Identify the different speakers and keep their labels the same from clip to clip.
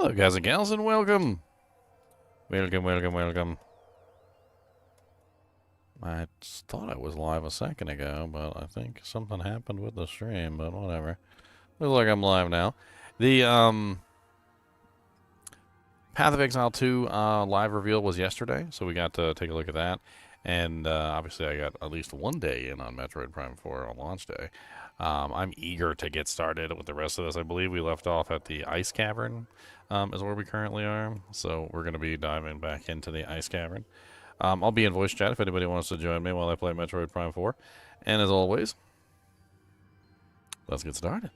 Speaker 1: Hello, guys and gals, and welcome. Welcome. I thought I was live a second ago, but I think something happened with the stream, but whatever. Looks like I'm live now. The, Path of Exile 2 live reveal was yesterday, so we got to take a look at that. And obviously I got at least one day in on Metroid Prime 4 on launch day. I'm eager to get started with the rest of this. I believe we left off at the Ice Cavern is where we currently are. So we're going to be diving back into the Ice Cavern. I'll be in voice chat if anybody wants to join me while I play Metroid Prime 4. And as always, let's get started.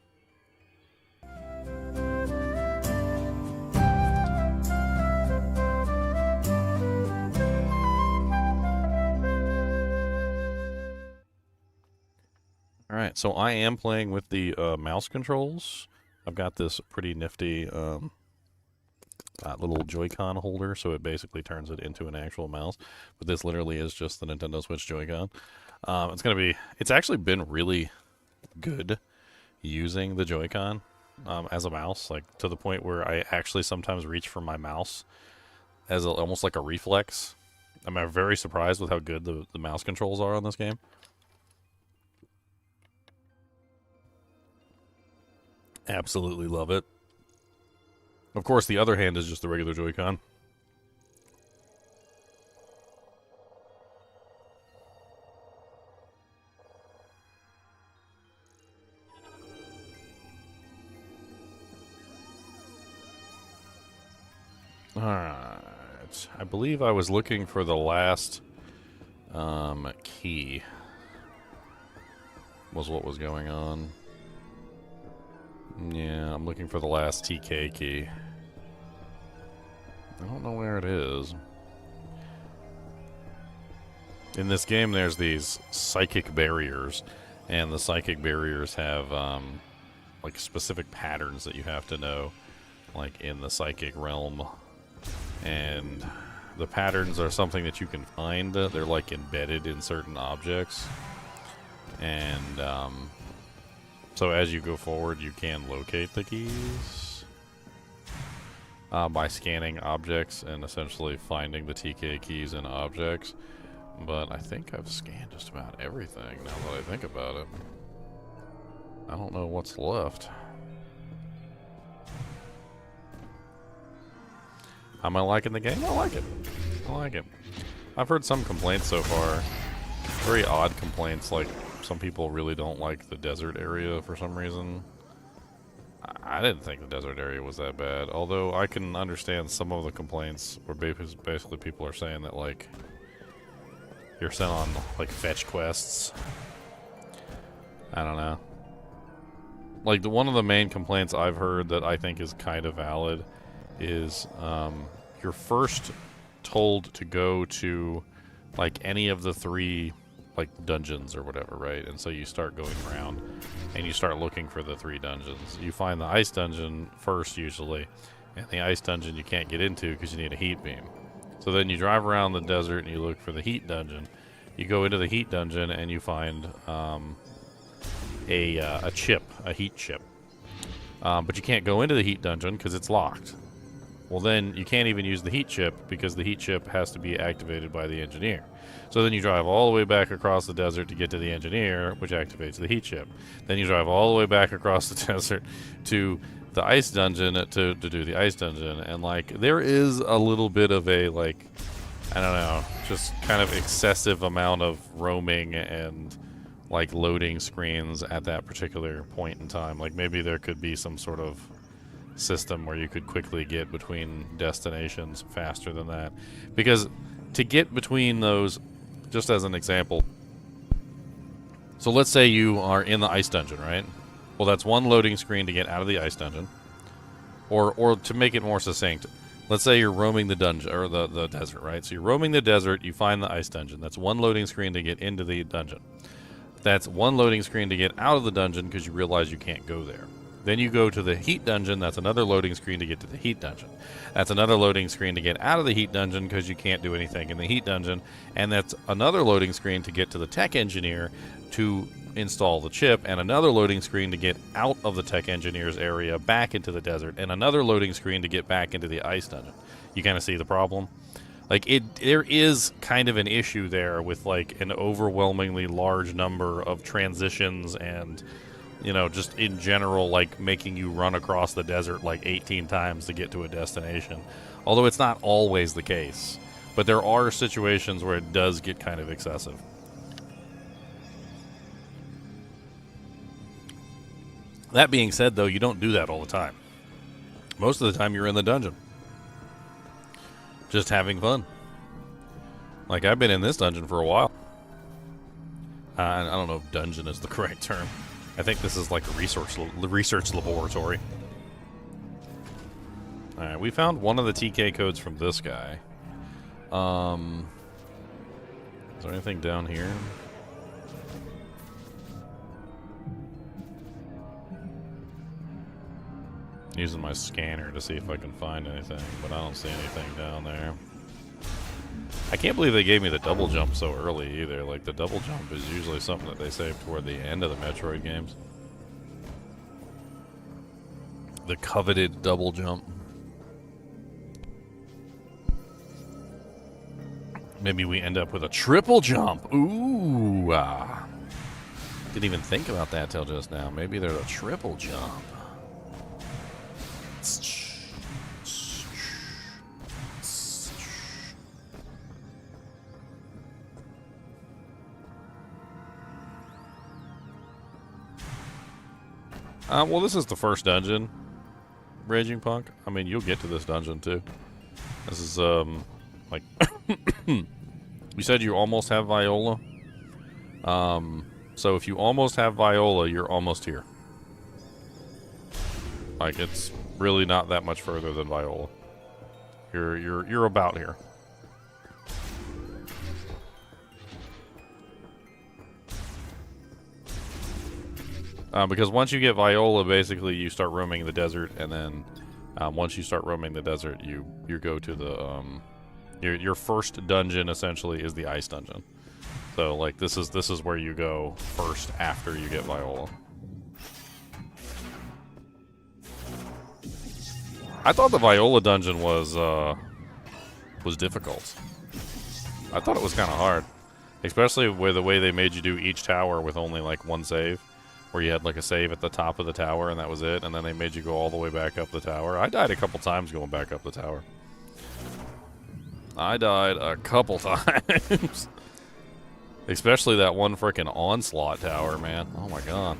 Speaker 1: Alright, so I am playing with the mouse controls. I've got this pretty nifty little Joy-Con holder, so it basically turns it into an actual mouse. But this literally is just the Nintendo Switch Joy-Con. It's actually been really good using the Joy-Con as a mouse, like to the point where I actually sometimes reach for my mouse as almost like a reflex. I'm very surprised with how good the mouse controls are on this game. Absolutely love it. Of course, the other hand is just the regular Joy-Con. Alright. I believe I was looking for the last key. Was what was going on. Yeah, I'm looking for the last TK key. I don't know where it is. In this game, there's these psychic barriers, and the psychic barriers have like specific patterns that you have to know, like in the psychic realm. And the patterns are something that you can find. They're like embedded in certain objects, and so as you go forward, you can locate the keys by scanning objects and essentially finding the TK keys in objects. But I think I've scanned just about everything now that I think about it. I don't know what's left. Am I liking the game? I like it. I like it. I've heard some complaints so far. Very odd complaints, like some people really don't like the desert area for some reason. I didn't think the desert area was that bad, although I can understand some of the complaints where basically people are saying that, like, you're sent on, like, fetch quests. I don't know. Like, one of the main complaints I've heard that I think is kind of valid is you're first told to go to, like, any of the three, like, dungeons or whatever, right? And so you start going around and you start looking for the three dungeons. You find the ice dungeon first usually, and the ice dungeon you can't get into because you need a heat beam. So then you drive around the desert and you look for the heat dungeon. You go into the heat dungeon and you find a chip, a heat chip. But you can't go into the heat dungeon because it's locked. Well, then you can't even use the heat chip because the heat chip has to be activated by the engineer. So then you drive all the way back across the desert to get to the engineer, which activates the heat chip. Then you drive all the way back across the desert to the ice dungeon to do the ice dungeon. And, like, there is a little bit of a, like, I don't know, just kind of excessive amount of roaming and, like, loading screens at that particular point in time. Like, maybe there could be some sort of system where you could quickly get between destinations faster than that. Because to get between those, just as an example, so let's say you are in the ice dungeon, right? Well, that's one loading screen to get out of the ice dungeon. Or to make it more succinct, let's say you're roaming the dungeon, or the desert, right? So you're roaming the desert, you find the ice dungeon. That's one loading screen to get into the dungeon. That's one loading screen to get out of the dungeon because you realize you can't go there. Then you go to the heat dungeon. That's another loading screen to get to the heat dungeon. That's another loading screen to get out of the heat dungeon because you can't do anything in the heat dungeon. And that's another loading screen to get to the tech engineer to install the chip, and another loading screen to get out of the tech engineer's area back into the desert, and another loading screen to get back into the ice dungeon. You kind of see the problem? Like, there is kind of an issue there with, like, an overwhelmingly large number of transitions and, you know, just in general, like, making you run across the desert, like, 18 times to get to a destination. Although it's not always the case. But there are situations where it does get kind of excessive. That being said, though, you don't do that all the time. Most of the time you're in the dungeon. Just having fun. Like, I've been in this dungeon for a while. I don't know if dungeon is the correct term. I think this is like a research laboratory. Alright, we found one of the TK codes from this guy. Is there anything down here? Using my scanner to see if I can find anything, but I don't see anything down there. I can't believe they gave me the double jump so early either. Like, the double jump is usually something that they save toward the end of the Metroid games. The coveted double jump. Maybe we end up with a triple jump. Ooh. Didn't even think about that till just now. Maybe there's a triple jump. Well, this is the first dungeon, Raging Punk. I mean, you'll get to this dungeon, too. This is, like... You said you almost have Viola? So if you almost have Viola, you're almost here. Like, it's really not that much further than Viola. You're about here. Because once you get Viola, basically you start roaming the desert, and then once you start roaming the desert, you go to the your first dungeon essentially is the ice dungeon. So like this is where you go first after you get Viola. I thought the Viola dungeon was difficult. I thought it was kind of hard, especially with the way they made you do each tower with only like one save. Where you had like a save at the top of the tower and that was it, and then they made you go all the way back up the tower. I died a couple times going back up the tower. I died a couple times. Especially that one frickin' onslaught tower, man. Oh my god.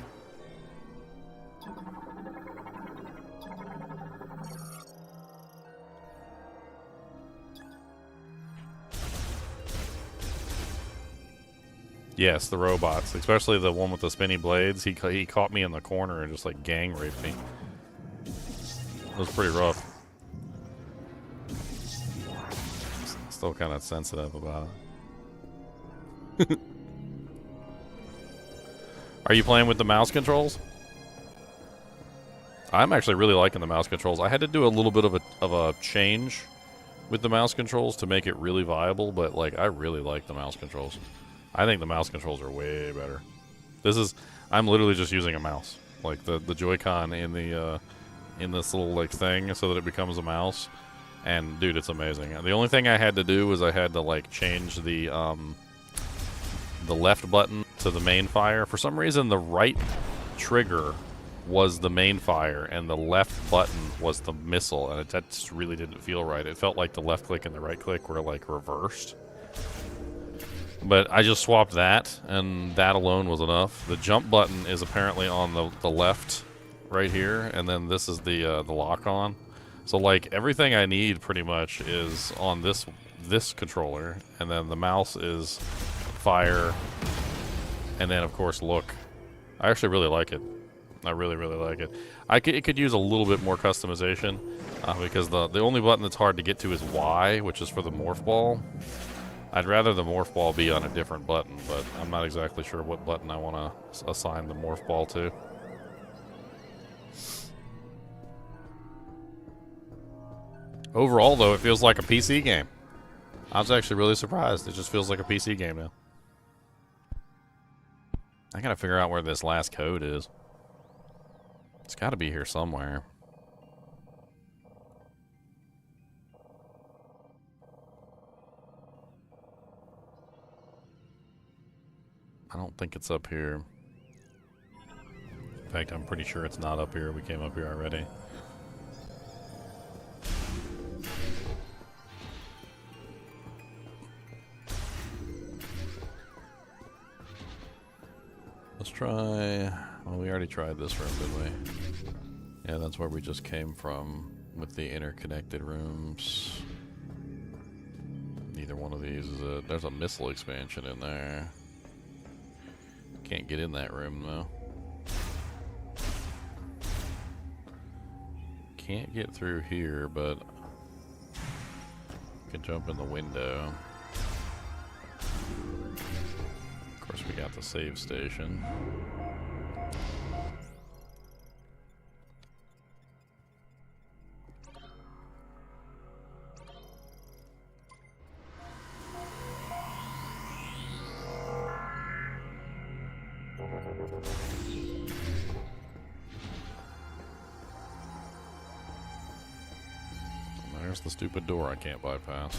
Speaker 1: Yes, the robots, especially the one with the spinny blades. He caught me in the corner and just like gang raped me. It was pretty rough. Still kind of sensitive about it. Are you playing with the mouse controls? I'm actually really liking the mouse controls. I had to do a little bit of a change with the mouse controls to make it really viable, but like I really like the mouse controls. I think the mouse controls are way better. I'm literally just using a mouse, like the Joy-Con in this little like thing, so that it becomes a mouse. And dude, it's amazing. The only thing I had to do was I had to like change the left button to the main fire. For some reason, the right trigger was the main fire, and the left button was the missile, and that just really didn't feel right. It felt like the left click and the right click were like reversed. But I just swapped that, and that alone was enough. The jump button is apparently on the left right here, and then this is the lock-on. So, like, everything I need pretty much is on this controller, and then the mouse is fire, and then, of course, look. I actually really like it. I really, really like it. It could use a little bit more customization, because the only button that's hard to get to is Y, which is for the morph ball. I'd rather the morph ball be on a different button, but I'm not exactly sure what button I want to assign the morph ball to. Overall, though, it feels like a PC game. I was actually really surprised. It just feels like a PC game now. I gotta figure out where this last code is. It's gotta be here somewhere. I don't think it's up here. In fact, I'm pretty sure it's not up here. We came up here already. Let's try... Well, we already tried this room, didn't we? Yeah, that's where we just came from with the interconnected rooms. Neither one of these is a... There's a missile expansion in there. Can't get in that room, though. Can't get through here, but... can jump in the window. Of course, we got the save station. There's the stupid door I can't bypass.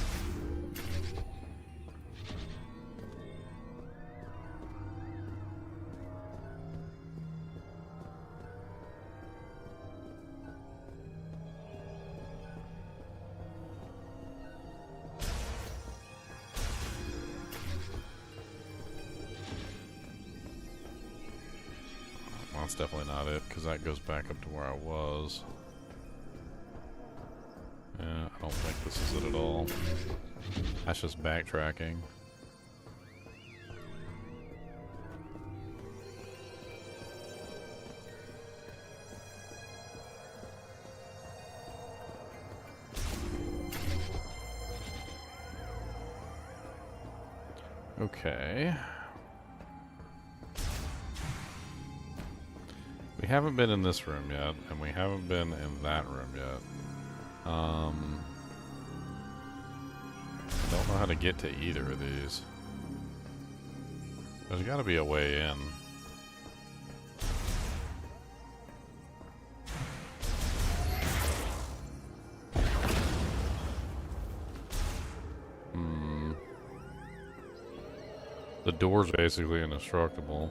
Speaker 1: Well, that's definitely not it, because that goes back up to where I was. Yeah, I don't think this is it at all. That's just backtracking. Okay. We haven't been in this room yet, and we haven't been in that room yet. I don't know how to get to either of these. There's got to be a way in. The door's basically indestructible.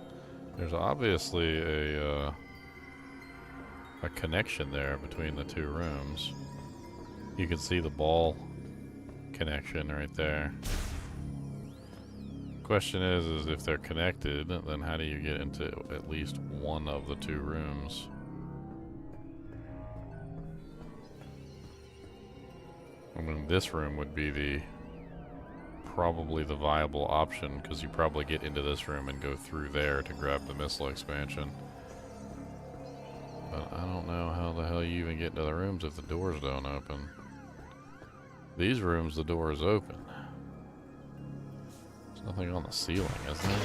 Speaker 1: There's obviously a connection there between the two rooms. You can see the ball connection right there. Question is if they're connected, then how do you get into at least one of the two rooms? I mean, this room would be probably the viable option, because you probably get into this room and go through there to grab the missile expansion. But I don't know how the hell you even get into the rooms if the doors don't open. These rooms, the door is open. There's nothing on the ceiling, is there?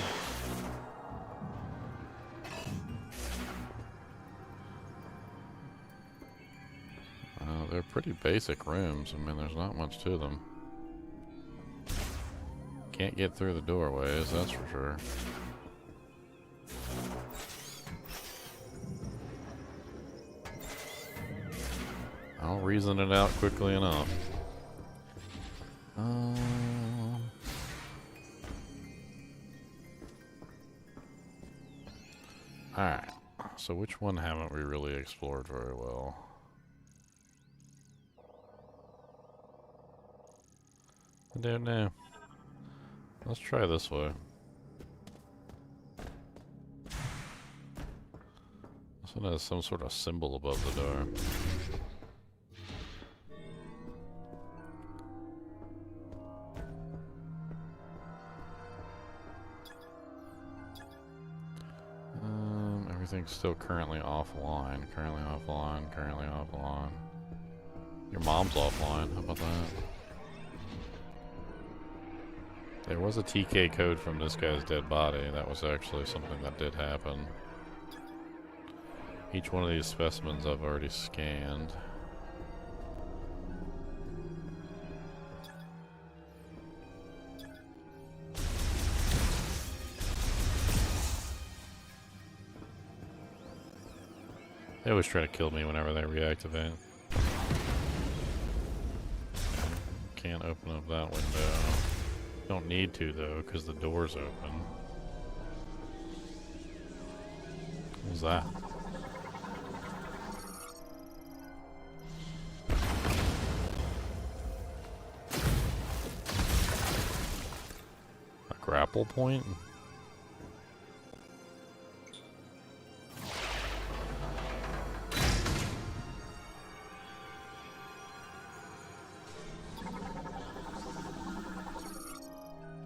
Speaker 1: They're pretty basic rooms. I mean, there's not much to them. Can't get through the doorways, that's for sure. I'll reason it out quickly enough. Alright, so which one haven't we really explored very well? I don't know. Let's try this way. This one has some sort of symbol above the door. Everything's still currently offline. Currently offline. Currently offline. Your mom's offline. How about that? There was a TK code from this guy's dead body. That was actually something that did happen. Each one of these specimens I've already scanned. They always try to kill me whenever they reactivate. Can't open up that window. Don't need to though, because the door's open. What was that? A grapple point?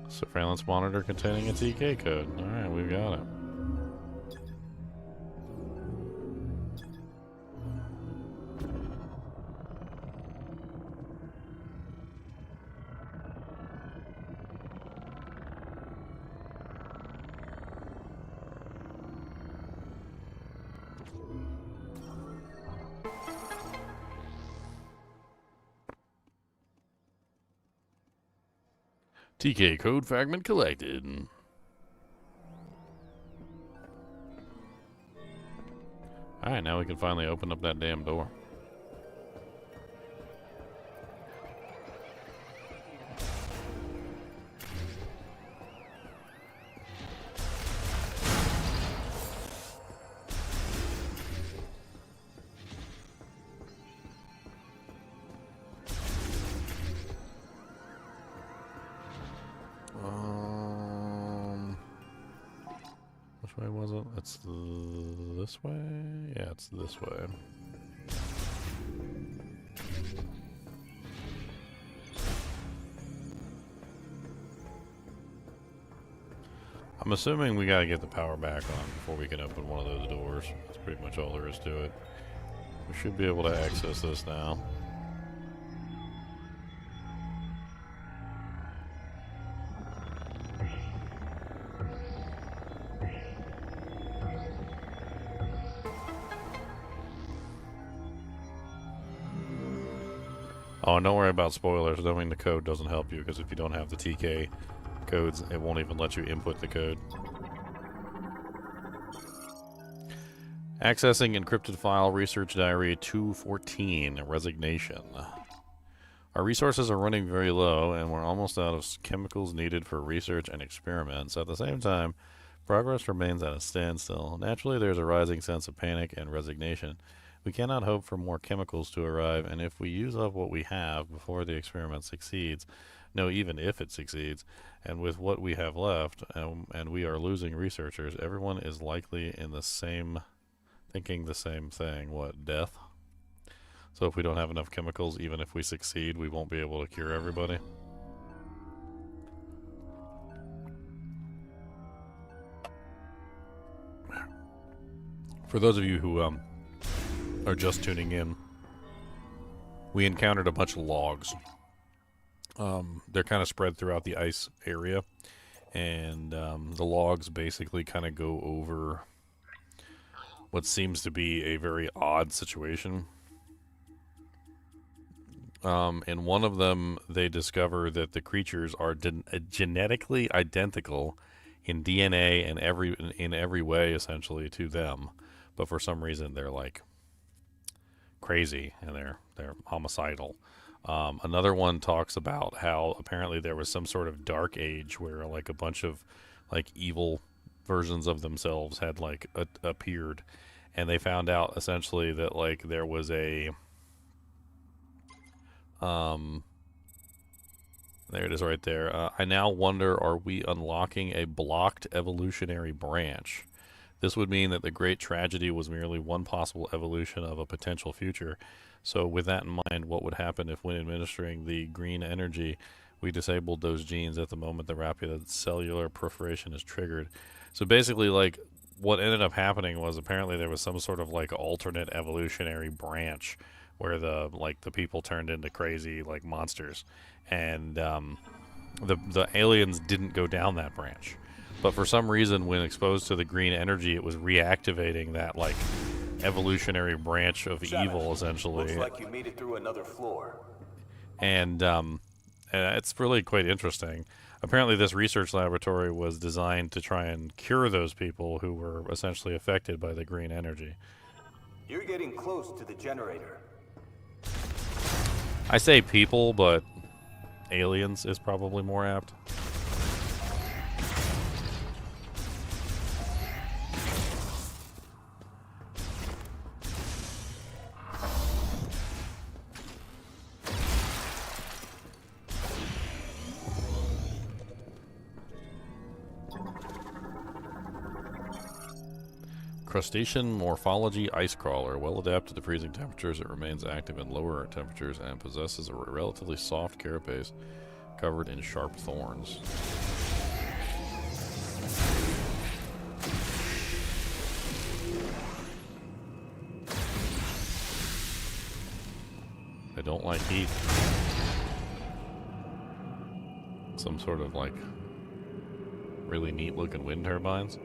Speaker 1: Surveillance monitor containing a TK code. Alright, we've got it. TK code fragment collected. Alright, now we can finally open up that damn door. Which way was it? It's this way? Yeah, it's this way. I'm assuming we gotta get the power back on before we can open one of those doors. That's pretty much all there is to it. We should be able to access this now. Oh, and don't worry about spoilers. Knowing the code doesn't help you, because if you don't have the TK codes, it won't even let you input the code. Accessing encrypted file, research diary 214, resignation. Our resources are running very low, and we're almost out of chemicals needed for research and experiments. At the same time, progress remains at a standstill. Naturally, there's a rising sense of panic and resignation. We cannot hope for more chemicals to arrive, and if we use up what we have before the experiment succeeds, no, even if it succeeds, and with what we have left, and we are losing researchers, everyone is likely in the same, thinking the same thing. What, death? So if we don't have enough chemicals, even if we succeed, we won't be able to cure everybody. For those of you who, are just tuning in, we encountered a bunch of logs. They're kind of spread throughout the ice area, and the logs basically kind of go over what seems to be a very odd situation. In one of them, they discover that the creatures are genetically identical in DNA and in every way, essentially, to them, but for some reason they're like crazy and they're homicidal. Another one talks about how apparently there was some sort of dark age where like a bunch of like evil versions of themselves had like appeared, and they found out essentially that like there was a there it is right there. I now wonder, are we unlocking a blocked evolutionary branch? This would mean that the great tragedy was merely one possible evolution of a potential future. So with that in mind, what would happen if when administering the green energy, we disabled those genes at the moment the rapid cellular proliferation is triggered? So basically, like, what ended up happening was apparently there was some sort of like alternate evolutionary branch where the people turned into crazy like monsters, and the aliens didn't go down that branch. But for some reason, when exposed to the green energy, it was reactivating that, like, evolutionary branch of evil, essentially.
Speaker 2: Looks like you made it through another floor.
Speaker 1: And it's really quite interesting. Apparently, this research laboratory was designed to try and cure those people who were essentially affected by the green energy.
Speaker 2: You're getting close to the generator.
Speaker 1: I say people, but aliens is probably more apt. Crustacean morphology ice crawler. Well adapted to freezing temperatures, it remains active in lower temperatures and possesses a relatively soft carapace covered in sharp thorns. I don't like heat. Some sort of like really neat looking wind turbines.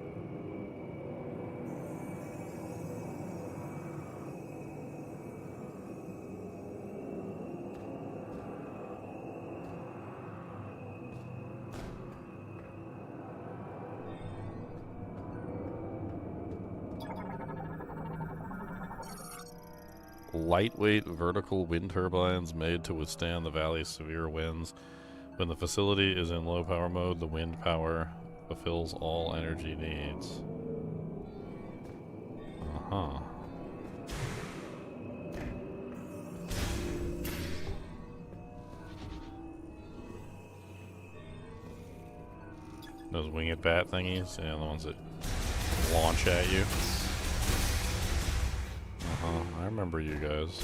Speaker 1: Lightweight vertical wind turbines made to withstand the valley's severe winds. When the facility is in low power mode, the wind power fulfills all energy needs. Uh-huh. Those winged bat thingies, yeah, the ones that launch at you. I remember you guys.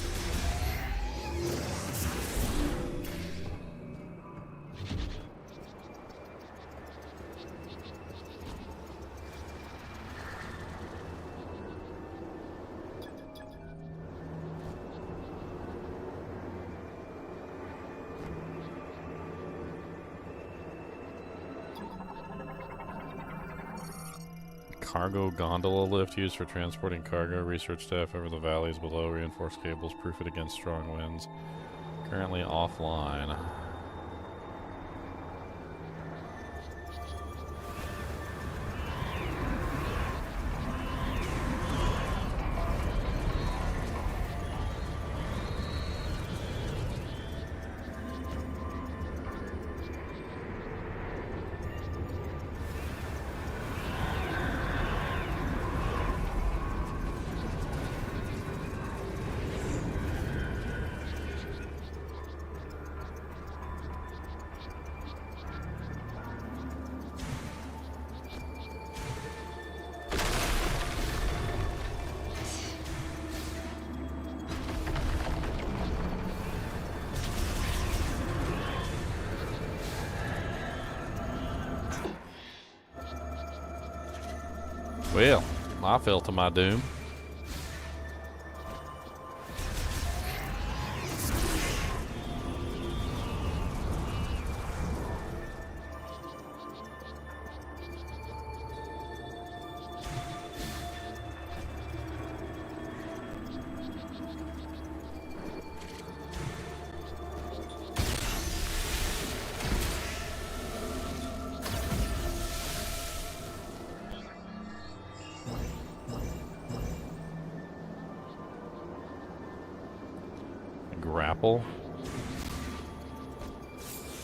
Speaker 1: Cargo gondola lift used for transporting cargo. Research staff over the valleys below. Reinforced cables proof it against strong winds. Currently offline. Well, I fell to my doom. Grapple.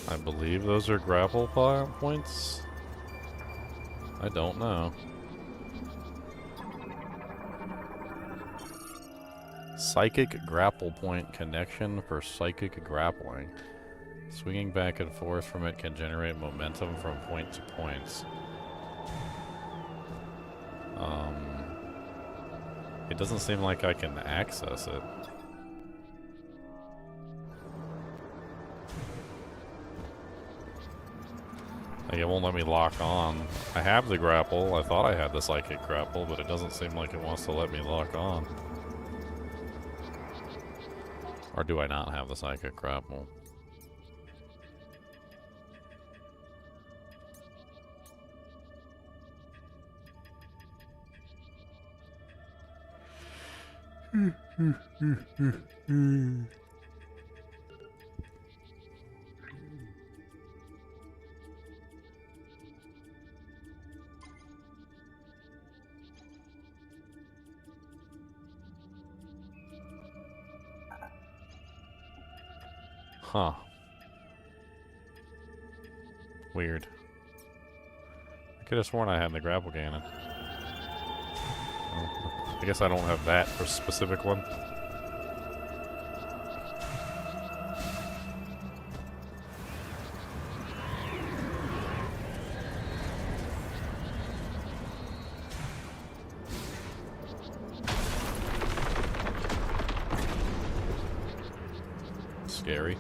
Speaker 1: I believe those are grapple points. I don't know. Psychic grapple point connection for psychic grappling. Swinging back and forth from it can generate momentum from point to points. It doesn't seem like I can access it. Like, it won't let me lock on. I have the grapple. I thought I had the psychic grapple, but it doesn't seem like it wants to let me lock on. Or do I not have the psychic grapple? Huh. Weird. I could have sworn I had the grapple cannon. Oh, I guess I don't have that for specific one. Scary.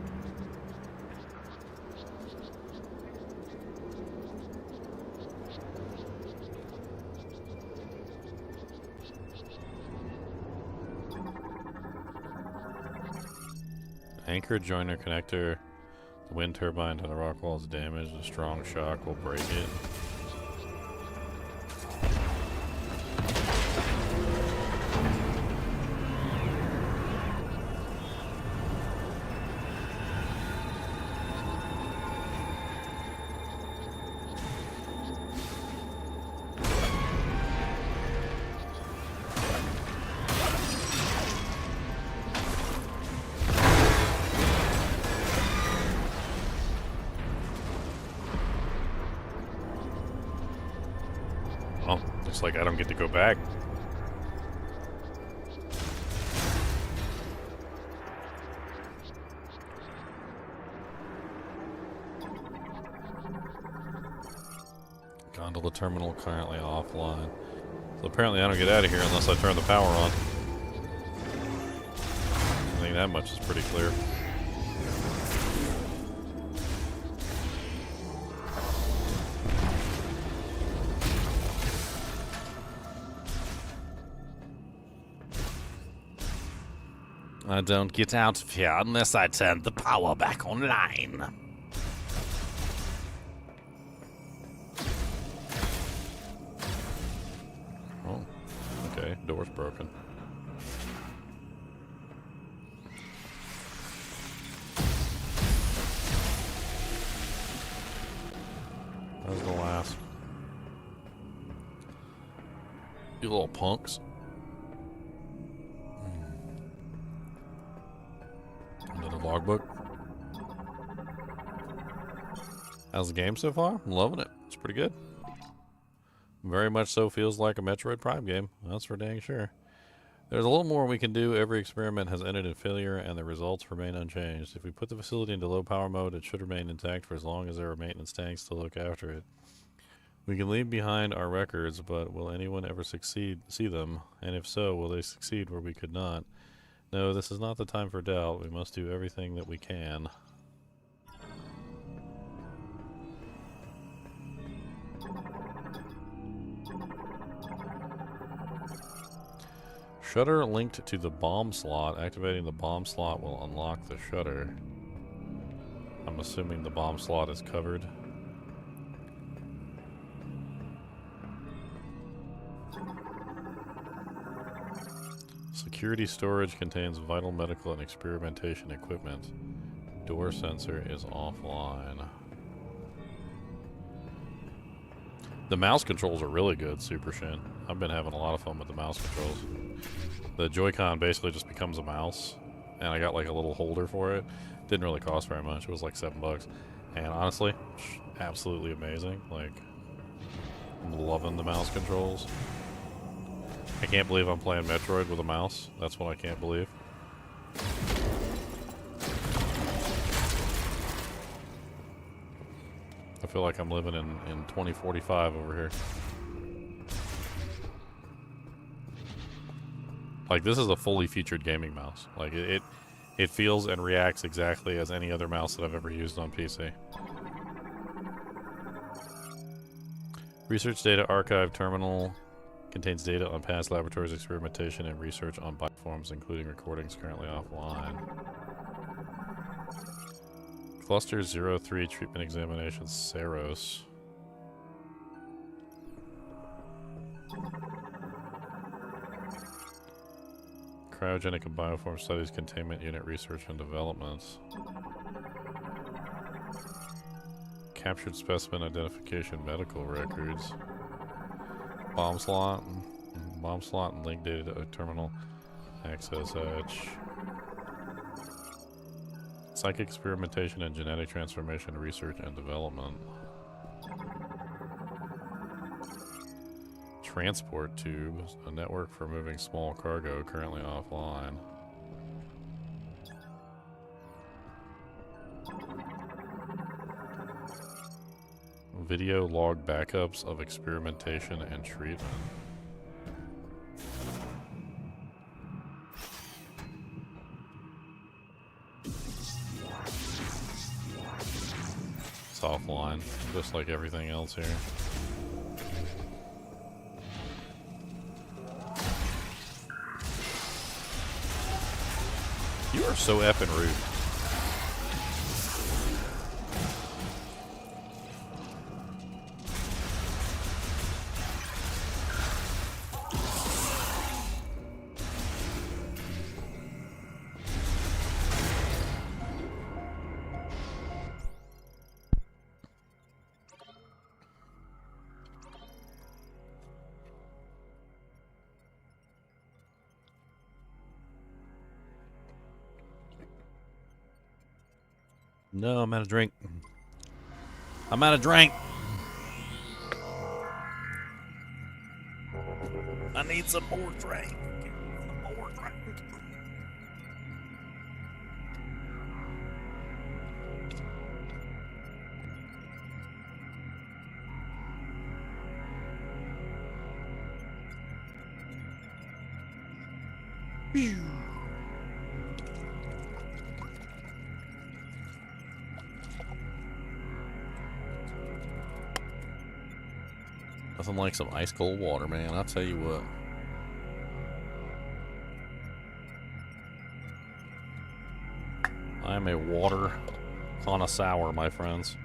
Speaker 1: Anchor joiner connector. The wind turbine to the rock wall is damaged. A strong shock will break it. Looks like I don't get to go back. Gondola terminal currently offline. So apparently I don't get out of here unless I turn the power on. I think that much is pretty clear. I don't get out of here unless I turn the power back online. Oh, okay, door's broken. That was the last. You little punks. Another logbook. How's the game so far? I'm loving it. It's pretty good. Very much so feels like a Metroid Prime game. That's for dang sure. There's a little more we can do. Every experiment has ended in failure and the results remain unchanged. If we put the facility into low power mode, it should remain intact for as long as there are maintenance tanks to look after it. We can leave behind our records, but will anyone ever see them? And if so, will they succeed where we could not? No, this is not the time for doubt. We must do everything that we can. Shutter linked to the bomb slot. Activating the bomb slot will unlock the shutter. I'm assuming the bomb slot is covered. Security storage contains vital medical and experimentation equipment. Door sensor is offline. The mouse controls are really good, Super Shin. I've been having a lot of fun with the mouse controls. The Joy-Con basically just becomes a mouse, and I got like a little holder for it. Didn't really cost very much. It was like $7. And honestly, absolutely amazing. Like, I'm loving the mouse controls. I can't believe I'm playing Metroid with a mouse. That's what I can't believe. I feel like I'm living in 2045 over here. Like, this is a fully featured gaming mouse. Like, it feels and reacts exactly as any other mouse that I've ever used on PC. Research data archive terminal contains data on past laboratories, experimentation, and research on bioforms, including recordings currently offline. Cluster 03 treatment examination, Saros. Cryogenic and bioform studies, containment unit research and development. Captured specimen identification, medical records. Bomb slot and link data to terminal access hatch. Psychic experimentation and genetic transformation research and development. Transport tubes, a network for moving small cargo currently offline. Video log backups of experimentation and treatment. It's offline, just like everything else here. You are so effing rude. No, I'm out of drink. I'm out of drink. I need some more drink. Some more drink. Nothing like some ice cold water, man. I'll tell you what. I'm a water connoisseur, my friends.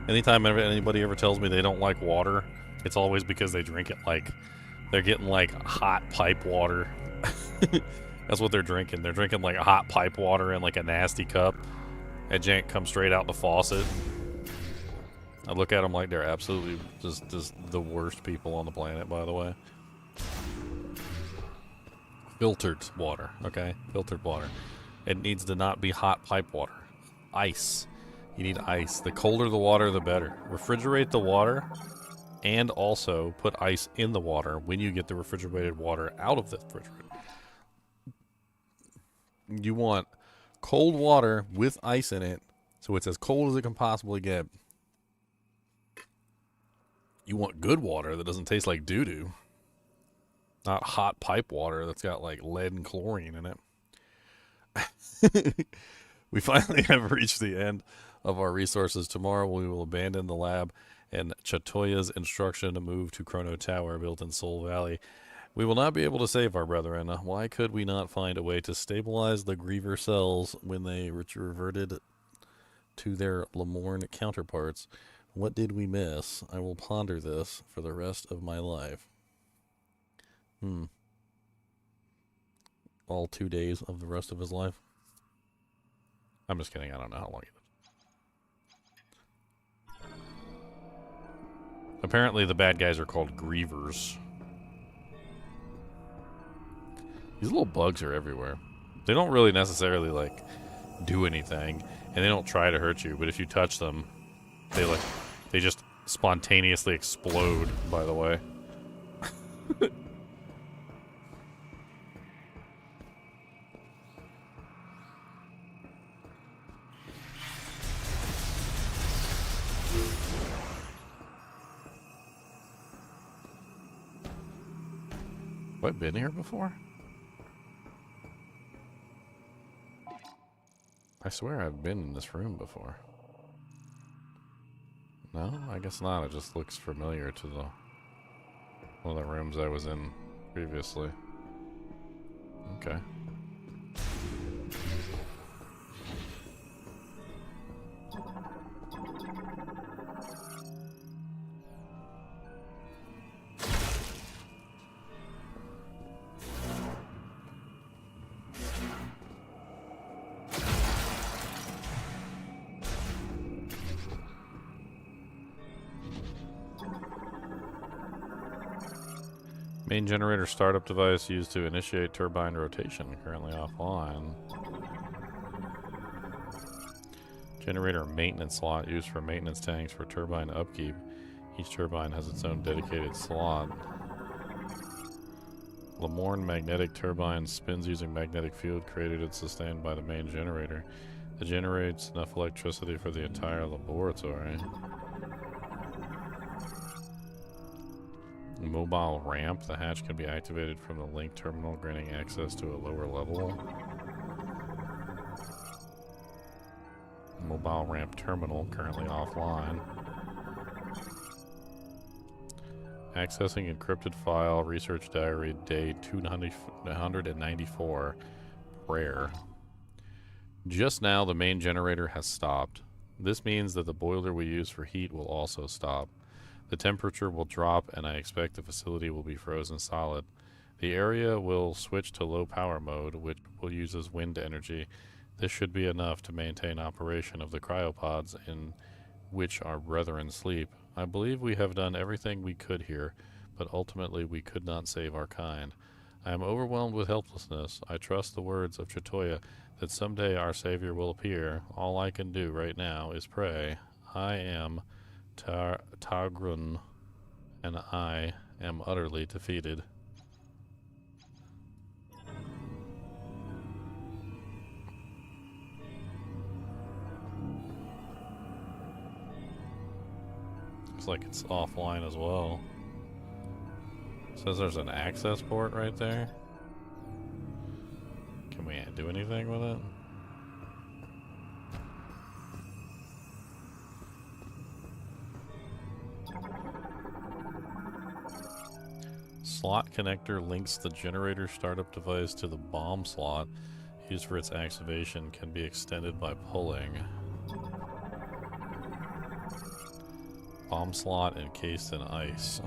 Speaker 1: Anytime anybody ever tells me they don't like water, it's always because they drink it like they're getting like hot pipe water. That's what they're drinking. They're drinking like hot pipe water in like a nasty cup. That jank comes straight out the faucet. I look at them like they're absolutely just the worst people on the planet, by the way. Filtered water, okay? Filtered water. It needs to not be hot pipe water. Ice. You need ice. The colder the water, the better. Refrigerate the water and also put ice in the water when you get the refrigerated water out of the refrigerator. You want cold water with ice in it so it's as cold as it can possibly get. You want good water that doesn't taste like doo-doo. Not hot pipe water that's got like lead and chlorine in it. We finally have reached the end of our resources. Tomorrow we will abandon the lab and Chatoya's instruction to move to Chrono Tower built in Soul Valley. We will not be able to save our brethren. Why could we not find a way to stabilize the Griever cells when they reverted to their Lemorne counterparts? What did we miss? I will ponder this for the rest of my life. All 2 days of the rest of his life? I'm just kidding. I don't know how long it is. Apparently the bad guys are called Grievers. These little bugs are everywhere. They don't really necessarily, like, do anything. And they don't try to hurt you. But if you touch them, they just spontaneously explode, by the way. Have I been here before? I swear I've been in this room before. No, I guess not. It just looks familiar to one of the rooms I was in previously. Okay. Main generator startup device used to initiate turbine rotation, currently offline. Generator maintenance slot used for maintenance tanks for turbine upkeep. Each turbine has its own dedicated slot. Lamorne magnetic turbine spins using magnetic field created and sustained by the main generator. It generates enough electricity for the entire laboratory. Mobile ramp. The hatch can be activated from the link terminal, granting access to a lower level. Mobile ramp terminal, currently offline. Accessing encrypted file, research diary, day 294, prayer. Just now, the main generator has stopped. This means that the boiler we use for heat will also stop. The temperature will drop, and I expect the facility will be frozen solid. The area will switch to low power mode, which will use as wind energy. This should be enough to maintain operation of the cryopods in which our brethren sleep. I believe we have done everything we could here, but ultimately we could not save our kind. I am overwhelmed with helplessness. I trust the words of Chitoya that someday our Savior will appear. All I can do right now is pray. I am Targrun, and I am utterly defeated. Looks like it's offline as well. Says there's an access port right there. Can we do anything with it? Slot connector links the generator startup device to the bomb slot. Used for its activation can be extended by pulling. Bomb slot encased in ice.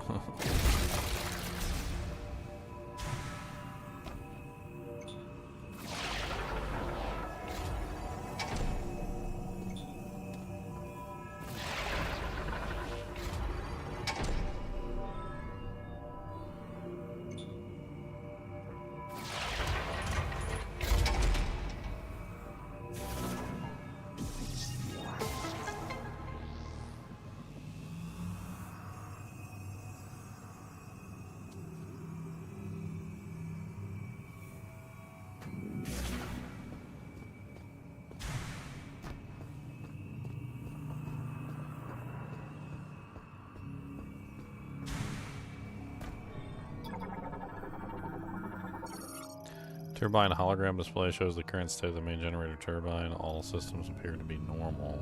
Speaker 1: Turbine hologram display shows the current state of the main generator turbine. All systems appear to be normal.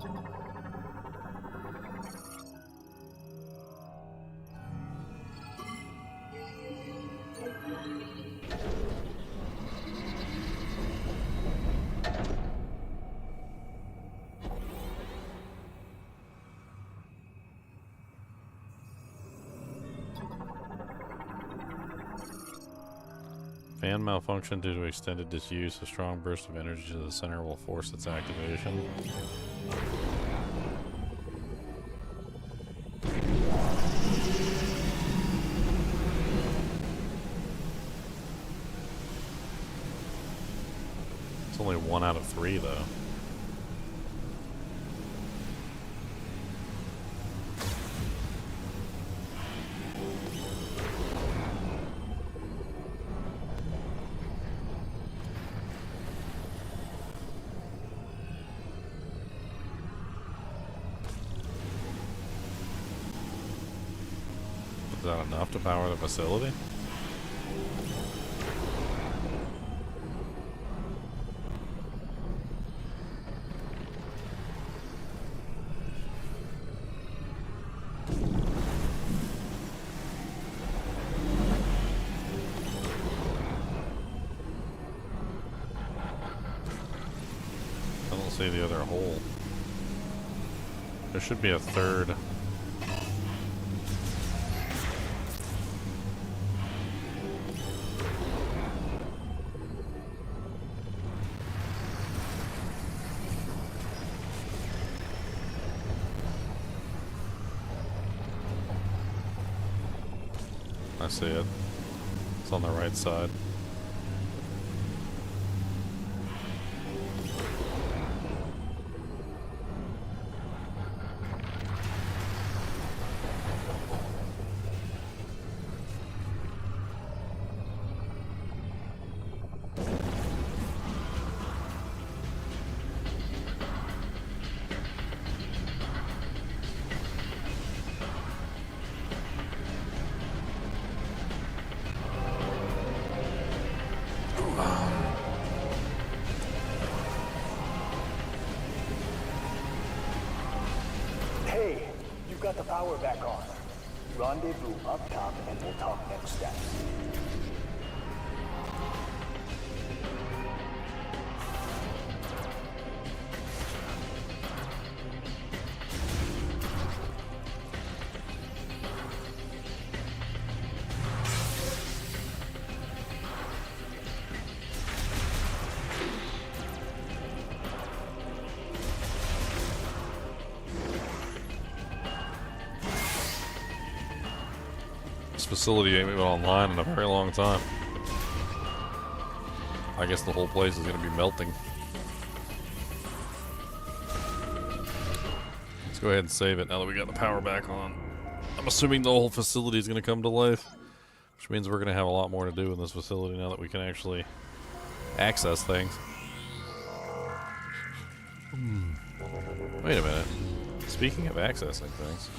Speaker 1: Fan malfunction due to extended disuse. A strong burst of energy to the center will force its activation. It's only 1 out of 3 though. Is that enough to power the facility? I don't see the other hole. There should be a third. I see it. It's on the right side.
Speaker 2: Hey, you've got the power back on. Rendezvous up top and we'll talk next steps.
Speaker 1: This facility ain't been online in a very long time. I guess the whole place is going to be melting. Let's go ahead and save it now that we got the power back on. I'm assuming the whole facility is going to come to life, which means we're going to have a lot more to do in this facility now that we can actually access things. Wait a minute. Speaking of accessing things.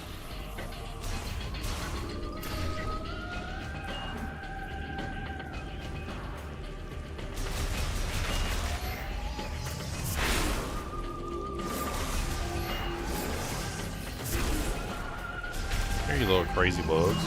Speaker 1: Here, you little crazy bugs.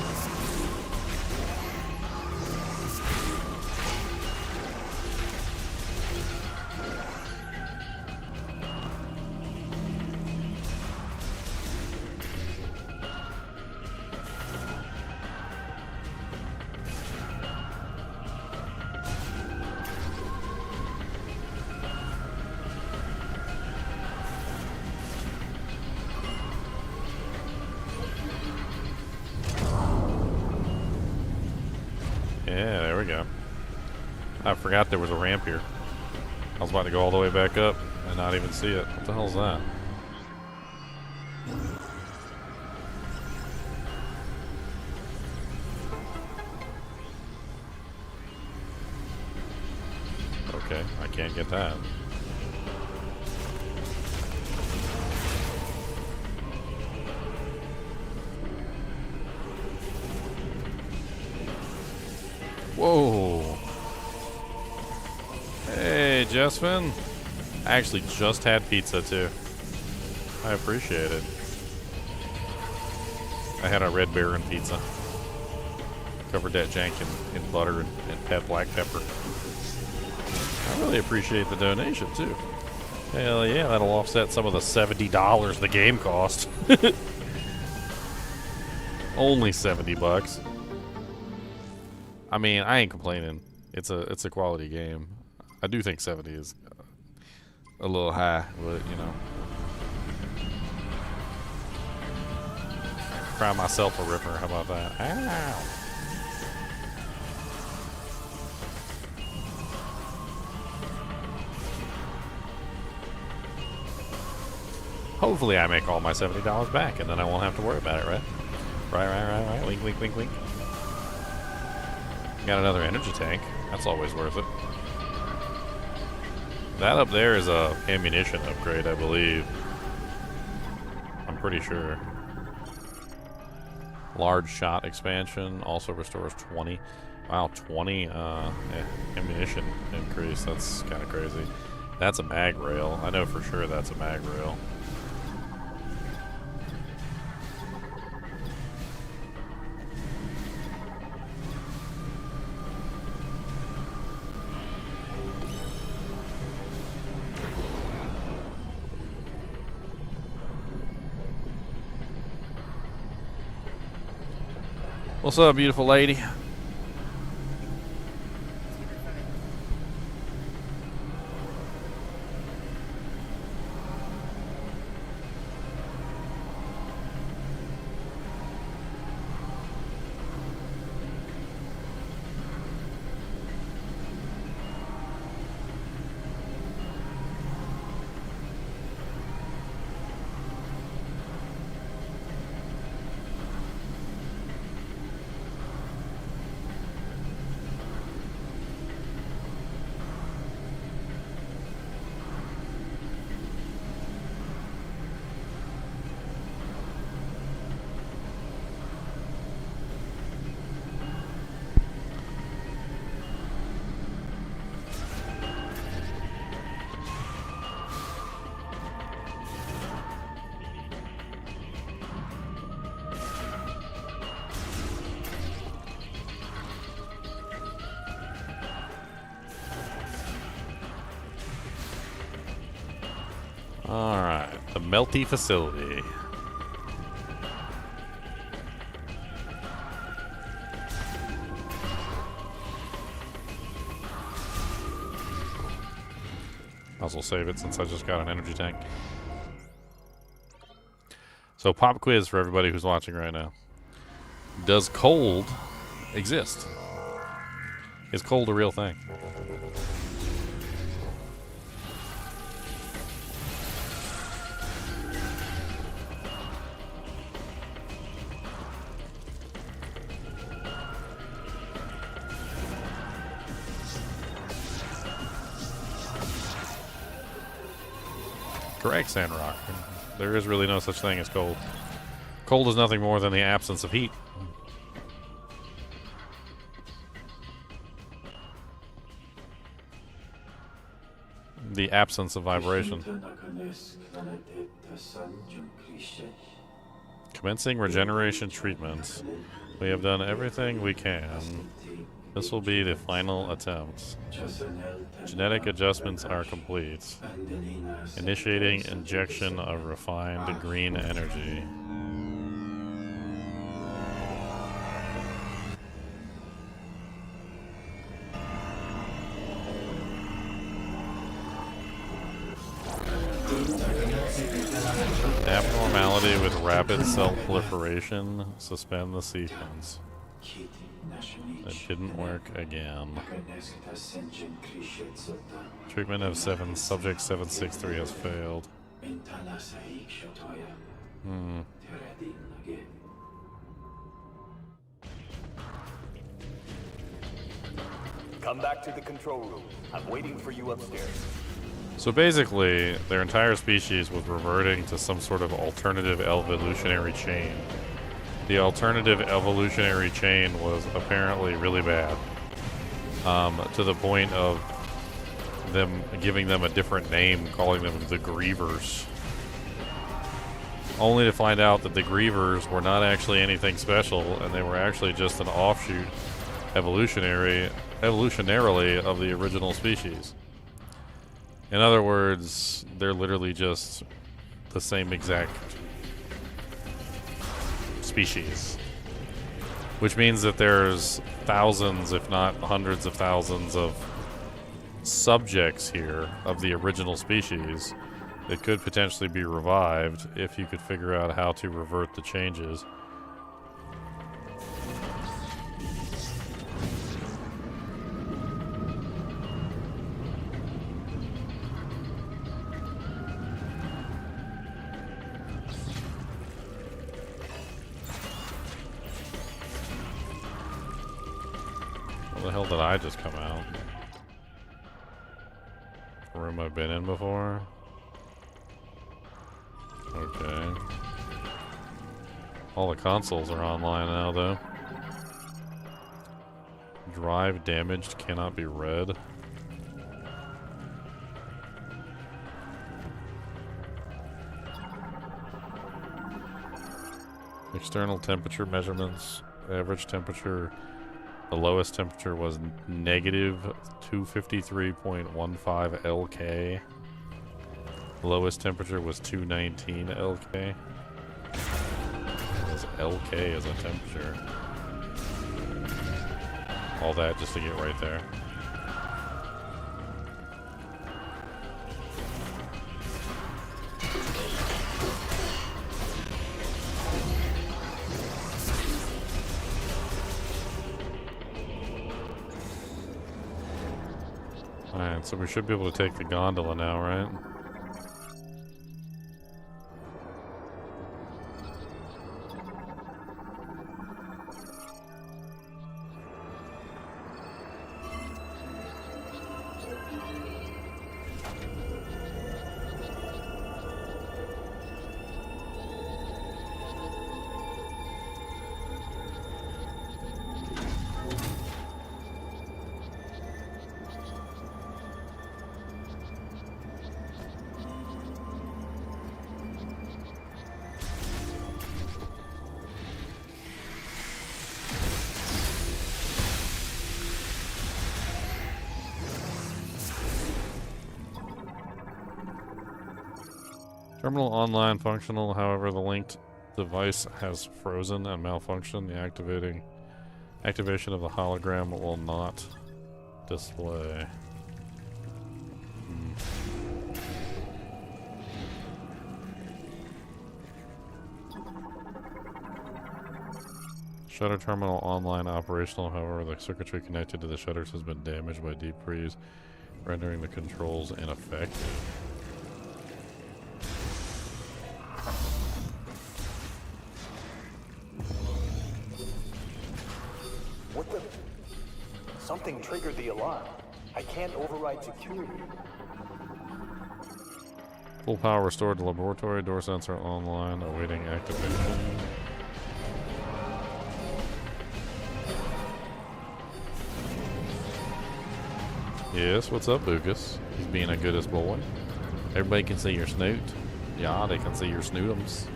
Speaker 1: Yeah, there we go. I forgot there was a ramp here. I was about to go all the way back up and not even see it. What the hell is that? Okay, I can't get that. Whoa. Hey, Jessvin. I actually just had pizza, too. I appreciate it. I had a Red Baron pizza. Covered that jank in butter and black pepper. I really appreciate the donation, too. Hell yeah, that'll offset some of the $70 the game cost. Only $70. I mean, I ain't complaining. It's a quality game. I do think 70 is a little high, but you know. Cry myself a ripper. How about that? Ow. Hopefully I make all my $70 back, and then I won't have to worry about it, right? Right. Wink, wink, wink, wink. Got another energy tank. That's always worth it. That up there is a ammunition upgrade, I believe. I'm pretty sure. Large shot expansion also restores 20. Wow, 20 ammunition increase. That's kind of crazy. That's a mag rail. I know for sure that's a mag rail. What's up, beautiful lady? Alright, the melty facility. Might as well save it since I just got an energy tank. So, pop quiz for everybody who's watching right now. Does cold exist? Is cold a real thing? Correct, Sandrock. There is really no such thing as cold. Cold is nothing more than the absence of heat. The absence of vibration. Commencing regeneration treatments. We have done everything we can. This will be the final attempt. Genetic adjustments are complete. Initiating injection of refined green energy. Abnormality with rapid cell proliferation. Suspend the sequence. It didn't work again. Treatment of subject 763 has failed.
Speaker 2: Come back to the control room. I'm waiting for you upstairs.
Speaker 1: So basically, their entire species was reverting to some sort of alternative evolutionary chain. The alternative evolutionary chain was apparently really bad, to the point of them giving them a different name, calling them the Grievers. Only to find out that the Grievers were not actually anything special, and they were actually just an offshoot evolutionarily of the original species. In other words, they're literally just the same exact species. Which means that there's thousands, if not hundreds of thousands of subjects here of the original species that could potentially be revived if you could figure out how to revert the changes. Where the hell did I just come out? A room I've been in before? Okay. All the consoles are online now, though. Drive damaged, cannot be read. External temperature measurements. Average temperature. The lowest temperature was negative 253.15 LK. Lowest temperature was 219 LK. This LK is a temperature. All that just to get right there. Alright, so we should be able to take the gondola now, right? Terminal online functional, however, the linked device has frozen and malfunctioned. The activation of the hologram will not display. Shutter terminal online operational, however, the circuitry connected to the shutters has been damaged by deep freeze, rendering the controls ineffective.
Speaker 2: What the? Something triggered the alarm. I can't override security.
Speaker 1: Full power restored to laboratory. Door sensor online, awaiting activation. Yes, what's up, Lucas? He's being a goodest boy. Everybody can see your snoot. Yeah, they can see your snootums.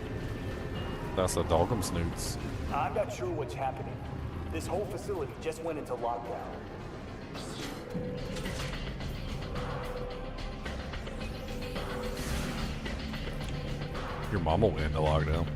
Speaker 1: That's a dog'em snoots.
Speaker 2: I'm not sure what's happening. This whole facility just went into lockdown.
Speaker 1: Your mama went into lockdown.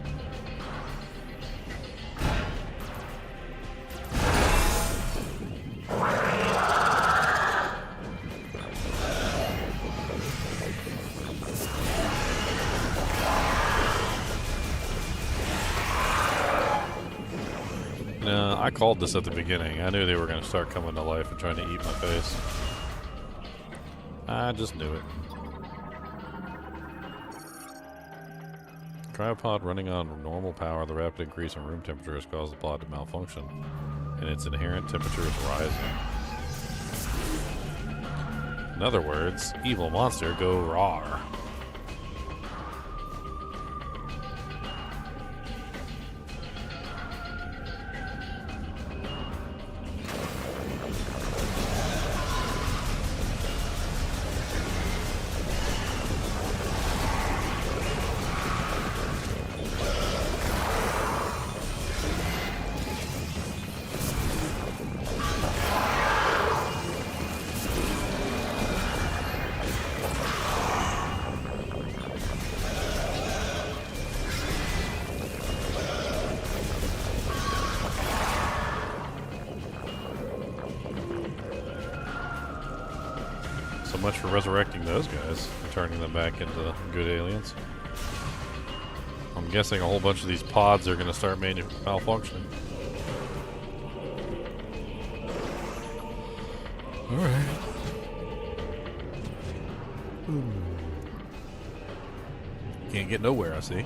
Speaker 1: No, I called this at the beginning. I knew they were going to start coming to life and trying to eat my face. I just knew it. Cryopod running on normal power. The rapid increase in room temperature has caused the pod to malfunction, and its inherent temperature is rising. In other words, evil monster, go rawr. So much for resurrecting those guys and turning them back into good aliens. I'm guessing a whole bunch of these pods are going to start malfunctioning. Alright. Can't get nowhere, I see.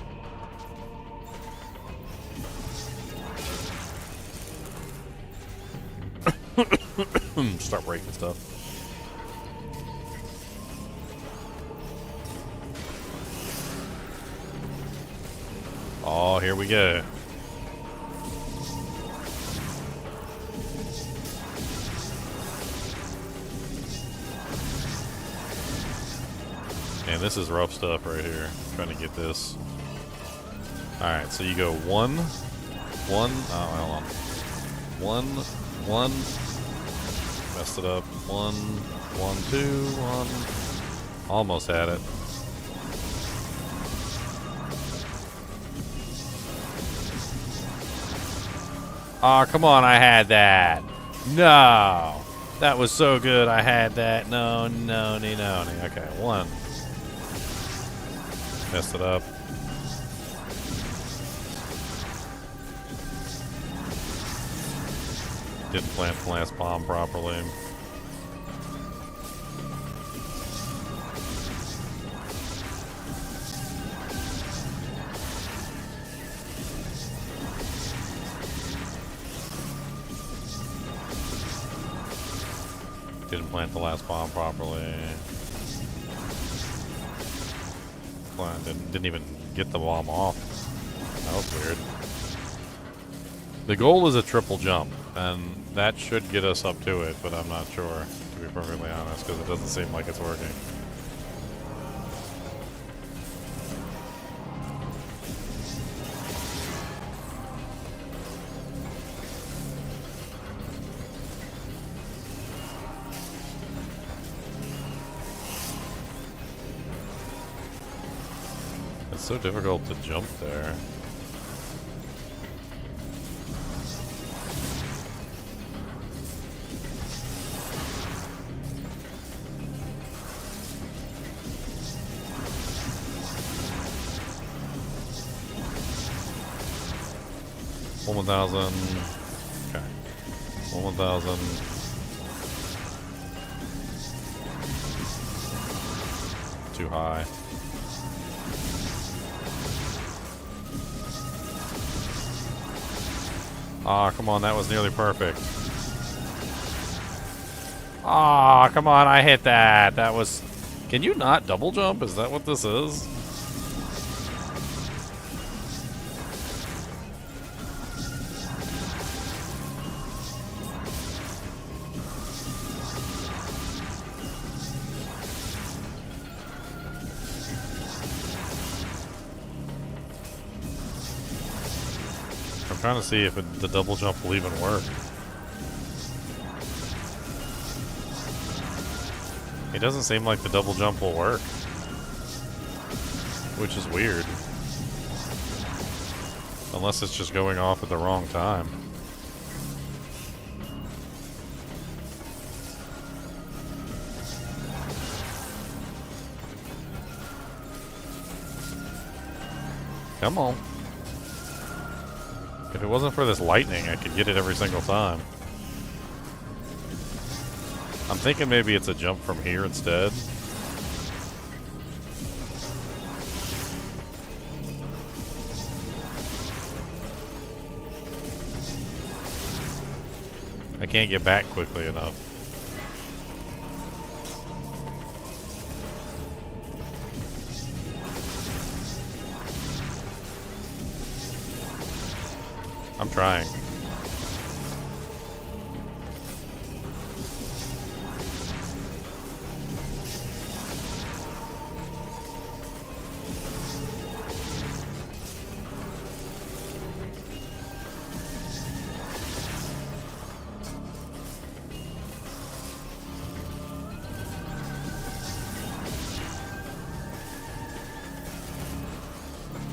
Speaker 1: Start breaking stuff. Oh, here we go. Man, this is rough stuff right here. Trying to get this. Alright, so you go one. Oh, hold on. One. Messed it up. One, two, one. Almost had it. Oh, come on, I had that. No. That was so good, I had that. No. Okay, one. Messed it up. Didn't plant the last bomb properly. Didn't plant the last bomb properly. Didn't even get the bomb off. That was weird. The goal is a triple jump, and that should get us up to it, but I'm not sure, to be perfectly honest, because it doesn't seem like it's working. It's so difficult to jump there. One 1,000. Okay. 1,000. Too high. Ah, come on, that was nearly perfect. Ah, come on, I hit that. That was... Can you not double jump? Is that what this is? I'm trying to see if the double jump will even work. It doesn't seem like the double jump will work, which is weird. Unless it's just going off at the wrong time. Come on. If it wasn't for this lightning, I could get it every single time. I'm thinking maybe it's a jump from here instead. I can't get back quickly enough. I'm trying.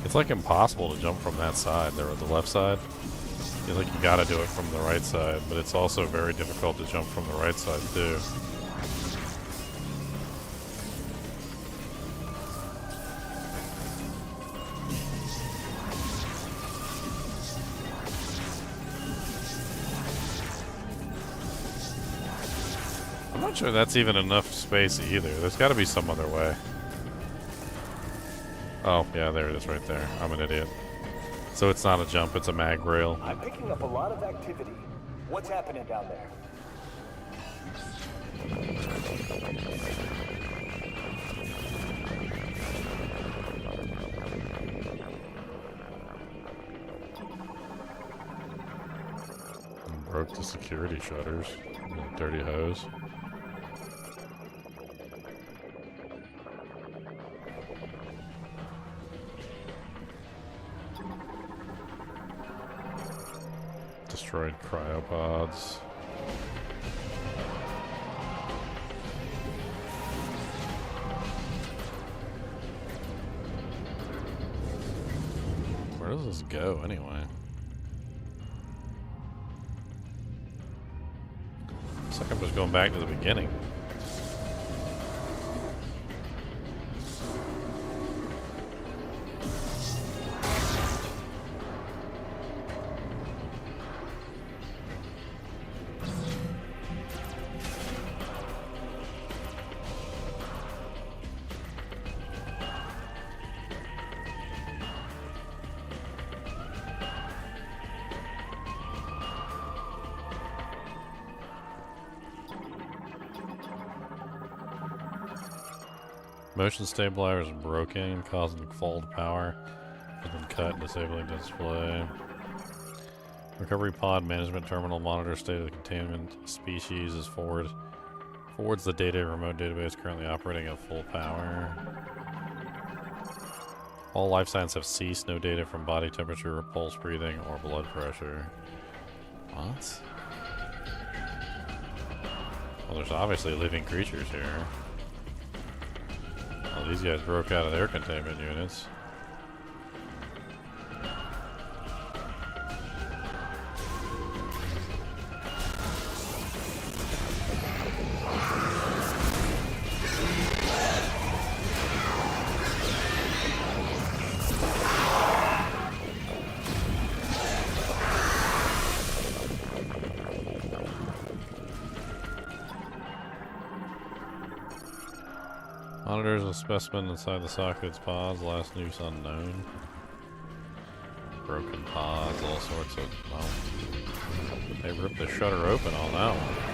Speaker 1: It's like impossible to jump from that side there, the left side. I feel like you gotta do it from the right side, but it's also very difficult to jump from the right side too. I'm not sure that's even enough space either. There's gotta be some other way. Oh, yeah, there it is right there. I'm an idiot. So it's not a jump, it's a mag rail.
Speaker 2: I'm picking up a lot of activity. What's happening down there?
Speaker 1: Broke the security shutters. Dirty hose. Destroyed cryopods. Where does this go anyway? Looks like I'm just going back to the beginning. Motion stabilizer is broken, causing fall to power. Has been cut, disabling display. Recovery pod management terminal monitor state of the containment species is forwards the data remote database currently operating at full power. All life signs have ceased. No data from body temperature, pulse, breathing, or blood pressure. What? Well, there's obviously living creatures here. Well, these guys broke out of their containment units. There's a specimen inside the socket's pods. Last news unknown. Broken pods, all sorts of. Well, they ripped the shutter open on that one.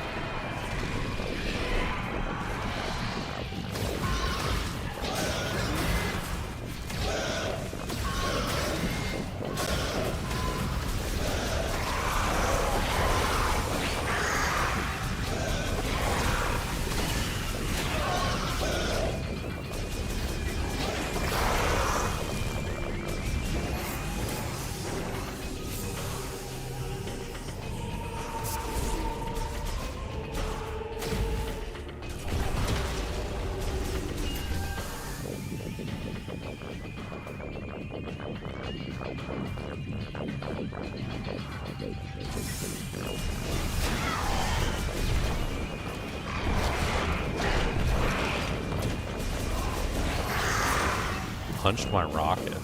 Speaker 1: Punched my rocket.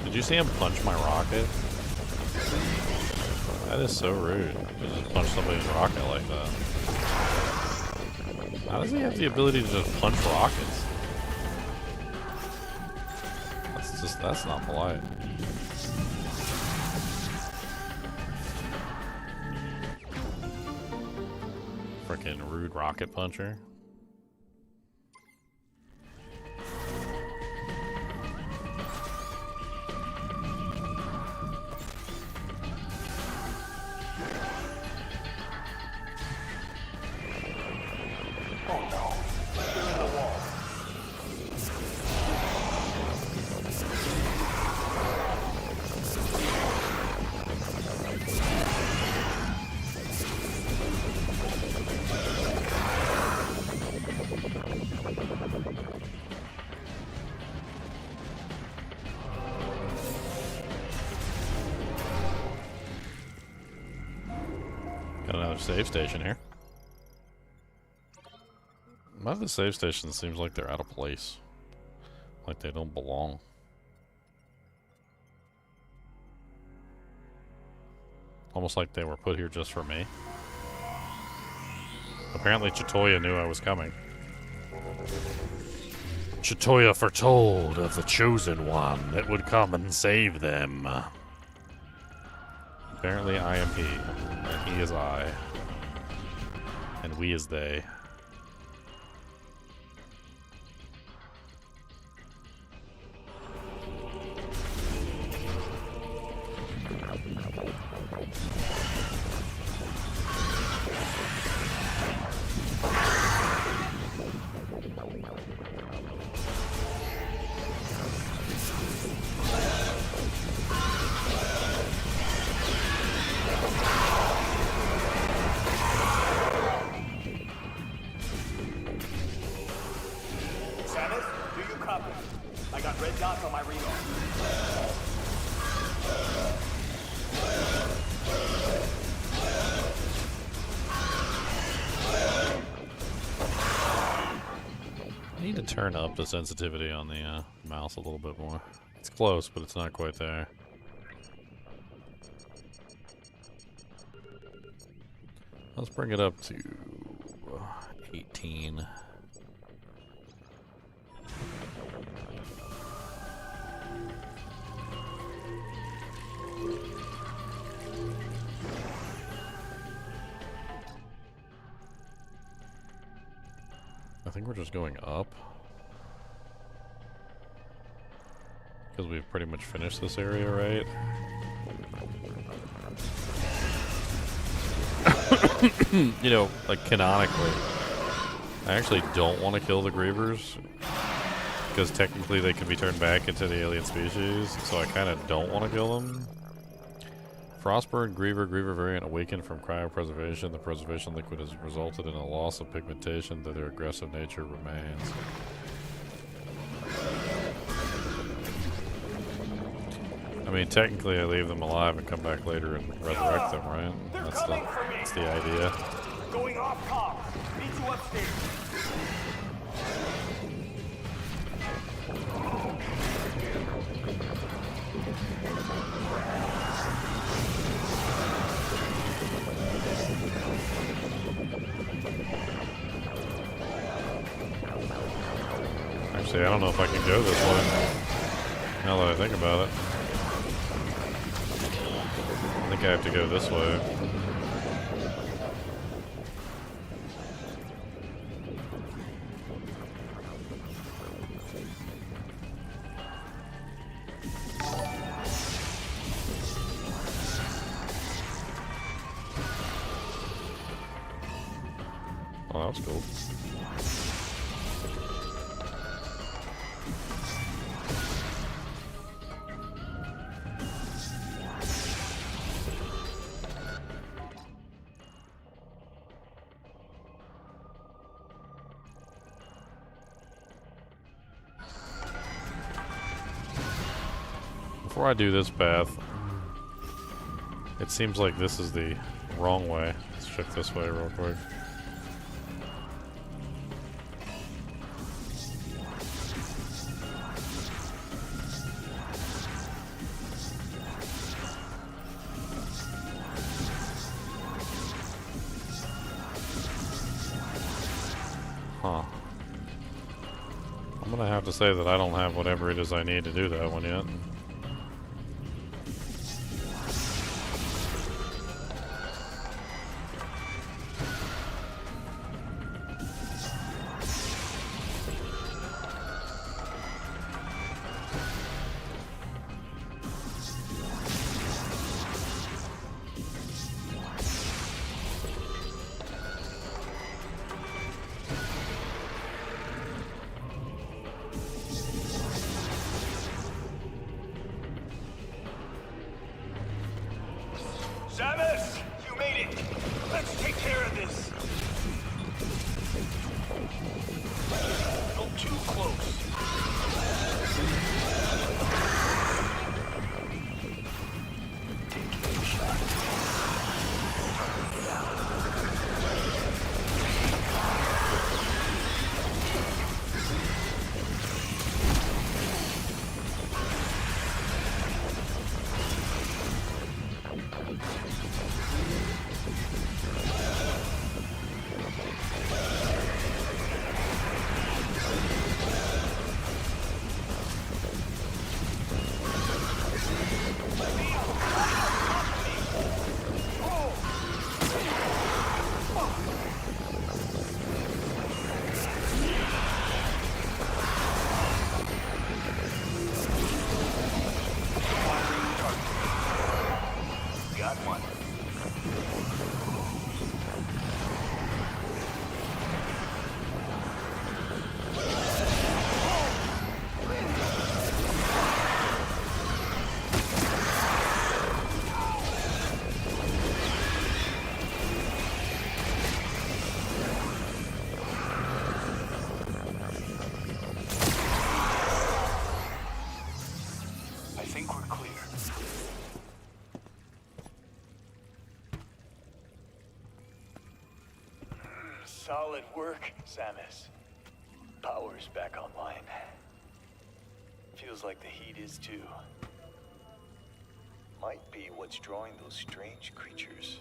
Speaker 1: Did you see him punch my rocket? That is so rude to just punch somebody's rocket like that. How does he have the ability to just punch rockets? That's not polite. Freaking rude rocket puncher. Save station here. A lot of the save stations seems like they're out of place. Like they don't belong. Almost like they were put here just for me. Apparently Chinchilla knew I was coming. Chinchilla foretold of the chosen one that would come and save them. Apparently I am he, and he is I. And we is they. Turn up the sensitivity on the mouse a little bit more. It's close, but it's not quite there. Let's bring it up to 18. I think we're just going up. Because we've pretty much finished this area, right? You know, like canonically, I actually don't want to kill the Grievers. Because technically they can be turned back into the alien species, so I kind of don't want to kill them. Frostburn Griever variant awakened from cryopreservation. The preservation liquid has resulted in a loss of pigmentation, though their aggressive nature remains. I mean, technically I leave them alive and come back later and resurrect them, right? That's the idea.
Speaker 2: Going off top. Meet you upstairs.
Speaker 1: See, I don't know if I can go this way. Now that I think about it. I think I have to go this way. Oh, that was cool. Before I do this path, it seems like this is the wrong way. Let's check this way real quick. Huh. I'm gonna have to say that I don't have whatever it is I need to do that one yet.
Speaker 2: Samus, you made it. Let's take care of this. Not too close. Taking a shot. Got one. I think we're clear. Solid work, Samus. Power's back online. Feels like the heat is too. Might be what's drawing those strange creatures.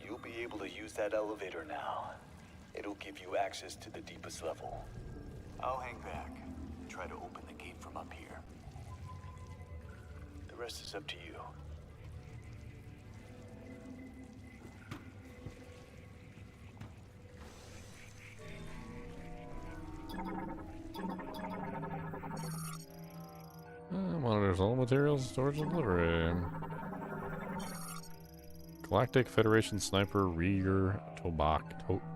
Speaker 2: You'll be able to use that elevator now. It'll give you access to the deepest level. I'll hang back and try to open the gate from up here. The rest is up to you.
Speaker 1: Monitors all materials, storage, and delivery. Galactic Federation Sniper Rieger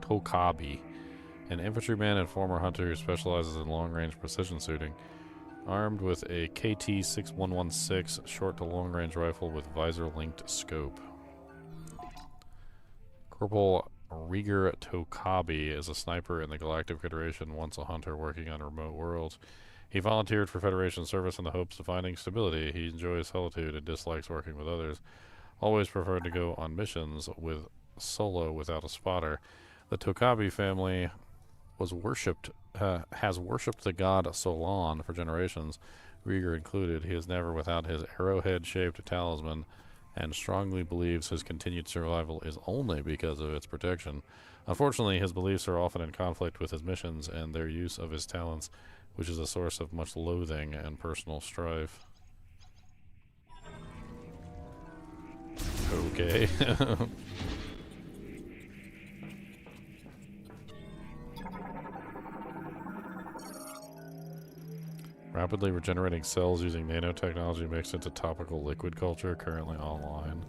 Speaker 1: Tokabi, an infantryman and former hunter who specializes in long-range precision shooting. Armed with a KT-6116 short to long-range rifle with visor-linked scope. Corporal Rieger Tokabi is a sniper in the Galactic Federation, once a hunter working on remote worlds. He volunteered for Federation service in the hopes of finding stability. He enjoys solitude and dislikes working with others. Always preferred to go on missions with solo without a spotter. The Tokabi family was has worshipped the god Solon for generations, Rieger included. He is never without his arrowhead-shaped talisman and strongly believes his continued survival is only because of its protection. Unfortunately, his beliefs are often in conflict with his missions and their use of his talents, which is a source of much loathing and personal strife. Okay. Rapidly regenerating cells using nanotechnology mixed into topical liquid culture, currently online.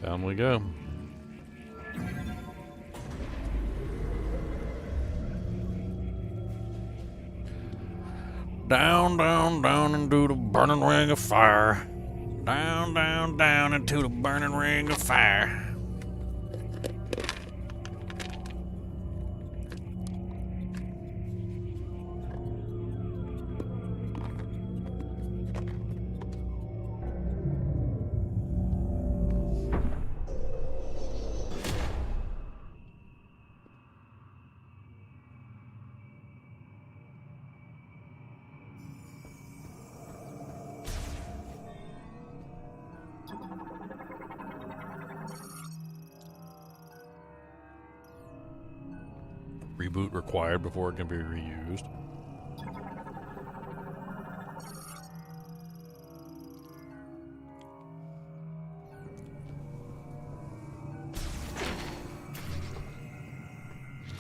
Speaker 1: Down we go. Down, down, down into the burning ring of fire. Down, down, down into the burning ring of fire. Reboot required before it can be reused.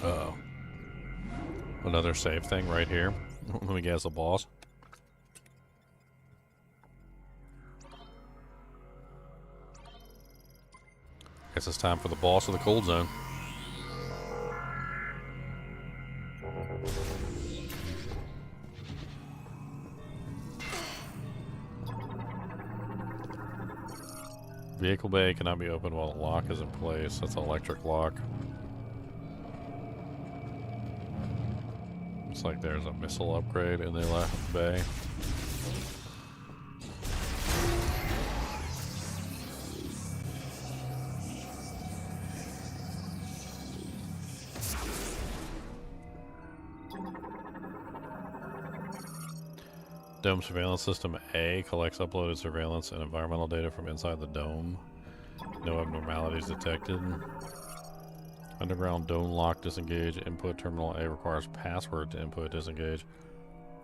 Speaker 1: Uh-oh. Another save thing right here. Let me guess, a boss. Guess it's time for the boss of the cold zone. Vehicle bay cannot be opened while the lock is in place. That's an electric lock. Looks like there's a missile upgrade in the left bay. Dome Surveillance System A collects uploaded surveillance and environmental data from inside the dome. No abnormalities detected. Underground dome lock disengage. Input terminal A requires password to input disengage.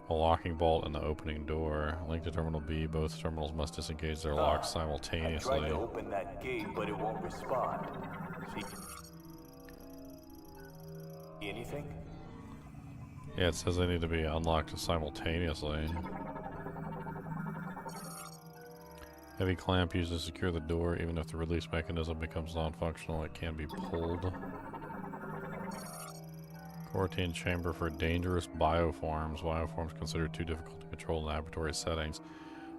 Speaker 1: A locking bolt in the opening door. Link to terminal B. Both terminals must disengage their locks simultaneously.
Speaker 2: I tried to open that gate, but it won't respond. See anything?
Speaker 1: Yeah, it says they need to be unlocked simultaneously. Heavy clamp used to secure the door. Even if the release mechanism becomes non-functional, it can be pulled. Quarantine chamber for dangerous bioforms. Bioforms considered too difficult to control in laboratory settings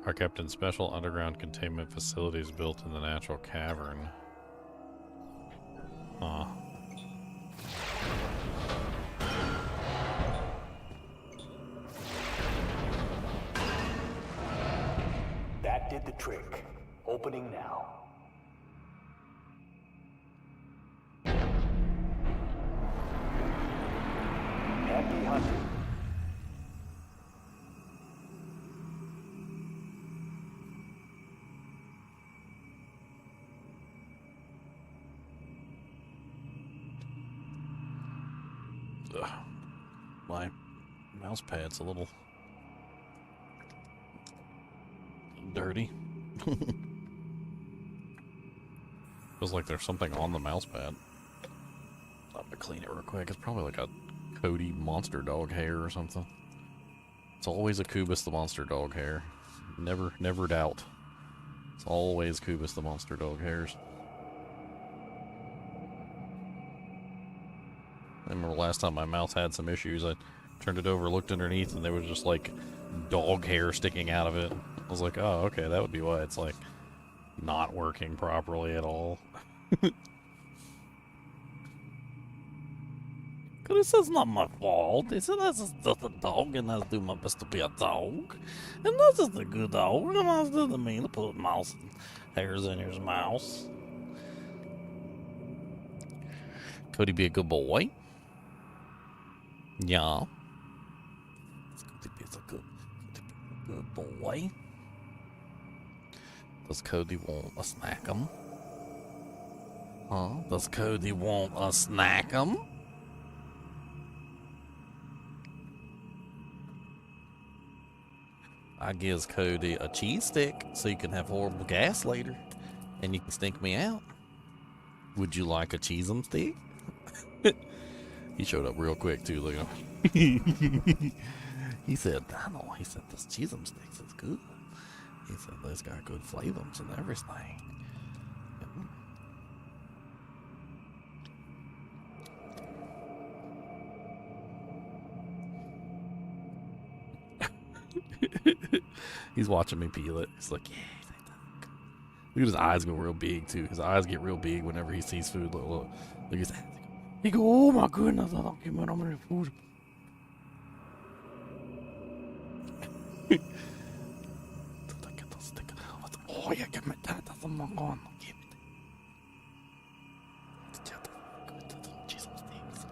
Speaker 1: are kept in special underground containment facilities built in the natural cavern. Huh.
Speaker 2: That did the trick. Opening now. Happy hunting.
Speaker 1: Ugh. My mouse pad's a little dirty. Feels like there's something on the mouse pad. I'll have to clean it real quick. It's probably like a Cody monster dog hair or something. It's always a Kubus the monster dog hair. Never doubt. It's always Kubus the monster dog hairs. I remember last time my mouse had some issues, I turned it over, looked underneath, and there was just like dog hair sticking out of it. I was like, oh, okay, that would be why it's like not working properly at all.
Speaker 3: Cody says it's not my fault. He said that's just a dog and I do my best to be a dog. And that's just a good dog. And I didn't mean to put mouse hairs in his mouse. Cody be a good boy? Yeah. Cody be a good boy. Does Cody want a snack-em? Huh? Does Cody want a snack-em? I gives Cody a cheese stick so you can have horrible gas later. And you can stink me out. Would you like a cheese-em stick? He showed up real quick too, look at him. He said, I know, he said, this cheese-em sticks is good. He said, it's got good flavors and everything. He's watching me peel it. He's like, yeah. Look at his eyes go real big too. His eyes get real big whenever he sees food. Look, look at his eyes. He go, oh my goodness, I don't get my many food. Oh yeah, give me that. That's a long one. Give me that. Jesus, things.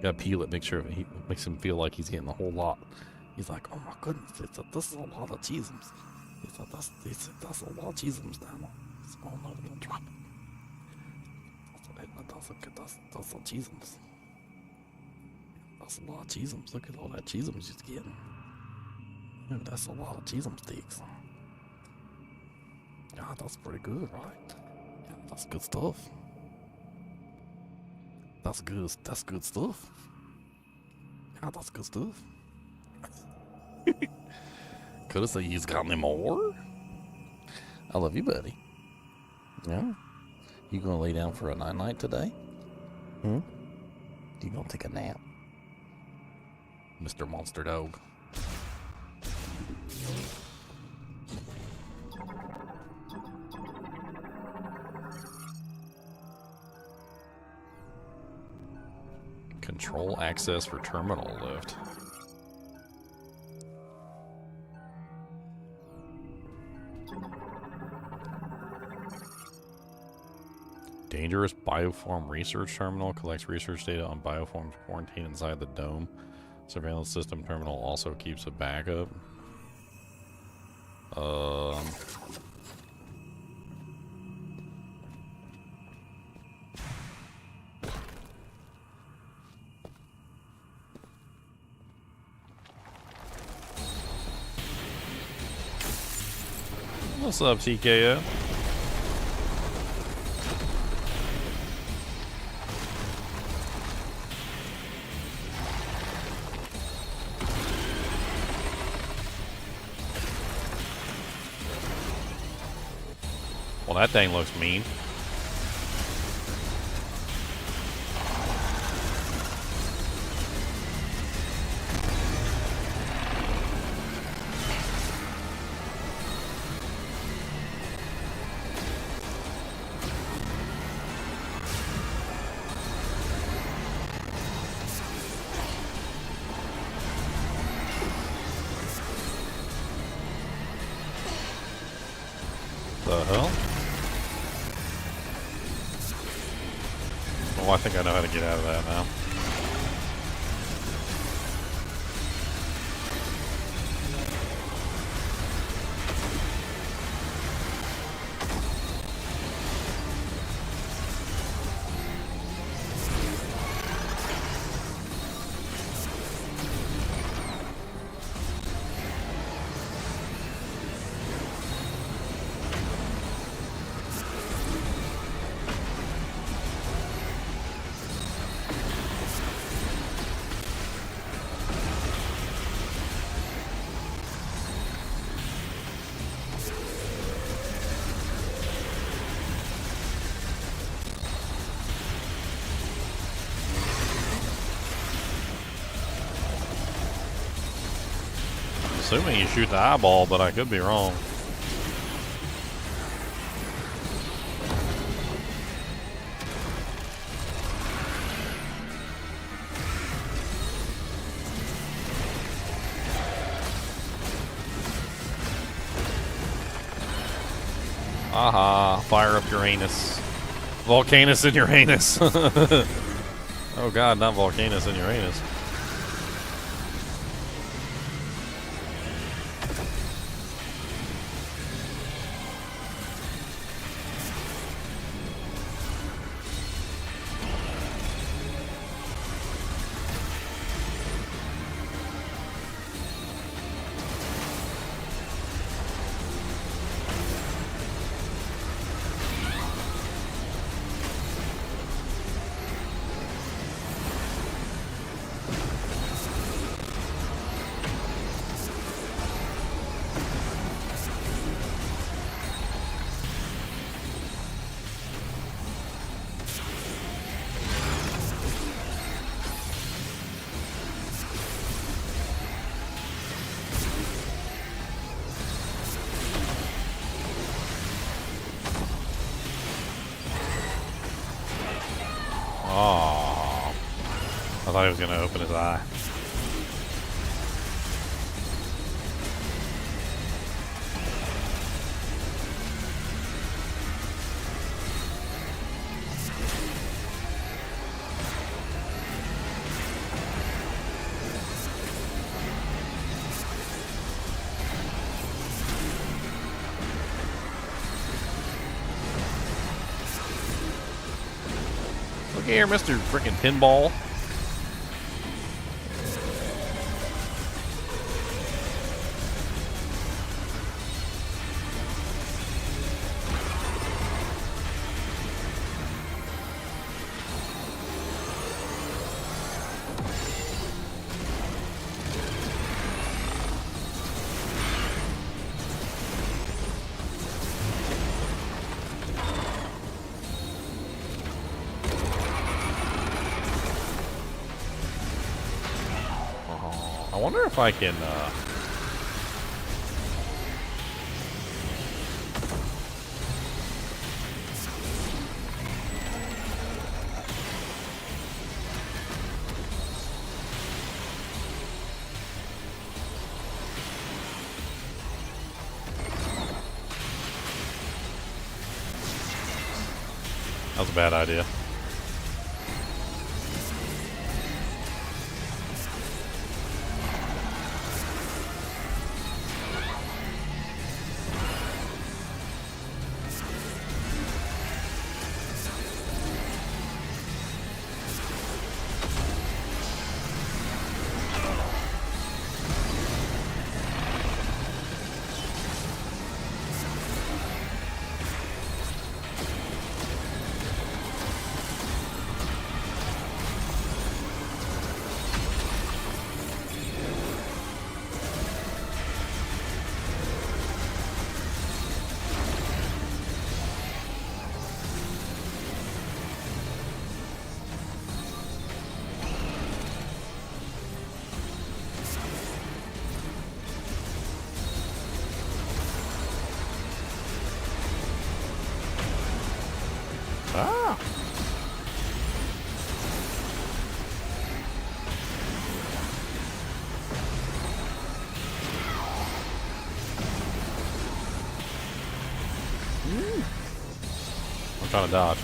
Speaker 3: Gotta peel it, make sure he makes him feel like he's getting a whole lot. He's like, oh my goodness, this is a lot of cheeseums. He said, that's a lot of cheeseums down there. Oh no, don't drop it. That's a cheeseums. That's a lot of cheeseums. Look at all that cheeseums he's getting. Dude, that's a lot of cheesem sticks. Yeah, that's pretty good, right? Yeah, that's good stuff. That's good stuff. Yeah, that's good stuff. Could have said he's got any more. I love you, buddy. Yeah. You gonna lay down for a night today? You gonna take a nap? Mr. Monster Dog. Control access for terminal lift. Dangerous bioform research terminal collects research data on bioforms quarantined inside the dome. Surveillance system terminal also keeps a backup. What's up, TKO? Well, that thing looks mean. The hell? Oh, I think I know how to get out of that now. Assuming you shoot the eyeball, but I could be wrong.
Speaker 1: Aha, fire up Uranus. Volcanus and Uranus. Oh god, not Volcanus and Uranus. Oh, I thought he was going to open his eye. Look here, Mr. Frickin' Pinball. I wonder if I can, that was a bad idea. Ah. I'm trying to dodge.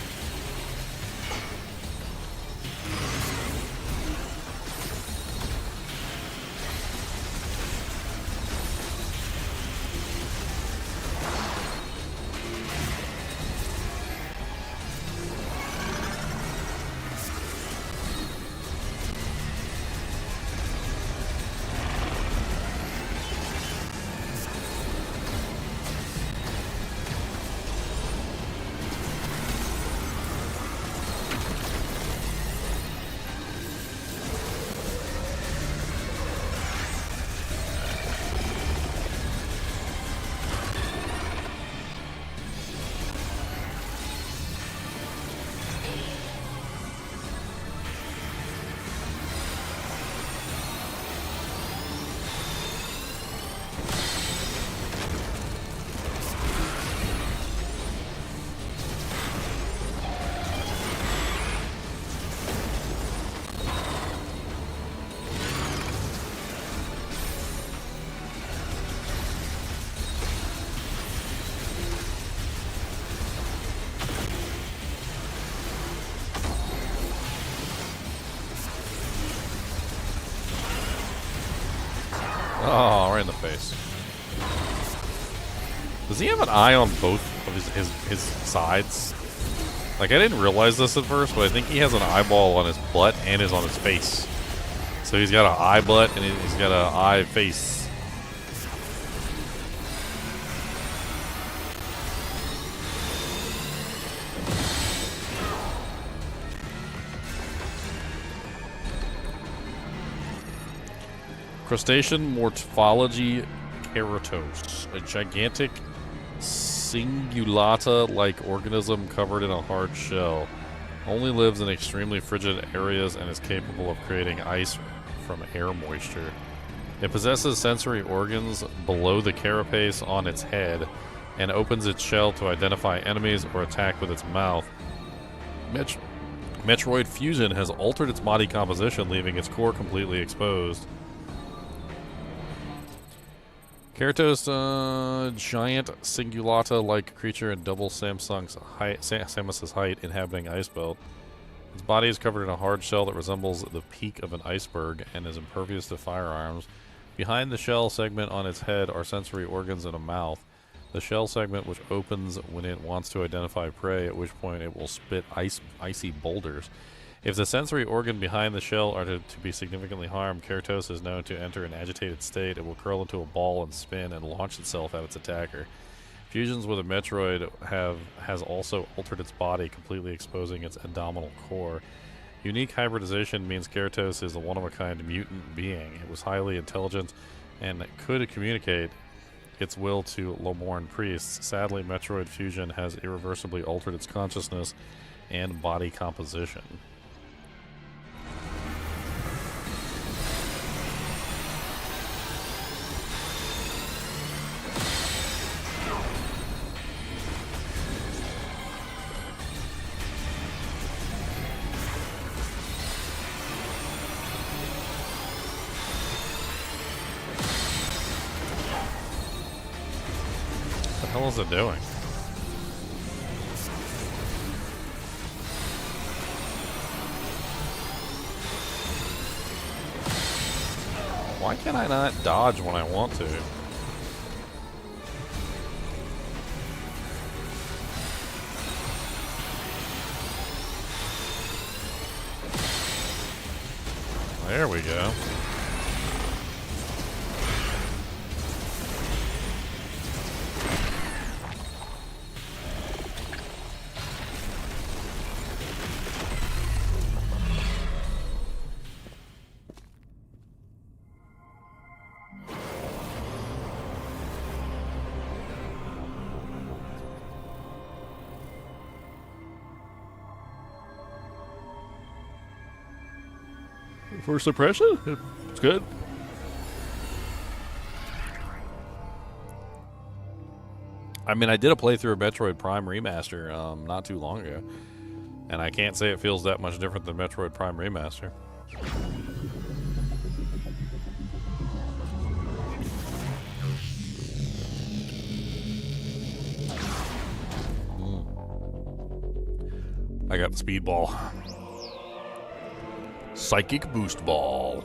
Speaker 1: Does he have an eye on both of his sides? Like, I didn't realize this at first, but I think he has an eyeball on his butt and is on his face. So he's got an eye butt and he's got an eye face. Crustacean morphology keratos, a gigantic cingulata-like organism covered in a hard shell. Only lives in extremely frigid areas and is capable of creating ice from air moisture. It possesses sensory organs below the carapace on its head and opens its shell to identify enemies or attack with its mouth. Metroid Fusion has altered its body composition, leaving its core completely exposed. Keratos, giant cingulata-like creature in double Samus's height, inhabiting ice belt. Its body is covered in a hard shell that resembles the peak of an iceberg and is impervious to firearms. Behind the shell segment on its head are sensory organs and a mouth. The shell segment, which opens when it wants to identify prey, at which point it will spit icy boulders. If the sensory organ behind the shell are to be significantly harmed, Keratos is known to enter an agitated state. It will curl into a ball and spin and launch itself at its attacker. Fusions with a Metroid has also altered its body, completely exposing its abdominal core. Unique hybridization means Keratos is a one-of-a-kind mutant being. It was highly intelligent and could communicate its will to lowborn priests. Sadly, Metroid Fusion has irreversibly altered its consciousness and body composition. What the hell is it doing? Why can I not dodge when I want to? There we go. For suppression? It's good. I mean, I did a playthrough of Metroid Prime Remaster not too long ago, and I can't say it feels that much different than Metroid Prime Remaster. I got the speed ball. Psychic boost ball.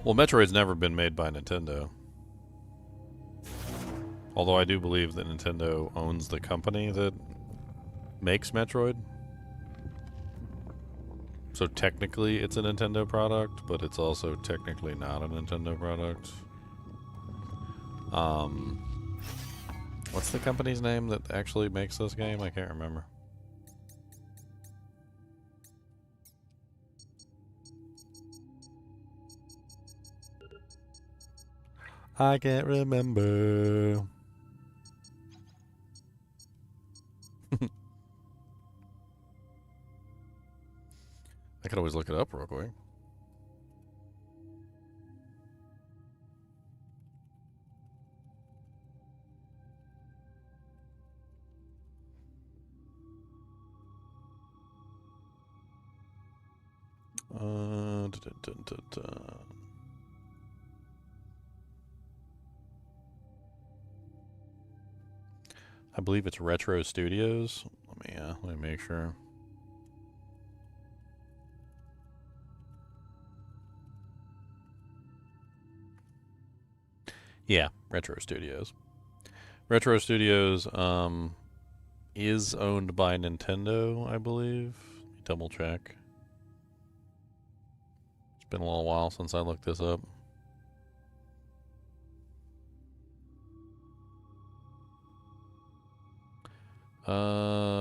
Speaker 1: Well, Metroid's never been made by Nintendo. Although I do believe that Nintendo owns the company that makes Metroid. So technically it's a Nintendo product, but it's also technically not a Nintendo product. What's the company's name that actually makes this game? I can't remember. I can't remember. I could always look it up real quick. I believe it's Retro Studios. Let me make sure. Yeah, Retro Studios. Retro Studios is owned by Nintendo, I believe. Let me double check. It's been a little while since I looked this up.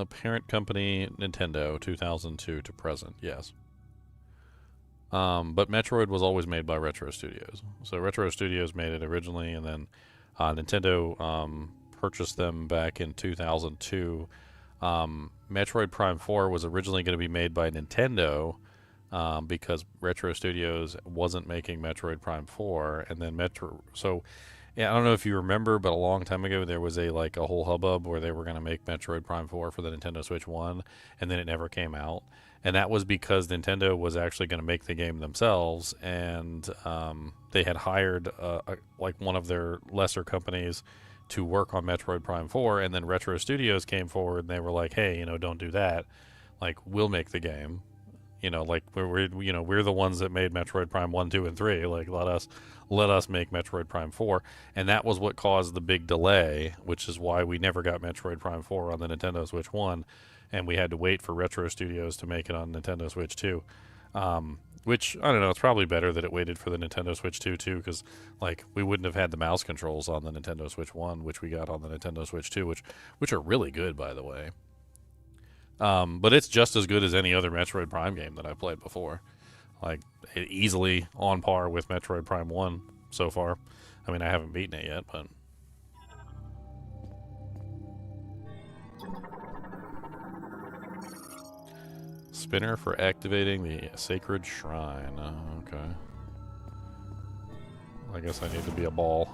Speaker 1: Parent company Nintendo, 2002 to present, yes. But Metroid was always made by Retro Studios. So Retro Studios made it originally, and then Nintendo purchased them back in 2002. Metroid Prime 4 was originally going to be made by Nintendo because Retro Studios wasn't making Metroid Prime 4, and then yeah, I don't know if you remember, but a long time ago there was a whole hubbub where they were going to make Metroid Prime 4 for the Nintendo Switch 1, and then it never came out. And that was because Nintendo was actually going to make the game themselves, and they had hired one of their lesser companies to work on Metroid Prime 4, and then Retro Studios came forward and they were like, hey, don't do that. We'll make the game. We're the ones that made Metroid Prime 1, 2, and 3. Let us make Metroid Prime 4. And that was what caused the big delay, which is why we never got Metroid Prime 4 on the Nintendo Switch 1, and we had to wait for Retro Studios to make it on Nintendo Switch 2. Which, I don't know, it's probably better that it waited for the Nintendo Switch 2 too, because we wouldn't have had the mouse controls on the Nintendo Switch 1, which we got on the Nintendo Switch 2, which are really good, by the way. But it's just as good as any other Metroid Prime game that I've played before. Easily on par with Metroid Prime 1 so far. I mean, I haven't beaten it yet, but... Spinner for activating the sacred shrine. Okay. I guess I need to be a ball.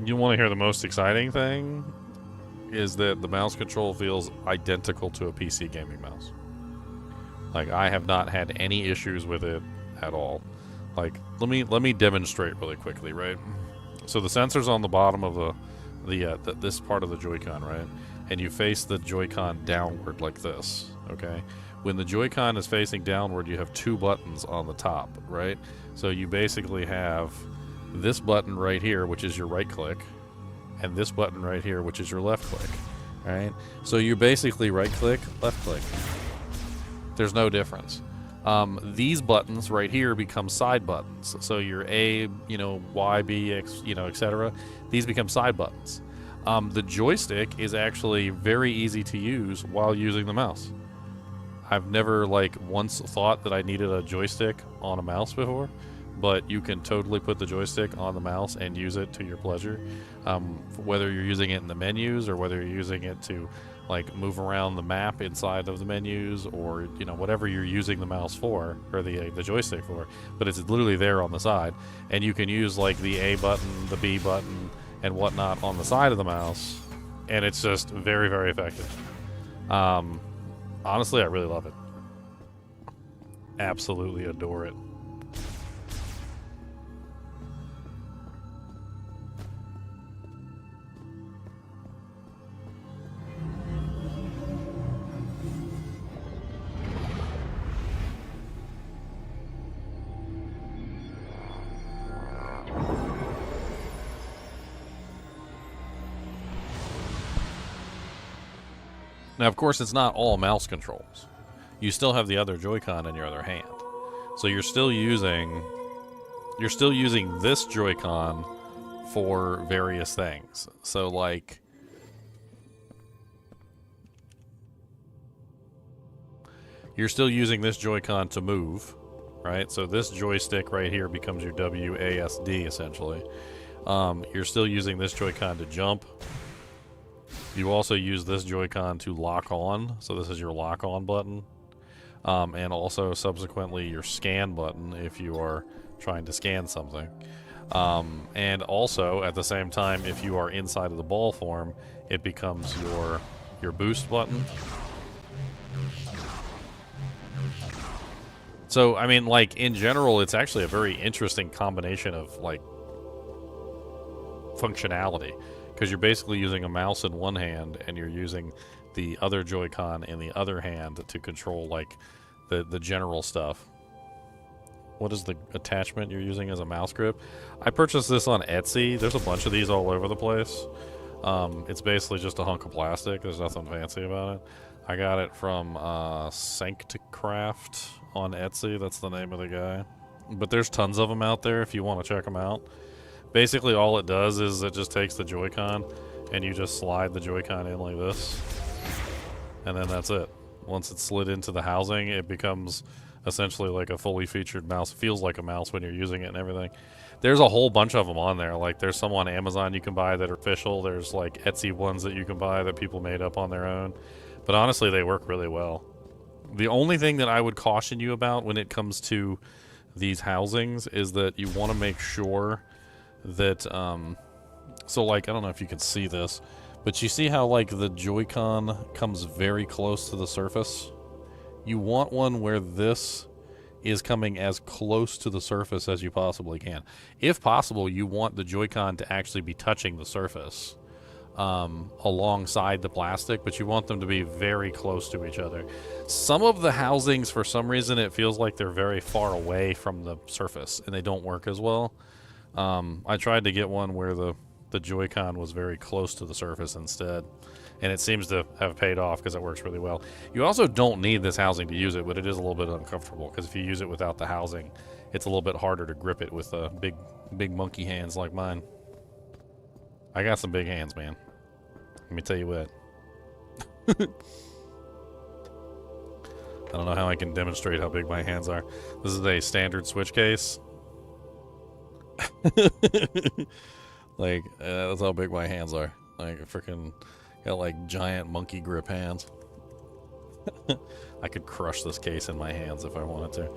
Speaker 1: You want to hear the most exciting thing? Is that the mouse control feels identical to a PC gaming mouse. I have not had any issues with it at all. Let me demonstrate really quickly, right? So the sensor's on the bottom of this part of the Joy-Con, right? And you face the Joy-Con downward like this, okay? When the Joy-Con is facing downward, you have two buttons on the top, right? So you basically have this button right here, which is your right click, and this button right here, which is your left click. All right, so you basically right click, left click. There's no difference. These buttons right here become side buttons. So your A, Y, B, X, etc. These become side buttons. The joystick is actually very easy to use while using the mouse. I've never once thought that I needed a joystick on a mouse before. But you can totally put the joystick on the mouse and use it to your pleasure. Whether you're using it in the menus or whether you're using it to move around the map inside of the menus, or whatever you're using the mouse for, or the joystick for. But it's literally there on the side, and you can use the A button, the B button, and whatnot on the side of the mouse, and it's just very, very effective. Honestly, I really love it. Absolutely adore it. Now, of course, it's not all mouse controls. You still have the other Joy-Con in your other hand. So you're still using this Joy-Con for various things. So you're still using this Joy-Con to move, right? So this joystick right here becomes your WASD essentially. You're still using this Joy-Con to jump. You also use this Joy-Con to lock on, so this is your lock-on button. And also subsequently your scan button if you are trying to scan something. And also at the same time, if you are inside of the ball form, it becomes your boost button. So I mean, like, in general, it's actually a very interesting combination of like functionality, because you're basically using a mouse in one hand and you're using the other Joy-Con in the other hand to control like the general stuff. What is the attachment you're using as a mouse grip? I purchased this on Etsy. There's a bunch of these all over the place. It's basically just a hunk of plastic. There's nothing fancy about it. I got it from Sancticraft on Etsy. That's the name of the guy. But there's tons of them out there if you want to check them out. Basically all it does is it just takes the Joy-Con and you just slide the Joy-Con in like this. And then that's it. Once it's slid into the housing, it becomes essentially like a fully featured mouse. It feels like a mouse when you're using it and everything. There's a whole bunch of them on there. Like, there's some on Amazon you can buy that are official. There's like Etsy ones that you can buy that people made up on their own. But honestly, they work really well. The only thing that I would caution you about when it comes to these housings is that you want to make sure that, so like, I don't know if you can see this, but you see how like the Joy-Con comes very close to the surface? You want one where this is coming as close to the surface as you possibly can. If possible, you want the Joy-Con to actually be touching the surface alongside the plastic, but you want them to be very close to each other. Some of the housings, for some reason, it feels like they're very far away from the surface, and they don't work as well. I tried to get one where the Joy-Con was very close to the surface instead, and it seems to have paid off because it works really well. You also don't need this housing to use it, but it is a little bit uncomfortable because if you use it without the housing, it's a little bit harder to grip it with big monkey hands like mine. I got some big hands, man. Let me tell you what. I don't know how I can demonstrate how big my hands are. This is a standard switch case. Like, that's how big my hands are. Like, I freaking got like giant monkey grip hands. I could crush this case in my hands if I wanted to.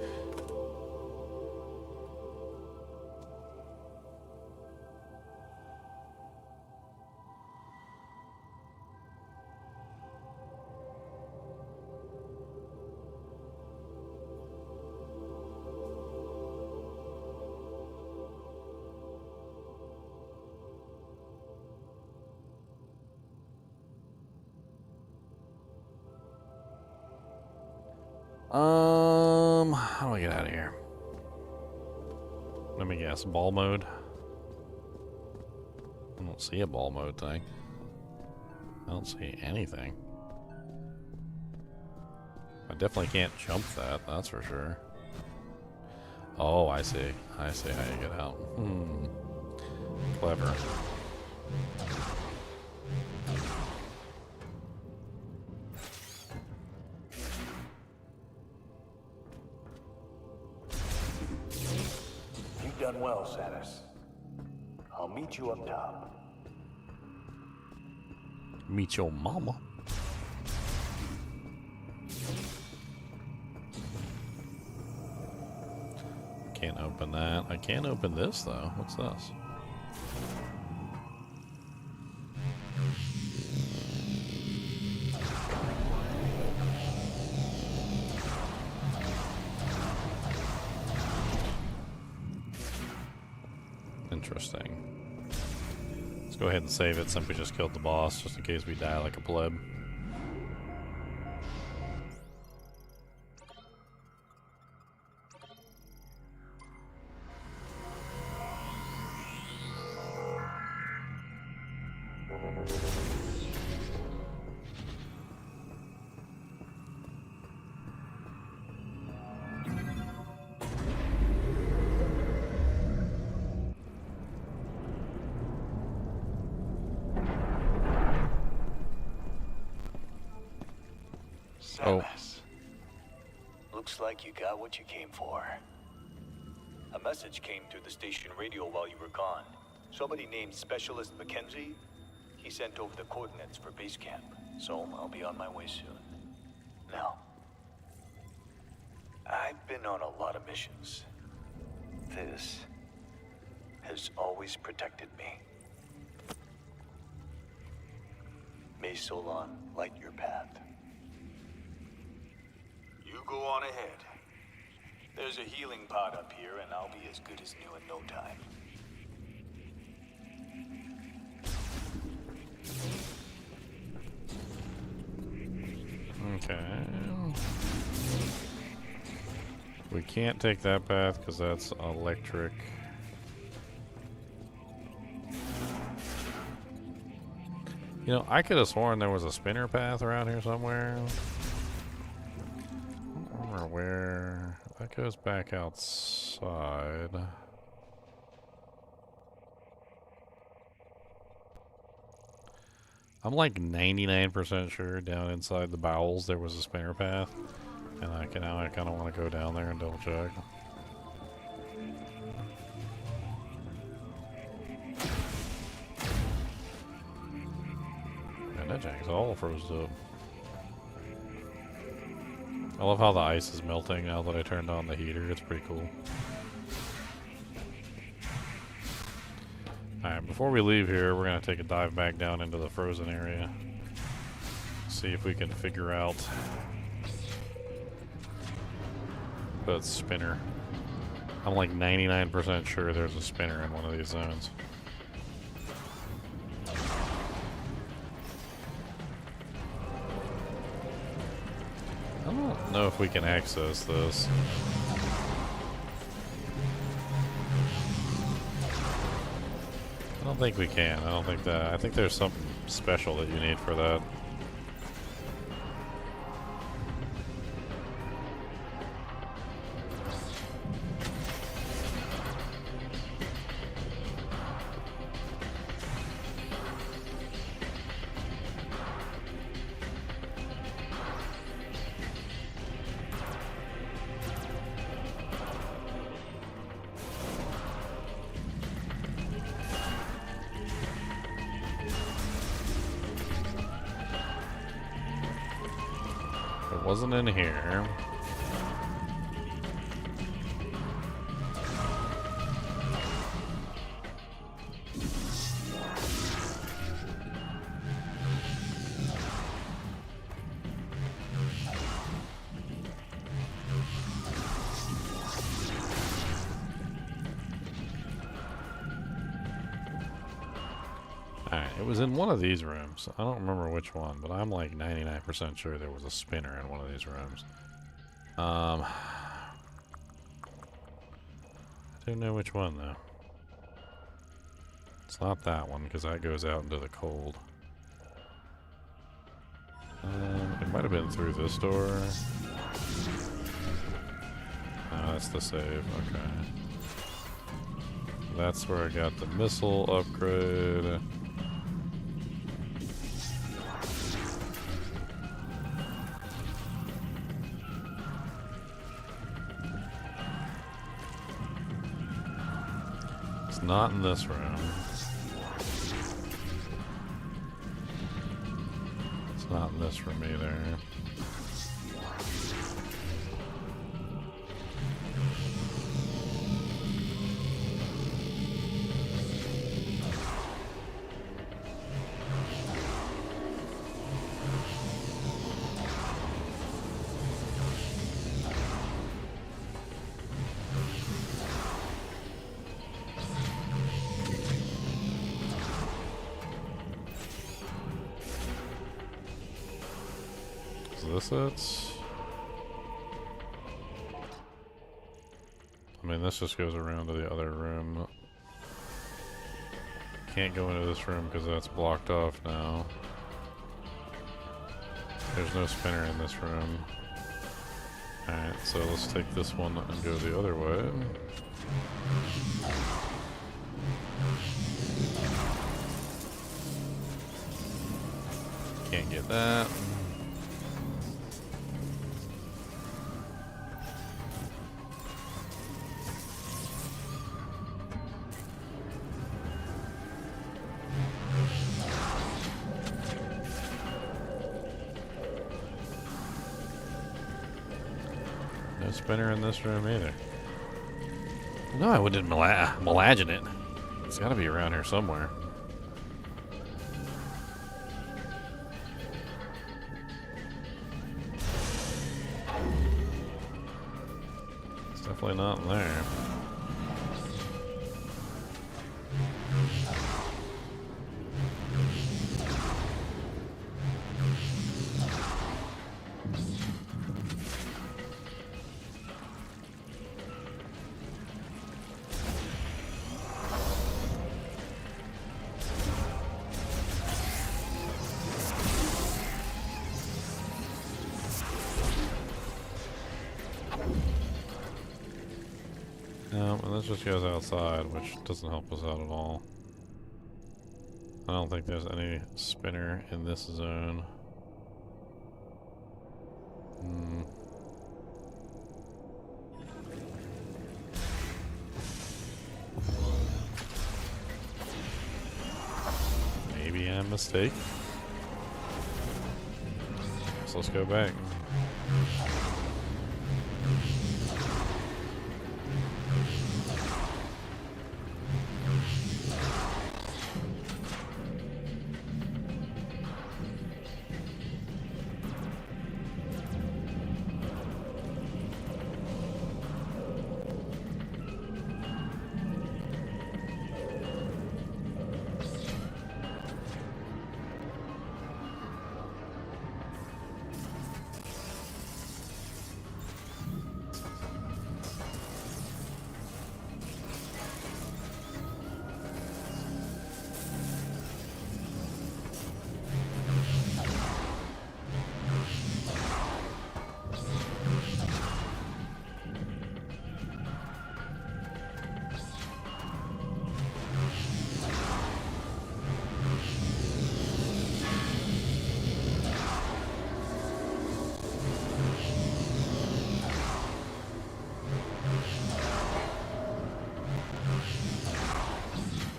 Speaker 1: How do I get out of here? Let me guess, ball mode? I don't see a ball mode thing. I don't see anything. I definitely can't jump that, that's for sure. Oh, I see. I see how you get out. Clever.
Speaker 2: Done well, Samus. I'll meet you up top.
Speaker 1: Meet your mama. Can't open that. I can't open this, though. What's this? Interesting. Let's go ahead and save it since we just killed the boss, just in case we die like a pleb.
Speaker 2: Samus. Looks like you got what you came for. A message came through the station radio while you were gone. Somebody named Specialist Mackenzie He sent over the coordinates for base camp, so I'll be on my way soon. Now, I've been on a lot of missions. This has always protected me. May Solon light your path. You go on ahead. There's a healing pod up here, and I'll be as good as new in no time.
Speaker 1: Okay. We can't take that path because that's electric. You know, I could have sworn there was a spinner path around here somewhere. I don't remember where. That goes back outside. I'm like 99% sure down inside the bowels there was a spinner path. And now I kind of want to go down there and double check. Man, that jack's all froze up. I love how the ice is melting now that I turned on the heater. It's pretty cool. Alright, before we leave here, we're going to take a dive back down into the frozen area. See if we can figure out that spinner. I'm like 99% sure there's a spinner in one of these zones. I don't know if we can access this. I don't think we can. I don't think that. I think there's something special that you need for that. Wasn't in here. Alright, it was in one of these rooms. I don't remember which one, but I'm like 99% sure there was a spinner in one of these rooms. I don't know which one, though. It's not that one, because that goes out into the cold. It might have been through this door. No, that's the save. Okay. That's where I got the missile upgrade. It's not in this room. It's not in this room either. Is this it? I mean, this just goes around to the other room. Can't go into this room because that's blocked off now. There's no spinner in this room. Alright, so let's take this one and go the other way. Can't get that. No spinner in this room either. No, I wouldn't imagine it. It's got to be around here somewhere. It's definitely not in there. No, and this just goes outside, which doesn't help us out at all. I don't think there's any spinner in this zone. Maybe I'm mistaken. So let's go back.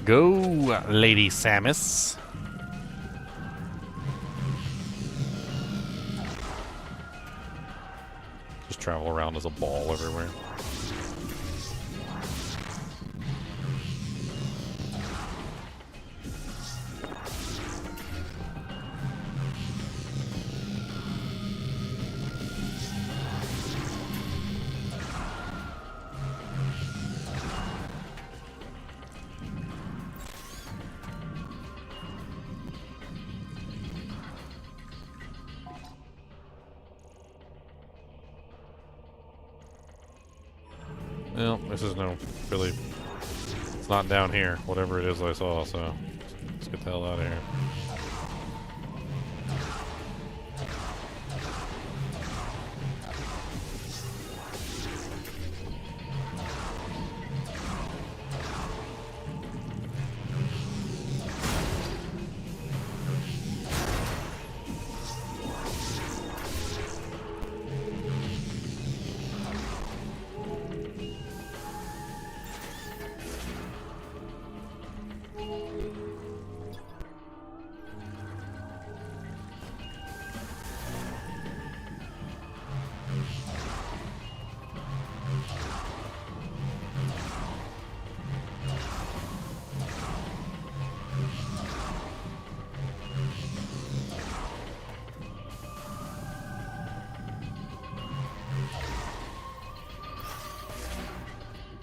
Speaker 1: Go, Lady Samus. Just travel around as a ball everywhere. Well, this is no really. It's not down here, whatever it is I saw, so let's get the hell out of here.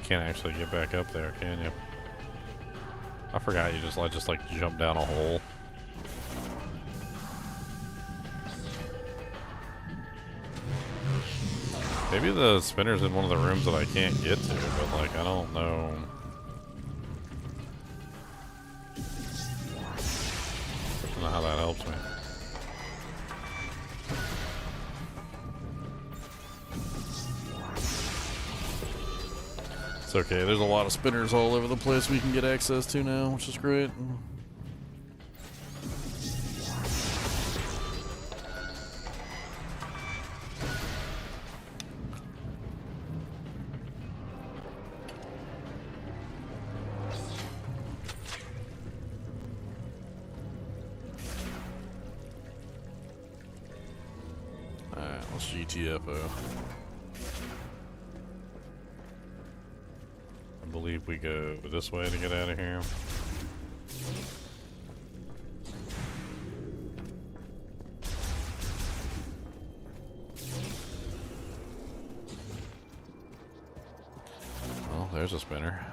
Speaker 1: Can't actually get back up there, can you? I forgot you just like jump down a hole. Maybe the spinner's in one of the rooms that I can't get to, but like I don't know. I don't know how that helps me. It's okay, there's a lot of spinners all over the place we can get access to now, which is great. Alright, let's GTFO. believe we go this way to get out of here. Well, there's a spinner.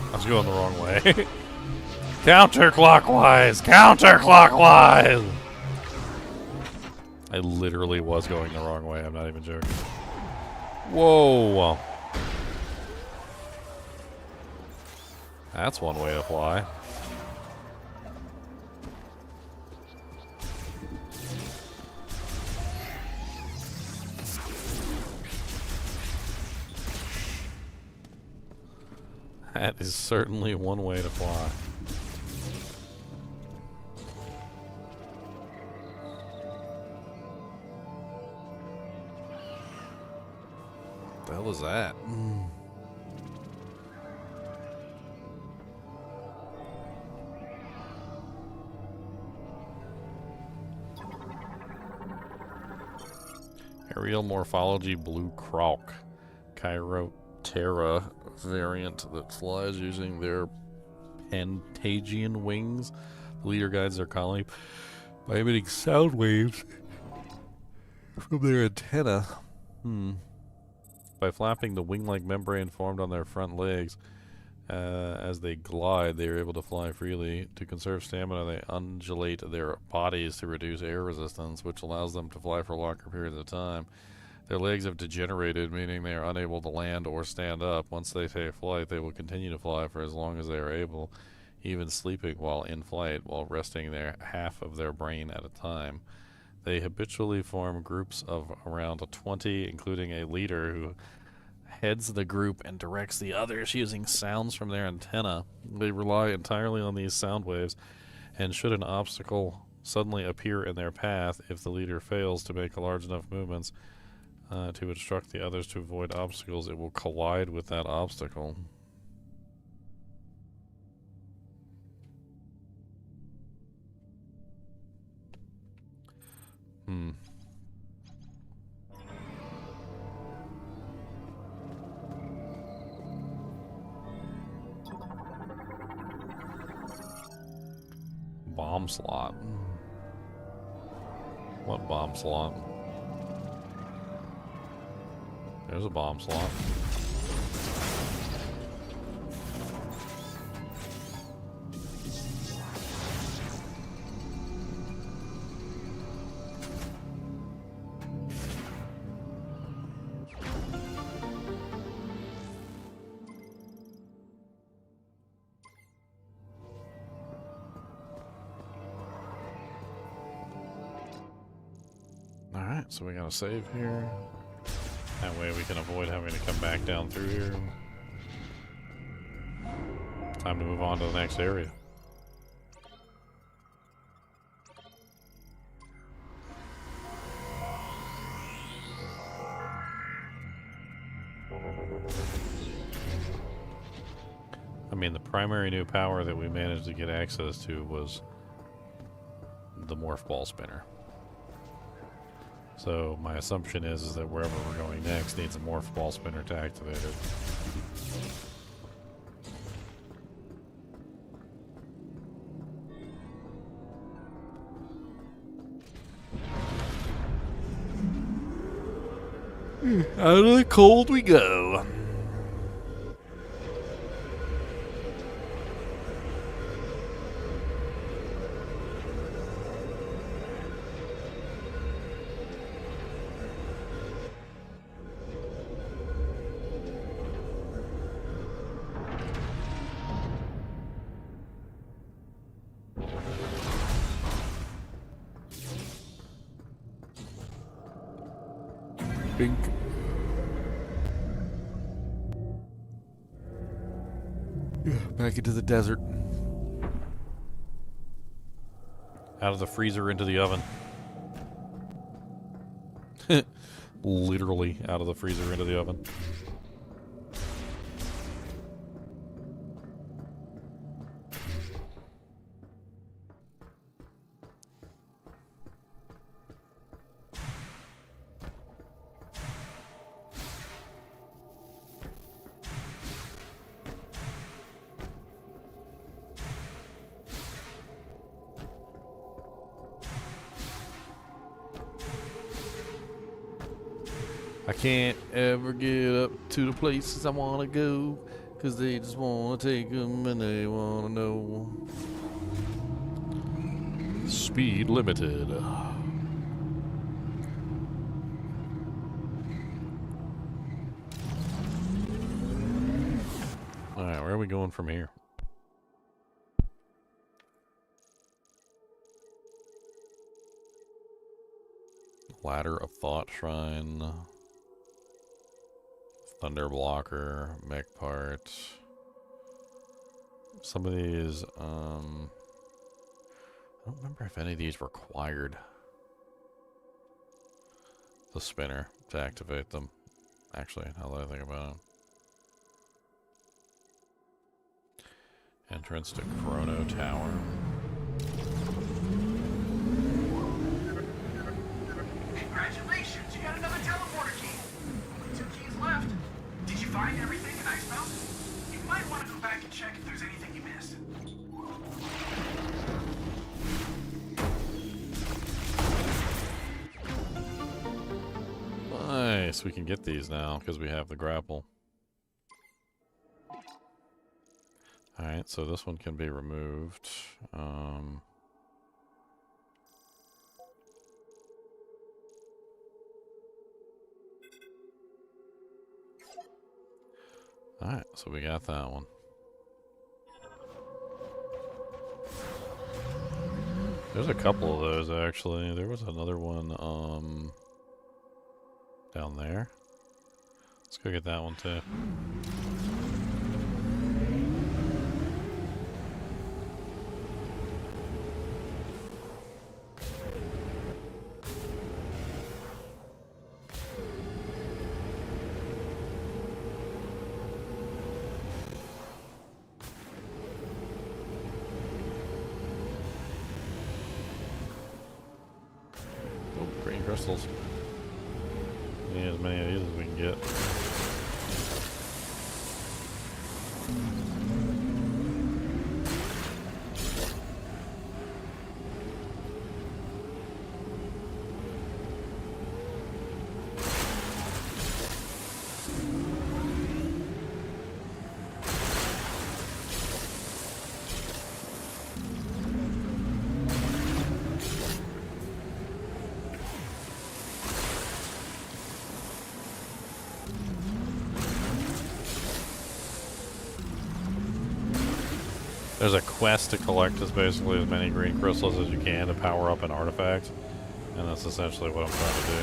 Speaker 1: I was going the wrong way. Counterclockwise! Counterclockwise! I literally was going the wrong way. I'm not even joking. Whoa! That's one way to fly. That is certainly one way to fly.
Speaker 3: What the hell is that?
Speaker 1: Aerial morphology blue croc. Chirotera variant that flies using their Pantagian wings. The leader guides their colony by emitting sound waves from their antenna. By flapping the wing-like membrane formed on their front legs as they glide, they are able to fly freely. To conserve stamina, they undulate their bodies to reduce air resistance, which allows them to fly for longer periods of time. Their legs have degenerated, meaning they are unable to land or stand up. Once they take flight, they will continue to fly for as long as they are able, even sleeping while in flight, while resting their half of their brain at a time. They habitually form groups of around 20, including a leader who heads the group and directs the others using sounds from their antenna. They rely entirely on these sound waves, and should an obstacle suddenly appear in their path, if the leader fails to make large enough movements to instruct the others to avoid obstacles, it will collide with that obstacle. Bomb slot. What bomb slot? There's a bomb slot. Alright, so we gotta save here. That way we can avoid having to come back down through here. Time to move on to the next area. I mean, the primary new power that we managed to get access to was the morph ball spinner. So my assumption is that wherever we're going next needs a morph ball spinner to activate it. Out of the cold we go. Bink. Back into the desert. Out of the freezer into the oven. Literally out of the freezer into the oven. I can't ever get up to the places I want to go, 'cause they just want to take them and they want to know. Speed limited. Alright, where are we going from here? Ladder of Thought Shrine. Thunder blocker, mech part. Some of these, I don't remember if any of these required the spinner to activate them. Actually, now that I think about it. Entrance to Chrono Tower.
Speaker 4: Congratulations, you got another teleporter key. Only 2 keys left. Did you find everything in Icebound? You might want to go back and check if there's anything you missed.
Speaker 1: Nice, we can get these now because we have the grapple. Alright, so this one can be removed. Alright, so we got that one. There's a couple of those actually. There was another one down there. Let's go get that one too. Crystals. We need as many of these as we can get. There's a quest to collect basically as many green crystals as you can to power up an artifact. And that's essentially what I'm trying to do.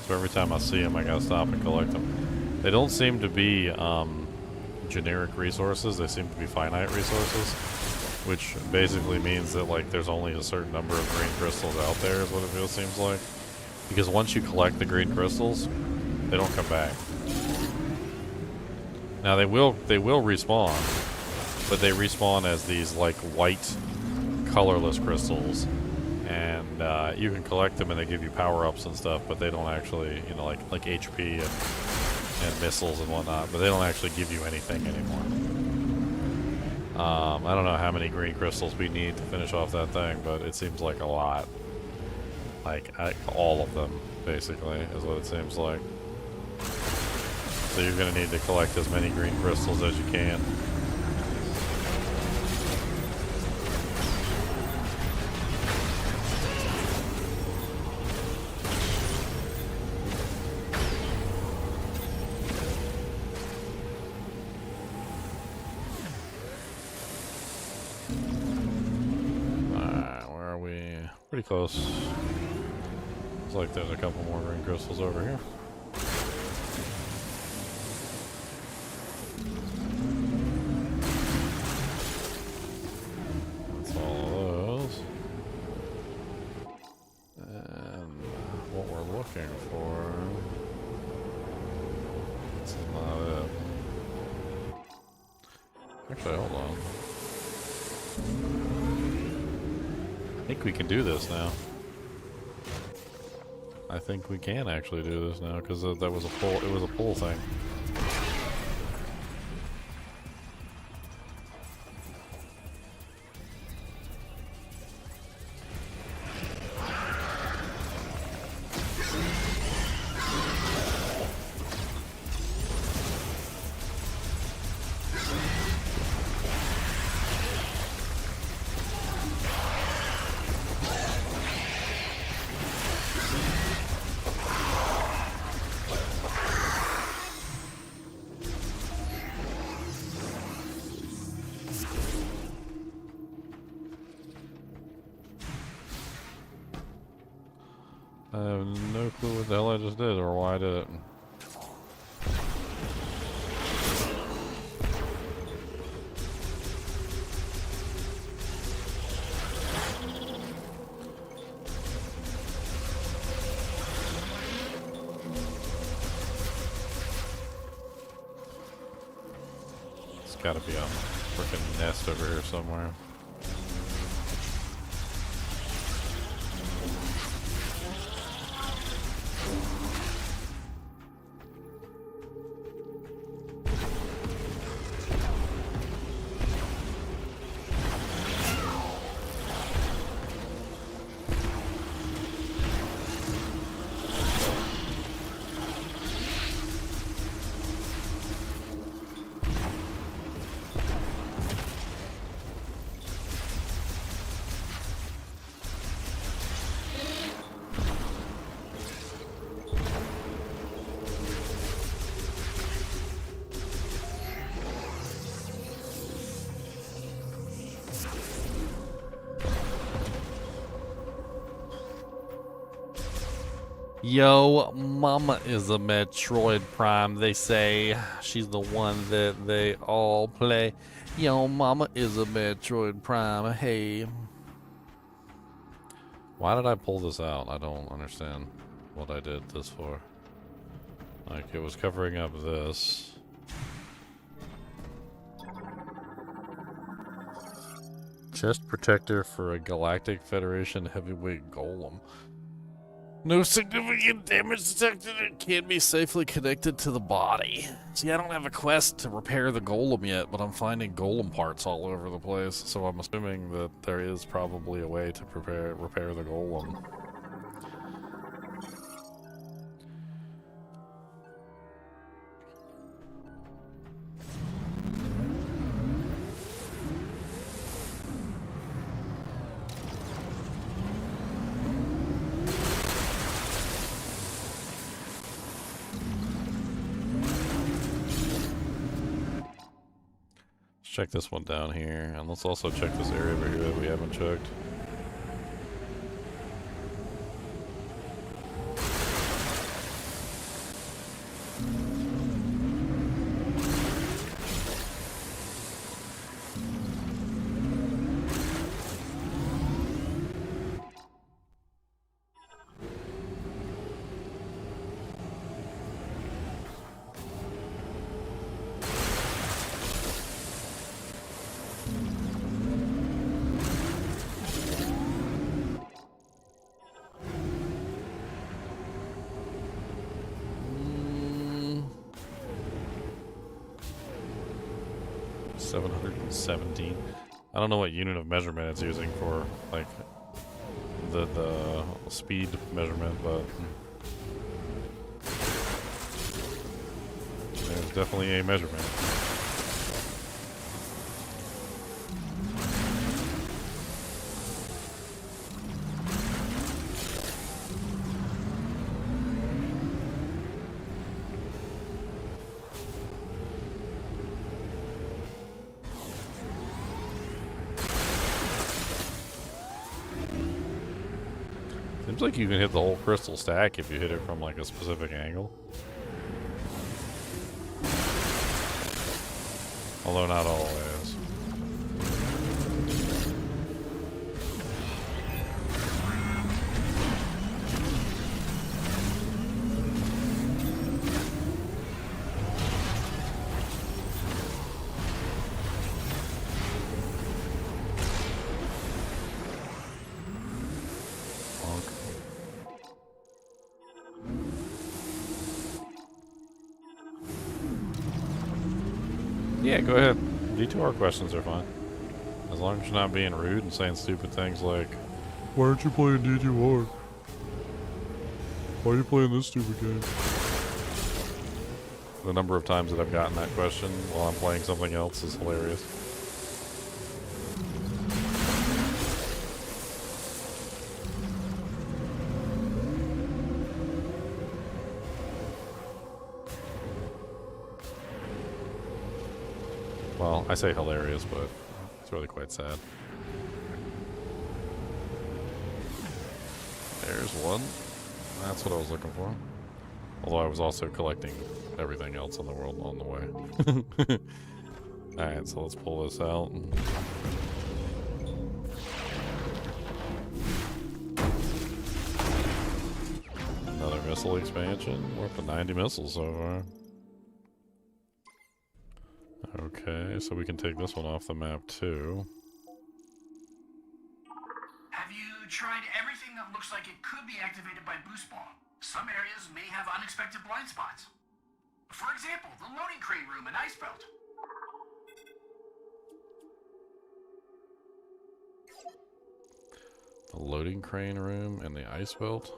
Speaker 1: So every time I see them, I gotta stop and collect them. They don't seem to be generic resources, they seem to be finite resources. Which basically means that like there's only a certain number of green crystals out there is what it seems like. Because once you collect the green crystals, they don't come back. Now they will respawn. But they respawn as these like white, colorless crystals, and you can collect them and they give you power-ups and stuff. But they don't actually, you know, like HP and missiles and whatnot. But they don't actually give you anything anymore. I don't know how many green crystals we need to finish off that thing, but it seems like a lot. Like all of them, basically, is what it seems like. So you're gonna need to collect as many green crystals as you can. Pretty close. like there's a couple more green crystals over here. That's all of those. And what we're looking for... This is not it. Actually, hold on. I think we can do this now. I think we can actually do this now because that was a pull. It was a pull thing. I have no clue what the hell I just did or why I did it. It's gotta be a freaking nest over here somewhere. Yo, Mama is a Metroid Prime, they say. She's the one that they all play. Yo, Mama is a Metroid Prime, hey. Why did I pull this out? I don't understand what I did this for. Like, it was covering up this. Chest protector for a Galactic Federation heavyweight golem. No significant damage detected. It can't be safely connected to the body. See, I don't have a quest to repair the golem yet, but I'm finding golem parts all over the place, so I'm assuming that there is probably a way to repair the golem. Check this one down here, and let's also check this area over here that we haven't checked. $717. I don't know what unit of measurement it's using for, like, the speed measurement, but there's definitely a measurement. Seems like you can hit the whole crystal stack if you hit it from like a specific angle. Although not always. Yeah, go ahead. D2R questions are fine. As long as you're not being rude and saying stupid things like, why aren't you playing D2R? Why are you playing this stupid game? The number of times that I've gotten that question while I'm playing something else is hilarious. Well, I say hilarious, but it's really quite sad. There's one. That's what I was looking for. Although I was also collecting everything else in the world on the way. Alright, so let's pull this out. Another missile expansion. We're up to 90 missiles so far. Okay, so we can take this one off the map too.
Speaker 4: Have you tried everything that looks like it could be activated by boost ball? Some areas may have unexpected blind spots. For example, the loading crate room in Ice Belt.
Speaker 1: The loading crane room and the ice belt.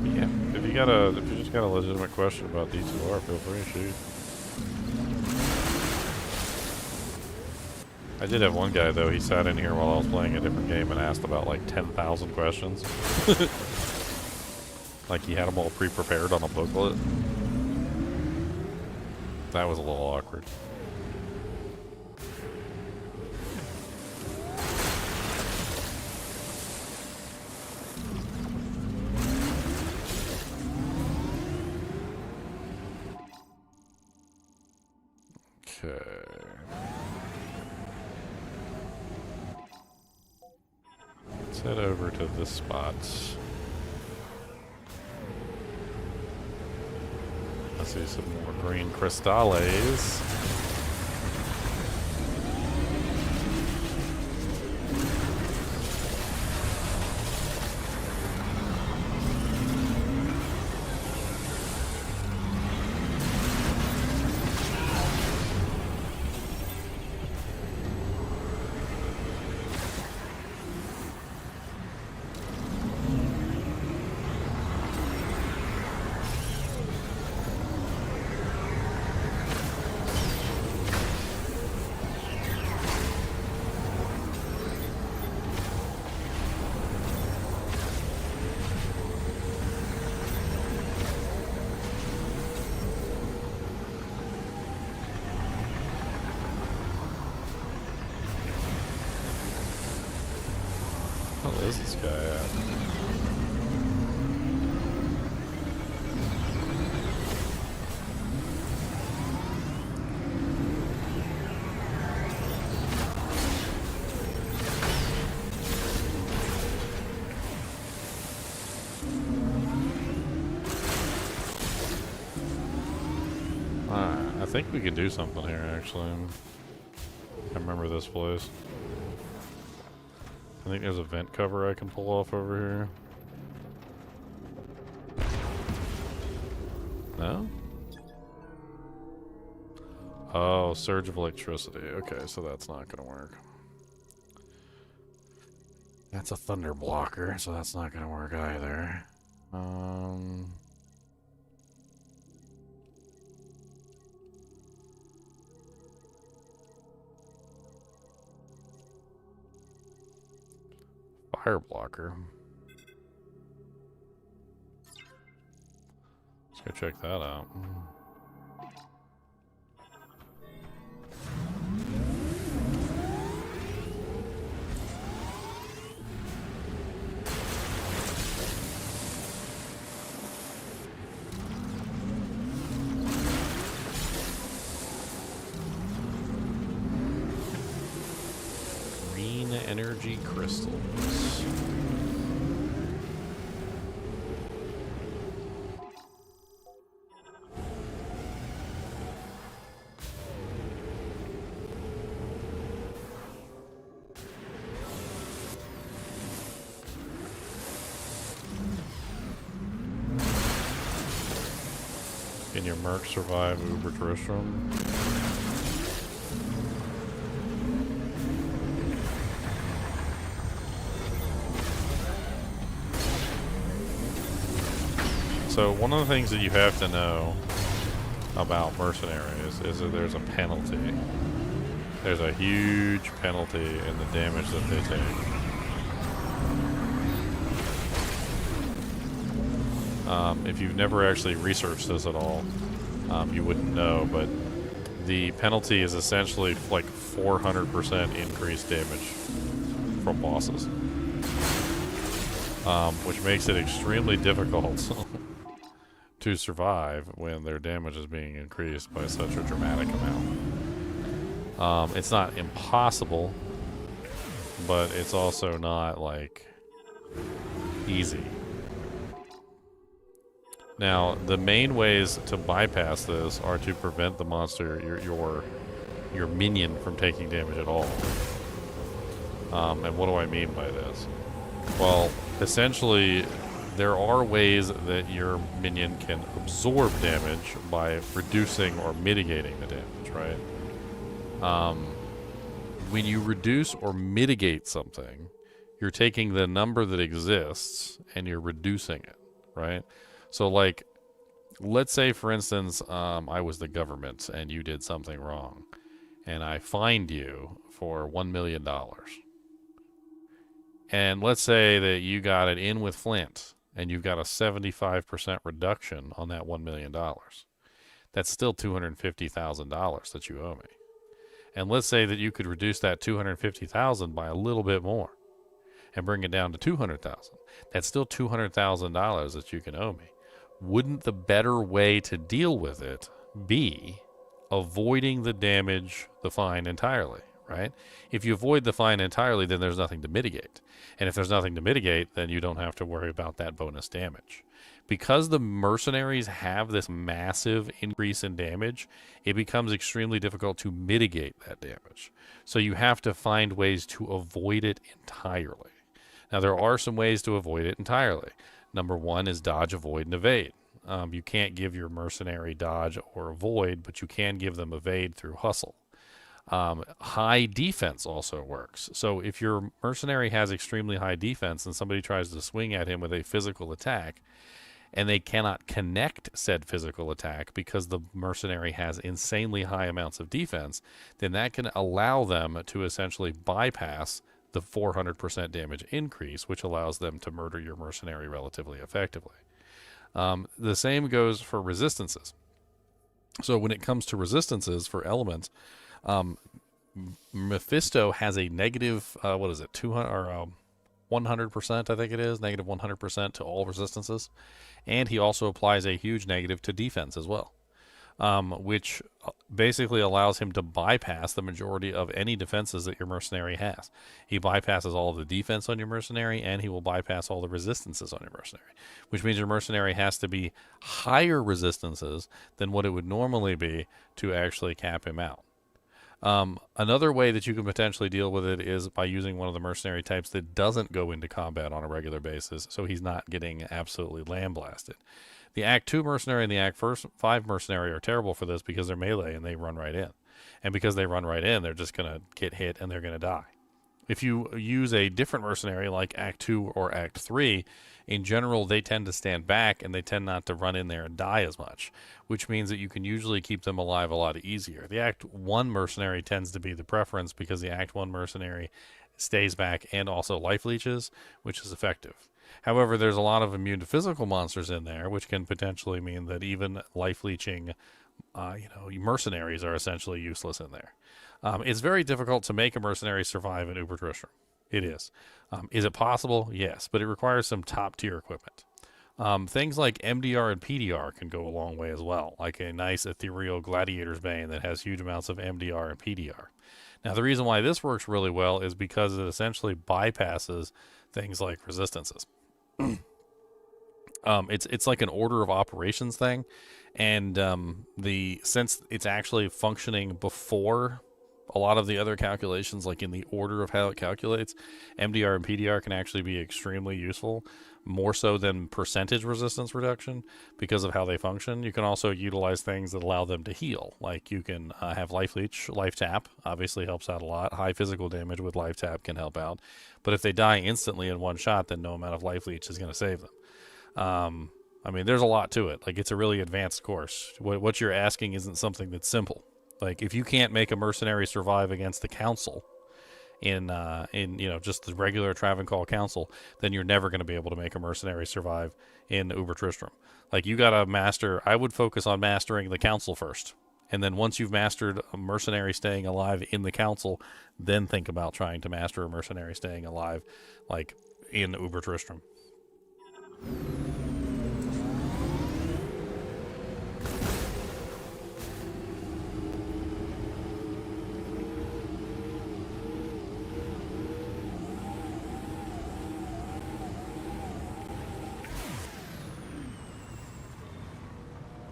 Speaker 1: Yeah, if you just got a legitimate question about D2R, feel free to shoot. I did have one guy though, he sat in here while I was playing a different game and asked about like 10,000 questions. Like he had them all pre-prepared on a booklet. That was a little awkward. Okay. Let's head over to this spot. I see some more green crystales. Where's this guy at? I think we can do something here, actually. I remember this place. I think there's a vent cover I can pull off over here. No? Oh, surge of electricity. Okay, so that's not gonna work. That's a thunder blocker, so that's not gonna work either. Fire blocker. Let's go check that out. Green energy crystals. Can your merc survive Uber Tristram? So one of the things that you have to know about mercenaries is that there's a penalty. There's a huge penalty in the damage that they take. If you've never actually researched this at all, you wouldn't know, but the penalty is essentially like 400% increased damage from bosses, which makes it extremely difficult to survive when their damage is being increased by such a dramatic amount. It's not impossible, but it's also not like easy. Now, the main ways to bypass this are to prevent the monster, your minion, from taking damage at all. And what do I mean by this? Well, essentially, there are ways that your minion can absorb damage by reducing or mitigating the damage, right? When you reduce or mitigate something, you're taking the number that exists and you're reducing it, right? So, like, let's say, for instance, I was the government and you did something wrong, and I fined you for $1 million. And let's say that you got it in with Flint, and you've got a 75% reduction on that $1 million. That's still $250,000 that you owe me. And let's say that you could reduce that $250,000 by a little bit more and bring it down to $200,000. That's still $200,000 that you can owe me. Wouldn't the better way to deal with it be avoiding the damage, the fine entirely, right? If you avoid the fine entirely, then there's nothing to mitigate. And if there's nothing to mitigate, then you don't have to worry about that bonus damage. Because the mercenaries have this massive increase in damage, it becomes extremely difficult to mitigate that damage. So you have to find ways to avoid it entirely. Now, there are some ways to avoid it entirely. Number one is dodge, avoid, and evade. You can't give your mercenary dodge or avoid, but you can give them evade through hustle. High defense also works. So if your mercenary has extremely high defense and somebody tries to swing at him with a physical attack, and they cannot connect said physical attack because the mercenary has insanely high amounts of defense, then that can allow them to essentially bypass the 400% damage increase, which allows them to murder your mercenary relatively effectively. The same goes for resistances. So when it comes to resistances for elements, Mephisto has a negative, 200 or 100%, I think it is, negative 100% to all resistances. And he also applies a huge negative to defense as well, which basically allows him to bypass the majority of any defenses that your mercenary has. He bypasses all of the defense on your mercenary, and he will bypass all the resistances on your mercenary, which means your mercenary has to be higher resistances than what it would normally be to actually cap him out. Another way that you can potentially deal with it is by using one of the mercenary types that doesn't go into combat on a regular basis, so he's not getting absolutely lambasted. The Act 2 mercenary and the Act 5 mercenary are terrible for this because they're melee and they run right in. And because they run right in, they're just going to get hit and they're going to die. If you use a different mercenary like Act 2 or Act 3, in general, they tend to stand back and they tend not to run in there and die as much, which means that you can usually keep them alive a lot easier. The Act 1 mercenary tends to be the preference because the Act 1 mercenary stays back and also life leeches, which is effective. However, there's a lot of immune to physical monsters in there, which can potentially mean that even life leeching, mercenaries are essentially useless in there. It's very difficult to make a mercenary survive in Uber Tristram. It is. Is it possible? Yes, but it requires some top tier equipment. Things like MDR and PDR can go a long way as well, like a nice ethereal gladiator's bane that has huge amounts of MDR and PDR. Now, the reason why this works really well is because it essentially bypasses things like resistances. It's like an order of operations thing, and since it's actually functioning before a lot of the other calculations, like in the order of how it calculates, MDR and PDR can actually be extremely useful, more so than percentage resistance reduction because of how they function. You can also utilize things that allow them to heal, like you can have life leech, life tap obviously helps out a lot. High physical damage with life tap can help out, but if they die instantly in one shot, then no amount of life leech is going to save them. I mean, there's a lot to it. Like, it's a really advanced course. What you're asking isn't something that's simple. Like, if you can't make a mercenary survive against the council in just the regular Travancore council, then you're never going to be able to make a mercenary survive in Uber Tristram. Like, you got to master. I would focus on mastering the council first, and then once you've mastered a mercenary staying alive in the council, then think about trying to master a mercenary staying alive, like in Uber Tristram.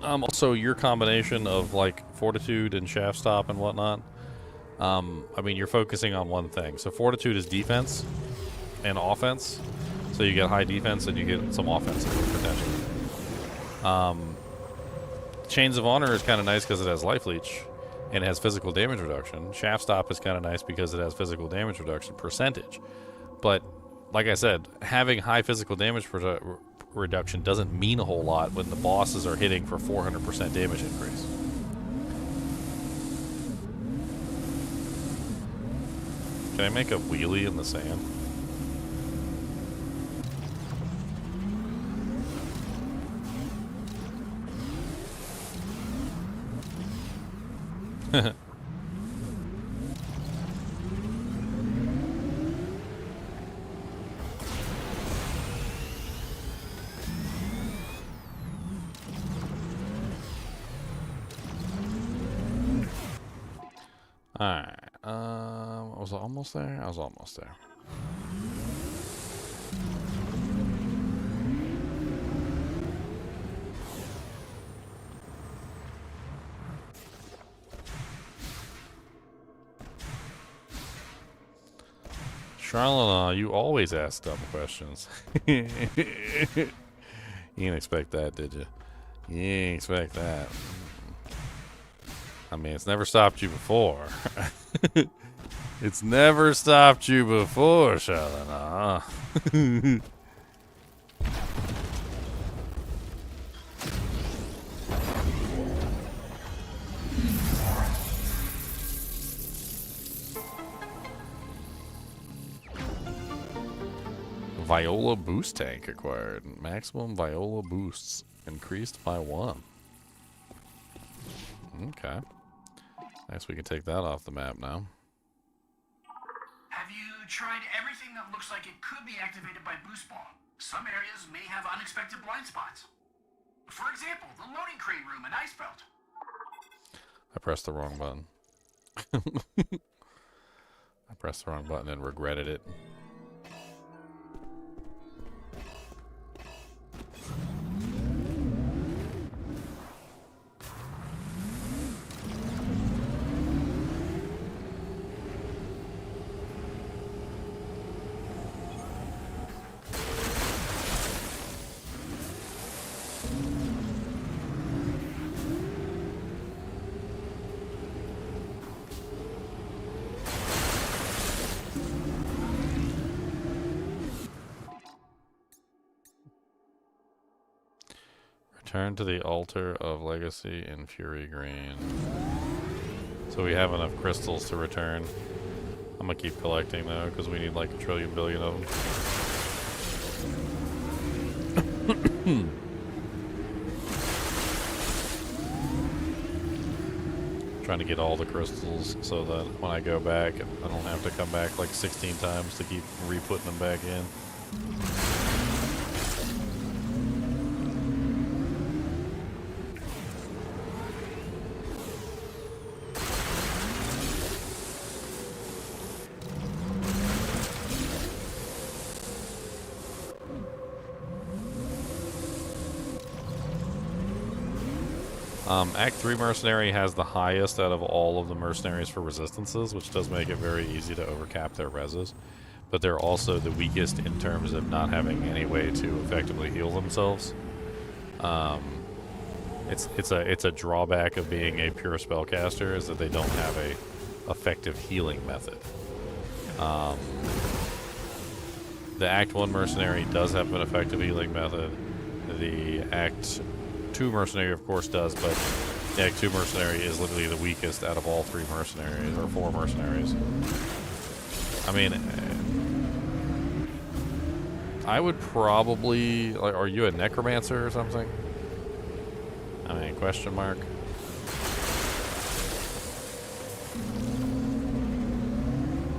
Speaker 1: Also, your combination of like fortitude and shaft stop and whatnot. I mean, you're focusing on one thing. So fortitude is defense and offense. So you get high defense and you get some offense potentially. Chains of Honor is kind of nice because it has life leech and it has physical damage reduction. Shaft stop is kind of nice because it has physical damage reduction percentage. But like I said, having high physical damage reduction doesn't mean a whole lot when the bosses are hitting for 400% damage increase. Can I make a wheelie in the sand? Alright, was I almost there? I was almost there. Charlotte, you always ask dumb questions. You didn't expect that, did you? You didn't expect that. I mean, it's never stopped you before. It's never stopped you before, Charlotte. Viola boost tank acquired. Maximum Viola boosts increased by 1. Okay. Nice, we can take that off the map now.
Speaker 4: Have you tried everything that looks like it could be activated by Boost Ball? Some areas may have unexpected blind spots. For example, the loading crate room in Icebelt.
Speaker 1: I pressed the wrong button. I pressed the wrong button and regretted it. Return to the altar of legacy in Fury Green. So we have enough crystals to return. I'm gonna keep collecting though, because we need like 1 trillion billion of them. Trying to get all the crystals so that when I go back, I don't have to come back like 16 times to keep re-putting them back in. Act 3 Mercenary has the highest out of all of the mercenaries for resistances, which does make it very easy to overcap their reses. But they're also the weakest in terms of not having any way to effectively heal themselves. It's a drawback of being a pure spellcaster is that they don't have a effective healing method. The Act 1 Mercenary does have an effective healing method. The Act 2 Mercenary, of course, does, but the Act 2 Mercenary is literally the weakest out of all 3 mercenaries, or 4 mercenaries. I mean, I would probably... Like, are you a necromancer or something? I mean, question mark?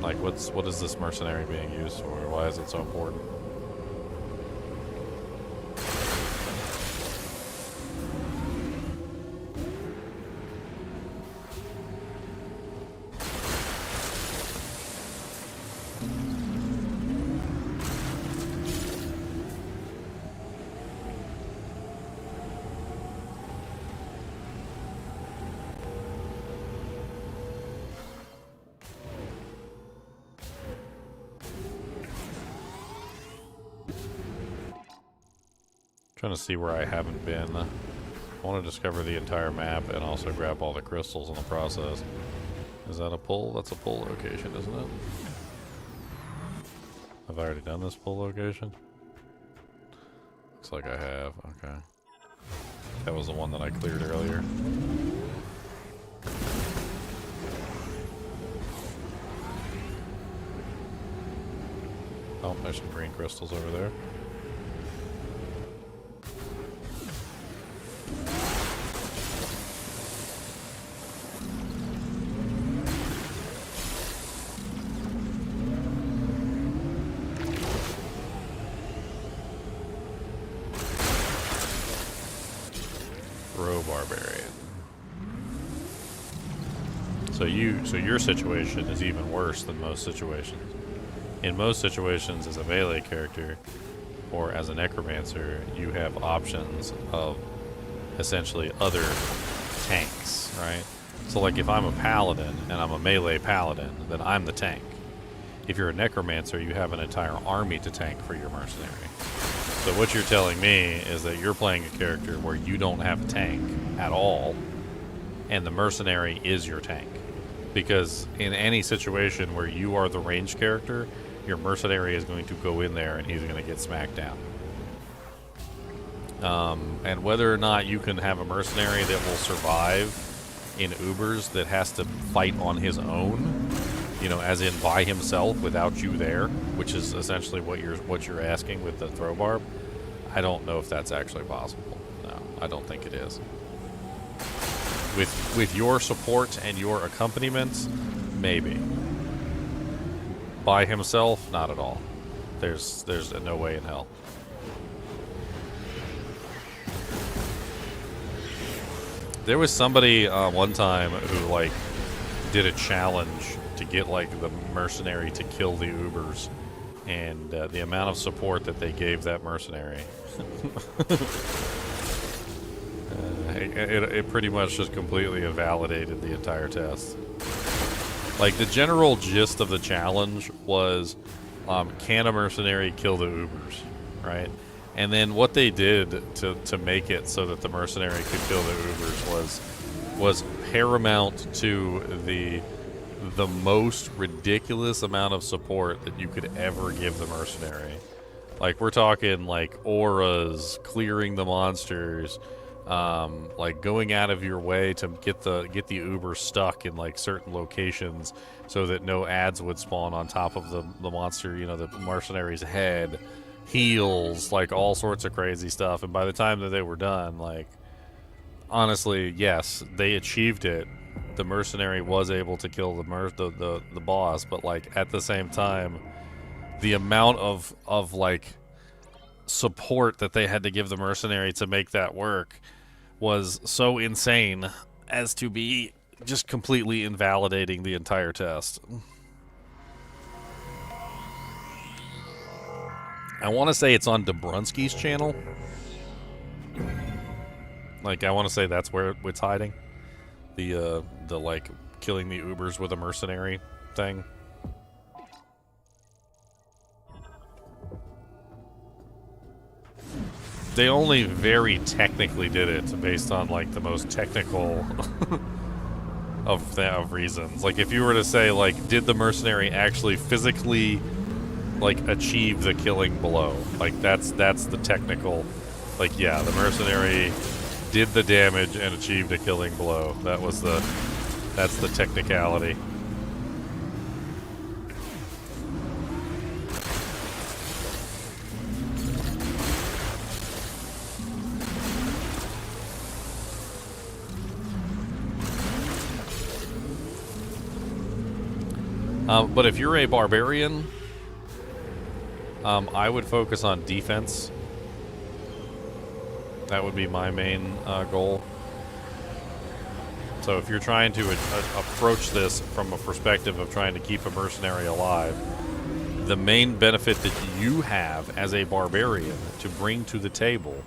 Speaker 1: Like, what is this mercenary being used for? Why is it so important? Trying to see where I haven't been. I want to discover the entire map and also grab all the crystals in the process. Is that a pull? That's a pull location, isn't it? Have I already done this pull location? Looks like I have. Okay. That was the one that I cleared earlier. Oh, there's some green crystals over there. Barbarian. So your situation is even worse than most situations. In most situations, as a melee character or as a necromancer, you have options of essentially other tanks, right? So like if I'm a paladin and I'm a melee paladin, then I'm the tank. If you're a necromancer, you have an entire army to tank for your mercenary. So what you're telling me is that you're playing a character where you don't have a tank at all, and the mercenary is your tank. Because in any situation where you are the ranged character, your mercenary is going to go in there and he's going to get smacked down. And whether or not you can have a mercenary that will survive in Ubers that has to fight on his own, you know, as in by himself without you there, which is essentially what you're asking with the throw barb. I don't know if that's actually possible. No, I don't think it is. With your support and your accompaniment, maybe. By himself, not at all. There's no way in hell. There was somebody one time who like did a challenge to get like the mercenary to kill the Ubers, and the amount of support that they gave that mercenary, it pretty much just completely invalidated the entire test. Like the general gist of the challenge was, can a mercenary kill the Ubers, right? And then what they did to make it so that the mercenary could kill the Ubers was paramount to the most ridiculous amount of support that you could ever give the mercenary. Like we're talking like auras, clearing the monsters, like going out of your way to get the Uber stuck in like certain locations so that no ads would spawn on top of the monster, you know, the mercenary's head. heals, like all sorts of crazy stuff. And by the time that they were done, like, honestly, yes, they achieved it. The mercenary was able to kill the boss, but like at the same time, the amount of like support that they had to give the mercenary to make that work was so insane as to be just completely invalidating the entire test. I want to say it's on Dobrunsky's channel. Like, I want to say that's where it's hiding. The like killing the Ubers with a mercenary thing. They only very technically did it based on like the most technical of reasons. Like, if you were to say, like, did the mercenary actually physically like achieve the killing blow? Like, that's the technical. Like, yeah, the mercenary did the damage and achieved a killing blow. That's the technicality. But if you're a barbarian, I would focus on defense. That would be my main goal. So if you're trying to approach this from a perspective of trying to keep a mercenary alive, the main benefit that you have as a barbarian to bring to the table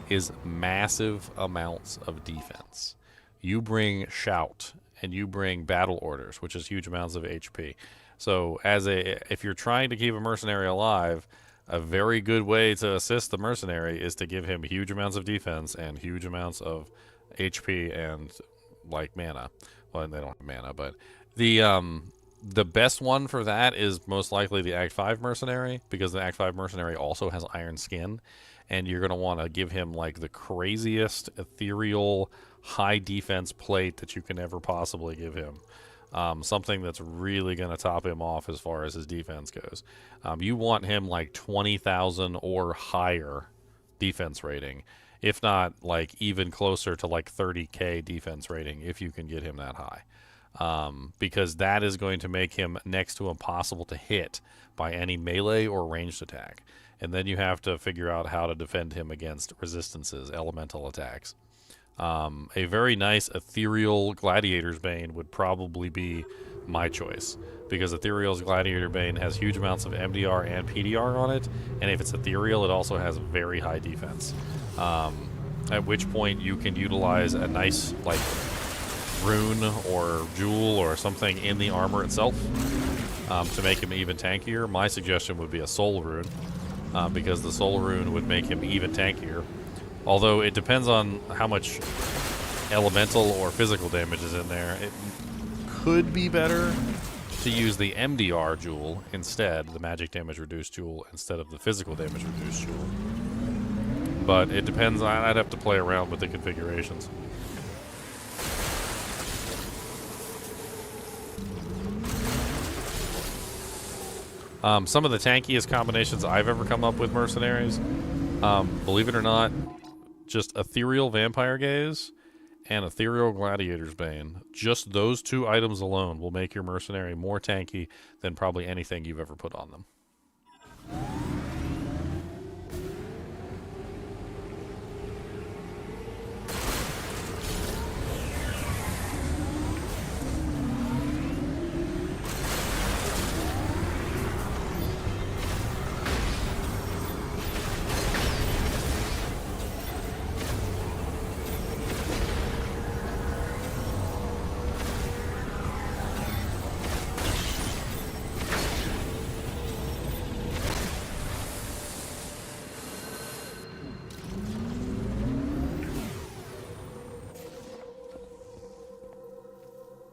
Speaker 1: is massive amounts of defense. You bring shout, and you bring battle orders, which is huge amounts of HP. So if you're trying to keep a mercenary alive, a very good way to assist the mercenary is to give him huge amounts of defense and huge amounts of HP and like mana. Well, they don't have mana, but the best one for that is most likely the Act 5 mercenary, because the Act 5 mercenary also has iron skin, and you're going to want to give him like the craziest ethereal high defense plate that you can ever possibly give him. Something that's really going to top him off as far as his defense goes. You want him like 20,000 or higher defense rating, if not like even closer to like 30k defense rating if you can get him that high. Because that is going to make him next to impossible to hit by any melee or ranged attack. And then you have to figure out how to defend him against resistances, elemental attacks. A very nice ethereal Gladiator's Bane would probably be my choice, because Ethereal's Gladiator Bane has huge amounts of MDR and PDR on it, and if it's ethereal, it also has very high defense. At which point you can utilize a nice like rune or jewel or something in the armor itself to make him even tankier. My suggestion would be a soul rune, because the soul rune would make him even tankier. Although it depends on how much elemental or physical damage is in there. It could be better to use the MDR jewel instead, the magic damage reduced jewel, instead of the physical damage reduced jewel. But it depends. I'd have to play around with the configurations. Some of the tankiest combinations I've ever come up with mercenaries, believe it or not, just Ethereal Vampire Gaze and Ethereal Gladiator's Bane. Just those two items alone will make your mercenary more tanky than probably anything you've ever put on them.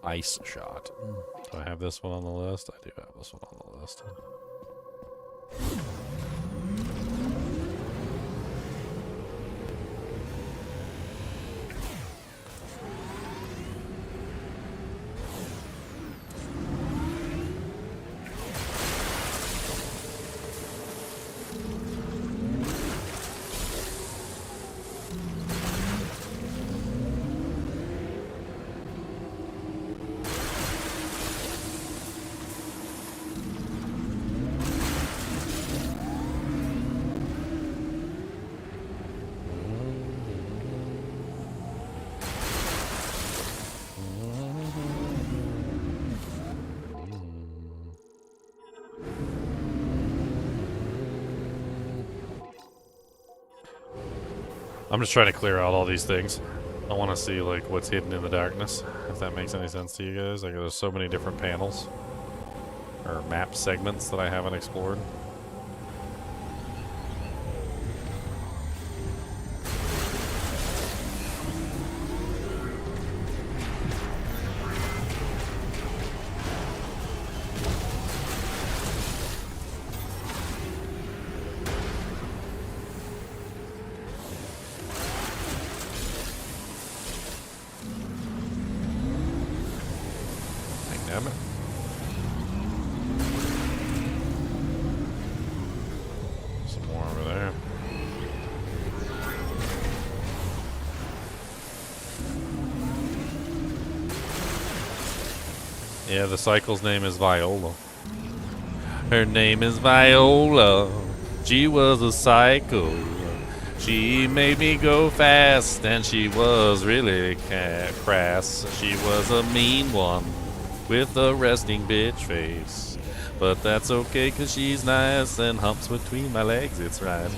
Speaker 1: Ice Shot. Do I have this one on the list? I do have this one on the list. I'm just trying to clear out all these things. I want to see like what's hidden in the darkness, if that makes any sense to you guys. Like there's so many different panels or map segments that I haven't explored. Damn it. Some more over there. Yeah, the cycle's name is Viola. Her name is Viola. She was a cycle. She made me go fast, and she was really crass. She was a mean one with a resting bitch face. But that's okay, 'cause she's nice and humps between my legs, it's right.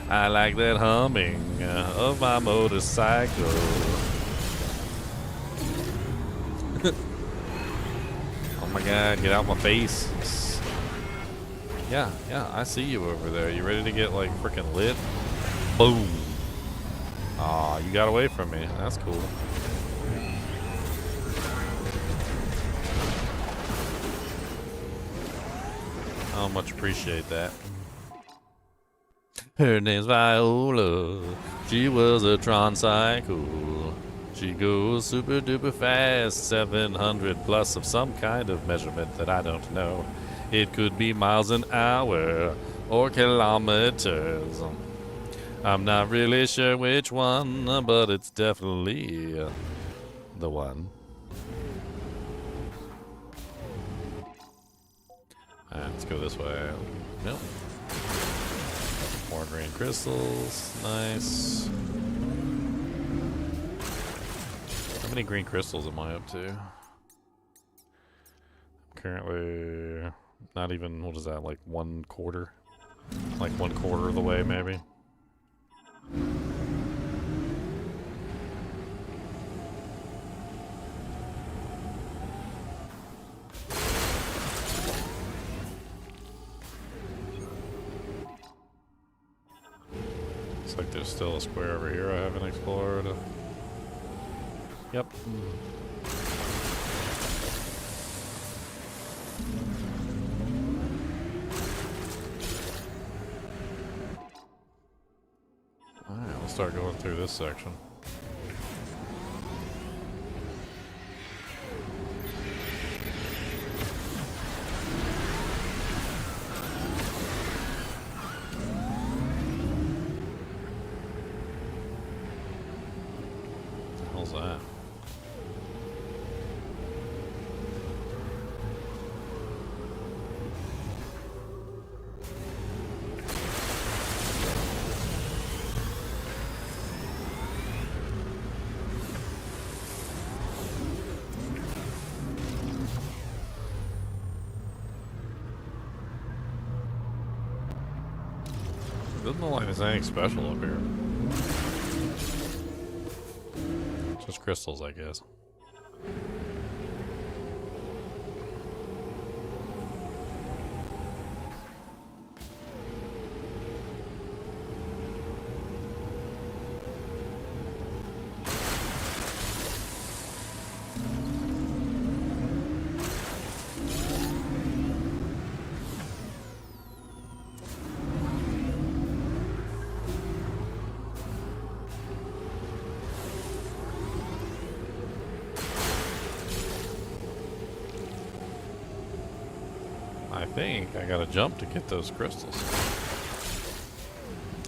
Speaker 1: I like that humming of my motorcycle. Oh my god, get out my face. Yeah, I see you over there. You ready to get like freaking lit? Boom. Aw, you got away from me. That's cool. I much appreciate that. Her name's Viola. She was a Tron cycle. She goes super duper fast, 700 plus of some kind of measurement that I don't know. It could be miles an hour or kilometers. I'm not really sure which one, but it's definitely the one. Alright, let's go this way. Nope. More green crystals. Nice. How many green crystals am I up to? I'm currently not even, what is that, like 1/4? Like 1/4 of the way, maybe. Looks like there's still a square over here I haven't explored. Yep. Alright, we'll start going through this section. What the hell's that? Doesn't look like there's anything special up here. Just crystals, I guess. I think I gotta jump to get those crystals.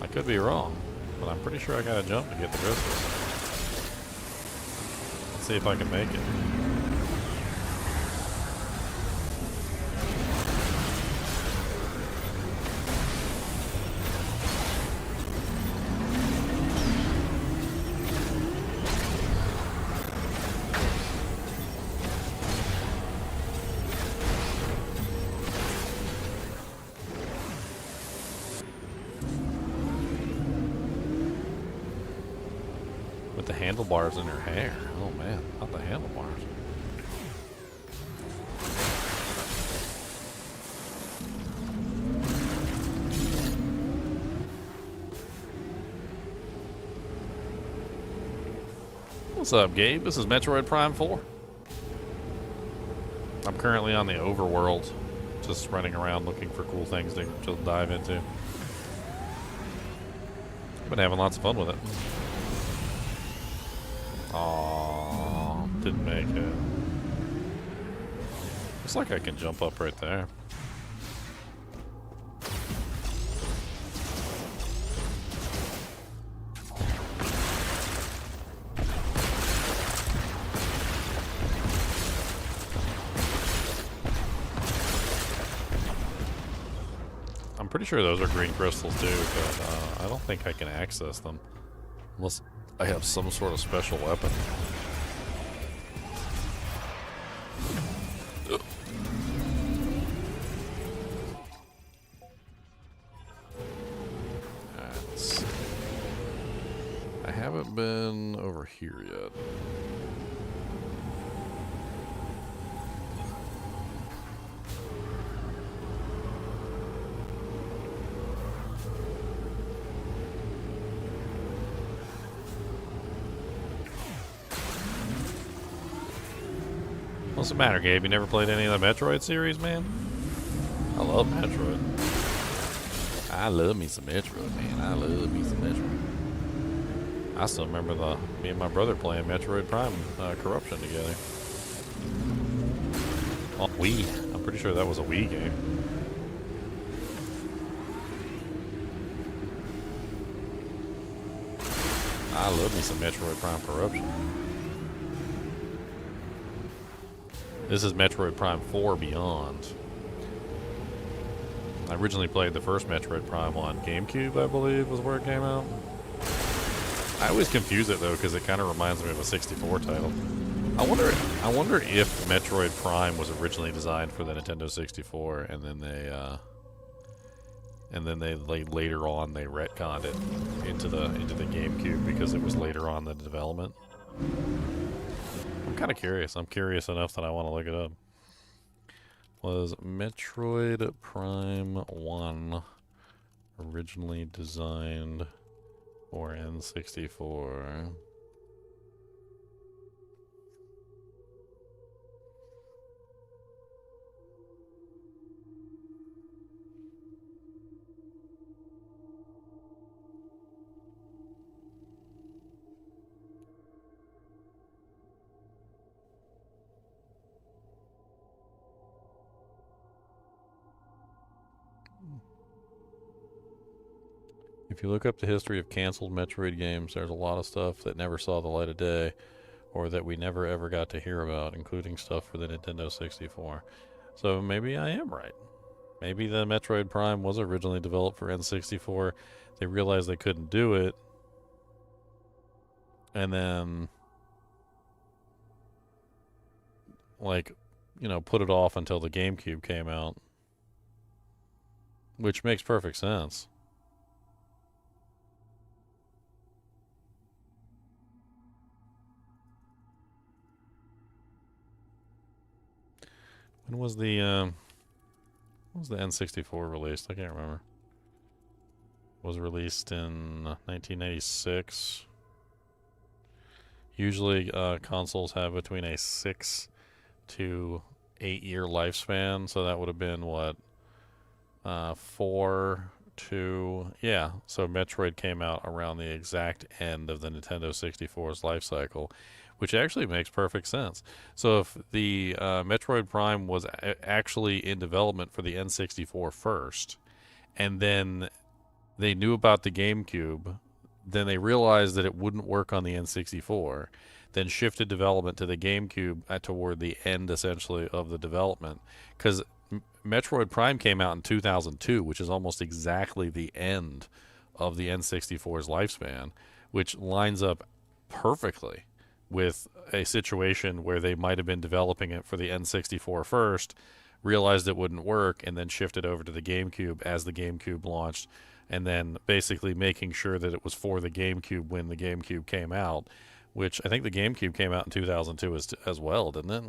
Speaker 1: I could be wrong, but I'm pretty sure I gotta jump to get the crystals. Let's see if I can make it. handlebars in her hair. Oh man, not the handlebars. What's up, Gabe? This is Metroid Prime 4. I'm currently on the overworld, just running around looking for cool things to dive into. Been having lots of fun with it. Aww, didn't make it. Looks like I can jump up right there. I'm pretty sure those are green crystals too, but I don't think I can access them unless I have some sort of special weapon. Ugh. Alright, let's see. I haven't been over here yet. What's the matter, Gabe? You never played any of the Metroid series, man? I love Metroid. I love me some Metroid, man. I love me some Metroid. I still remember me and my brother playing Metroid Prime Corruption together. On Wii. I'm pretty sure that was a Wii game. I love me some Metroid Prime Corruption. This is Metroid Prime 4 Beyond. I originally played the first Metroid Prime on GameCube, I believe, was where it came out. I always confuse it though, because it kind of reminds me of a 64 title. I wonder if Metroid Prime was originally designed for the Nintendo 64, and then they later on they retconned it into the GameCube because it was later on the development. I'm kind of curious. I'm curious enough that I want to look it up. Was Metroid Prime 1 originally designed for N64? If you look up the history of canceled Metroid games, there's a lot of stuff that never saw the light of day, or that we never ever got to hear about, including stuff for the Nintendo 64. So maybe I am right. Maybe the Metroid Prime was originally developed for N64. They realized they couldn't do it, and then, like, you know, put it off until the GameCube came out, which makes perfect sense. When was the N64 released? I can't remember. Was released in 1996. Usually consoles have between a 6 to 8 year lifespan, so that would have been what, 4 to, yeah, so Metroid came out around the exact end of the Nintendo 64's life cycle, which actually makes perfect sense. So if the Metroid Prime was actually in development for the N64 first, and then they knew about the GameCube, then they realized that it wouldn't work on the N64, then shifted development to the GameCube toward the end, essentially, of the development. Because Metroid Prime came out in 2002, which is almost exactly the end of the N64's lifespan, which lines up perfectly with a situation where they might have been developing it for the N64 first, realized it wouldn't work, and then shifted over to the GameCube as the GameCube launched, and then basically making sure that it was for the GameCube when the GameCube came out, which I think the GameCube came out in 2002 as well, didn't it?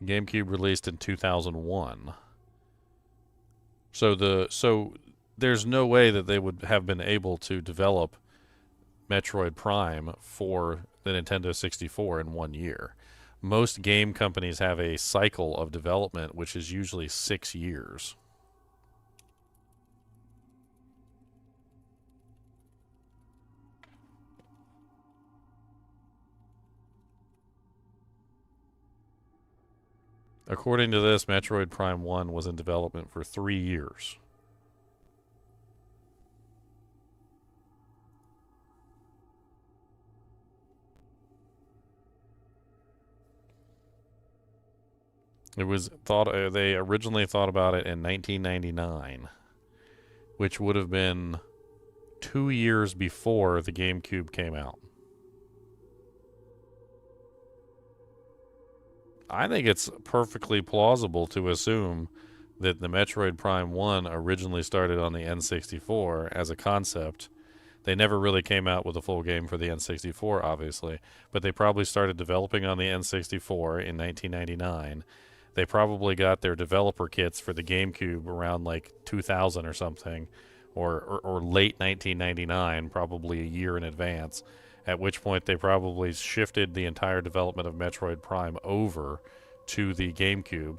Speaker 1: GameCube released in 2001. So there's no way that they would have been able to develop Metroid Prime for the Nintendo 64 in 1 year. Most game companies have a cycle of development, which is usually 6 years. According to this, Metroid Prime 1 was in development for 3 years. It was thought they originally thought about it in 1999, which would have been 2 years before the GameCube came out. I think it's perfectly plausible to assume that the Metroid Prime 1 originally started on the N64 as a concept. They never really came out with a full game for the N64, obviously, but they probably started developing on the N64 in 1999. They probably got their developer kits for the GameCube around like 2000 or something, or late 1999, probably a year in advance, at which point they probably shifted the entire development of Metroid Prime over to the GameCube,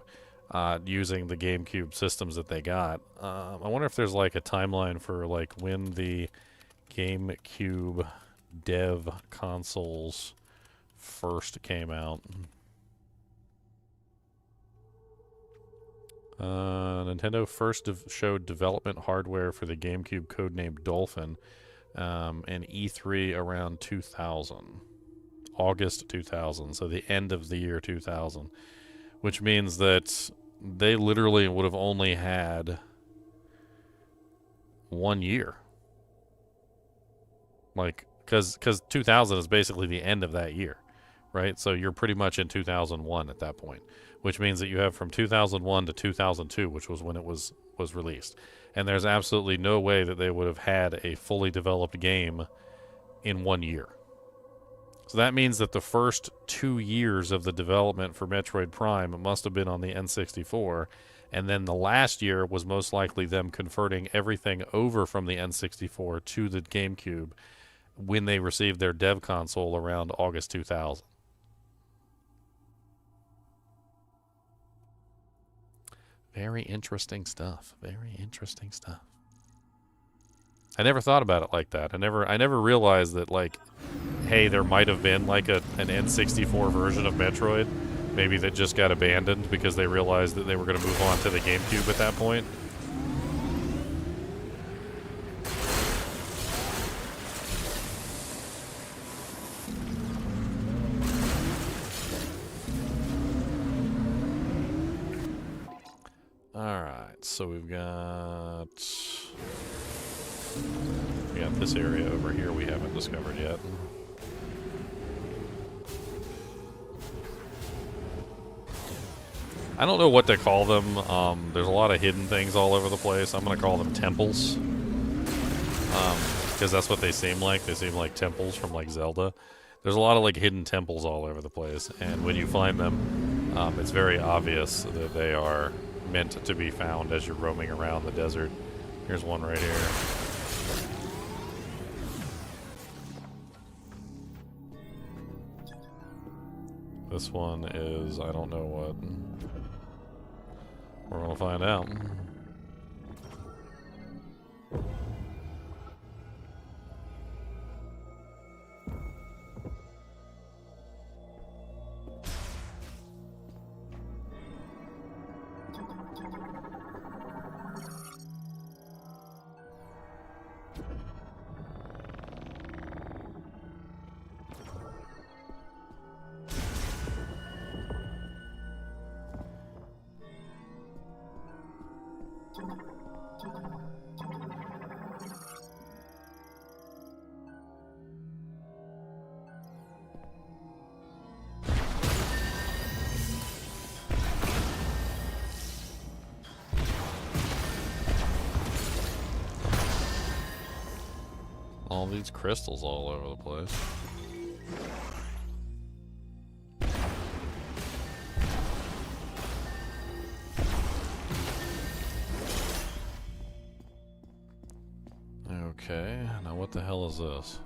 Speaker 1: using the GameCube systems that they got. I wonder if there's like a timeline for like when the GameCube dev consoles first came out. Nintendo first showed development hardware for the GameCube codenamed Dolphin in E3 around 2000. August 2000, so the end of the year 2000. Which means that they literally would have only had 1 year. Like, because 2000 is basically the end of that year, right? So you're pretty much in 2001 at that point, which means that you have from 2001 to 2002, which was when it was released. And there's absolutely no way that they would have had a fully developed game in 1 year. So that means that the first 2 years of the development for Metroid Prime must have been on the N64, and then the last year was most likely them converting everything over from the N64 to the GameCube when they received their dev console around August 2000. Very interesting stuff. Very interesting stuff. I never thought about it like that. I never realized that, like, hey, there might have been like an N64 version of Metroid, maybe that just got abandoned because they realized that they were going to move on to the GameCube at that point. Alright, so we got this area over here we haven't discovered yet. I don't know what to call them. There's a lot of hidden things all over the place. I'm going to call them temples. Because that's what they seem like. They seem like temples from like Zelda. There's a lot of like hidden temples all over the place. And when you find them, it's very obvious that they are meant to be found as you're roaming around the desert. Here's one right here. This one is, I don't know what. We're gonna find out. All these crystals all over the place. Okay, now what the hell is this?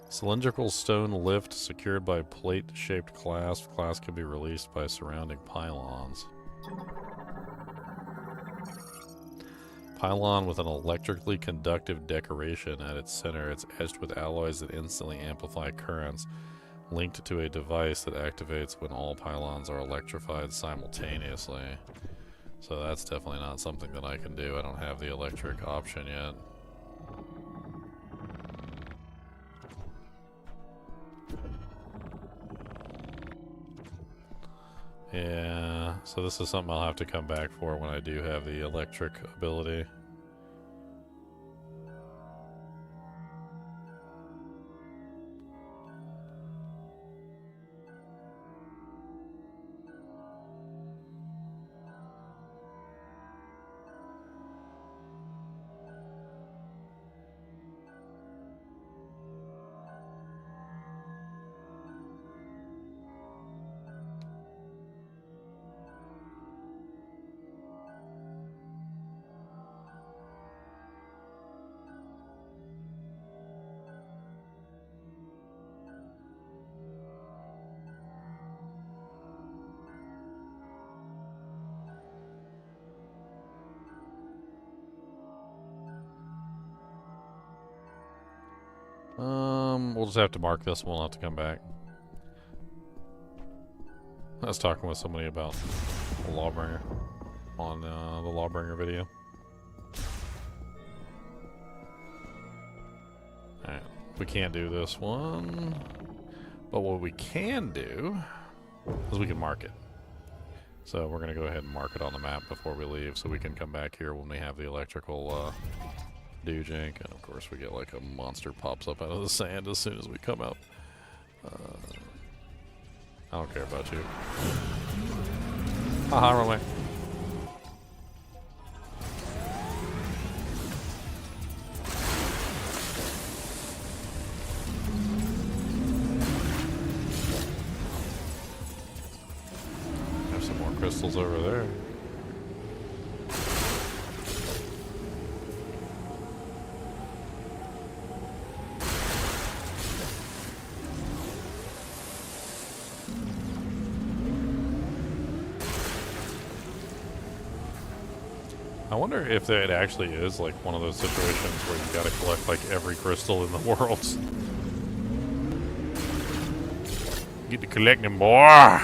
Speaker 1: Cylindrical stone lift secured by plate-shaped clasp. Clasp can be released by surrounding pylons. Pylon with an electrically conductive decoration at its center. It's etched with alloys that instantly amplify currents, linked to a device that activates when all pylons are electrified simultaneously. So that's definitely not something that I can do. I don't have the electric option yet. Yeah, so this is something I'll have to come back for when I do have the electric ability. We'll just have to mark this one. We'll have to come back. I was talking with somebody about the Lawbringer on the Lawbringer video. Alright, we can't do this one. But what we can do is we can mark it. So we're going to go ahead and mark it on the map before we leave so we can come back here when we have the electrical do-jank. And of course we get like a monster pops up out of the sand as soon as we come out. I don't care about you. Haha, run away. There's some more crystals over there. I wonder if it actually is like one of those situations where you gotta collect like every crystal in the world. Get to collecting, boy!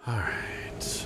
Speaker 1: Alright.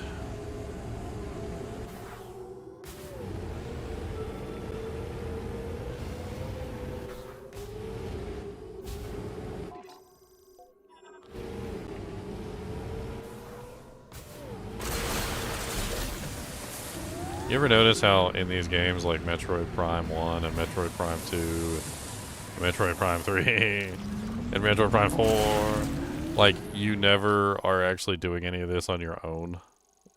Speaker 1: You ever notice how in these games like Metroid Prime 1 and Metroid Prime 2 and Metroid Prime 3 and Metroid Prime 4, like you never are actually doing any of this on your own?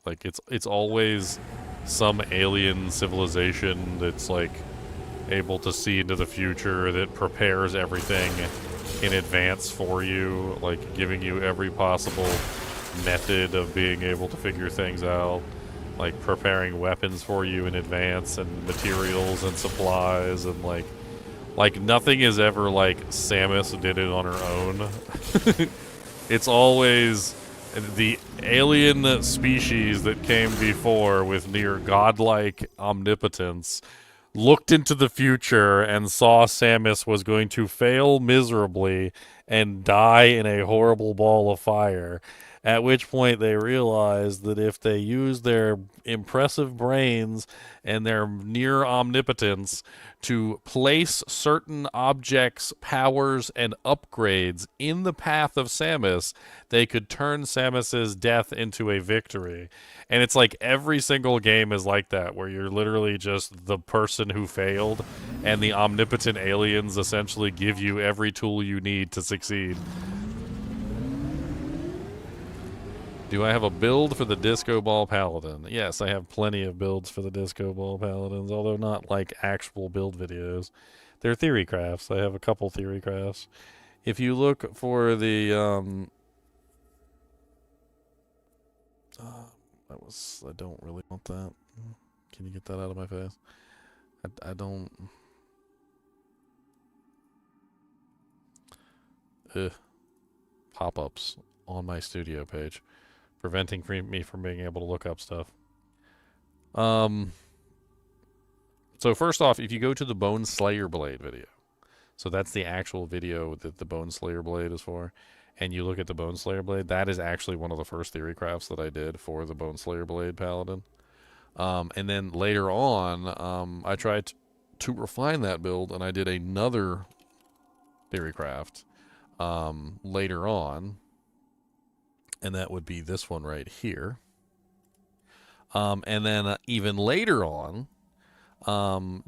Speaker 1: Like it's always some alien civilization that's like able to see into the future, that prepares everything in advance for you, like giving you every possible method of being able to figure things out. Like preparing weapons for you in advance and materials and supplies, and like nothing is ever like Samus did it on her own. It's always the alien species that came before with near godlike omnipotence looked into the future and saw Samus was going to fail miserably and die in a horrible ball of fire. At which point they realized that if they use their impressive brains and their near omnipotence to place certain objects, powers, and upgrades in the path of Samus, they could turn Samus's death into a victory. And it's like every single game is like that, where you're literally just the person who failed, and the omnipotent aliens essentially give you every tool you need to succeed. Do I have a build for the Disco Ball Paladin? Yes, I have plenty of builds for the Disco Ball Paladins, although not like actual build videos. They're theory crafts. I have a couple theory crafts. If you look for the I don't really want that. Can you get that out of my face? I don't. Ugh. Pop-ups on my studio page, preventing me from being able to look up stuff. So first off, if you go to the Bone Slayer Blade video, so that's the actual video that the Bone Slayer Blade is for, and you look at the Bone Slayer Blade, that is actually one of the first theory crafts that I did for the Bone Slayer Blade Paladin. And then later on, I tried to refine that build, and I did another theory craft later on, and that would be this one right here. And then even later on,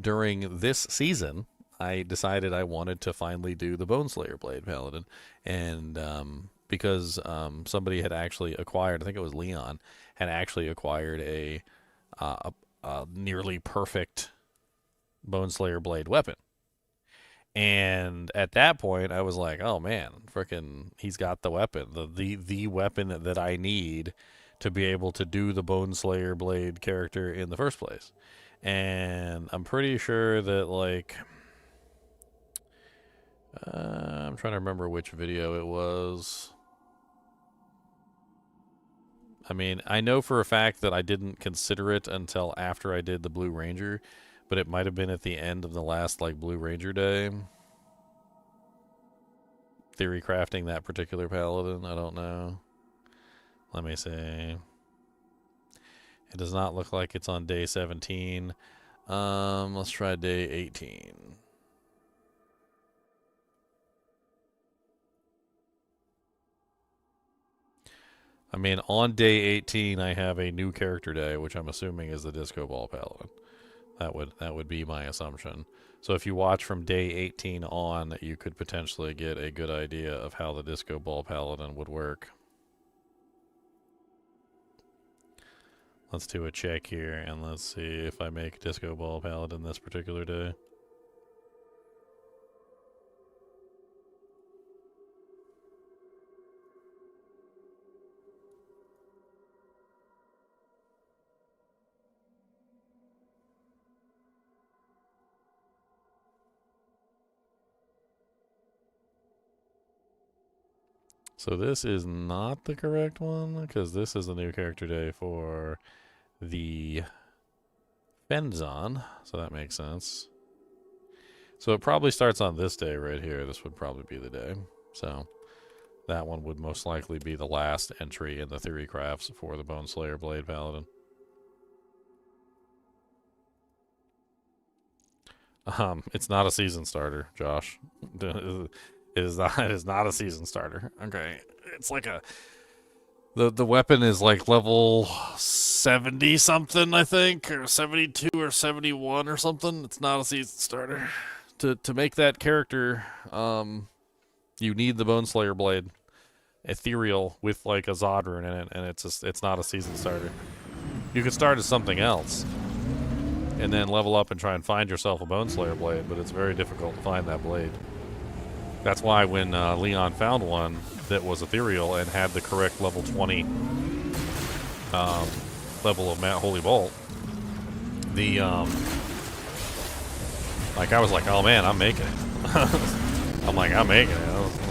Speaker 1: during this season, I decided I wanted to finally do the Bone Slayer Blade Paladin, and because somebody had actually acquired, I think it was Leon, had actually acquired a nearly perfect Bone Slayer Blade weapon. And at that point, I was like, "Oh man, frickin', he's got the weapon, the weapon that I need to be able to do the Bone Slayer Blade character in the first place." And I'm pretty sure that, like, I'm trying to remember which video it was. I mean, I know for a fact that I didn't consider it until after I did the Blue Ranger, but it might have been at the end of the last, like, Blue Ranger day. Theory crafting that particular paladin, I don't know. Let me see. It does not look like it's on day 17. Let's try day 18. I mean, on day 18, I have a new character day, which I'm assuming is the Disco Ball Paladin. That would be my assumption. So if you watch from day 18 on, you could potentially get a good idea of how the Disco Ball Paladin would work. Let's do a check here, and let's see if I make Disco Ball Paladin this particular day. So this is not the correct one, because this is the new character day for the Fenzon, so that makes sense. So it probably starts on this day right here. This would probably be the day. So that one would most likely be the last entry in the theory crafts for the Bone Slayer Blade Paladin. It's not a season starter, Josh. It is not a season starter. Okay. It's like the weapon is like level 70 something, I think, or 72 or 71 or something. It's not a season starter. To make that character, you need the Bone Slayer Blade ethereal with like a Zod rune in it, and it's not a season starter. You could start as something else and then level up and try and find yourself a Bone Slayer Blade, but it's very difficult to find that blade. That's why when Leon found one that was ethereal and had the correct level 20 level of Holy Bolt, the like, I was like, oh man, I'm making it. I'm like, I'm making it.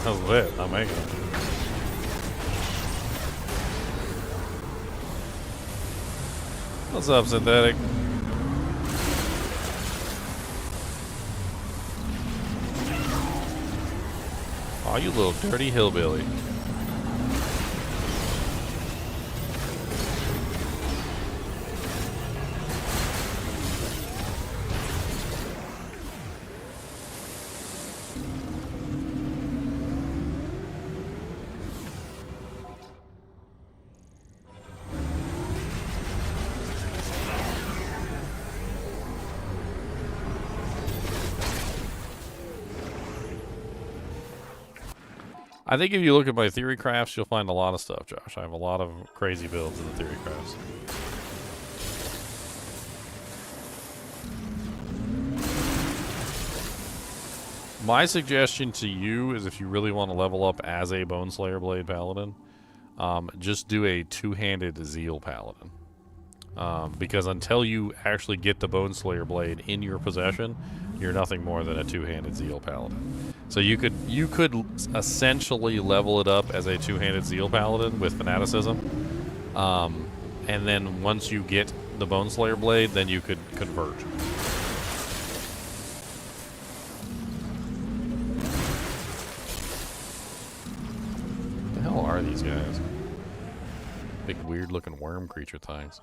Speaker 1: That was it. I'm making it. What's up, Synthetic? Oh, you little dirty hillbilly. I think if you look at my theory crafts, you'll find a lot of stuff, Josh. I have a lot of crazy builds in the theory crafts. My suggestion to you is if you really want to level up as a Boneslayer Blade Paladin, just do a two-handed Zeal Paladin. Because until you actually get the Boneslayer Blade in your possession, you're nothing more than a two-handed Zeal Paladin. So you could essentially level it up as a two-handed Zeal Paladin with Fanaticism. And then once you get the Boneslayer Blade, then you could convert. What the hell are these guys? Big weird-looking worm creature things.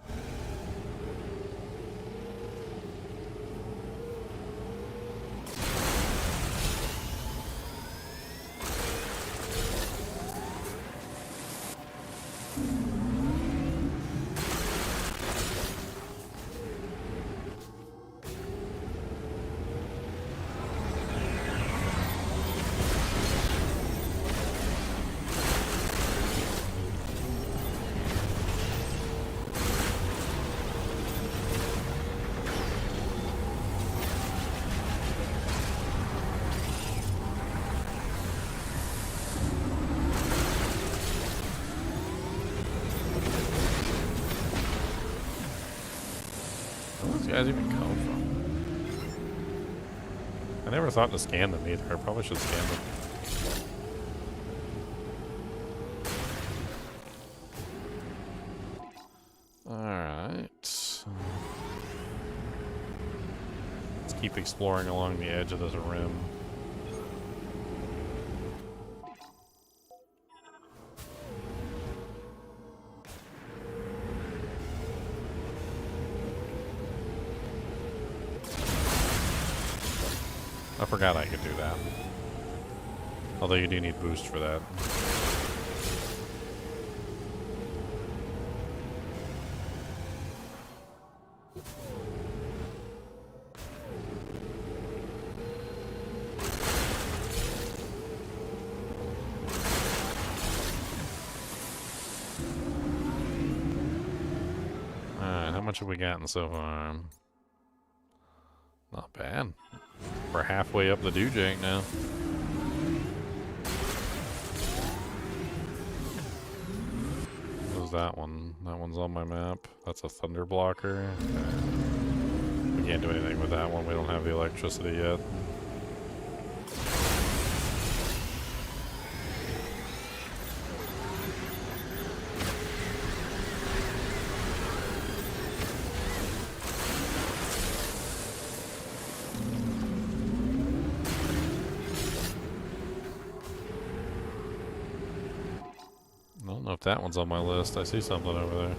Speaker 1: Guys even come from? I never thought to scan them either. I probably should scan them. Alright. Let's keep exploring along the edge of this rim. I forgot I could do that. Although you do need boost for that. Alright, how much have we gotten so far? Not bad. We're halfway up the dewjank now. What was that one? That one's on my map. That's a thunder blocker. Okay. We can't do anything with that one. We don't have the electricity yet. I don't know if that one's on my list. I see something over there.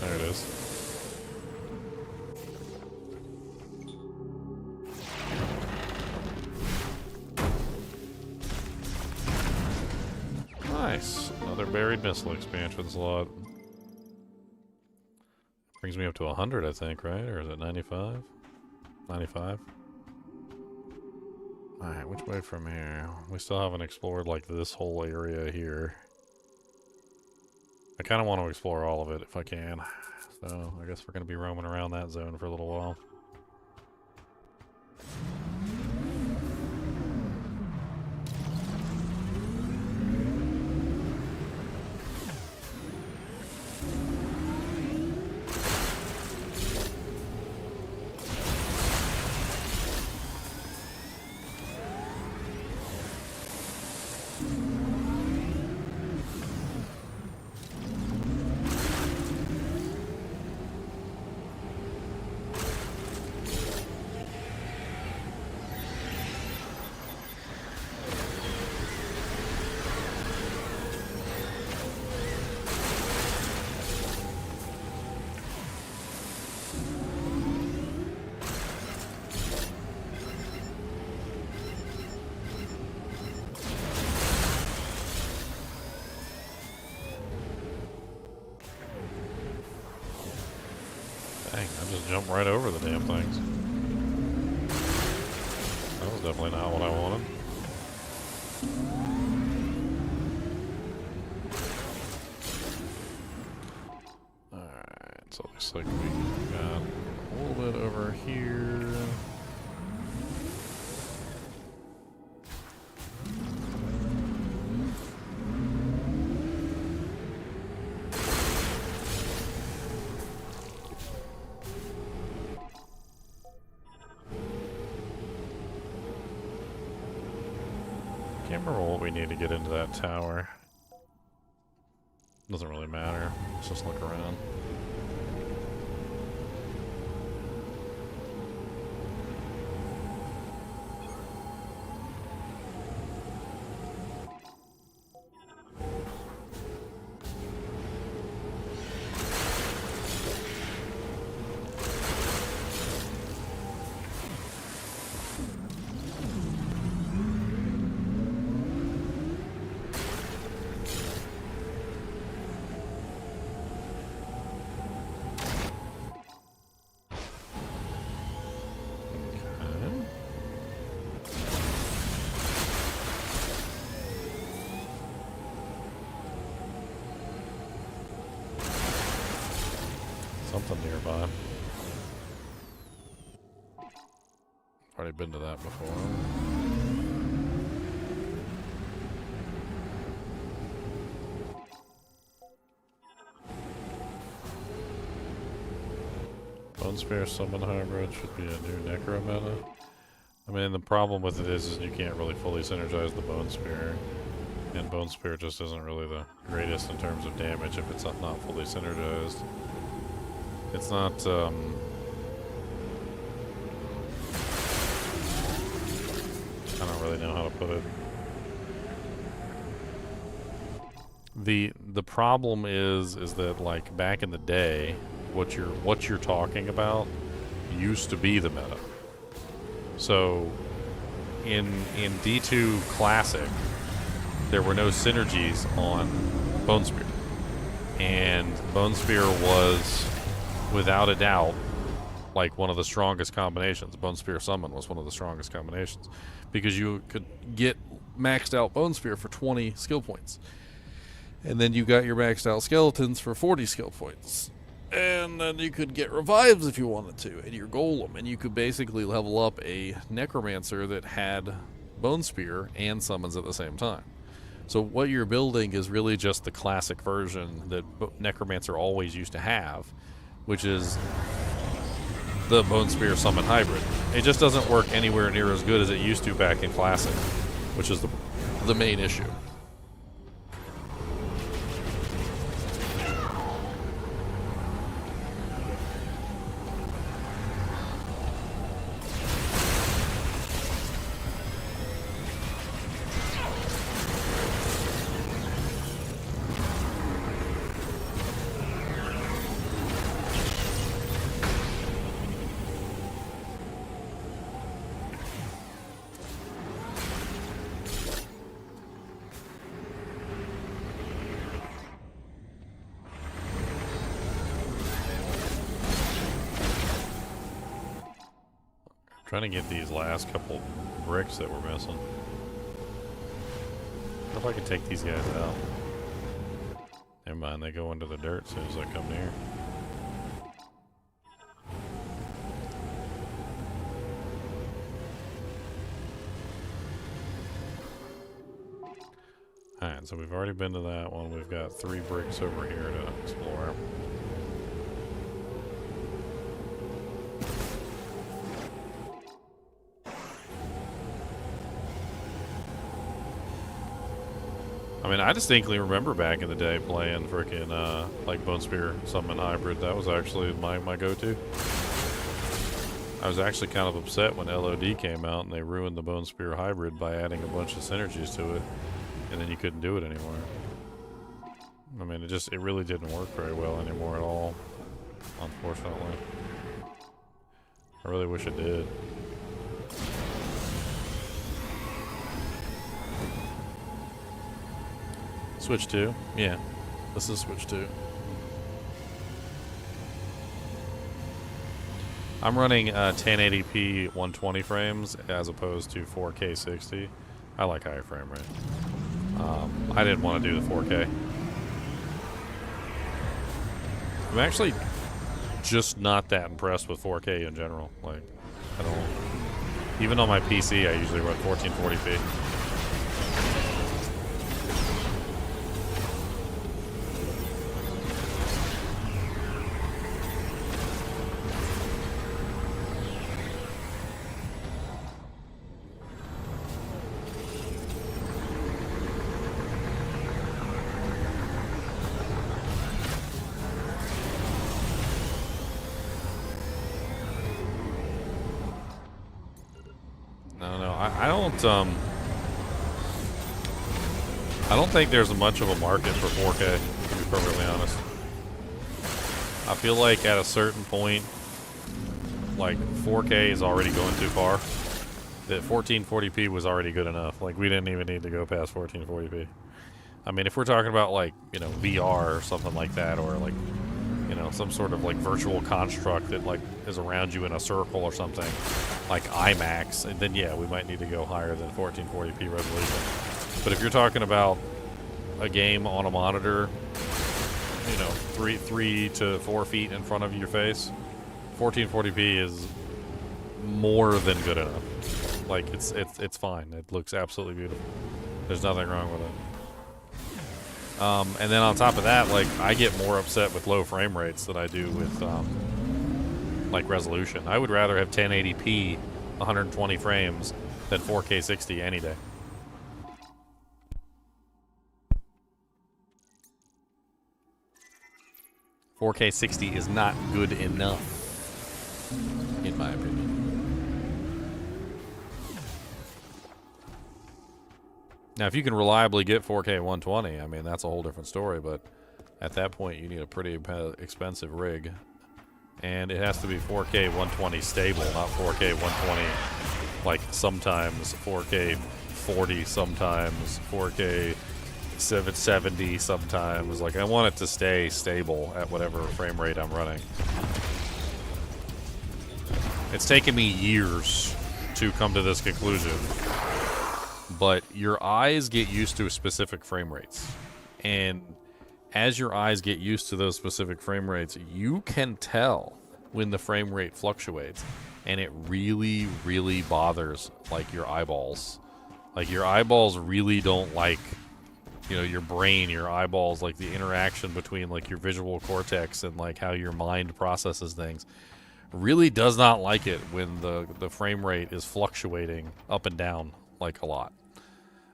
Speaker 1: There it is. Nice. Another buried missile expansion slot. Brings me up to 100, I think, right? Or is it 95? 95? Alright, which way from here? We still haven't explored, like, this whole area here. I kind of want to explore all of it if I can. So, I guess we're going to be roaming around that zone for a little while. jump right over the damn things. That was definitely not what I wanted. Alright, so it looks like we got a little bit over here. Can't remember what we need to get into that tower. Doesn't really matter. Let's just look around. Something nearby. Already been to that before. Bone Spear Summon Hybrid should be a new Necro meta. I mean, the problem with it is you can't really fully synergize the Bone Spear. And Bone Spear just isn't really the greatest in terms of damage if it's not fully synergized. It's not, I don't really know how to put it. The problem is that, like, back in the day, what you're talking about used to be the meta. So in D2 Classic, there were no synergies on Bone Spear. And Bone Spear was, without a doubt, like one of the strongest combinations. Bone Spear Summon was one of the strongest combinations because you could get maxed out Bone Spear for 20 skill points. And then you got your maxed out skeletons for 40 skill points. And then you could get revives if you wanted to, and your golem. And you could basically level up a necromancer that had Bone Spear and summons at the same time. So what you're building is really just the classic version that necromancer always used to have, which is the Bone Spear Summon Hybrid. It just doesn't work anywhere near as good as it used to back in Classic, which is the main issue. Trying to get these last couple bricks that we're missing. What if I could take these guys out? Never mind, they go into the dirt as soon as I come near. Alright, so we've already been to that one. We've got 3 bricks over here to explore. I mean, I distinctly remember back in the day playing frickin' like Bone Spear Summon Hybrid. That was actually my go-to. I was actually kind of upset when LOD came out and they ruined the Bone Spear Hybrid by adding a bunch of synergies to it, and then you couldn't do it anymore. I mean, it really didn't work very well anymore at all, unfortunately. I really wish it did. Switch 2? Yeah. This is Switch 2. I'm running 1080p 120 frames as opposed to 4K 60. I like higher frame rate. I didn't want to do the 4K. I'm actually just not that impressed with 4K in general. Like, I don't. Even on my PC, I usually run 1440p. I don't think there's much of a market for 4K, to be perfectly honest. I feel like at a certain point, like 4K is already going too far. That 1440p was already good enough. Like, we didn't even need to go past 1440p. I mean, if we're talking about, like, you know, VR or something like that, or like, you know, some sort of like virtual construct that like is around you in a circle or something, like IMAX, and then yeah, we might need to go higher than 1440p resolution. But if you're talking about a game on a monitor, you know, 3 to 4 feet in front of your face, 1440p is more than good enough. Like, it's fine. It looks absolutely beautiful. There's nothing wrong with it. And then on top of that, like, I get more upset with low frame rates than I do with like resolution. I would rather have 1080p 120 frames than 4K 60 any day. "4K 60 is not good enough, in my opinion. Now, if you can reliably get 4K 120, I mean, that's a whole different story, but at that point, you need a pretty expensive rig. And it has to be 4K 120 stable, not 4K 120, like, sometimes 4K 40, sometimes 4K 770 sometimes. Like, I want it to stay stable at whatever frame rate I'm running. It's taken me years to come to this conclusion, but your eyes get used to specific frame rates, and as your eyes get used to those specific frame rates, you can tell when the frame rate fluctuates, and it really, really bothers, like, your eyeballs. Like, your eyeballs really don't like, you know, your brain, your eyeballs, like the interaction between like your visual cortex and like how your mind processes things, really does not like it when the frame rate is fluctuating up and down like a lot.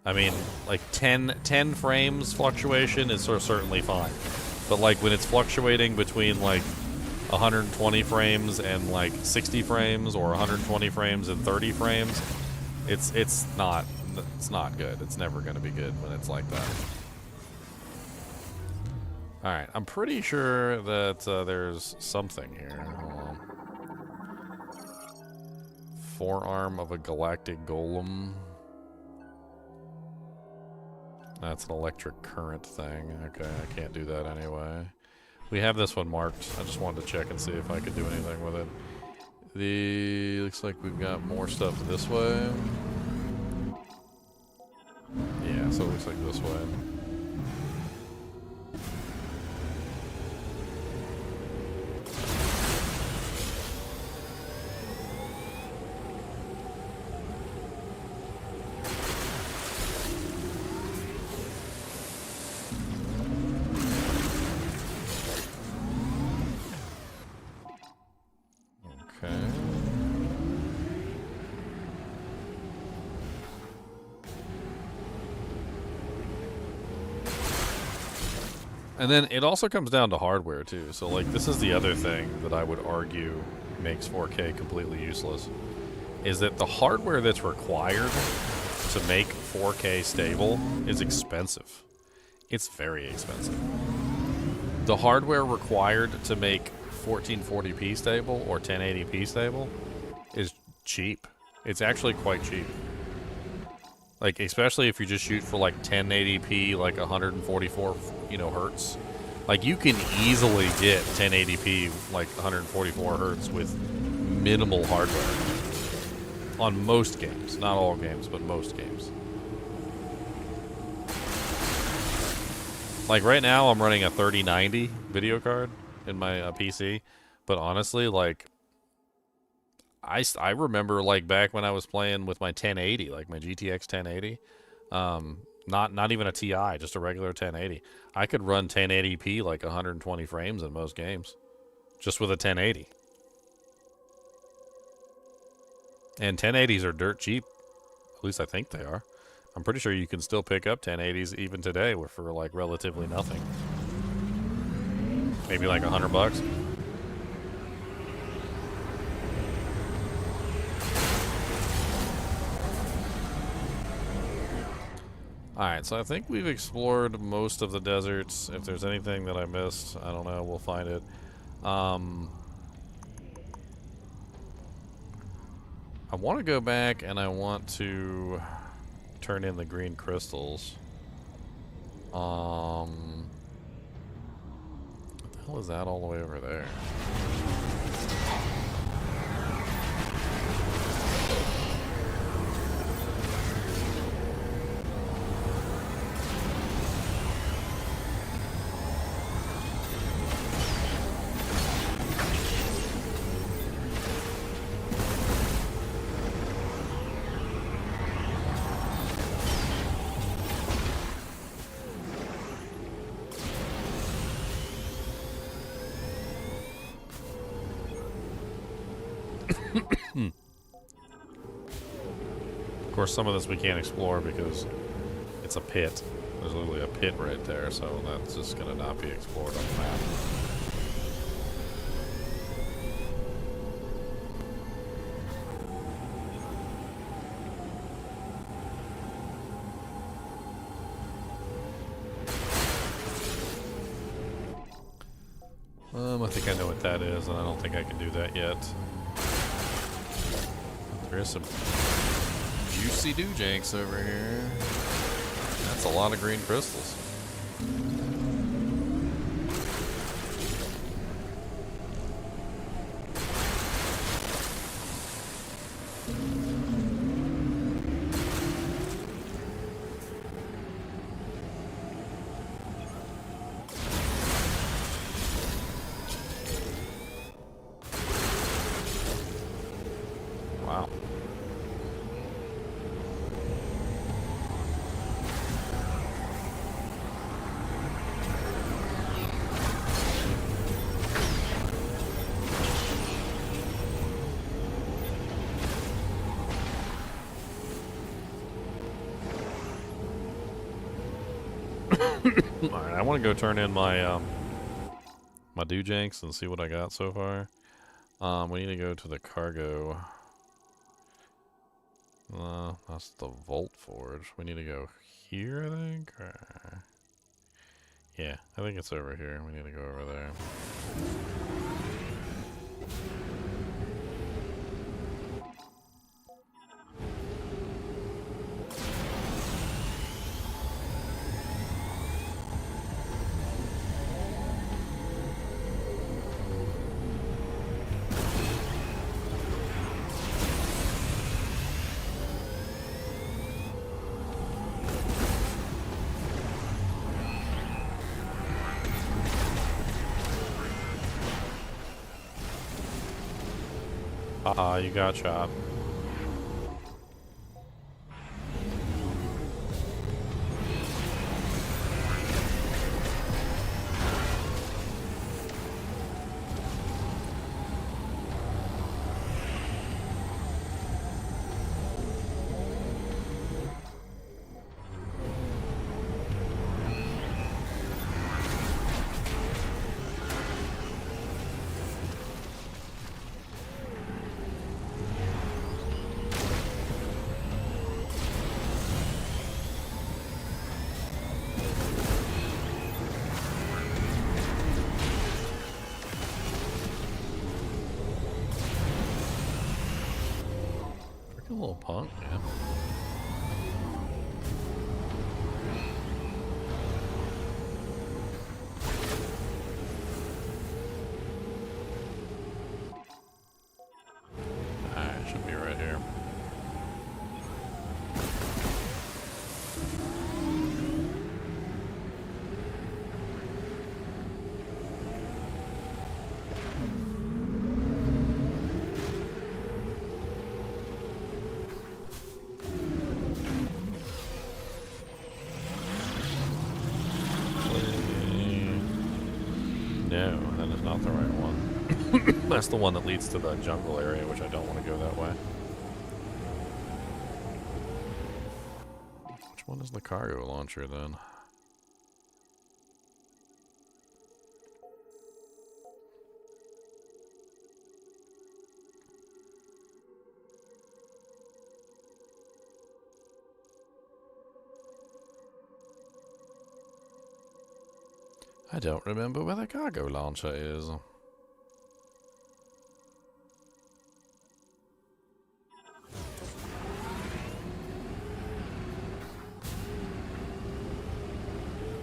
Speaker 1: I mean, like 10 frames fluctuation is sort of certainly fine, but like when it's fluctuating between like 120 frames and like 60 frames, or 120 frames and 30 frames, it's not good. It's never going to be good when it's like that. All right, I'm pretty sure that there's something here. Hold on. Forearm of a galactic golem. That's an electric current thing. Okay, I can't do that anyway. We have this one marked. I just wanted to check and see if I could do anything with it. Looks like we've got more stuff this way. Yeah, so it looks like this way. And then it also comes down to hardware too. So like, this is the other thing that I would argue makes 4K completely useless, is that the hardware that's required to make 4K stable is expensive. It's very expensive. The hardware required to make 1440p stable or 1080p stable is cheap. It's actually quite cheap. Like, especially if you just shoot for like 1080p, like 144, you know, hertz. Like, you can easily get 1080p, like 144 hertz with minimal hardware on most games. Not all games, but most games. Like right now, I'm running a 3090 video card in my PC, but honestly, like I remember like back when I was playing with my 1080, like my GTX 1080, not even a Ti, just a regular 1080. I could run 1080p like 120 frames in most games, just with a 1080. And 1080s are dirt cheap, at least I think they are. I'm pretty sure you can still pick up 1080s even today for like relatively nothing. Maybe like $100. Alright, so I think we've explored most of the deserts. If there's anything that I missed, I don't know, we'll find it. I want to go back and I want to turn in the green crystals. What the hell is that all the way over there? Of course, some of this we can't explore because it's a pit. There's literally a pit right there, so that's just going to not be explored on the map. I think I know what that is, and I don't think I can do that yet. There is some juicy doojanks over here. That's a lot of green crystals. Wow. Alright, I want to go turn in my my doojanks and see what I got so far. We need to go to the cargo. That's the Vault Forge. We need to go here, I think? Yeah, I think it's over here. We need to go over there. You got shot. Freaking little punk, man. No, that is not the right one. That's the one that leads to the jungle area, which I don't want to go that way. Which one is the cargo launcher then? I don't remember where the cargo launcher is.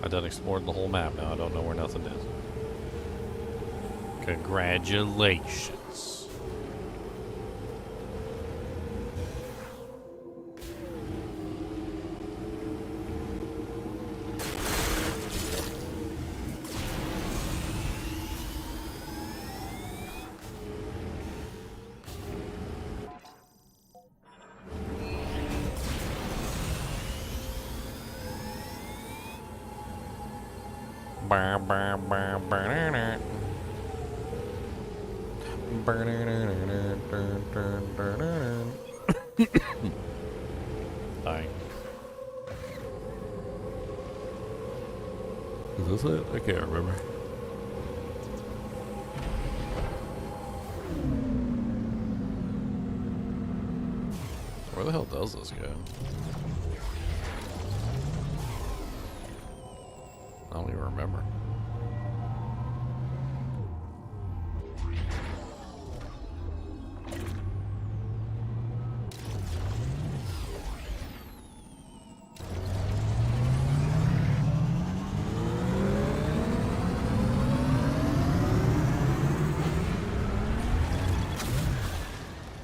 Speaker 1: I done explored the whole map now. I don't know where nothing is. Congratulations. Dying. Is this it? I can't remember. Where the hell does this go? I don't even remember.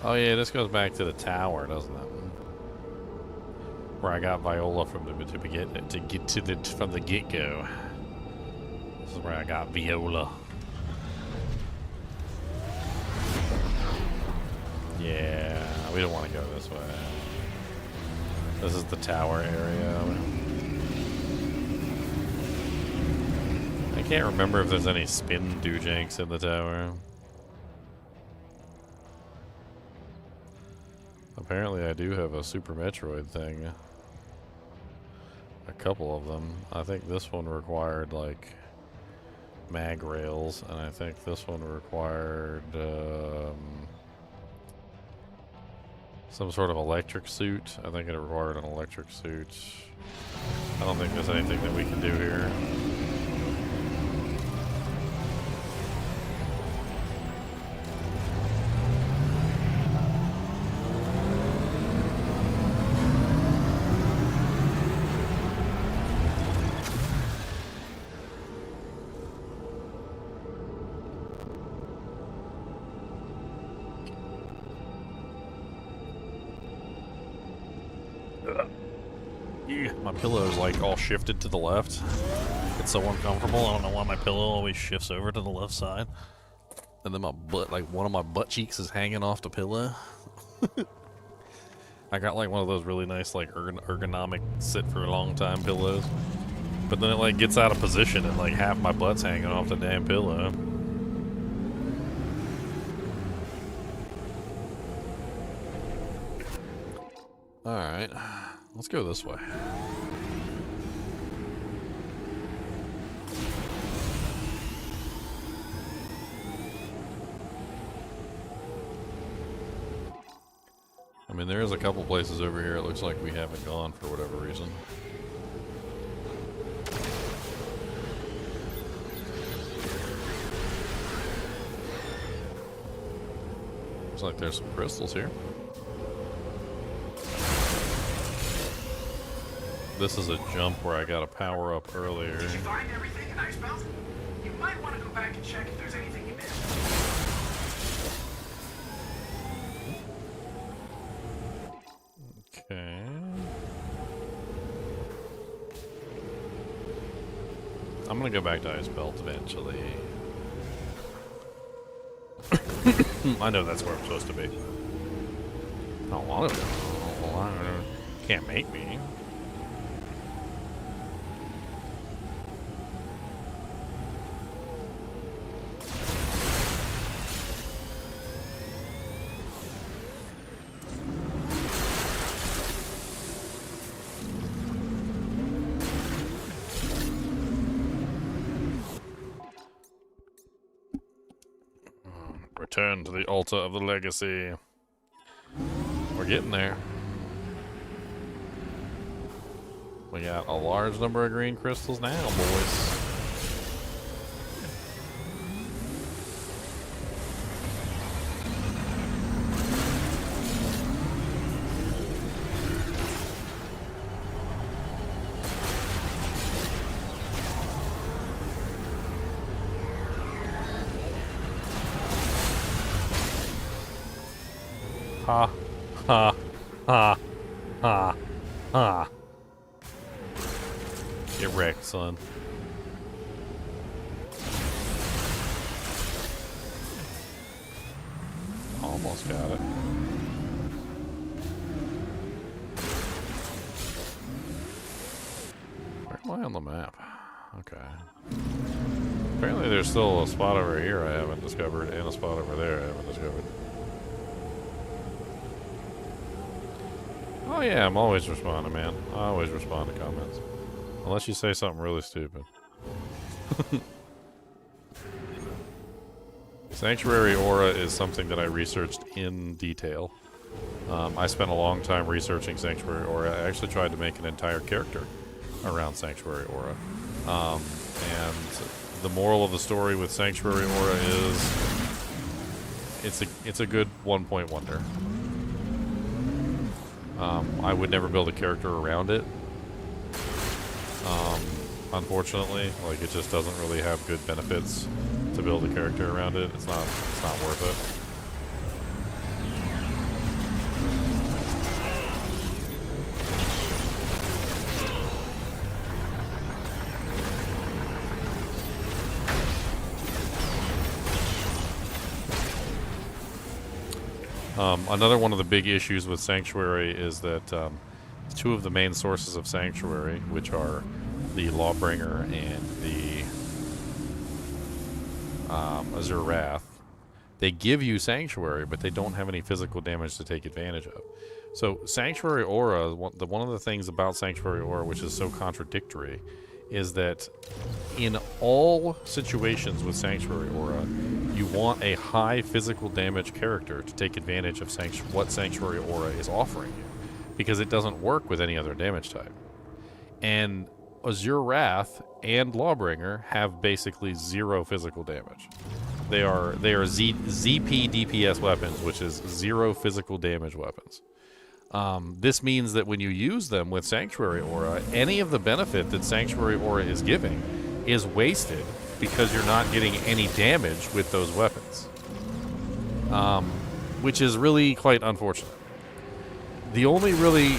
Speaker 1: Oh yeah, this goes back to the tower, doesn't it? Where I got Viola from the from the get-go. This is where I got Viola. Yeah, we don't want to go this way. This is the tower area. I can't remember if there's any spin doojanks in the tower. Apparently I do have a Super Metroid thing. A couple of them. I think this one required like mag rails, and I think this one required some sort of electric suit. I think it required an electric suit. I don't think there's anything that we can do here. My pillow's like all shifted to the left. It's so uncomfortable. I don't know why my pillow always shifts over to the left side. And then my butt, like one of my butt cheeks is hanging off the pillow. I got like one of those really nice like ergonomic sit for a long time pillows. But then it like gets out of position and like half my butt's hanging off the damn pillow. Alright, let's go this way. I mean, there is a couple places over here it looks like we haven't gone for whatever reason. Looks like there's some crystals here. This is a jump where I got a power up earlier.
Speaker 4: Did you find everything in Icebelt? You might want to go back and check if there's anything you missed.
Speaker 1: Okay. I'm gonna go back to Icebelt eventually. I know that's where I'm supposed to be. I don't want to go. Can't make me. Return to the altar of the legacy. We're getting there. We got a large number of green crystals now, boys. Ha, ha, ha, ha, ha. Get wrecked, son. Almost got it. Where am I on the map? Okay. Apparently there's still a spot over here I haven't discovered and a spot over there I haven't discovered. Oh yeah, I'm always responding, man. I always respond to comments. Unless you say something really stupid. Sanctuary Aura is something that I researched in detail. I spent a long time researching Sanctuary Aura. I actually tried to make an entire character around Sanctuary Aura. And the moral of the story with Sanctuary Aura is it's a good one-point wonder. I would never build a character around it. Unfortunately, like it just doesn't really have good benefits to build a character around it. It's not worth it. Another one of the big issues with Sanctuary is that two of the main sources of Sanctuary, which are the Lawbringer and the Azure Wrath, they give you Sanctuary, but they don't have any physical damage to take advantage of. So Sanctuary Aura, one of the things about Sanctuary Aura which is so contradictory, is that in all situations with Sanctuary Aura, you want a high physical damage character to take advantage of what Sanctuary Aura is offering you, because it doesn't work with any other damage type. And Azure Wrath and Lawbringer have basically zero physical damage. They are ZP DPS weapons, which is zero physical damage weapons. This means that when you use them with Sanctuary Aura, any of the benefit that Sanctuary Aura is giving is wasted because you're not getting any damage with those weapons. Which is really quite unfortunate. The only really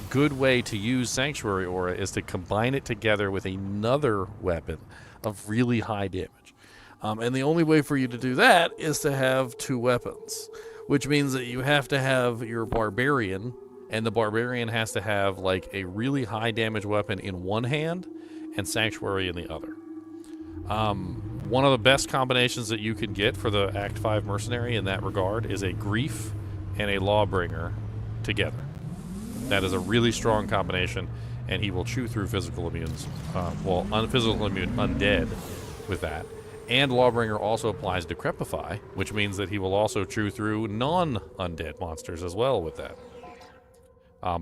Speaker 1: good way to use Sanctuary Aura is to combine it together with another weapon of really high damage. And the only way for you to do that is to have two weapons, which means that you have to have your Barbarian, and the Barbarian has to have like a really high damage weapon in one hand and Sanctuary in the other. One of the best combinations that you can get for the Act 5 Mercenary in that regard is a Grief and a Lawbringer together. That is a really strong combination, and he will chew through physical immunes, physical immune undead with that. And Lawbringer also applies Decrepify, which means that he will also chew through non-undead monsters as well with that.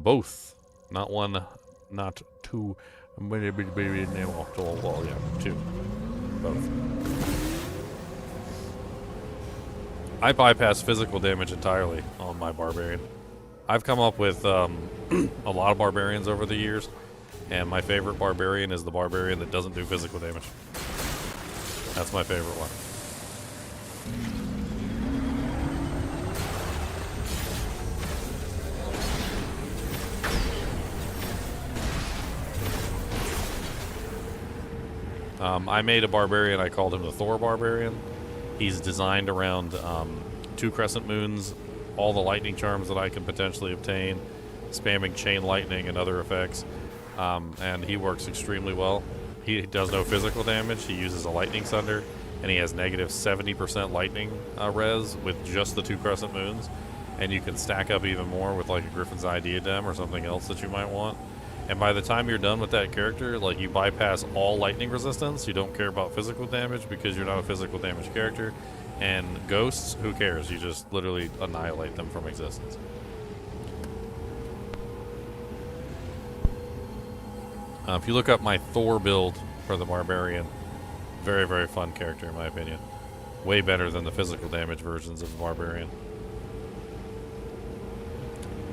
Speaker 1: Both. Not one, not two. Yeah, two. Both. I bypass physical damage entirely on my Barbarian. I've come up with a lot of Barbarians over the years, and my favorite Barbarian is the Barbarian that doesn't do physical damage. That's my favorite one. I made a Barbarian, I called him the Thor Barbarian. He's designed around 2 crescent moons, all the lightning charms that I can potentially obtain, spamming chain lightning and other effects, and he works extremely well. He does no physical damage. He uses a lightning thunder, and he has negative 70% lightning res with just the 2 crescent moons, and you can stack up even more with like a Griffin's Eye Diadem or something else that you might want. And by the time you're done with that character, like, you bypass all lightning resistance. You don't care about physical damage because you're not a physical damage character, And ghosts, who cares? You just literally annihilate them from existence. If you look up my Thor build for the Barbarian, very, very fun character in my opinion. Way better than the physical damage versions of the Barbarian.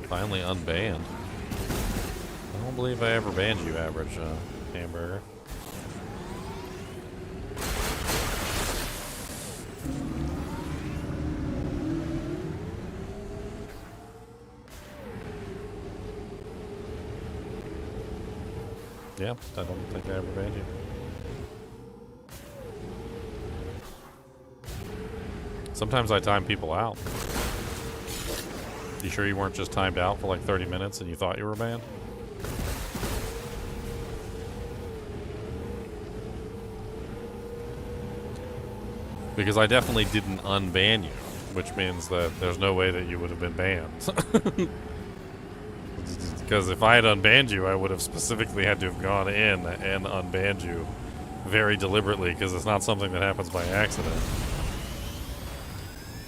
Speaker 1: Finally unbanned. I don't believe I ever banned you, average hamburger. Yeah, I don't think I ever banned you. Sometimes I time people out. You sure you weren't just timed out for like 30 minutes and you thought you were banned? Because I definitely didn't unban you, which means that there's no way that you would have been banned. Because if I had unbanned you, I would have specifically had to have gone in and unbanned you very deliberately, because it's not something that happens by accident.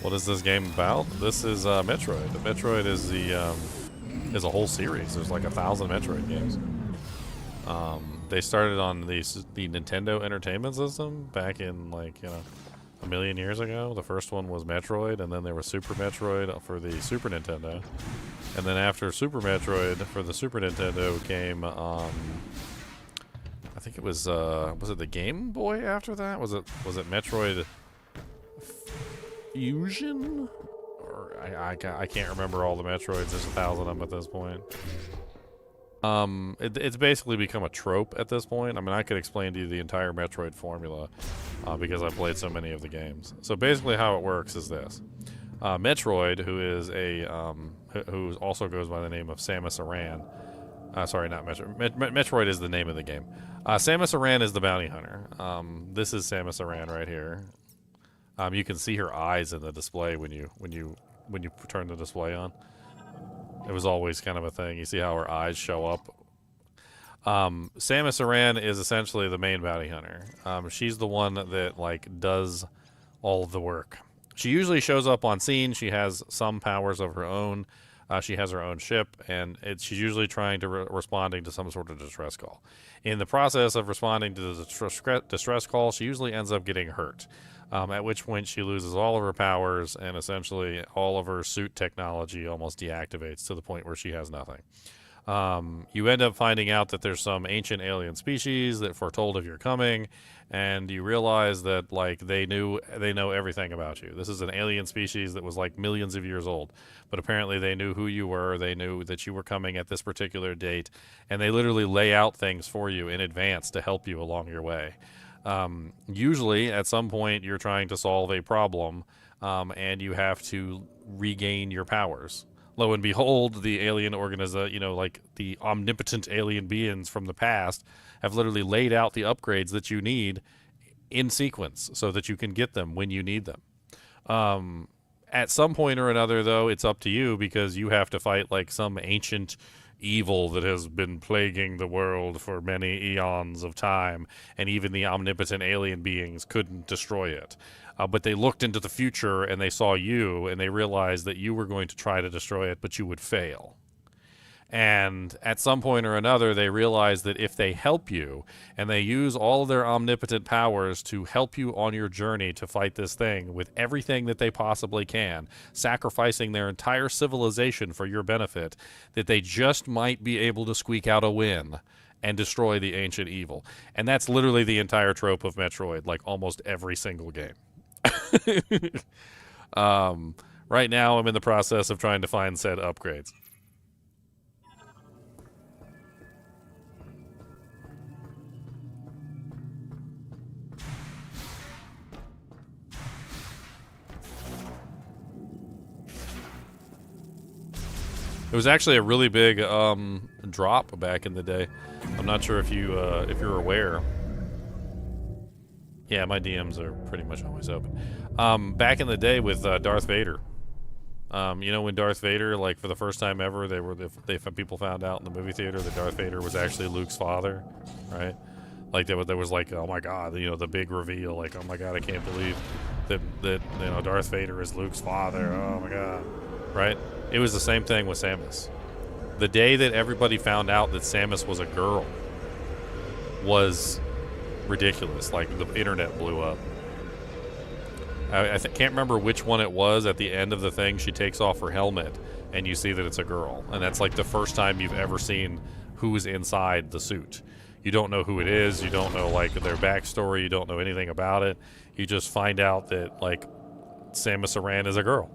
Speaker 1: What is this game about? This is Metroid. The Metroid is a whole series. There's like 1,000 Metroid games. They started on the Nintendo Entertainment System back in like a million years ago. The first one was Metroid, and then there was Super Metroid for the Super Nintendo. And then after Super Metroid for the Super Nintendo came, I think it was it the Game Boy after that? Was it Metroid Fusion? Or I can't remember all the Metroids. There's 1,000 of them at this point. It's basically become a trope at this point. I mean, I could explain to you the entire Metroid formula because I played so many of the games. So basically how it works is this. Metroid, who is who also goes by the name of Samus Aran. Sorry, not Metroid. Metroid is the name of the game. Samus Aran is the bounty hunter. This is Samus Aran right here. You can see her eyes in the display when you turn the display on. It was always kind of a thing. You see how her eyes show up. Samus Aran is essentially the main bounty hunter. She's the one that like does all of the work. She usually shows up on scene. She has some powers of her own. She has her own ship, and she's usually trying to responding to some sort of distress call. In the process of responding to the distress call, she usually ends up getting hurt. At which point she loses all of her powers, and essentially all of her suit technology almost deactivates to the point where she has nothing. You end up finding out that there's some ancient alien species that foretold of your coming, and you realize that like they know everything about you. This is an alien species that was like millions of years old, but apparently they knew who you were. They knew that you were coming at this particular date, and they literally lay out things for you in advance to help you along your way. Usually at some point you're trying to solve a problem, and you have to regain your powers. Lo and behold, the alien organization, like the omnipotent alien beings from the past, have literally laid out the upgrades that you need in sequence so that you can get them when you need them. At some point or another, though, it's up to you, because you have to fight like some ancient evil that has been plaguing the world for many eons of time, and even the omnipotent alien beings couldn't destroy it. But they looked into the future and they saw you, and they realized that you were going to try to destroy it, but you would fail. And at some point or another, they realize that if they help you, and they use all of their omnipotent powers to help you on your journey to fight this thing with everything that they possibly can, sacrificing their entire civilization for your benefit, that they just might be able to squeak out a win and destroy the ancient evil. And that's literally the entire trope of Metroid, like almost every single game. Right now, I'm in the process of trying to find said upgrades. It was actually a really big drop back in the day. I'm not sure if you're aware. Yeah, my DMs are pretty much always open. Back in the day with Darth Vader. When Darth Vader, like for the first time ever, people found out in the movie theater that Darth Vader was actually Luke's father, right? Like there was like, oh my God, the big reveal, like, oh my God, I can't believe that you know Darth Vader is Luke's father. Oh my god, right? It was the same thing with Samus. The day that everybody found out that Samus was a girl was ridiculous. Like the internet blew up. I can't remember which one it was. At the end of the thing, she takes off her helmet, and you see that it's a girl, and that's like the first time you've ever seen who's inside the suit. You don't know who it is. You don't know like their backstory. You don't know anything about it. You just find out that like Samus Aran is a girl.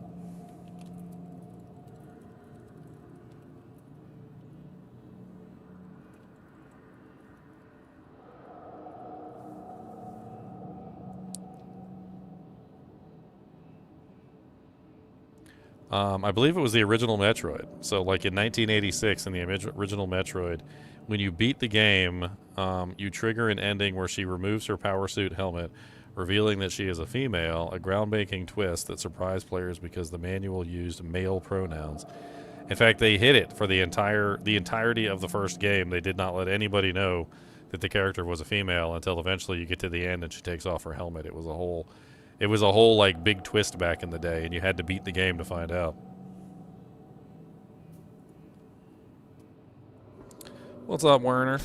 Speaker 1: I believe it was the original Metroid. So, like in 1986, in the original Metroid, when you beat the game, you trigger an ending where she removes her power suit helmet, revealing that she is a female, a groundbreaking twist that surprised players because the manual used male pronouns. In fact, they hid it for the entirety of the first game. They did not let anybody know that the character was a female until eventually you get to the end and she takes off her helmet. It was a whole like big twist back in the day, and you had to beat the game to find out. What's up, Werner?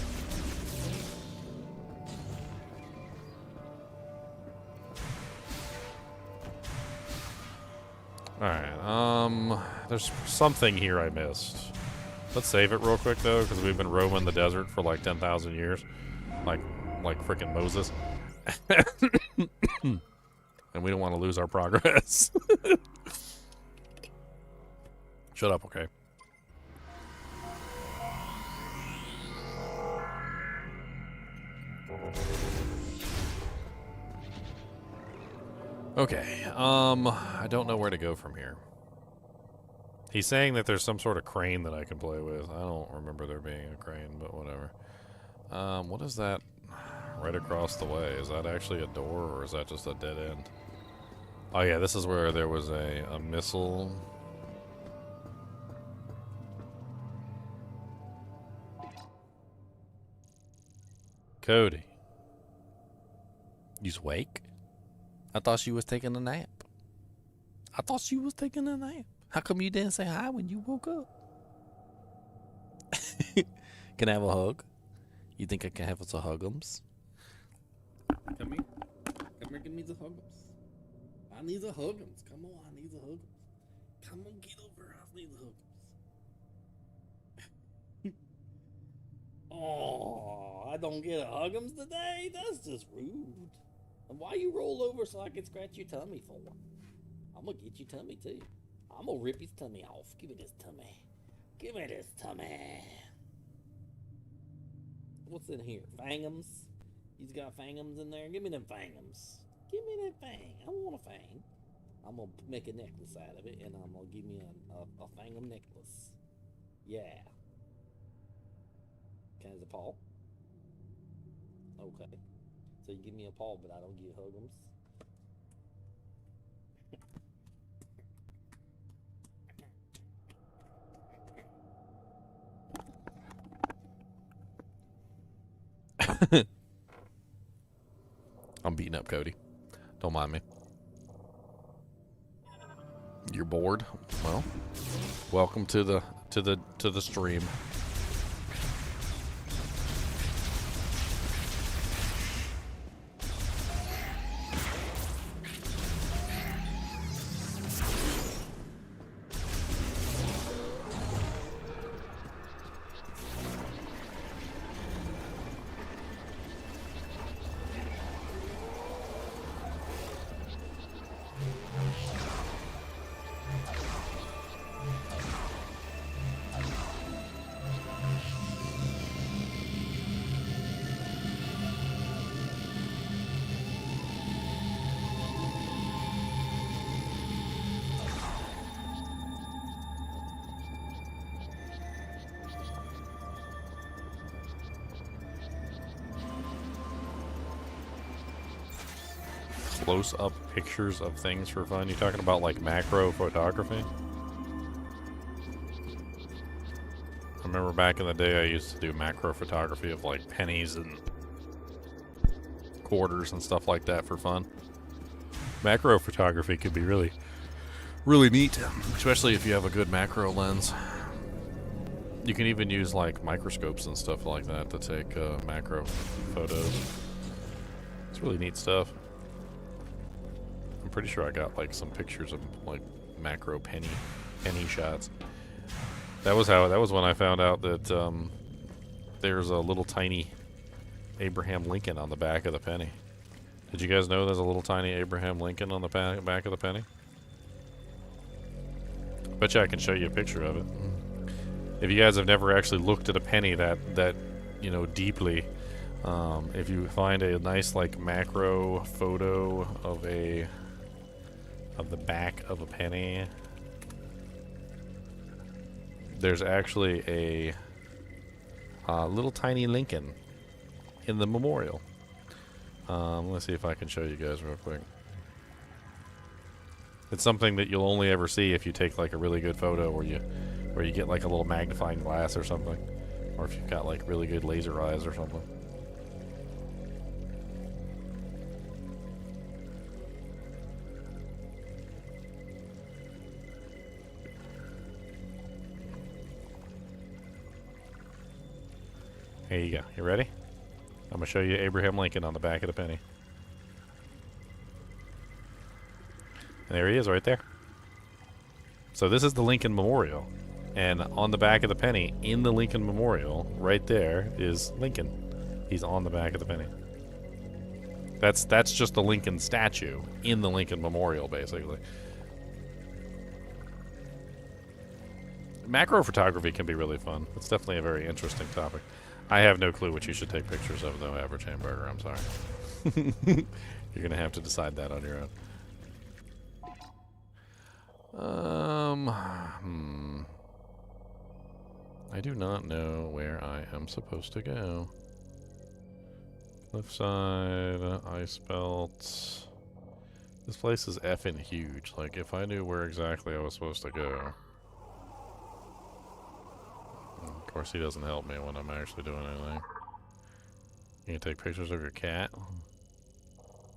Speaker 1: Alright, there's something here I missed. Let's save it real quick, though, because we've been roaming the desert for like 10,000 years. Like frickin' Moses. And we don't want to lose our progress. Shut up, okay? Okay, I don't know where to go from here. He's saying that there's some sort of crane that I can play with. I don't remember there being a crane, but whatever. What is that right across the way? Is that actually a door, or is that just a dead end? Oh yeah, this is where there was a missile. Cody. You's awake? I thought she was taking a nap. How come you didn't say hi when you woke up? Can I have a hug? You think I can have us a hug'ems? Come here. Come here, give me the hug'ems. I need the hug'ems. Come on, I need the hug'ems. Come on, get over. I need the hug'ems. Oh, I don't get a hug'ems today? That's just rude. And why you roll over so I can scratch your tummy for? I'm gonna get your tummy too. I'm gonna rip his tummy off. Give me this tummy. Give me this tummy. What's in here? Fangums? He's got fangums in there? Give me them fangums. Give me that fang. I want a fang. I'm gonna make a necklace out of it, and I'm gonna give me a fangum necklace. Yeah. Can I have a paw? Okay. So you give me a paw, but I don't give hug'ems. I'm beating up Cody. Don't mind me. You're bored? Well, welcome to the stream. Close-up pictures of things for fun? You talking about like macro photography? I remember back in the day I used to do macro photography of like pennies and quarters and stuff like that for fun. Macro photography could be really,
Speaker 3: Really neat, especially if you have a good macro lens.
Speaker 1: you can even use like microscopes and stuff like that to take macro photos. It's really neat stuff. I'm pretty sure I got like some pictures of like macro penny shots. That was when I found out that there's a little tiny Abraham Lincoln on the back of the penny. Did you guys know there's a little tiny Abraham Lincoln on the back of the penny? Bet you I can show you a picture of it. If you guys have never actually looked at a penny that you know deeply, if you find a nice like macro photo of the back of a penny, there's actually a little tiny Lincoln in the memorial. Let's see if I can show you guys real quick. It's something that you'll only ever see if you take like a really good photo, where you get like a little magnifying glass or something, or if you've got like really good laser eyes or something. Here you go. You ready? I'm gonna show you Abraham Lincoln on the back of the penny. And there he is right there. So this is the Lincoln Memorial. And on the back of the penny, in the Lincoln Memorial, right there is Lincoln. He's on the back of the penny. That's just the Lincoln statue in the Lincoln Memorial, basically. Macro photography can be really fun. It's definitely a very interesting topic. I have no clue what you should take pictures of, though, Average Hamburger. I'm sorry. You're going to have to decide that on your own. I do not know where I am supposed to go. Cliffside, ice belt. This place is effing huge. Like, if I knew where exactly I was supposed to go. Of course, he doesn't help me when I'm actually doing anything. You can take pictures of your cat.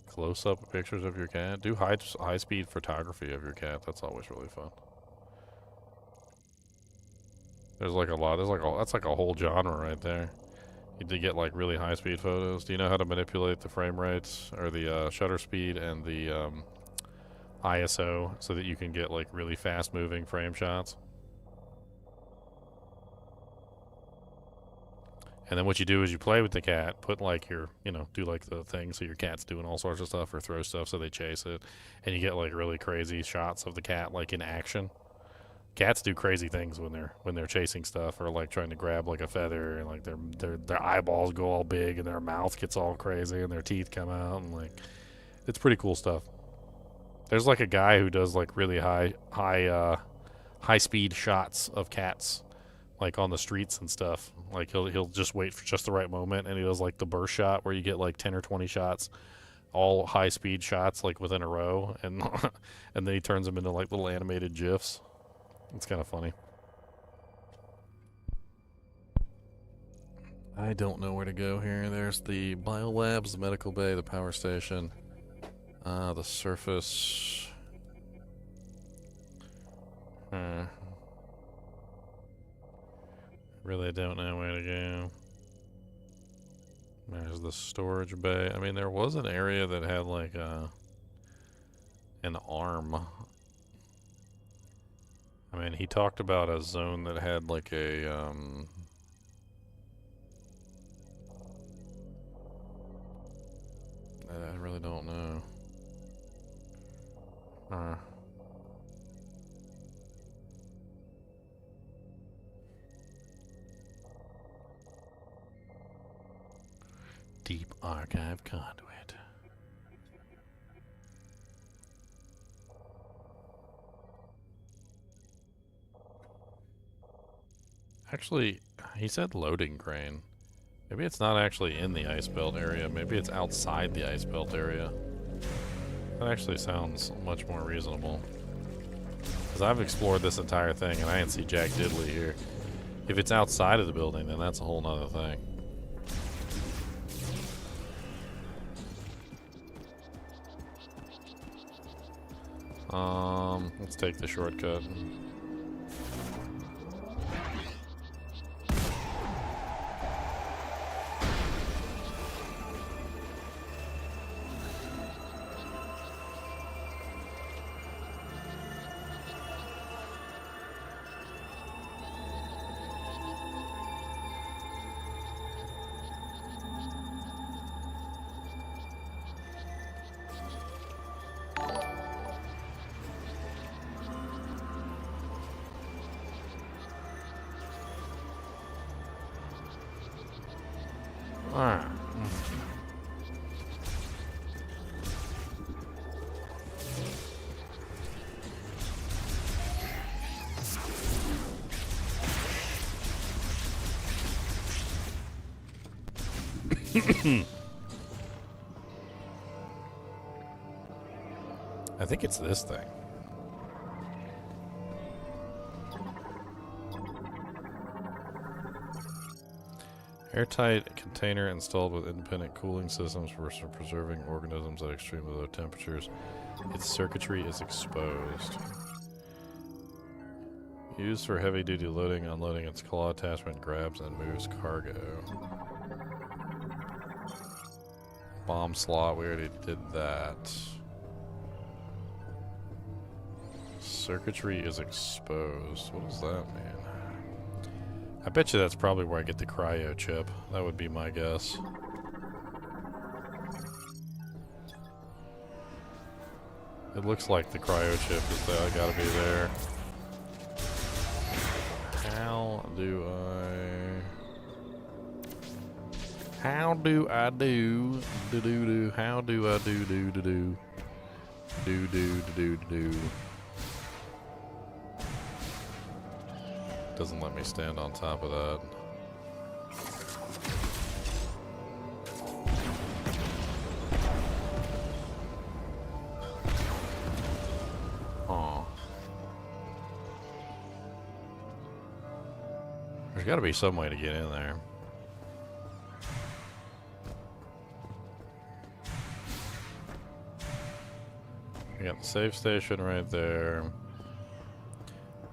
Speaker 1: Close-up pictures of your cat. Do high-speed photography of your cat. That's always really fun. There's like a lot. That's like a whole genre right there. You need to get like really high-speed photos. Do you know how to manipulate the frame rates or the shutter speed and the ISO so that you can get like really fast-moving frame shots? And then what you do is you play with the cat, put like your, do like the thing so your cat's doing all sorts of stuff or throw stuff so they chase it. And you get like really crazy shots of the cat like in action. Cats do crazy things when they're chasing stuff or like trying to grab like a feather, and like their eyeballs go all big and their mouth gets all crazy and their teeth come out, and like it's pretty cool stuff. There's like a guy who does like really high speed shots of cats, like on the streets and stuff. Like he'll just wait for just the right moment, and he does like the burst shot where you get like 10 or 20 shots, all high speed shots like within a row, and and then he turns them into like little animated GIFs. It's kind of funny.
Speaker 3: I don't know where to go here. There's the biolabs, the medical bay, the power station, the surface.
Speaker 1: Really don't know where to go. There's the storage bay. I mean, there was an area that had like an arm. I mean, he talked about a zone that had like a I really don't know. Deep archive conduit. Actually, he said loading crane. Maybe it's not actually in the ice belt area. Maybe it's outside the ice belt area. That actually sounds much more reasonable. Because I've explored this entire thing and I didn't see Jack Diddley here. If it's outside of the building, then that's a whole nother thing. Let's take the shortcut. Alright. I think it's this thing. Airtight container installed with independent cooling systems for preserving organisms at extremely low temperatures. Its circuitry is exposed. Used for heavy-duty loading, unloading. Its claw attachment grabs and moves cargo. Bomb slot, we already did that. Circuitry is exposed. What does that mean? I bet you that's probably where I get the cryo chip. That would be my guess. It looks like the cryo chip is there. I gotta be there. How do I do how do I do Doesn't let me stand on top of that. Aw. There's gotta be some way to get in there. We got the safe station right there.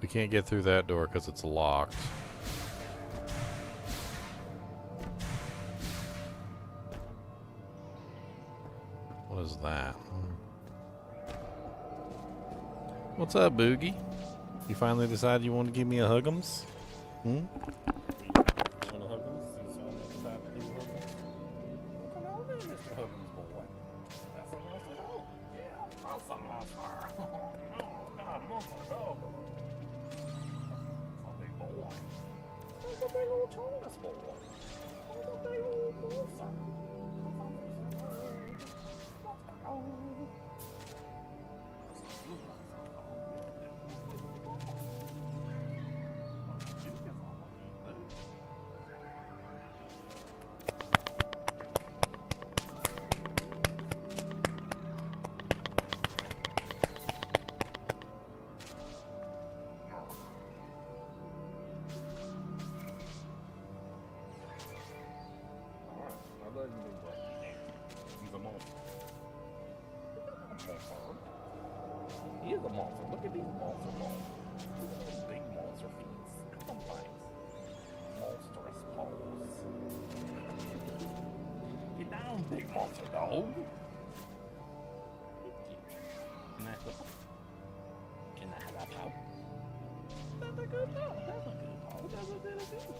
Speaker 1: We can't get through that door because it's locked. What is that? What's up, Boogie? You finally decided you want to give me a huggums? Hmm?
Speaker 5: He is a monster. Look at these monster balls. Look at these big monster feet. Come on, monstrous paws. Get down, big monster dog. Can I have that paw? That's a good paw. That's a good paw. That's a good paw.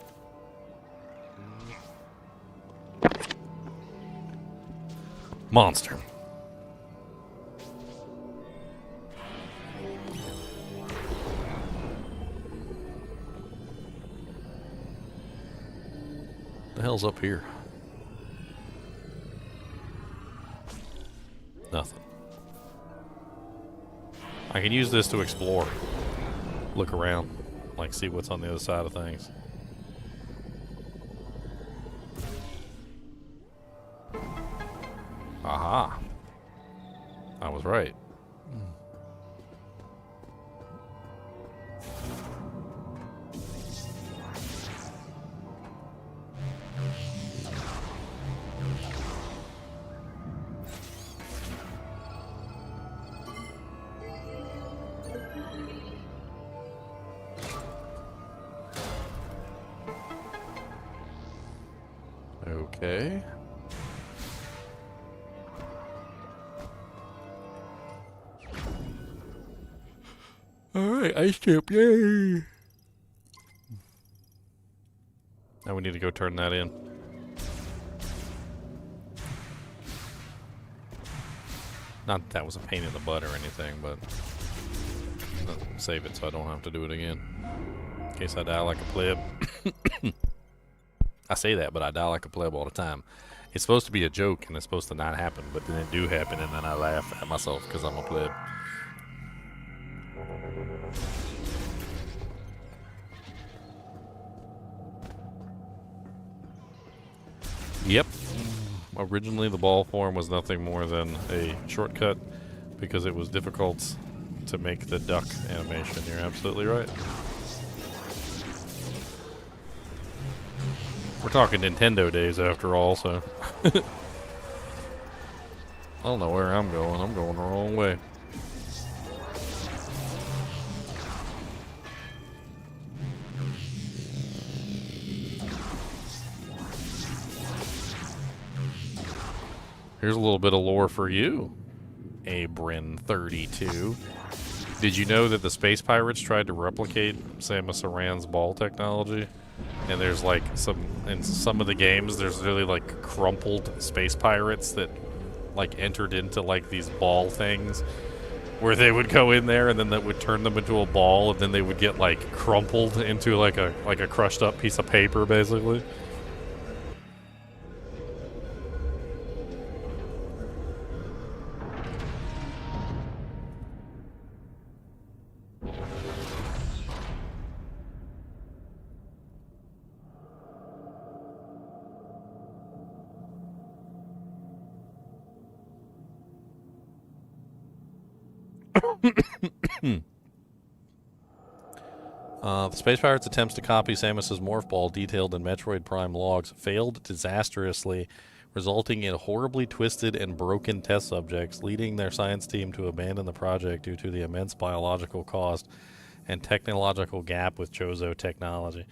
Speaker 1: Monster. The hell's up here? Nothing. I can use this to explore. Look around. Like, see what's on the other side of things. Aha. I was right. Okay. Alright, ice chip, yay! Now we need to go turn that in. Not that that was a pain in the butt or anything, but save it so I don't have to do it again. In case I die like a pleb. I say that, but I die like a pleb all the time. It's supposed to be a joke and it's supposed to not happen, but then it do happen and then I laugh at myself because I'm a pleb. Yep. Originally the ball form was nothing more than a shortcut because it was difficult to make the duck animation. You're absolutely right. We're talking Nintendo days after all, so. I don't know where I'm going. I'm going the wrong way. Here's a little bit of lore for you, Abrin32. Did you know that the space pirates tried to replicate Samus Aran's ball technology? And there's like in some of the games, there's really like crumpled space pirates that like entered into like these ball things where they would go in there and then that would turn them into a ball and then they would get like crumpled into like a crushed up piece of paper basically. The Space Pirates' attempts to copy Samus's morph ball detailed in Metroid Prime logs failed disastrously, resulting in horribly twisted and broken test subjects, leading their science team to abandon the project due to the immense biological cost and technological gap with Chozo technology.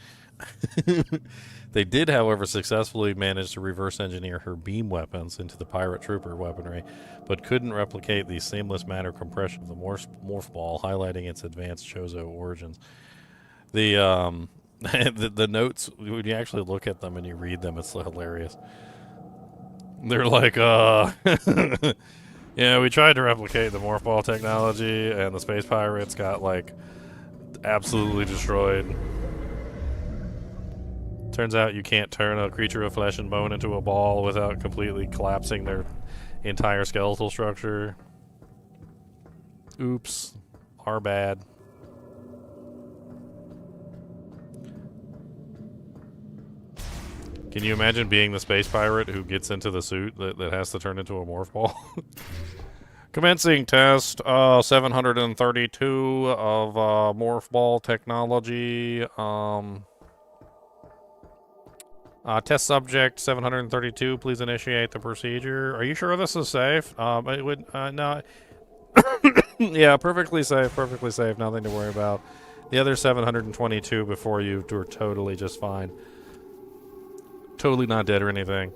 Speaker 1: They did, however, successfully manage to reverse engineer her beam weapons into the pirate trooper weaponry, but couldn't replicate the seamless matter compression of the morph ball, highlighting its advanced Chozo origins. The the notes, when you actually look at them and you read them, it's hilarious. They're like, yeah, we tried to replicate the morph ball technology, and the space pirates got like absolutely destroyed. Turns out you can't turn a creature of flesh and bone into a ball without completely collapsing their entire skeletal structure. Oops. Our bad. Can you imagine being the space pirate who gets into the suit that has to turn into a morph ball? Commencing test 732 of morph ball technology. Test subject 732, please initiate the procedure. Are you sure this is safe? It would, no. Yeah, perfectly safe, nothing to worry about. The other 722 before you were totally just fine. Totally not dead or anything.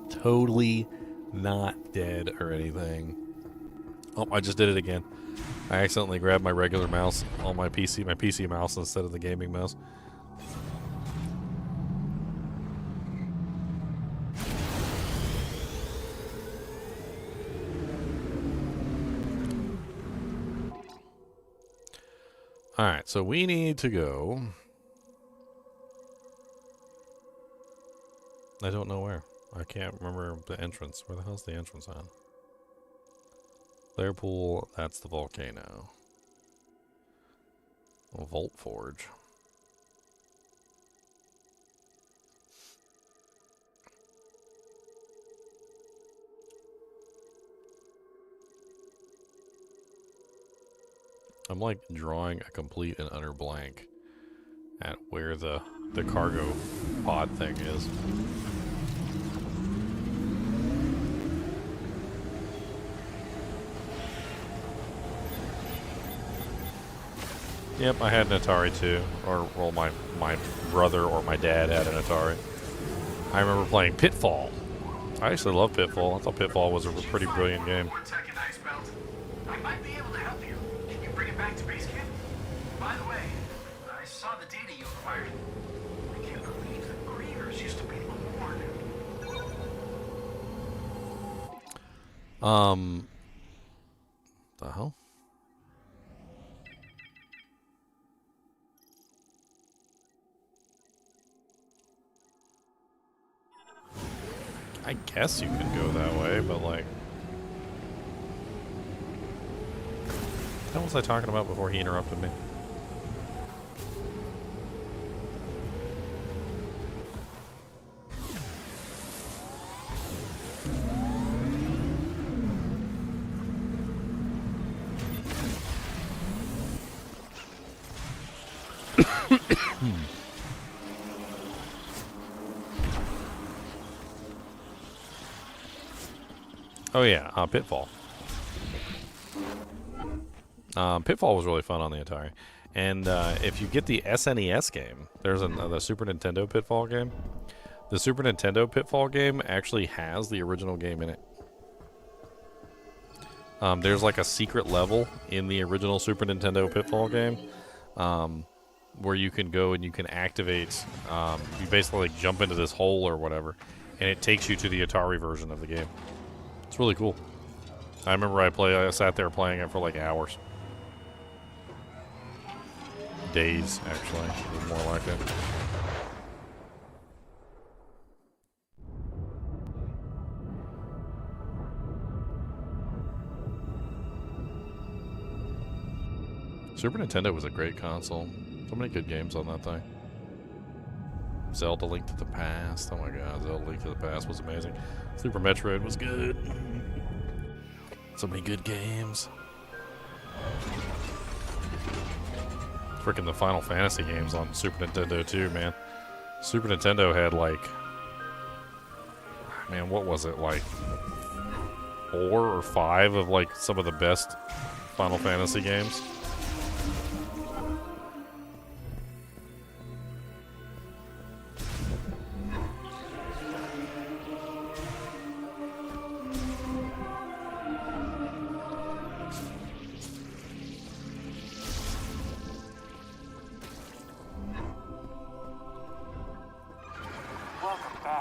Speaker 1: Totally not dead or anything. Oh, I just did it again. I accidentally grabbed my regular mouse on my PC mouse instead of the gaming mouse. Alright, so we need to go. I don't know where. I can't remember the entrance. Where the hell's the entrance on? Flare pool, that's the volcano. Vault Forge. I'm like drawing a complete and utter blank at where the cargo pod thing is. Yep, I had an Atari too. Or, well, my brother or my dad had an Atari. I remember playing Pitfall. I actually love Pitfall. I thought Pitfall was a pretty brilliant game.
Speaker 4: I might be able to help you. Can you bring it back to base camp? By the way, I saw the data you acquired. I can't believe the grievers used to be Lord.
Speaker 3: The hell?
Speaker 1: I guess you could go that way, but like... What was I talking about before he interrupted me? Oh yeah, Pitfall. Pitfall was really fun on the Atari. And if you get the SNES game, there's the Super Nintendo Pitfall game. The Super Nintendo Pitfall game actually has the original game in it. There's like a secret level in the original Super Nintendo Pitfall game where you can go and you can activate, you basically like jump into this hole or whatever, and it takes you to the Atari version of the game. It's really cool. I remember I sat there playing it for like hours. Days, actually. It was more like it. Super Nintendo was a great console. So many good games on that thing. Zelda Link to the Past. Oh my god, Zelda Link to the Past was amazing. Super Metroid was good. So many good games. Freaking the Final Fantasy games on Super Nintendo too, man. Super Nintendo had like... Man, what was it? Like 4 or 5 of like some of the best Final Fantasy games.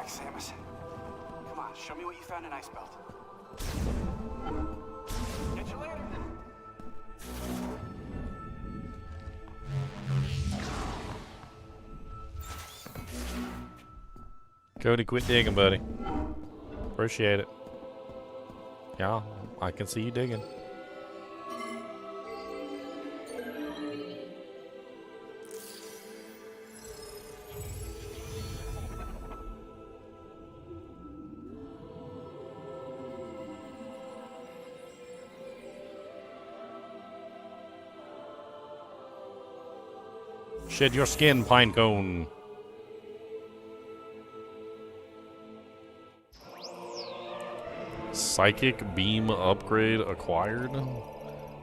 Speaker 4: Samus. Come on, show me what you found in Ice Belt. Catch you later.
Speaker 1: Cody, quit digging, buddy. Appreciate it. Yeah, I can see you digging. Shed your skin, Pinecone. Psychic beam upgrade acquired.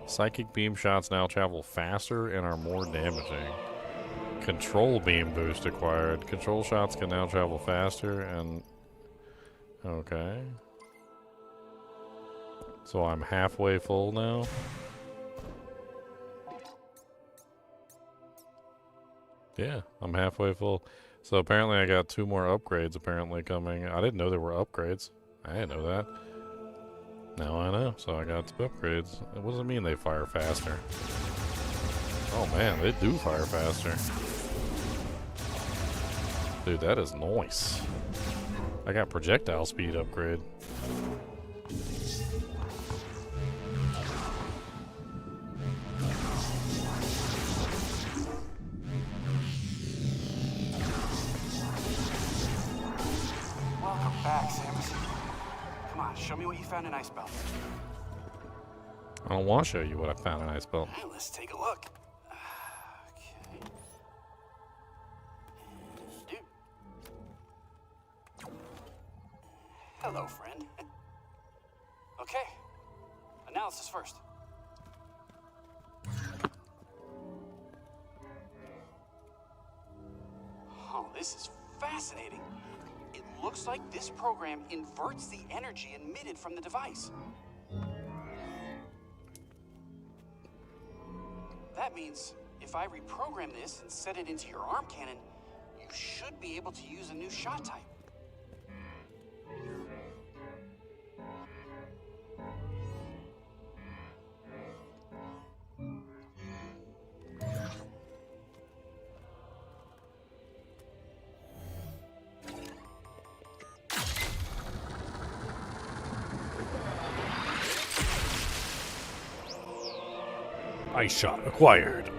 Speaker 1: Psychic beam shots now travel faster and are more damaging. Control beam boost acquired. Control shots can now travel faster and... Okay. So I'm halfway full now. Yeah, I'm halfway full. So apparently I got 2 more upgrades apparently coming. I didn't know there were upgrades. I didn't know that. Now I know. So I got 2 upgrades. What does it mean they fire faster? Oh man, they do fire faster. Dude, that is nice. I got projectile speed upgrade.
Speaker 4: Back, Samus. Come on, show me what you found in Ice Belt.
Speaker 1: I don't want to show you what I found in Ice Belt.
Speaker 4: Right, let's take a look. Okay. Dude. Hello, friend. Okay. Analysis first.
Speaker 6: Oh, this is fascinating. It looks like this program inverts the energy emitted from the device. That means if I reprogram this and set it into your arm cannon, you should be able to use a new shot type.
Speaker 1: Ice shot acquired.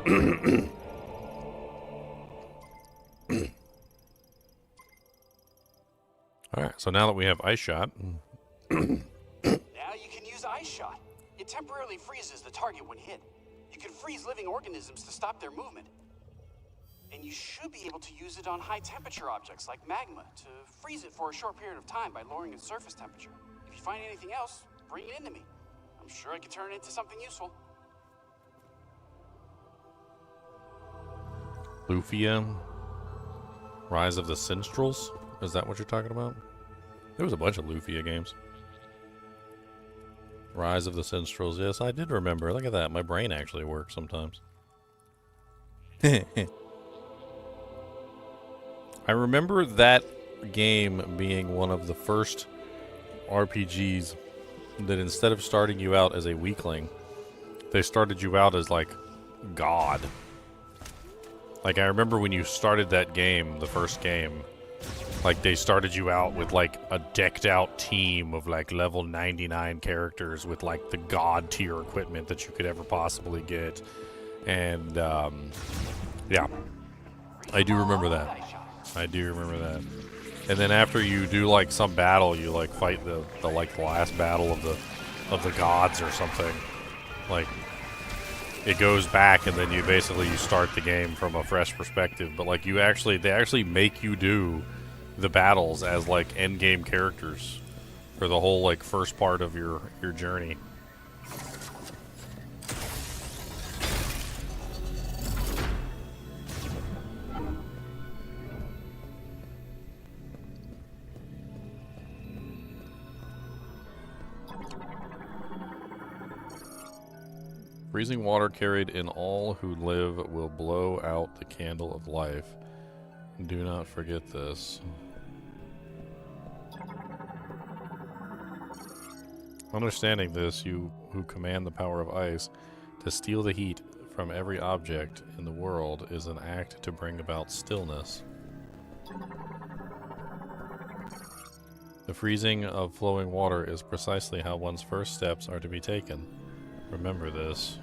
Speaker 1: Alright, so now that we have ice shot.
Speaker 6: Now you can use Ice Shot. It temporarily freezes the target when hit. You can freeze living organisms to stop their movement. And you should be able to use it on high temperature objects like magma to freeze it for a short period of time by lowering its surface temperature. If you find anything else, bring it into me. I'm sure I can turn it into something useful.
Speaker 1: Lufia. Rise of the Sinstrels? Is that what you're talking about? There was a bunch of Lufia games. Rise of the Sinstrels. Yes, I did remember. Look at that. My brain actually works sometimes. I remember that game being one of the first RPGs that instead of starting you out as a weakling, they started you out as, like, God. Like, I remember when you started that game, the first game, like, they started you out with, like, a decked-out team of, like, level 99 characters with, like, the God-tier equipment that you could ever possibly get. And, yeah. I do remember that. I do remember that. And then after you do, like, some battle, you, like, fight the last battle of the gods or something. Like, it goes back, and then you start the game from a fresh perspective. But, like, they actually make you do the battles as, like, end game characters for the whole, like, first part of your journey. Freezing water carried in all who live will blow out the candle of life. Do not forget this. Understanding this, you who command the power of ice, to steal the heat from every object in the world is an act to bring about stillness. The freezing of flowing water is precisely how one's first steps are to be taken. Remember this.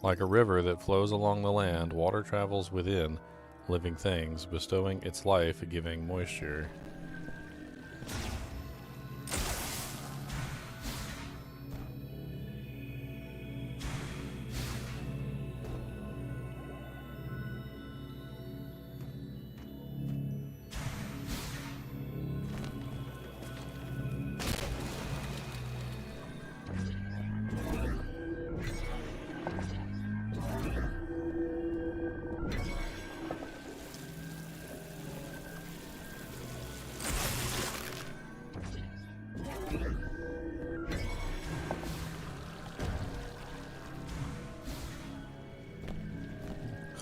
Speaker 1: Like a river that flows along the land, water travels within living things, bestowing its life-giving moisture.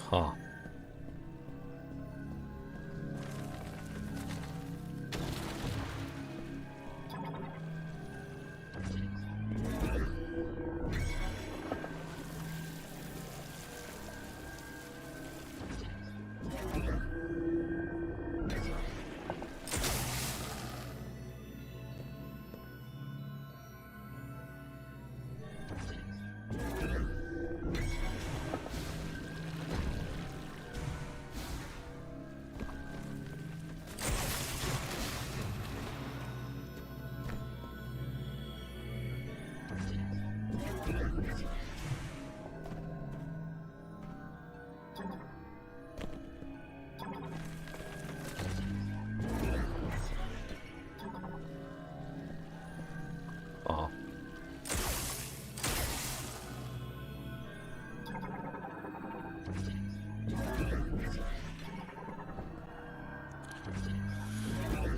Speaker 1: Huh.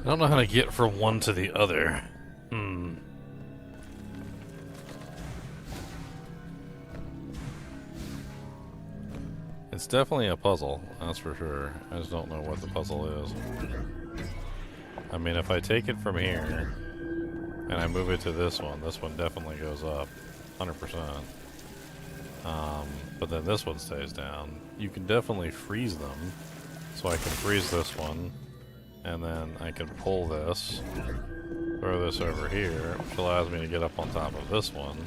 Speaker 1: I don't know how to get from one to the other. It's definitely a puzzle, that's for sure. I just don't know what the puzzle is. I mean, if I take it from here and I move it to this one definitely goes up 100%. But then this one stays down. You can definitely freeze them. So I can freeze this one, and then I can pull this, throw this over here, which allows me to get up on top of this one.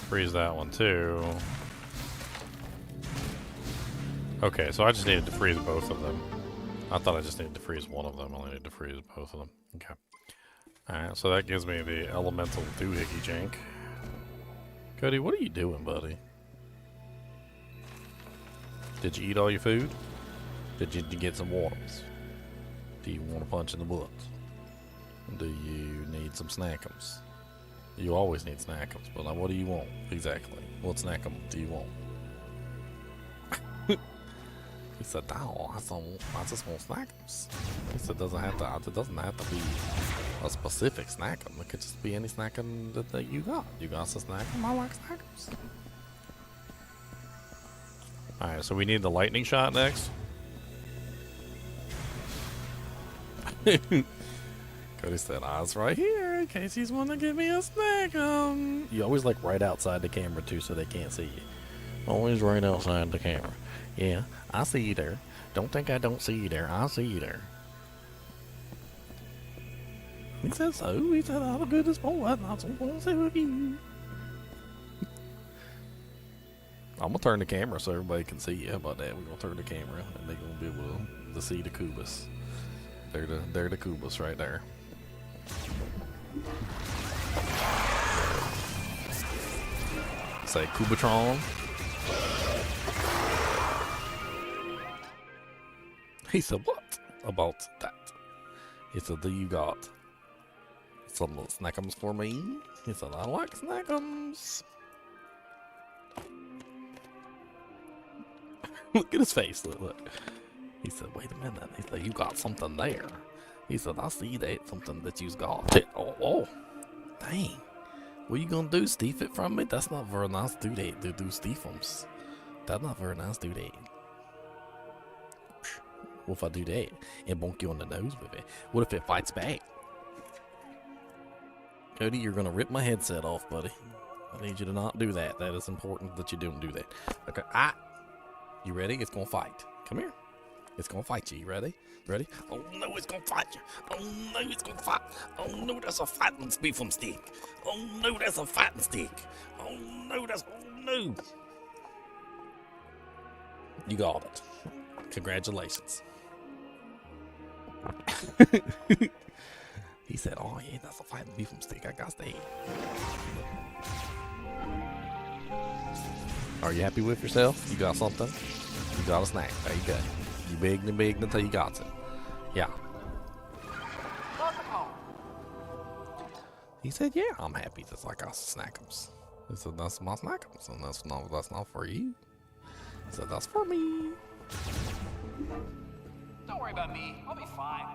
Speaker 1: Freeze that one too. Okay, so I just needed to freeze both of them. I thought I just needed to freeze one of them. I only need to freeze both of them. Okay. Alright, so that gives me the elemental doohickey jank. Cody, what are you doing, buddy? Did you eat all your food? Did you get some waters? Do you want a punch in the butt? Do you need some snackums? You always need snackums, but what do you want exactly? What snackum do you want? He said, "No, I just want snackums." He said, "It doesn't have to be a specific snackum. It could just be any snackum that you got. You got some snackum? I like snackums." All right, so we need the lightning shot next. Cody said, "I was right here in case he's want to give me a snackum." You always like right outside the camera too, so they can't see you. Always right outside the camera. Yeah, I see you there. Don't think I don't see you there. I see you there. He said so. He said, "I'm a good as boy. I'm not supposed to with you." I'm gonna turn the camera so everybody can see you. How about that? We're gonna turn the camera and they're gonna be able to see the Kubas. They're the Kubas right there. Say Kubatron. He said, "What about that?" He said, "Do you got some little snackums for me?" He said, "I like snackums." Look at his face. Look. He said, "Wait a minute." He said, "You got something there." He said, "I see that something that you've got." Oh, dang. What you gonna do? Steal it from me? That's not very nice to do that. To do stealums. That's not very nice to do that. What if I do that and bonk you on the nose with it? What if it fights back? Cody, you're gonna rip my headset off, buddy. I need you to not do that. That is important that you don't do that. Okay, you ready? It's gonna fight. Come here. It's gonna fight you. You ready? Ready? Oh no, it's gonna fight you. Oh no, it's gonna fight. Oh no, that's a fighting speefum stick. Oh no, that's a fighting stick. Oh no, oh no. You got it. Congratulations. He said, "Oh yeah, that's a fighting beefum stick. I got that." Are you happy with yourself? You got something? You got a snack. There you go. You big until you got it. Yeah. He said, "Yeah, I'm happy just like I snackums." He said, "That's my snackums, and that's not for you." He said, "That's for me."
Speaker 6: Don't worry about me. I'll be fine.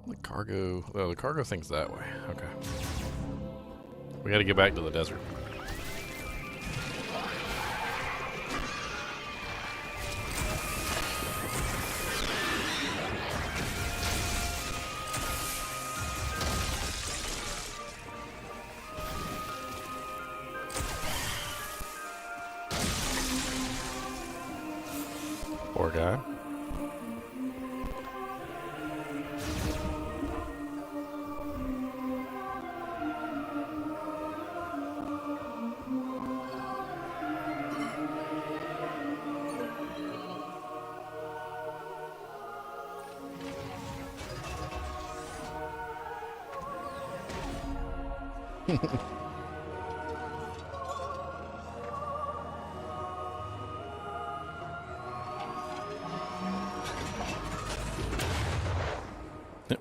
Speaker 1: The cargo. Oh, the cargo thing's that way. Okay. We gotta get back to the desert. Poor guy.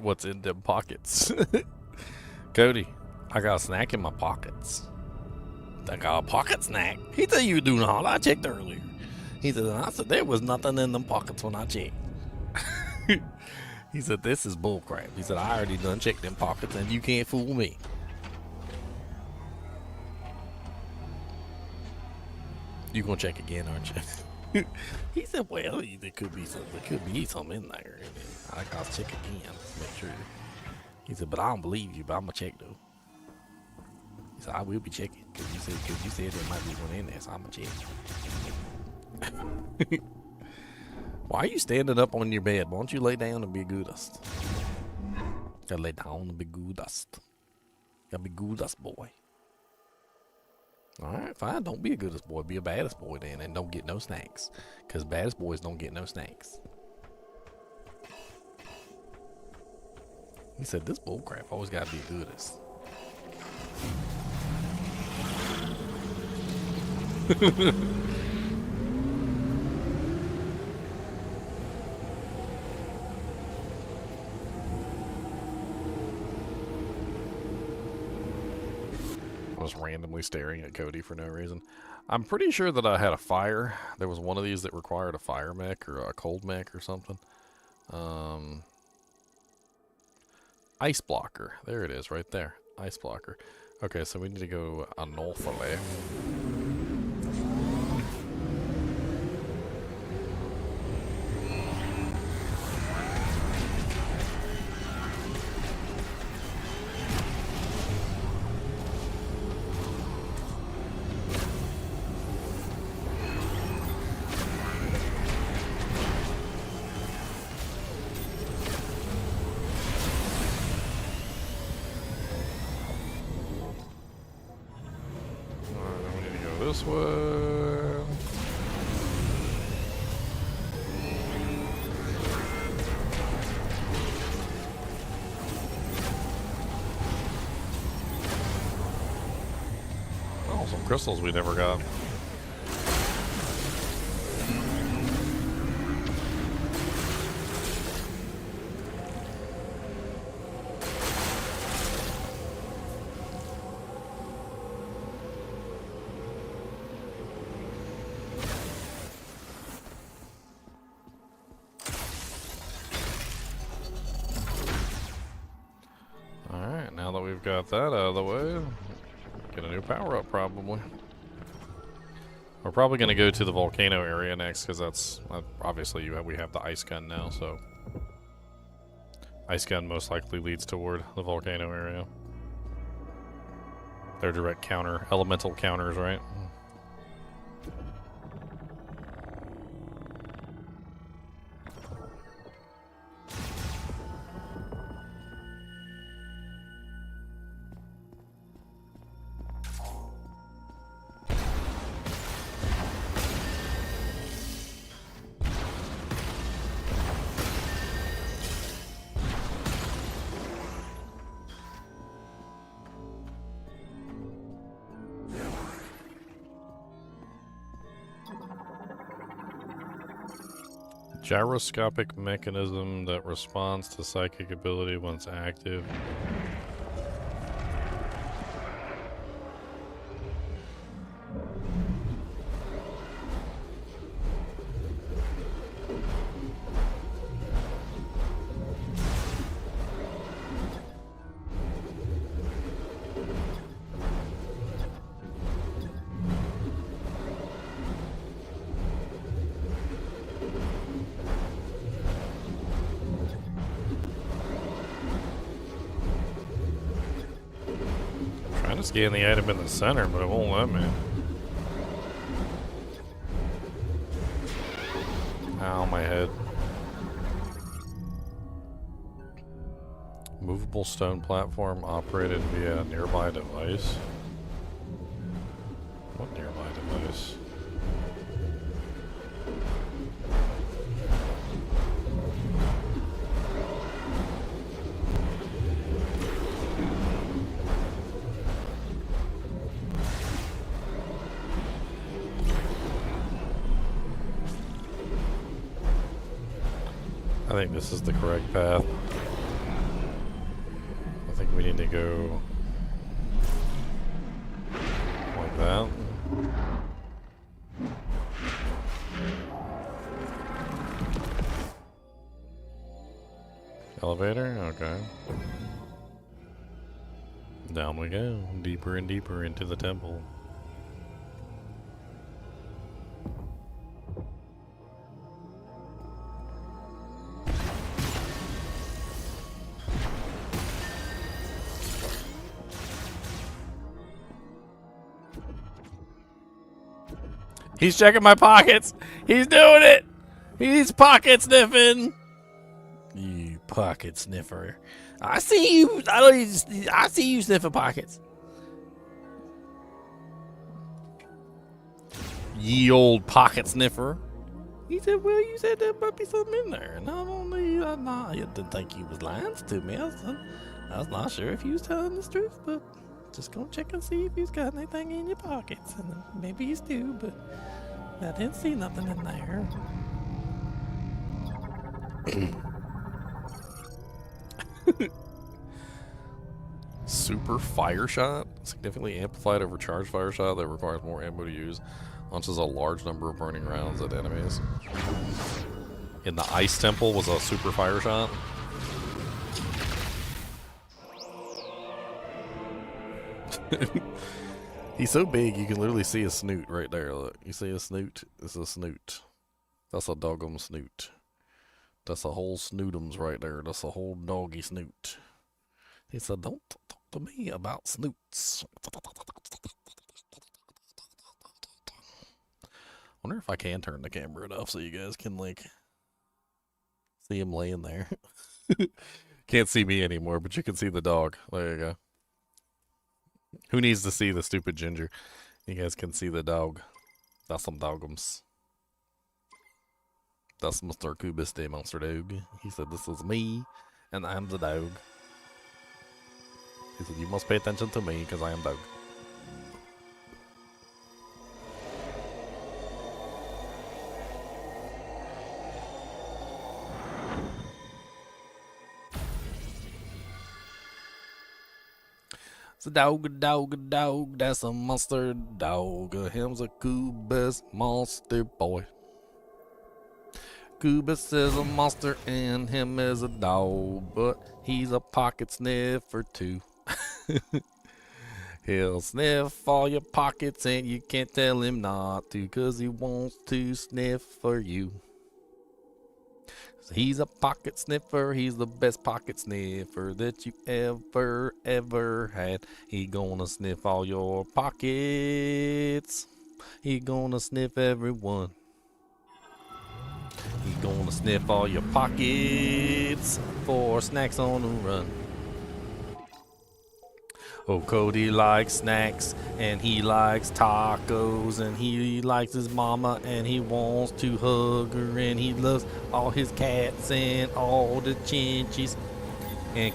Speaker 1: What's in them pockets? Cody, I got a snack in my pockets.
Speaker 3: Like a pocket snack. He said you do not. I checked earlier. He said, I said there was nothing in them pockets when I checked. He said, this is bullcrap. He said, I already done checked them pockets and you can't fool me. You gonna check again, aren't you? He said, well, there could be some in there. I gotta check again to make sure. He said, but I don't believe you, but I'm gonna check though. He said, I will be checking, cause you said there might be one in there, so I'm gonna check. Why are you standing up on your bed? Why don't you lay down and be goodest? Gotta lay down and be goodest. Gotta be goodest boy. Alright, fine. Don't be a goodest boy. Be a baddest boy then, and don't get no snacks. Cause baddest boys don't get no snacks. He said, this bullcrap always gotta be goodest. Was randomly staring at Cody for no reason. I'm pretty sure that I had a fire. There was one of these that required a fire mech or a cold mech or something. Ice blocker. There it is, right there. Ice blocker. Okay, so we need to go northly. This way. Oh, some crystals we never got. Now that we've got that out of the way, get a new power-up probably. We're probably going to go to the volcano area next because that's obviously we have the ice gun now, so ice gun most likely leads toward the volcano area. They're direct elemental counters, right? Gyroscopic mechanism that responds to psychic ability once active. Trying to scan the item in the center, but it won't let me. Ow, my head. Movable stone platform operated via a nearby device. What nearby device? I think this is the correct path. I think we need to go like that.
Speaker 1: Elevator? Okay. Down we go. Deeper and deeper into the temple. He's checking my pockets. He's doing it. He's pocket sniffing. You pocket sniffer. I see you. I see you sniffing pockets. Ye old pocket sniffer. He said, well, you said there might be something in there. And I didn't think you was lying to me. I was not sure if you was telling the truth, but just gonna check and see if you've got anything in your pockets. And maybe you do, but I didn't see nothing in there. Super fire shot, significantly amplified overcharged fire shot that requires more ammo to use. Launches a large number of burning rounds at enemies. In the ice temple was a super fire shot. He's so big you can literally see his snoot right there. Look, you see his snoot? It's a snoot. That's a doggone snoot. That's a whole snootums right there. That's a whole doggy snoot. He said, don't talk to me about snoots. Wonder if I can turn the camera off so you guys can, like, see him laying there. Can't see me anymore, but you can see the dog. There you go. Who needs to see the stupid ginger? You guys can see the dog. That's some dogums. That's Mr. Kubis the Monster Dog. He said, this is me, and I'm the dog. He said, you must pay attention to me, because I am dog. It's a dog, that's a monster dog. Him's a Kubis monster boy. Kubis is a monster and him is a dog, but he's a pocket sniffer too. He'll sniff all your pockets and you can't tell him not to, 'cause he wants to sniff for you. He's a pocket sniffer, he's the best pocket sniffer that you ever had. He gonna sniff all your pockets. He gonna sniff everyone. He gonna sniff all your pockets for snacks on the run. Oh, Cody likes snacks, and he likes tacos, and he likes his mama, and he wants to hug her, and he loves all his cats and all the chinchies. And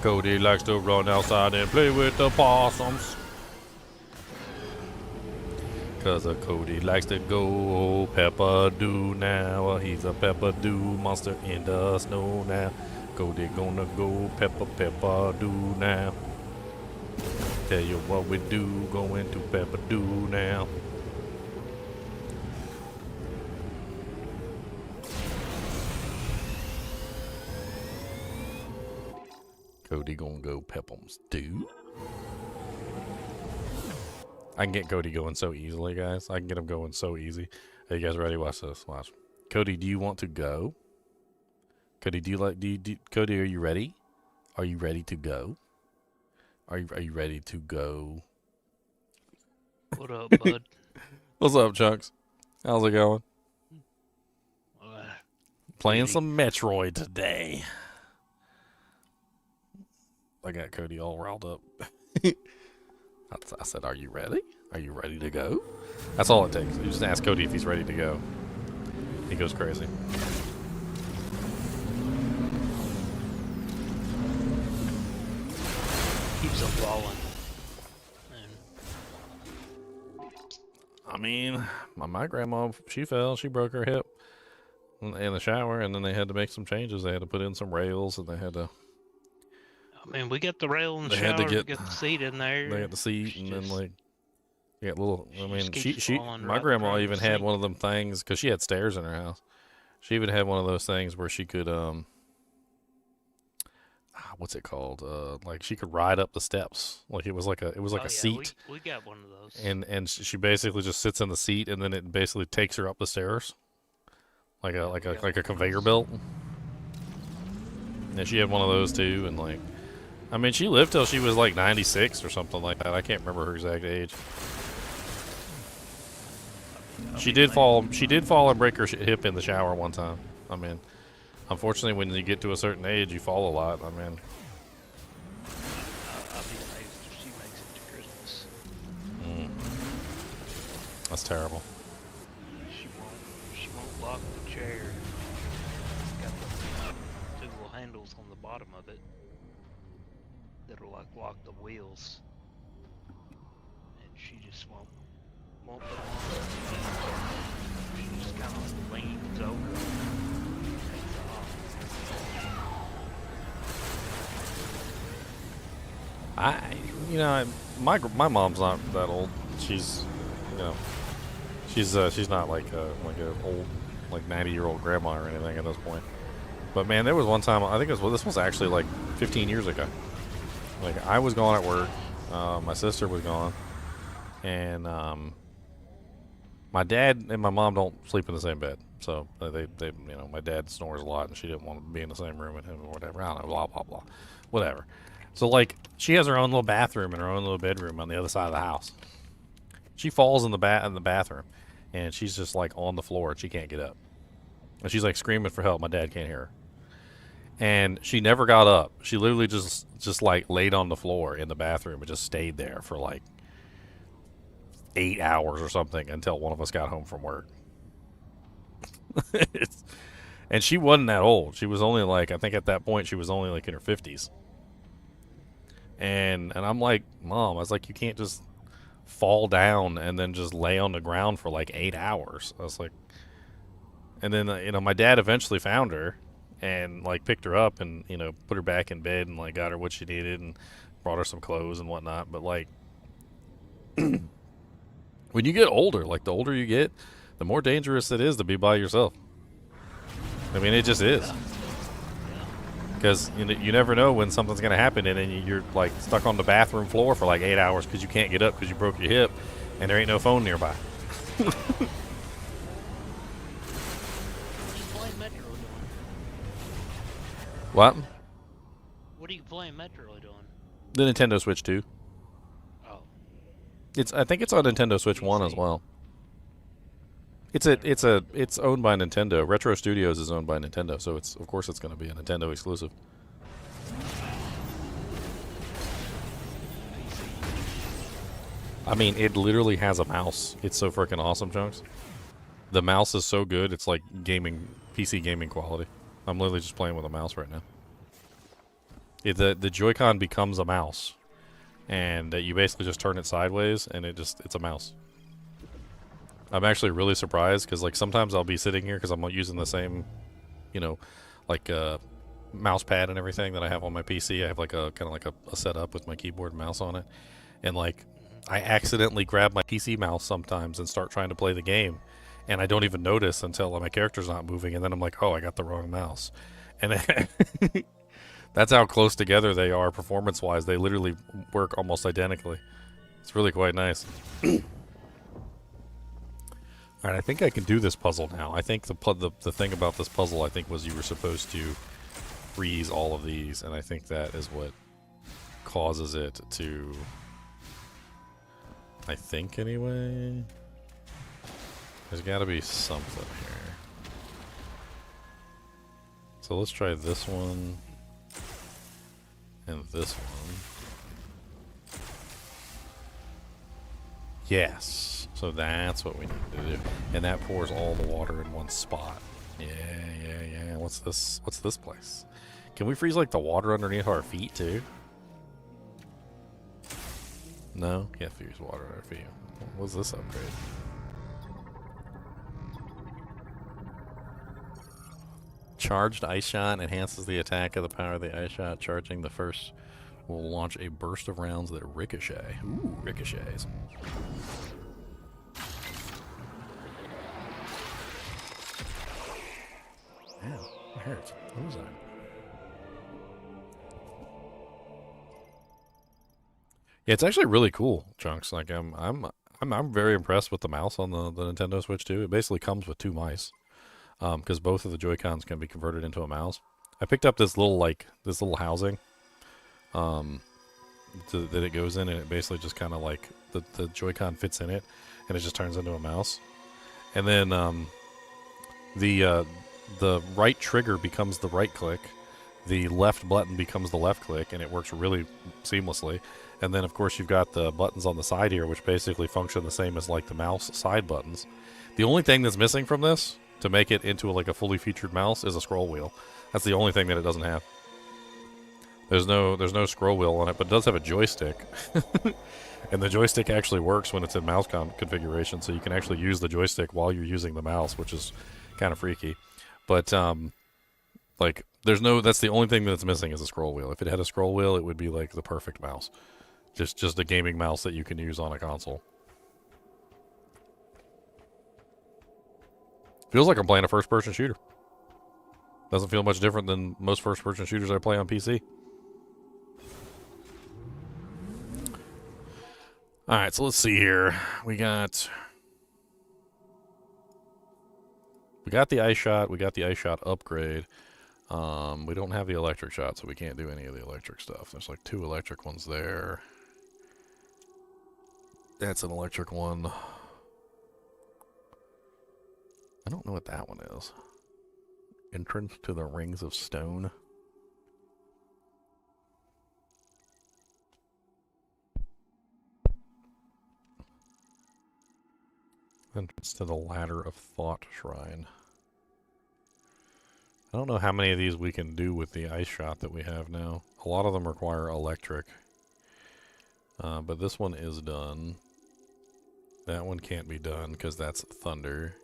Speaker 1: Cody likes to run outside and play with the possums. 'Cause Cody likes to go pepper-do now. He's a pepper-do monster in the snow now. Cody gonna go pepper-do now. Tell you what we do, going to pepper-do now. Cody gonna go peppums do. I can get Cody going so easily, guys. I can get him going so easy. Are you guys ready? Watch this. Watch. Cody, do you want to go? Cody, Cody, are you ready? Are you ready to go? Are you ready to go?
Speaker 7: What up, bud?
Speaker 1: What's up, Chunks? How's it going?
Speaker 7: Uh,
Speaker 1: Playing some Metroid today. I got Cody all riled up. I said, are you ready? Are you ready to go? That's all it takes. You just ask Cody if he's ready to go. He goes crazy.
Speaker 7: keeps on falling.
Speaker 1: I mean, my grandma, she fell. She broke her hip in the shower, and then they had to make some changes. They had to put in some rails, and they had to...
Speaker 7: I mean, we got the rail in the
Speaker 1: They
Speaker 7: shower,
Speaker 1: had to
Speaker 7: we
Speaker 1: get-
Speaker 7: got the seat in there.
Speaker 1: They got the seat,
Speaker 7: She
Speaker 1: and then,
Speaker 7: just-
Speaker 1: like... Yeah, little... I
Speaker 7: she
Speaker 1: mean,
Speaker 7: just
Speaker 1: she
Speaker 7: keeps falling
Speaker 1: my
Speaker 7: right
Speaker 1: grandma
Speaker 7: behind
Speaker 1: even
Speaker 7: the
Speaker 1: had
Speaker 7: sink.
Speaker 1: one of them things, because she had stairs in her house. She even had one of those things where she could, what's it called? Like she could ride up the steps. Like it was like a
Speaker 7: Oh, yeah,
Speaker 1: seat,
Speaker 7: we got one of those.
Speaker 1: and she basically just sits in the seat, and then it basically takes her up the stairs, like a conveyor belt. And she had one of those too, and like, I mean, she lived till she was like 96 or something like that. I can't remember her exact age. She did fall. She did fall and break her hip in the shower one time. I mean, unfortunately, when you get to a certain age, you fall a lot. I mean,
Speaker 7: I'll be amazed if she makes it to Christmas.
Speaker 1: that's terrible.
Speaker 7: She won't lock the chair. It's got the two little handles on the bottom of it that'll like lock the wheels, and she just won't put them on. She just kind of leans over. Takes off.
Speaker 1: My mom's not that old. She's, she's not like a old like 90-year-old grandma or anything at this point. But man, there was one time, I think this was actually like 15 years ago. Like I was gone at work, my sister was gone, and my dad and my mom don't sleep in the same bed. So they my dad snores a lot, and she didn't want to be in the same room with him or whatever. I don't know, blah blah blah, whatever. So like she has her own little bathroom and her own little bedroom on the other side of the house. She falls in the bathroom, and she's just like on the floor and she can't get up. And she's like screaming for help. My dad can't hear her. And she never got up. She literally just like laid on the floor in the bathroom and just stayed there for like 8 hours or something until one of us got home from work. And she wasn't that old. She was only like, I think at that point she was only like in her 50s. And I'm like, Mom, I was like, you can't just fall down and then just lay on the ground for like 8 hours. I was like, and then my dad eventually found her and like picked her up and put her back in bed and like got her what she needed and brought her some clothes and whatnot. But like when you get older, like the older you get, the more dangerous it is to be by yourself. I mean, it just is. Because you never know when something's going to happen, and then you're like stuck on the bathroom floor for like 8 hours because you can't get up because you broke your hip and there ain't no phone nearby. What?
Speaker 7: What are you playing Metroid on?
Speaker 1: The Nintendo Switch 2.
Speaker 7: Oh.
Speaker 1: I think it's on Nintendo Switch 1 as well. It's owned by Nintendo. Retro Studios is owned by Nintendo, so of course it's going to be a Nintendo exclusive. I mean, it literally has a mouse. It's so freaking awesome, Chunks. The mouse is so good, it's like PC gaming quality. I'm literally just playing with a mouse right now. The Joy-Con becomes a mouse, and you basically just turn it sideways, and it's a mouse. I'm actually really surprised because like sometimes I'll be sitting here because I'm using the same, like mouse pad and everything that I have on my PC. I have like a kind of like a setup with my keyboard and mouse on it, and like I accidentally grab my PC mouse sometimes and start trying to play the game, and I don't even notice until my character's not moving, and then I'm like, oh, I got the wrong mouse. And that's how close together they are performance-wise. They literally work almost identically. It's really quite nice. All right, I think I can do this puzzle now. I think the thing about this puzzle, I think, was you were supposed to freeze all of these, and I think that is what causes it to... I think, anyway... There's got to be something here. So let's try this one. And this one. Yes. So that's what we need to do. And that pours all the water in one spot. Yeah. What's this? What's this place? Can we freeze like the water underneath our feet too? No? Can't freeze water at our feet. What's this upgrade? Charged ice shot enhances the attack of the power of the ice shot. Charging the first will launch a burst of rounds that ricochet. Ooh, ricochets. Ow, that hurts. What was that? Yeah, it's actually really cool, Chunks. Like I'm very impressed with the mouse on the Nintendo Switch too. It basically comes with two mice, because both of the Joy-Cons can be converted into a mouse. I picked up this little housing, that it goes in, and it basically just kind of like the Joy-Con fits in it, and it just turns into a mouse. And then the right trigger becomes the right click, the left button becomes the left click, and it works really seamlessly. And then, of course, you've got the buttons on the side here, which basically function the same as like the mouse side buttons. The only thing that's missing from this to make it into like a fully featured mouse is a scroll wheel. That's the only thing that it doesn't have. There's no scroll wheel on it, but it does have a joystick. And the joystick actually works when it's in mouse configuration, so you can actually use the joystick while you're using the mouse, which is kind of freaky. But like that's the only thing that's missing is a scroll wheel. If it had a scroll wheel, it would be like the perfect mouse. Just a gaming mouse that you can use on a console. Feels like I'm playing a first-person shooter. Doesn't feel much different than most first-person shooters I play on PC. Alright, so let's see here. We got the ice shot. We got the ice shot upgrade. We don't have the electric shot, so we can't do any of the electric stuff. There's like 2 electric ones there. That's an electric one. I don't know what that one is. Entrance to the Rings of Stone. Entrance to the Ladder of Thought Shrine. I don't know how many of these we can do with the ice shot that we have now. A lot of them require electric. But this one is done. That one can't be done because that's thunder.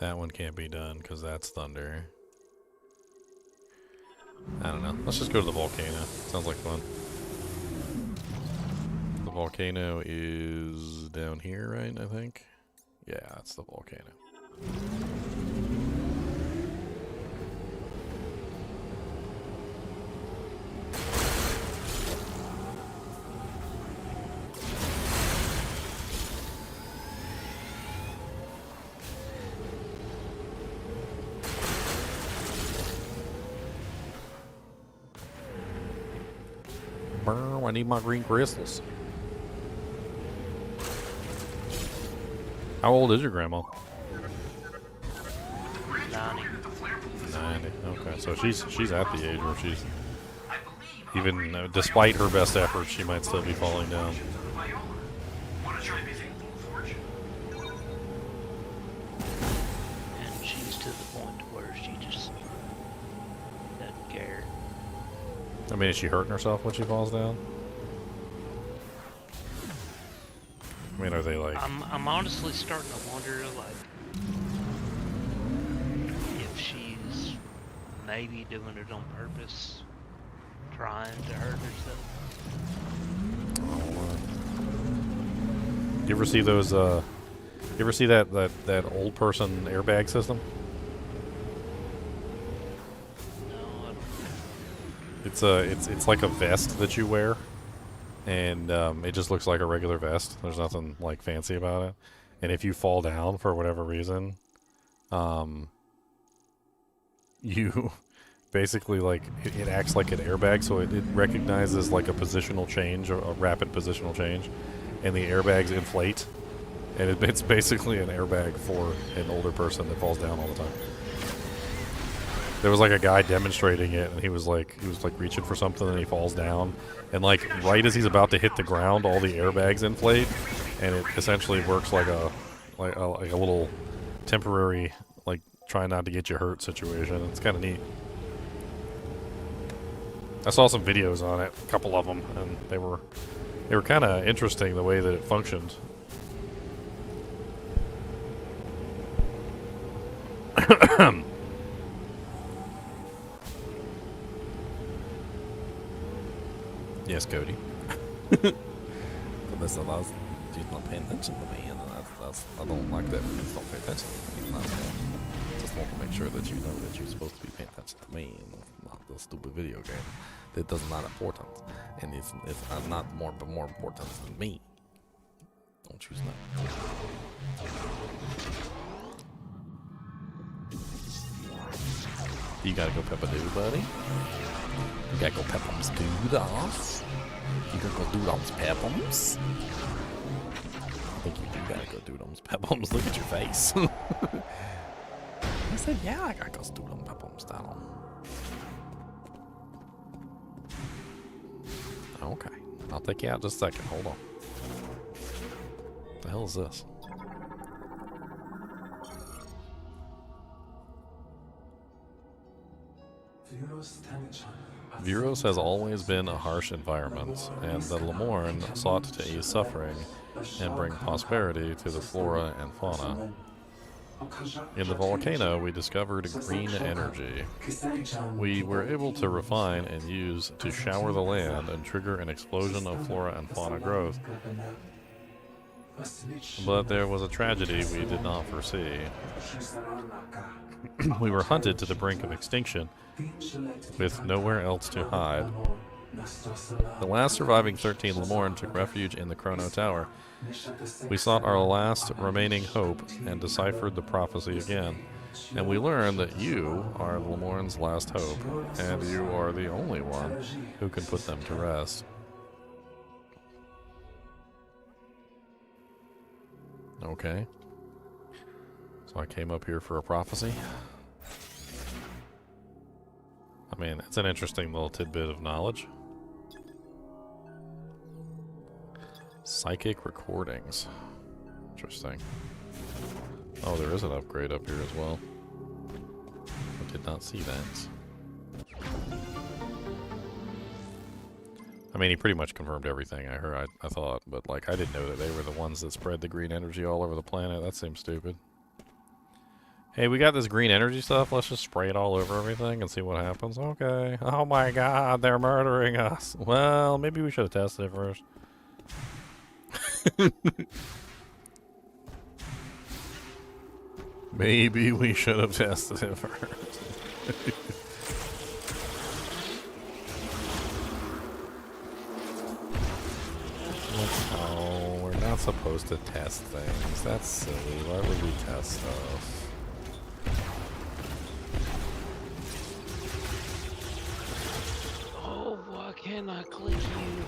Speaker 1: That one can't be done because that's thunder. I don't know. Let's just go to the volcano. Sounds like fun. The volcano is down here, right? I think. Yeah, that's the volcano. I need my green crystals. How old is your grandma? 90. Okay, so she's at the age where she's even despite her best efforts, she might still be falling down.
Speaker 7: And she's to the point where she just doesn't care.
Speaker 1: I mean, is she hurting herself when she falls down? I mean, are they like...
Speaker 7: I'm honestly starting to wonder, like, if she's maybe doing it on purpose, trying to hurt herself.
Speaker 1: You ever see those, you ever see that old person airbag system?
Speaker 7: No, I don't.
Speaker 1: It's like a vest that you wear. And it just looks like a regular vest. There's nothing like fancy about it. And if you fall down for whatever reason, you basically like it acts like an airbag, so it recognizes like a positional change, or a rapid positional change, and the airbags inflate. And it's basically an airbag for an older person that falls down all the time. There was like a guy demonstrating it, and he was like reaching for something, and he falls down, and like right as he's about to hit the ground, all the airbags inflate, and it essentially works like a little temporary, like try not to get you hurt situation. It's kind of neat. I saw some videos on it, a couple of them, and they were kind of interesting the way that it functioned. Yes, Cody.
Speaker 3: But this allows she's not paying attention to me, and that's I don't like that when you don't pay attention to me. Just want to make sure that you know that you're supposed to be paying attention to me and not the stupid video game. That does not important. And it's not more important than me. Don't choose that. You gotta go peppa-doo, buddy. You gotta go peppums doo-das. You gotta go do those peppums. I think you do gotta go do those peppums. Look at your face. I said, yeah, I gotta go do them peppums down. Okay. I'll take you out just a second. Hold on. What the hell is this? Viros has always been a harsh environment, and the Lemorn sought to ease suffering and bring prosperity to the flora and fauna. In the volcano, we discovered green energy. We were able to refine and use to shower the land and trigger an explosion of flora and fauna growth. But there was a tragedy we did not foresee. We were hunted to the brink of extinction, with nowhere else to hide. The last surviving 13 Lemorn took refuge in the Chrono Tower. We sought our last remaining hope and deciphered the prophecy again. And we learned that you are Lemorn's last hope, and you are the only one who can put them to rest. Okay. So I came up here for a prophecy. I mean, it's an interesting little tidbit of knowledge. Psychic recordings. Interesting. Oh, there is an upgrade up here as well. I did not see that. I mean, he pretty much confirmed everything I heard. I thought, but like, I didn't know that they were the ones that spread the green energy all over the planet. That seems stupid. Hey, we got this green energy stuff. Let's just spray it all over everything and see what happens. Okay. Oh my god, they're murdering us. Well, maybe we should have tested it first. Maybe we should have tested it first. Oh, we're not supposed to test things. That's silly. Why would we test stuff?
Speaker 7: Oh, why can't I click you?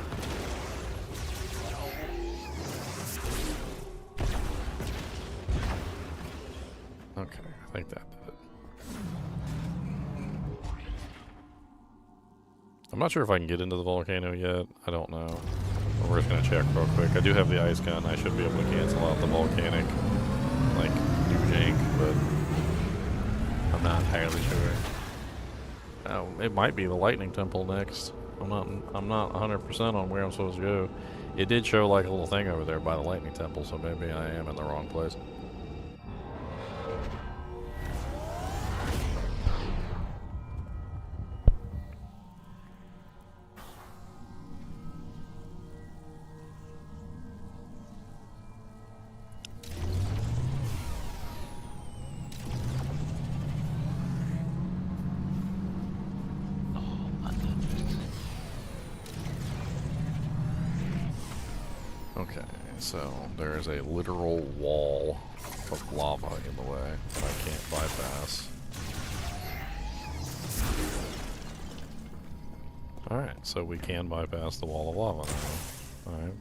Speaker 1: Okay, I think that did it. I'm not sure if I can get into the volcano yet. I don't know. But we're just going to check real quick. I do have the ice gun. I should be able to cancel out the volcanic, like, new jank, but I'm not entirely sure. Oh, it might be the lightning temple next. I'm not 100% on where I'm supposed to go. It did show like a little thing over there by the lightning temple, so maybe I am in the wrong place. Okay, so there's a literal wall of lava in the way that I can't bypass. Alright, so we can bypass the wall of lava now. Alright.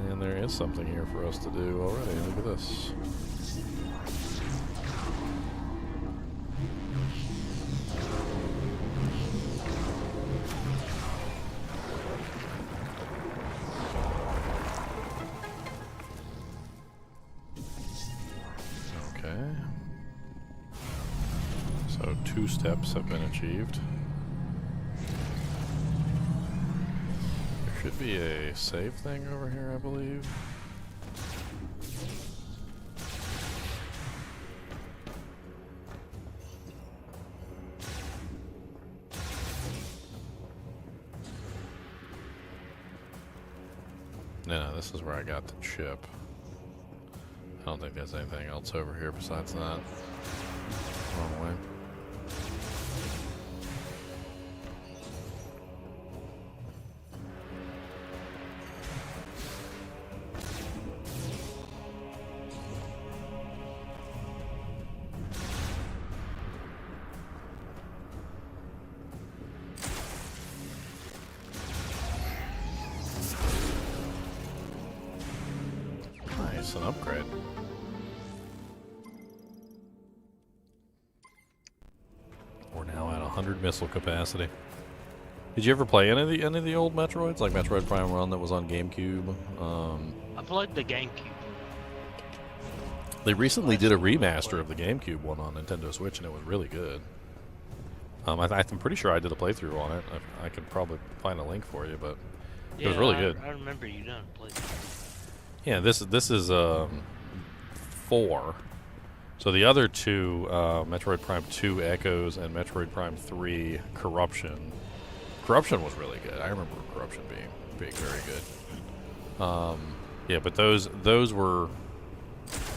Speaker 1: And there is something here for us to do already. Look at this. So 2 steps have been achieved. There should be a save thing over here, I believe. No, this is where I got the chip. I don't think there's anything else over here besides that. Wrong way. decent upgrade. We're now at 100 missile capacity. Did you ever play any of the old Metroids, like Metroid Prime 1 that was on GameCube?
Speaker 7: I played the GameCube.
Speaker 1: They recently did a remaster of the GameCube one on Nintendo Switch, and it was really good. I'm pretty sure I did a playthrough on it. I could probably find a link for you, but it was really good.
Speaker 7: I remember you done a playthrough.
Speaker 1: Yeah, this is 4. So the other two, Metroid Prime 2 Echoes and Metroid Prime 3 Corruption. Corruption was really good. I remember Corruption being very good. Yeah, but those were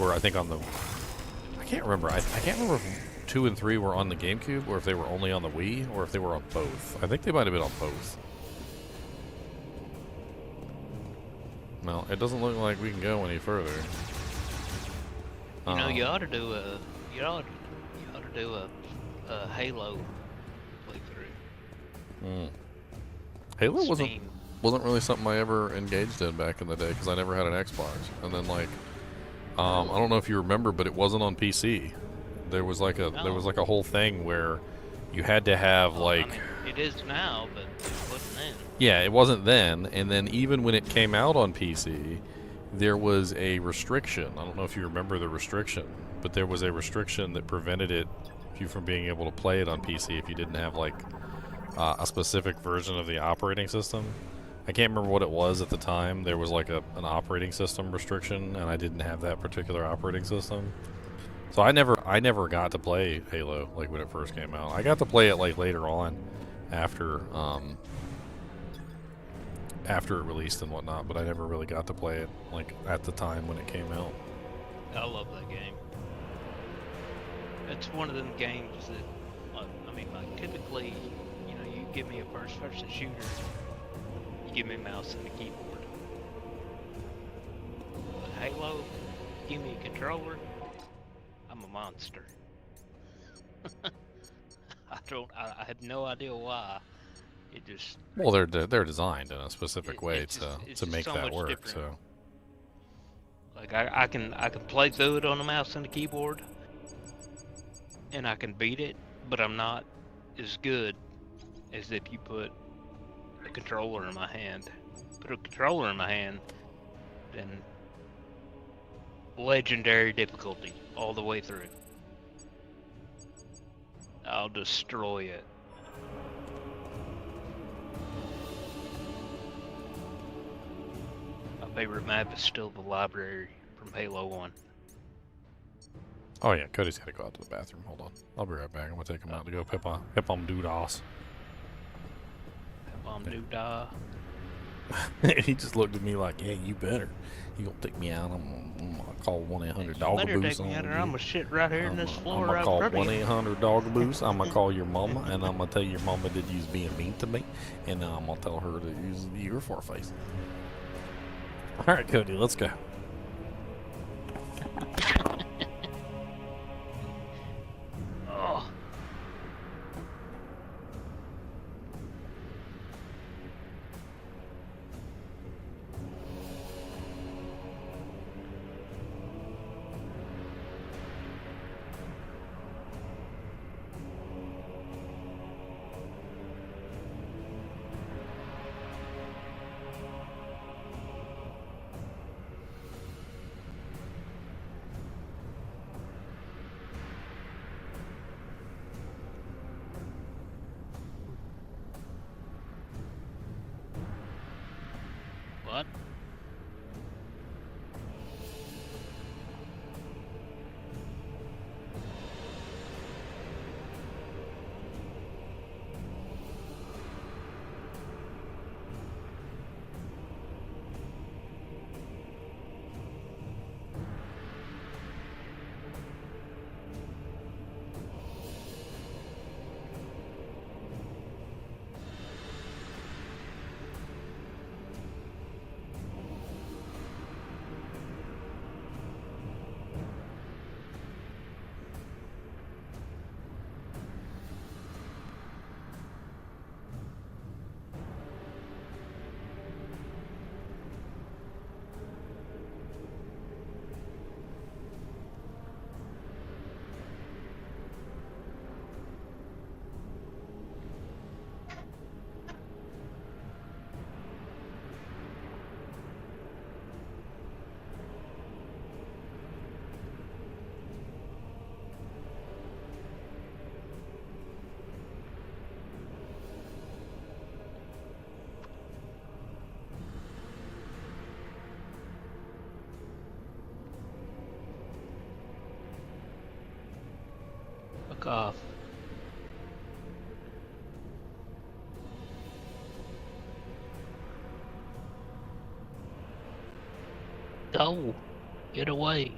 Speaker 1: I think on the. I can't remember. I can't remember if 2 and 3 were on the GameCube or if they were only on the Wii or if they were on both. I think they might have been on both. Well, it doesn't look like we can go any further.
Speaker 7: You know, you ought to do a Halo playthrough.
Speaker 1: Halo
Speaker 7: Steam.
Speaker 1: wasn't really something I ever engaged in back in the day because I never had an Xbox. And then like, I don't know if you remember, but it wasn't on PC. There was like a whole thing where you had to have like.
Speaker 7: I mean, it is now, but it wasn't then.
Speaker 1: Yeah, it wasn't then. And then even when it came out on PC, there was a restriction. I don't know if you remember the restriction, but there was a restriction that prevented you from being able to play it on PC if you didn't have like a specific version of the operating system. I can't remember what it was at the time. There was like an operating system restriction, and I didn't have that particular operating system. So I never got to play Halo like when it first came out. I got to play it like later on after it released and whatnot, but I never really got to play it like at the time when it came out.
Speaker 7: I love that game. It's one of them games that, I mean, like typically, you know, you give me a first-person shooter, you give me a mouse and a keyboard. But Halo, give me a controller, I'm a monster. I have no idea why. It just.
Speaker 1: Well, they're designed in a specific way
Speaker 7: it's
Speaker 1: to make
Speaker 7: so
Speaker 1: that
Speaker 7: much
Speaker 1: work.
Speaker 7: different.
Speaker 1: So.
Speaker 7: Like I can play through it on a mouse and a keyboard, and I can beat it, but I'm not as good as if you put a controller in my hand. Put a controller in my hand, then legendary difficulty all the way through. I'll destroy it. My favorite map is still the library from Halo 1.
Speaker 1: Oh yeah, Cody's gotta go out to the bathroom. Hold on, I'll be right back. I'm gonna take him out to go pip on doodas.
Speaker 7: Doodah.
Speaker 1: He just looked at me like, "Yeah, you better. You gonna take me out? I'm gonna call 1-800-DOG-A-BOOSE on you.
Speaker 7: I'm gonna shit right here in this floor
Speaker 1: I'm gonna
Speaker 7: right
Speaker 1: call
Speaker 7: in front of you.
Speaker 1: 1-800-DOG-A-BOOSE. I'm gonna call your mama, and I'm gonna tell your mama that you's being mean to me, and then I'm gonna tell her to use your foreface." All right, Cody, let's go.
Speaker 7: Oh. Fuck off. Go. Get away.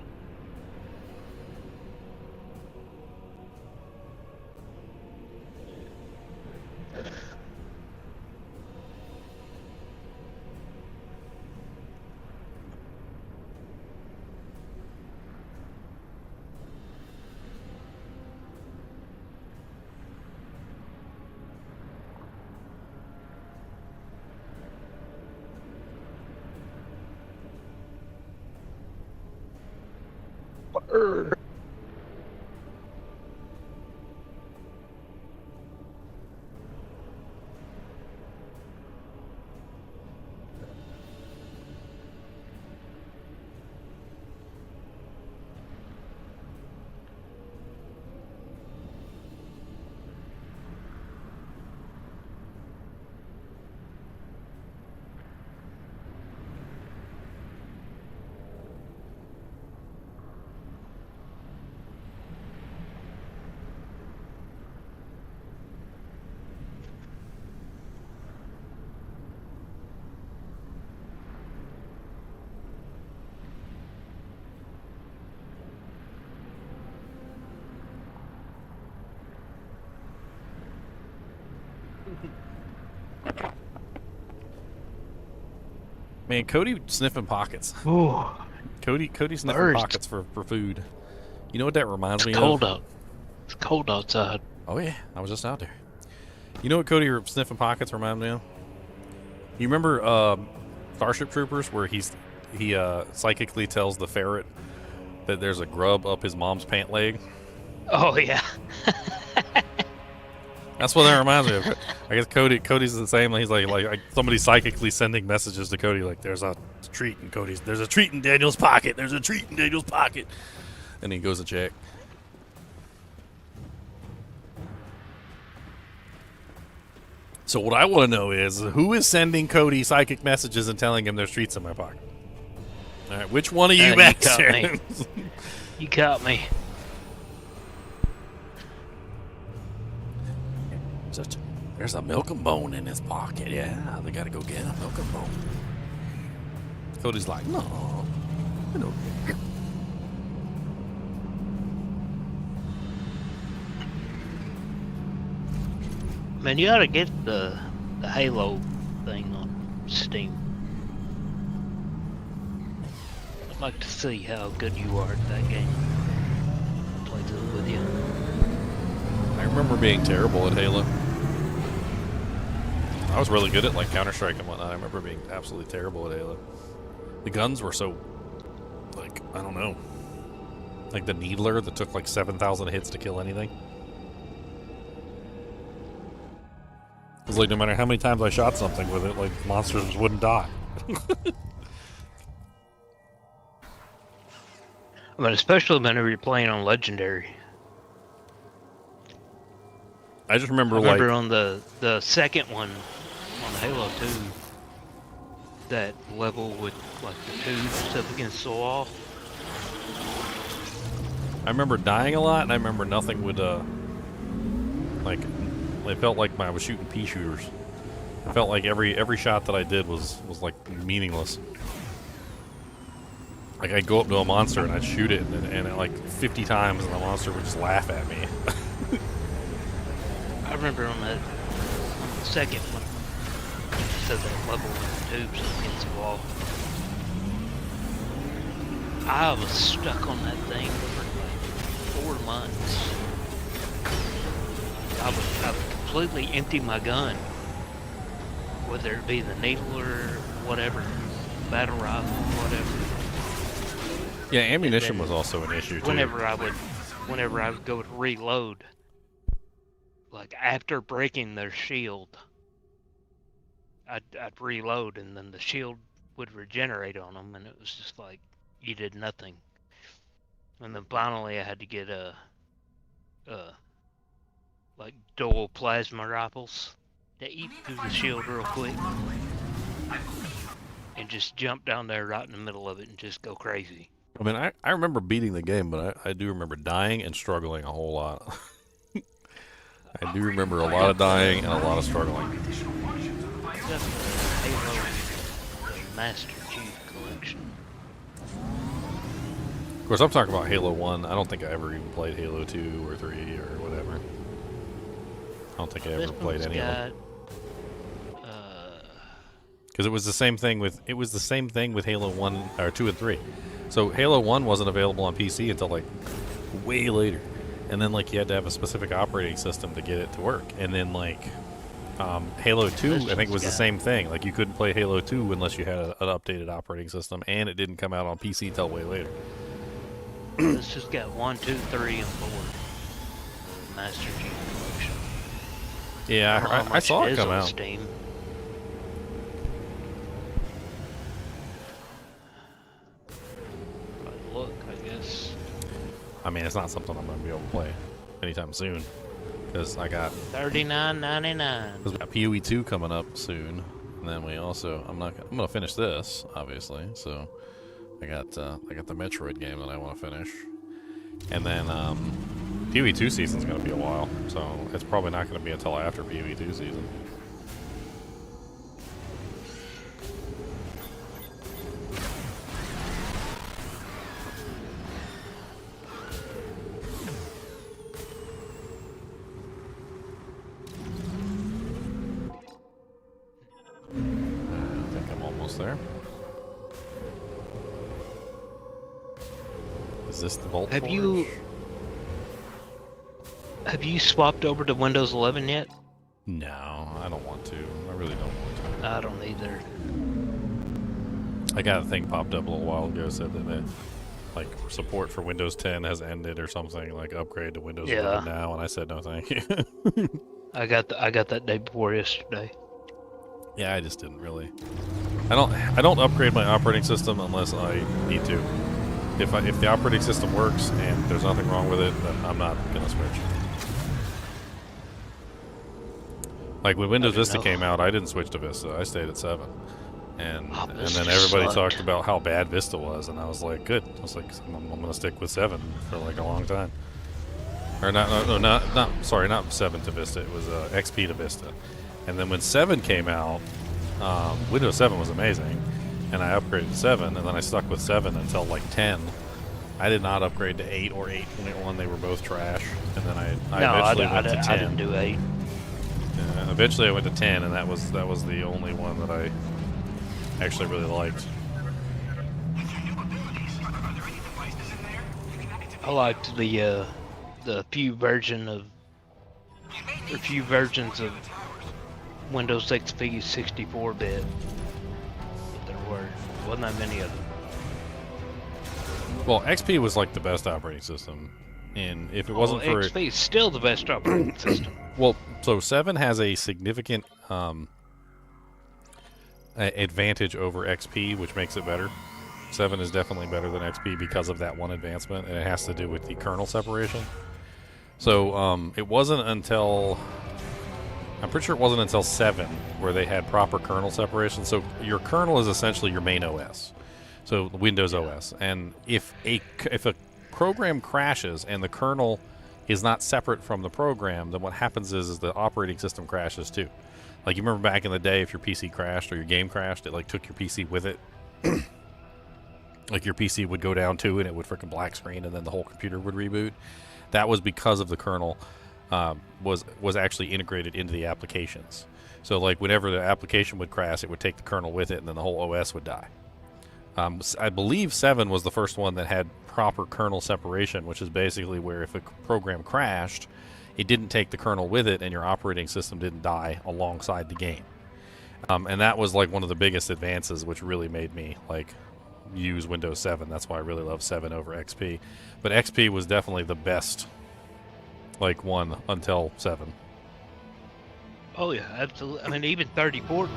Speaker 1: Man, Cody sniffing pockets.
Speaker 7: Ooh,
Speaker 1: Cody sniffing
Speaker 7: Birds.
Speaker 1: pockets for food. You know what that reminds me
Speaker 7: cold
Speaker 1: of?
Speaker 7: out. It's cold outside.
Speaker 1: Oh yeah, I was just out there. You know what Cody sniffing pockets remind me of? You remember Starship Troopers where he psychically tells the ferret that there's a grub up his mom's pant leg?
Speaker 7: Oh yeah.
Speaker 1: That's what that reminds me of. I guess Cody's the same. He's like somebody psychically sending messages to Cody like there's a treat in there's a treat in Daniel's pocket. There's a treat in Daniel's pocket. And he goes to check. So what I want to know is who is sending Cody psychic messages and telling him there's treats in my pocket? All right, which one of you
Speaker 7: You
Speaker 1: back
Speaker 7: caught
Speaker 1: there?
Speaker 7: me. You caught me.
Speaker 1: There's a milk and bone in his pocket. Yeah, they gotta go get a milk and bone. Cody's like, no, I don't care.
Speaker 7: Man, you ought to get the Halo thing on Steam. I'd like to see how good you are at that game. I'll play through it with you.
Speaker 1: I remember being terrible at Halo. I was really good at like Counter-Strike and whatnot. I remember being absolutely terrible at Halo. The guns were so, like, I don't know. Like the Needler that took like 7,000 hits to kill anything. It was like no matter how many times I shot something with it, like monsters just wouldn't die.
Speaker 7: I mean, especially whenever you're playing on Legendary.
Speaker 1: I just remember,
Speaker 7: I remember
Speaker 1: like
Speaker 7: on the second one on Halo 2, that level with like the tubes up against the wall.
Speaker 1: I remember dying a lot, and I remember nothing would like it felt like I was shooting pea shooters. It felt like every shot that I did was like meaningless. Like I'd go up to a monster and I'd shoot it, and like 50 times, and the monster would just laugh at me.
Speaker 7: I remember on the second one, so that level with the tubes up against the wall. I was stuck on that thing for like 4 months. I would completely empty my gun, whether it be the needle or whatever, battle rifle, whatever.
Speaker 1: Yeah, ammunition was also an issue too.
Speaker 7: Whenever I would go to reload, like after breaking their shield, I'd reload, and then the shield would regenerate on them, and it was just like you did nothing. And then finally, I had to get like dual plasma rifles to eat through the shield real quick, and just jump down there right in the middle of it and just go crazy.
Speaker 1: I mean, I remember beating the game, but I do remember dying and struggling a whole lot. I do remember a lot of dying and a lot of struggling.
Speaker 4: Additional functions of the
Speaker 7: Got
Speaker 4: biome.
Speaker 7: the Halo Master Chief Collection.
Speaker 1: Of course, I'm talking about Halo 1. I don't think I ever even played Halo 2 or 3 or whatever. I don't think I ever
Speaker 7: This
Speaker 1: played
Speaker 7: one's
Speaker 1: any of them.
Speaker 7: got,
Speaker 1: Because it was the same thing with Halo 1 or 2 and 3. So Halo 1 wasn't available on PC until like way later. And then like you had to have a specific operating system to get it to work. And then like Halo 2, I think it was the same thing. Like you couldn't play Halo 2 unless you had an updated operating system, and it didn't come out on PC till way later.
Speaker 7: this has got 1, 2, 3, and 4. Master Chief Collection.
Speaker 1: Yeah,
Speaker 7: Don't know how
Speaker 1: I
Speaker 7: much
Speaker 1: saw it
Speaker 7: is
Speaker 1: come
Speaker 7: on
Speaker 1: out.
Speaker 7: Steam. Look, I guess.
Speaker 1: I mean, it's not something I'm going to be able to play anytime soon. Because I got
Speaker 7: $39.99.
Speaker 1: PoE 2 coming up soon. And then we also, I'm going to finish this, obviously. So I got the Metroid game that I want to finish. And then PoE 2 season's going to be a while. So it's probably not going to be until after PoE 2 season. I think I'm almost there. Is this the Bolt
Speaker 7: Have
Speaker 1: Forge?
Speaker 7: Have you swapped over to Windows 11 yet?
Speaker 1: No, I don't want to. I really don't want to.
Speaker 7: I don't either.
Speaker 1: I got a thing popped up a little while ago said that like support for Windows 10 has ended or something. Like upgrade to Windows 11 now, and I said no, thank you.
Speaker 7: I got that day before yesterday.
Speaker 1: Yeah, I just didn't really. I don't upgrade my operating system unless I need to. If the operating system works and there's nothing wrong with it, then I'm not gonna switch. Like when Windows Vista came out, I didn't switch to Vista. I stayed at 7. And
Speaker 7: Vista
Speaker 1: then everybody
Speaker 7: sucked.
Speaker 1: talked about how bad Vista was, and I was like, good. I was like, I'm gonna stick with 7 for like a long time. Or not 7 to Vista. It was XP to Vista. And then when 7 came out, Windows 7 was amazing, and I upgraded to 7, and then I stuck with 7 until like 10. I did not upgrade to 8 or 8.1. They were both trash. And then I eventually went to 10.
Speaker 7: I didn't do 8.
Speaker 1: Eventually I went to 10, and that was the only one that I actually really liked.
Speaker 7: I liked the few versions of Windows XP 64-bit. But there wasn't that many of them.
Speaker 1: Well, XP was like the best operating system, and if it wasn't for
Speaker 7: XP is still the best operating system.
Speaker 1: well, so 7 has a significant advantage over XP, which makes it better. 7 is definitely better than XP because of that one advancement, and it has to do with the kernel separation. So it wasn't until I'm pretty sure it wasn't until 7 where they had proper kernel separation. So your kernel is essentially your main OS, so Windows OS. And if a program crashes and the kernel is not separate from the program, then what happens is the operating system crashes too. Like you remember back in the day, if your PC crashed or your game crashed, it like took your PC with it. Like your PC would go down too, and it would freaking black screen, and then the whole computer would reboot. That was because of the kernel was actually integrated into the applications. So like whenever the application would crash, it would take the kernel with it, and then the whole OS would die. I believe 7 was the first one that had proper kernel separation, which is basically where if a program crashed, it didn't take the kernel with it, and your operating system didn't die alongside the game. And that was like one of the biggest advances, which really made me like use Windows 7. That's why I really love 7 over XP. But XP was definitely the best like one until 7.
Speaker 7: Oh yeah, absolutely. I mean, even 34 or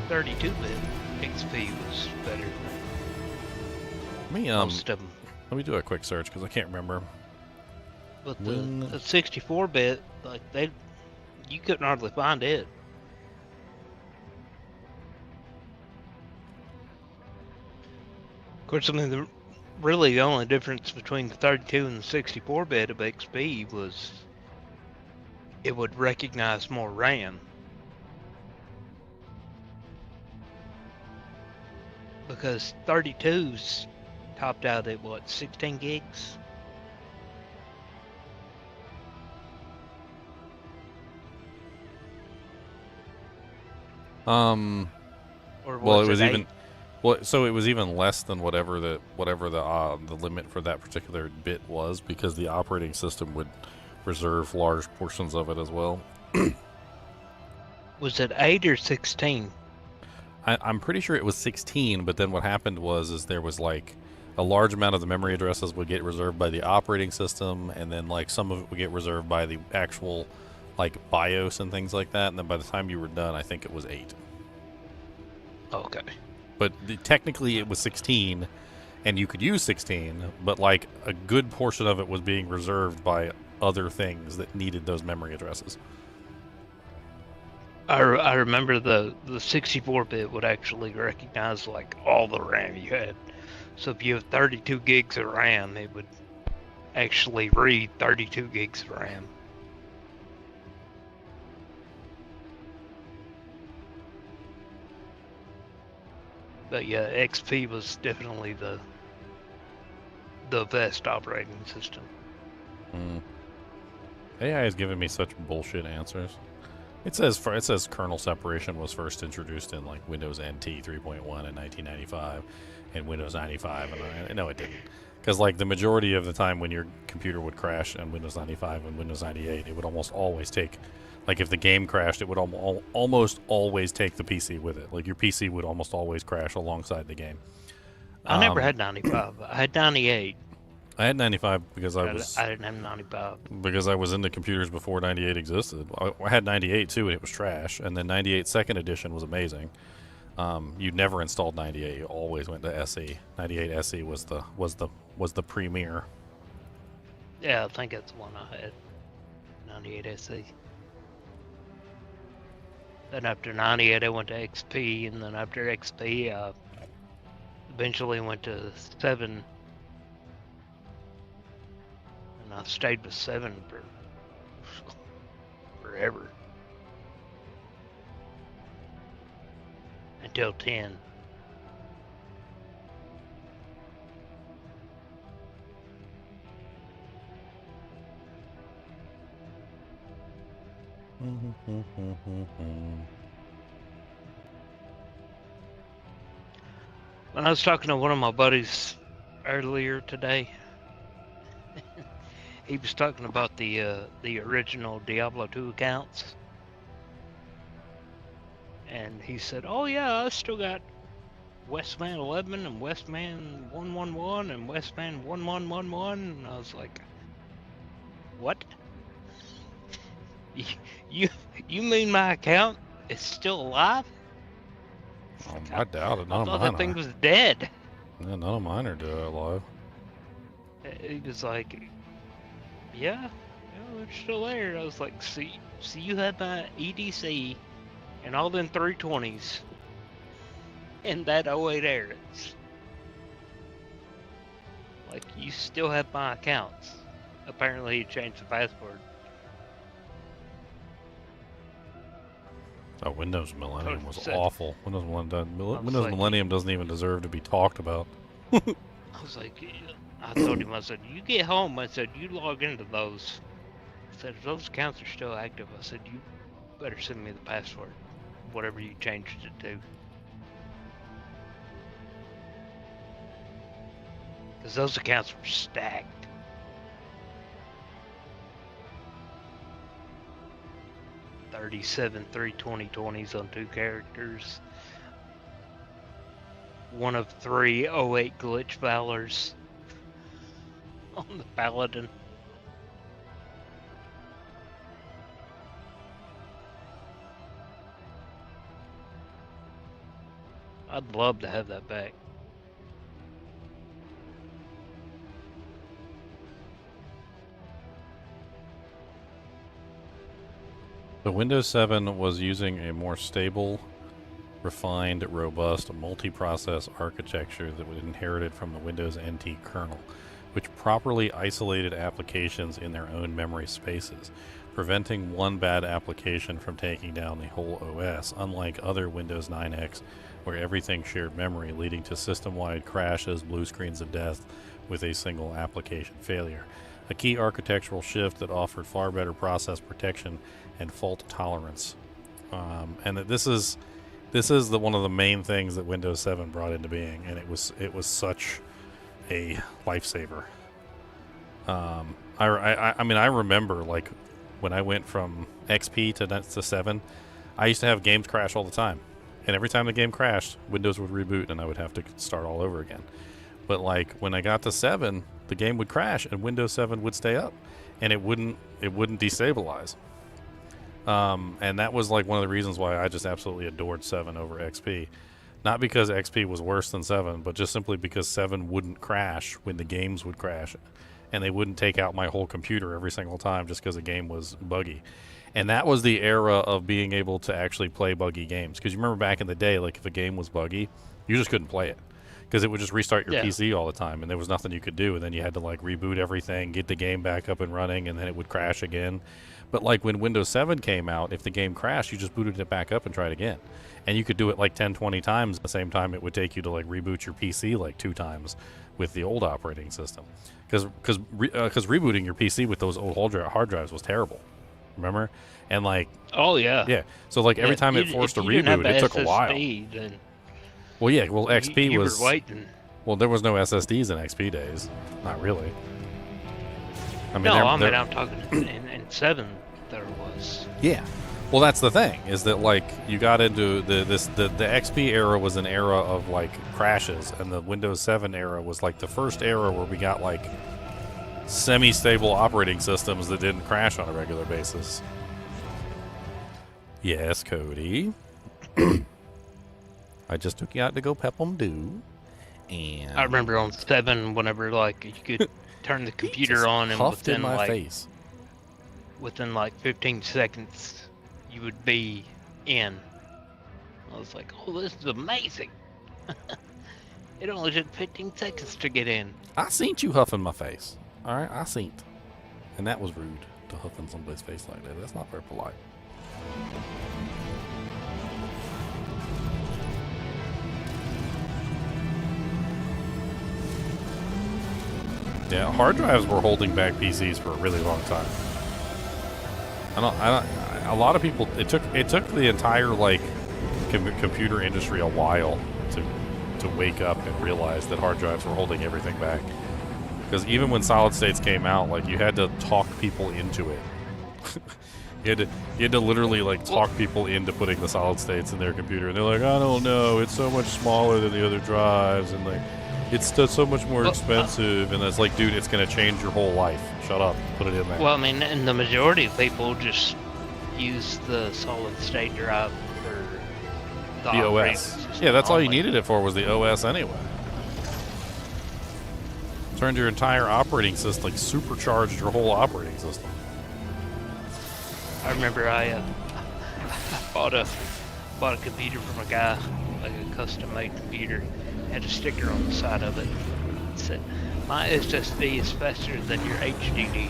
Speaker 7: 32-bit XP was better than most of them.
Speaker 1: Let me do a quick search because I can't remember.
Speaker 7: But the 64-bit, like you couldn't hardly find it. Of course, I mean, really the only difference between the 32 and the 64-bit of XP was it would recognize more RAM. Because 32's topped out at what, 16 gigs?
Speaker 1: Well,
Speaker 7: Or
Speaker 1: it was
Speaker 7: it
Speaker 1: even
Speaker 7: 8?
Speaker 1: well, so it was even less than whatever the limit for that particular bit was, because the operating system would reserve large portions of it as well.
Speaker 7: Was it 8 or 16?
Speaker 1: I'm pretty sure it was 16, but then what happened was there was like a large amount of the memory addresses would get reserved by the operating system, and then like some of it would get reserved by the actual like BIOS and things like that. And then by the time you were done, I think it was 8.
Speaker 7: Okay.
Speaker 1: But technically it was 16, and you could use 16, but like a good portion of it was being reserved by other things that needed those memory addresses.
Speaker 7: I remember the 64-bit would actually recognize like all the RAM you had. So if you have 32 gigs of RAM, it would actually read 32 gigs of RAM. But yeah, XP was definitely the best operating system.
Speaker 1: AI is giving me such bullshit answers. It says kernel separation was first introduced in like Windows NT 3.1 in 1995 and Windows 95, and no, it didn't. Because like the majority of the time when your computer would crash on Windows 95 and Windows 98, it would almost always take, like if the game crashed, it would almost always take the PC with it. Like your PC would almost always crash alongside the game.
Speaker 7: I never had 95. I had 98.
Speaker 1: I had 95 because I
Speaker 7: didn't have 95.
Speaker 1: because I was into computers before 98 existed. I had 98 too, and it was trash. And then 98 second edition was amazing. You never installed 98. You always went to SE. 98 SE was the premier.
Speaker 7: Yeah, I think that's the one I had. 98 SE. Then after 98, I went to XP, and then after XP, I eventually went to 7. And I stayed with 7 for forever. Until 10. When I was talking to one of my buddies earlier today, he was talking about the original Diablo 2 accounts, and he said, "Oh yeah, I still got Westman 11 and Westman 111 and Westman 1111." And I was like, "What? You mean my account is still alive?"
Speaker 1: I doubt it.
Speaker 7: I
Speaker 1: None
Speaker 7: thought
Speaker 1: of
Speaker 7: that
Speaker 1: mine
Speaker 7: thing
Speaker 1: are.
Speaker 7: was dead.
Speaker 1: Yeah, none of mine are alive.
Speaker 7: He was like, "Yeah, they're still there." I was like, "See, you had my EDC and all them 320s and that 08 Ares. Like, you still have my accounts." Apparently, he changed the password.
Speaker 1: Oh, Windows Millennium was
Speaker 7: Said-
Speaker 1: awful. Windows
Speaker 7: like-
Speaker 1: Millennium doesn't even deserve to be talked about.
Speaker 7: I was like, I told him, I said, "You get home," I said, "you log into those." I said, "If those accounts are still active," I said, "you better send me the password, whatever you changed it to." Because those accounts were stacked. "37 32020s on 2 characters. One of 3 08 glitch valors on the Paladin. I'd love to have that back.
Speaker 1: The Windows 7 was using a more stable, refined, robust, multi-process architecture that was inherited from the Windows NT kernel. which properly isolated applications in their own memory spaces, preventing one bad application from taking down the whole OS, unlike other Windows 9X, where everything shared memory, leading to system-wide crashes, blue screens of death with a single application failure. A key architectural shift that offered far better process protection and fault tolerance. And that this is one of the main things that Windows 7 brought into being, and it was such a lifesaver. I mean, I remember, like, when I went from XP to 7, I used to have games crash all the time. And every time the game crashed, Windows would reboot and I would have to start all over again. But, like, when I got to 7, the game would crash and Windows 7 would stay up. And it wouldn't destabilize. And that was, like, one of the reasons why I just absolutely adored 7 over XP. Not because XP was worse than 7, but just simply because 7 wouldn't crash when the games would crash. And they wouldn't take out my whole computer every single time just because the game was buggy. And that was the era of being able to actually play buggy games. Because you remember back in the day, like, if a game was buggy, you just couldn't play it. Because it would just restart your PC all the time, and there was nothing you could do. And then you had to, like, reboot everything, get the game back up and running, and then it would crash again. But, like, when Windows 7 came out, if the game crashed, you just booted it back up and tried again. And you could do it, like, 10, 20 times. At the same time, it would take you to, like, reboot your PC, like, 2 times with the old operating system. Because rebooting your PC with those old hard drives was terrible. Remember? And, like...
Speaker 7: Oh, yeah.
Speaker 1: Yeah. So, like, every time it forced a reboot, it took a while.
Speaker 7: Then
Speaker 1: well, yeah. Well, XP
Speaker 7: you
Speaker 1: was...
Speaker 7: were waiting.
Speaker 1: Well, there was no SSDs in XP days. Not really. I mean,
Speaker 7: I'm talking in 7 there was.
Speaker 1: Yeah. Well, that's the thing, is that, like, you got into the XP era was an era of, like, crashes, and the Windows 7 era was, like, the first era where we got, like, semi-stable operating systems that didn't crash on a regular basis. Yes, Cody. I just took you out to go pep 'em do. And
Speaker 7: I remember on 7, whenever, like, you could turn the computer on, and within like 15 seconds, you would be in. I was like, oh, this is amazing. It only took 15 seconds to get in.
Speaker 1: I seen you huffing my face. All right, I seen it. And that was rude, to huff in somebody's face like that. That's not very polite. Yeah, hard drives were holding back PCs for a really long time. A lot of people, it took the entire, like, computer industry a while to wake up and realize that hard drives were holding everything back. Because even when solid states came out, like, you had to talk people into it. you had to literally, like, talk people into putting the solid states in their computer, and they're like, I don't know, it's so much smaller than the other drives, and, like, it's so much more expensive, and it's like, dude, it's going to change your whole life. Shut up. Put it in there.
Speaker 7: Well, I mean, and the majority of people just use the solid-state drive for the
Speaker 1: OS. Yeah, that's all you needed it for, was the OS anyway. Turned your entire operating system, like, supercharged your whole operating system.
Speaker 7: I remember I bought a computer from a guy, like a custom-made computer. Had a sticker on the side of it. It said, my SSD is faster than your HDD.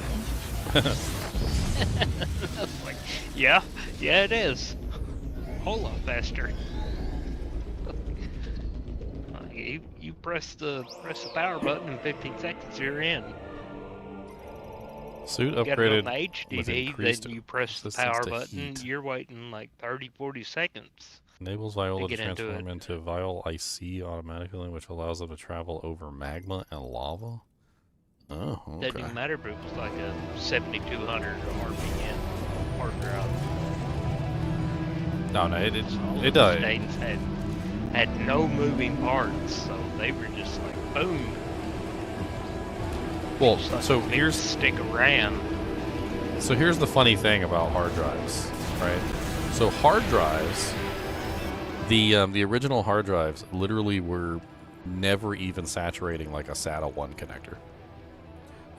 Speaker 7: I was like, yeah, it is. A whole lot faster. You press the power button in 15 seconds, you're in.
Speaker 1: Suit
Speaker 7: you
Speaker 1: upgraded
Speaker 7: on the HDD, then you press the power button, you're waiting like 30-40 seconds.
Speaker 1: Enables Viola to transform into Viol IC automatically, which allows them to travel over magma and lava. Oh, okay.
Speaker 7: That didn't matter, but it was like a 7200 RPM hard drive.
Speaker 1: No, it does.
Speaker 7: States had no moving parts, so they were just like boom.
Speaker 1: Well,
Speaker 7: like
Speaker 1: so
Speaker 7: here's stick of RAM.
Speaker 1: So here's the funny thing about hard drives, right? So hard drives. The original hard drives literally were never even saturating like a SATA 1 connector.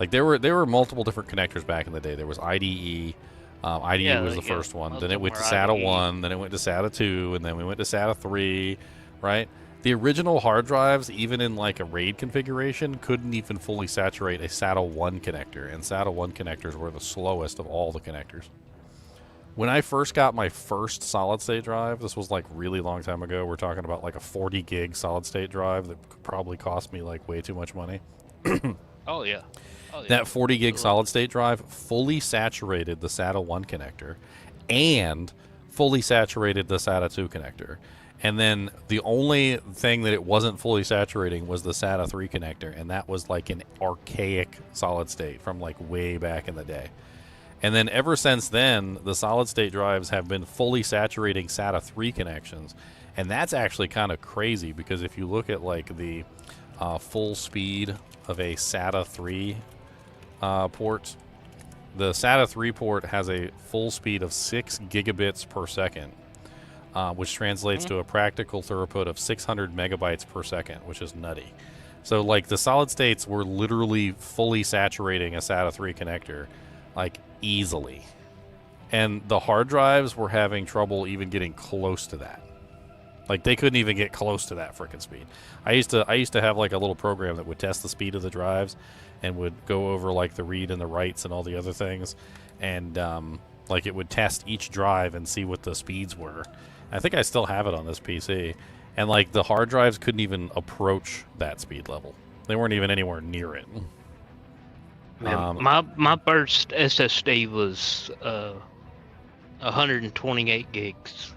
Speaker 1: Like there were multiple different connectors back in the day. There was IDE. IDE was the first one. Then it went to SATA 1. Then it went to SATA 2, and then we went to SATA 3. Right? The original hard drives, even in like a RAID configuration, couldn't even fully saturate a SATA 1 connector, and SATA 1 connectors were the slowest of all the connectors. When I first got my first solid-state drive, this was like really long time ago, we're talking about like a 40 gig solid-state drive that could probably cost me like way too much money.
Speaker 7: Oh yeah. Oh yeah.
Speaker 1: That 40 gig solid-state drive fully saturated the SATA 1 connector and fully saturated the SATA 2 connector. And then the only thing that it wasn't fully saturating was the SATA 3 connector, and that was like an archaic solid state from like way back in the day. And then ever since then, the solid state drives have been fully saturating SATA 3 connections. And that's actually kind of crazy, because if you look at like the full speed of a SATA 3 port, the SATA 3 port has a full speed of 6 gigabits per second. Which translates to a practical throughput of 600 megabytes per second, which is nutty. So, like, the solid states were literally fully saturating a SATA 3 connector, like, easily. And the hard drives were having trouble even getting close to that. Like, they couldn't even get close to that frickin' speed. I used to have, like, a little program that would test the speed of the drives and would go over, like, the read and the writes and all the other things. And, like, it would test each drive and see what the speeds were. I think I still have it on this PC. And, like, the hard drives couldn't even approach that speed level. They weren't even anywhere near it.
Speaker 7: Man, my first SSD was 128 gigs.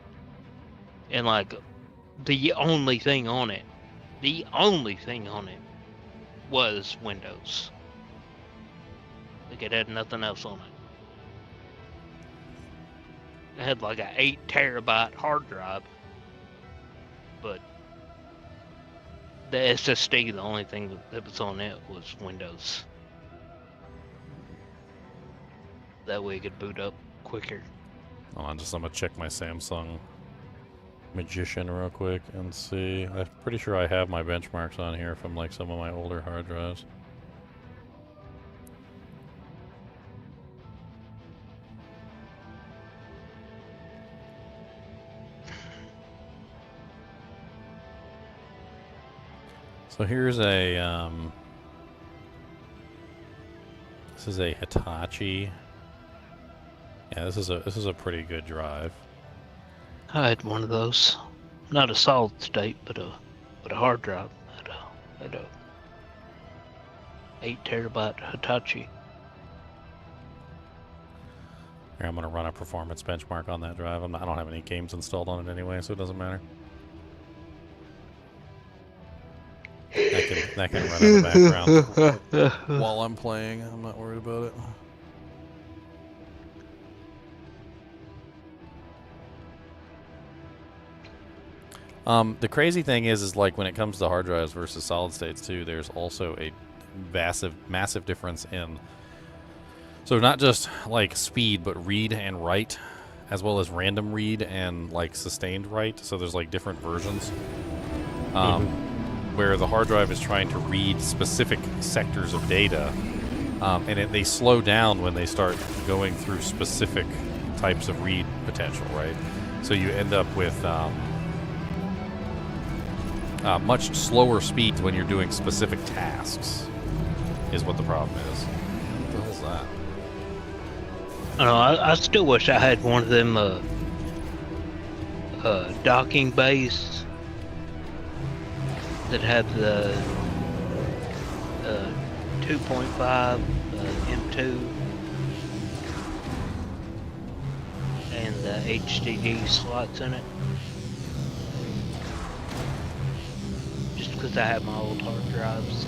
Speaker 7: And, like, the only thing on it was Windows. Like, it had nothing else on it. It had like an 8 terabyte hard drive, but the SSD, the only thing that was on it was Windows. That way it could boot up quicker.
Speaker 1: Hold on, I'm gonna check my Samsung Magician real quick and see. I'm pretty sure I have my benchmarks on here from like some of my older hard drives. So here's a, this is a Hitachi. Yeah, this is a pretty good drive.
Speaker 7: I had one of those, not a solid state, but a hard drive. Had a 8 terabyte Hitachi.
Speaker 1: Here, I'm gonna run a performance benchmark on that drive. I don't have any games installed on it anyway, so it doesn't matter. That can run in the background while I'm playing. I'm not worried about it. The crazy thing is like when it comes to hard drives versus solid states too, there's also a massive difference in, so not just like speed, but read and write, as well as random read and like sustained write. So there's like different versions. Where the hard drive is trying to read specific sectors of data, and they slow down when they start going through specific types of read potential, right? So you end up with much slower speeds when you're doing specific tasks, is what the problem is. What the hell's that?
Speaker 7: I don't know, I still wish I had one of them docking bays that had the 2.5 M2 and the HDD slots in it. Just because I have my old hard drives,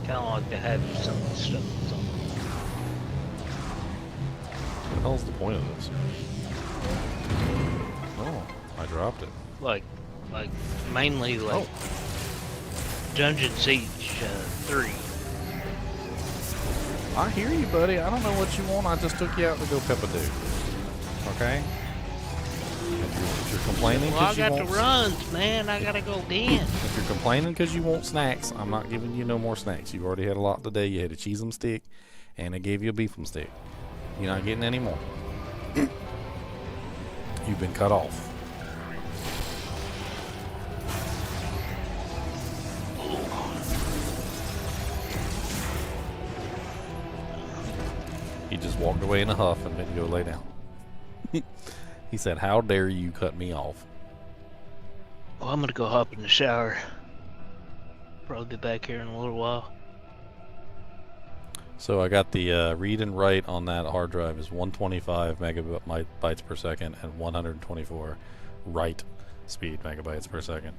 Speaker 7: kind of like to have some of the stuff that's on them.
Speaker 1: What the hell's the point of this? Oh, I dropped it.
Speaker 7: Like mainly like Dungeon Siege 3.
Speaker 1: I hear you, buddy. I don't know what you want. I just took you out to go pep a dude. Okay? If you're complaining
Speaker 7: Well, I
Speaker 1: because you
Speaker 7: got
Speaker 1: want...
Speaker 7: the runs, man. I gotta go again.
Speaker 1: If you're complaining because you want snacks, I'm not giving you no more snacks. You already had a lot today. You had a cheese 'em stick, and I gave you a beef 'em stick. You're not getting any more. You've been cut off. He just walked away in a huff and didn't go lay down. He said, "How dare you cut me off?"
Speaker 7: Well, I'm gonna go hop in the shower. Probably be back here in a little while.
Speaker 1: So I got the read and write on that hard drive is 125 megabytes per second and 124 write speed megabytes per second,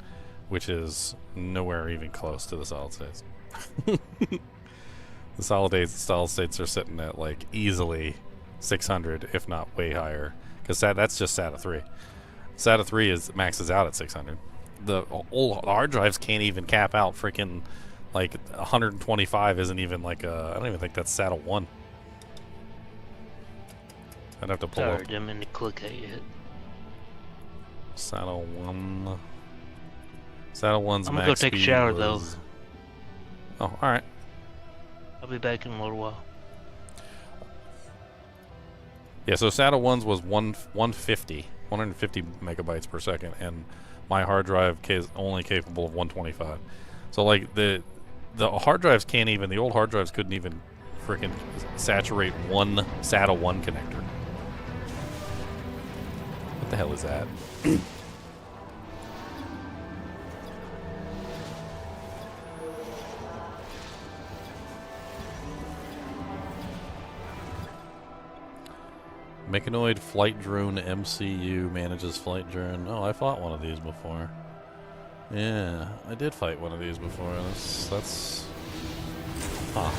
Speaker 1: which is nowhere even close to the solid states. The solid states are sitting at like easily 600, if not way higher, because that's just SATA 3. SATA 3 maxes out at 600. The old hard drives can't even cap out freaking like 125. Isn't even like I don't even think that's SATA 1. I'd have to pull
Speaker 7: Sorry,
Speaker 1: up
Speaker 7: didn't mean to click at yet.
Speaker 1: SATA 1. SATA 1's
Speaker 7: I'm
Speaker 1: max
Speaker 7: gonna go take a
Speaker 1: speed
Speaker 7: shower
Speaker 1: was... Oh, all right.
Speaker 7: I'll be back in a little while.
Speaker 1: Yeah, so SATA 1's was 150 megabytes per second, and my hard drive is only capable of 125. So like the hard drives can't even, the old hard drives couldn't even freaking saturate one SATA 1 connector. What the hell is that? Mechanoid Flight Drone MCU manages flight drone. Oh, I fought one of these before. Yeah, I did fight one of these before. That's... Huh.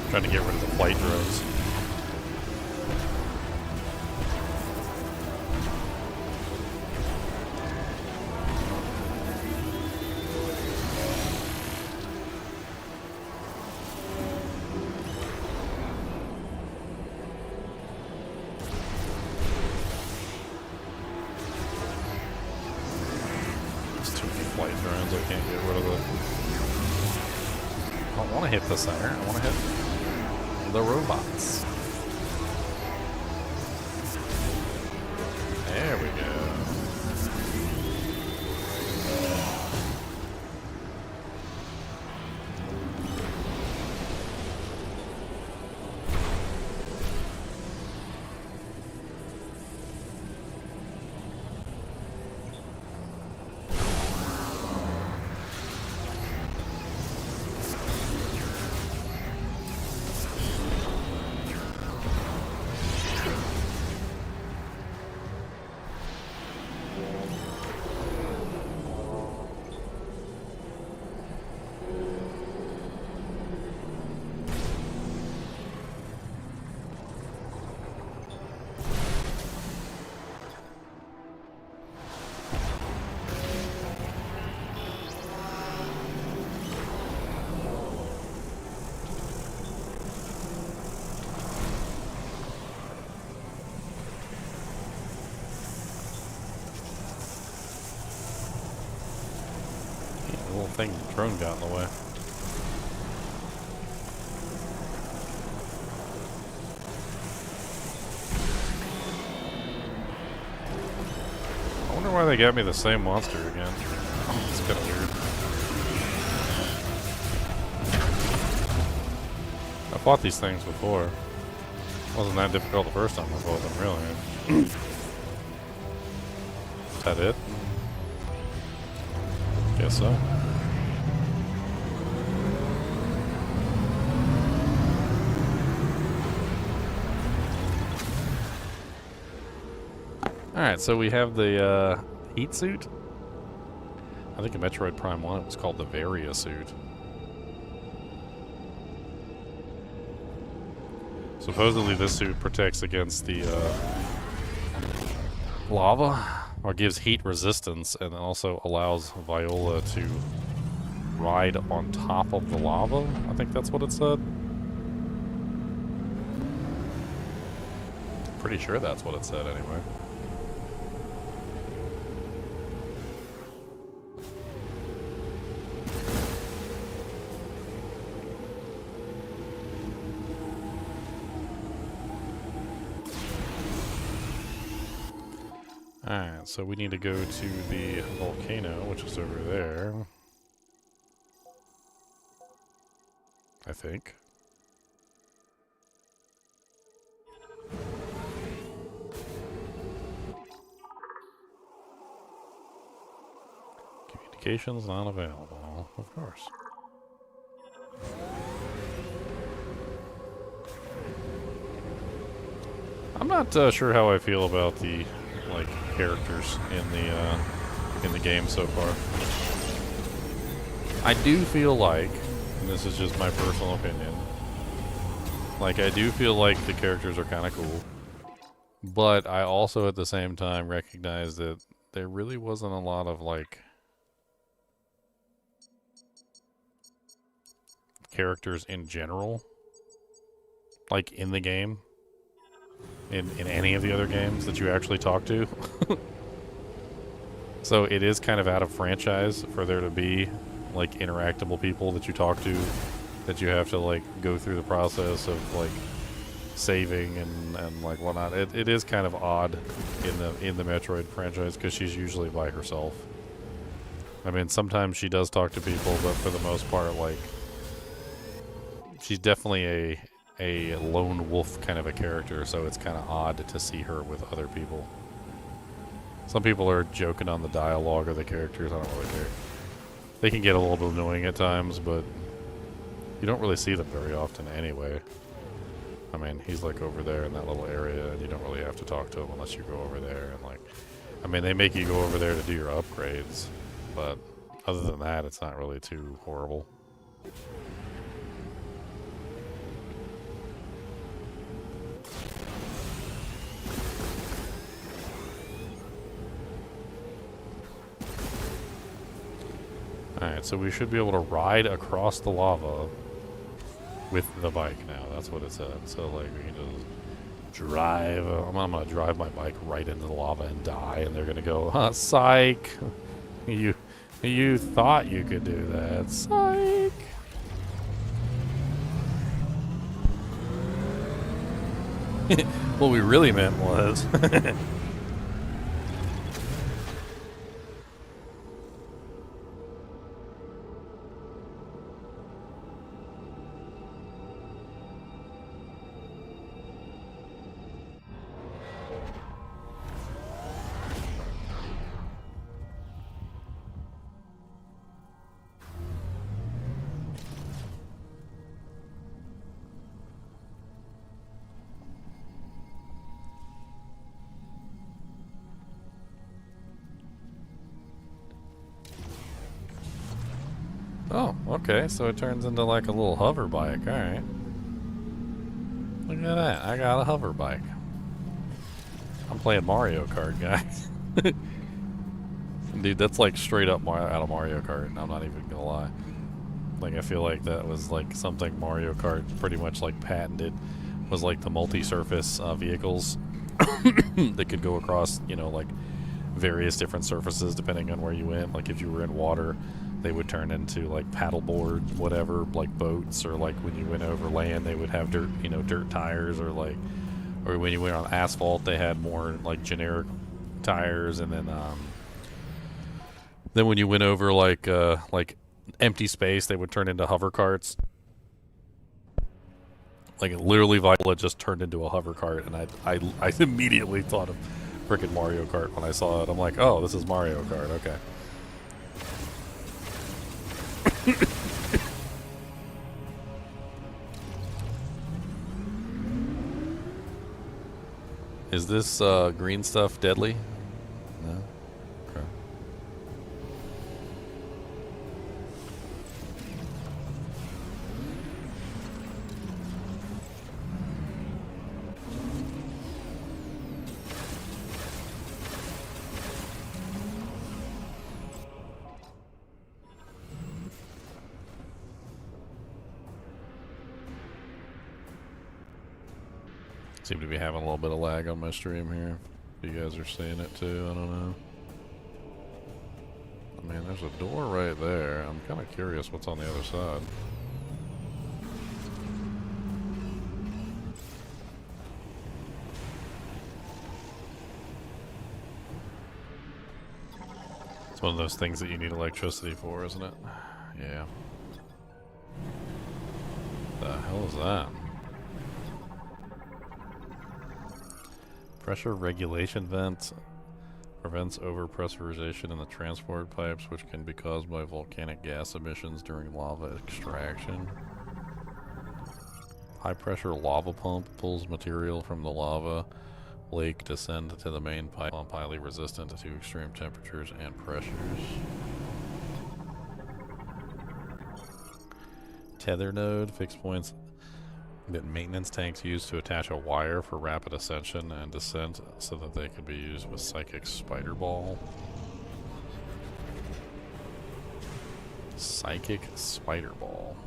Speaker 1: Trying to get rid of the flight drones. There's too many flight drones. I can't get rid of it. I don't want to hit the center. I want to hit the robots. There we go. Thing, the drone got in the way. I wonder why they got me the same monster again. It's kind of weird. I fought these things before. It wasn't that difficult the first time I fought them, really. Is that it? Guess so. Alright, so we have the heat suit. I think in Metroid Prime 1 it was called the Varia suit. Supposedly this suit protects against the lava, or gives heat resistance, and also allows Viola to ride on top of the lava. I think that's what it said. pretty sure that's what it said anyway. Alright, so we need to go to the volcano, which is over there. I think. Communications not available, of course. I'm not sure how I feel about the like characters in the game so far. I do feel like, and this is just my personal opinion, like I do feel like the characters are kind of cool, but I also at the same time recognize that there really wasn't a lot of like characters in general, like in the game. In any of the other games that you actually talk to. So it is kind of out of franchise for there to be like interactable people that you talk to, that you have to like go through the process of like saving and like whatnot. It is kind of odd in the Metroid franchise because she's usually by herself. I mean, sometimes she does talk to people, but for the most part, like she's definitely a lone wolf kind of a character, so it's kind of odd to see her with other people. Some people are joking on the dialogue of the characters. I don't really care. They can get a little bit annoying at times, but you don't really see them very often anyway. I mean, he's like over there in that little area, and you don't really have to talk to him unless you go over there. And like, I mean, they make you go over there to do your upgrades, but other than that, it's not really too horrible. Alright, so we should be able to ride across the lava with the bike now. That's what it said. So, like, we can just drive. I'm going to drive my bike right into the lava and die, and they're going to go, huh, psych. You thought you could do that. Psych. What we really meant was... Oh, okay, so it turns into like a little hover bike, alright. Look at that, I got a hover bike. I'm playing Mario Kart, guys. Dude, that's like straight up out of Mario Kart, and I'm not even gonna lie. Like, I feel like that was like something Mario Kart pretty much like patented, was like the multi-surface vehicles that could go across, you know, like various different surfaces depending on where you went. Like if you were in water, they would turn into like paddleboard, whatever, like boats, or like when you went over land, they would have dirt, you know, dirt tires, or like, or when you went on asphalt, they had more like generic tires, and then when you went over like empty space, they would turn into hover carts. Like literally, Viola just turned into a hover cart, and I immediately thought of frickin' Mario Kart when I saw it. I'm like, oh, this is Mario Kart, okay. Is this green stuff deadly? No? Okay. Seem to be having a little bit of lag on my stream here. If you guys are seeing it too, I don't know. I mean, there's a door right there. I'm kind of curious what's on the other side. It's one of those things that you need electricity for, isn't it? Yeah. The hell is that? Pressure regulation vent prevents overpressurization in the transport pipes, which can be caused by volcanic gas emissions during lava extraction. High pressure lava pump pulls material from the lava lake to send to the main pipe, highly resistant to extreme temperatures and pressures. Tether node, fixed points that maintenance tanks use to attach a wire for rapid ascension and descent so that they can be used with psychic spider ball. Psychic spider ball.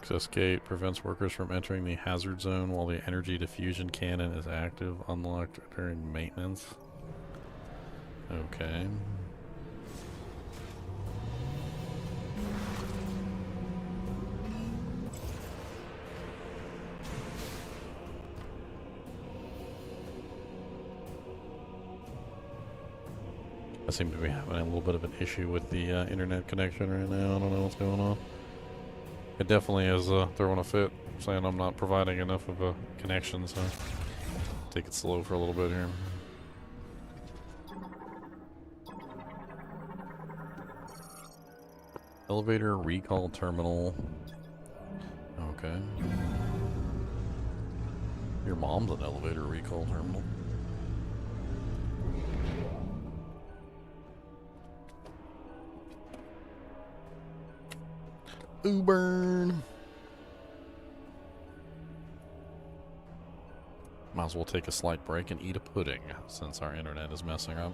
Speaker 1: Access gate prevents workers from entering the hazard zone while the energy diffusion cannon is active, unlocked during maintenance. Okay. I seem to be having a little bit of an issue with the internet connection right now. I don't know what's going on. It definitely is throwing a fit, saying I'm not providing enough of a connection, so take it slow for a little bit here. Elevator recall terminal. Okay. Your mom's an elevator recall terminal. Uber. Might as well take a slight break and eat a pudding since our internet is messing up.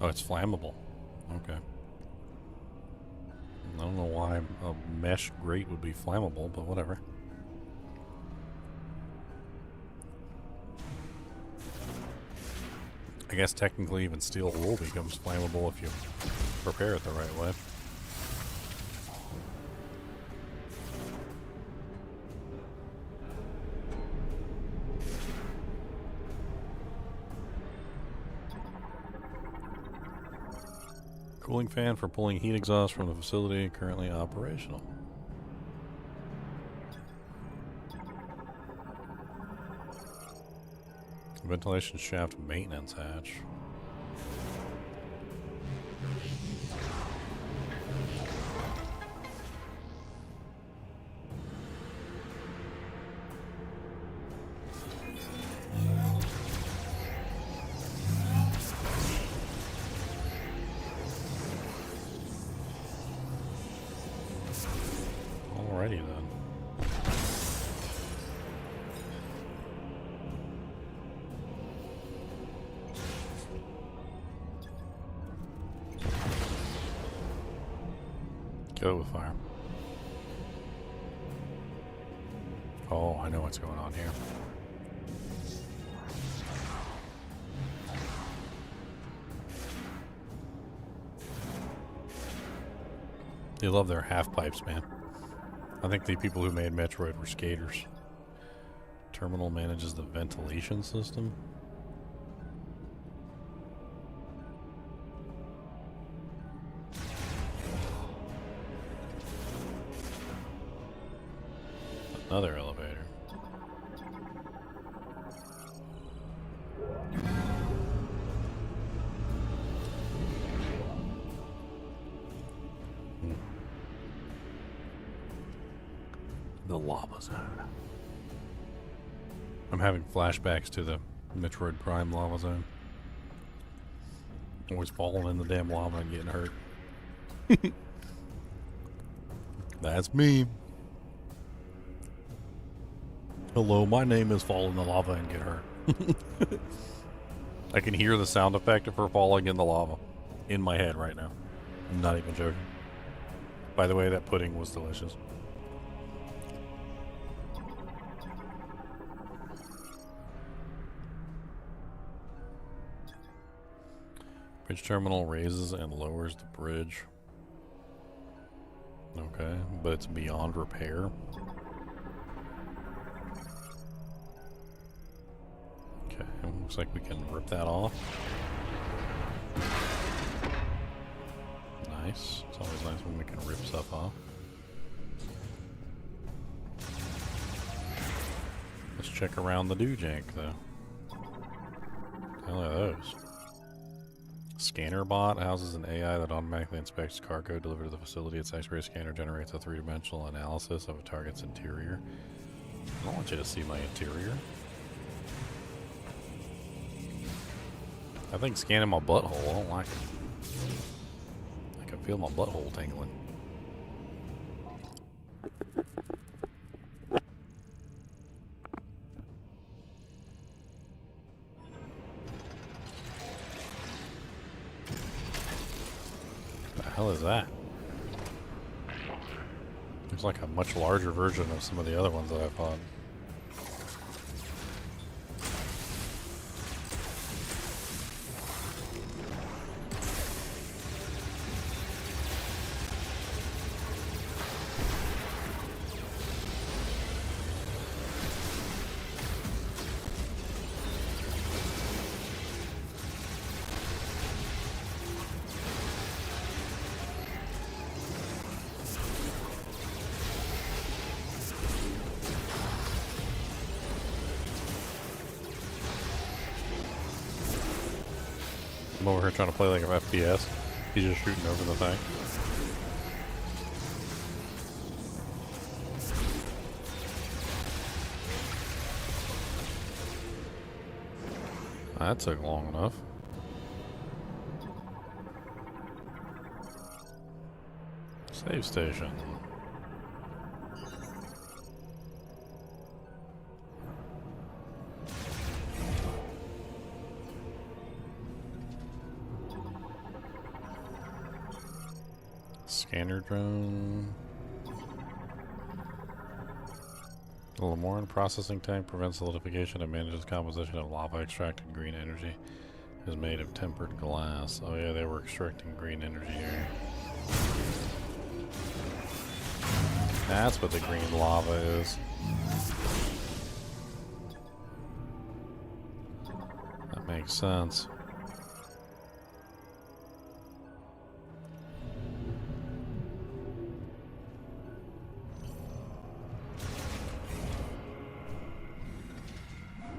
Speaker 1: Oh, it's flammable. Okay. I don't know why a mesh grate would be flammable, but whatever. I guess technically even steel wool becomes flammable if you prepare it the right way. Cooling fan for pulling heat exhaust from the facility, currently operational. Ventilation shaft maintenance hatch. Go with fire. Oh, I know what's going on here. They love their half pipes, man. I think the people who made Metroid were skaters. Terminal manages the ventilation system. Another elevator. The lava zone. I'm having flashbacks to the Metroid Prime lava zone. Always falling in the damn lava and getting hurt. That's me. Hello, my name is Fall in the Lava and Get Hurt. I can hear the sound effect of her falling in the lava in my head right now. I'm not even joking. By the way, that pudding was delicious. Bridge terminal raises and lowers the bridge. Okay, but it's beyond repair. Okay, looks like we can rip that off. Nice. It's always nice when we can rip stuff off. Let's check around the doojank, though. Hell are those? Scanner bot houses an AI that automatically inspects cargo delivered to the facility. Its X-ray scanner generates a three-dimensional analysis of a target's interior. I don't want you to see my interior. I think scanning my butthole, I don't like it. I can feel my butthole tingling. What the hell is that? Looks like a much larger version of some of the other ones that I fought. I'm over here trying to play like an FPS. He's just shooting over the thing. That took long enough. Save station. Scanner drone. The Lemoran processing tank prevents solidification and manages composition of lava extracted green energy. It is made of tempered glass. Oh yeah, they were extracting green energy here. That's what the green lava is. That makes sense.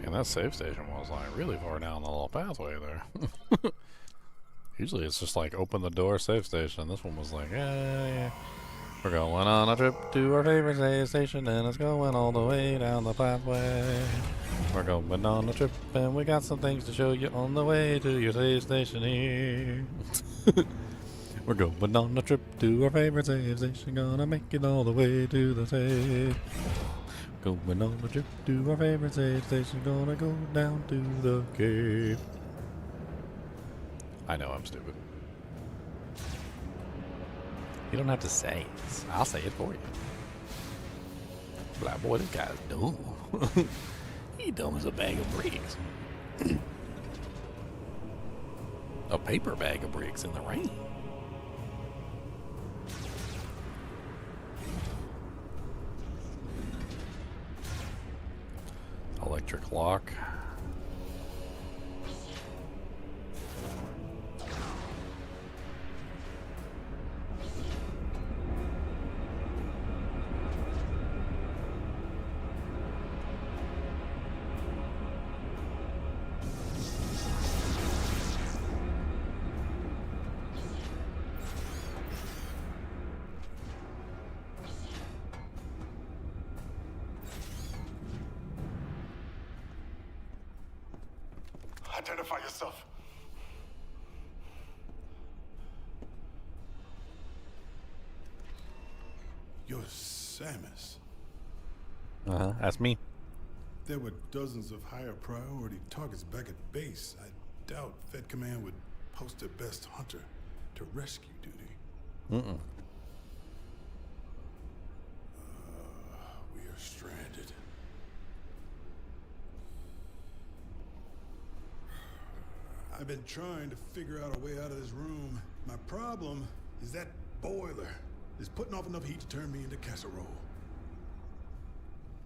Speaker 1: And that save station was like really far down the little pathway there. Usually it's just like open the door, save station. This one was like, yeah. We're going on a trip to our favorite save station and it's going all the way down the pathway. We're going on a trip and we got some things to show you on the way to your save station here. We're going on a trip to our favorite save station, gonna make it all the way to the save. Going on a trip to our favorite save station, gonna go down to the cave. I know I'm stupid.
Speaker 3: You don't have to say it. I'll say it for you. Like, boy, this guy's dumb. He dumb as a bag of bricks. A paper bag of bricks in the rain. Electric lock.
Speaker 8: Identify yourself. You're Samus.
Speaker 3: That's me.
Speaker 8: There were dozens of higher priority targets back at base. I doubt Fed Command would post their best hunter to rescue duty. We are stranded. I've been trying to figure out a way out of this room. My problem is that boiler is putting off enough heat to turn me into casserole.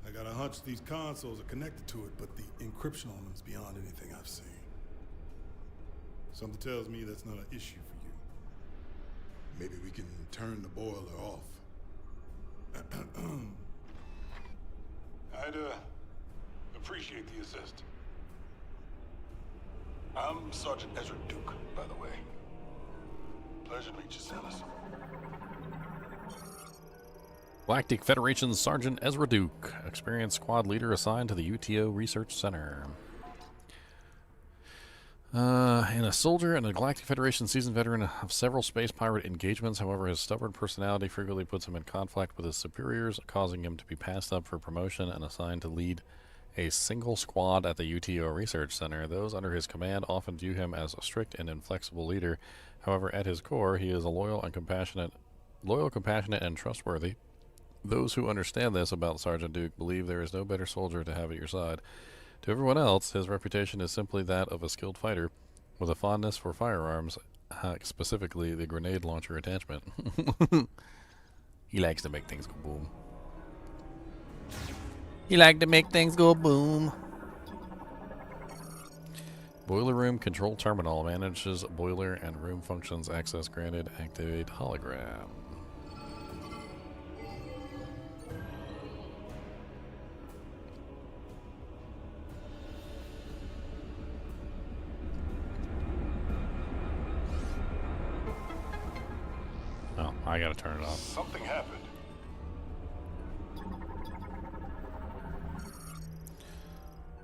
Speaker 8: I got a hunch these consoles are connected to it, but the encryption on them is beyond anything I've seen. Something tells me that's not an issue for you. Maybe we can turn the boiler off. I'd appreciate the assist. I'm Sergeant Ezra Duke, by the way. Pleasure to meet you, Samus.
Speaker 3: Galactic Federation Sergeant Ezra Duke, experienced squad leader assigned to the UTO Research Center. And a soldier and a Galactic Federation seasoned veteran of several space pirate engagements. However, his stubborn personality frequently puts him in conflict with his superiors, causing him to be passed up for promotion and assigned to lead a single squad at the UTO Research Center. Those under his command often view him as a strict and inflexible leader. However, at his core, he is a loyal, compassionate, and trustworthy. Those who understand this about Sergeant Duke believe there is no better soldier to have at your side. To everyone else, his reputation is simply that of a skilled fighter with a fondness for firearms, specifically the grenade launcher attachment. He likes to make things go boom. He likes to make things go boom. Boiler room control terminal manages boiler and room functions. Access granted. Activate hologram. Oh, I gotta turn it off.
Speaker 8: Something happened.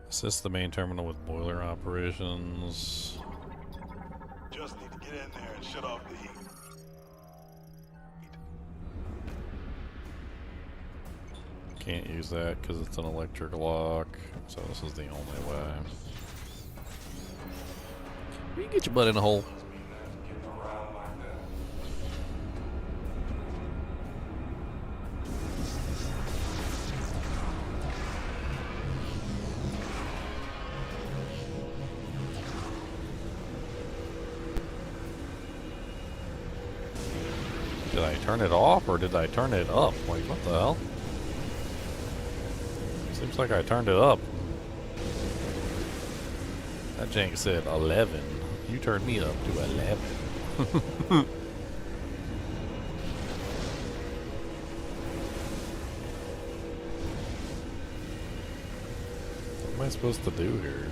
Speaker 3: Assist the main terminal with boiler operations.
Speaker 8: Just need to get in there and shut off the heat.
Speaker 3: Can't use that because it's an electric lock. So this is the only way. You can get your butt in a hole. Did I turn it off or did I turn it up? Like, what the hell? Seems like I turned it up. That jank said 11. You turned me up to 11. What am I supposed to do here?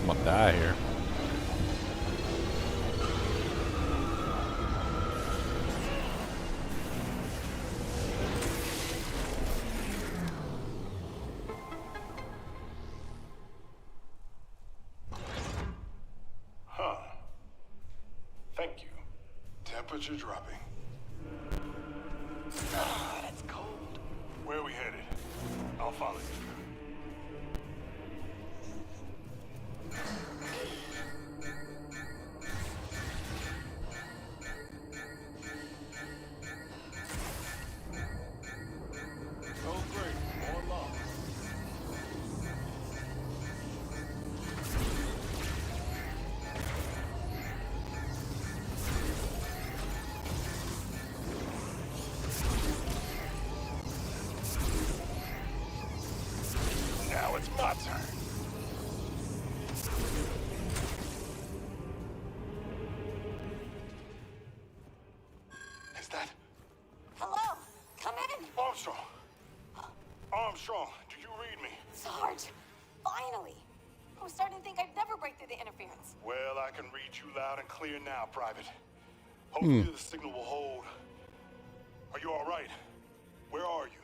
Speaker 3: I'm gonna die here.
Speaker 8: Temperature dropping.
Speaker 2: Ah, that's cold.
Speaker 8: Where are we headed? I'll follow you. Oh, great. More lava. Now it's my turn. Is that
Speaker 9: Hello? Come in!
Speaker 8: Armstrong? Armstrong, do you read me?
Speaker 9: Sarge! Finally! I was starting to think I'd never break through the interference.
Speaker 8: Well, I can read you loud and clear now, Private. Hopefully the signal will hold. Are you all right? Where are you?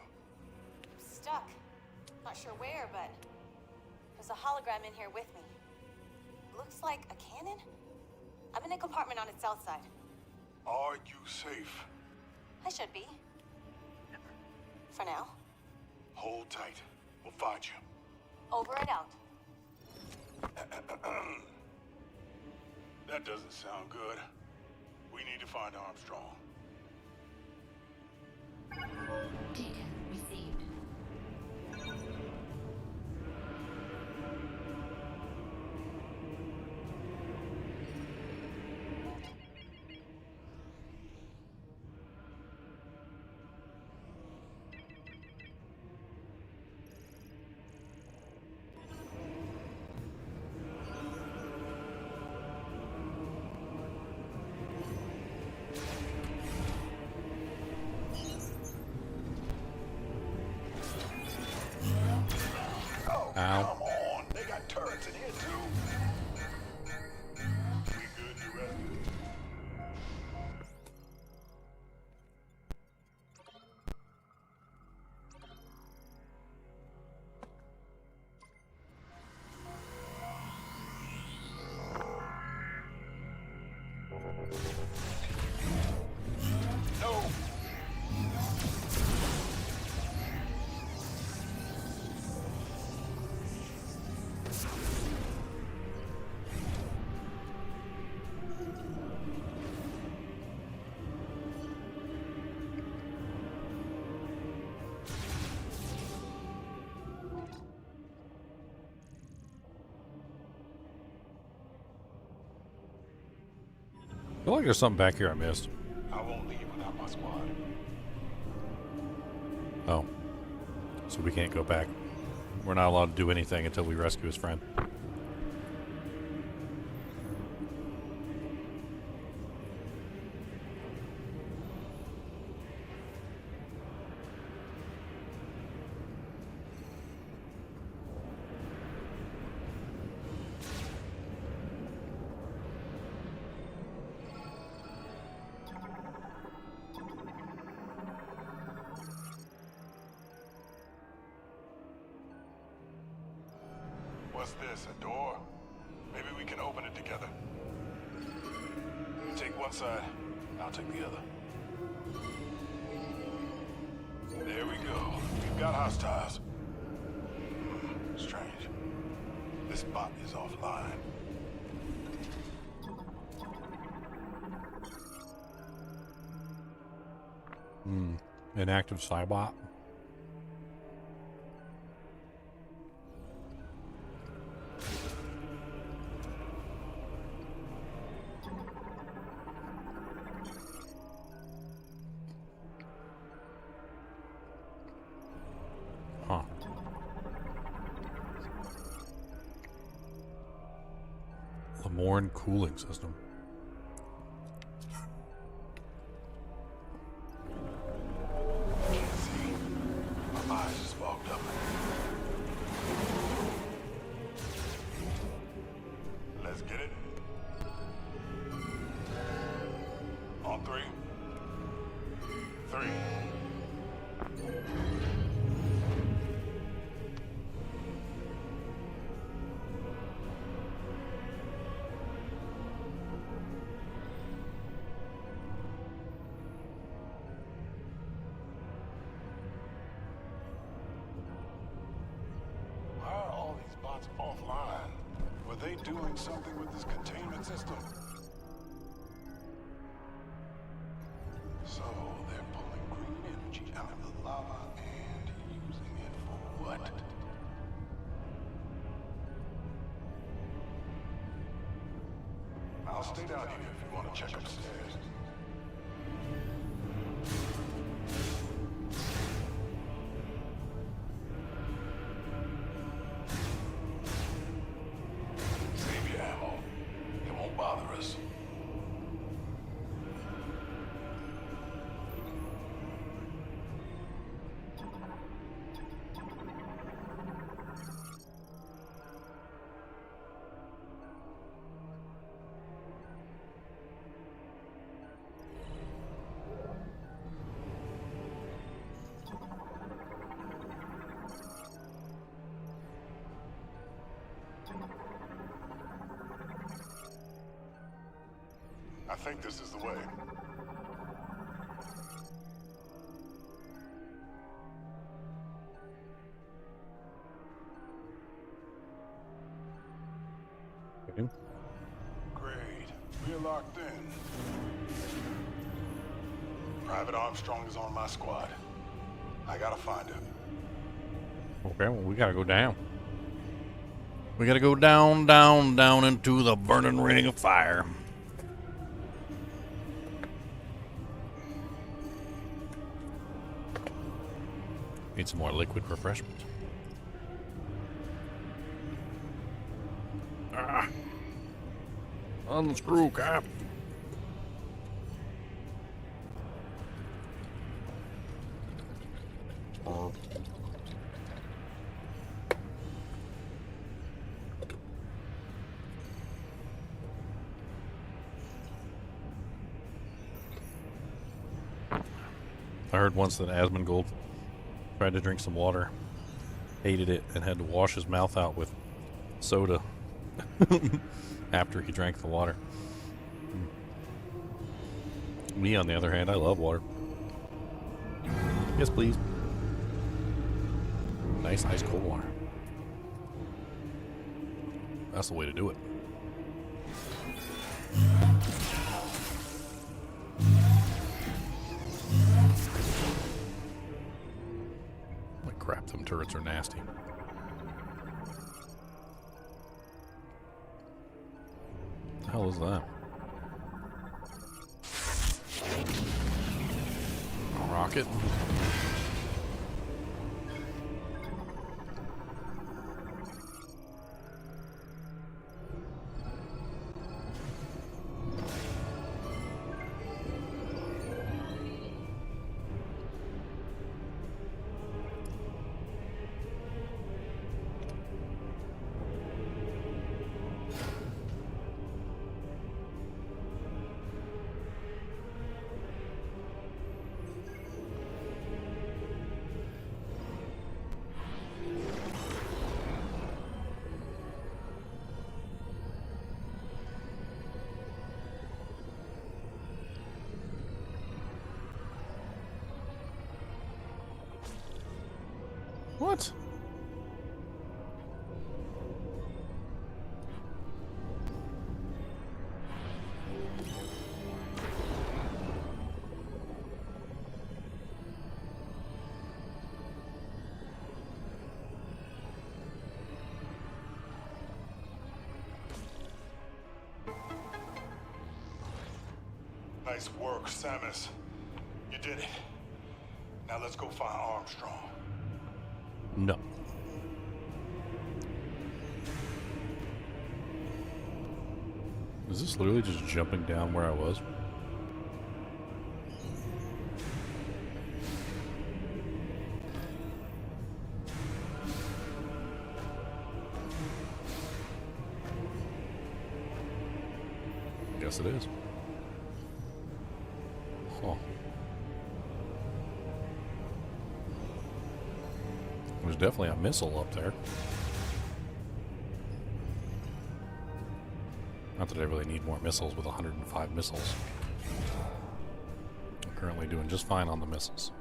Speaker 9: Stuck. Not sure where, but there's a hologram in here with me. Looks like a cannon? I'm in a compartment on its south side.
Speaker 8: Are you safe?
Speaker 9: I should be. For now.
Speaker 8: Hold tight. We'll find you.
Speaker 9: Over and out.
Speaker 8: That doesn't sound good. We need to find Armstrong.
Speaker 10: Data received.
Speaker 1: Ow.
Speaker 8: Come on, they got turrets in here too. We good to rescue? No.
Speaker 1: I feel like there's something back here I missed.
Speaker 8: I won't leave without my squad.
Speaker 1: Oh. So we can't go back. We're not allowed to do anything until we rescue his friend.
Speaker 8: What's this, a door? Maybe we can open it together. You take one side, I'll take the other. There we go. We've got hostiles. Strange. This bot is offline.
Speaker 1: An active Cybot. Huh. Lamorne cooling system.
Speaker 8: Can't see. My eyes just fogged up. Let's get it. On three. Three. doing something with this containment system. So they're pulling green energy out of the lava and using it for what? I'll stay down here if you want to check upstairs. Save your ammo. It won't bother us. I think this is the way.
Speaker 1: Okay.
Speaker 8: Great. We're locked in. Private Armstrong is on my squad. I gotta find her.
Speaker 1: Okay, well, we gotta go down.
Speaker 3: We gotta go down, down, down into the burning ring of fire.
Speaker 1: Need some more liquid refreshment. Ah! Unscrew, Cap. I heard once that Asmongold tried to drink some water, hated it, and had to wash his mouth out with soda after he drank the water. Me, on the other hand, I love water. Yes, please. Nice, ice cold water. That's the way to do it. Holy crap, them turrets are nasty. What the hell is that? A rocket? What?
Speaker 8: Nice work, Samus. You did it. Now let's go find Armstrong.
Speaker 1: No. Is this literally just jumping down where I was? Guess it is. Huh. There's definitely a missile up there. Not that I really need more missiles with 105 missiles. I'm currently doing just fine on the missiles.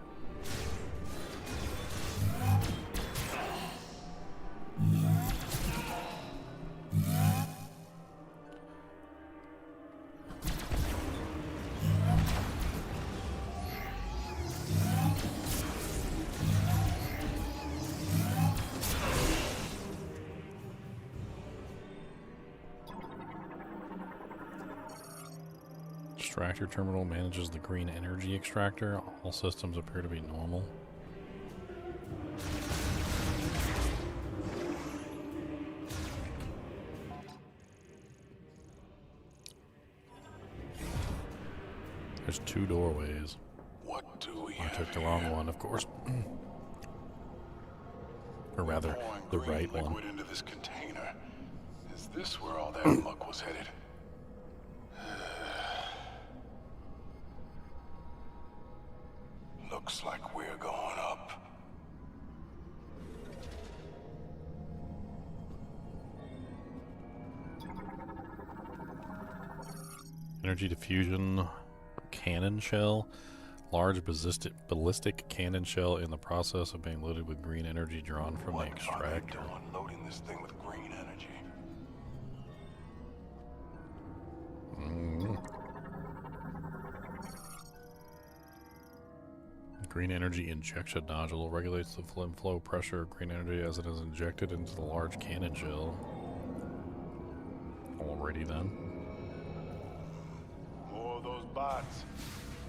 Speaker 1: Extractor terminal manages the green energy extractor. All systems appear to be normal. There's 2 doorways.
Speaker 8: What do we
Speaker 1: I
Speaker 8: have
Speaker 1: took the wrong one, of course. Or rather,
Speaker 8: pouring
Speaker 1: the
Speaker 8: green
Speaker 1: right one.
Speaker 8: liquid into this container? Is this where all that muck was headed? Looks like we're going up.
Speaker 1: Energy diffusion cannon shell. Large ballistic cannon shell in the process of being loaded with green energy drawn from the extractor.
Speaker 8: Loading this thing with green energy.
Speaker 1: Green energy injection nodule regulates the flow pressure of green energy as it is injected into the large cannon shell. Alrighty then.
Speaker 8: More of those bots.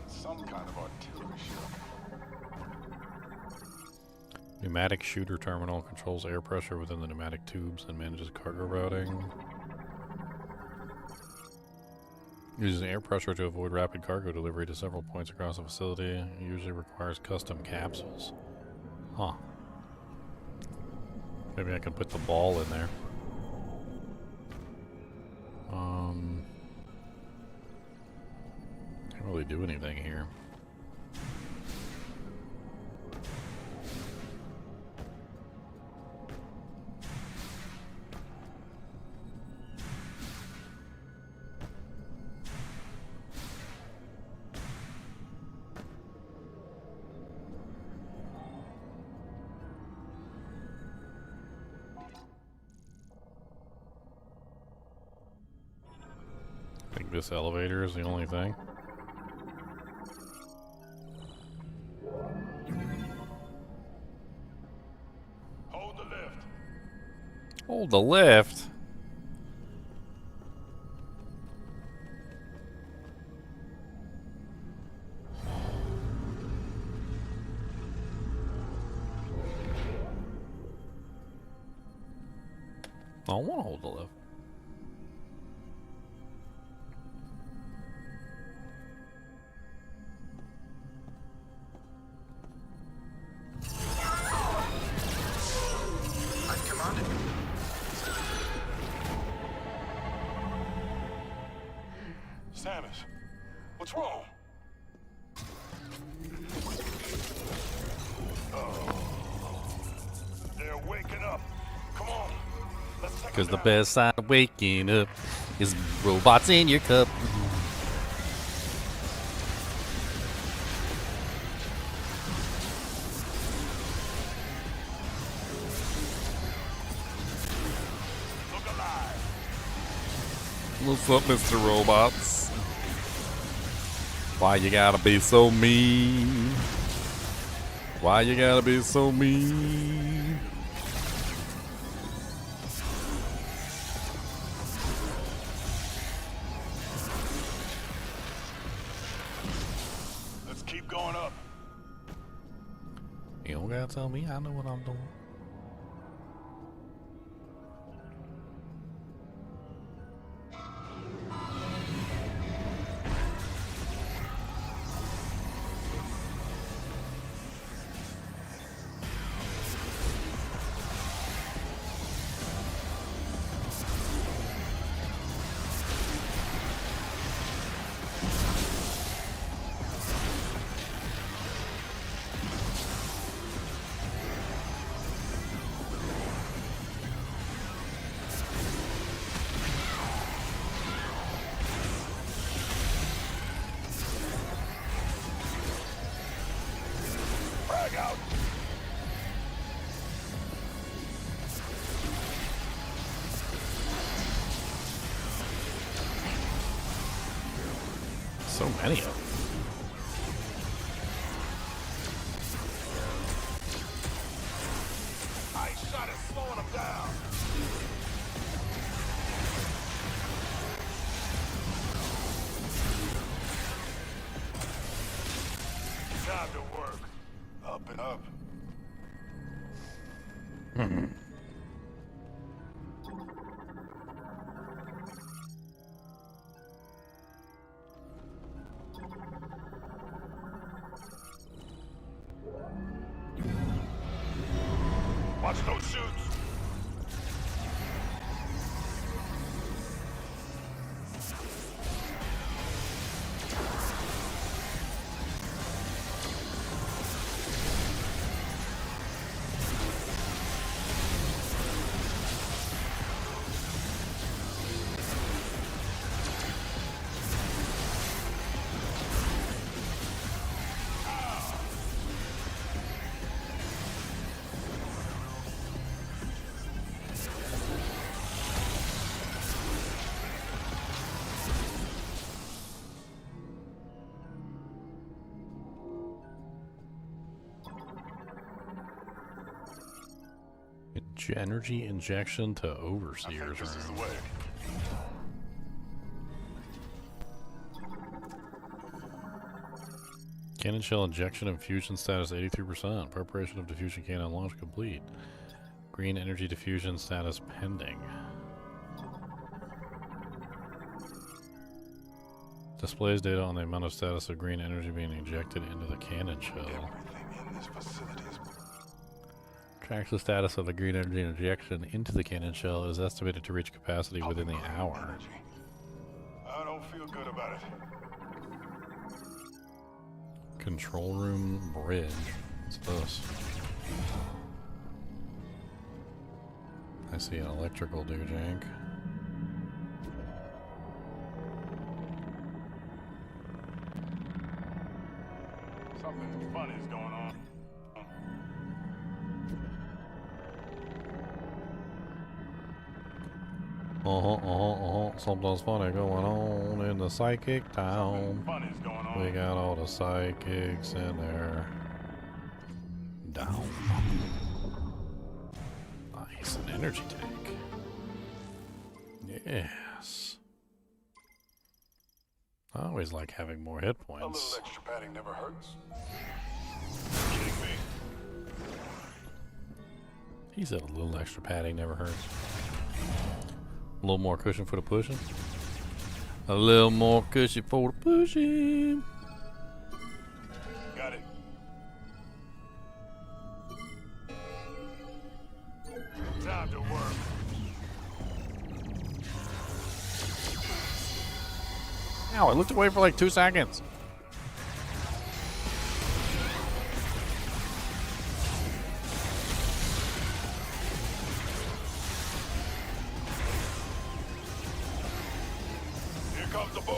Speaker 8: Some kind of artillery ship.
Speaker 1: Pneumatic shooter terminal controls air pressure within the pneumatic tubes and manages cargo routing. Uses air pressure to avoid rapid cargo delivery to several points across the facility. Usually requires custom capsules. Huh. Maybe I can put the ball in there. Can't really do anything here. I think this elevator is the only thing.
Speaker 8: Hold the lift.
Speaker 1: Hold the lift. I don't want to hold the lift.
Speaker 8: Samus, what's wrong? They're waking up. Come on. Let's take
Speaker 3: Because
Speaker 8: them
Speaker 3: the
Speaker 8: down.
Speaker 3: best sign of waking up is robots in your cup.
Speaker 8: Look alive.
Speaker 1: What's up, Mr. Robots? Why you gotta be so mean? Why you gotta be so mean?
Speaker 8: Let's keep going up.
Speaker 1: You don't gotta tell me, I know what I'm doing.
Speaker 8: Frag out.
Speaker 1: So many of them.
Speaker 8: Ice shot is slowing them down. Time to work. Up and up. Watch those shoots.
Speaker 1: Energy injection to Overseer's
Speaker 8: This is the
Speaker 1: room.
Speaker 8: way.
Speaker 1: Cannon shell injection and fusion status 83%. Preparation of diffusion cannon launch complete. Green energy diffusion status pending. Displays data on the amount of status of green energy being injected into the cannon shell.
Speaker 8: Everything in this facility is
Speaker 1: Tracks the status of the green energy injection into the cannon shell. It is estimated to reach capacity within the hour.
Speaker 8: I don't feel good about it.
Speaker 1: Control room bridge. What's this? I see an electrical doojank.
Speaker 8: Something funny is going on.
Speaker 1: Something's funny going on in the psychic town.
Speaker 8: Funny's going on.
Speaker 1: We got all the psychics in there. Down. Nice, an energy tank. Yes. I always like having more hit
Speaker 8: A little
Speaker 1: points.
Speaker 8: extra padding never hurts. Kidding me?
Speaker 1: He said a little extra padding never hurts. A little more cushion for the pushing. A little more cushion for the pushing.
Speaker 8: Got it. Time to work.
Speaker 1: Ow, I looked away for like 2 seconds.
Speaker 8: Here comes the boom.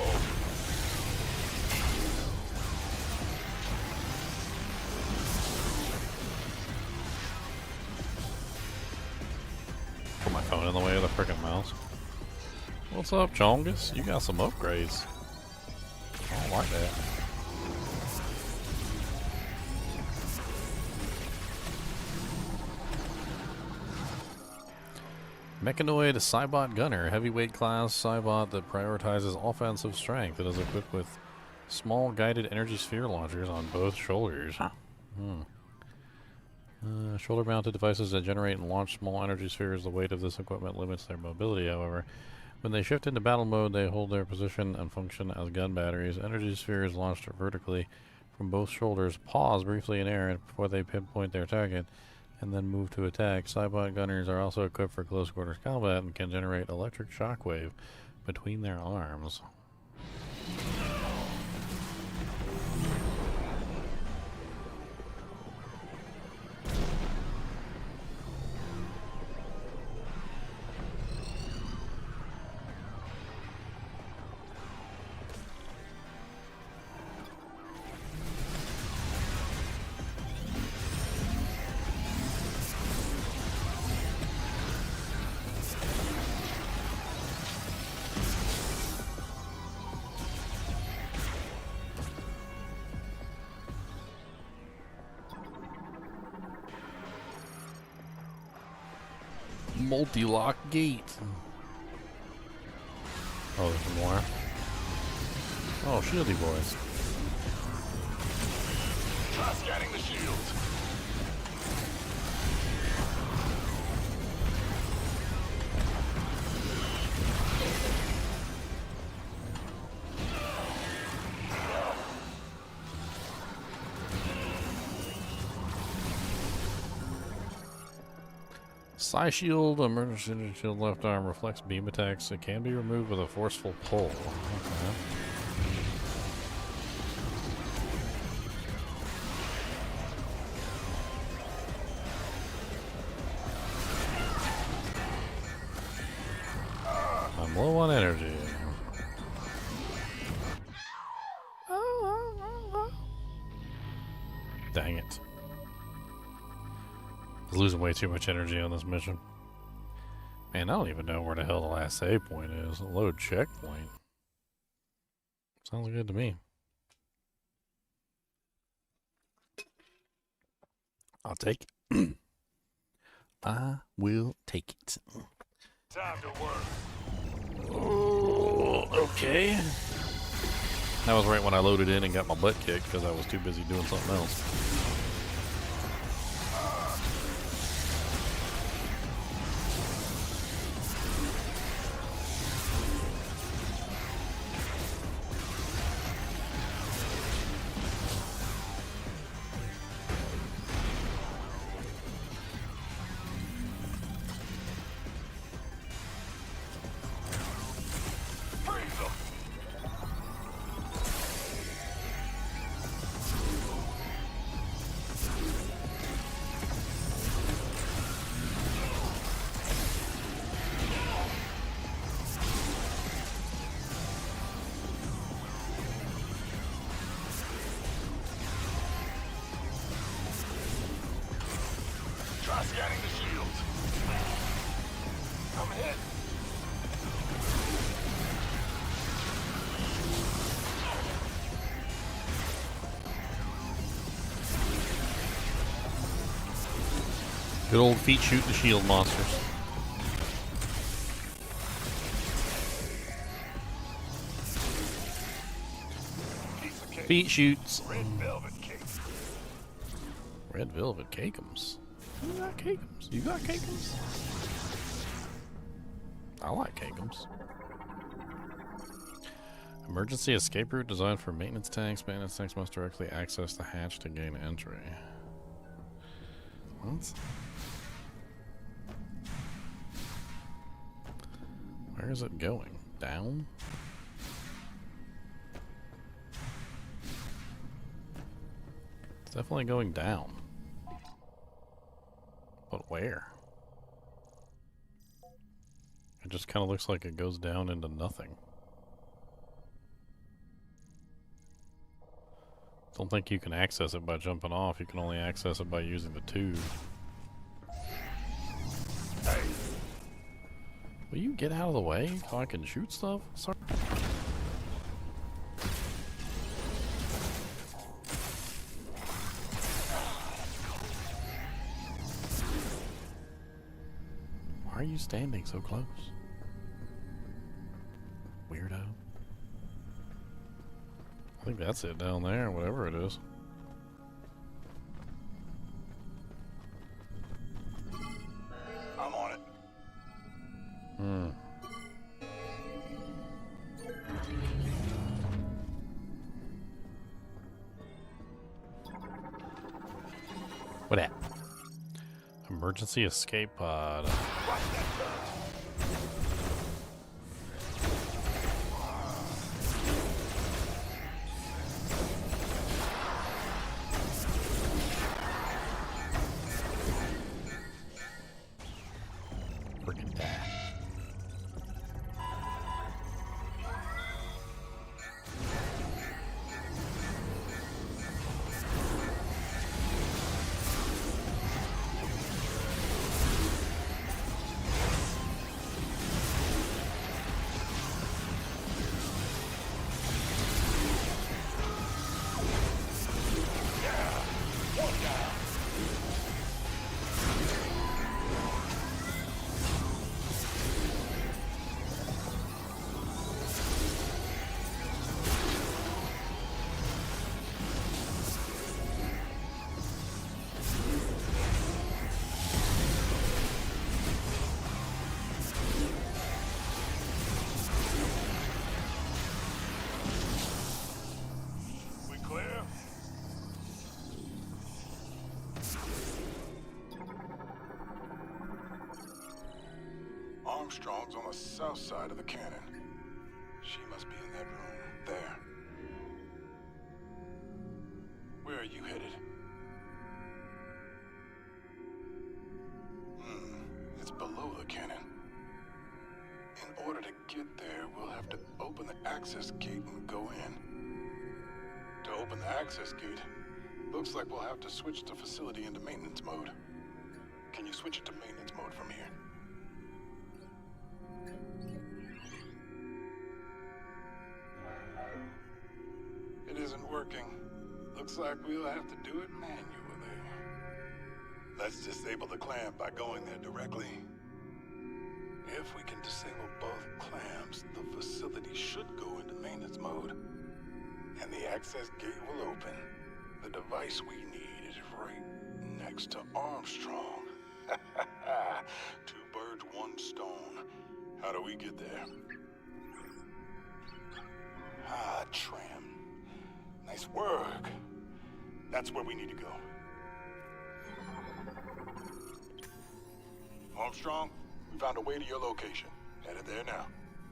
Speaker 1: Put my phone in the way of the frickin' mouse. What's up, Chongus? You got some upgrades. I don't like that. Mechanoid Cybot Gunner, heavyweight class Cybot that prioritizes offensive strength. It is equipped with small guided energy sphere launchers on both shoulders. Shoulder mounted devices that generate and launch small energy spheres. The weight of this equipment limits their mobility, however. When they shift into battle mode, they hold their position and function as gun batteries. Energy spheres launched vertically from both shoulders pause briefly in air before they pinpoint their target and then move to attack. Cybot gunners are also equipped for close quarters combat and can generate electric shockwave between their arms. Multi-lock gate. Oh, there's more. Oh, shieldy boys.
Speaker 11: Try scanning the shield.
Speaker 1: Psi shield, emergency shield, left arm reflects beam attacks. It can be removed with a forceful pull. Okay. I'm low on energy. Dang it. I was losing way too much energy on this mission. Man, I don't even know where the hell the last save point is. Load checkpoint. Sounds good to me. I'll take it. I will take it.
Speaker 11: Time to work.
Speaker 1: Oh, okay. That was right when I loaded in and got my butt kicked because I was too busy doing something else.
Speaker 11: Try scanning the shield. I'm hit.
Speaker 1: Good old feet shoot the shield monsters.
Speaker 11: Piece of cake.
Speaker 1: Feet shoots.
Speaker 11: Red velvet cake.
Speaker 1: Red velvet cakeums. You got cakeums? You got cakeums? I like cakeums. Emergency escape route designed for maintenance tanks. Maintenance tanks must directly access the hatch to gain entry. What? Where is it going? Down? It's definitely going down. But where? It just kind of looks like it goes down into nothing. Don't think you can access it by jumping off. You can only access it by using the tube.
Speaker 11: Hey.
Speaker 1: Will you get out of the way so I can shoot stuff? Sorry. Why are you standing so close? Weirdo. I think that's it down there, whatever it is.
Speaker 11: I'm on it.
Speaker 1: What at? Emergency escape pod. Freaking bad.
Speaker 8: Armstrong's on the south side of the cannon. She must be in that room there. Where are you headed? It's below the cannon. In order to get there, we'll have to open the access gate and go in. To open the access gate, looks like we'll have to switch the facility into maintenance mode. Can you switch it to maintenance mode from here? It isn't working. Looks like we'll have to do it manually. Let's disable the clamp by going there directly. If we can disable both clamps, the facility should go into maintenance mode. And the access gate will open. The device we need is right next to Armstrong. Two birds, one stone. How do we get there? Ah, tram. Nice work. That's where we need to go. Armstrong, we found a way to your location. Headed there now.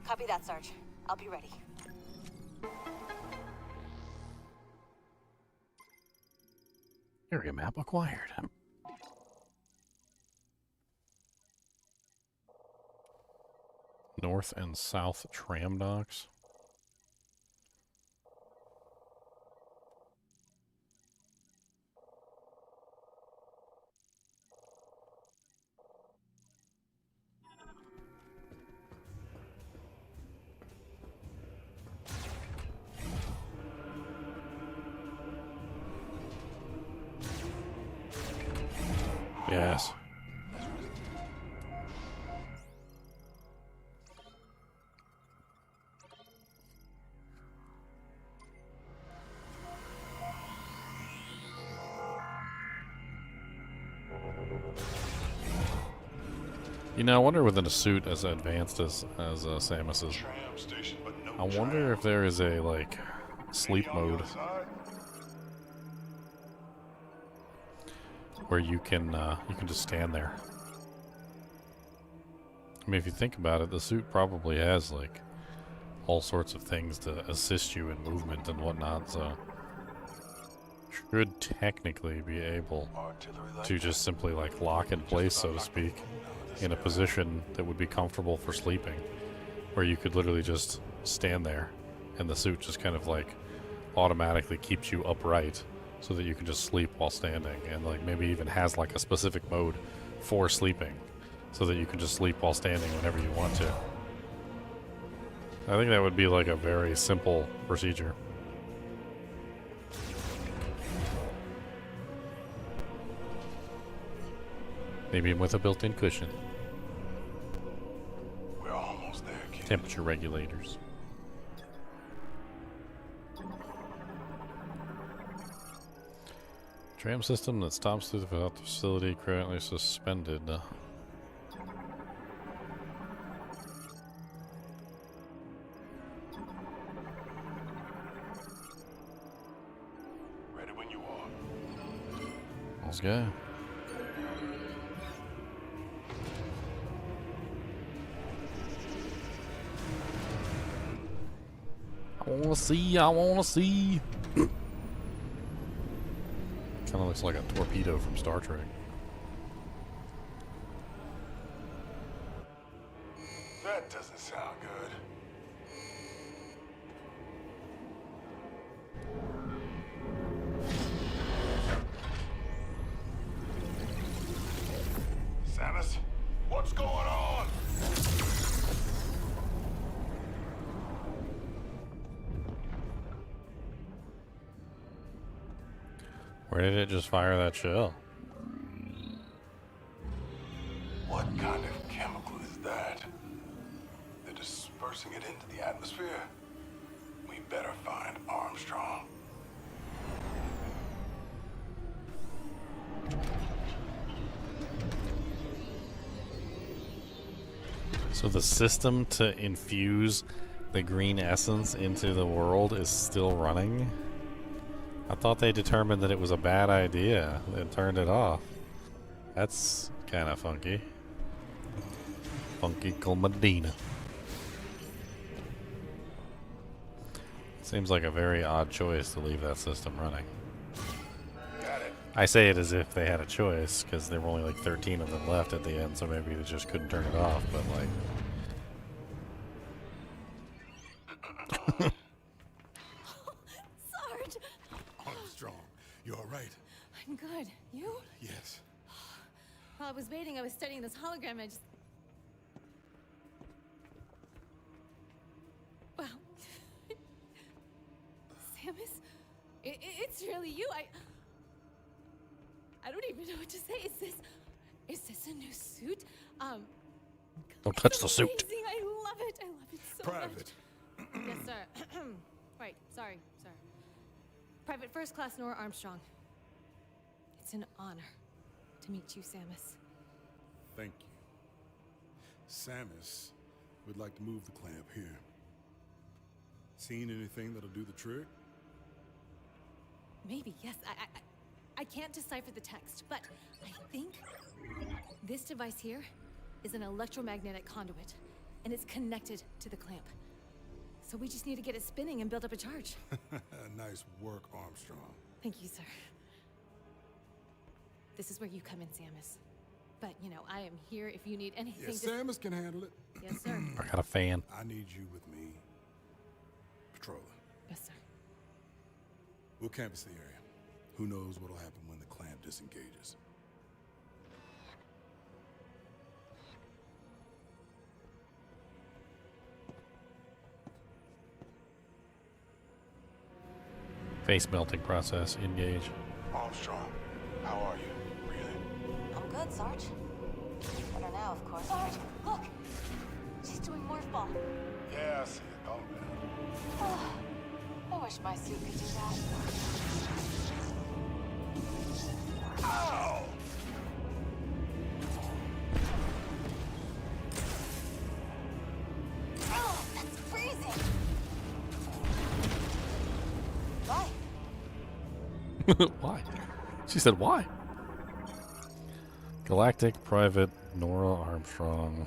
Speaker 9: Copy that, Sarge. I'll be ready.
Speaker 1: Area map acquired. North and south tram docks. Yes. You know, I wonder within a suit as advanced as Samus's,
Speaker 8: Tram station, but no
Speaker 1: I wonder if there is a, like, sleep mode where you can just stand there. I mean, if you think about it, the suit probably has, like, all sorts of things to assist you in movement and whatnot, so should technically be able to just simply, like, lock in place, so to speak, in a position that would be comfortable for sleeping, where you could literally just stand there and the suit just kind of, like, automatically keeps you upright so that you can just sleep while standing, and, like, maybe even has, like, a specific mode for sleeping so that you can just sleep while standing whenever you want to. I think that would be, like, a very simple procedure. Maybe with a built-in cushion.
Speaker 8: We're almost there, kid.
Speaker 1: Temperature regulators. Tram system that stops through the facility currently suspended.
Speaker 8: Ready when you are.
Speaker 1: Let's go. I wanna see. Kinda looks like a torpedo from Star Trek.
Speaker 8: That doesn't sound good. Samus, what's going on?
Speaker 1: Where did it just fire that shell?
Speaker 8: What kind of chemical is that? They're dispersing it into the atmosphere. We better find Armstrong.
Speaker 1: So the system to infuse the green essence into the world is still running? I thought they determined that it was a bad idea and turned it off. That's kind of funky. Funky Medina. Seems like a very odd choice to leave that system running.
Speaker 11: Got it.
Speaker 1: I say it as if they had a choice, because there were only like 13 of them left at the end, so maybe they just couldn't turn it off, but like...
Speaker 9: Sarge!
Speaker 8: Armstrong, you all right?
Speaker 9: I'm good. You?
Speaker 8: Yes.
Speaker 9: While I was waiting, I was studying this hologram. I just... Wow. Samus? It's really you. I don't even know what to say. Is this a new suit?
Speaker 1: Don't touch
Speaker 9: it's
Speaker 1: the suit.
Speaker 9: amazing. I love it. I love it so
Speaker 8: Private.
Speaker 9: much. Yes, sir. Right. Sorry, sir. Private First Class Nora Armstrong. It's an honor to meet you, Samus.
Speaker 8: Thank you. Samus would like to move the clamp here. Seen anything that'll do the trick?
Speaker 9: Maybe, yes. I can't decipher the text, but I think this device here is an electromagnetic conduit, and it's connected to the clamp. So we just need to get it spinning and build up a charge.
Speaker 8: Nice work, Armstrong.
Speaker 9: Thank you, sir. This is where you come in, Samus. But, you know, I am here if you need anything.
Speaker 8: Yes, Samus can handle it.
Speaker 9: Yes, sir.
Speaker 1: I got a fan.
Speaker 8: I need you with me. Patrolling.
Speaker 9: Yes, sir.
Speaker 8: We'll canvass the area. Who knows what'll happen when the clamp disengages.
Speaker 1: Face melting process. Engage.
Speaker 8: Armstrong, how are you? Breathing?
Speaker 9: I'm good, Sarge. Better now, of course. Sarge, look! She's doing morph ball.
Speaker 8: Yeah, I see it. Calm down.
Speaker 9: Oh, I wish my suit could do that.
Speaker 8: Ow!
Speaker 9: Oh, that's freezing! Why?
Speaker 1: Why? She said why? Galactic Private Nora Armstrong.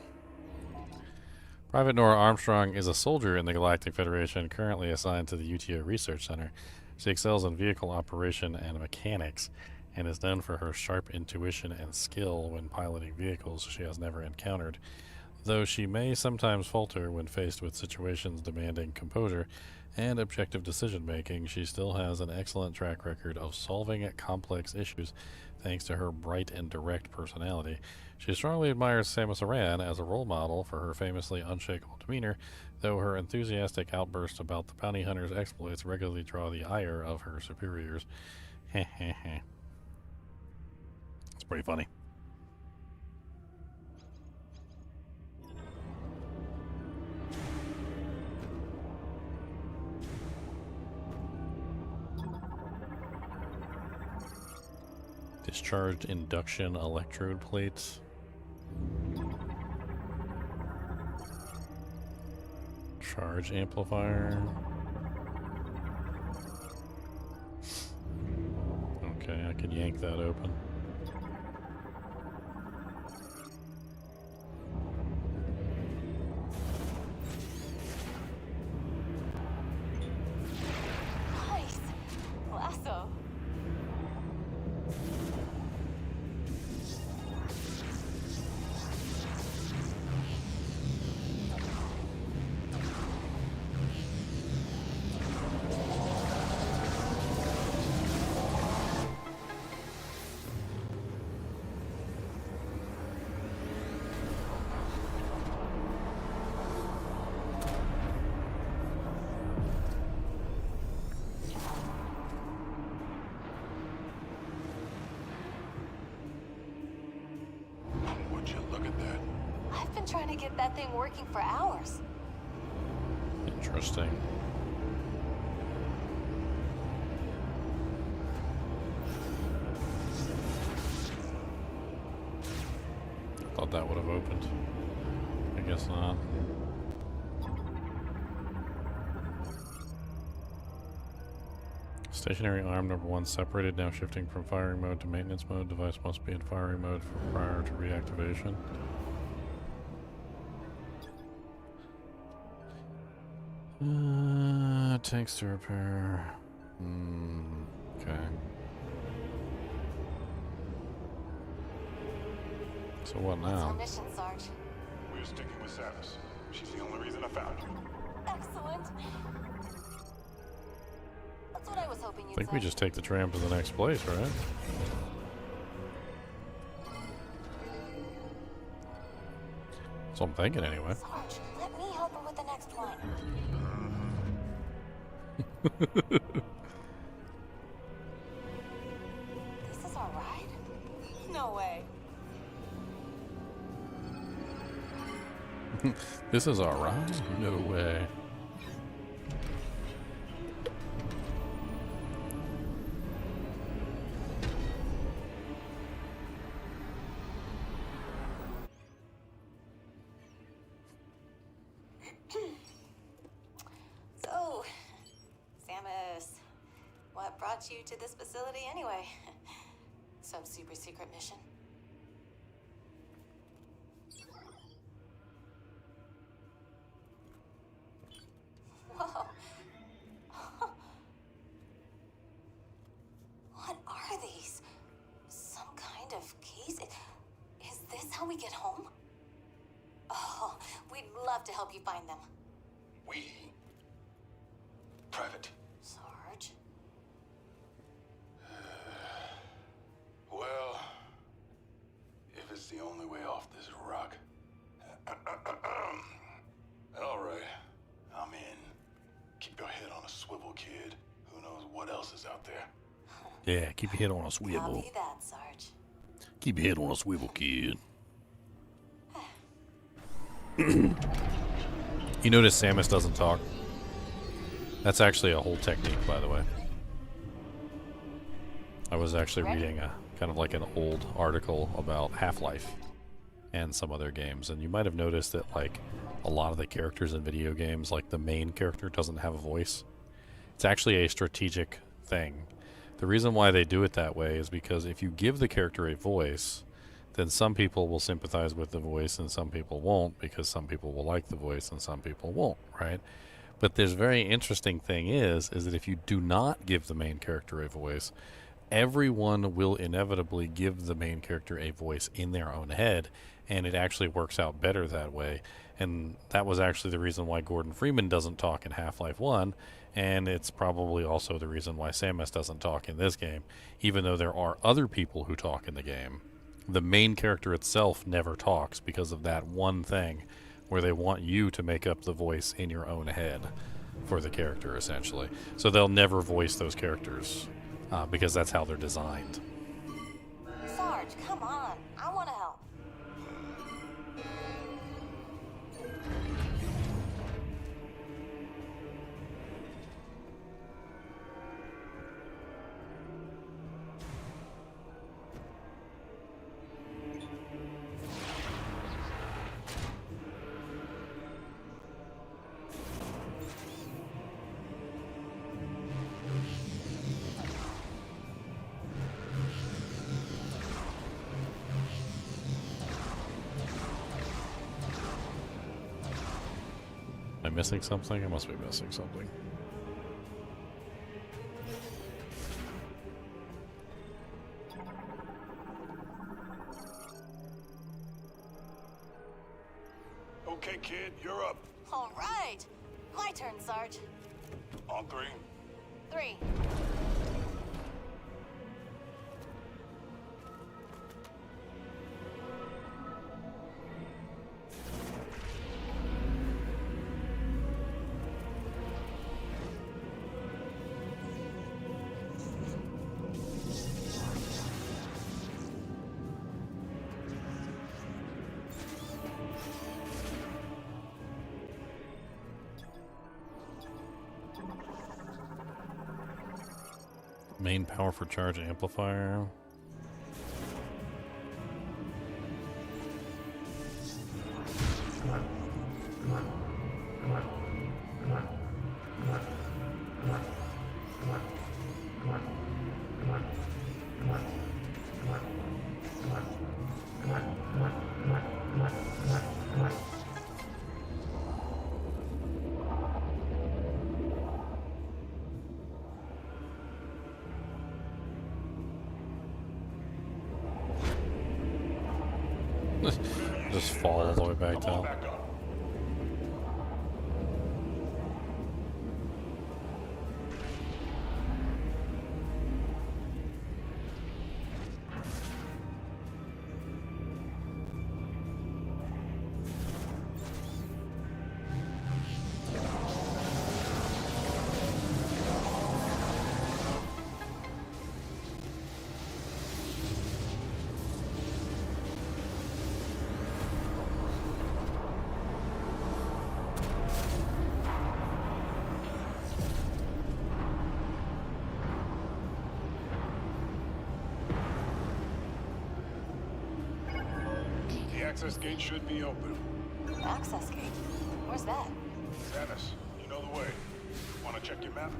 Speaker 1: Private Nora Armstrong is a soldier in the Galactic Federation currently assigned to the UTO Research Center. She excels in vehicle operation and mechanics and is known for her sharp intuition and skill when piloting vehicles she has never encountered. Though she may sometimes falter when faced with situations demanding composure and objective decision-making, she still has an excellent track record of solving complex issues thanks to her bright and direct personality. She strongly admires Samus Aran as a role model for her famously unshakable demeanor, though her enthusiastic outbursts about the bounty hunter's exploits regularly draw the ire of her superiors. Heh heh heh. It's pretty funny. Discharged induction electrode plates. Charge amplifier. Okay, I can yank that open.
Speaker 9: Nice! Lasso.
Speaker 8: Would you look at that?
Speaker 9: I've been trying to get that thing working for hours.
Speaker 1: Interesting. Thought that would have opened. I guess not. Stationary arm number 1 separated, now shifting from firing mode to maintenance mode. Device must be in firing mode prior to reactivation. Tanks to repair. Okay. So what
Speaker 9: What's our
Speaker 1: now?
Speaker 9: mission, Sarge?
Speaker 11: We're sticking with Samus. She's the only reason I found her.
Speaker 9: Excellent. That's what I was hoping
Speaker 1: I
Speaker 9: you'd
Speaker 1: think
Speaker 9: say.
Speaker 1: we just take the tram to the next place, right? That's what I'm thinking anyway.
Speaker 9: Sarge, let me help her with the next one. This is our ride? No way.
Speaker 1: This is our ride? No way.
Speaker 9: So, Samus, what brought you to this facility anyway? Some super secret mission? Whoa. What are these? Some kind of keys? Is this how we get home? Oh, we'd love to help you find them.
Speaker 11: We? Private.
Speaker 9: Sarge?
Speaker 11: Well, if it's the only way off this rock. All right, I'm in. Keep your head on a swivel, kid. Who knows what else is out there?
Speaker 1: Yeah, keep your head on a swivel.
Speaker 9: Copy that, Sarge.
Speaker 1: Keep your head on a swivel, kid. You notice Samus doesn't talk? That's actually a whole technique, by the way. I was actually reading a kind of like an old article about Half-Life and some other games, and you might have noticed that like a lot of the characters in video games, like the main character doesn't have a voice. It's actually a strategic thing. The reason why they do it that way is because if you give the character a voice, then some people will sympathize with the voice and some people won't, because some people will like the voice and some people won't, right? But there's very interesting thing is that if you do not give the main character a voice, everyone will inevitably give the main character a voice in their own head, and it actually works out better that way. And that was actually the reason why Gordon Freeman doesn't talk in Half-Life 1, and it's probably also the reason why Samus doesn't talk in this game, even though there are other people who talk in the game. The main character itself never talks because of that one thing where they want you to make up the voice in your own head for the character, essentially. So they'll never voice those characters because that's how they're designed.
Speaker 9: Sarge, come on. I want to help.
Speaker 1: Am I missing something? I must be missing something.
Speaker 11: Okay, kid, you're up.
Speaker 9: All right. My turn, Sarge.
Speaker 11: On three.
Speaker 9: 3.
Speaker 1: Main power for charge amplifier. Just fall all the way back
Speaker 11: Come on
Speaker 1: down.
Speaker 11: back up. The access gate should be open.
Speaker 9: Access gate? Where's that?
Speaker 11: Samus, you know the way. Wanna check your map?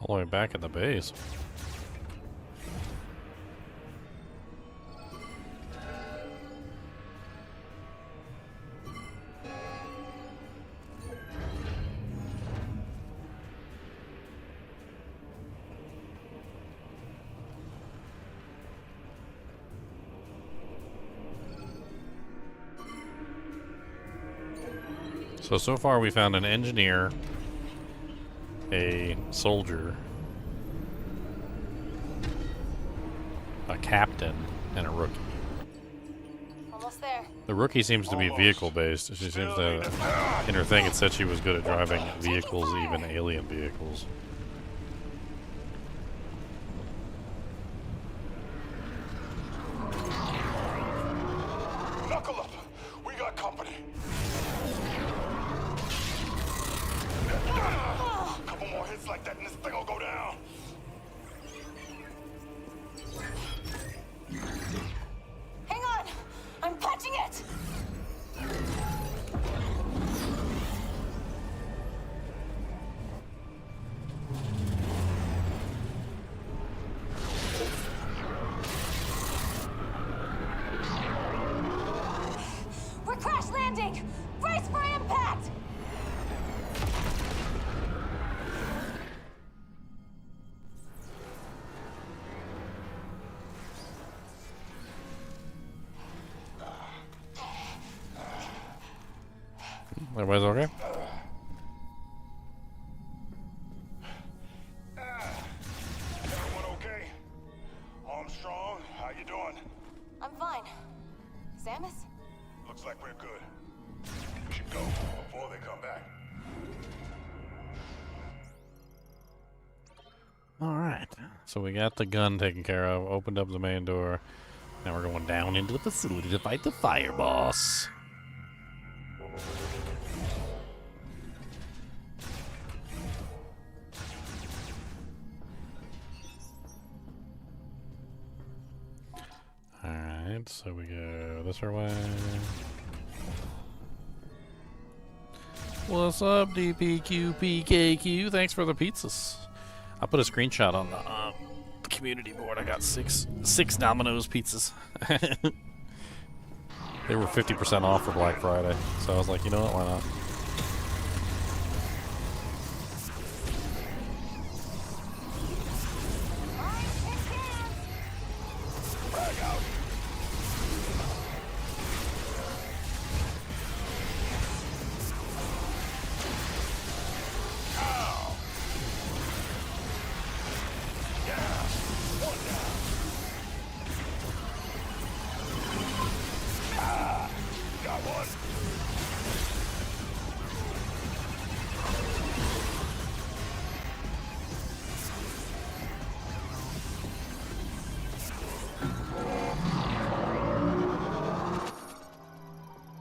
Speaker 1: All the way back at the base. So far we found an engineer, a soldier, a captain, and a rookie.
Speaker 9: Almost there.
Speaker 1: The rookie seems to be vehicle-based. She seems to, in her thing, it said she was good at driving vehicles, even alien vehicles.
Speaker 11: Knuckle up! We got company! Couple more hits like that and this thing will go down!
Speaker 9: Hang on! I'm punching it! We're crash landing! Brace for impact!
Speaker 1: Everybody's okay?
Speaker 11: Everyone okay? Armstrong, how you doing?
Speaker 9: I'm fine. Samus?
Speaker 11: Looks like we're good. We should go before they come back.
Speaker 1: Alright. So we got the gun taken care of, opened up the main door. Now we're going down into the facility to fight the fire boss. Alright, so we go this our way. What's up, DPQPKQ? Thanks for the pizzas. I put a screenshot on the community board. I got six Domino's pizzas. They were 50% off for Black Friday, so I was like, you know what, why not?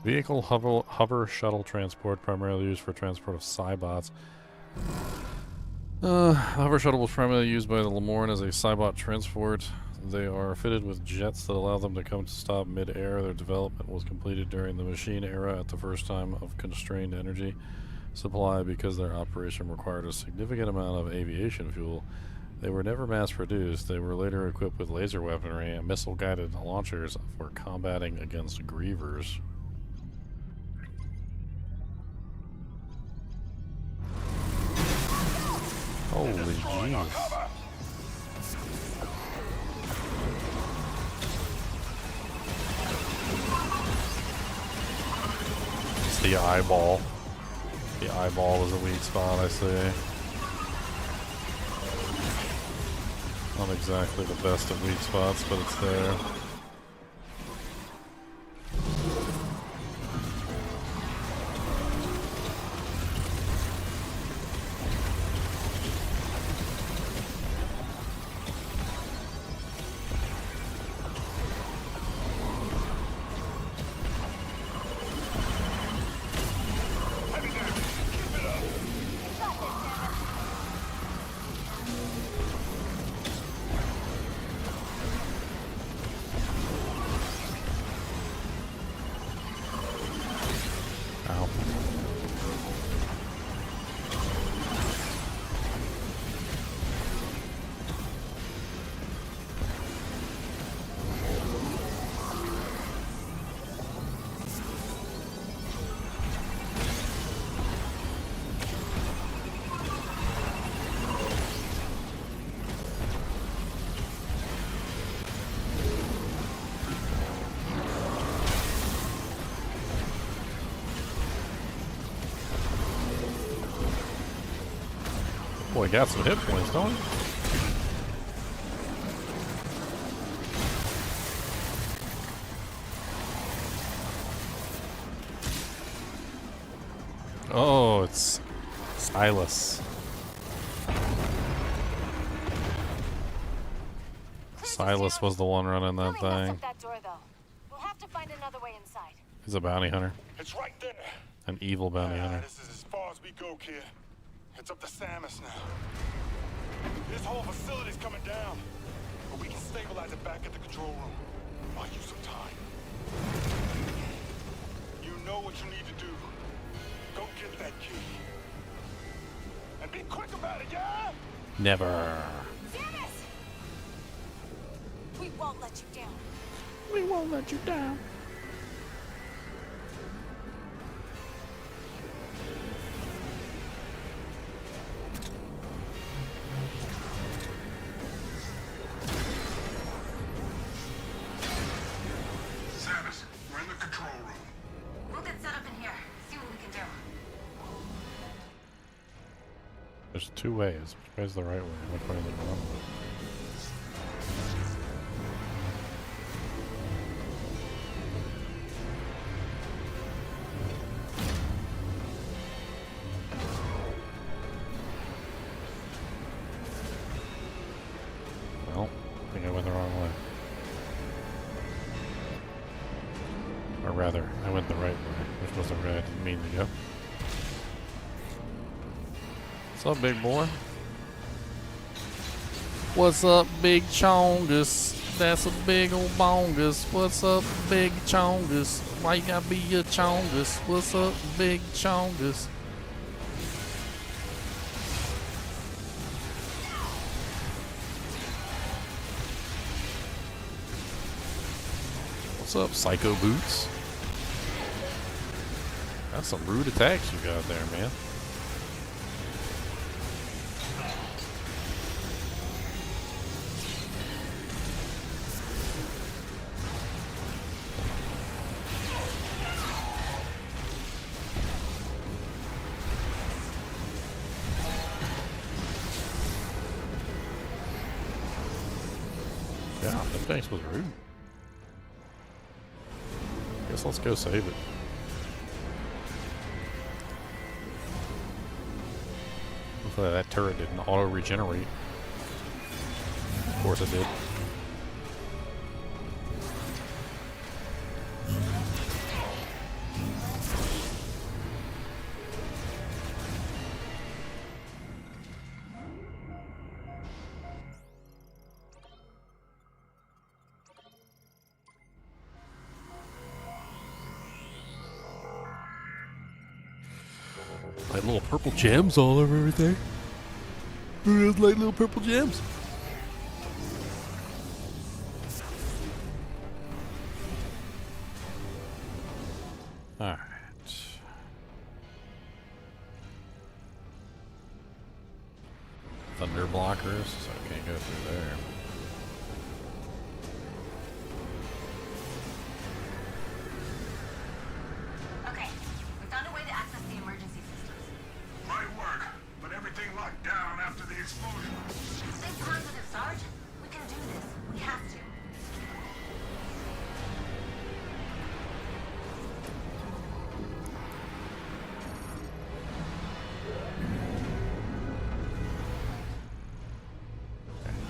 Speaker 1: Vehicle hover shuttle transport, primarily used for transport of Cybots. The hover shuttle was primarily used by the Lemorn as a Cybot transport. They are fitted with jets that allow them to come to stop mid-air. Their development was completed during the machine era at the first time of constrained energy supply because their operation required a significant amount of aviation fuel. They were never mass-produced. They were later equipped with laser weaponry and missile-guided launchers for combating against grievers. Holy jeez. It's the eyeball. The eyeball is a weak spot, I see. Not exactly the best of weak spots, but it's there. Ow. Boy, got some hit points, don't he? Oh, it's Silas. Silas was the one running that thing.
Speaker 9: That door, though. We'll have to find another way inside.
Speaker 1: He's a bounty hunter.
Speaker 11: It's right there.
Speaker 1: An evil bounty hunter.
Speaker 11: This is as far as we go, kid. It's up to Samus now. This whole facility's coming down, but we can stabilize it back at the control room. Buy you some time. You know what you need to do. Go get that key. And be quick about it, yeah?
Speaker 1: Never.
Speaker 9: Samus! We won't let you down.
Speaker 1: We won't let you down.
Speaker 11: Samus, we're in the control room.
Speaker 10: We'll get set up in here. See what we can do.
Speaker 1: There's two ways. Which way's the right way? Which way is the wrong way? Well, I think I went the wrong way. Or rather, I went the right way, which was the way I didn't mean to go. What's up, big boy? What's up, big chongus? That's a big old bongus. What's up, big chongus? Why you gotta be a chongus? What's up, big chongus? What's up, Psycho Boots? That's some rude attacks you got there, man. Yeah, that face was rude. Guess let's go save it. Hopefully that turret didn't auto-regenerate. Of course it did. Like little purple gems all over everything. Who doesn't like little purple gems? Alright. thunder blockers, so I can't go through there.
Speaker 10: Okay, we found a way to access the emergency systems.
Speaker 11: Might work, but everything locked down after the explosion.
Speaker 10: Stay positive, Sarge. We can do this. We have to.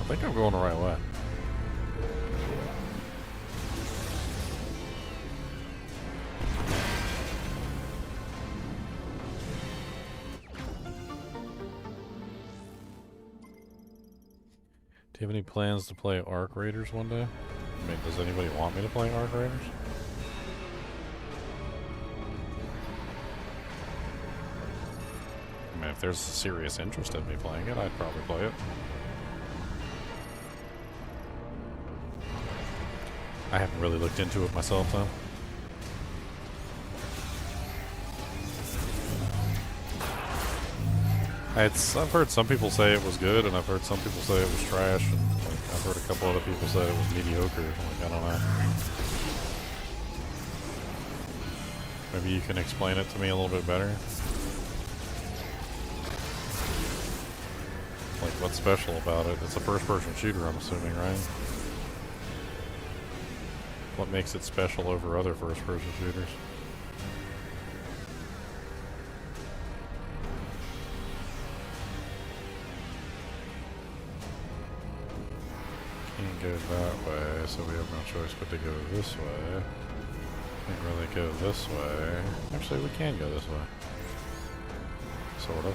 Speaker 1: I think I'm going the right way. Do you have any plans to play Arc Raiders one day? I mean, does anybody want me to play Arc Raiders? I mean, if there's a serious interest in me playing it, I'd probably play it. I haven't really looked into it myself, though. I've heard some people say it was good, and I've heard some people say it was trash, and like, I've heard a couple other people say it was mediocre. Like, I don't know. Maybe you can explain it to me a little bit better. Like, what's special about it? It's a first-person shooter, I'm assuming, right? What makes it special over other first-person shooters? Can't go that way, so we have no choice but to go this way. Can't really go this way. Actually, we can go this way. Sort of.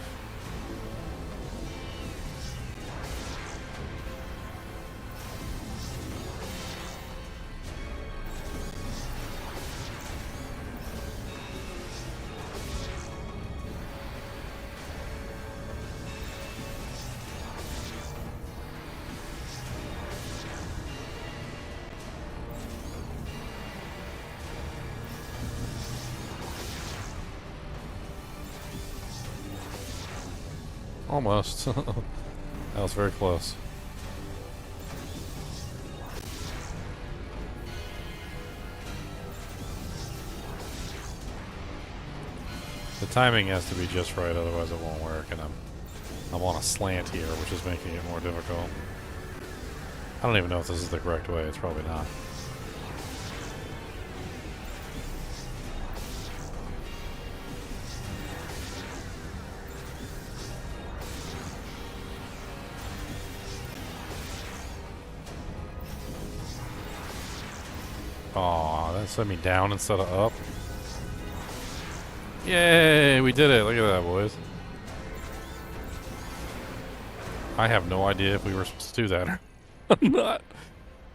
Speaker 1: Almost. That was very close. The timing has to be just right, otherwise it won't work, and I'm on a slant here, which is making it more difficult. I don't even know if this is the correct way. It's probably not. Aw, that sent me down instead of up. Yay, we did it. Look at that, boys. I have no idea if we were supposed to do that or not.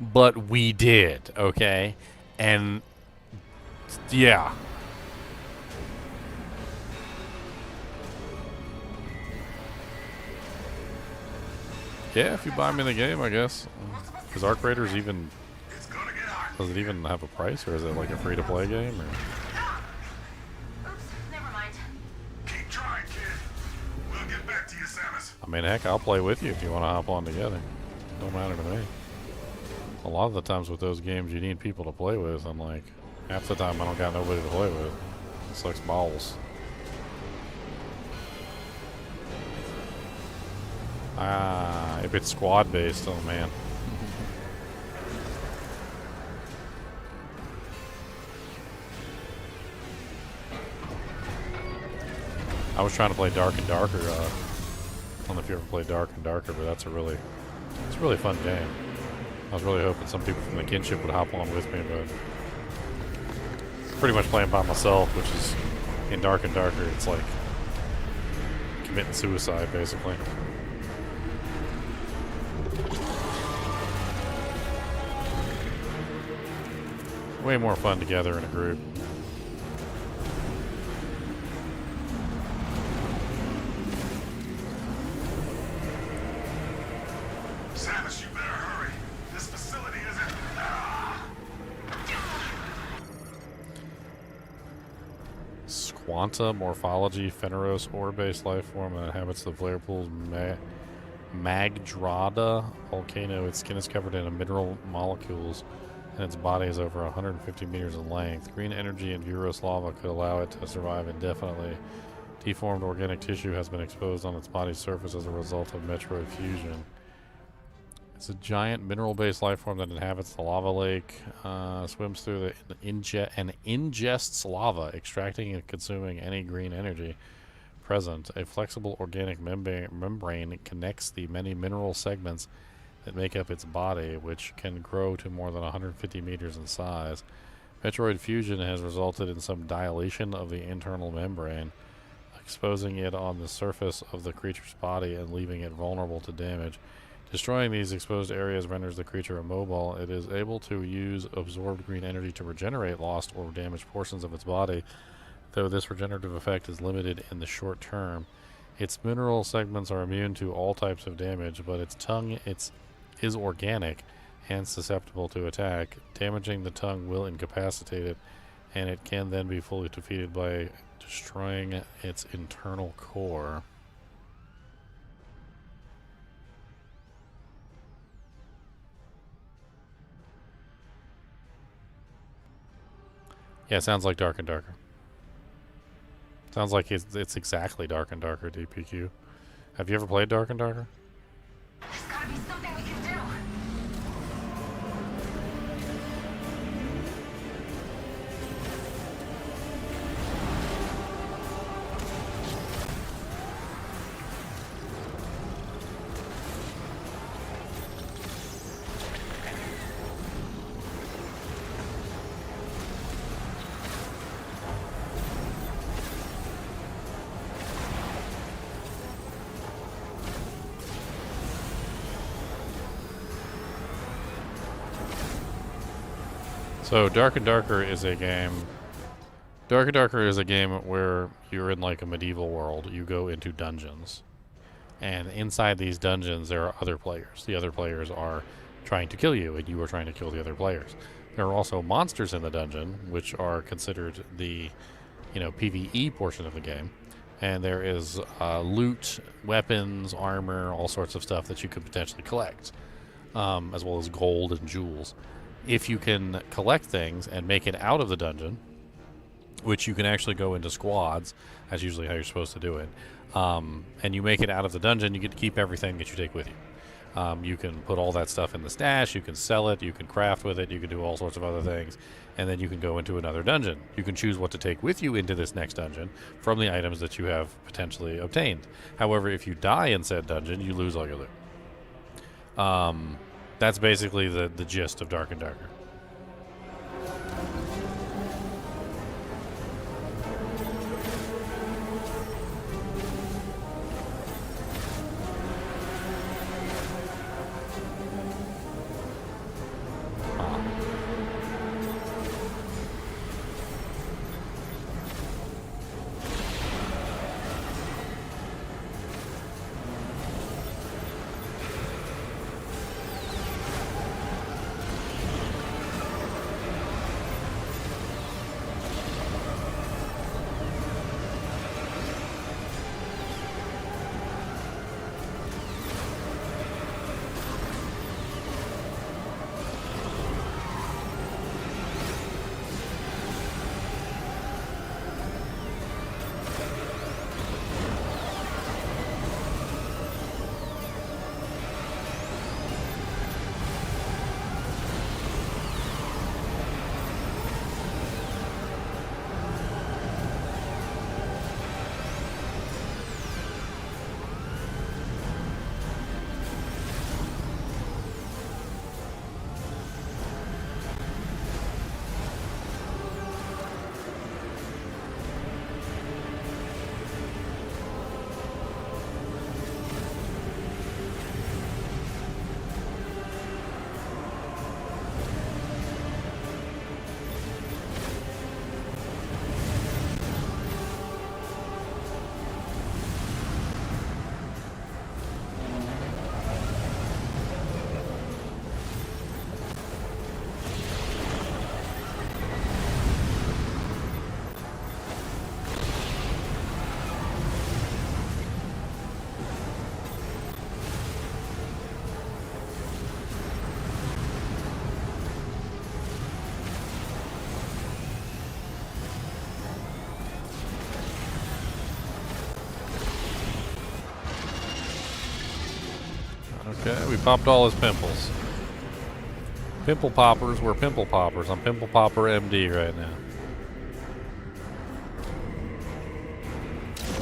Speaker 1: But we did, okay? And, yeah. Yeah, if you buy me the game, I guess. Is Arc Raiders even... Does it even have a price, or is it like a free-to-play game? Or?
Speaker 10: Oops, never mind.
Speaker 11: Keep trying, kid. We'll get back to you, Samus.
Speaker 1: I mean, heck, I'll play with you if you want to hop on together. Don't matter to me. A lot of the times with those games, you need people to play with, and like, half the time I don't got nobody to play with. It sucks balls. Ah, if it's squad-based, oh man. I was trying to play Dark and Darker. I don't know if you ever played Dark and Darker, but it's a really fun game. I was really hoping some people from the kinship would hop on with me, but pretty much playing by myself, which is in Dark and Darker. It's like committing suicide, basically. Way more fun together in a group.
Speaker 11: Samus, you better hurry. This facility isn't...
Speaker 1: Squanta morphology, Feneros ore-based life form that inhabits the flare pool's Magdrada volcano. Its skin is covered in mineral molecules, and its body is over 150 meters in length. Green energy and Vuros lava could allow it to survive indefinitely. Deformed organic tissue has been exposed on its body's surface as a result of Metroid fusion. It's a giant mineral-based life form that inhabits the lava lake, swims through and ingests lava, extracting and consuming any green energy present. A flexible organic membrane connects the many mineral segments that make up its body, which can grow to more than 150 meters in size. Metroid fusion has resulted in some dilation of the internal membrane, exposing it on the surface of the creature's body and leaving it vulnerable to damage. Destroying these exposed areas renders the creature immobile. It is able to use absorbed green energy to regenerate lost or damaged portions of its body, though this regenerative effect is limited in the short term. Its mineral segments are immune to all types of damage, but its tongue is organic and susceptible to attack. Damaging the tongue will incapacitate it, and it can then be fully defeated by destroying its internal core. Yeah, it sounds like Dark and Darker. Sounds like it's exactly Dark and Darker, DPQ. Have you ever played Dark and Darker?
Speaker 10: There's gotta be something we can do.
Speaker 1: So Dark and Darker is a game. Dark and Darker is a game where you're in like a medieval world. You go into dungeons, and inside these dungeons there are other players. The other players are trying to kill you, and you are trying to kill the other players. There are also monsters in the dungeon, which are considered the, PvE portion of the game. And there is loot, weapons, armor, all sorts of stuff that you could potentially collect, as well as gold and jewels. If you can collect things and make it out of the dungeon, which you can actually go into squads, that's usually how you're supposed to do it, and you make it out of the dungeon, you get to keep everything that you take with you. You can put all that stuff in the stash, you can sell it, you can craft with it, you can do all sorts of other things, and then you can go into another dungeon. You can choose what to take with you into this next dungeon from the items that you have potentially obtained. However, if you die in said dungeon, you lose all your loot. That's basically the gist of Dark and Darker. Okay, we popped all his pimples. Pimple poppers were pimple poppers. I'm Pimple Popper MD right now.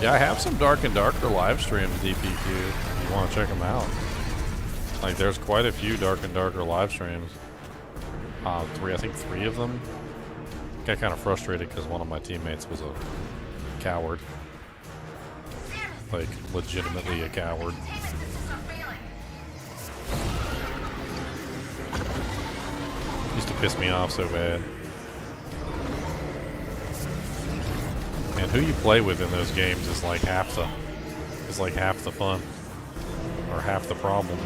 Speaker 1: Yeah, I have some Dark and Darker live streams, DPQ, if you want to check them out. Like, there's quite a few Dark and Darker live streams. I think three of them. Got kind of frustrated because one of my teammates was a coward. Like, legitimately a coward. Used to piss me off so bad. And who you play with in those games is like half the fun. Or half the problem.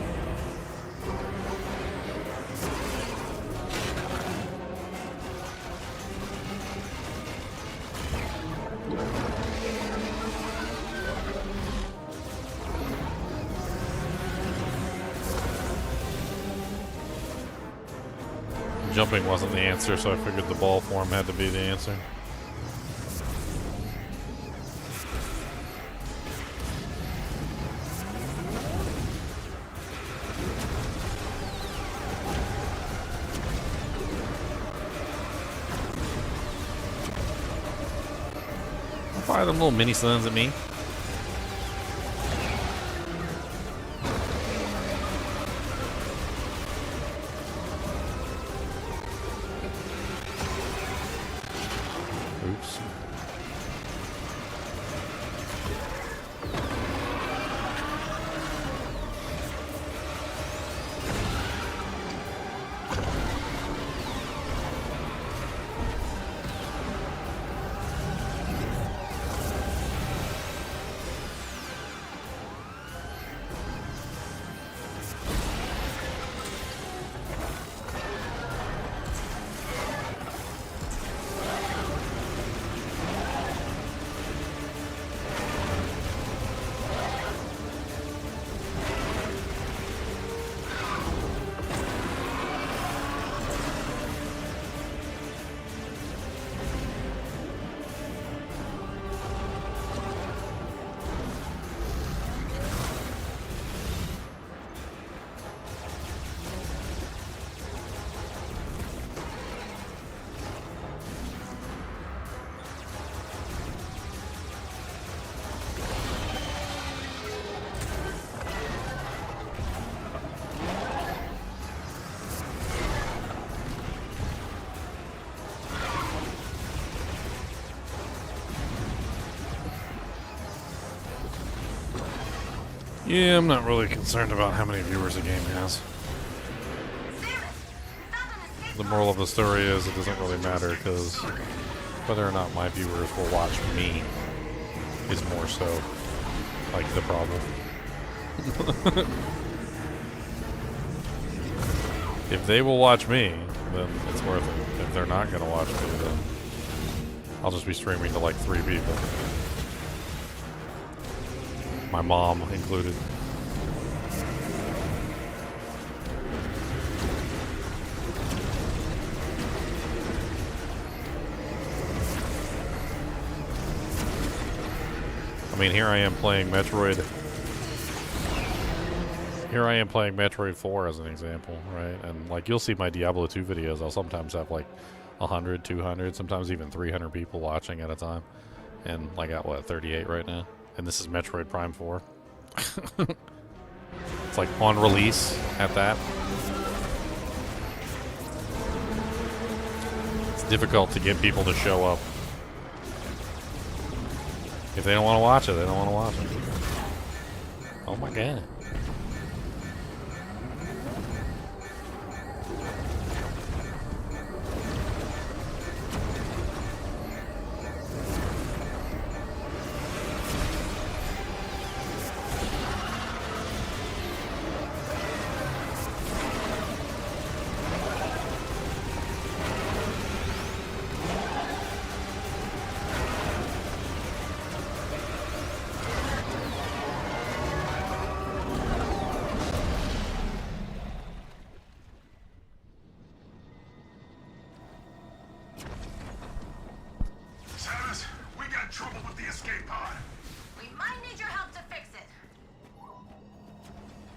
Speaker 1: Jumping wasn't the answer, so I figured the ball form had to be the answer. Fire them little mini suns at me. Oops. Yeah, I'm not really concerned about how many viewers a game has. The moral of the story is it doesn't really matter because whether or not my viewers will watch me is more so like the problem. If they will watch me, then it's worth it. If they're not going to watch me, then I'll just be streaming to like 3 people. My mom included. I mean, here I am playing Metroid. Here I am playing Metroid 4 as an example, right? And like you'll see my Diablo 2 videos, I'll sometimes have like 100, 200, sometimes even 300 people watching at a time. And I got what, 38 right now? And this is Metroid Prime 4. It's like on release at that. It's difficult to get people to show up. If they don't want to watch it, they don't want to watch it. Oh my god.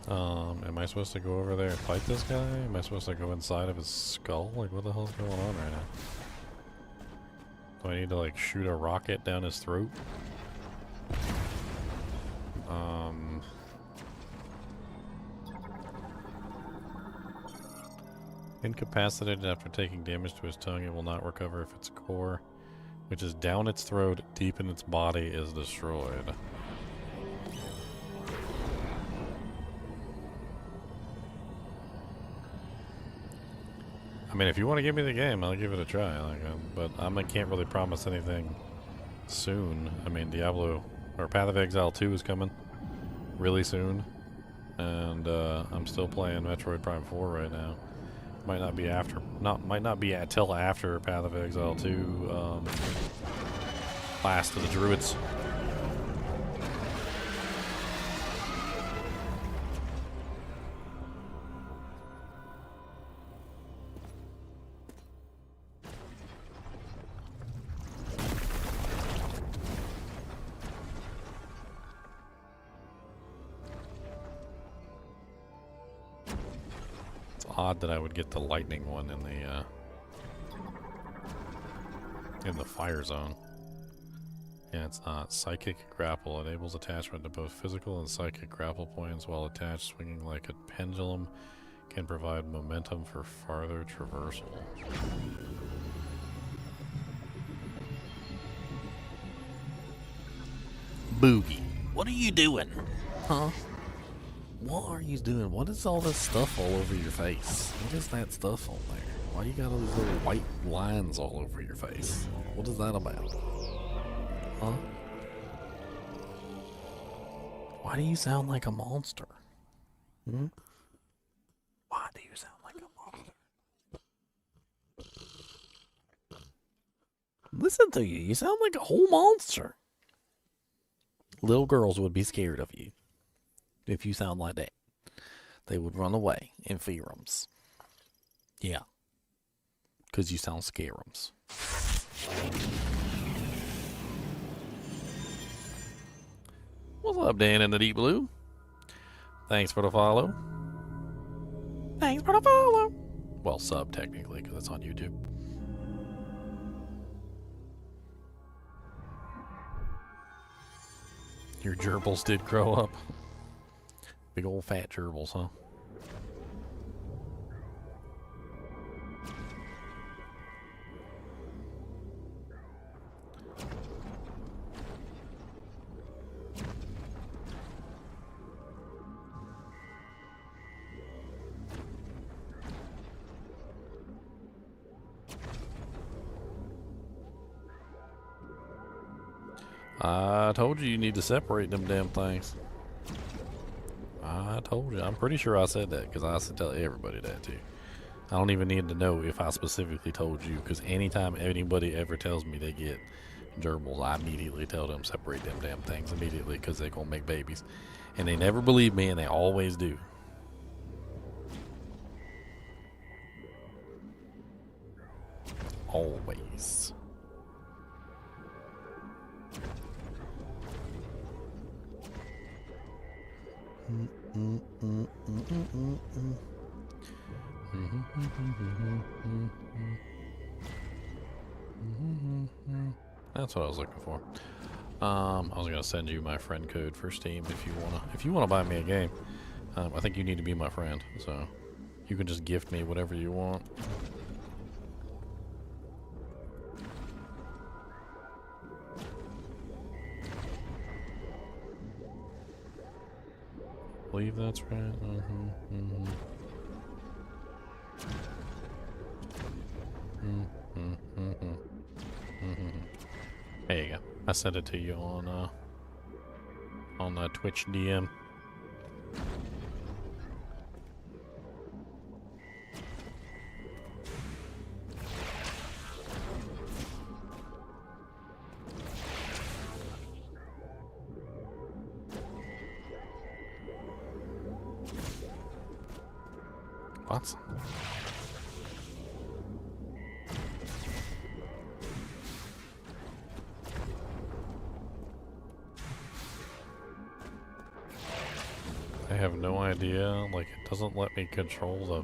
Speaker 1: Am I supposed to go over there and fight this guy? Am I supposed to go inside of his skull? Like, what the hell's going on right now? Do I need to, like, shoot a rocket down his throat? Incapacitated after taking damage to his tongue, it will not recover if its core, which is down its throat, deep in its body, is destroyed. I mean, if you want to give me the game, I'll give it a try. Like, but I can't really promise anything soon. I mean, Diablo or Path of Exile 2 is coming really soon, and I'm still playing Metroid Prime 4 right now. Might not be until after Path of Exile 2, Last of the Druids. Odd that I would get the lightning one in the fire zone. Yeah, it's not. Psychic grapple enables attachment to both physical and psychic grapple points while attached, swinging like a pendulum, can provide momentum for farther traversal.
Speaker 3: Boogie, what are you doing? Huh? What are you doing? What is all this stuff all over your face? What is that stuff on there? Why you got all these little white lines all over your face? What is that about? Huh? Why do you sound like a monster? Hmm? Why do you sound like a monster? Listen to you. You sound like a whole monster. Little girls would be scared of you. If you sound like that, they would run away in ferums. Yeah. Because you sound scarums. What's up, Dan in the Deep Blue? Thanks for the follow. Thanks for the follow. Well, sub technically, because it's on YouTube. Your gerbils did grow up. Big old fat gerbils, huh? I told you need to separate them damn things. I told you. I'm pretty sure I said that because I have to tell everybody that too. I don't even need to know if I specifically told you, because anytime anybody ever tells me they get gerbils, I immediately tell them separate them damn things immediately because they're going to make babies. And they never believe me, and they always do. Always. That's what I was looking for. I was gonna send you my friend code for Steam if you wanna buy me a game. I think you need to be my friend, so you can just gift me whatever you want. I believe that's right. There you go. I sent it to you on Twitch DM. What?
Speaker 1: I have no idea. Like, it doesn't let me control the...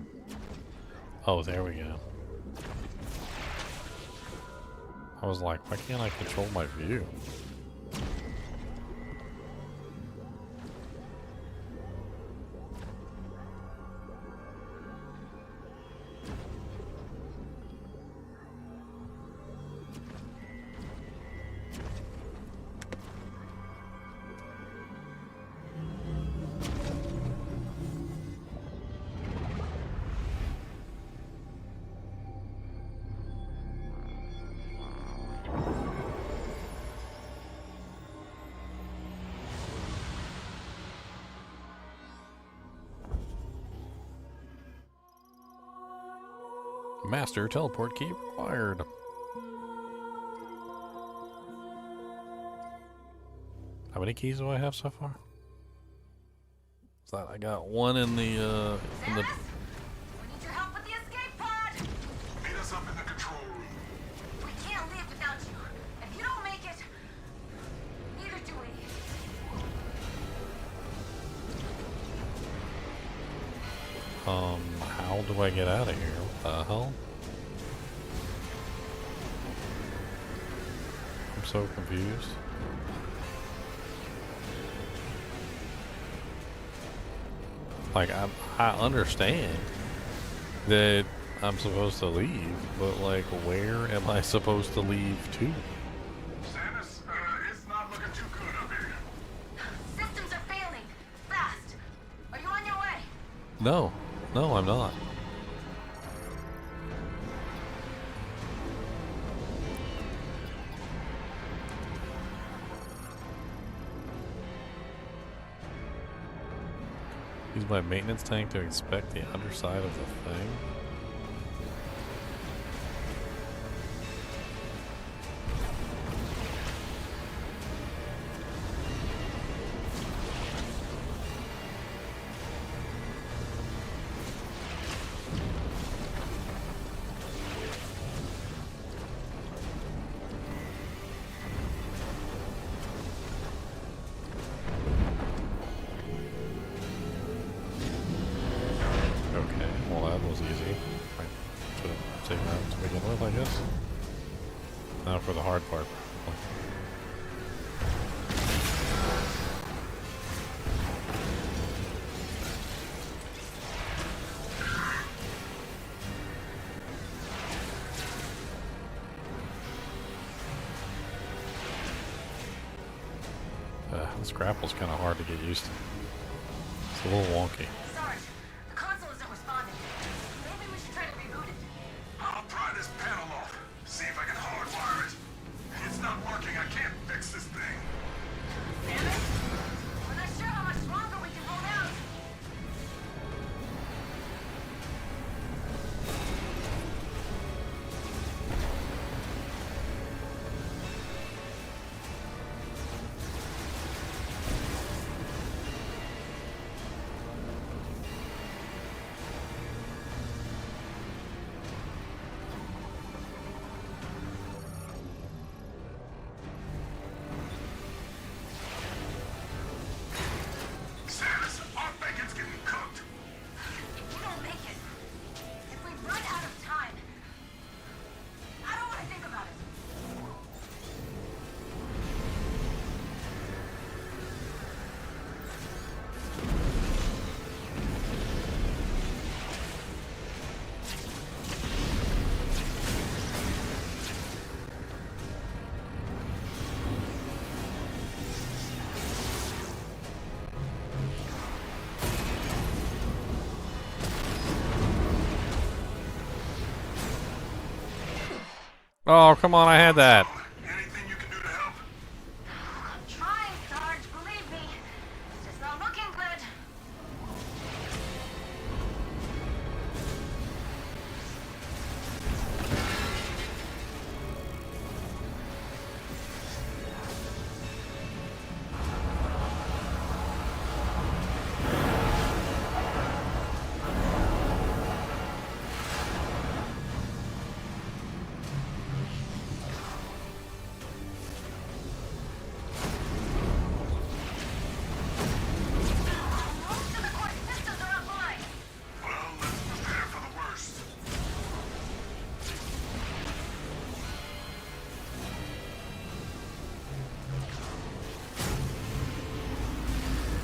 Speaker 1: Oh, there we go. I was like, why can't I control my view? Master teleport key required. How many keys do I have so far? So I got one in the
Speaker 10: We need your help with the escape pod!
Speaker 11: Meet us up in the control room.
Speaker 10: We can't leave without you. If you don't make it, neither do we.
Speaker 1: How do I get out of here? What the hell? I'm so confused. Like, I understand that I'm supposed to leave, but like, where am I supposed to leave to?
Speaker 11: Samus, it's not looking too good up here.
Speaker 10: Systems are failing. Fast. Are you on your way?
Speaker 1: No, no, I'm not. Use my maintenance tank to inspect the underside of the thing. Now for the hard part. This grapple's kind of hard to get used to. It's a little wonky.
Speaker 10: Sarge, the console isn't responding. Maybe we should try to reboot it.
Speaker 11: I'll pry this panel off. See if I can hardwire it. It's not working. I can't fix this thing.
Speaker 10: Damn it! We're not sure how much longer we can hold out.
Speaker 1: Oh, come on, I had that.
Speaker 11: Anything you can do to help?
Speaker 10: I'm trying, Sarge. Believe me. It's just not looking good.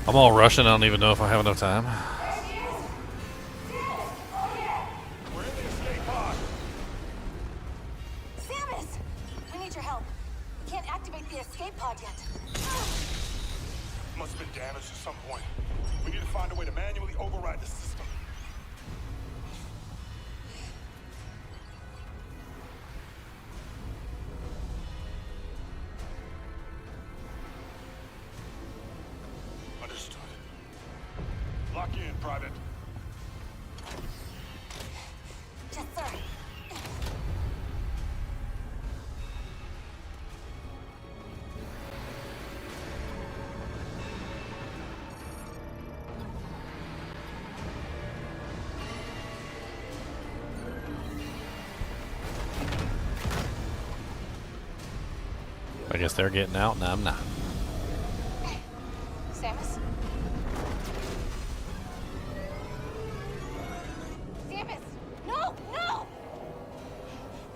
Speaker 1: I'm all rushing. I don't even know if I have enough time.
Speaker 11: We're in the escape pod.
Speaker 10: Samus! We need your help. We can't activate the escape pod yet.
Speaker 11: Must have been damaged at some point. We need to find a way to manually override the system. Understood. Lock in, Private.
Speaker 10: Yes, sir.
Speaker 1: I guess they're getting out and I'm not.
Speaker 10: Samus? Samus! No! No!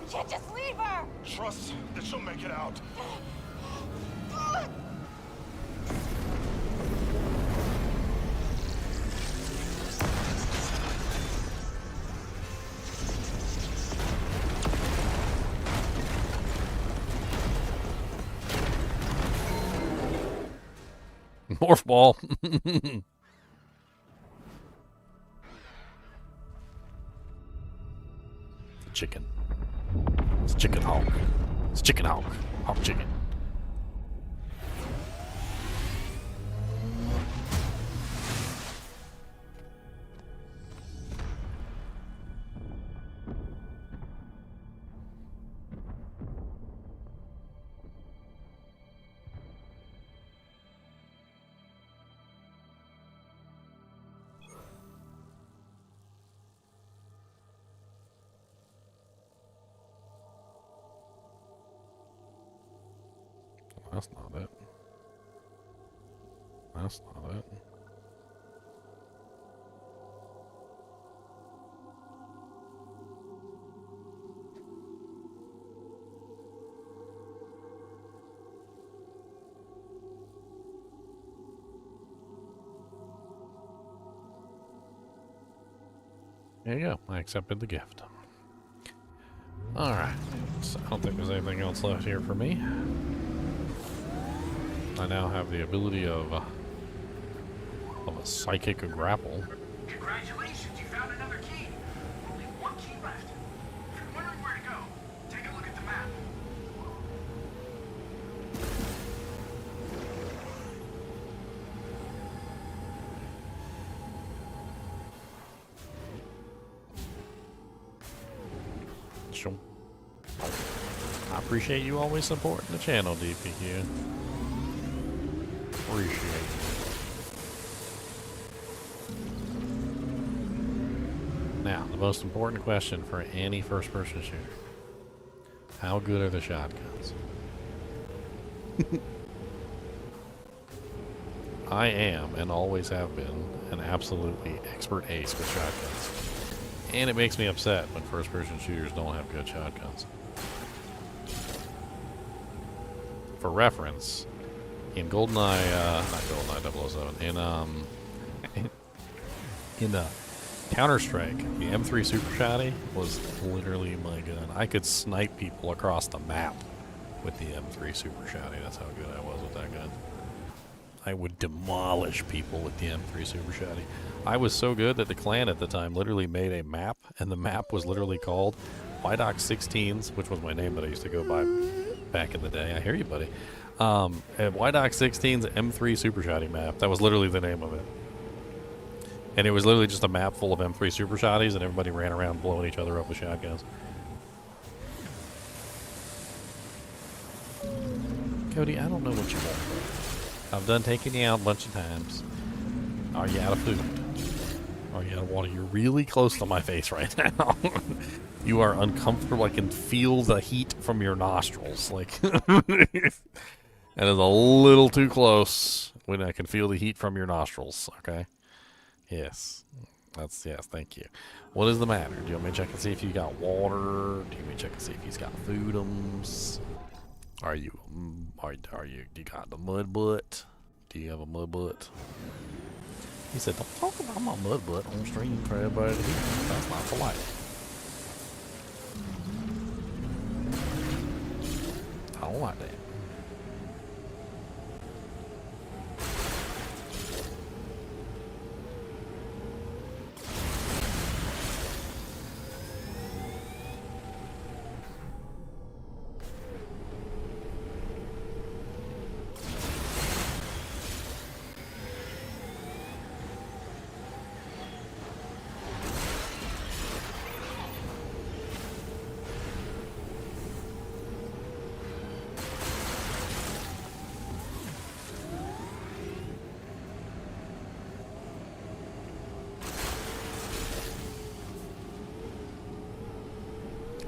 Speaker 10: We can't just leave her!
Speaker 11: Trust that she'll make it out.
Speaker 1: Morph ball. Chicken. It's chicken hawk. It's chicken hawk. Hawk chicken. That's not it. That's not it. There you go. I accepted the gift. Alright. So I don't think there's anything else left here for me. I now have the ability of a psychic grapple.
Speaker 4: Congratulations, you found another key. Only one key left. If you're wondering where to go, take a look at the map.
Speaker 1: Sure. I appreciate you always supporting the channel, DPQ. Appreciate it. Now, the most important question for any first-person shooter. How good are the shotguns? I am, and always have been, an absolutely expert ace with shotguns. And it makes me upset when first-person shooters don't have good shotguns. For reference, in GoldenEye, not GoldenEye 007, in Counter-Strike, the M3 Super Shotty was literally my gun. I could snipe people across the map with the M3 Super Shotty. That's how good I was with that gun. I would demolish people with the M3 Super Shotty. I was so good that the clan at the time literally made a map, and the map was literally called Wydock 16s, which was my name that I used to go by back in the day. I hear you, buddy. Wydock 16's M3 Super Shotty map. That was literally the name of it. And it was literally just a map full of M3 Super Shotties, and everybody ran around blowing each other up with shotguns. Cody, I don't know what you want. I've done taking you out a bunch of times. Are you out of food? Are you out of water? You're really close to my face right now. You are uncomfortable. I can feel the heat from your nostrils. Like, that is a little too close when I can feel the heat from your nostrils, okay? Yes. Yes, thank you. What is the matter? Do you want me to check and see if you got water? Do you want me to check and see if he's got foodums? Are you, you got the mud butt?
Speaker 3: Do you have a mud butt? He said, don't talk about my mud butt on stream for everybody to hear. That's not polite. I don't like that.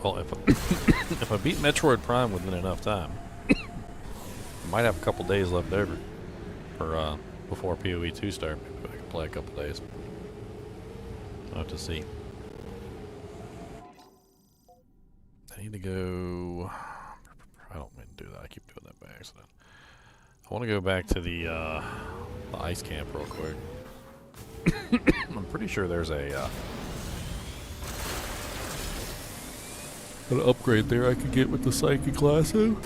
Speaker 3: Well, if I beat Metroid Prime within enough time, I might have a couple days left over for before PoE 2 start. Maybe I can play a couple days. I'll have to see. I need to go. I don't mean to do that. I keep doing that by accident. I want to go back to the ice camp real quick. I'm pretty sure there's a an upgrade there I could get with the Psychic Lasso.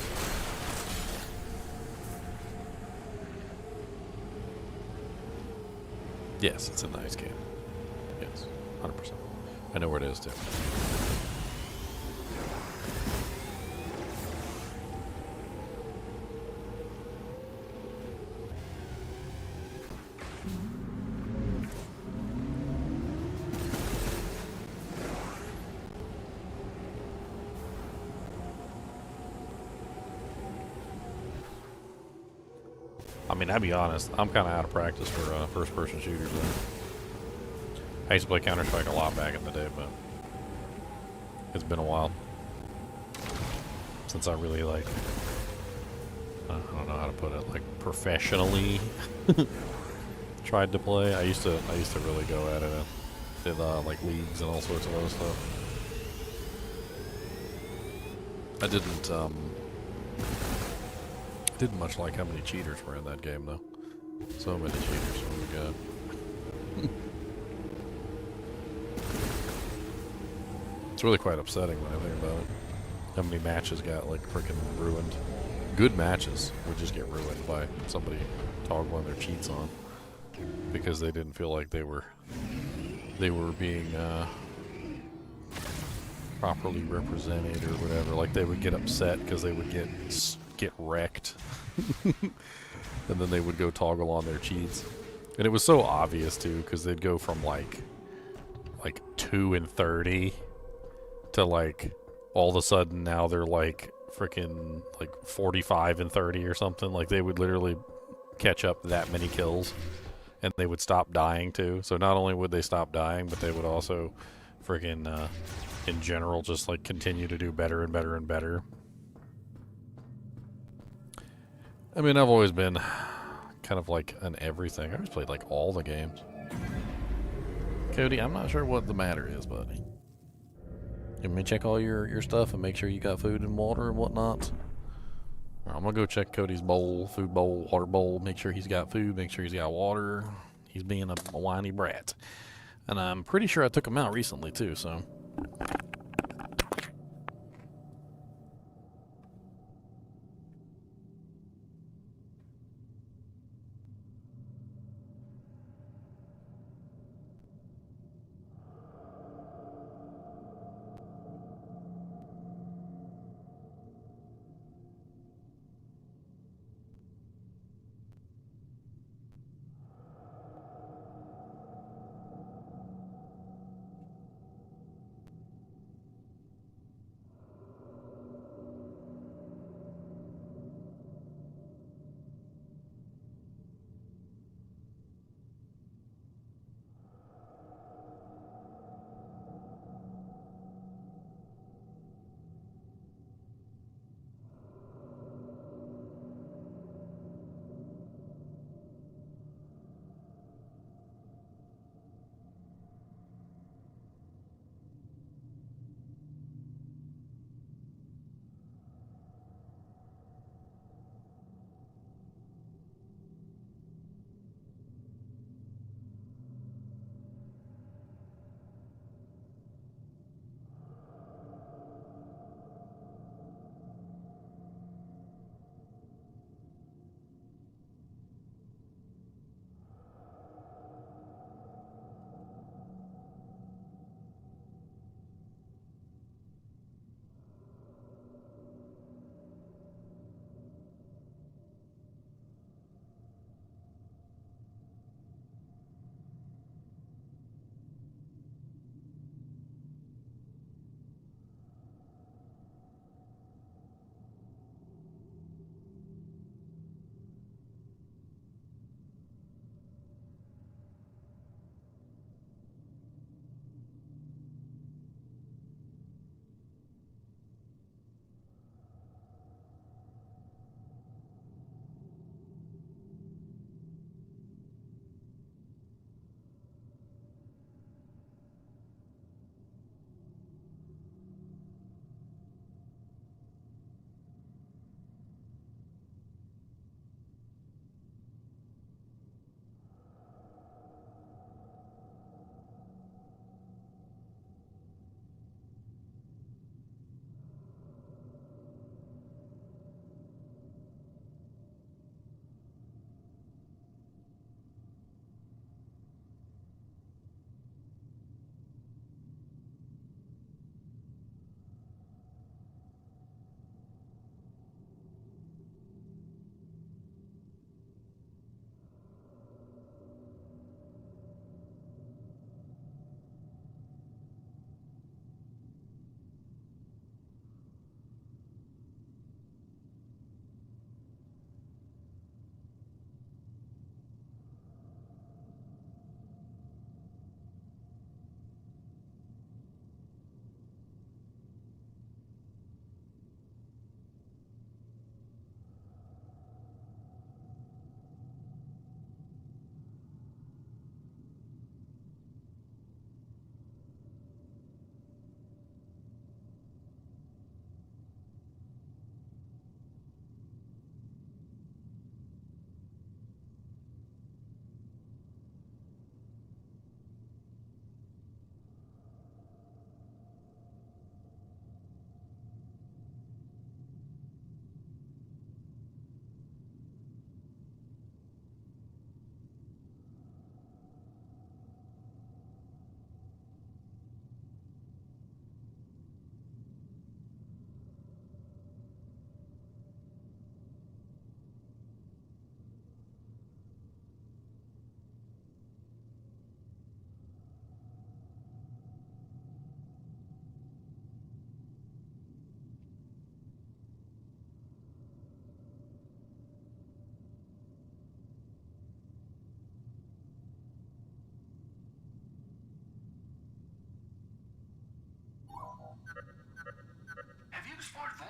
Speaker 3: Yes, it's in the ice camp. Yes, 100%. I know where it is too. I mean, I'll be honest, I'm kind of out of practice for first-person shooters. I used to play Counter-Strike a lot back in the day, but it's been a while since I really, like, I don't know how to put it, like, professionally tried to play. I used to really go at it. I did, like, leagues and all sorts of other stuff. I didn't much like how many cheaters were in that game, though. So many cheaters. Oh my god. It's really quite upsetting when I think about it. How many matches got, like, freaking ruined. Good matches would just get ruined by somebody toggling their cheats on because they didn't feel like they were being properly represented or whatever. Like, they would get upset because they would get wrecked. And then they would go toggle on their cheats. And it was so obvious too, because they'd go from like 2 and 30 to like all of a sudden now they're like freaking like 45 and 30 or something. Like they would literally catch up that many kills and they would stop dying too. So not only would they stop dying, but they would also freaking in general just like continue to do better and better and better. I mean, I've always been kind of like an everything. I always played like all the games. Cody, I'm not sure what the matter is, buddy. You want me to check all your stuff and make sure you got food and water and whatnot? I'm gonna go check Cody's bowl, food bowl, water bowl, make sure he's got food, make sure he's got water. He's being a whiny brat. And I'm pretty sure I took him out recently too, so.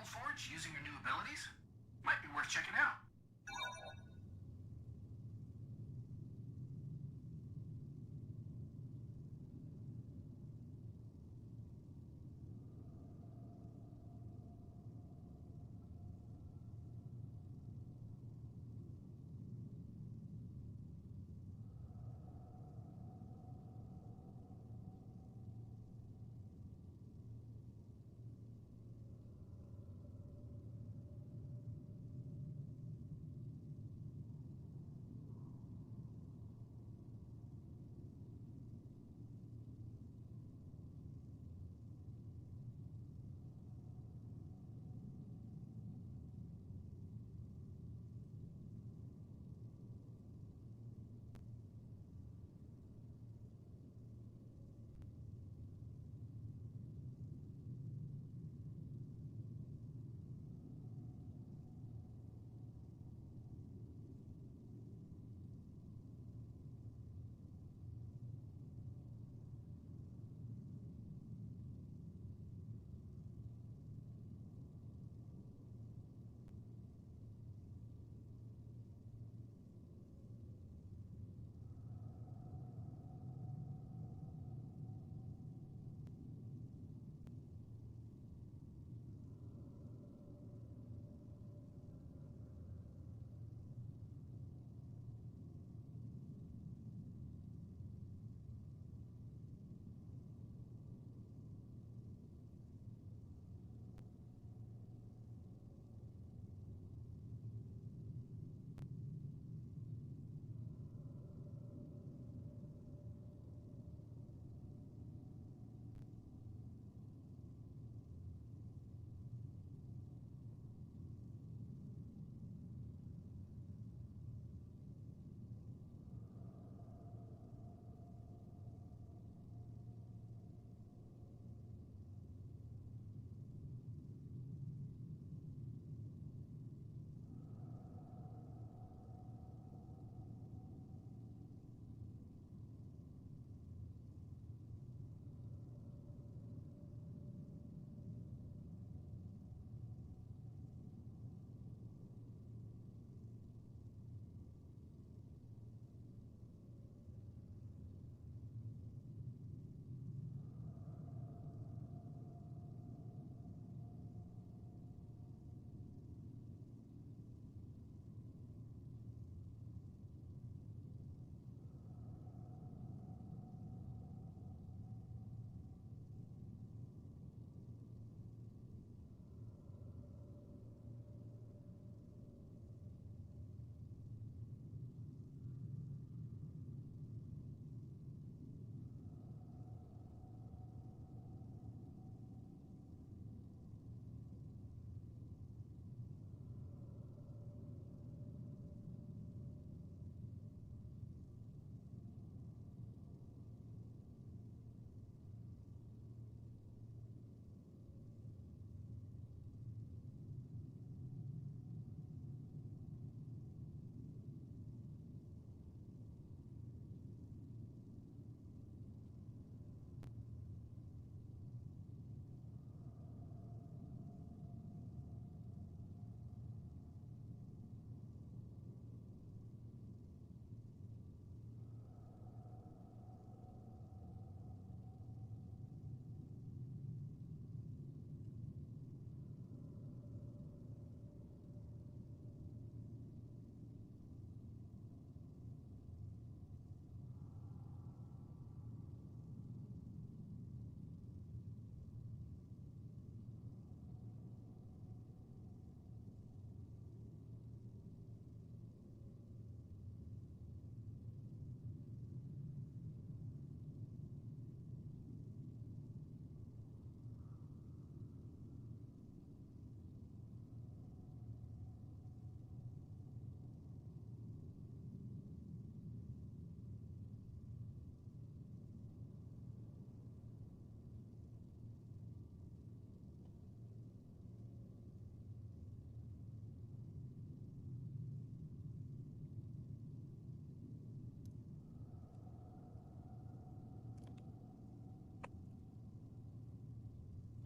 Speaker 4: Forge using your new abilities? Might be worth checking out.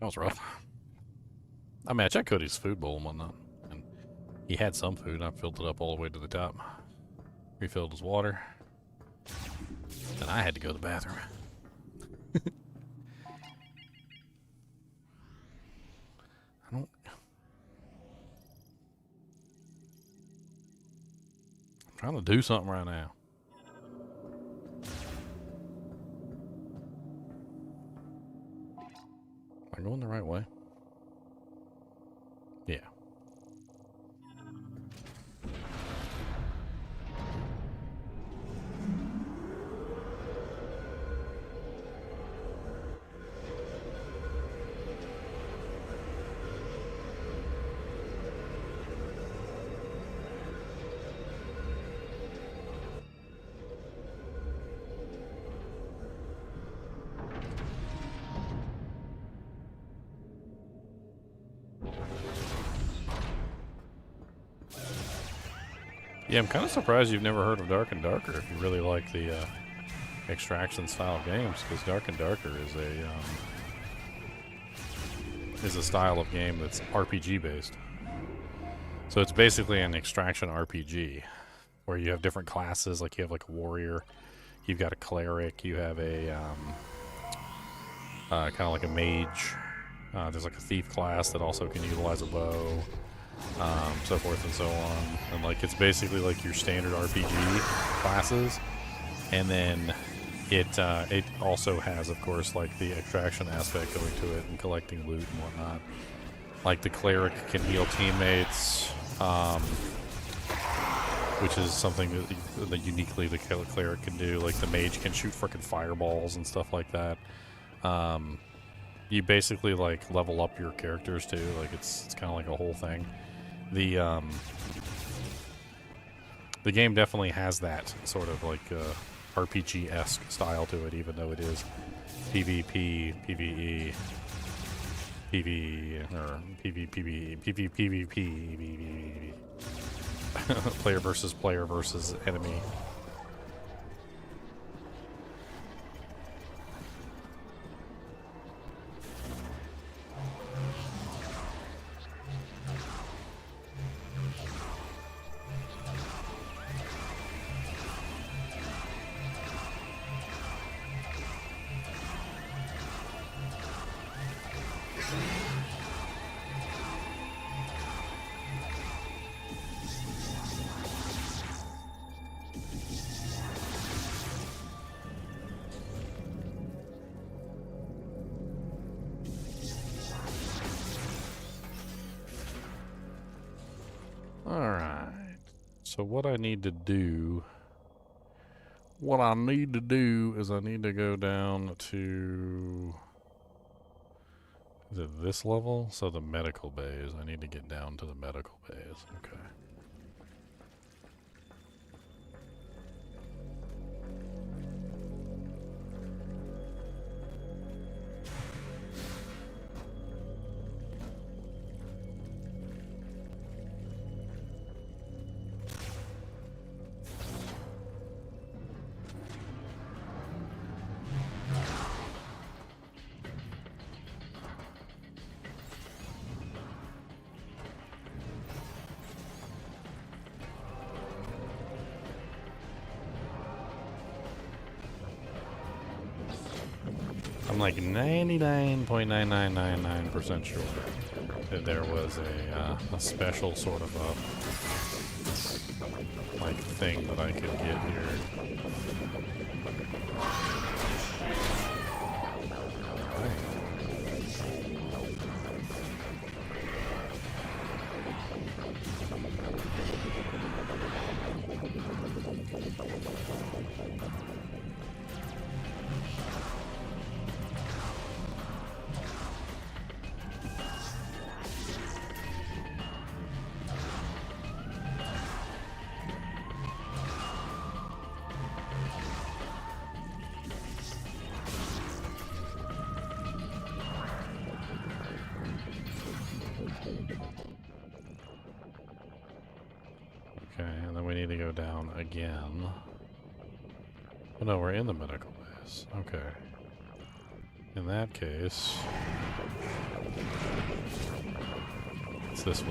Speaker 1: That was rough. I mean, I checked Cody's food bowl and whatnot, and he had some food, and I filled it up all the way to the top. Refilled his water. Then I had to go to the bathroom. I'm trying to do something right now. Am I going the right way? Yeah. Yeah, I'm kind of surprised you've never heard of Dark and Darker if you really like the extraction style games, because Dark and Darker is a style of game that's RPG based. So it's basically an extraction RPG where you have different classes, like you have like a warrior, you've got a cleric, you have a kind of like a mage. There's like a thief class that also can utilize a bow. So forth and so on, and like it's basically like your standard RPG classes, and then it also has, of course, like the extraction aspect going to it and collecting loot and whatnot. Like the cleric can heal teammates, which is something that uniquely the cleric can do. Like the mage can shoot frickin' fireballs and stuff like that. You basically like level up your characters too. Like it's kind of like a whole thing. The game definitely has that sort of like RPG-esque style to it, even though it is PvP, PvE, PvE, or PvP, player versus enemy. Alright, so what I need to do is I need to go down to, is it this level? So the medical bays, I need to get down to the medical bays, okay. I'm like 99.9999% sure that there was a special sort of like thing that I could get here. Okay, and then we need to go down again. Oh no, we're in the medical base. Okay. In that case... It's this way.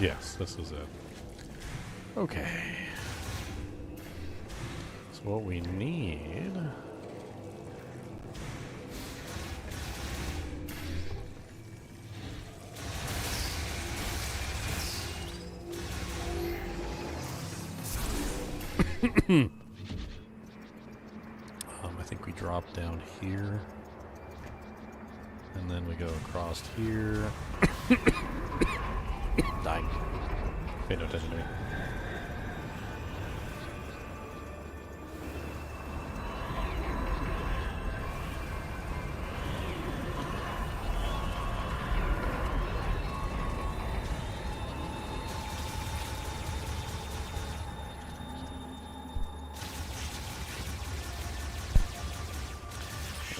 Speaker 1: Yes, this is it. Okay. So what we need... I think we drop down here. And then we go across here. Dying. Pay no attention to me.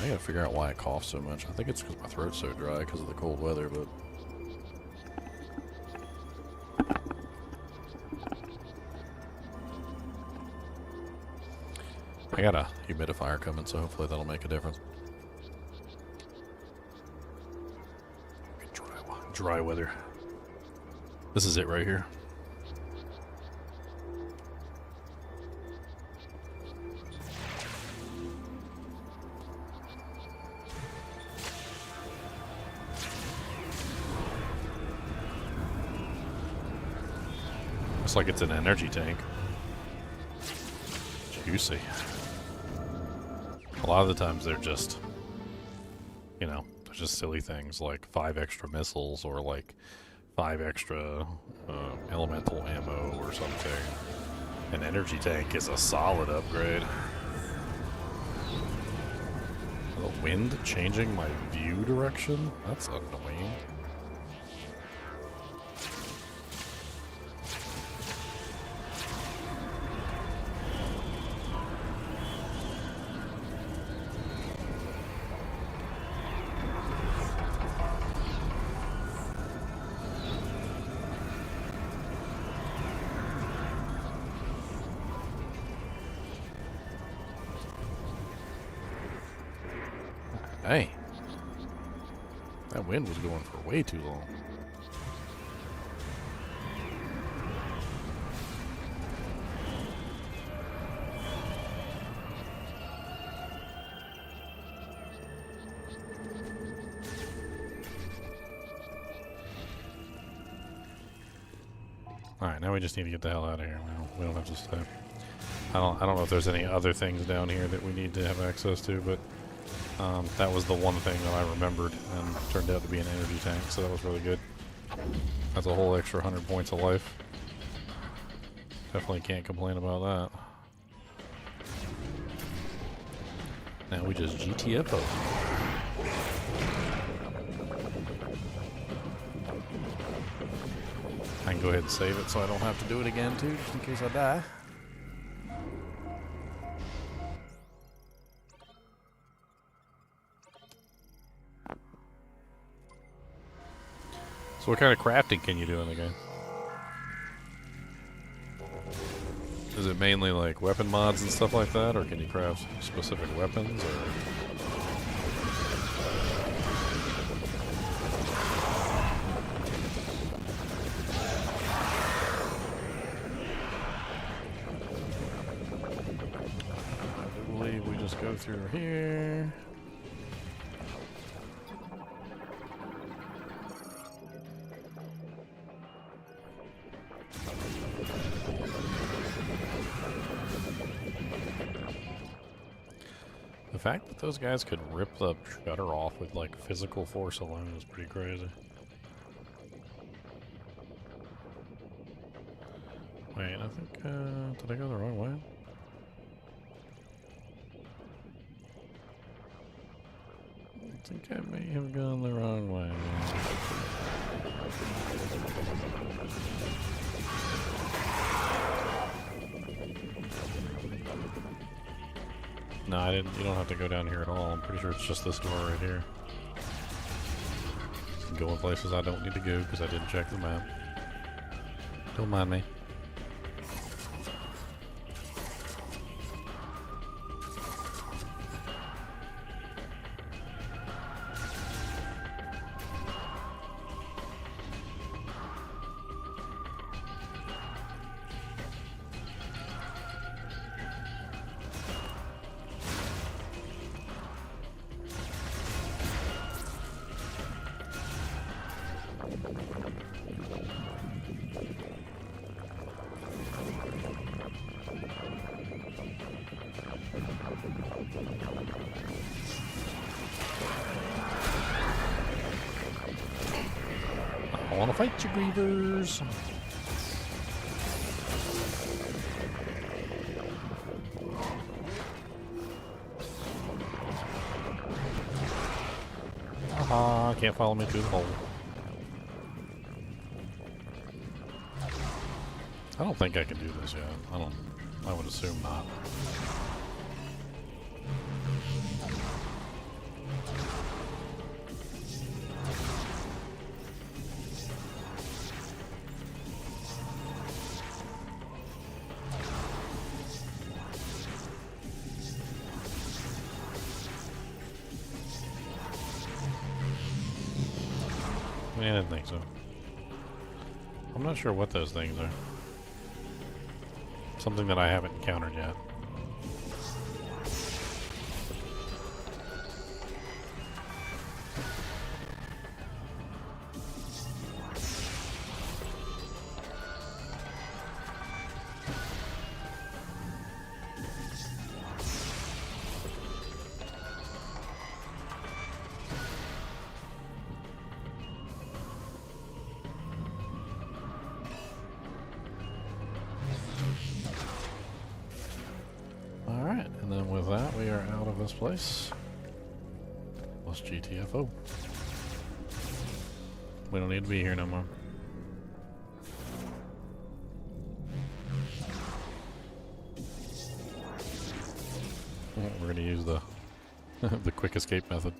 Speaker 3: I gotta figure out why I cough so much. I think it's because my throat's so dry because of the cold weather, but... I got a humidifier coming, so hopefully that'll make a difference.
Speaker 1: Dry weather. This is it right here. Looks like it's an energy tank. Juicy. A lot of the times they're just, you know, they're just silly things like 5 extra missiles or like 5 extra elemental ammo or something. An energy tank is a solid upgrade. The wind changing my view direction? That's annoying. Hey, that wind was going for way too long. Alright, now we just need to get the hell out of here. We don't have to stay. I don't know if there's any other things down here that we need to have access to, but that was the one thing that I remembered and turned out to be an energy tank, so that was really good. That's a whole extra 100 points of life. Definitely can't complain about that. Now we just GTFO. I can go ahead and save it so I don't have to do it again too, just in case I die. So what kind of crafting can you do in the game? Is it mainly like weapon mods and stuff like that, or can you craft specific weapons, or... I believe we just go through here. The fact that those guys could rip the shutter off with like physical force alone is pretty crazy. Wait, I think, did I go the wrong way? I think I may have gone the wrong way. No, I didn't. You don't have to go down here at all. I'm pretty sure it's just this door right here. going places I don't need to go because I didn't check the map. Don't mind me. I want to fight you, Grievers. Haha, can't follow me through the hole. I don't think I can do this yet. I would assume not. I didn't think so. I'm not sure what those things are. Something that I haven't encountered yet. And then with that, we are out of this place. Plus GTFO. We don't need to be here no more. We're gonna use the the quick escape method.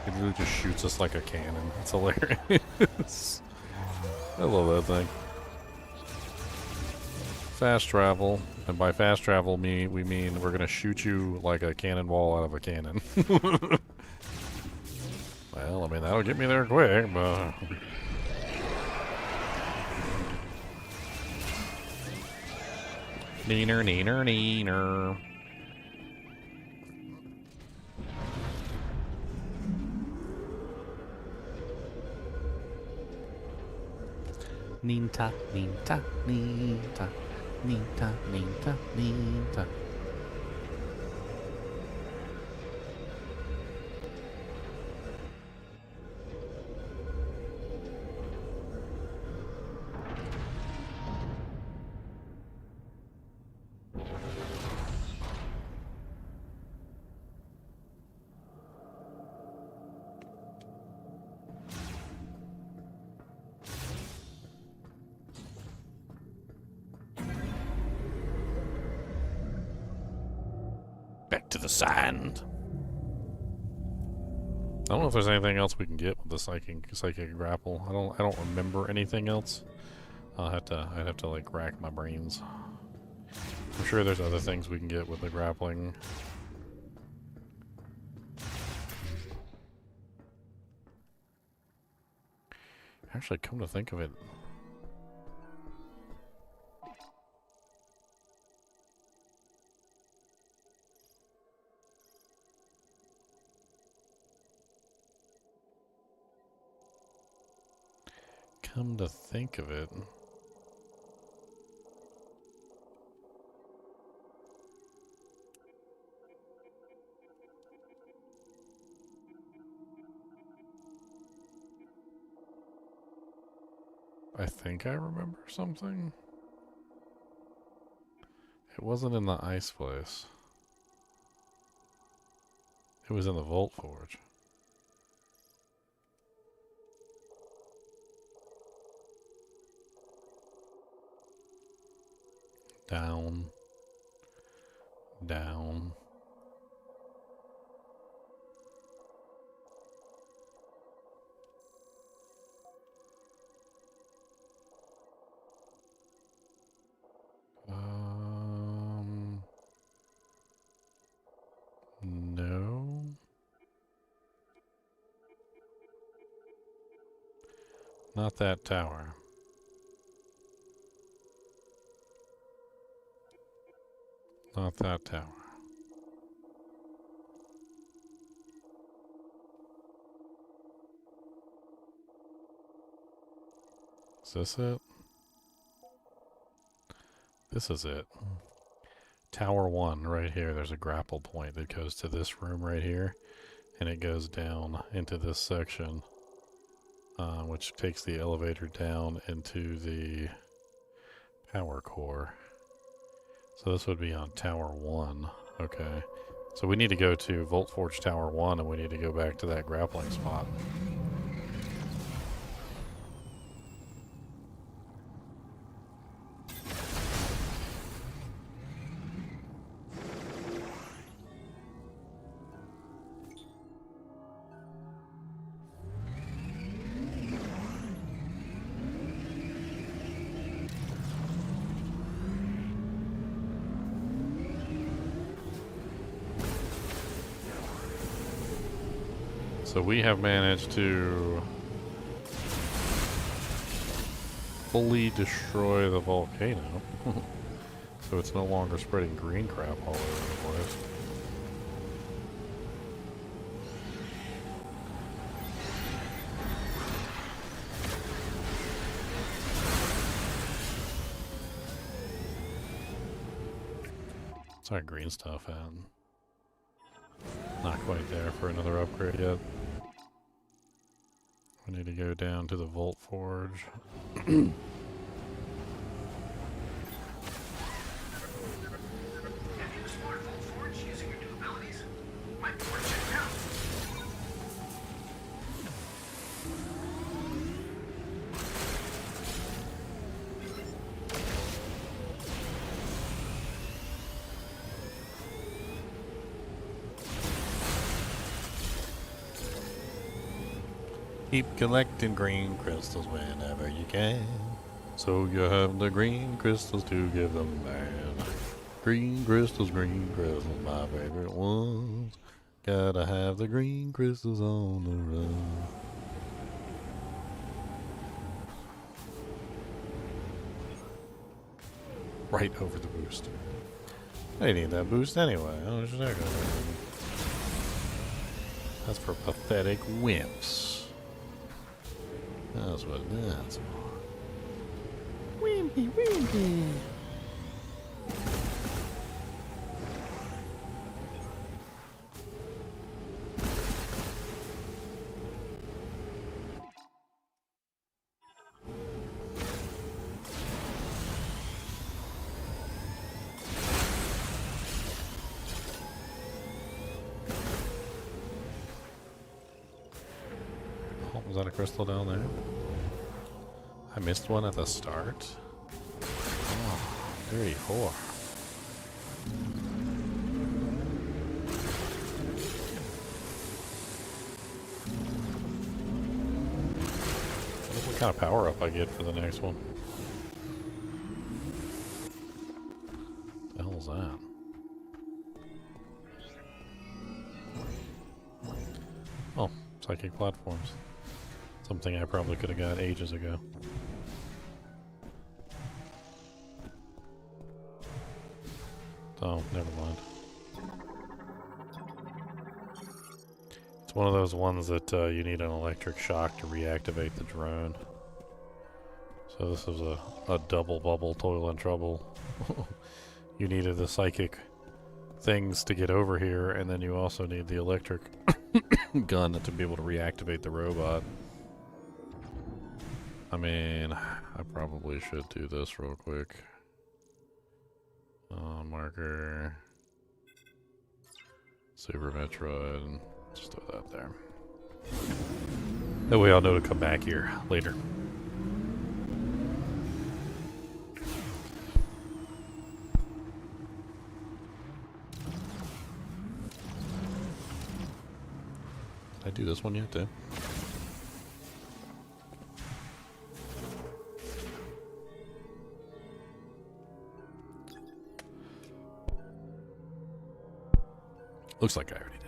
Speaker 1: It really just shoots us like a cannon. It's hilarious. I love that thing. Fast travel, and by fast travel we mean we're gonna shoot you like a cannonball out of a cannon. Well, I mean that'll get me there quick, but neener neener neener. Ninta, ninta, ninta. Ninta, ninta, ninta. Back to the sand. I don't know if there's anything else we can get with the psychic grapple. I don't remember anything else. I'd have to like rack my brains. I'm sure there's other things we can get with the grappling. Actually, come to think of it, I think I remember something. It wasn't in the ice place. It was in the Vault Forge. Down. Down. Not that tower. Not that tower. Is this it? This is it. Tower 1 right here. There's a grapple point that goes to this room right here. And it goes down into this section. Which takes the elevator down into the power core. So this would be on Tower 1. Okay. So we need to go to Volt Forge Tower 1 and we need to go back to that grappling spot. So we have managed to fully destroy the volcano. So it's no longer spreading green crap all over the place. What's our green stuff at? Not quite there for another upgrade yet. We need to go down to the Volt Forge.
Speaker 4: Have you explored Volt Forge using your new abilities? Might be worth checking out.
Speaker 1: Keep collecting green crystals whenever you can. So you have the green crystals to give them back. Green crystals, my favorite ones. Gotta have the green crystals on the run. Right over the boost. I need that boost anyway. How much is that gonna be? That's for pathetic wimps. That's what that's for. Wimpy, wimpy. Oh, was that a crystal down there? I missed one at the start. Oh, very whore. What kind of power up I get for the next one? What the hell is that? Oh, psychic platforms. Something I probably could have got ages ago. Oh, never mind. It's one of those ones that you need an electric shock to reactivate the drone. So this is a double bubble toil and trouble. You needed the psychic things to get over here, and then you also need the electric gun to be able to reactivate the robot. I mean, I probably should do this real quick. Marker. Super Metroid. Just throw that there. That way I'll know to come back here later. Did I do this one yet, too? Looks like I already did.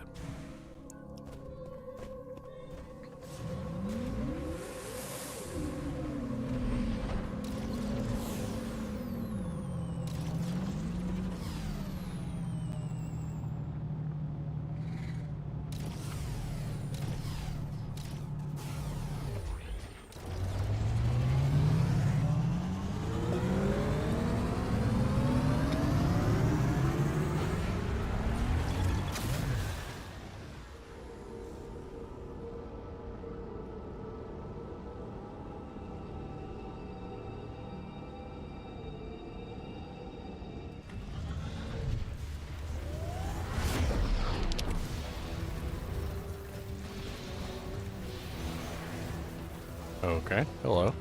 Speaker 1: Okay. Hello.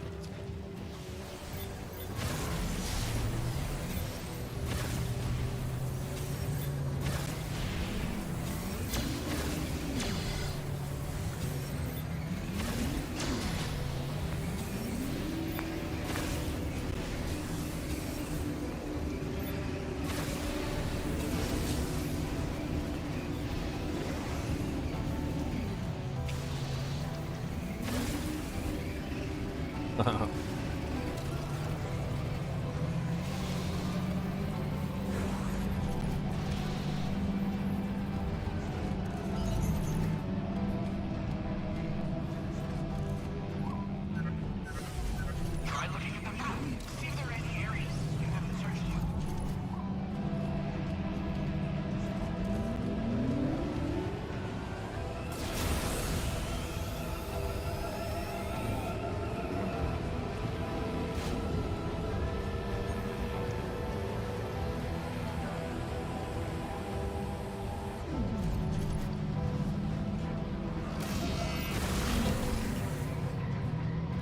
Speaker 4: Try looking at the map. See if there are any areas you haven't searched yet.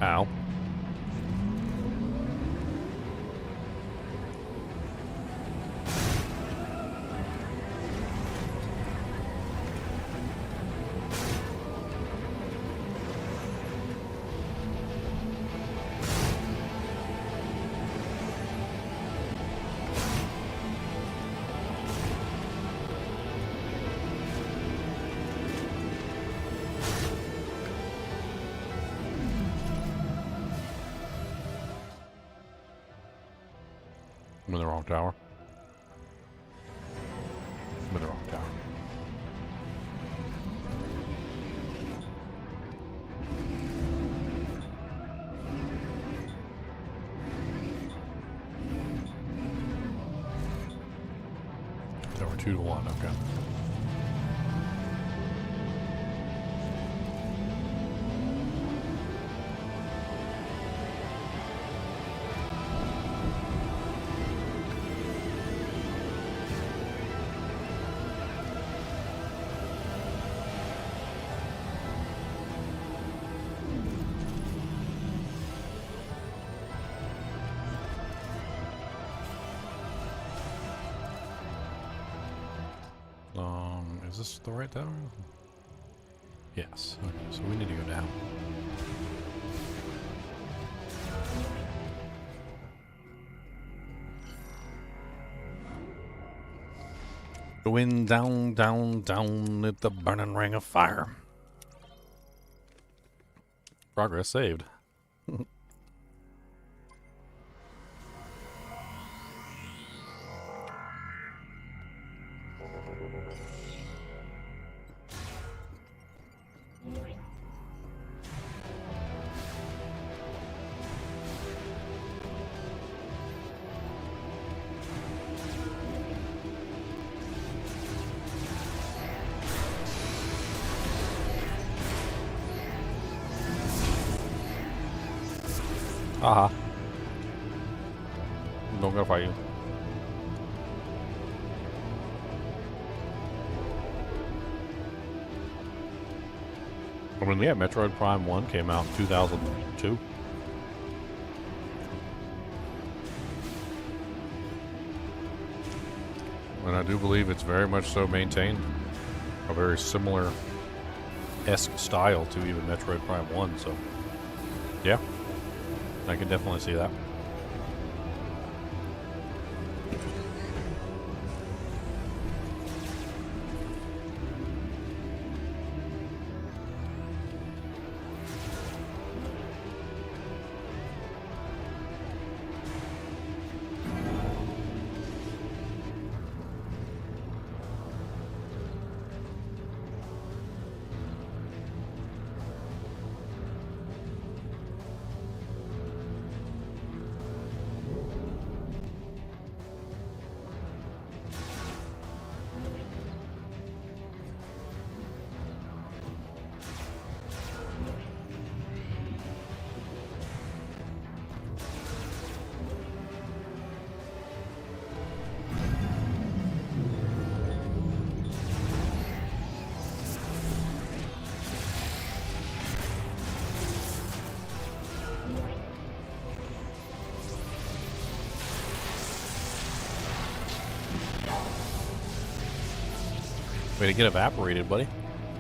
Speaker 1: Ow. I'm in the wrong tower. I'm in the wrong tower. So we're 2-1, okay. Is this the right tower? Yes. Okay, so we need to go down. Going down, down, down at the burning ring of fire. Progress saved. Haha. Don't gotta fight you. I mean, yeah, Metroid Prime 1 came out in 2002. And I do believe it's very much so maintained a very similar-esque style to even Metroid Prime 1, so yeah, I can definitely see that. Way to get evaporated, buddy.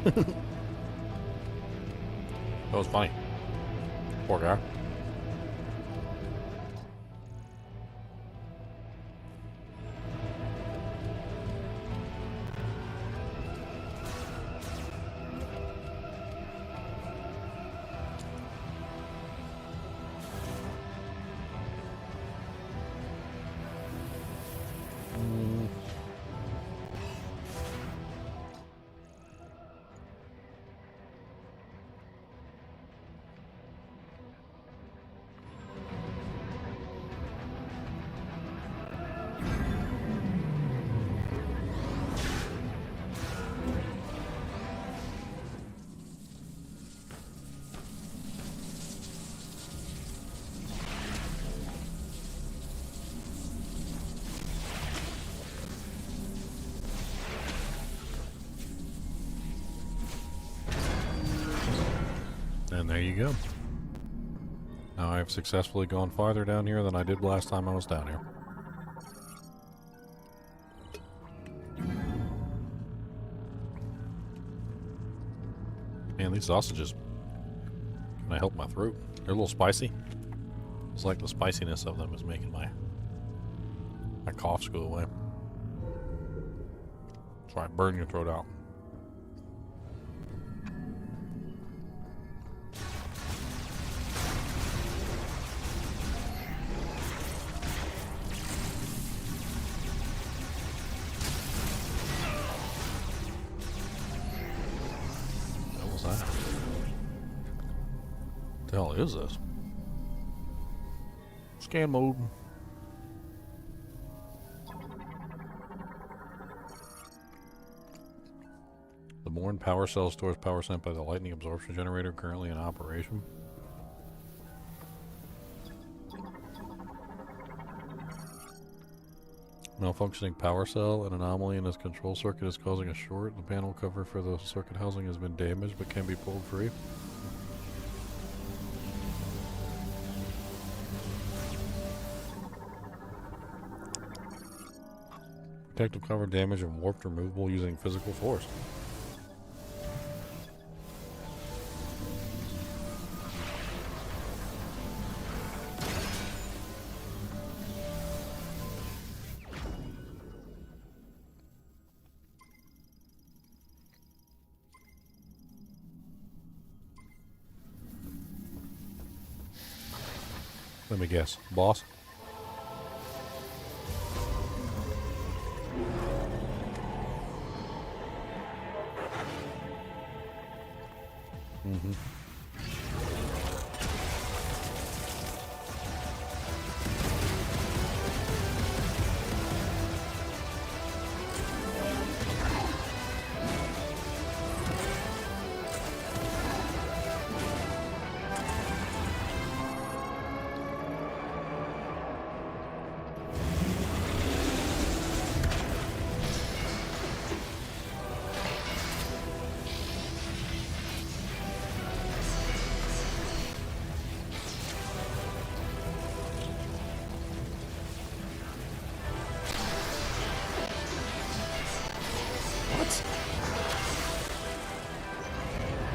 Speaker 1: That was funny. Poor guy. And there you go. Now I've successfully gone farther down here than I did last time I was down here. Man, these sausages kind of help my throat. They're a little spicy. It's like the spiciness of them is making my coughs go away. That's why I burn your throat out. What the hell is this? Scan mode. The Morn power cell stores power sent by the lightning absorption generator currently in operation. Malfunctioning power cell, an anomaly in this control circuit is causing a short. The panel cover for the circuit housing has been damaged but can be pulled free. Protective cover damage and warped removable using physical force. Let me guess. Boss? Mm-hmm.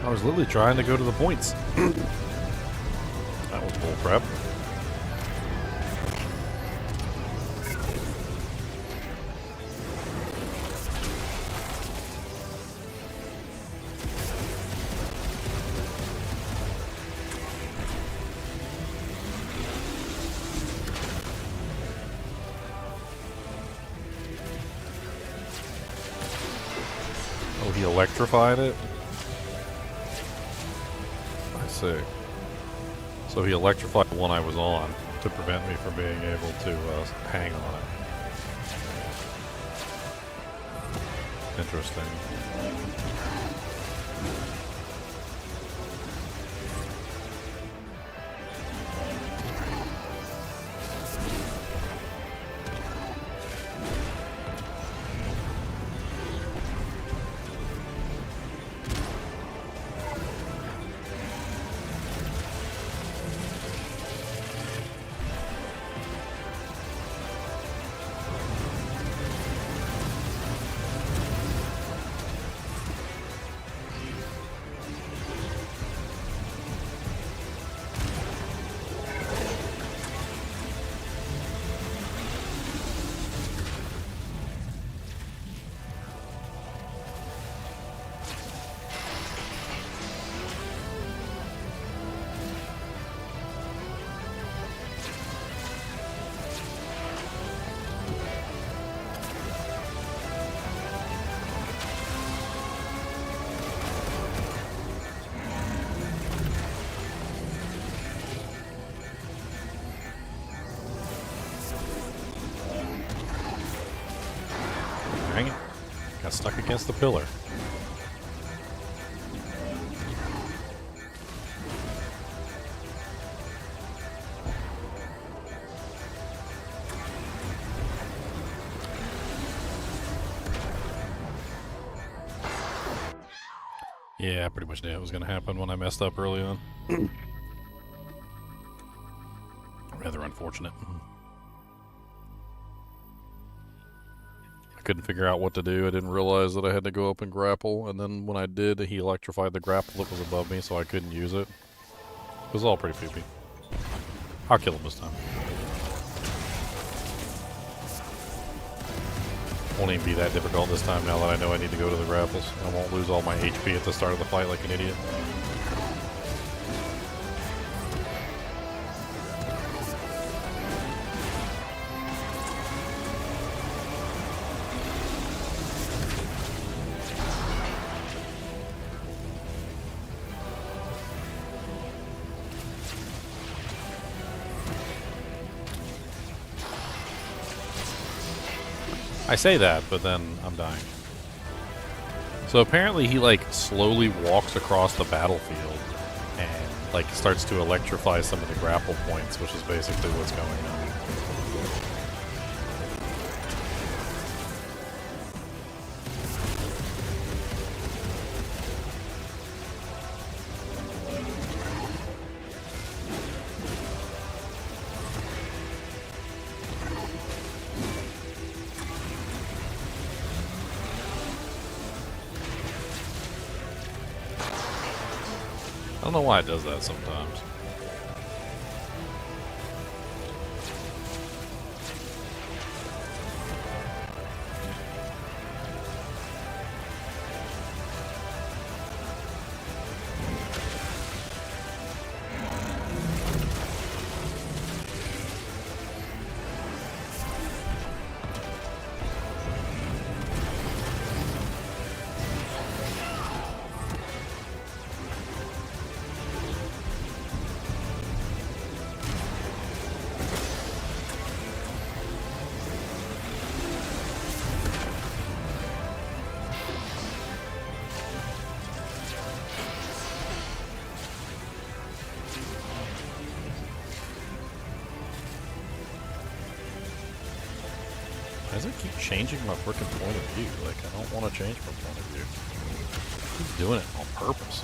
Speaker 1: I was literally trying to go to the points. That was bull crap. Oh, he electrified it? So he electrified the one I was on to prevent me from being able to hang on it. Interesting. got stuck against the pillar. Yeah, I pretty much knew it was going to happen when I messed up early on. Rather unfortunate. I couldn't figure out what to do. I didn't realize that I had to go up and grapple, and then when I did, he electrified the grapple that was above me, so I couldn't use it. It was all pretty poopy. I'll kill him this time. Won't even be that difficult this time now that I know I need to go to the grapples. I won't lose all my HP at the start of the fight like an idiot. I say that, but then I'm dying. So apparently he like slowly walks across the battlefield and like starts to electrify some of the grapple points, which is basically what's going on. I don't know why it does that sometimes. Why does it keep changing my freaking point of view? Like, I don't want to change my point of view. It keeps doing it on purpose.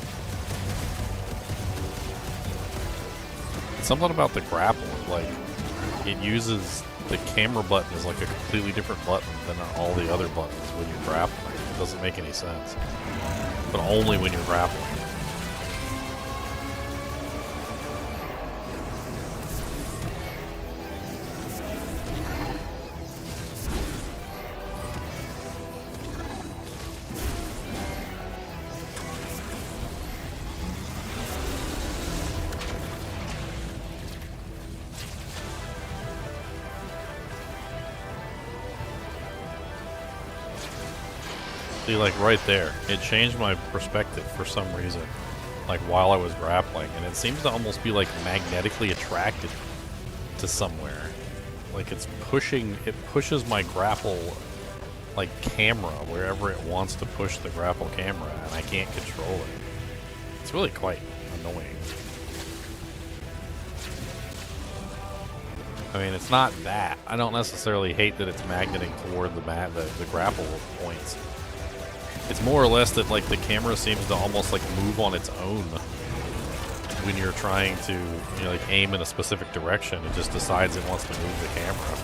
Speaker 1: Something about the grapple, like, it uses the camera button as like a completely different button than all the other buttons when you're grappling. It doesn't make any sense. But only when you're grappling. See, like right there, it changed my perspective for some reason, like while I was grappling, and it seems to almost be like magnetically attracted to somewhere. Like it pushes my grapple, like camera, wherever it wants to push the grapple camera, and I can't control it. It's really quite annoying. I mean, it's not that. I don't necessarily hate that it's magneting toward the grapple points. It's more or less that like the camera seems to almost like move on its own when you're trying to, you know, like aim in a specific direction. It just decides it wants to move the camera.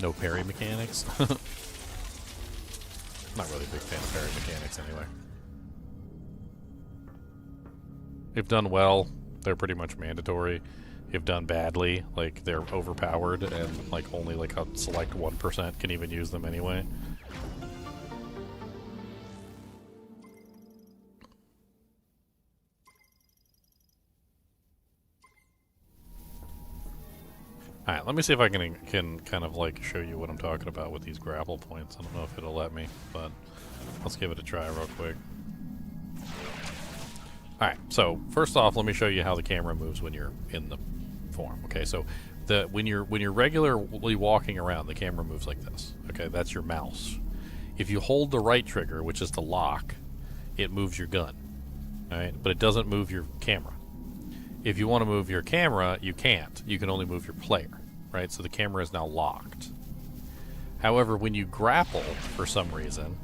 Speaker 1: No parry mechanics. Not really a big fan of parry mechanics anyway. If done well, they're pretty much mandatory. If done badly, like they're overpowered and like only like a select 1% can even use them anyway. Alright, let me see if I can kind of like show you what I'm talking about with these grapple points. I don't know if it'll let me, but Let's give it a try real quick. Alright, so first off, let me show you how the camera moves when you're in the form. Okay, so when you're regularly walking around, the camera moves like this. Okay, that's your mouse. If you hold the right trigger, which is the lock, it moves your gun. Alright, but it doesn't move your camera. If you want to move your camera, you can't. You can only move your player. Right, so the camera is now locked. However, when you grapple, for some reason,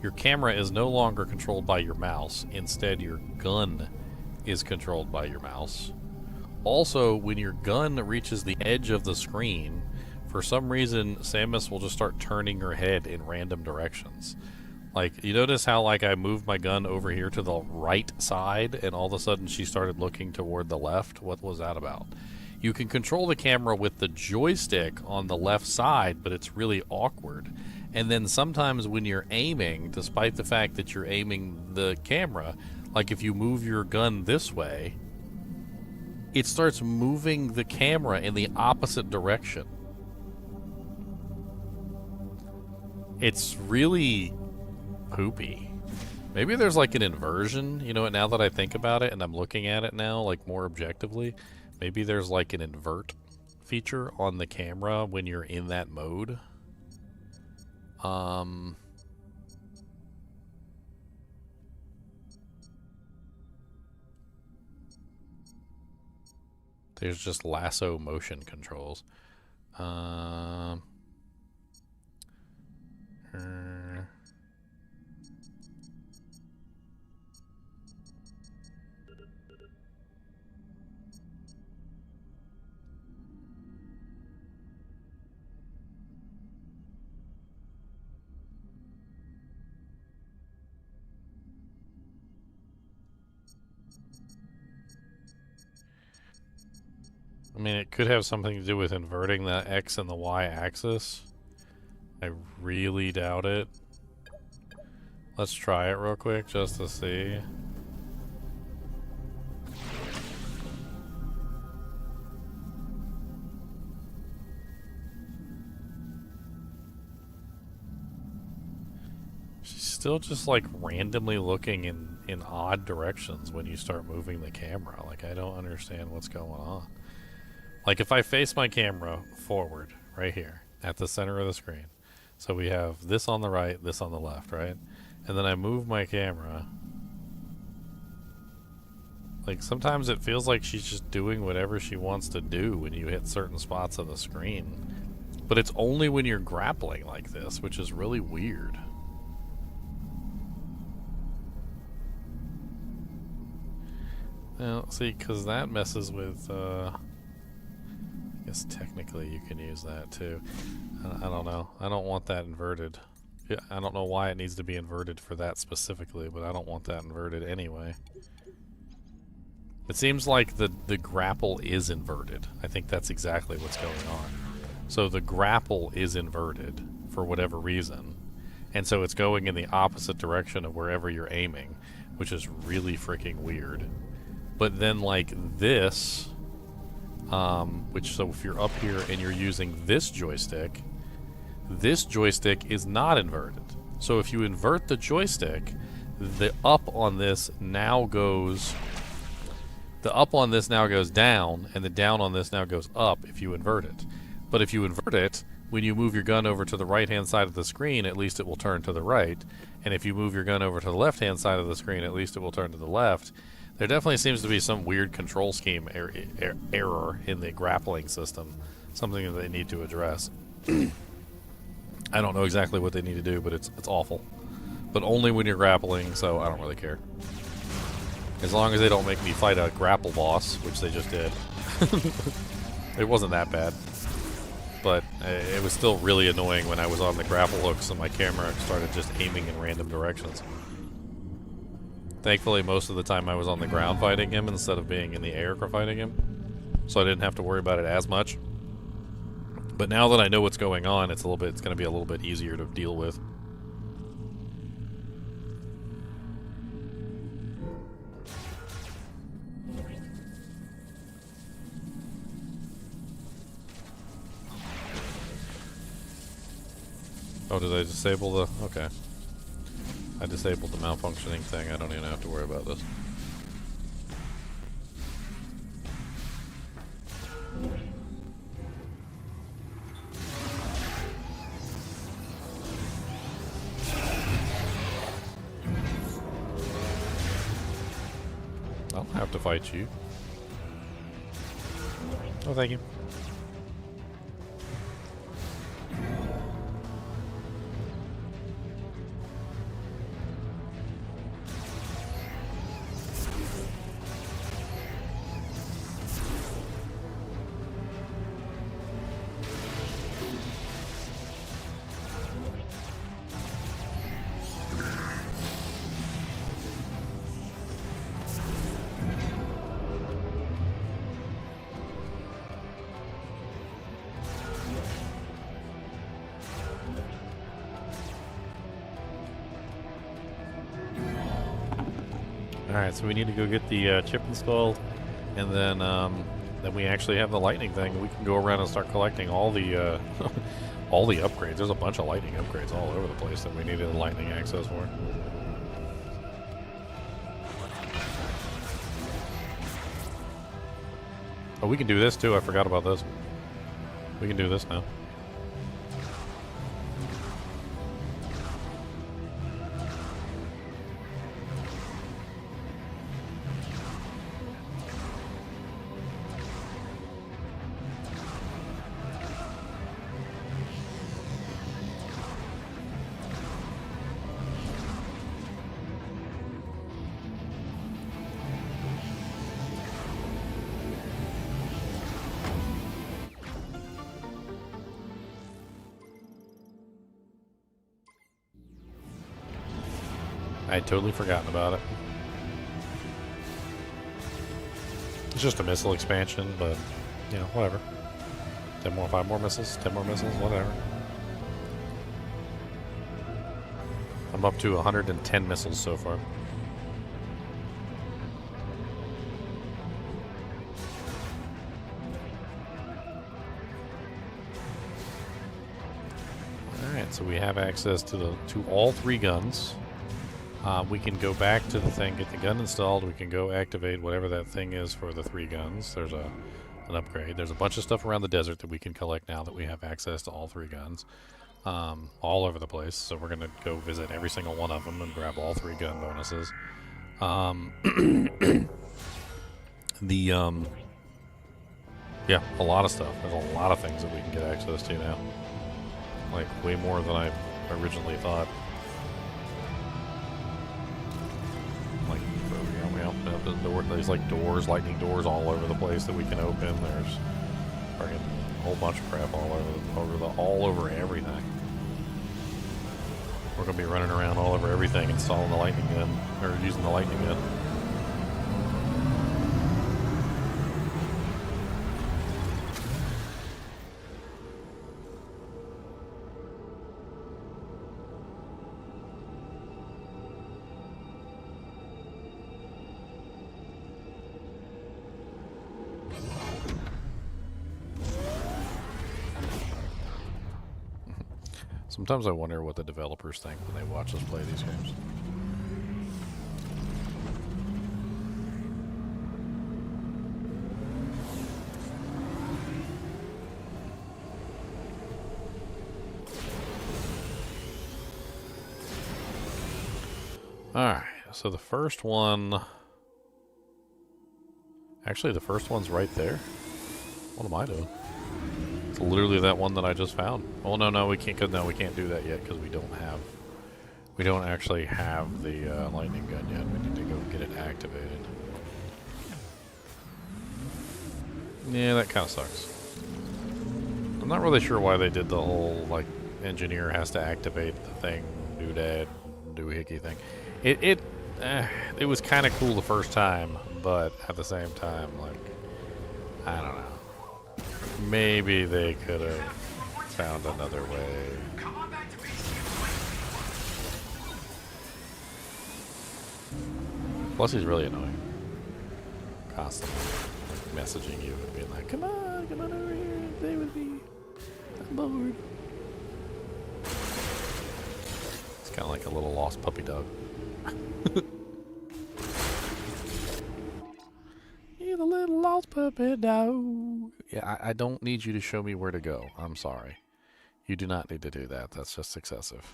Speaker 1: your camera is no longer controlled by your mouse. Instead, your gun is controlled by your mouse. Also, when your gun reaches the edge of the screen, for some reason, Samus will just start turning her head in random directions. Like, you notice how, like, I moved my gun over here to the right side, and all of a sudden she started looking toward the left? What was that about? You can control the camera with the joystick on the left side, but it's really awkward. And then sometimes when you're aiming, despite the fact that you're aiming the camera, like if you move your gun this way, it starts moving the camera in the opposite direction. It's really poopy. Maybe there's like an inversion, you know, now that I think about it and I'm looking at it now, like more objectively, maybe there's like an invert feature on the camera when you're in that mode. There's just lasso motion controls. I mean, it could have something to do with inverting the X and the Y axis. I really doubt it. Let's try it real quick just to see. She's still just like randomly looking in odd directions when you start moving the camera. Like, I don't understand what's going on. Like, if I face my camera forward, right here, at the center of the screen, so we have this on the right, this on the left, right? And then I move my camera. Like, sometimes it feels like she's just doing whatever she wants to do when you hit certain spots of the screen. But it's only when you're grappling like this, which is really weird. Now, see, because that messes with, I guess technically you can use that too. I don't know. I don't want that inverted. Yeah, I don't know why it needs to be inverted for that specifically, but I don't want that inverted anyway. It seems like the grapple is inverted. I think that's exactly what's going on. So the grapple is inverted for whatever reason. And so it's going in the opposite direction of wherever you're aiming, which is really freaking weird. But then like this, so if you're up here and you're using this joystick is not inverted. So if you invert the joystick, the up on this now goes down, and the down on this now goes up if you invert it. But if you invert it, when you move your gun over to the right-hand side of the screen, at least it will turn to the right. And if you move your gun over to the left-hand side of the screen, at least it will turn to the left. There definitely seems to be some weird control scheme error in the grappling system. Something that they need to address. I don't know exactly what they need to do, but it's awful. But only when you're grappling, so I don't really care. As long as they don't make me fight a grapple boss, which they just did. It wasn't that bad. But it was still really annoying when I was on the grapple hooks and my camera started just aiming in random directions. Thankfully, most of the time I was on the ground fighting him instead of being in the air fighting him. So I didn't have to worry about it as much. But now that I know what's going on, it's going to be a little bit easier to deal with. Oh, did I disable the... Okay. I disabled the malfunctioning thing. I don't even have to worry about this. I don't have to fight you. Oh, thank you. Alright, so we need to go get the chip installed, and then we actually have the lightning thing. We can go around and start collecting all the all the upgrades. There's a bunch of lightning upgrades all over the place that we needed the lightning access for. Oh, we can do this too. I forgot about this. We can do this now. I had totally forgotten about it. It's just a missile expansion, but, you know, whatever. 10 more, 5 more missiles, 10 more missiles, whatever. I'm up to 110 missiles so far. Alright, so we have access to all 3 guns. We can go back to the thing, get the gun installed. We can go activate whatever that thing is for the 3 guns. There's an upgrade. There's a bunch of stuff around the desert that we can collect now that we have access to all 3 guns. All over the place. So we're going to go visit every single one of them and grab all 3 gun bonuses. Yeah, a lot of stuff. There's a lot of things that we can get access to now. Like, way more than I originally thought. The door, there's like doors, lightning doors all over the place that we can open. There's a whole bunch of crap all over everything. We're gonna be running around all over everything, installing the lightning gun or using the lightning gun. Sometimes I wonder what the developers think when they watch us play these games. Alright, so the first one... Actually, the first one's right there. What am I doing? It's literally that one that I just found. Oh no, we can't. We can't do that yet because we don't actually have the lightning gun yet. We need to go get it activated. Yeah, that kind of sucks. I'm not really sure why they did the whole like engineer has to activate the thing, doodad, doohickey thing. It was kind of cool the first time, but at the same time, like, I don't know. Maybe they could have found another way. Plus, he's really annoying. Constantly like, messaging you and being like, come on over here and play with me. I'm bored. Kind of like a little lost puppy dog. You're the little lost puppy dog. Yeah, I don't need you to show me where to go. I'm sorry. You do not need to do that. That's just excessive.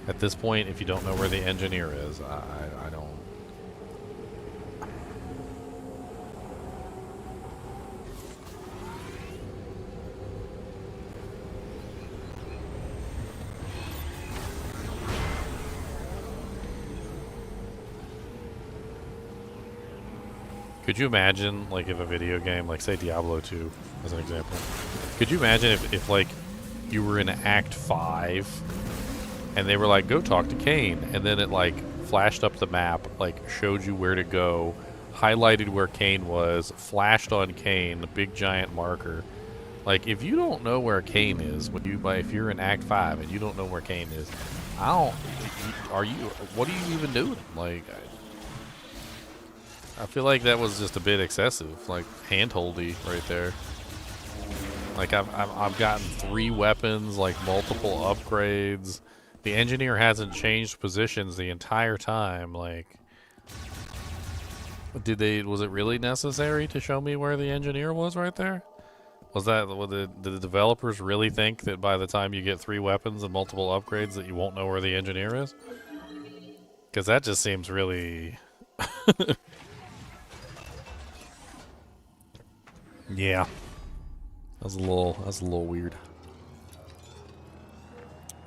Speaker 1: At this point, if you don't know where the engineer is, I don't... Could you imagine, like, if a video game, like, say Diablo 2, as an example, could you imagine if like, you were in Act 5, and they were like, go talk to Cain, and then it, like, flashed up the map, like, showed you where to go, highlighted where Cain was, flashed on Cain, a big giant marker. Like, if you don't know where Cain is, if you're in Act 5 and you don't know where Cain is, what are you even doing? Like, I feel like that was just a bit excessive, like hand-holdy right there. Like I've gotten 3 weapons, like multiple upgrades. The engineer hasn't changed positions the entire time. Like, was it really necessary to show me where the engineer was right there? Did the developers really think that by the time you get 3 weapons and multiple upgrades that you won't know where the engineer is? Because that just seems really... Yeah, that's a little weird.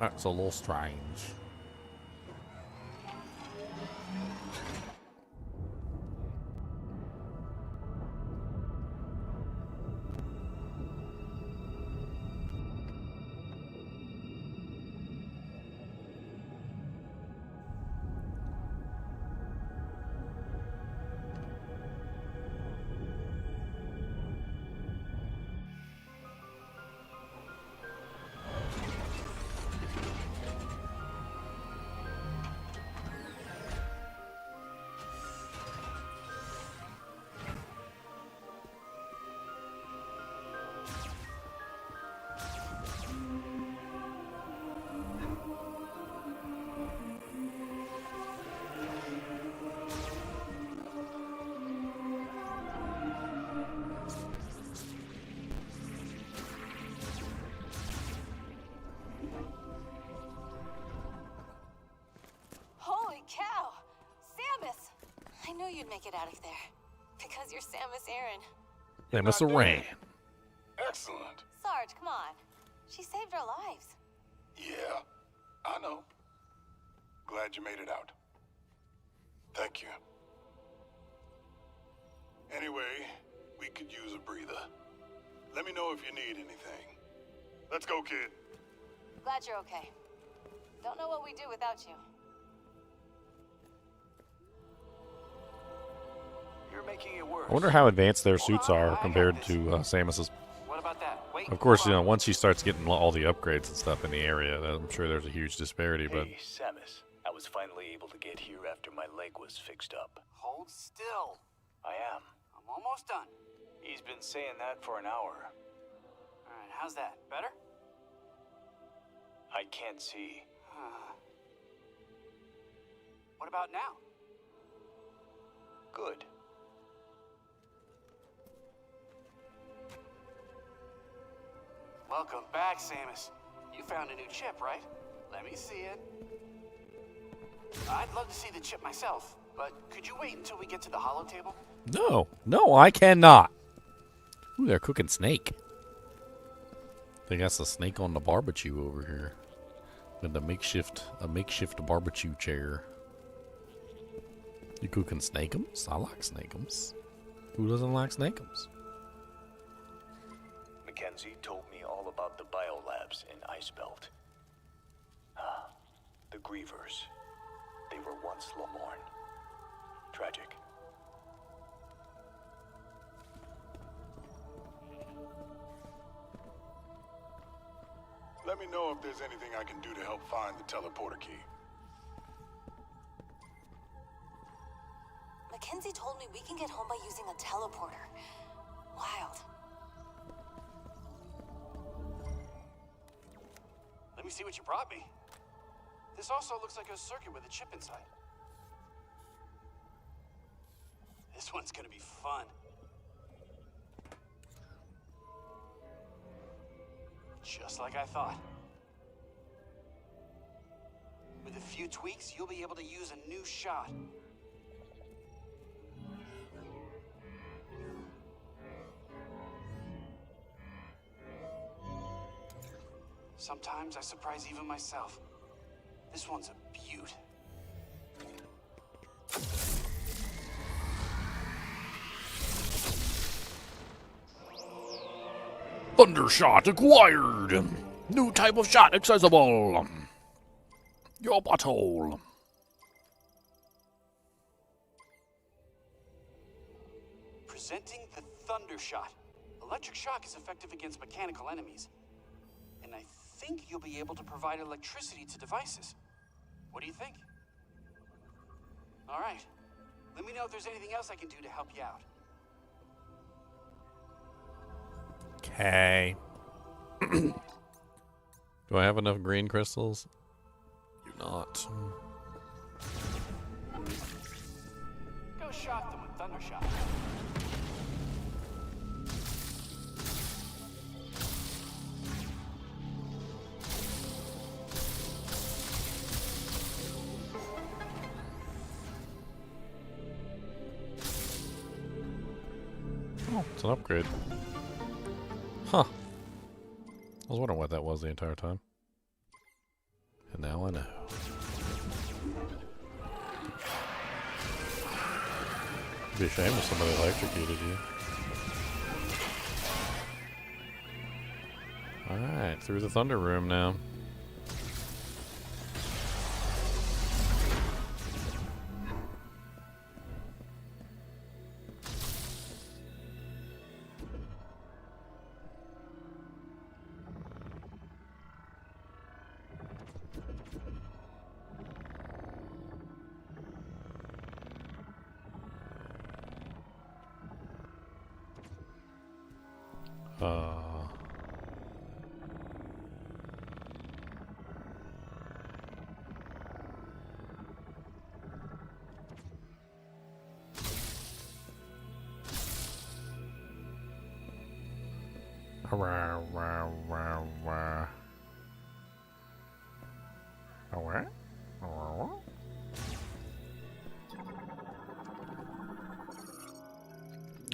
Speaker 1: That's a little strange.
Speaker 9: You'd make it out of there. Because you're Samus Aran.
Speaker 1: Samus Aran.
Speaker 11: Excellent.
Speaker 9: Sarge, come on. She saved our lives.
Speaker 11: Yeah, I know. Glad you made it out. Thank you. Anyway, we could use a breather. Let me know if you need anything. Let's go, kid.
Speaker 9: Glad you're okay. Don't know what we'd do without you.
Speaker 2: You're making it worse.
Speaker 1: I wonder how advanced their suits are compared to Samus's.
Speaker 6: What about that? Wait.
Speaker 1: Of course, once she starts getting all the upgrades and stuff in the area, I'm sure there's a huge disparity. But
Speaker 2: Hey, Samus, I was finally able to get here after my leg was fixed up.
Speaker 6: Hold still.
Speaker 2: I am.
Speaker 6: I'm almost done.
Speaker 2: He's been saying that for an hour.
Speaker 6: All right, how's that? Better?
Speaker 2: I can't see.
Speaker 6: What about now?
Speaker 2: Good.
Speaker 6: Welcome back, Samus. You found a new chip, right? Let me see it. I'd love to see the chip myself, but could you wait until we get to the holo table?
Speaker 1: No, I cannot. Ooh, they're cooking snake. I think that's the snake on the barbecue over here. With a makeshift barbecue chair. You cooking snakeums? I like snakeums. Who doesn't like snakeums?
Speaker 2: Mackenzie told me all about the biolabs in Icebelt. The Grievers. They were once Lamorne. Tragic.
Speaker 11: Let me know if there's anything I can do to help find the teleporter key.
Speaker 9: Mackenzie told me we can get home by using a teleporter. Wild.
Speaker 6: Let me see what you brought me. This also looks like a circuit with a chip inside. This one's gonna be fun. Just like I thought. With a few tweaks, you'll be able to use a new shot. Sometimes I surprise even myself. This one's a beaut.
Speaker 1: Thunder shot acquired. New type of shot accessible. Your butthole.
Speaker 6: Presenting the Thunder Shot. Electric shock is effective against mechanical enemies. And I think you'll be able to provide electricity to devices. What do you think? All right. Let me know if there's anything else I can do to help you out.
Speaker 1: Okay. Do I have enough green crystals? Do not.
Speaker 6: Go shock them with Thunder Shot.
Speaker 1: Oh, it's an upgrade. Huh. I was wondering what that was the entire time. And now I know. It'd be a shame if somebody electrocuted you. Alright, through the Thunder Room now.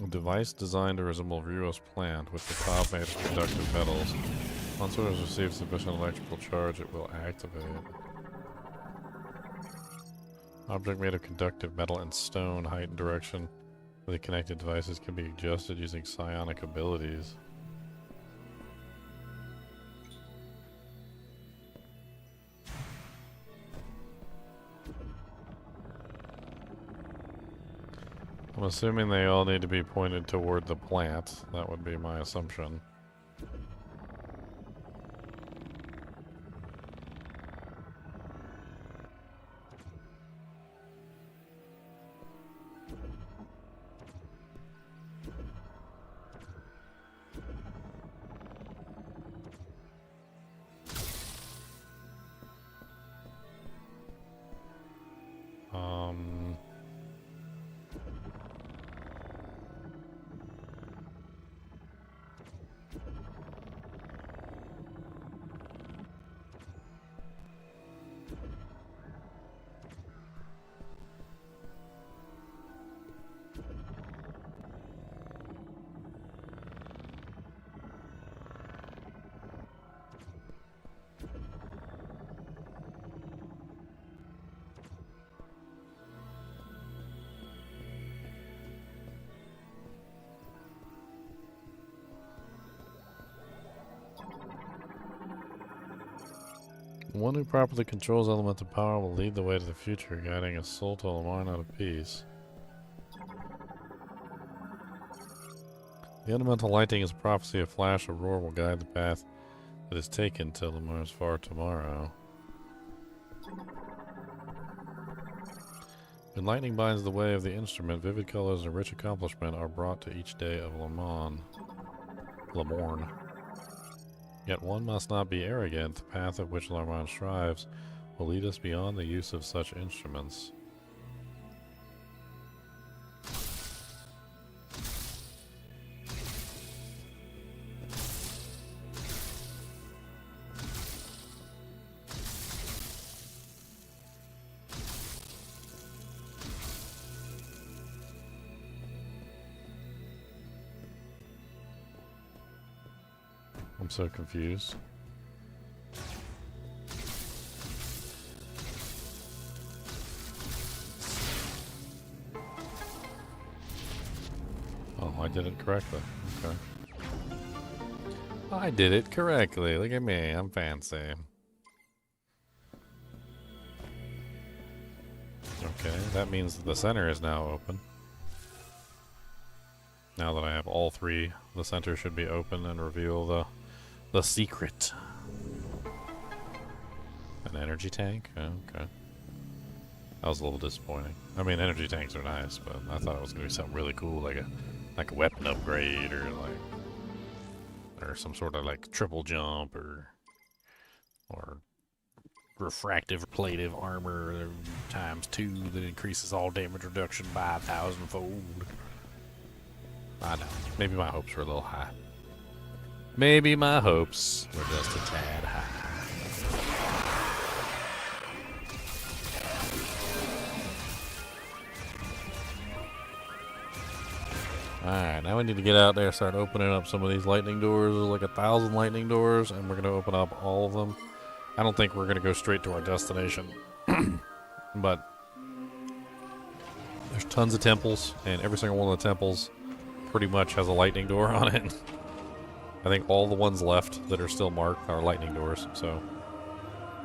Speaker 1: A device designed to resemble Rios' plant with the top made of conductive metals. Once it has received sufficient electrical charge, it will activate. Object made of conductive metal and stone, height and direction of the connected devices can be adjusted using psionic abilities. I'm assuming they all need to be pointed toward the plant. That would be my assumption. One who properly controls elemental power will lead the way to the future, guiding a soul to a mind out of peace. The elemental lighting is a prophecy. A flash of roar will guide the path that is taken till Lamar's far tomorrow. When lightning binds the way of the instrument, vivid colors and rich accomplishment are brought to each day of Lamorn. Yet one must not be arrogant. The path of which Larmon strives will lead us beyond the use of such instruments. I'm so confused. Oh, I did it correctly. Okay. I did it correctly. Look at me. I'm fancy. Okay, that means that the center is now open. Now that I have all three, the center should be open and reveal the secret. An energy tank? Okay. That was a little disappointing. I mean, energy tanks are nice, but I thought it was gonna be something really cool, like a weapon upgrade, or some sort of like triple jump, or refractive plative armor ×2 that increases all damage reduction by 1,000-fold. I know. Maybe my hopes were a little high. Maybe my hopes were just a tad high. Alright, now we need to get out there and start opening up some of these lightning doors. There's like 1,000 lightning doors, and we're going to open up all of them. I don't think we're going to go straight to our destination. But there's tons of temples, and every single one of the temples pretty much has a lightning door on it. I think all the ones left that are still marked are lightning doors, so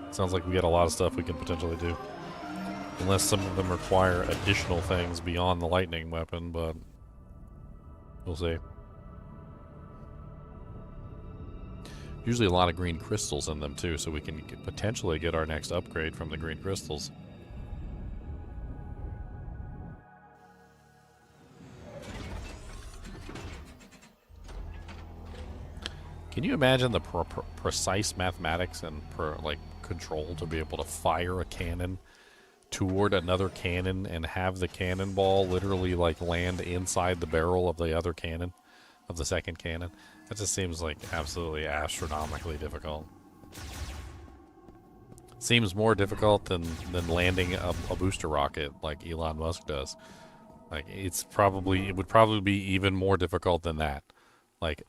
Speaker 1: it sounds like we got a lot of stuff we can potentially do. Unless some of them require additional things beyond the lightning weapon, but we'll see. Usually a lot of green crystals in them too, so we can potentially get our next upgrade from the green crystals. Can you imagine the precise mathematics and control to be able to fire a cannon toward another cannon and have the cannonball literally like land inside the barrel of the other cannon, of the second cannon? That just seems like absolutely astronomically difficult. Seems more difficult than landing a booster rocket like Elon Musk does. Like it would probably be even more difficult than that. Like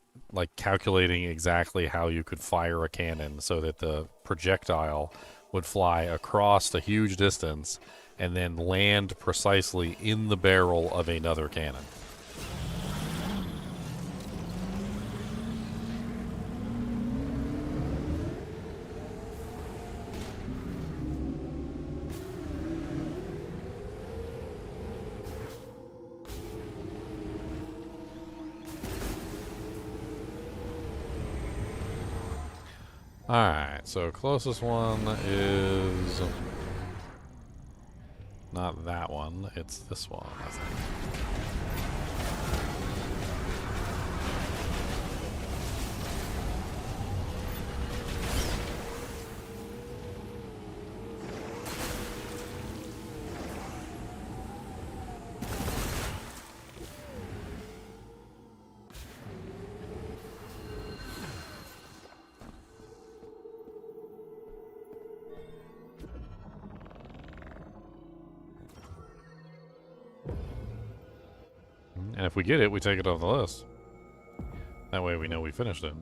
Speaker 1: calculating exactly how you could fire a cannon so that the projectile would fly across a huge distance and then land precisely in the barrel of another cannon. Alright, so closest one is not that one, it's this one, I think. And if we get it, we take it off the list. That way we know we finished it.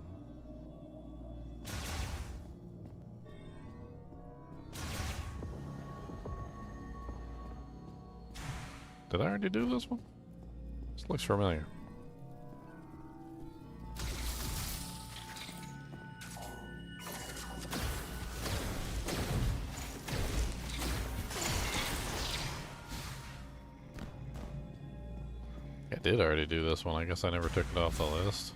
Speaker 1: Did I already do this one? This looks familiar. I did already do this one. I guess I never took it off the list.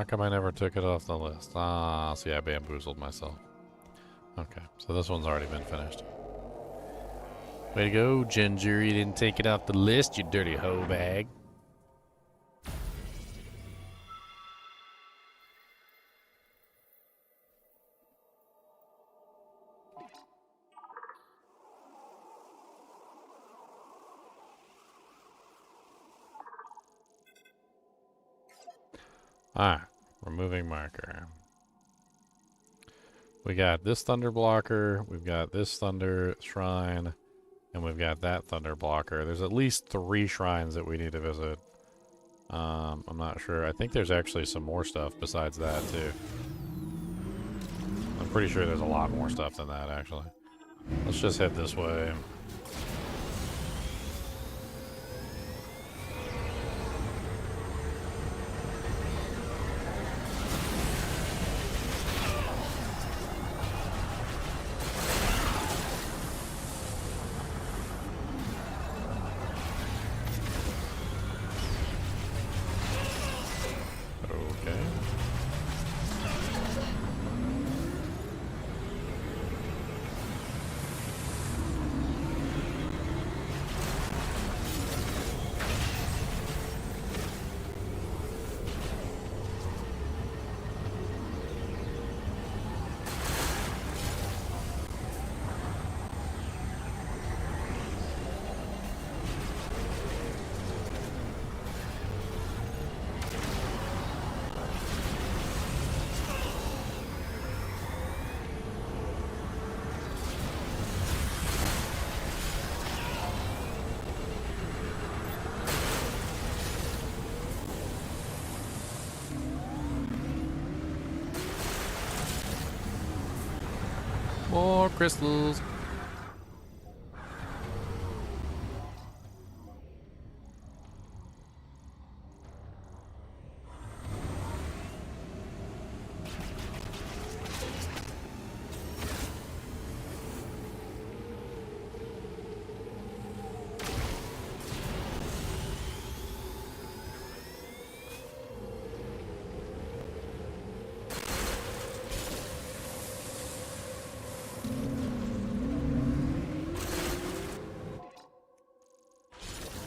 Speaker 1: How come I never took it off the list? Ah, see, I bamboozled myself. Okay, so this one's already been finished. Way to go, Ginger. You didn't take it off the list, you dirty hoe bag. Alright, removing marker. We got this thunder blocker, we've got this thunder shrine, and we've got that thunder blocker. There's at least 3 shrines that we need to visit. I'm not sure. I think there's actually some more stuff besides that, too. I'm pretty sure there's a lot more stuff than that, actually. Let's just head this way. More crystals.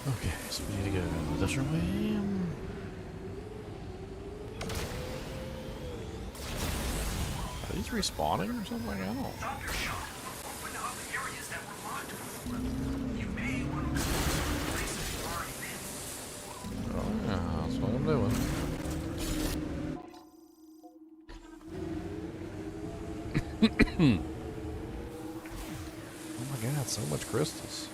Speaker 1: Okay, so we need to go this way. Are these respawning or something? I don't know.
Speaker 4: Stop your shot. Open up areas that were locked before. You may want to explore places you've already been.
Speaker 1: Oh, yeah, that's what I'm doing. Oh my god, so much crystals.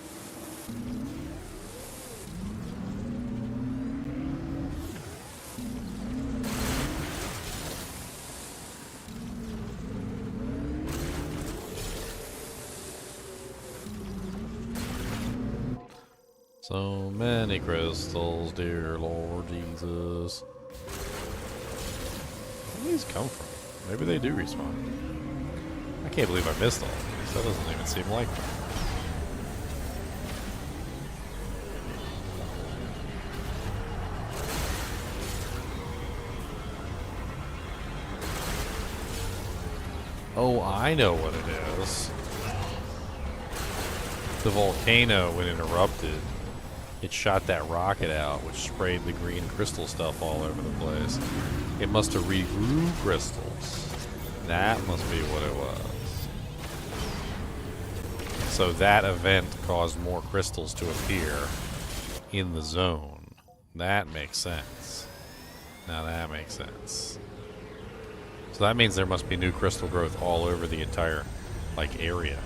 Speaker 1: So many crystals, dear Lord Jesus. Where do these come from? Maybe they do respawn. I can't believe I missed all of these. That doesn't even seem like them. Oh, I know what it is. The volcano, when it erupted, it shot that rocket out, which sprayed the green crystal stuff all over the place. It must have regrew crystals. That must be what it was. So that event caused more crystals to appear in the zone. That makes sense. Now that makes sense. So that means there must be new crystal growth all over the entire, like, area.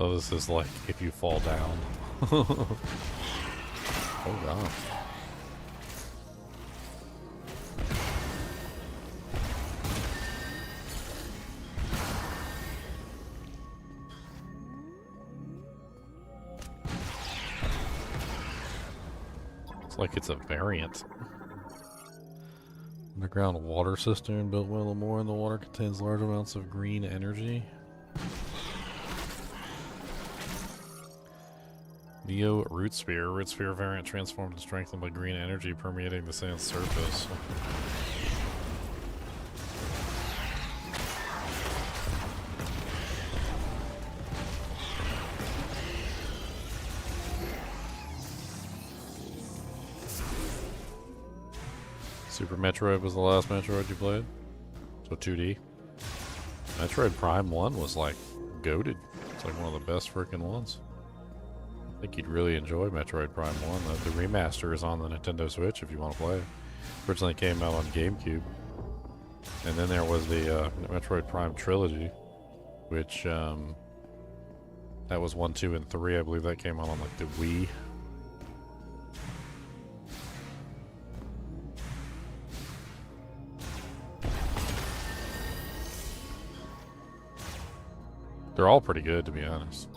Speaker 1: So this is like if you fall down. Oh god. It's like it's a variant. Underground water cistern built well or more, and the water contains large amounts of green energy. Neo Root Sphere. Root Sphere variant transformed and strengthened by green energy permeating the sand's surface. Super Metroid was the last Metroid you played? So 2D? Metroid Prime 1 was like goated. It's like one of the best freaking ones. I think you'd really enjoy Metroid Prime 1. The remaster is on the Nintendo Switch if you want to play it. Originally came out on GameCube. And then there was the Metroid Prime trilogy, which that was 1, 2, and 3. I believe that came out on like the Wii. They're all pretty good, to be honest.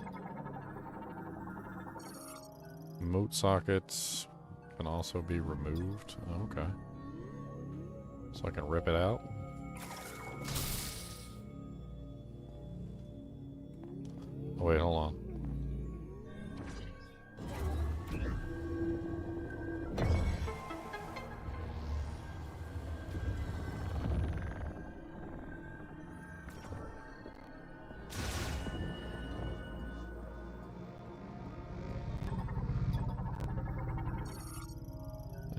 Speaker 1: Mote sockets can also be removed. Okay. So I can rip it out. Oh, wait, hold on.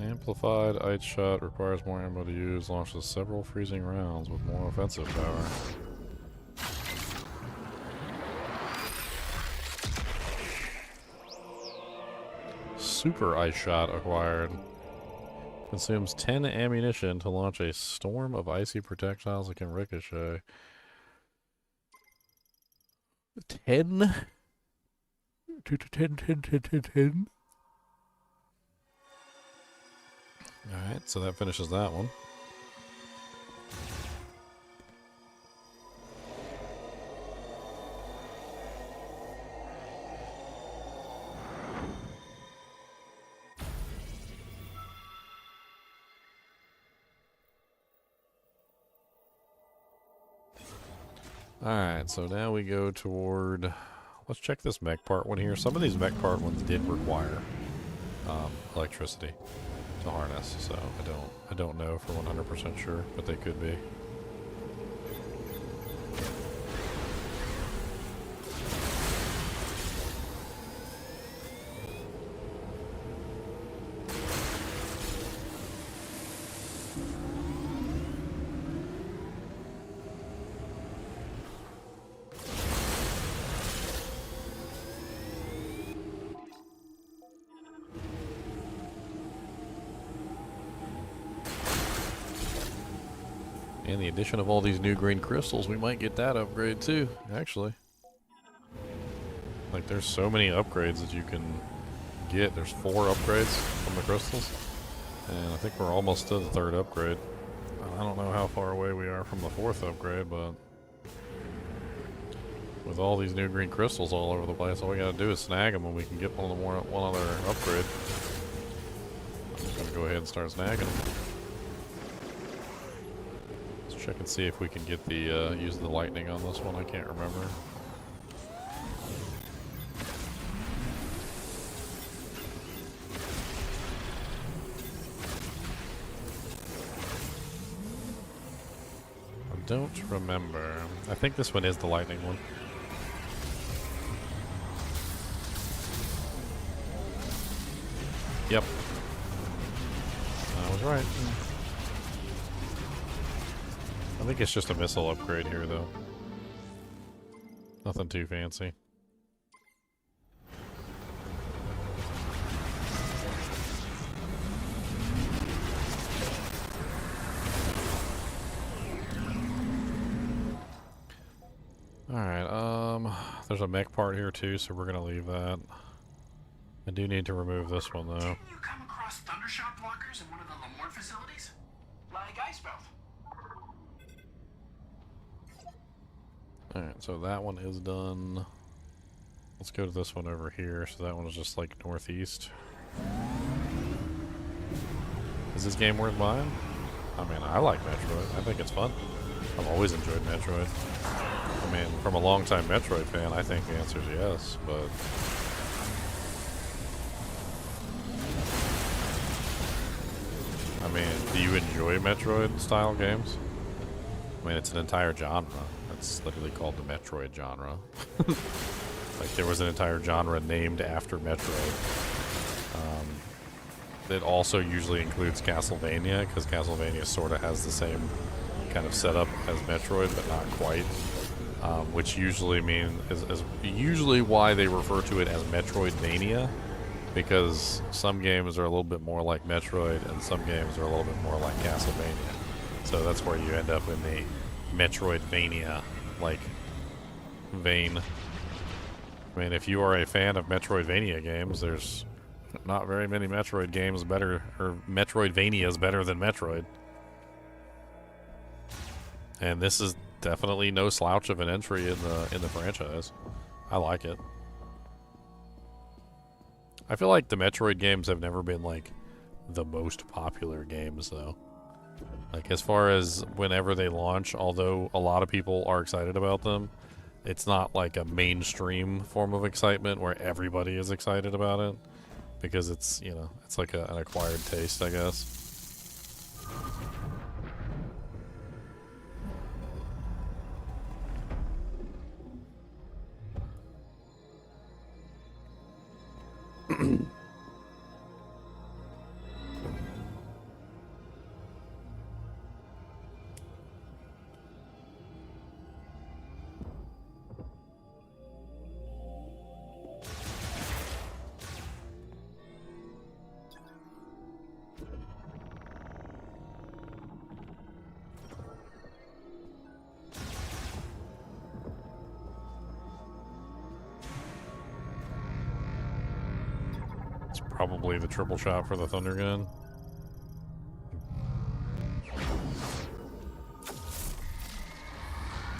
Speaker 1: Amplified ice shot requires more ammo to use, launches several freezing rounds with more offensive power. Super ice shot acquired. Consumes 10 ammunition to launch a storm of icy projectiles that can ricochet. 10? 10. Alright, so that finishes that one. Alright, so now we go toward... Let's check this mech part one here. Some of these mech part ones did require electricity to harness, so I don't know for 100% sure, but they could be. And the addition of all these new green crystals, we might get that upgrade too, actually. Like, there's so many upgrades that you can get. There's 4 upgrades from the crystals. And I think we're almost to the 3rd upgrade. I don't know how far away we are from the 4th upgrade, but... with all these new green crystals all over the place, all we gotta do is snag them and we can get one other upgrade. I'm just gonna go ahead and start snagging them. Check and see if we can get the use the lightning on this one. I can't remember. I don't remember. I think this one is the lightning one. Yep. I was right. I think it's just a missile upgrade here, though. Nothing too fancy. Alright, there's there's a mech part here too, so we're gonna leave that. I do need to remove this one though.
Speaker 4: Didn't you come across Thundershock blockers in one of the Lamorne facilities? Like Icebelt.
Speaker 1: Alright, so that one is done. Let's go to this one over here. So that one is just like northeast. Is this game worth buying? I mean, I like Metroid. I think it's fun. I've always enjoyed Metroid. I mean, from a longtime Metroid fan, I think the answer is yes, but... I mean, do you enjoy Metroid-style games? I mean, it's an entire genre. It's literally called the Metroid genre. Like, there was an entire genre named after Metroid. It also usually includes Castlevania, because Castlevania sort of has the same kind of setup as Metroid, but not quite. Which usually is usually why they refer to it as Metroidvania, because some games are a little bit more like Metroid, and some games are a little bit more like Castlevania. So that's where you end up in the Metroidvania, like, vein. I mean, if you are a fan of Metroidvania games, there's not very many Metroid games better, or Metroidvanias better than Metroid. And this is definitely no slouch of an entry in the franchise. I like it. I feel like the Metroid games have never been like the most popular games though. Like, as far as whenever they launch, although a lot of people are excited about them, it's not like a mainstream form of excitement where everybody is excited about it, because it's, you know, it's like an acquired taste, I guess. Probably the triple shot for the Thunder Gun.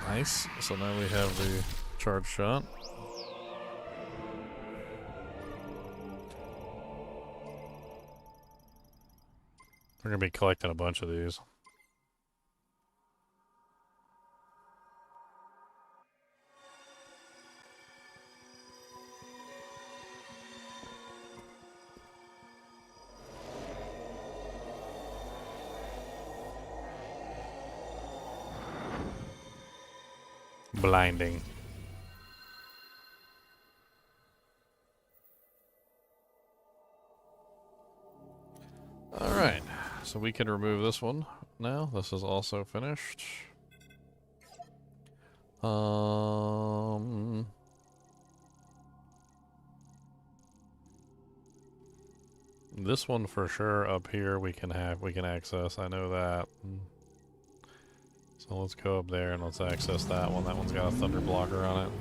Speaker 1: Nice. So now we have the charge shot. We're going to be collecting a bunch of these. Blinding. Alright, so we can remove this one now. This is also finished. This one for sure up here we can access. I know that. So let's go up there and let's access that one. That one's got a thunder blocker on it.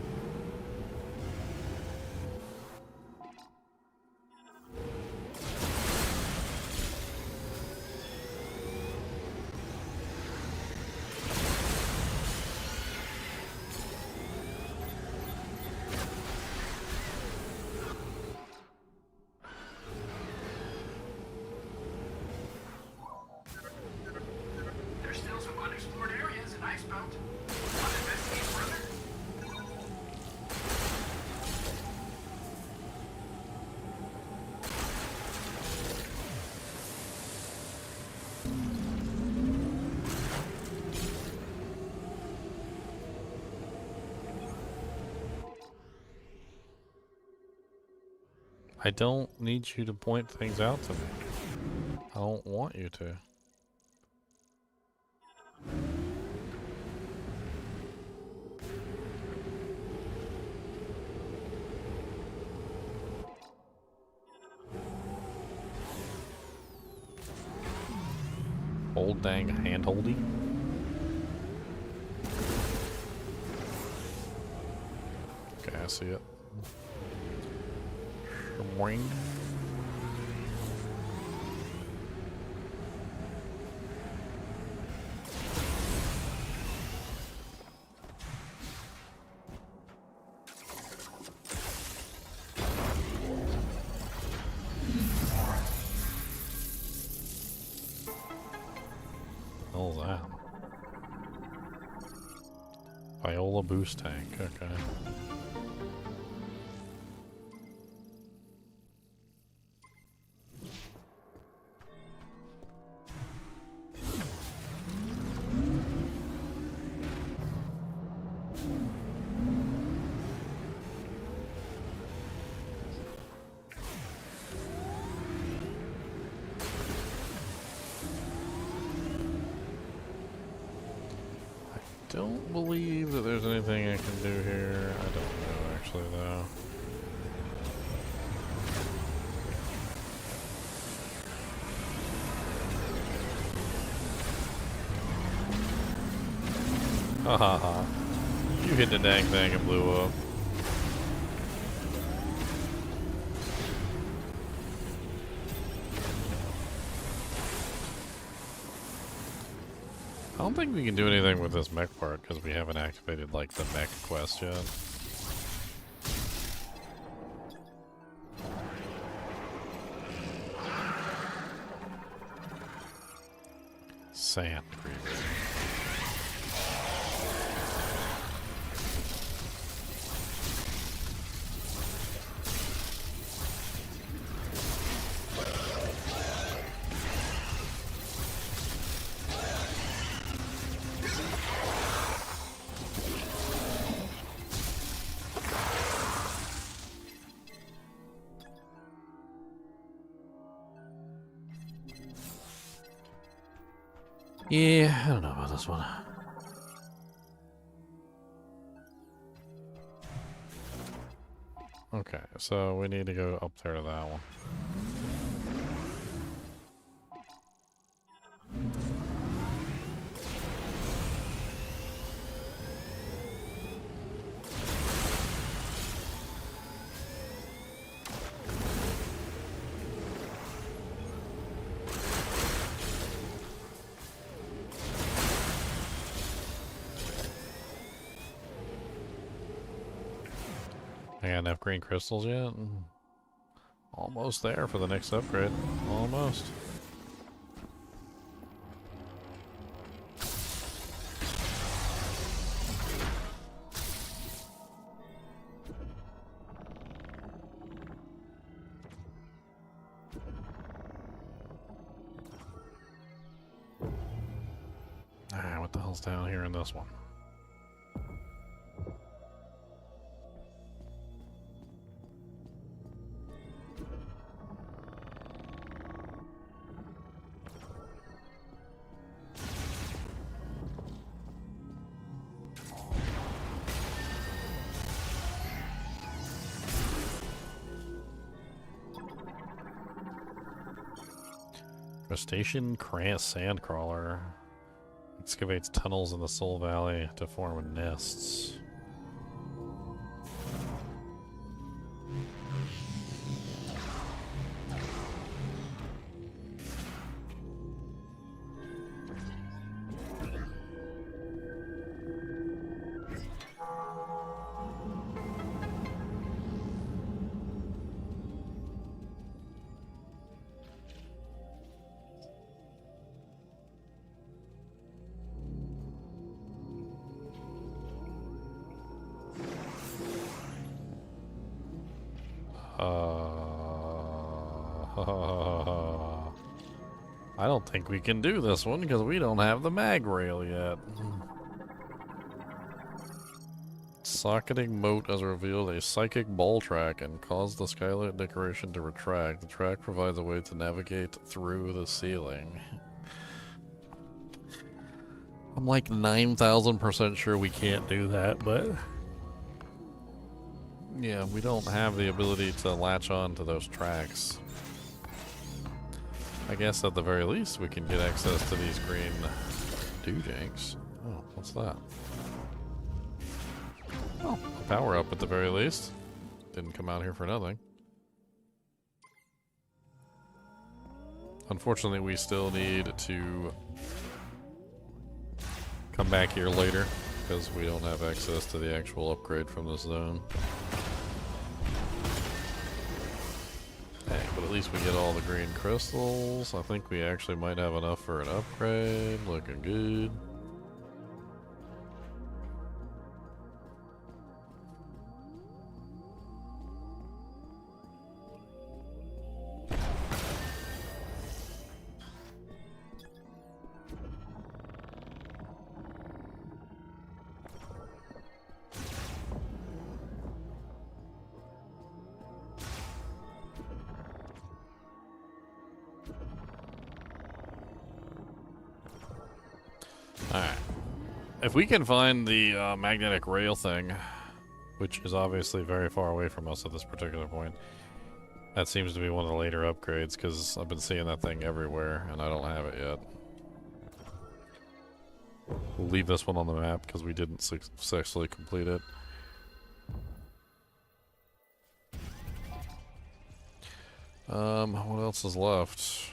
Speaker 4: There's still some unexplored areas in Icebelt. Want to investigate further?
Speaker 1: I don't need you to point things out to me. I don't want you to. Old dang hand-holdy. Okay, I see it. Boing. Hell's that? Viola boost tank, okay. Don't believe that there's anything I can do here. I don't know, actually, though. Ha ha ha. You hit the dang thing and blew up. I don't think we can do anything with this mech part because we haven't activated like the mech quest yet. Sand creeper. Yeah, I don't know about this one. Okay, so we need to go up there to that one. I got enough green crystals yet? Almost there for the next upgrade. Almost. Alright, what the hell's down here in this one? Crustacean sandcrawler excavates tunnels in the Soul Valley to form nests. I don't think we can do this one because we don't have the mag rail yet. Socketing moat has revealed a psychic ball track and caused the skylight decoration to retract. The track provides a way to navigate through the ceiling. I'm like 9,000% sure we can't do that, but yeah, we don't have the ability to latch on to those tracks. I guess at the very least we can get access to these green doojanks. Oh, what's that? Oh, power up at the very least. Didn't come out here for nothing. Unfortunately, we still need to come back here later because we don't have access to the actual upgrade from this zone. Hey, but at least we get all the green crystals. I think we actually might have enough for an upgrade. Looking good. Alright. If we can find the magnetic rail thing, which is obviously very far away from us at this particular point, that seems to be one of the later upgrades, because I've been seeing that thing everywhere, and I don't have it yet. We'll leave this one on the map, because we didn't successfully complete it. What else is left?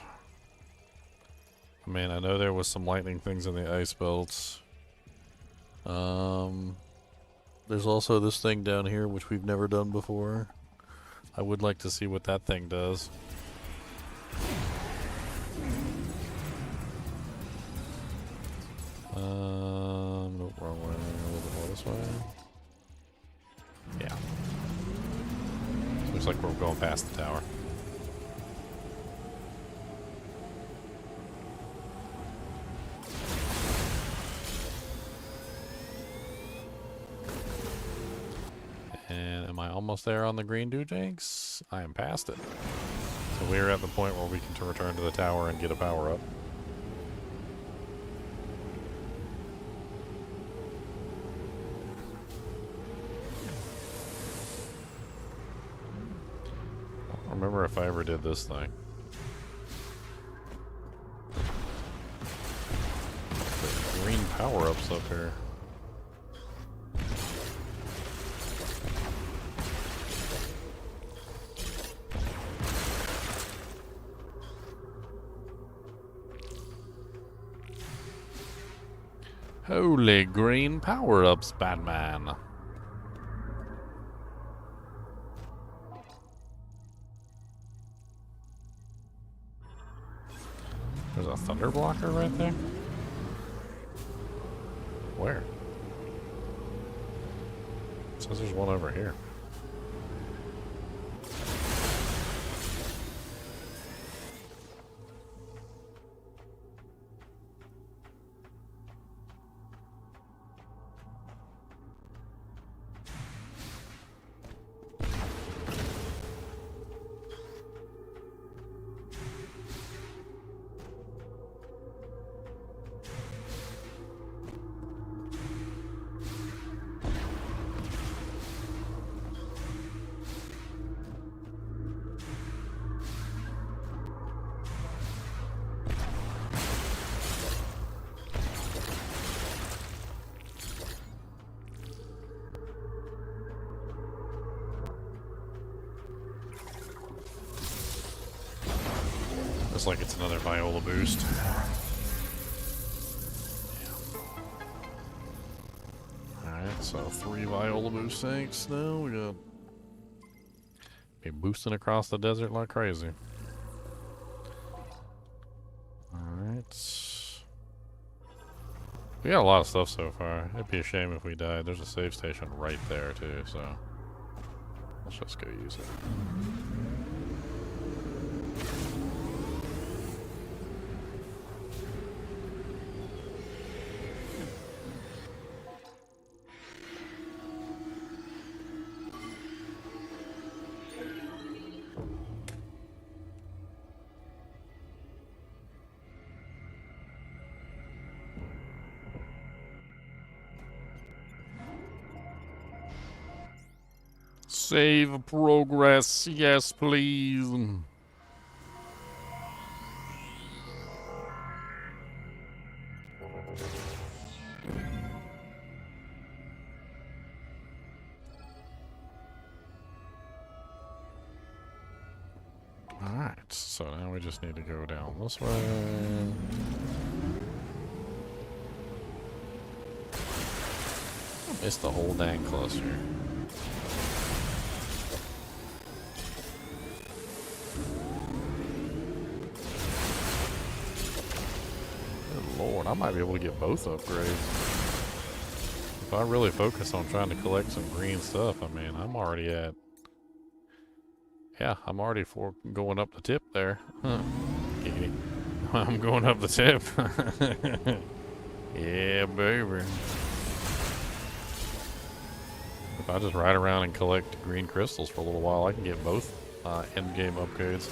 Speaker 1: I mean, I know there was some lightning things in the ice belts. There's also this thing down here, which we've never done before. I would like to see what that thing does. Nope, wrong way. A little bit more this way. Yeah. Looks like we're going past the tower. And am I almost there on the green doojanks? I am past it. So we're at the point where we can return to the tower and get a power up. I don't remember if I ever did this thing. The green power-ups up here. Holy green power-ups, Batman. There's a thunder blocker right there? Where? It says there's one over here. Looks like it's another Viola boost. Alright, so 3 Viola boost tanks now. We got be boosting across the desert like crazy. Alright. We got a lot of stuff so far. It'd be a shame if we died. There's a save station right there too, so let's just go use it. Save progress, yes please. so now we just need to go down this way.
Speaker 3: Missed the whole dang cluster.
Speaker 1: Good lord, I might be able to get both upgrades. If I really focus on trying to collect some green stuff, I mean, I'm already at... Yeah, I'm already going up the tip there. Huh. Katie. I'm going up the tip. Yeah, baby. If I just ride around and collect green crystals for a little while, I can get both end-game upgrades.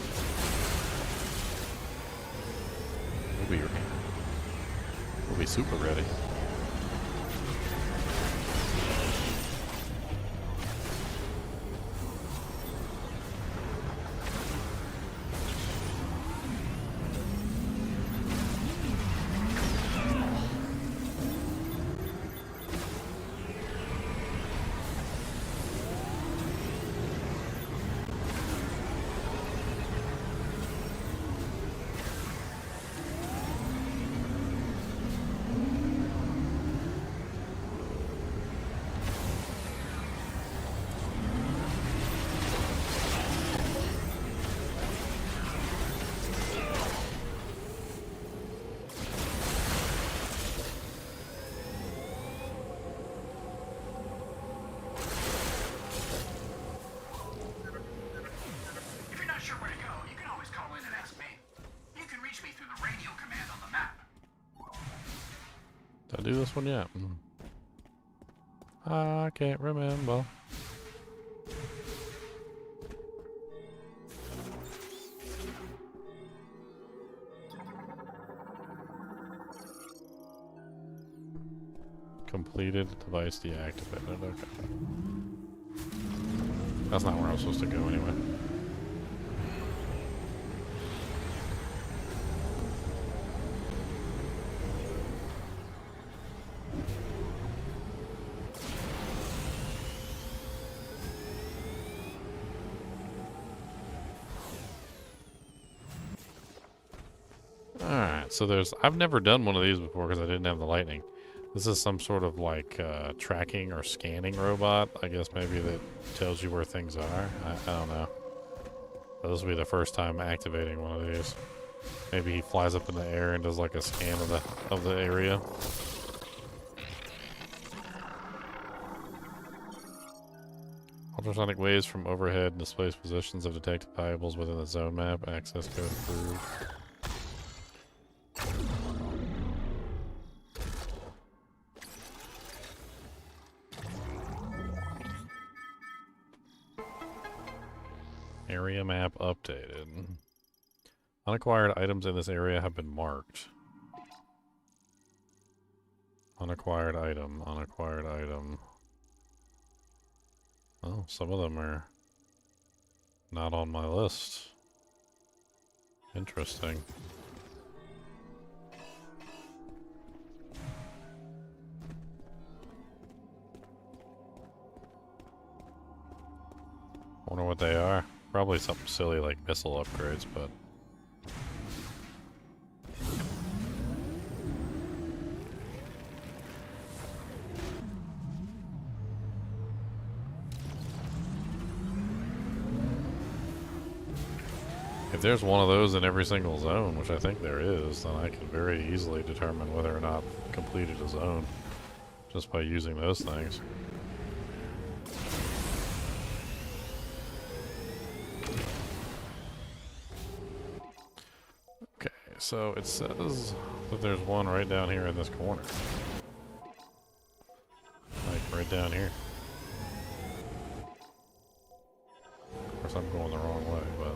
Speaker 1: We'll be super ready. Did I do this one yet? I can't remember. Completed, device deactivated. Okay. That's not where I was supposed to go anyway. Alright, so I've never done one of these before because I didn't have the lightning. This is some sort of like tracking or scanning robot, I guess maybe, that tells you where things are. I don't know. But this will be the first time activating one of these. Maybe he flies up in the air and does like a scan of the area. Ultrasonic waves from overhead displays positions of detected valuables within the zone map. Access code approved. Area map updated. Unacquired items in this area have been marked. Unacquired item, unacquired item. Oh, some of them are not on my list. Interesting. Wonder what they are. Probably something silly like missile upgrades, but... if there's one of those in every single zone, which I think there is, then I can very easily determine whether or not I've completed a zone just by using those things. So it says that there's one right down here in this corner. Like right down here. Of course I'm going the wrong way, but...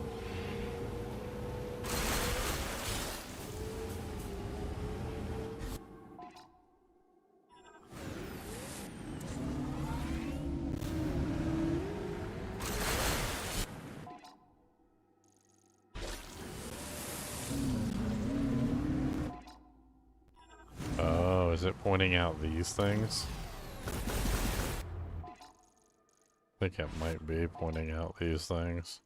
Speaker 1: is it pointing out these things? I think it might be pointing out these things.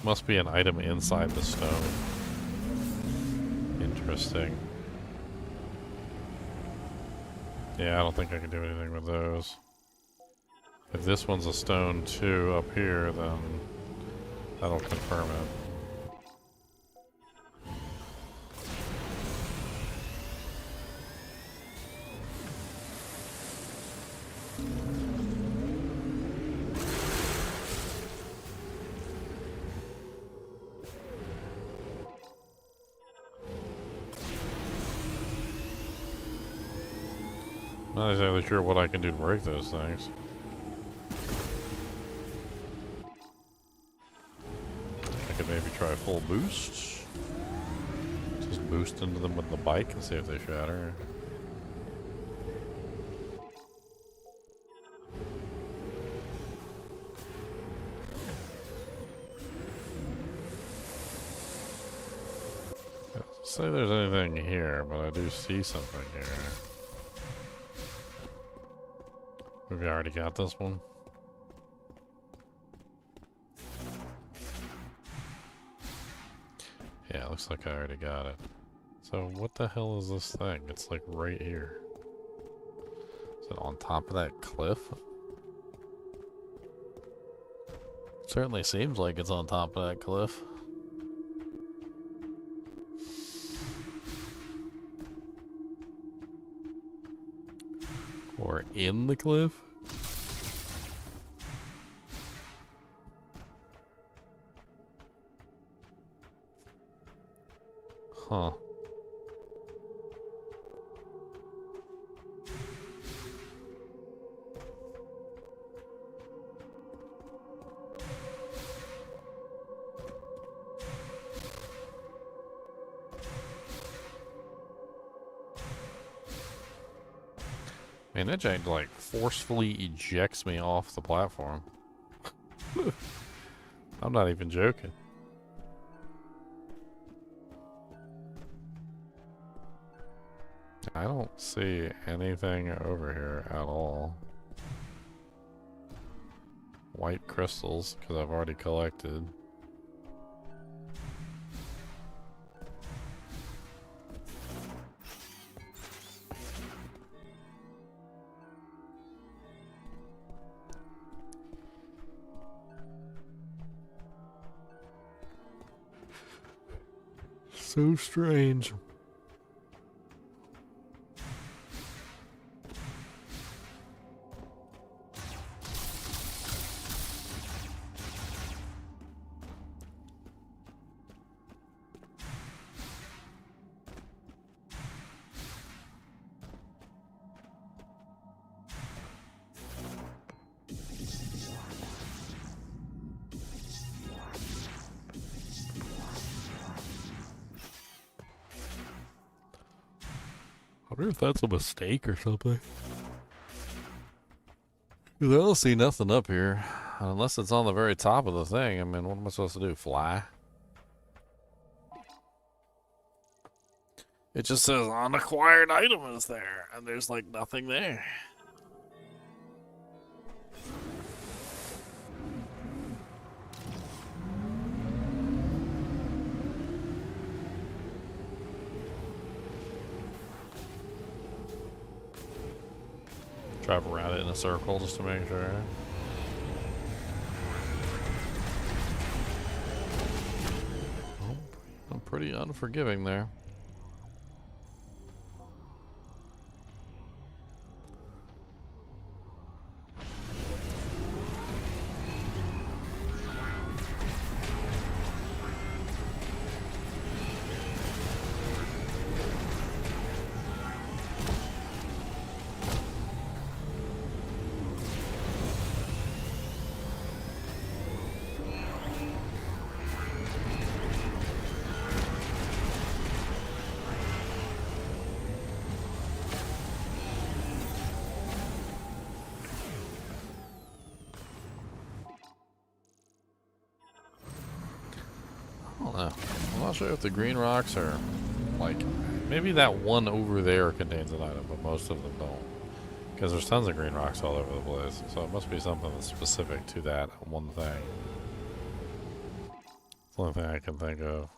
Speaker 1: Must be an item inside the stone. Interesting. Yeah, I don't think I can do anything with those. If this one's a stone too up here, then that'll confirm it. Not exactly sure what I can do to break those things. I could maybe try full boost. Just boost into them with the bike and see if they shatter. Let's say there's anything here, but I do see something here. We already got this one. Yeah, looks like I already got it. So what the hell is this thing? It's like right here. Is it on top of that cliff?
Speaker 3: Certainly seems like it's on top of that cliff.
Speaker 1: Or in the cliff? Huh. Man, that giant like forcefully ejects me off the platform. I'm not even joking. I don't see anything over here at all. White crystals, because I've already collected. So strange. I wonder if that's a mistake or something. 'Cause I don't see nothing up here. Unless it's on the very top of the thing. I mean, what am I supposed to do? Fly? It just says unacquired item is there. And there's like nothing there. Drive around it in a circle just to make sure. Oh, I'm pretty unforgiving there. I'm not sure if the green rocks are like, maybe that one over there contains an item, but most of them don't. Because there's tons of green rocks all over the place. So it must be something that's specific to that one thing. the only thing I can think of.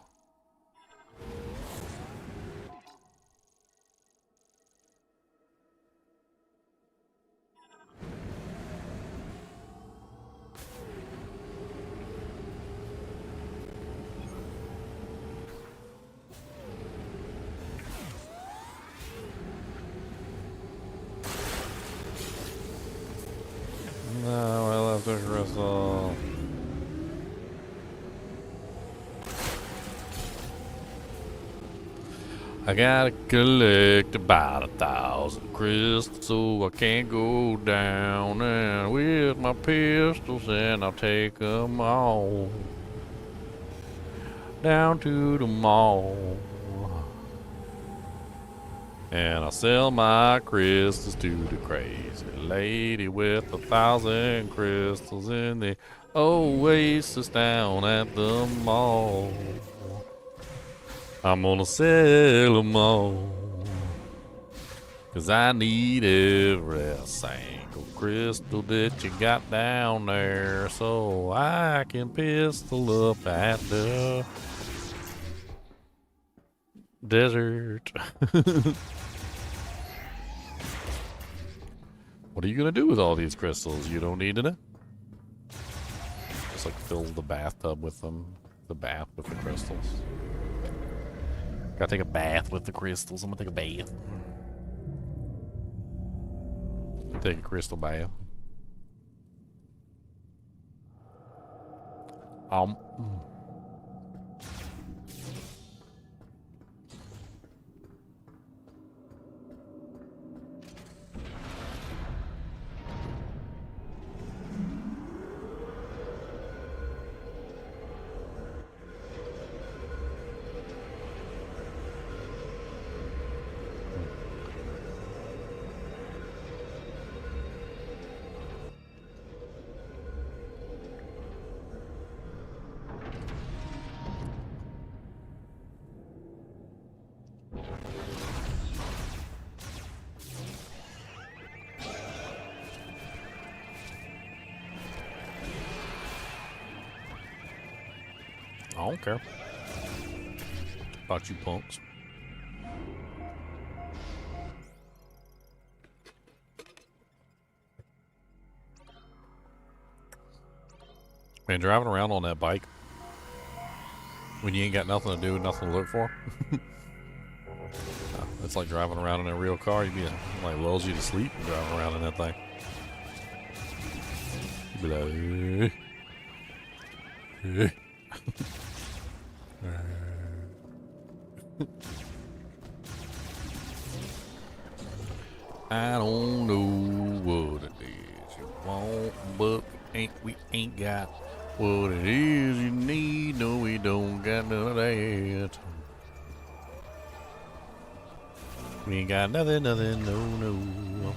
Speaker 1: No, I left the crystal. I gotta collect about 1,000 crystals so I can't go down and with my pistols and I'll take 'em all down to the mall. And I'll sell my crystals to the crazy lady with 1,000 crystals in the oasis down at the mall. I'm gonna sell 'em all, 'cause I need every single crystal that you got down there so I can pistol up at the desert. What are you gonna do with all these crystals? You don't need to know. Just like fill the bathtub with them. The bath with the crystals. Gotta take a bath with the crystals. I'm gonna take a bath. Take a crystal bath. Um. I don't care about you punks. Man, driving around on that bike when you ain't got nothing to do, nothing to look for. It's like driving around in a real car. You'd be like lulls you to sleep and driving around in that thing. You'd be like, I don't know what it is you want, but we ain't got what it is you need. No, we don't got none of that. We ain't got nothing, no, no.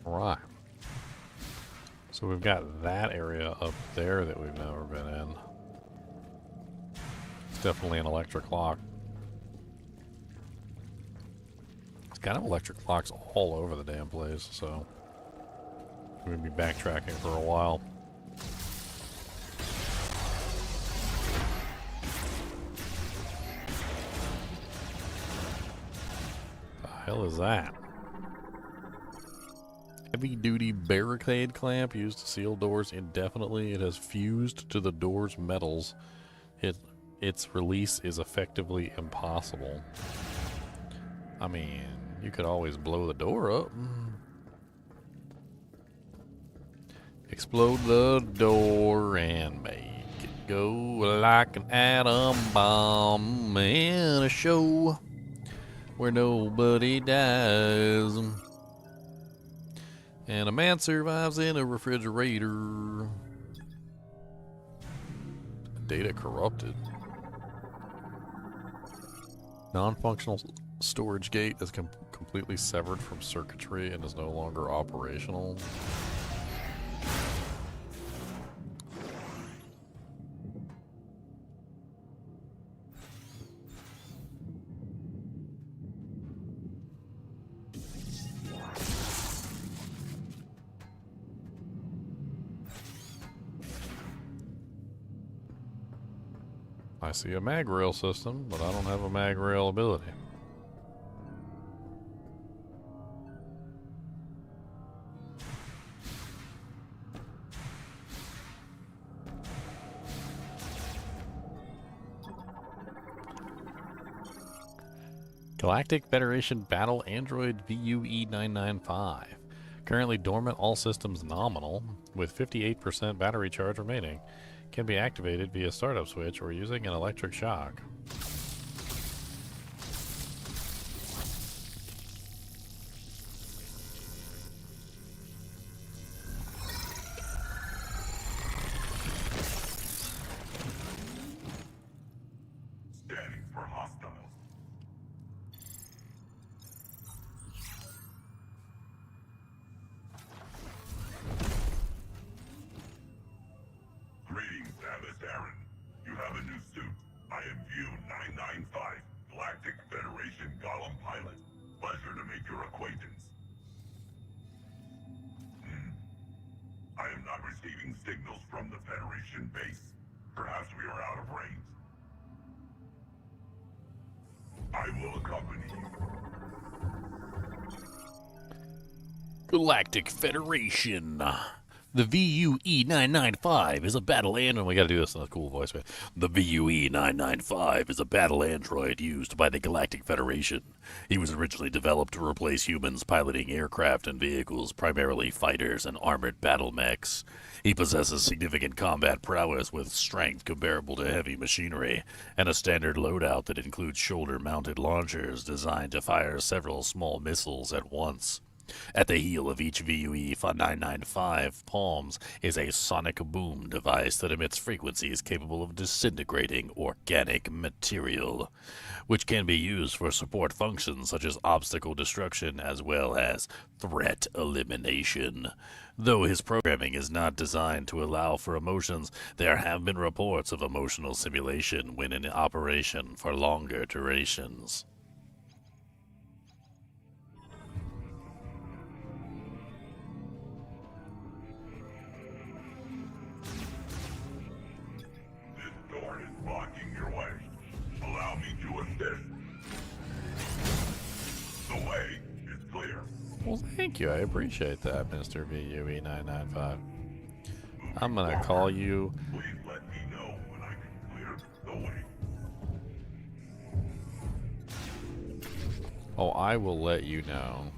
Speaker 1: Right. So we've got that area up there that we've never been in. It's definitely an electric lock. It's kind of electric locks all over the damn place, so we're gonna be backtracking for a while. The hell is that? Heavy-duty barricade clamp used to seal doors indefinitely. It has fused to the door's metals. Its release is effectively impossible. I mean, you could always blow the door up. Explode the door and make it go like an atom bomb in a show where nobody dies. And a man survives in a refrigerator. Data corrupted. Non-functional storage gate is completely severed from circuitry and is no longer operational. I see a mag rail system, but I don't have a mag rail ability. Galactic Federation Battle Android VUE 995. Currently dormant, all systems nominal, with 58% battery charge remaining. Can be activated via startup switch or using an electric shock.
Speaker 11: Scanning for hostiles. Greetings, Abbas Aaron. You have a new suit. I am View 995, Galactic Federation Golem pilot. Pleasure to make your acquaintance. I am not receiving signals from the Federation base. Perhaps we are out of range. I will accompany you.
Speaker 1: Galactic Federation. The VUE 995 is a battle android. We gotta do this in a cool voice, man. The VUE 995 is a battle android used by the Galactic Federation. He was originally developed to replace humans piloting aircraft and vehicles, primarily fighters and armored battle mechs. He possesses significant combat prowess with strength comparable to heavy machinery, and a standard loadout that includes shoulder-mounted launchers designed to fire several small missiles at once. At the heel of each VUE 995 palms is a sonic boom device that emits frequencies capable of disintegrating organic material, which can be used for support functions such as obstacle destruction as well as threat elimination. Though his programming is not designed to allow for emotions, there have been reports of emotional simulation when in operation for longer durations.
Speaker 11: Blocking your way. Allow me to assist. The way is clear.
Speaker 1: Well, thank you. I appreciate that, Mr. VUE 995. I'm gonna call you.
Speaker 11: Please let me know when I can clear the way.
Speaker 1: Oh, I will let you know.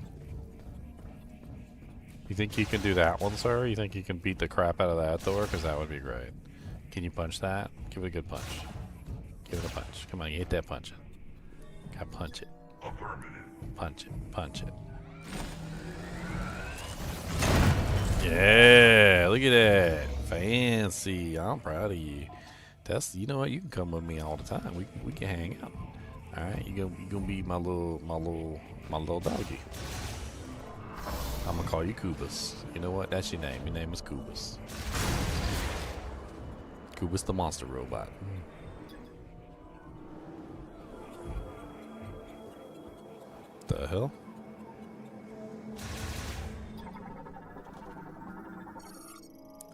Speaker 1: You think you can do that one, sir? You think you can beat the crap out of that door? Because that would be great. Can you punch that? Give it a good punch. Give it a punch. Come on, you hit that punch it. Gotta punch it. Punch it. Punch it. Yeah, look at that. Fancy. I'm proud of you. That's, you know what? You can come with me all the time. We can hang out. All right, you gonna be my little doggy. I'm gonna call you Kubus. You know what? That's your name. Your name is Kubus. Kubus the monster robot. The hell?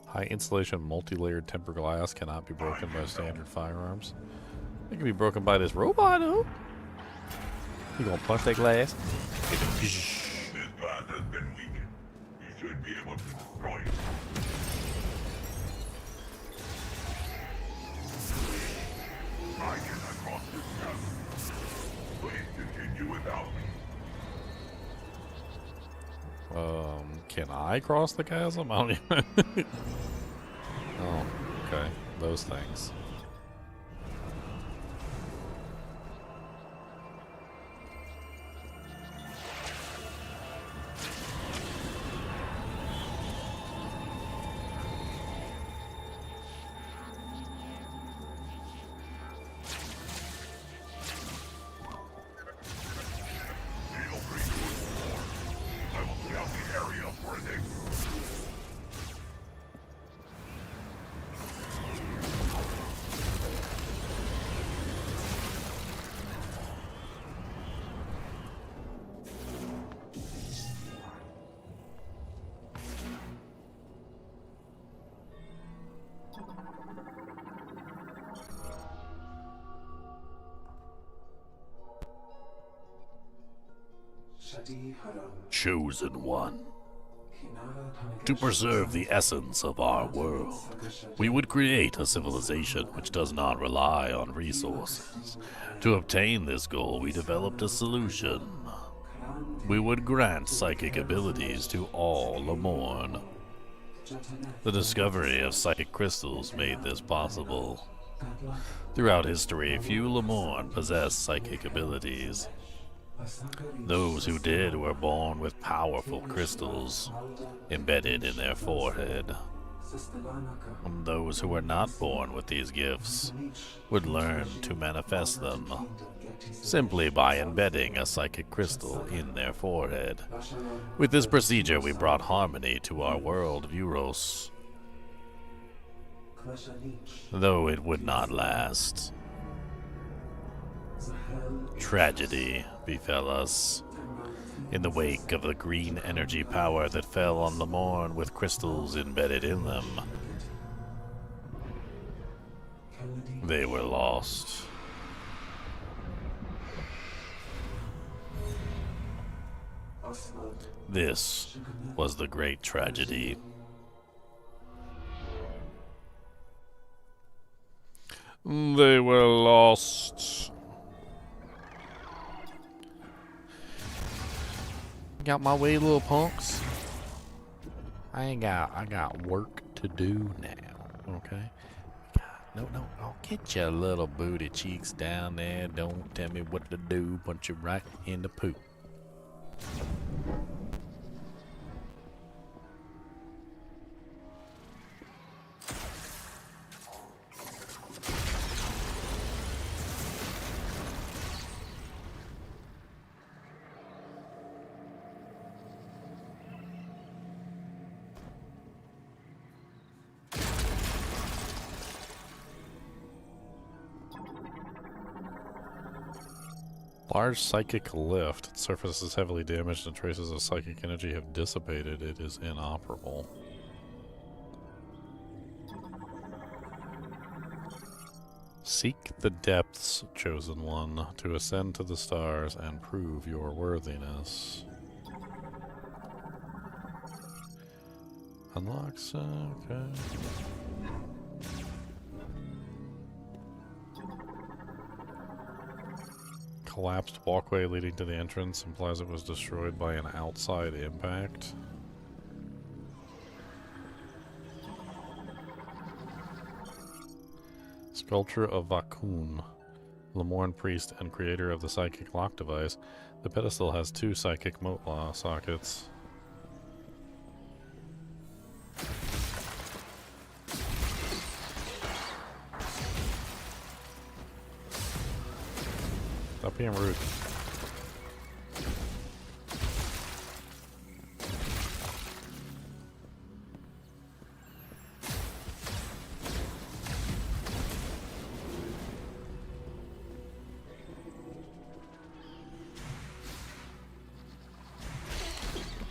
Speaker 1: High insulation multi-layered tempered glass cannot be broken by standard firearms. It can be broken by this robot, though. You gonna punch that glass?
Speaker 11: This path has been weakened. You should be able to destroy it. I cannot cross this chasm. Please continue without me.
Speaker 1: Can I cross the chasm? I don't even. Oh, okay. Those things. Chosen one. To preserve the essence of our world, we would create a civilization which does not rely on resources. To obtain this goal, we developed a solution. We would grant psychic abilities to all Lemorn. The discovery of psychic crystals made this possible. Throughout history, few Lemorn possessed psychic abilities. Those who did were born with powerful crystals embedded in their forehead. And those who were not born with these gifts would learn to manifest them simply by embedding a psychic crystal in their forehead. With this procedure, we brought harmony to our world, Vuros. Though it would not last. Tragedy befell us. In the wake of the green energy power that fell on Lemorn with crystals embedded in them, they were lost. This was the great tragedy. They were lost. Got my way, little punks. I got work to do now, okay? No, I'll get your little booty cheeks down there. Don't tell me what to do. Punch you right in the poop. Large psychic lift. Its surface is heavily damaged and traces of psychic energy have dissipated. It is inoperable. Seek the depths, chosen one, to ascend to the stars and prove your worthiness. Unlocks, okay. Collapsed walkway leading to the entrance implies it was destroyed by an outside impact. Sculpture of Vakun, Lemorn priest and creator of the psychic lock device. The pedestal has 2 psychic mote sockets. Stop being rude.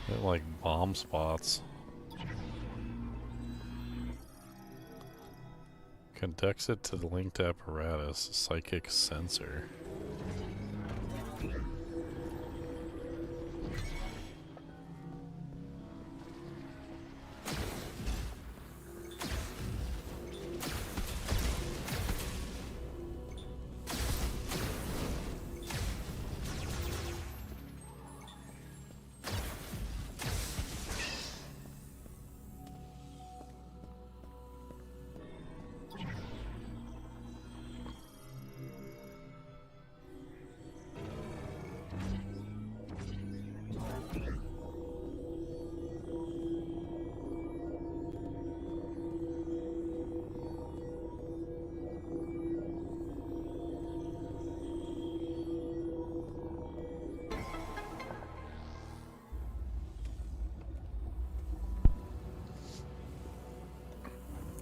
Speaker 1: They're like bomb spots. Conducts it to the linked apparatus, psychic sensor.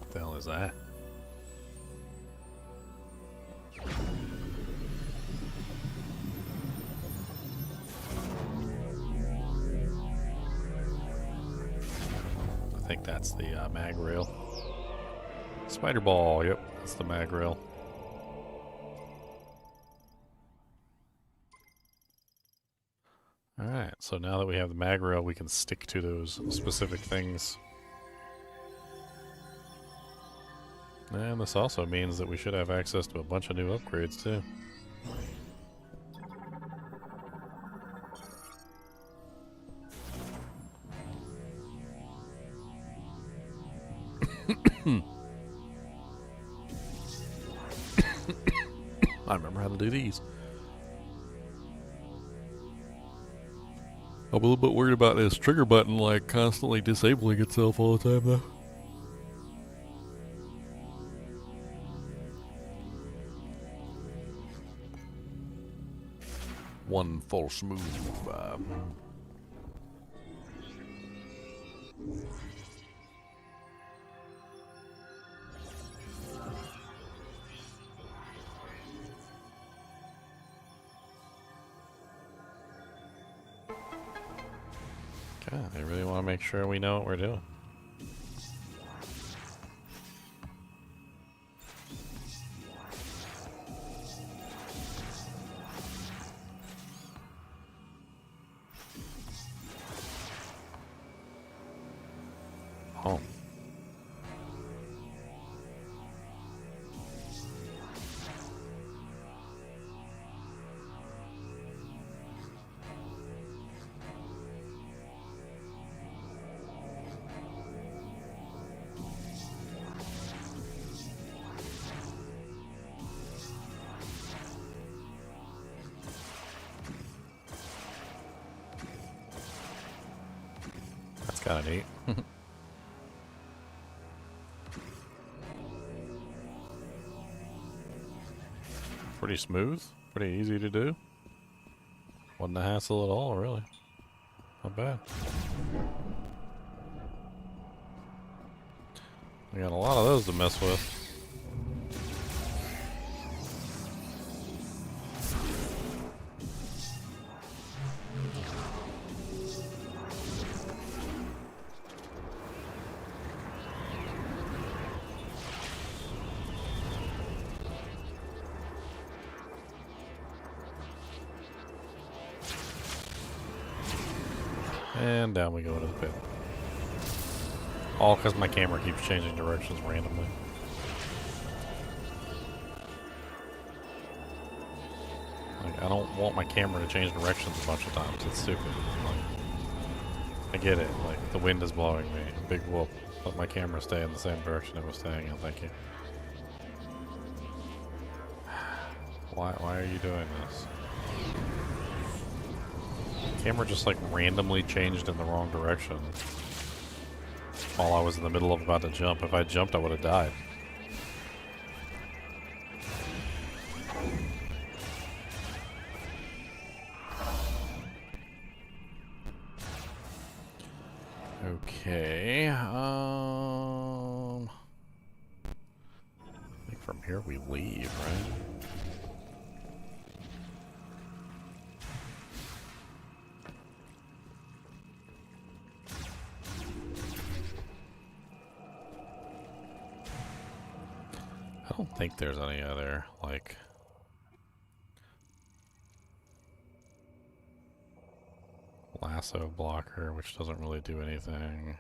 Speaker 1: What the hell is that? I think that's the mag rail. Spider ball, yep, that's the mag rail. Alright, so now that we have the mag rail, we can stick to those specific things. And this also means that we should have access to a bunch of new upgrades, too. I remember how to do these. I'm a little bit worried about this trigger button, like, constantly disabling itself all the time, though. One false move. God, I really want to make sure we know what we're doing. Oh. That's kind of neat. Pretty smooth, pretty easy to do. Wasn't a hassle at all, really. Not bad. We got a lot of those to mess with. And down we go into the pit. All because my camera keeps changing directions randomly. Like, I don't want my camera to change directions a bunch of times. It's stupid. Like, I get it. Like, the wind is blowing me. Big whoop. Let my camera stay in the same direction it was staying in. Thank you. Why are you doing this? Camera just like randomly changed in the wrong direction while I was in the middle of about to jump. If I jumped, I would have died. Okay. I think from here we leave, right? I don't think there's any other, like, lasso blocker, which doesn't really do anything.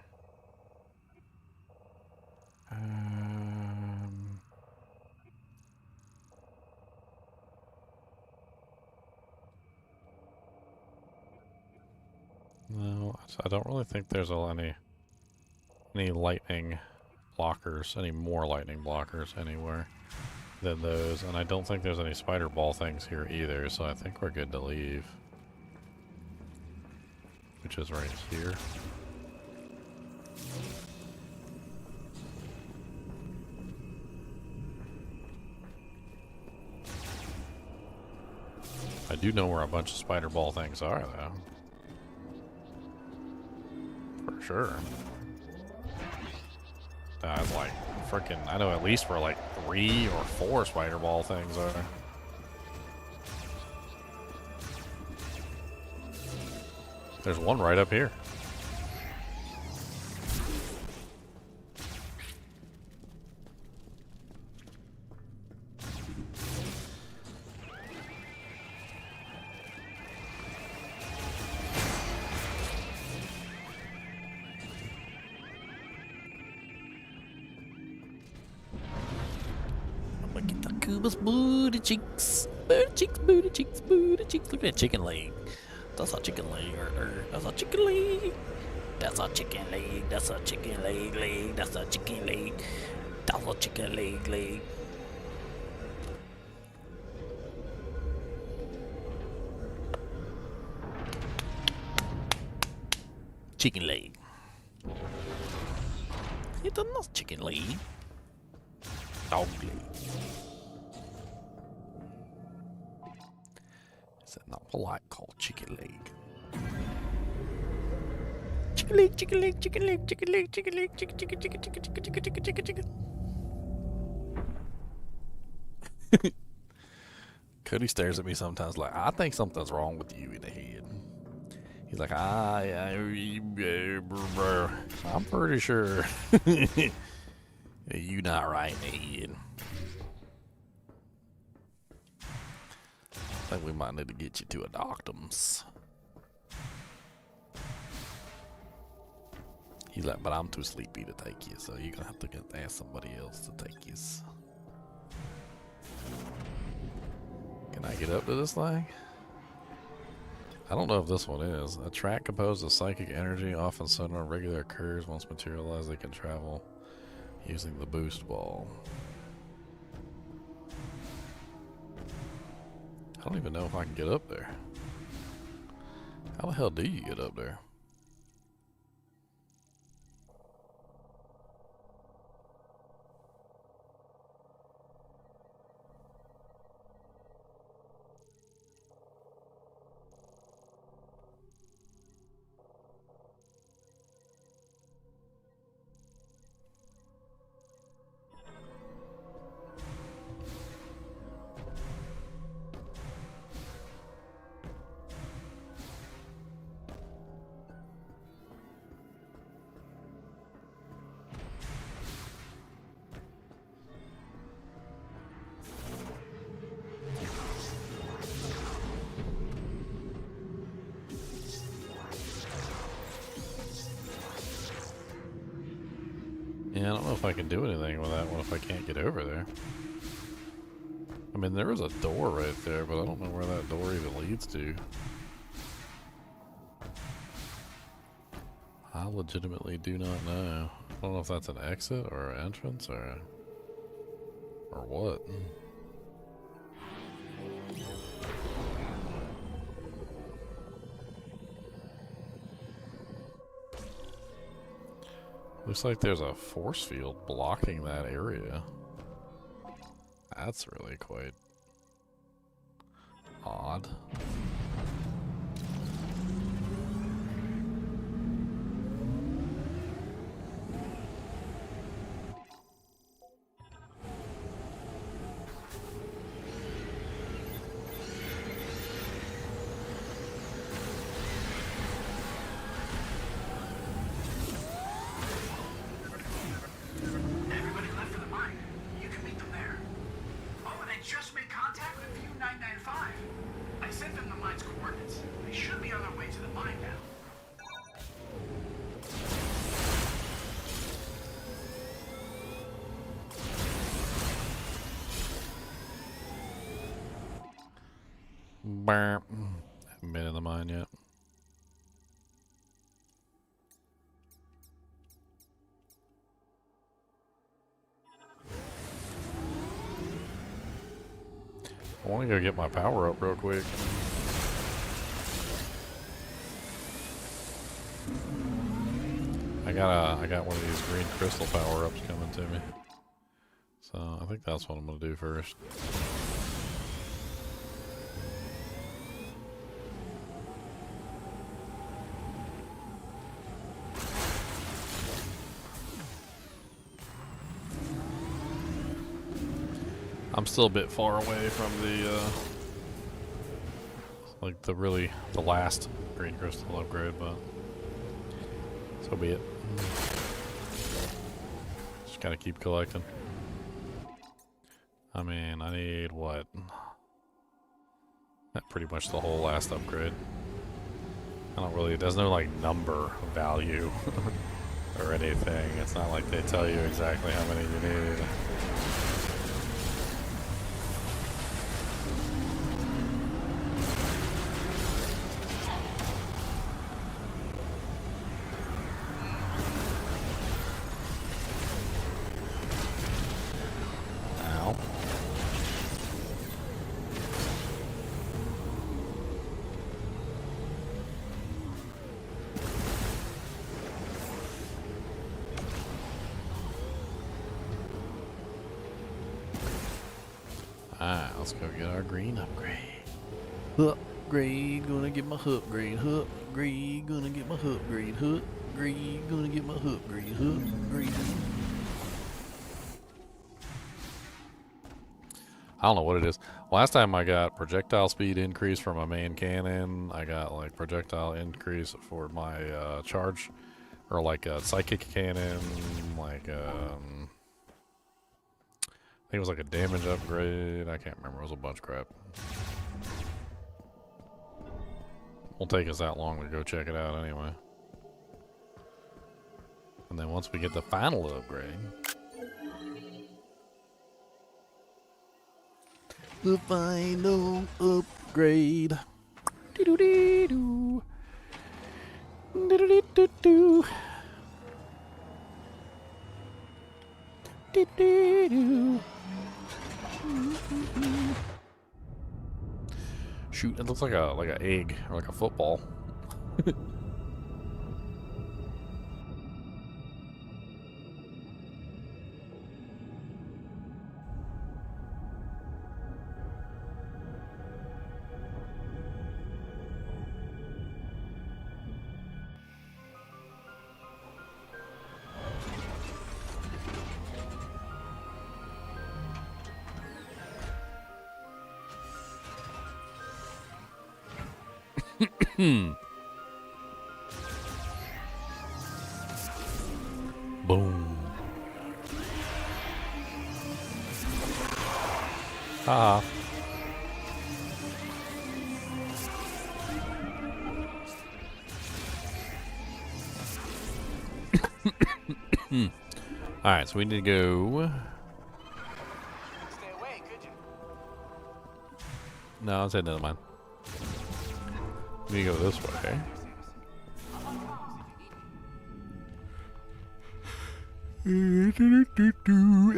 Speaker 1: No, I don't really think there's any lightning blockers, any more lightning blockers anywhere than those, and I don't think there's any spider ball things here either, so I think we're good to leave. Which is right here. I do know where a bunch of spider ball things are, though. For sure. Like, freaking, I know at least where like 3 or 4 spider ball things are. There's one right up here.
Speaker 3: Booba's booty cheeks. Booty cheeks, booty cheeks, booty cheeks. Look at that chicken leg. That's a chicken leg right there. That's a chicken leg. That's a chicken leg. That's a chicken leg. That's a chicken leg. That's a chicken leg. Chicken leg. It's a nice chicken leg. Dog leg. Is that not polite called chicken leg? Chicken leg, chicken leg, chicken leg, chicken leg, chicken leg, chicken, chicken, chicken, chicken, chicken, chicken, chicken, chicken, chicken. Cody stares at me sometimes like, I think something's wrong with you in the head. He's like, I'm pretty sure you not right in the head. I think we might need to get you to a doctor's. He's like, but I'm too sleepy to take you, so you're gonna have to ask somebody else to take you. Can I get up to this thing? I don't know if this one is. A track composed of psychic energy, often sudden or regular occurs. Once materialized, they can travel using the boost ball. I don't even know if I can get up there. How the hell do you get up there? Yeah, I don't know if I can do anything with that one if I can't get over there. I mean, there was a door right there, but I don't know where that door even leads to. I legitimately do not know. I don't know if that's an exit or an entrance or what. Looks like there's a force field blocking that area. That's really quite odd. Haven't been in the mine yet. I want to go get my power up real quick. I got one of these green crystal power ups coming to me. So I think that's what I'm gonna do first. I'm still a bit far away from the like the last green crystal upgrade, but so be it. Just gotta keep collecting. I mean, I need what? Pretty much the whole last upgrade. I don't really, there's no like number value or anything. It's not like they tell you exactly how many you need. Let's go get our green upgrade. Upgrade, gonna get my upgrade. Upgrade, gonna get my upgrade. Upgrade, gonna get my upgrade. Upgrade.
Speaker 1: I don't know what it is. Last time I got projectile speed increase for my main cannon. I got like projectile increase for my charge, or like a psychic cannon. Like I think it was like a damage upgrade. I can't remember. It was a bunch of crap. Won't take us that long to go check it out anyway. And then once we get the final upgrade.
Speaker 3: The final upgrade. Do-do-dee-doo. Do-do-dee-doo-doo. Do-do-doo.
Speaker 1: Shoot, it looks like an egg or like a football. Boom. Ah. Alright, so we need to go.
Speaker 6: Stay away, could you?
Speaker 1: No, I'll say never mind. We go this way.
Speaker 3: And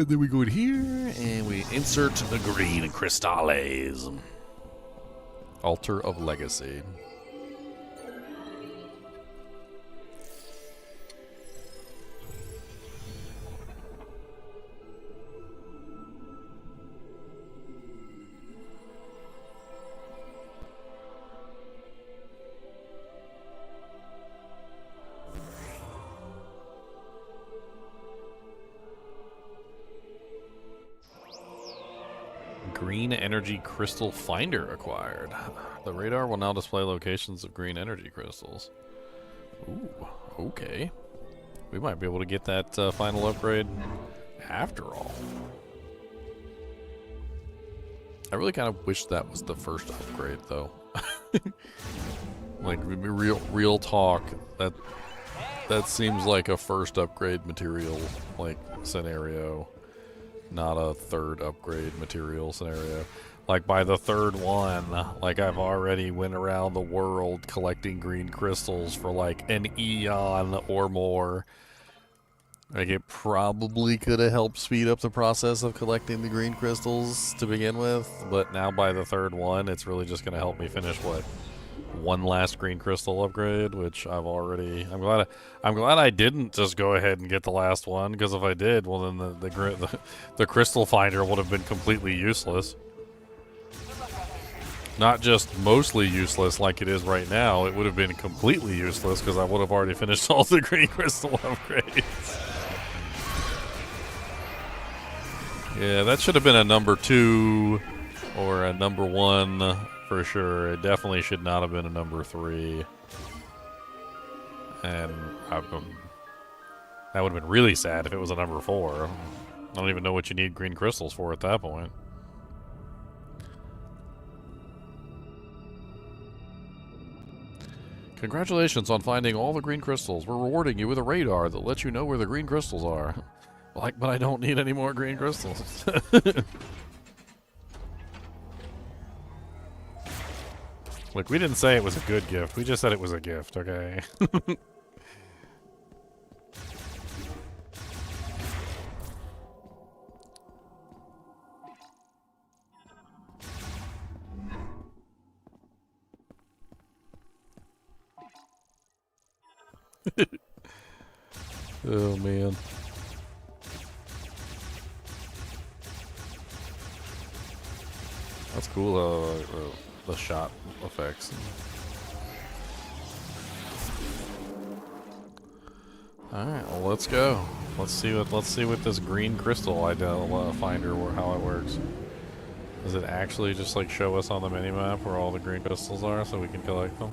Speaker 3: then we go in here and we insert the green crystals.
Speaker 1: Altar of Legacy. Green energy crystal finder acquired. The radar will now display locations of green energy crystals. Ooh, okay. We might be able to get that final upgrade after all. I really kind of wish that was the first upgrade, though. Like, real talk, that seems like a first upgrade material, like, scenario. Not a third upgrade material scenario. Like by the third one, like I've already went around the world collecting green crystals for like an eon or more. Like it probably could have helped speed up the process of collecting the green crystals to begin with, but now by the third one, it's really just going to help me finish what? One last green crystal upgrade, which I've already. I'm glad I didn't just go ahead and get the last one, because if I did, well then the crystal finder would have been completely useless. Not just mostly useless like it is right now, it would have been completely useless because I would have already finished all the green crystal upgrades. Yeah, that should have been a number 2 or a number 1. For sure, it definitely should not have been a number 3. And that would have been really sad if it was a number 4. I don't even know what you need green crystals for at that point. Congratulations on finding all the green crystals. We're rewarding you with a radar that lets you know where the green crystals are. Like, but I don't need any more green crystals. Look, we didn't say it was a good gift. We just said it was a gift, okay? Oh, man. That's cool. The shot effects. All right, well, let's go. Let's see what this green crystal finder how it works. Does it actually just like show us on the minimap where all the green crystals are so we can collect them?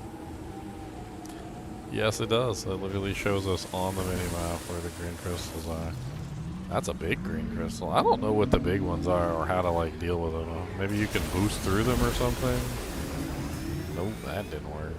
Speaker 1: Yes, it does. It literally shows us on the minimap where the green crystals are. That's a big green crystal. I don't know what the big ones are or how to like deal with them. Maybe you can boost through them or something? Nope, that didn't work.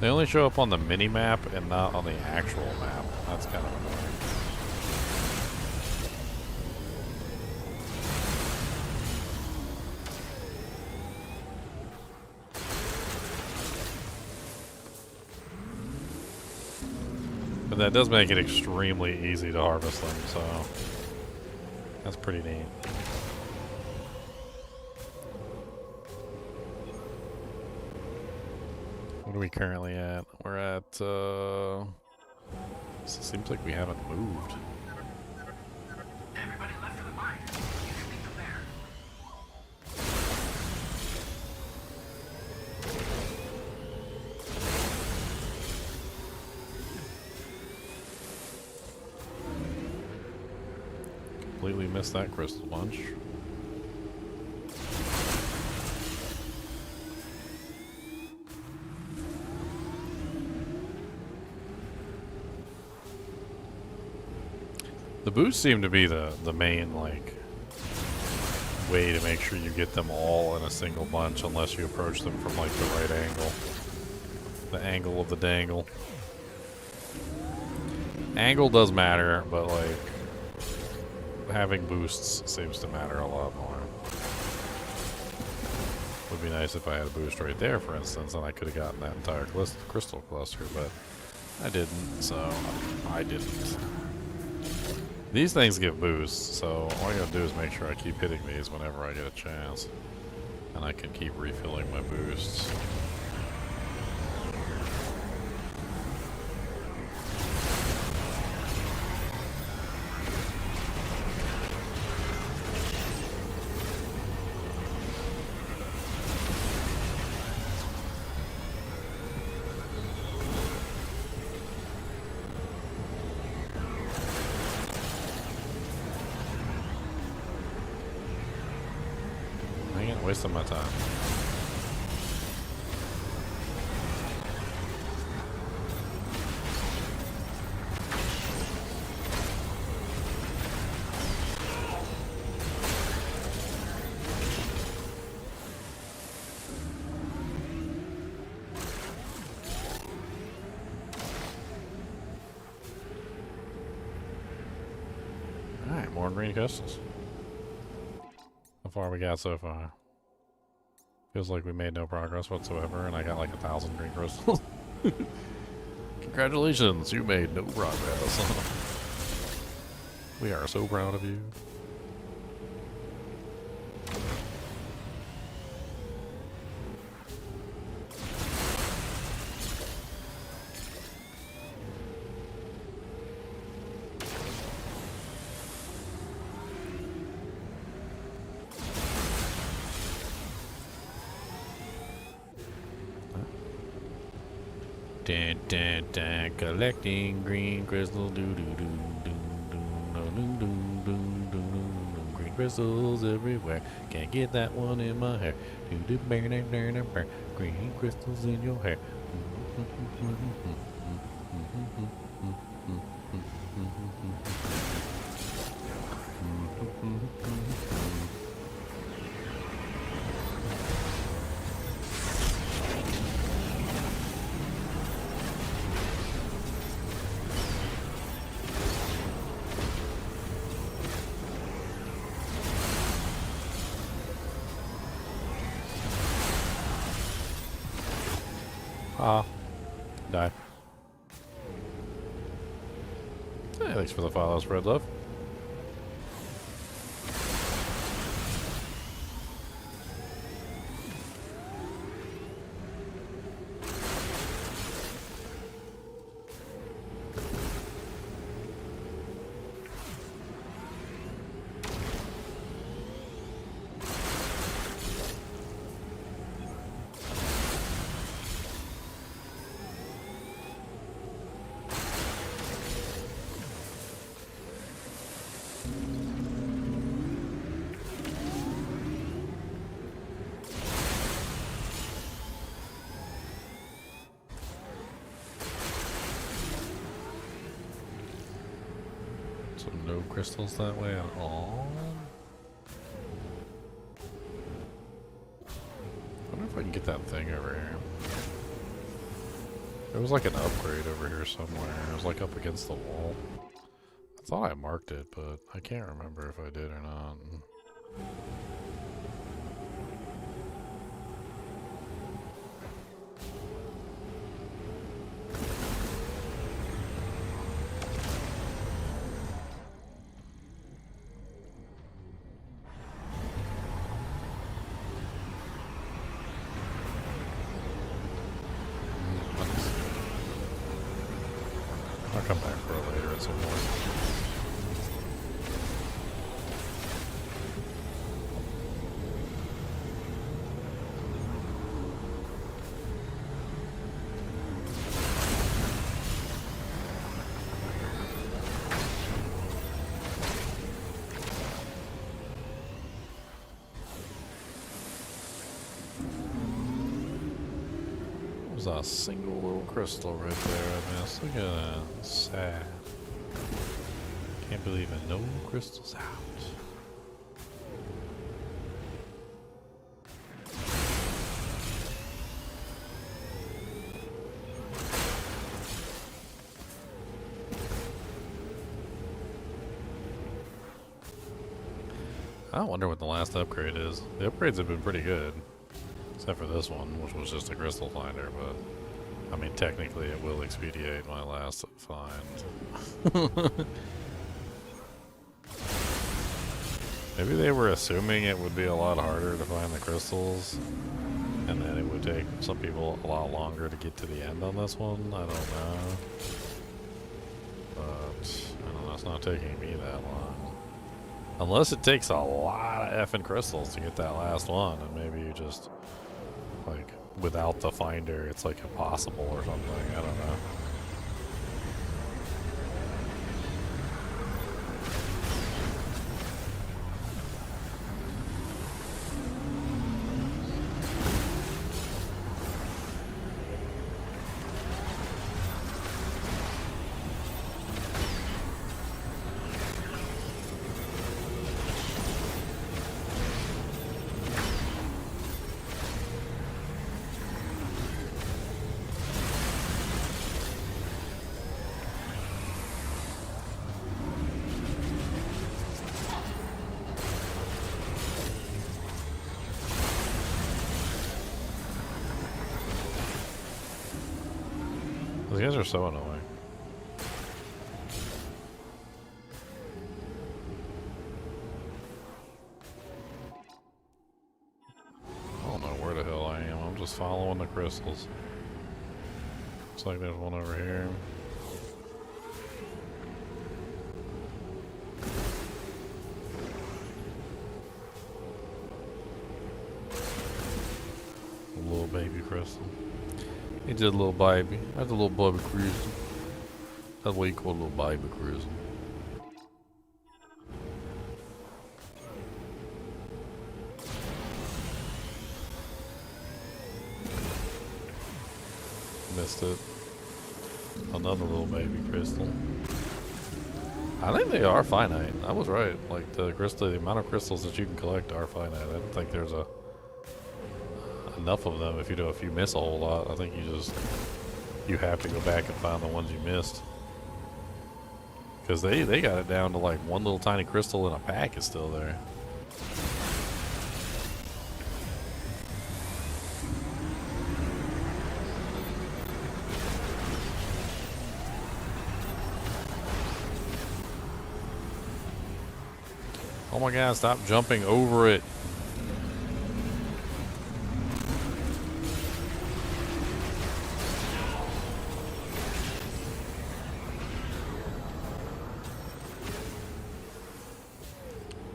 Speaker 1: They only show up on the mini-map and not on the actual map. That's kind of annoying. But that does make it extremely easy to harvest them, so that's pretty neat. What are we currently at? We're at, seems like we haven't moved.
Speaker 4: Everybody left for the mine. You can meet them there.
Speaker 1: Completely missed that crystal bunch. The boosts seem to be the main, like, way to make sure you get them all in a single bunch unless you approach them from, like, the right angle. The angle of the dangle. Angle does matter, but, like, having boosts seems to matter a lot more. Would be nice if I had a boost right there, for instance, and I could have gotten that entire crystal cluster, but I didn't, so I didn't. These things give boosts, so all I gotta do is make sure I keep hitting these whenever I get a chance. And I can keep refilling my boosts. Wasting my time. Alright, more green crystals. How far we got so far? Feels like we made no progress whatsoever, and I got like 1,000 green crystals. Congratulations, you made no progress. We are so proud of you. Dun, dun, dun, collecting green crystals, do do do do do do do do do green crystals everywhere. Can't get that one in my hair. Do do burn burn green crystals in your hair. Die. Hey, thanks for the follow, spread love. So no crystals that way at all? I wonder if I can get that thing over here. There was like an upgrade over here somewhere. It was like up against the wall. I thought I marked it, but I can't remember if I did or not. I'll come back for it later at some point. There's a single little crystal right there I missed. Look at that. Sad. Can't believe it. No crystals out. I wonder what the last upgrade is. The upgrades have been pretty good. Except for this one, which was just a crystal finder, but I mean, technically it will expedite my last find. Maybe they were assuming it would be a lot harder to find the crystals, and then it would take some people a lot longer to get to the end on this one. I don't know. But, I don't know, it's not taking me that long. Unless it takes a lot of effing crystals to get that last one, and maybe you just, like, without the finder, it's like impossible or something. I don't know. Those guys are so annoying. I don't know where the hell I am. I'm just following the crystals. Looks like there's one over here. A little baby crystal. He did a little baby. That's a little baby crystal. That's what you call a little baby crystal. Missed it. Another little baby crystal. I think they are finite. I was right. Like the amount of crystals that you can collect are finite. I don't think there's enough of them. If you miss a whole lot, I think you have to go back and find the ones you missed. Because they got it down to like one little tiny crystal in a pack is still there. Oh my god, stop jumping over it.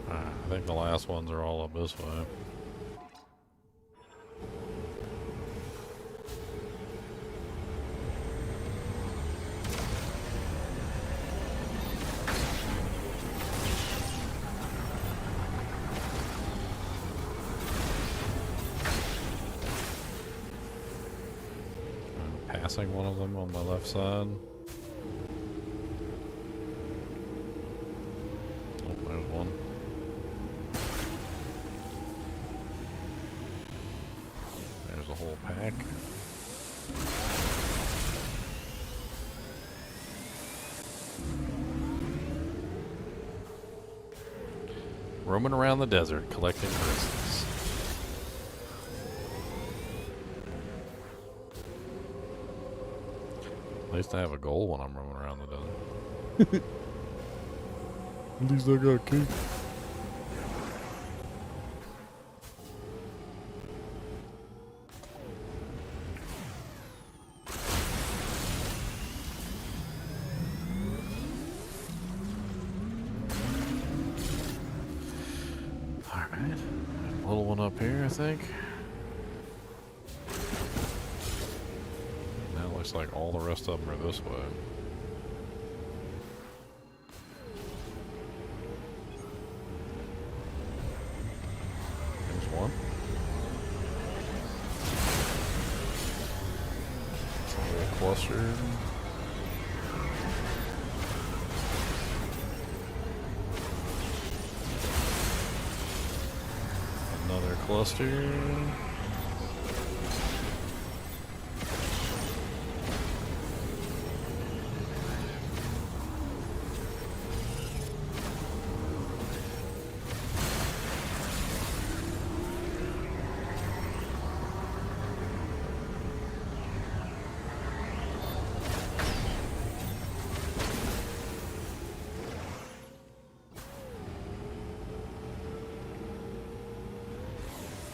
Speaker 1: I think the last ones are all up this way. Passing one of them on my left side. whole pack. Roaming around the desert, collecting crystals. At least I have a goal when I'm roaming around the desert. At least I got cake. Alright. Little one up here, I think. Now it looks like all the rest of them are this way. There's one. It's a whole cluster. Another cluster.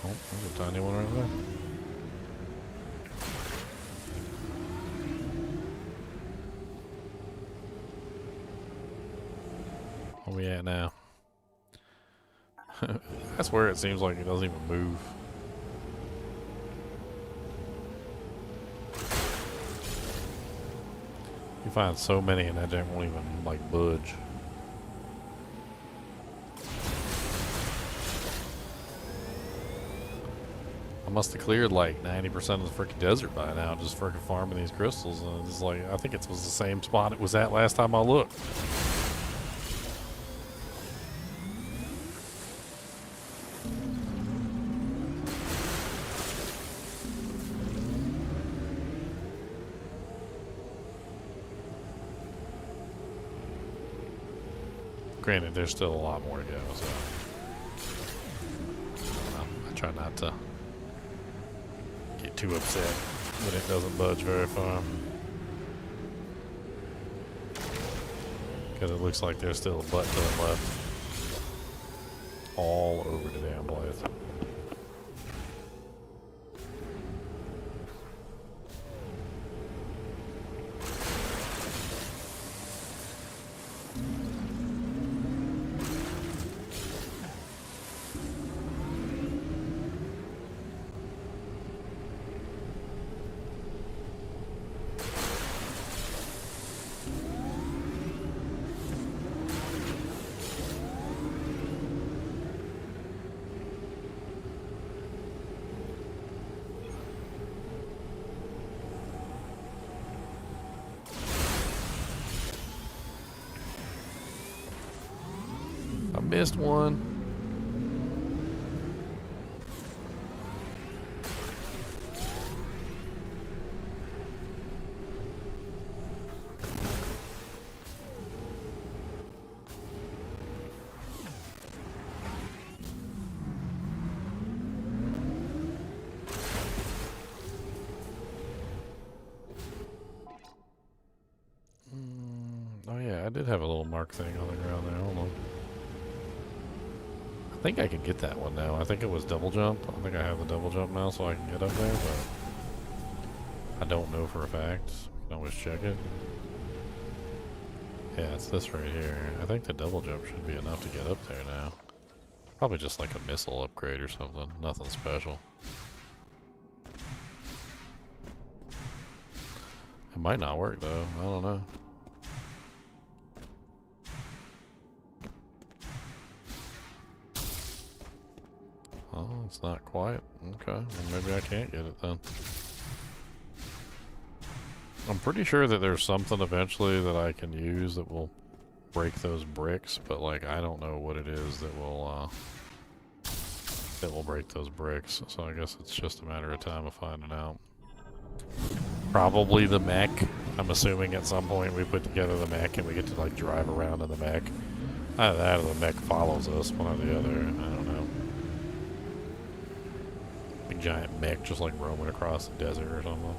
Speaker 1: Oh, there's a tiny one right there. Where we at now? That's where it seems like it doesn't even move. You find so many and that thing won't even like budge. I must have cleared like 90% of the freaking desert by now, just freaking farming these crystals, and it's like I think it was the same spot it was at last time I looked. Granted, there's still a lot more to go, so I try not to get too upset when it doesn't budge very far, because it looks like there's still a butt ton left all over the damn place. I missed one. Oh yeah, I did have a little mark thing on the ground there. Hold on. I think I can get that one now. I think it was double jump. I think I have the double jump now, so I can get up there, but I don't know for a fact. You can always check it. Yeah, it's this right here. I think the double jump should be enough to get up there now. Probably just like a missile upgrade or something. Nothing special. It might not work though. I don't know. Oh, it's not quite. Okay, well, maybe I can't get it then. I'm pretty sure that there's something eventually that I can use that will break those bricks, but like I don't know what it is that will that will break those bricks, so I guess it's just a matter of time of finding out. Probably the mech. I'm assuming at some point we put together the mech and we get to like drive around in the mech. Either that or the mech follows us, one or the other. I don't know. Big giant mech just like roaming across the desert or something.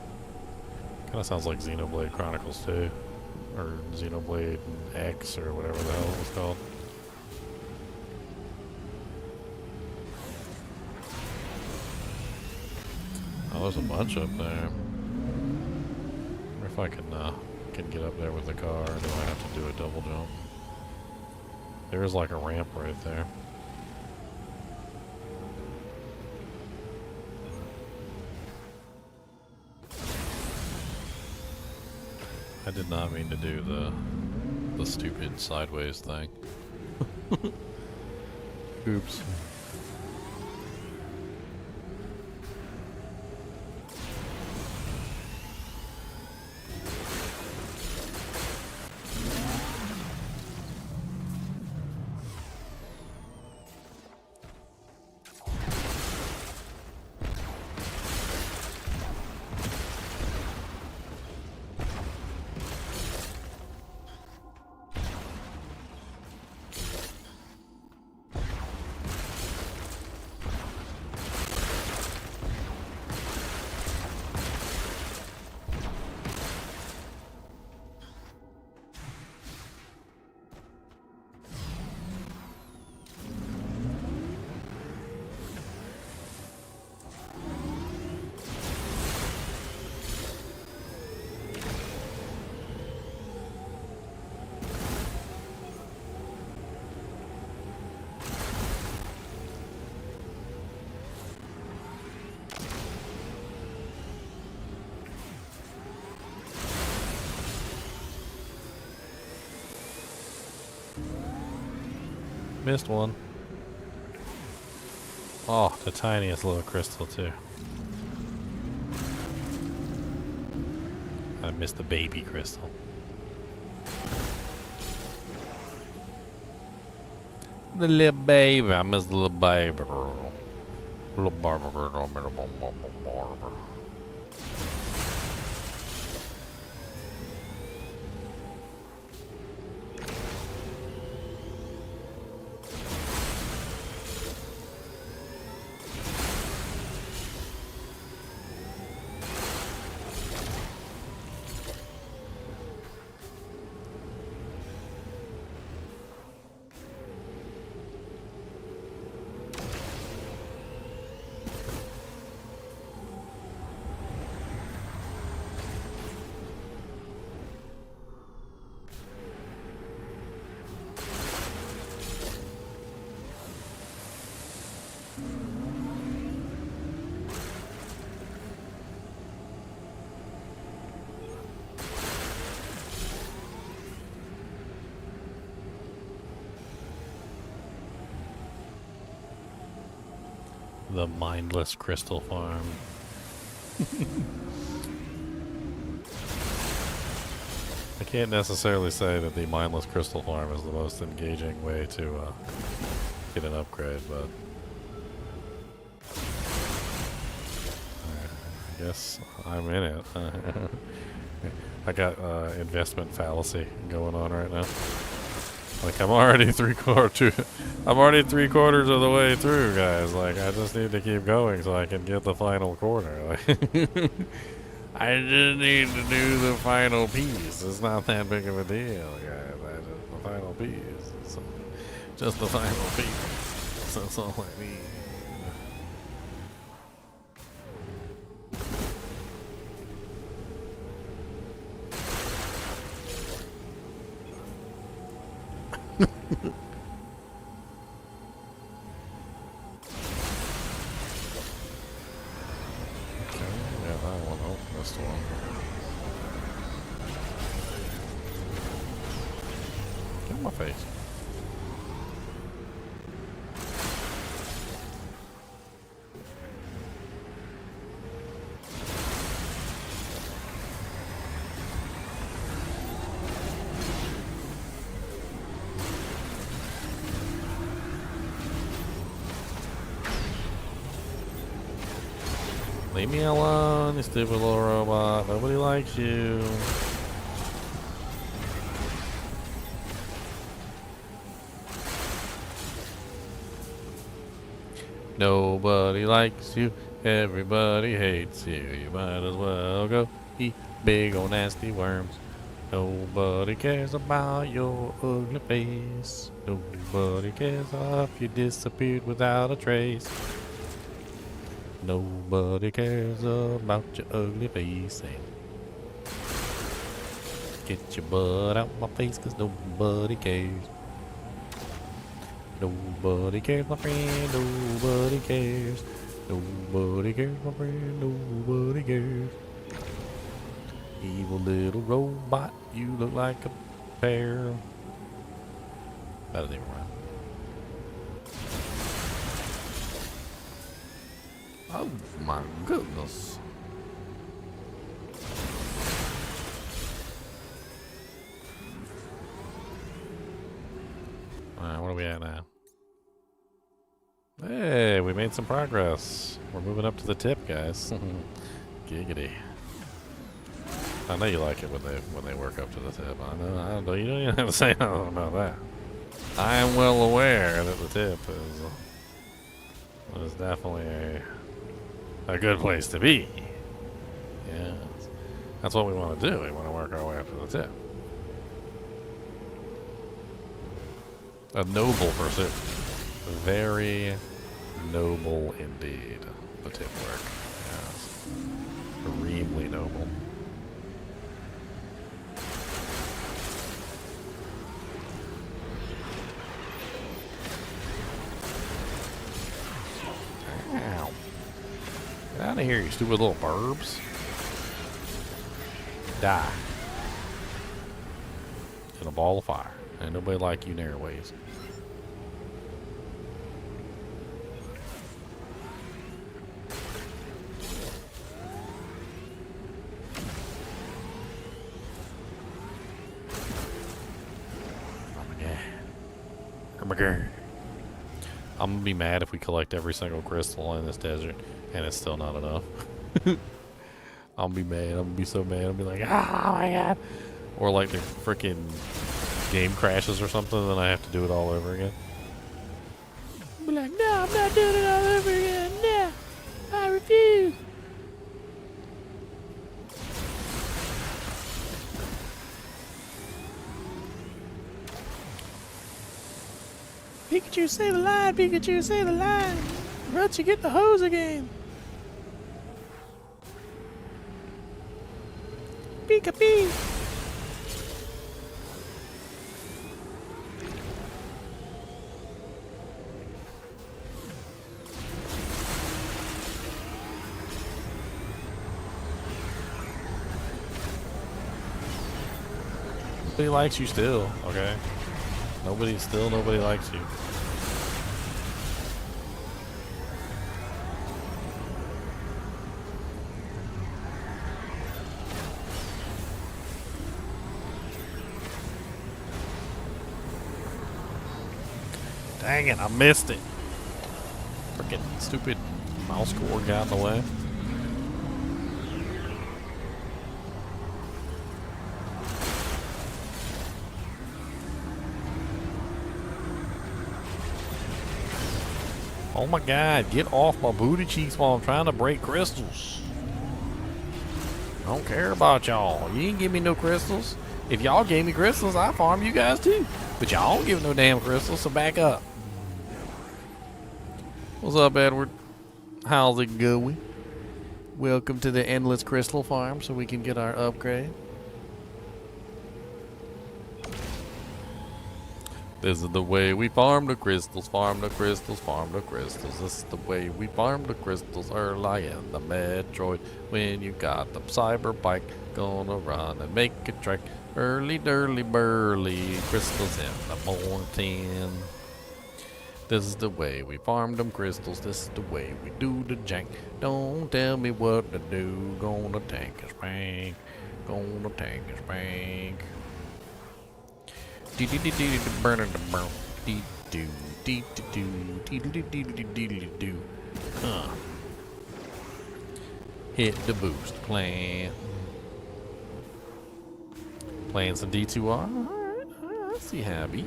Speaker 1: Kind of sounds like Xenoblade Chronicles 2. Or Xenoblade X or whatever the hell it was called. Oh, there's a bunch up there. Wonder if I can get up there with the car, or do I have to do a double jump? There is like a ramp right there. I did not mean to do the stupid sideways thing. Oops. Missed one. Oh, the tiniest little crystal too. I missed the baby crystal. The little baby, I missed the little baby girl. Little barber girl, barber. The mindless crystal farm. I can't necessarily say that the mindless crystal farm is the most engaging way to get an upgrade, but I guess I'm in it. I got investment fallacy going on right now. Like I'm already three quarters of the way through, guys. Like I just need to keep going so I can get the final quarter. Like I just need to do the final piece. It's not that big of a deal, guys. The final piece. It's just the final piece. That's all I need. Get in my face. Leave me alone, you stupid little robot. Nobody likes you. Nobody likes you. Everybody hates you. You might as well go eat big old nasty worms. Nobody cares about your ugly face. Nobody cares if you disappeared without a trace. Nobody cares about your ugly face. Get your butt out my face, 'cause nobody cares. Nobody cares, my friend. Nobody cares. Nobody cares, my friend. Nobody cares. Evil little robot, you look like a pear. That doesn't even rhyme. Oh my goodness. Alright, what are we at now? Hey, we made some progress. We're moving up to the tip, guys. Giggity. I know you like it when they work up to the tip. I know. You don't even have to say nothing about that. I am well aware that the tip is definitely a good place to be. Yes, that's what we want to do. We want to work our way up to the tip. A noble pursuit. Very noble indeed. The tip work. Yes. Extremely noble. Ow. Get out of here, you stupid little burbs. Die. In a ball of fire. Ain't nobody like you narrowways. Oh my god. I'm gonna be mad if we collect every single crystal in this desert and it's still not enough. I'll be mad. I'm gonna be so mad. I'll be like, oh my god. Or like the freaking game crashes or something, and then I have to do it all over again. I'll be like, no, I'm not doing it all over again. No, I refuse. Pikachu, say the line. Pikachu, say the line. Or else you get the hose again. Pika-pee. Nobody likes you still, okay? Nobody likes you. Dang it, I missed it. Freaking stupid mouse cord got in the way. Oh my god, get off my booty cheeks while I'm trying to break crystals. I don't care about y'all. You ain't give me no crystals. If y'all gave me crystals, I'd farm you guys too. But y'all don't give no damn crystals, so back up. What's up, Edward? How's it going? Welcome to the Endless Crystal Farm so we can get our upgrade. This is the way we farm the crystals, farm the crystals, farm the crystals. This is the way we farm the crystals early in the Metroid. When you got the cyber bike, gonna run and make a track. Early, dirly, burly, crystals in the morning. This is the way we farm them crystals. This is the way we do the jank. Don't tell me what to do. Gonna tank a spank. Gonna tank a spank. Burning the burn.
Speaker 3: Hit the boost plan. Playing some D2R. Alright, I see Happy.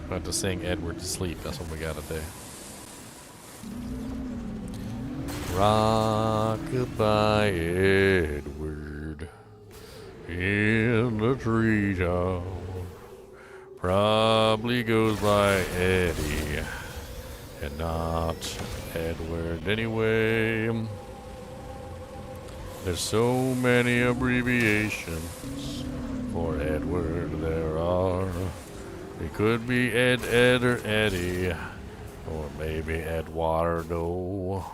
Speaker 3: About to sing Edward to sleep. That's what we gotta do. Rockabye Edward in the treetop. Probably goes by Eddie and not Edward anyway. There's so many abbreviations for Edward there are. It could be Ed, Ed, or Eddie, or maybe Eduardo.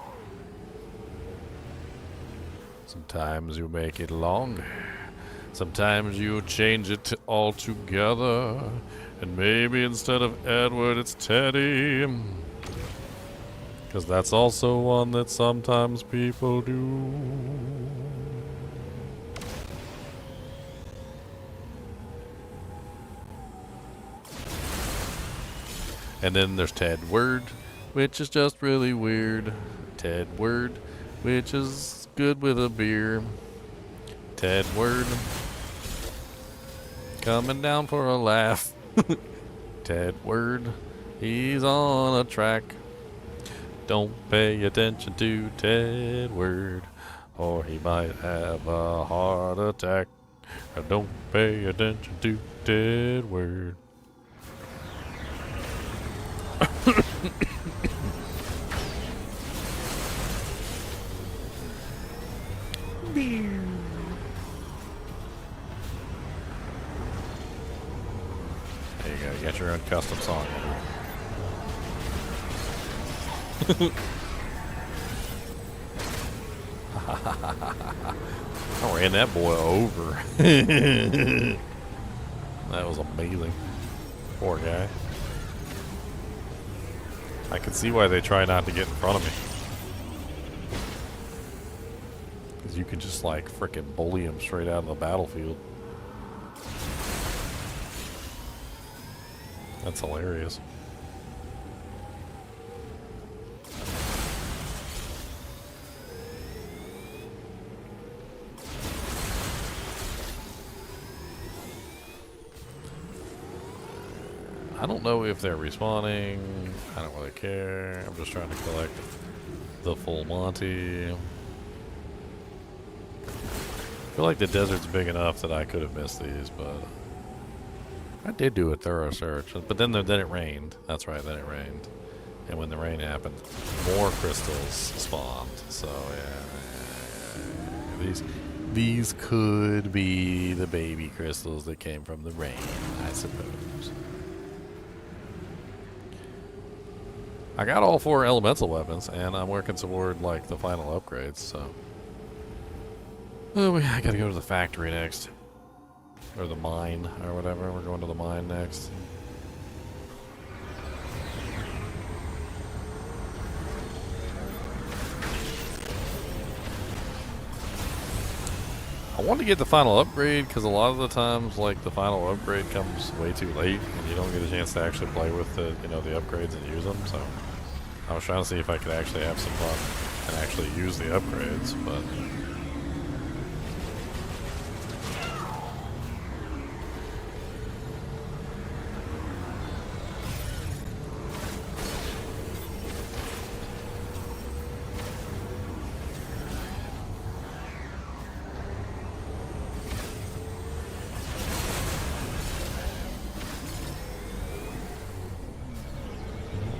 Speaker 3: Sometimes you make it longer. Sometimes you change it altogether. And maybe instead of Edward, it's Teddy. Because that's also one that sometimes people do. And then there's Tedward, which is just really weird. Tedward, which is good with a beer. Tedward, coming down for a laugh. Tedward, he's on a track. Don't pay attention to Tedward, or he might have a heart attack. Don't pay attention to Tedward. There you go, you got your own custom song. I ran that boy over. That was amazing. Poor guy. I can see why they try not to get in front of me. Because you can just like frickin' bully him straight out of the battlefield. That's hilarious. I don't know if they're respawning. I don't really care. I'm just trying to collect the full Monty. I feel like the desert's big enough that I could have missed these, but I did do a thorough search. But then it rained. That's right, then it rained. And when the rain happened, more crystals spawned. So yeah. These could be the baby crystals that came from the rain, I suppose. I got all 4 elemental weapons, and I'm working toward like the final upgrades. So, I gotta go to the factory next, or the mine, or whatever. We're going to the mine next. I want to get the final upgrade because a lot of the times, like the final upgrade comes way too late, and you don't get a chance to actually play with the, the upgrades and use them. So I was trying to see if I could actually have some fun and actually use the upgrades, but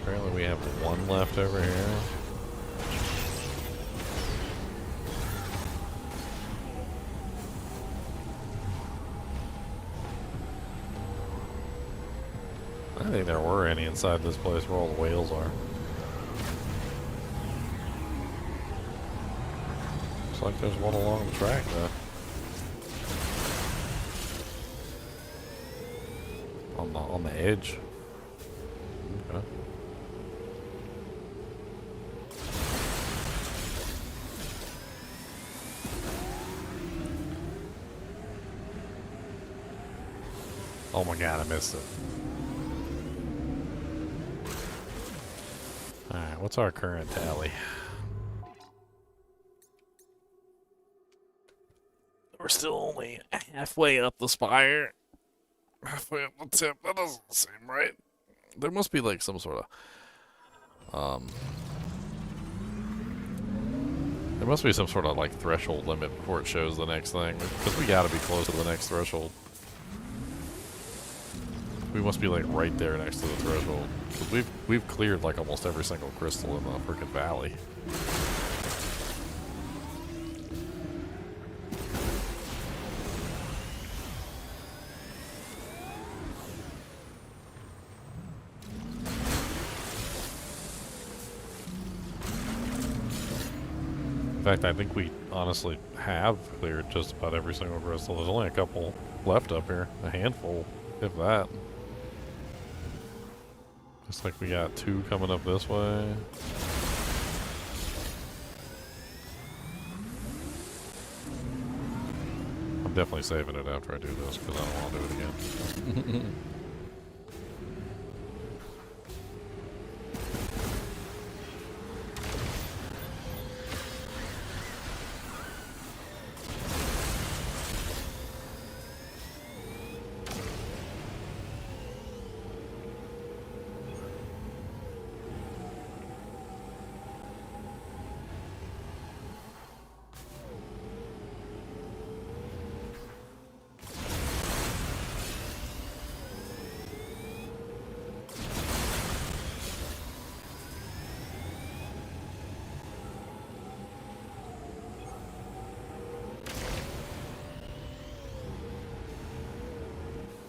Speaker 3: apparently we have 1 left over here. I didn't think there were any inside this place where all the whales are. Looks like there's one along the track though. On the edge. Okay. Oh my god, I missed it.
Speaker 1: Alright, what's our current tally?
Speaker 3: We're still only halfway up the spire. Halfway up the tip. That doesn't seem right. There must be like some sort of
Speaker 1: There must be some sort of like threshold limit before it shows the next thing, because we gotta be close to the next threshold. We must be like right there next to the threshold. 'Cause we've cleared like almost every single crystal in the freaking valley. In fact, I think we honestly have cleared just about every single crystal. There's only a couple left up here. A handful, if that. Looks like we got 2 coming up this way. I'm definitely saving it after I do this because I don't want to do it again.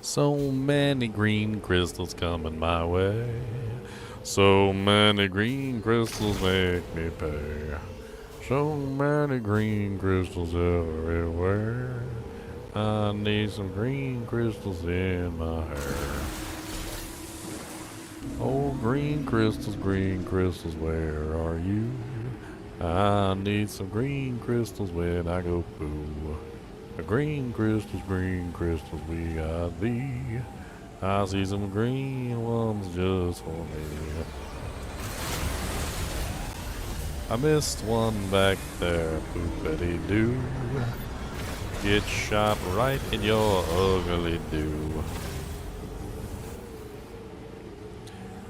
Speaker 1: So many green crystals coming my way. So many green crystals make me pay. So many green crystals everywhere. I need some green crystals in my hair. Oh, green crystals, where are you? I need some green crystals when I go poo. Green crystals, we got thee. I see some green ones just for me. I missed one back there, poopity-doo. Get shot right in your ugly doo.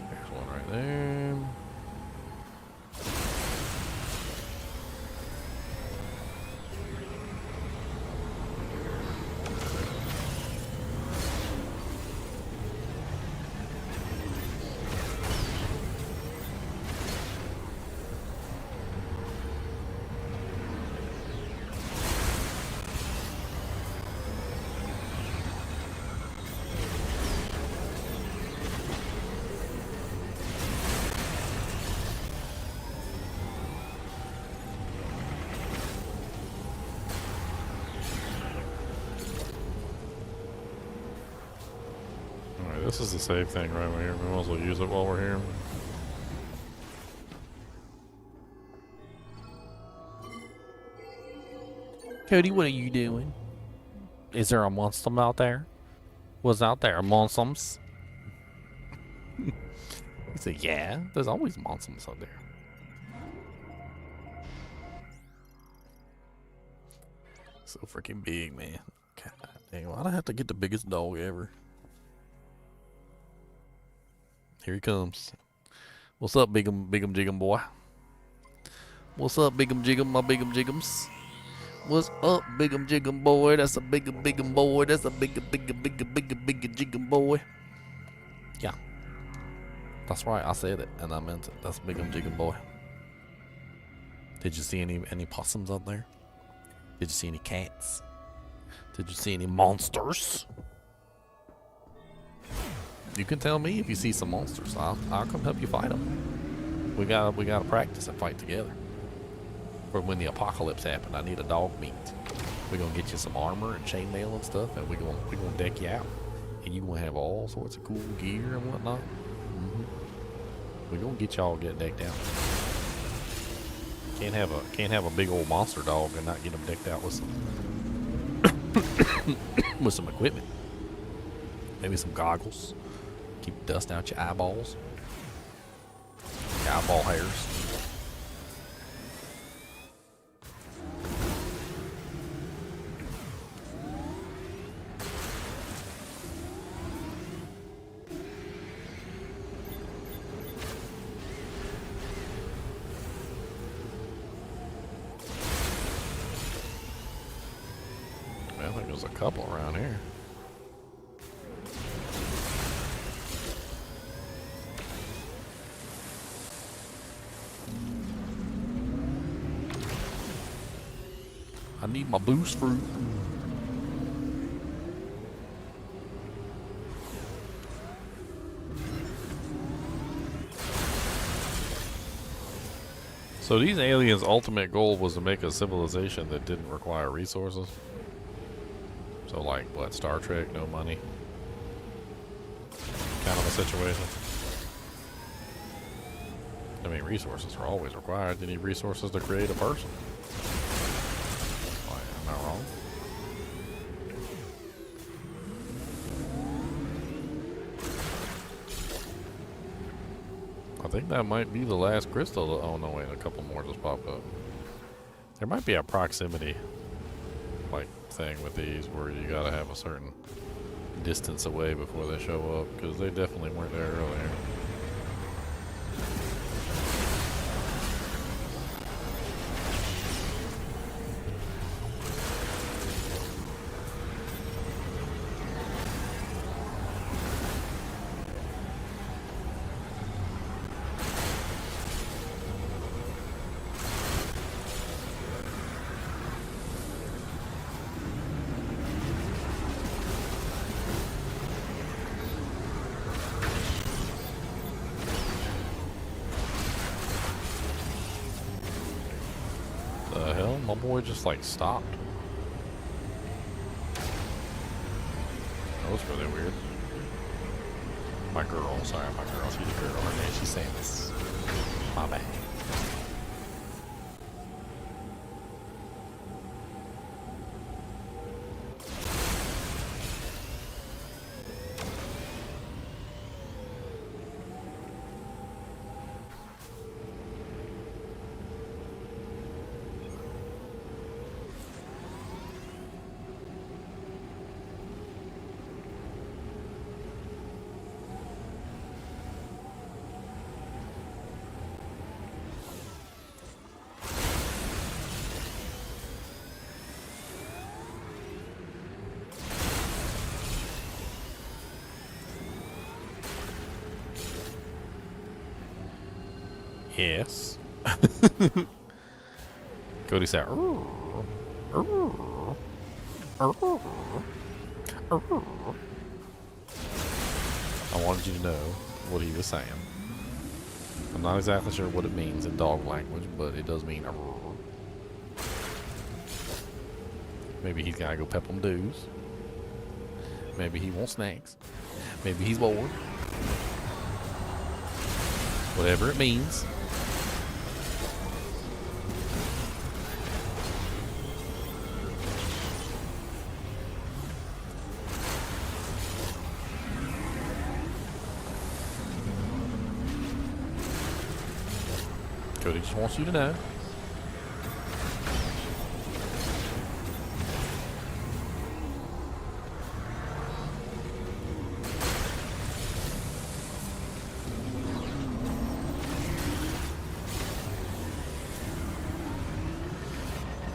Speaker 1: There's one right there. This is the save thing right here. We might as well use it while we're here.
Speaker 3: Cody, what are you doing? Is there a monster out there? Was out there monsters? He said, yeah, there's always monsters out there. So freaking big, man. God dang, why'd I have to get the biggest dog ever? Here he comes. What's up, big'em jiggum boy? What's up, big'em jiggum, my big'em jiggums? What's up, big'em jiggum boy? That's a big'em boy. That's a bigger jiggum boy. Yeah. That's right, I said it, and I meant it. That's big'em jiggum boy. Did you see any possums out there? Did you see any cats? Did you see any monsters? You can tell me if you see some monsters. I'll come help you fight them. We gotta practice and fight together. For when the apocalypse happens, I need a dog meat. We're gonna get you some armor and chainmail and stuff, and we're gonna deck you out, and you gonna have all sorts of cool gear and whatnot. We're gonna get y'all decked out. Can't have a big old monster dog and not get them decked out with some with some equipment. Maybe some goggles. Keep dust out your eyeballs. eyeball hairs.
Speaker 1: I think there's a couple around here.
Speaker 3: I need my boost fruit.
Speaker 1: So these aliens' ultimate goal was to make a civilization that didn't require resources. So like, what, Star Trek, no money? Kind of a situation. I mean, resources are always required. You need resources to create a person. Why, am I wrong? I think that might be the last crystal. Oh no, wait, a couple more just popped up. There might be a proximity like thing with these where you gotta have a certain distance away before they show up, because they definitely weren't there earlier. The hell? My boy just like stopped. That was really weird. My girl, sorry, my girl. She's a girl. Her name, she's saying this. My bad. Yes. Cody said, I wanted you to know what he was saying. I'm not exactly sure what it means in dog language, but it does mean maybe he's gotta go pep them dues. Maybe he wants snacks. Maybe he's bored. Whatever it means. Cody just wants you to know.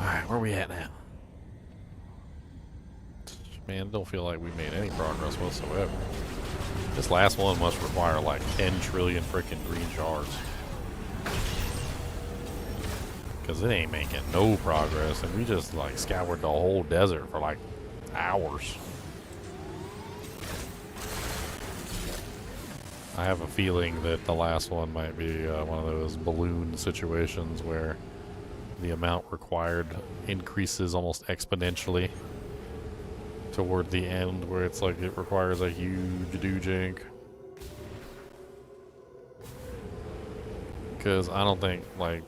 Speaker 1: Alright, where are we at now? Man, I don't feel like we made any progress whatsoever. This last one must require like 10 trillion freaking green shards. Because it ain't making no progress, and we just like scoured the whole desert for like hours. I have a feeling that the last one might be one of those balloon situations where the amount required increases almost exponentially toward the end, where it's like it requires a huge doojink. Because I don't think, like,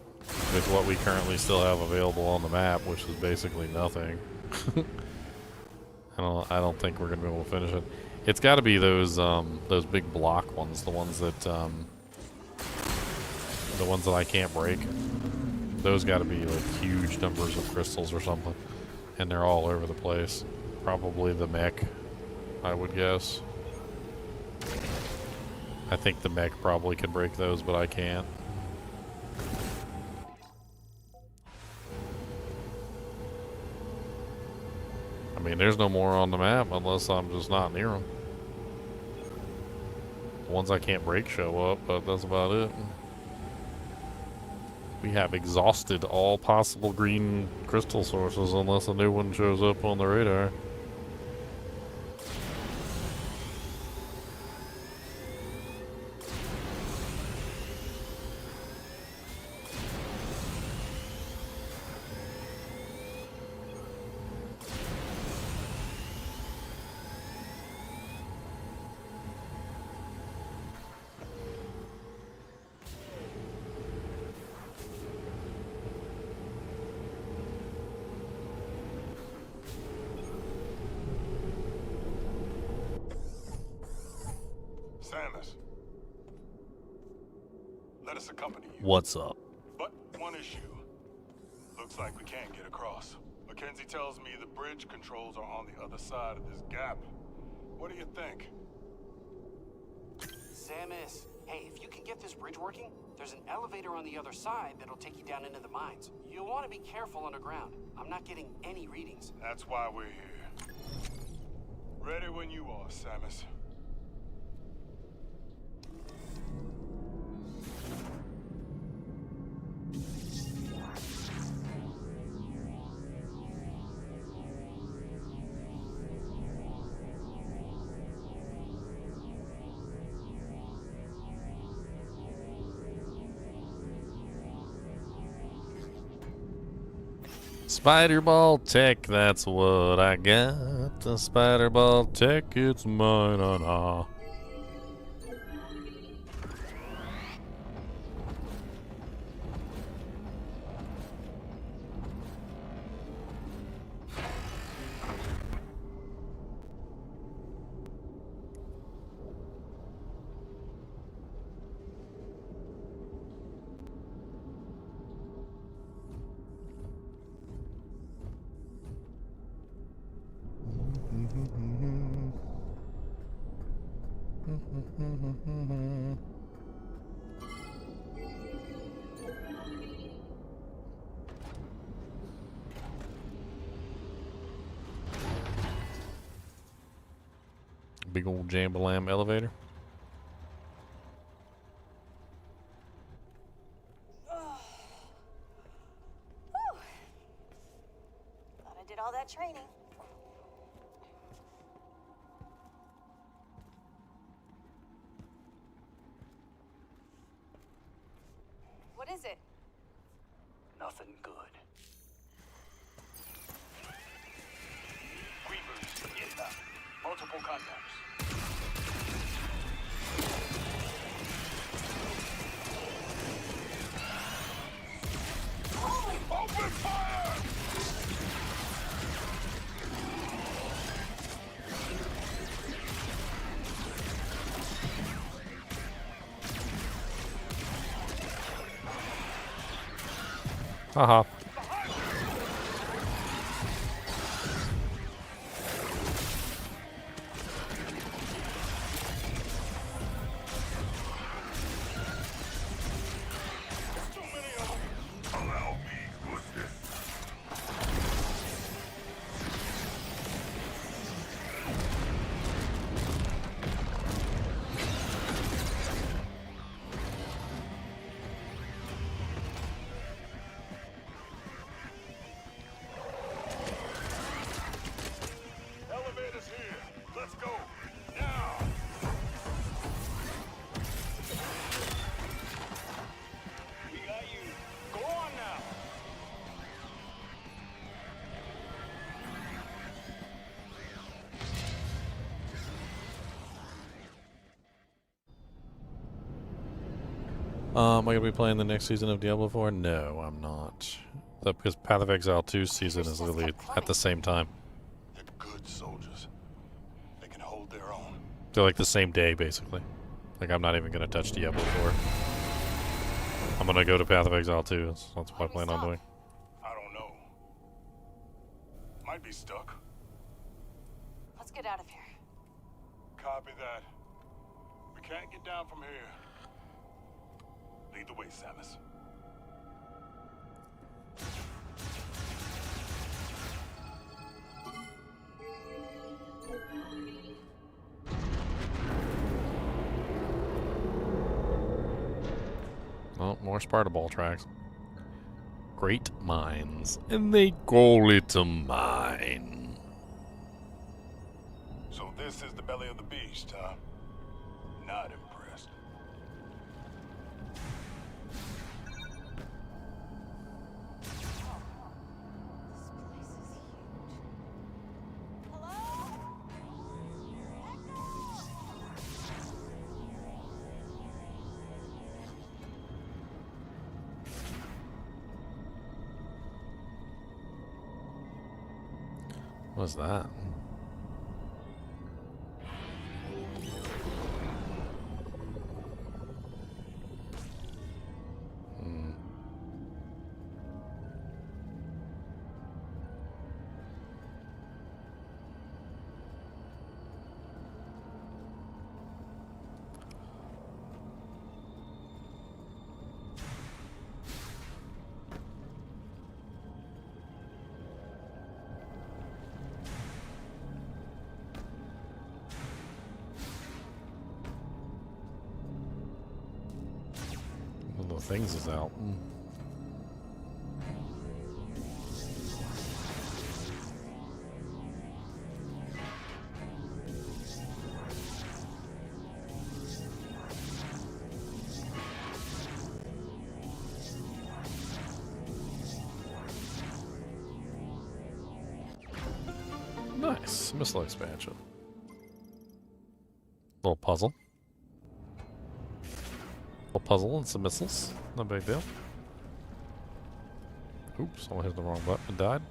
Speaker 1: with what we currently still have available on the map, which is basically nothing, I don't think we're gonna be able to finish it. It's got to be those big block ones, the ones that The ones that I can't break. Those got to be like huge numbers of crystals or something. And they're all over the place. Probably the mech, I would guess. I think the mech probably can break those, but I can't. I mean, there's no more on the map unless I'm just not near them. The ones I can't break show up, but that's about it. We have exhausted all possible green crystal sources unless a new one shows up on the radar.
Speaker 11: Samus. Let us accompany you.
Speaker 3: What's up?
Speaker 11: But one issue. Looks like we can't get across. Mackenzie tells me the bridge controls are on the other side of this gap. What do you think?
Speaker 6: Samus, hey, if you can get this bridge working, there's an elevator on the other side that'll take you down into the mines. You'll want to be careful underground. I'm not getting any readings.
Speaker 11: That's why we're here. Ready when you are, Samus.
Speaker 1: Spider Ball Tech, that's what I got. The Spider Ball Tech, it's mine, ah. Big old Jambalam elevator.
Speaker 10: Thought I did all that training. What is it?
Speaker 2: Nothing good.
Speaker 6: Reavers, inbound. Multiple contacts.
Speaker 11: Open fire!
Speaker 1: Haha.
Speaker 11: Elevator's here. Let's go. Now. We got you. Go on now.
Speaker 1: Am I gonna be playing the next season of Diablo 4? No, I'm not. Because Path of Exile 2 season is literally at the same time.
Speaker 11: They're good soldiers. They can hold their own.
Speaker 1: They're like the same day, basically. Like, I'm not even gonna touch Diablo 4. I'm gonna go to Path of Exile too. That's what I plan on doing.
Speaker 11: I don't know. Might be stuck.
Speaker 10: Let's get out of here.
Speaker 11: Copy that. We can't get down from here. Lead the way, Samus.
Speaker 1: Oh, more Sparta Ball tracks. Great minds. And they call it a mine.
Speaker 11: So this is the belly of the beast, huh? Not impressed.
Speaker 1: What's that? One of the things is out. Nice. Missile expansion. Little puzzle. Little puzzle and some missiles. No big deal. Oops, someone hit the wrong button and died.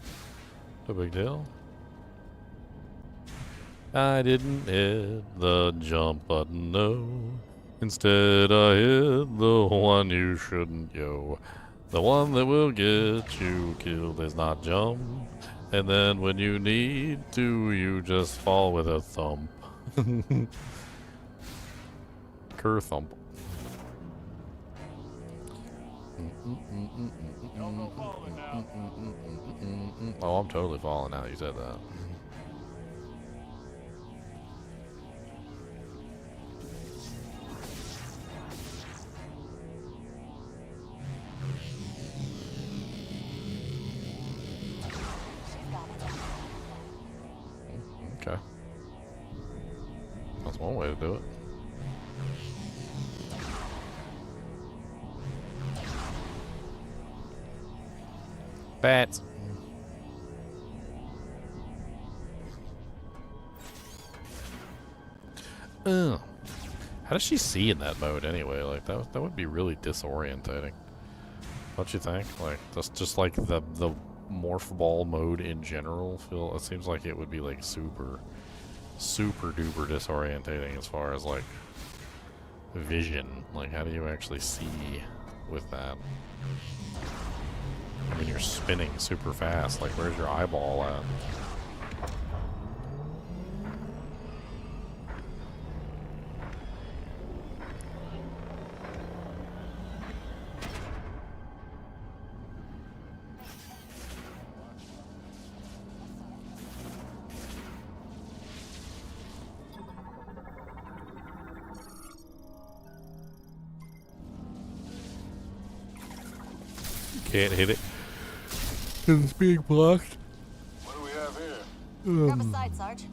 Speaker 1: No big deal. I didn't hit the jump button, no. Instead I hit the one you shouldn't, yo. The one that will get you killed is not jump. And then when you need to, you just fall with a thump. Cur thump. Oh, I'm totally falling out. You said that. Okay. That's one way to do it. Bats. How does she see in that mode anyway? Like that would be really disorientating. Don't you think? Like that's just like the morph ball mode in general. It seems like it would be like super duper disorientating as far as like vision. Like how do you actually see with that? I mean, you're spinning super fast. Like, where's your eyeball at? Can't hit it. It's being blocked.
Speaker 11: What do we have here?
Speaker 10: Grab a side, Sarge.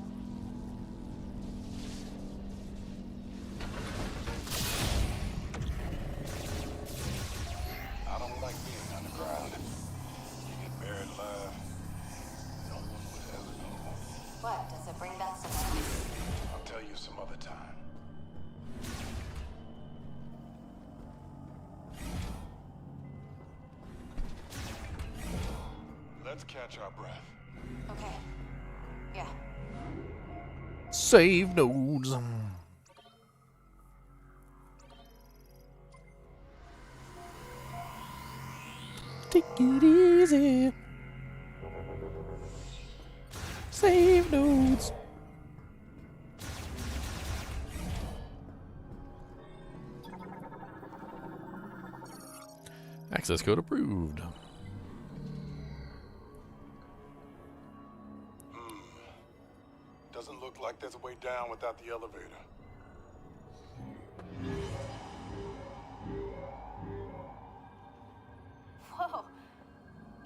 Speaker 11: I don't like being underground. You get buried alive. No one would ever know.
Speaker 10: What? Does it bring back some memories?
Speaker 11: I'll tell you some other time. Let's catch our breath.
Speaker 10: Okay. Yeah.
Speaker 1: Save nodes.
Speaker 3: Take it easy. Save notes. Access code approved.
Speaker 11: Doesn't look like there's a way down without the elevator.
Speaker 9: Whoa.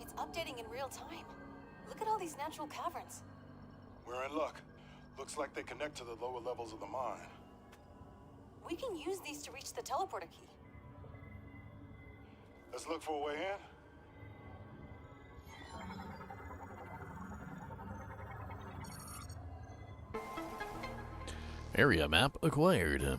Speaker 9: It's updating in real time. Look at all these natural caverns.
Speaker 11: We're in luck. Looks like they connect to the lower levels of the mine.
Speaker 9: We can use these to reach the teleporter key.
Speaker 11: Let's look for a way in.
Speaker 3: Area map acquired.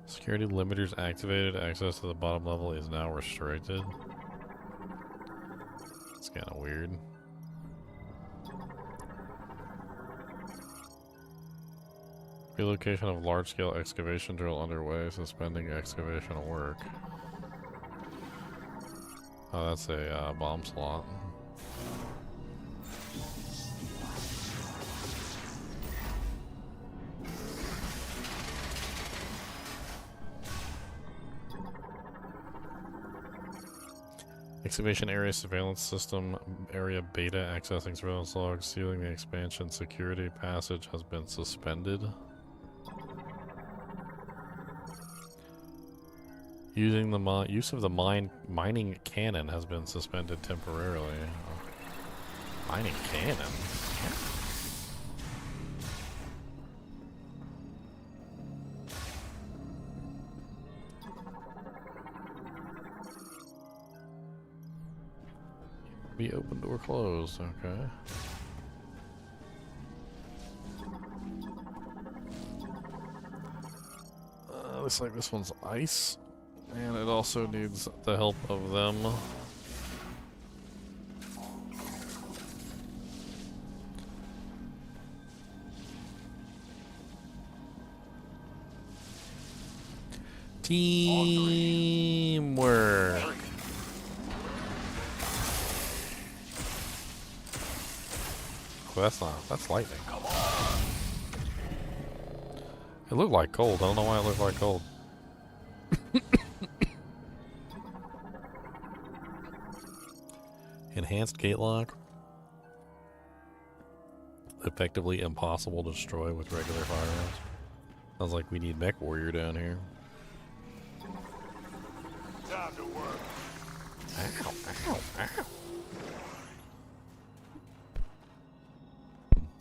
Speaker 1: Security limiters activated. Access to the bottom level is now restricted. It's kind of weird. Relocation of large-scale excavation drill underway. Suspending excavation work. Oh, that's a bomb slot. Excavation area surveillance system area beta accessing surveillance logs. Sealing the expansion security passage has been suspended. Using the use of the mining cannon has been suspended temporarily. Mining cannon? Be open or closed, okay. Looks like this one's ice, and it also needs the help of them. Teamwork. Well, that's lightning. It looked like cold. I don't know why it looked like cold. Enhanced gate lock. Effectively impossible to destroy with regular firearms. Sounds like we need Mech Warrior down here.
Speaker 11: Time to work.
Speaker 3: Ow, ow, ow.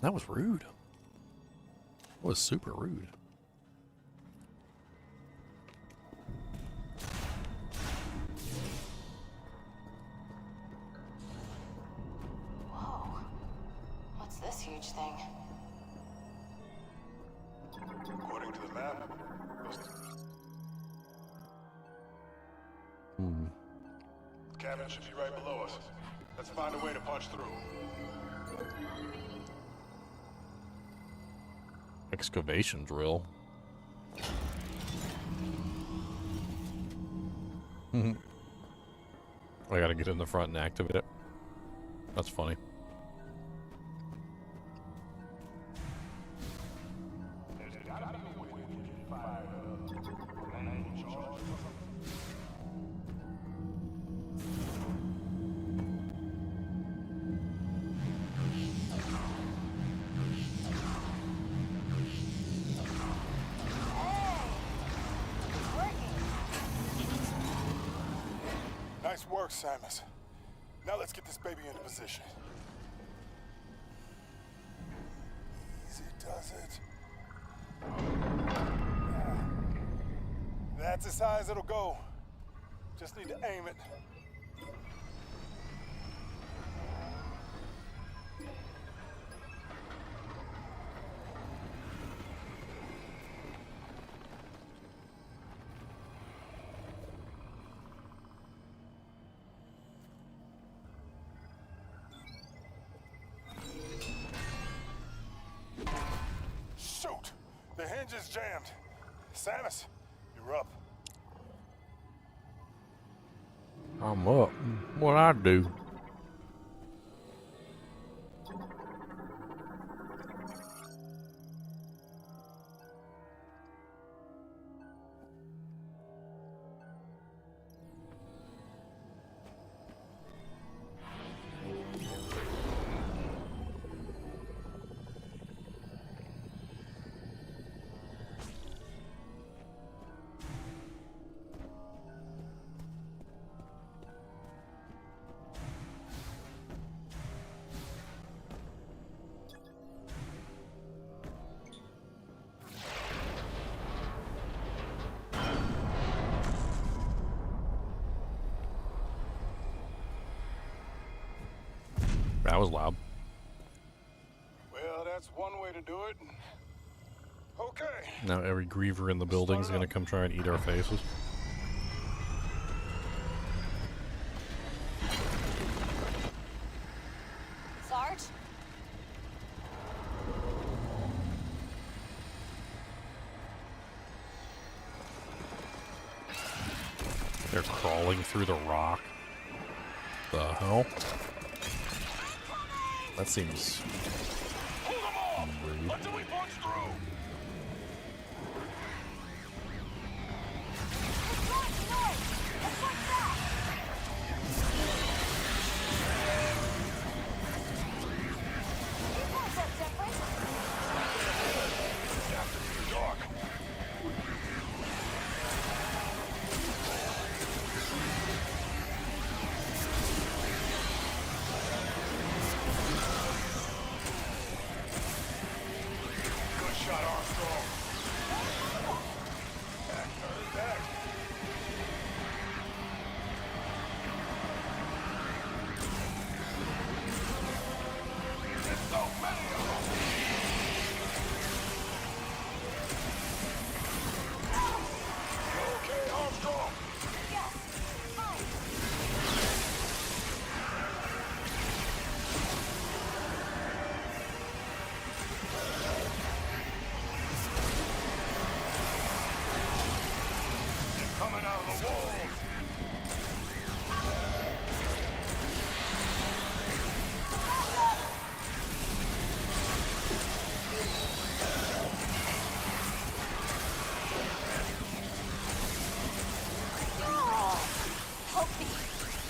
Speaker 3: That was rude. That was super rude.
Speaker 9: Whoa. What's this huge thing?
Speaker 11: According to the map, the cabin should be right below us. Let's find a way to punch through.
Speaker 1: Excavation drill. I gotta get in the front and activate it. That's funny.
Speaker 11: Nice work, Samus. Now let's get this baby into position. Easy does it. That's as high as it'll go. Just need to aim it. engine's jammed. Samus, you're up.
Speaker 1: I'm up. What I do? That was loud.
Speaker 11: Well, that's one way to do it. Okay.
Speaker 1: Now every griever in the building's gonna come try and eat our faces.
Speaker 10: Sarge?
Speaker 1: They're crawling through the rock. The hell? That seems rude.
Speaker 11: Until we punch through.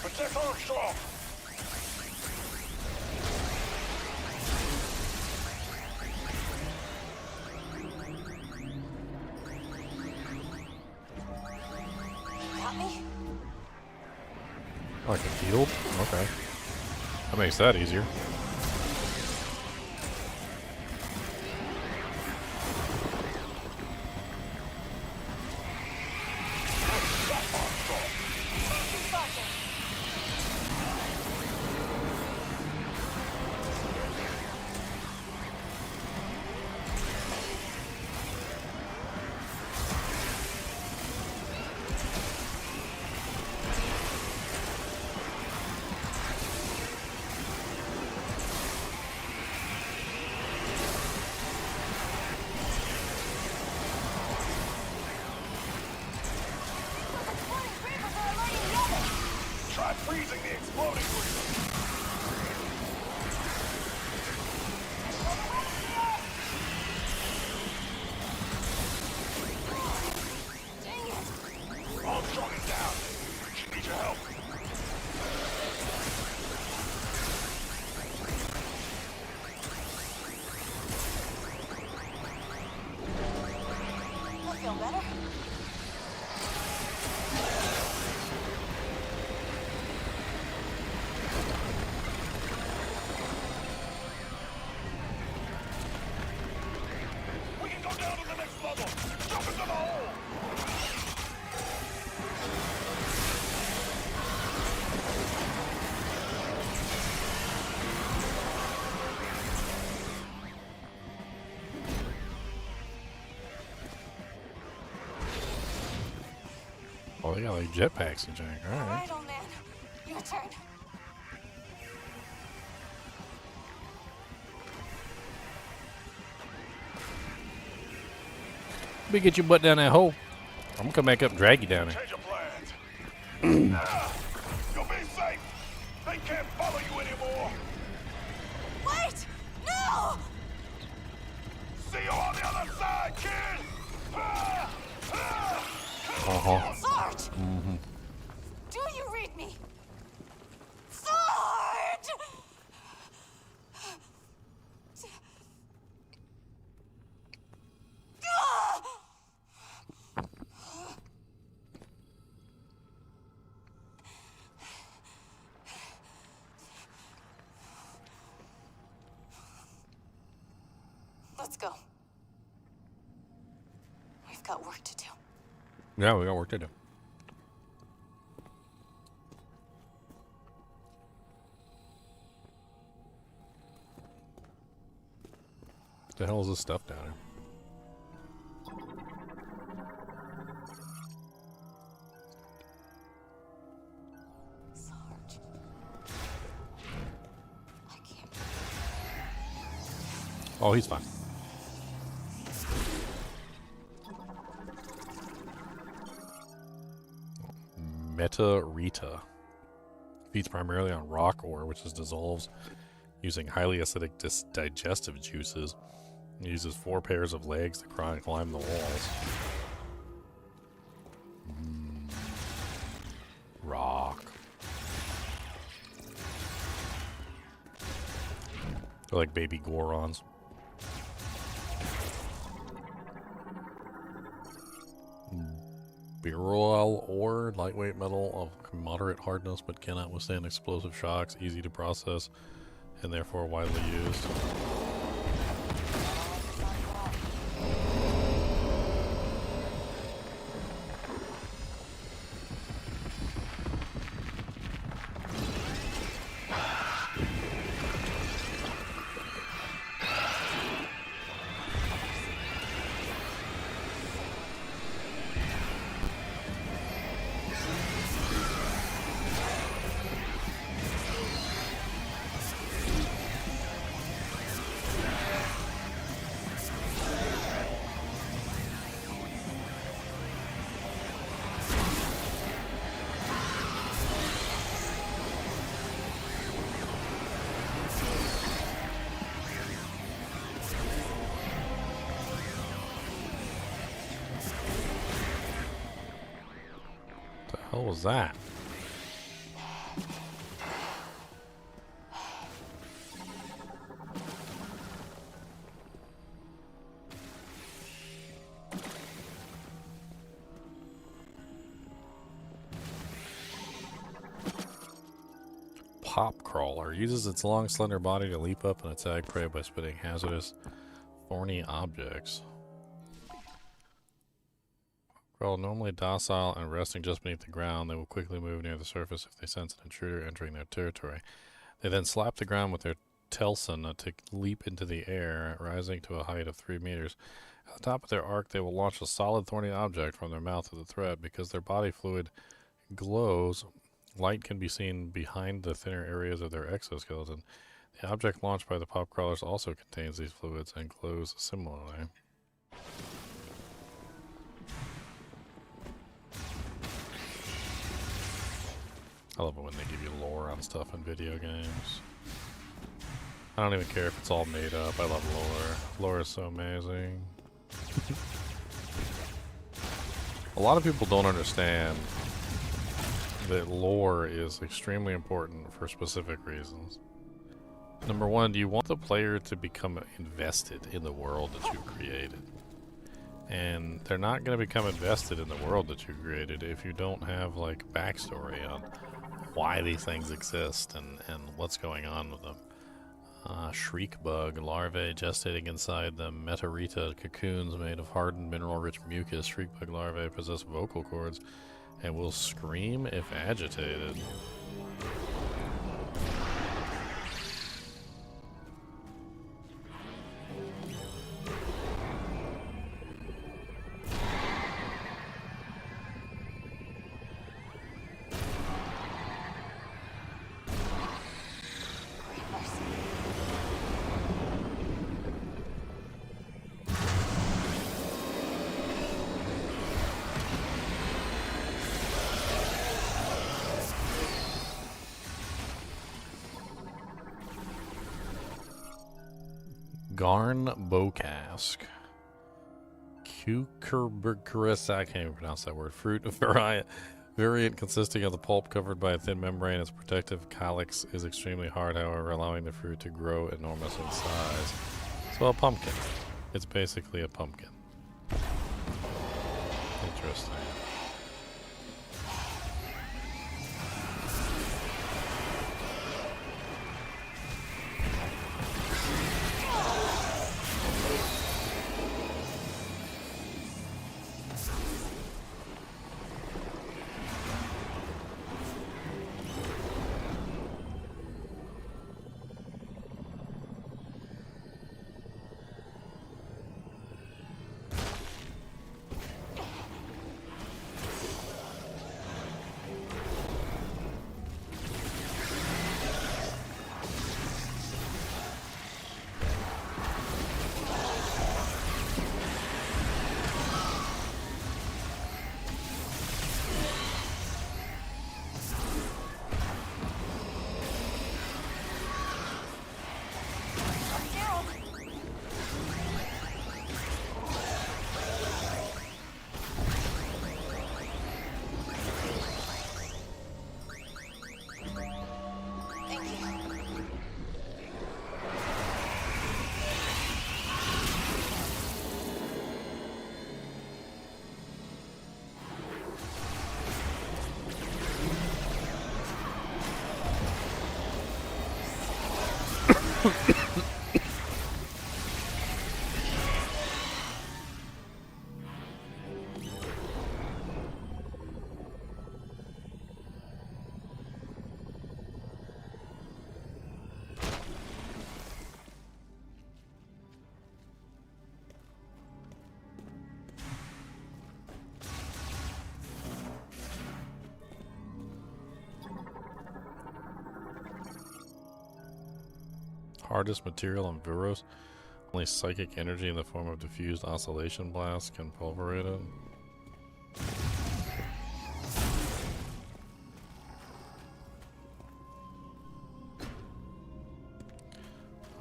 Speaker 11: Protect Armstrong!
Speaker 10: Got me?
Speaker 1: Like a field? Okay. That makes that easier.
Speaker 11: Try freezing the exploding creature.
Speaker 10: Dang it!
Speaker 11: Armstrong is down. She needs your help.
Speaker 10: I feel better.
Speaker 11: We can go down to the next level. Jump into the hole.
Speaker 1: Oh, they got like jetpacks and Jack. All right.
Speaker 10: Alright, old man. Your turn.
Speaker 1: Let me get your butt down that hole. I'm gonna come back up and drag you down there.
Speaker 11: Change your plans. You'll be safe. They can't follow you anymore.
Speaker 10: Wait! No!
Speaker 11: See you on the other side, kid.
Speaker 10: Sarge! Do you read me? Sarge! Let's go. We've got work to do.
Speaker 1: Yeah, we got work to do. What the hell is this stuff down here?
Speaker 10: Sarge. I can't.
Speaker 1: Oh, he's fine. Metroid feeds primarily on rock ore, which is dissolves using highly acidic digestive juices. It uses 4 pairs of legs to climb the walls. Rock. They're like baby Gorons. Beryl ore, lightweight metal of moderate hardness but cannot withstand explosive shocks, easy to process, and therefore widely used. What was that? Pop crawler uses its long, slender body to leap up and attack prey by spitting hazardous, thorny objects. While normally docile and resting just beneath the ground, they will quickly move near the surface if they sense an intruder entering their territory. They then slap the ground with their telson to leap into the air, rising to a height of 3 meters. At the top of their arc, they will launch a solid thorny object from their mouth at the threat. Because their body fluid glows, light can be seen behind the thinner areas of their exoskeleton. The object launched by the pop crawlers also contains these fluids and glows similarly. I love it when they give you lore on stuff in video games. I don't even care if it's all made up. I love lore. Lore is so amazing. A lot of people don't understand that lore is extremely important for specific reasons. Number one, do you want the player to become invested in the world that you created? And they're not going to become invested in the world that you created if you don't have like backstory on why these things exist and what's going on with them. Shriek bug larvae gestating inside the Metroid cocoons made of hardened mineral-rich mucus. Shriek bug larvae possess vocal cords and will scream if agitated. Garn bow cask. Cucurbitacus, I can't even pronounce that word. Fruit variant consisting of the pulp covered by a thin membrane. Its protective calyx is extremely hard, however, allowing the fruit to grow enormous in size. So a pumpkin. It's basically a pumpkin. Interesting. Hardest material on Vuros. Only psychic energy in the form of diffused oscillation blasts can pulverate it.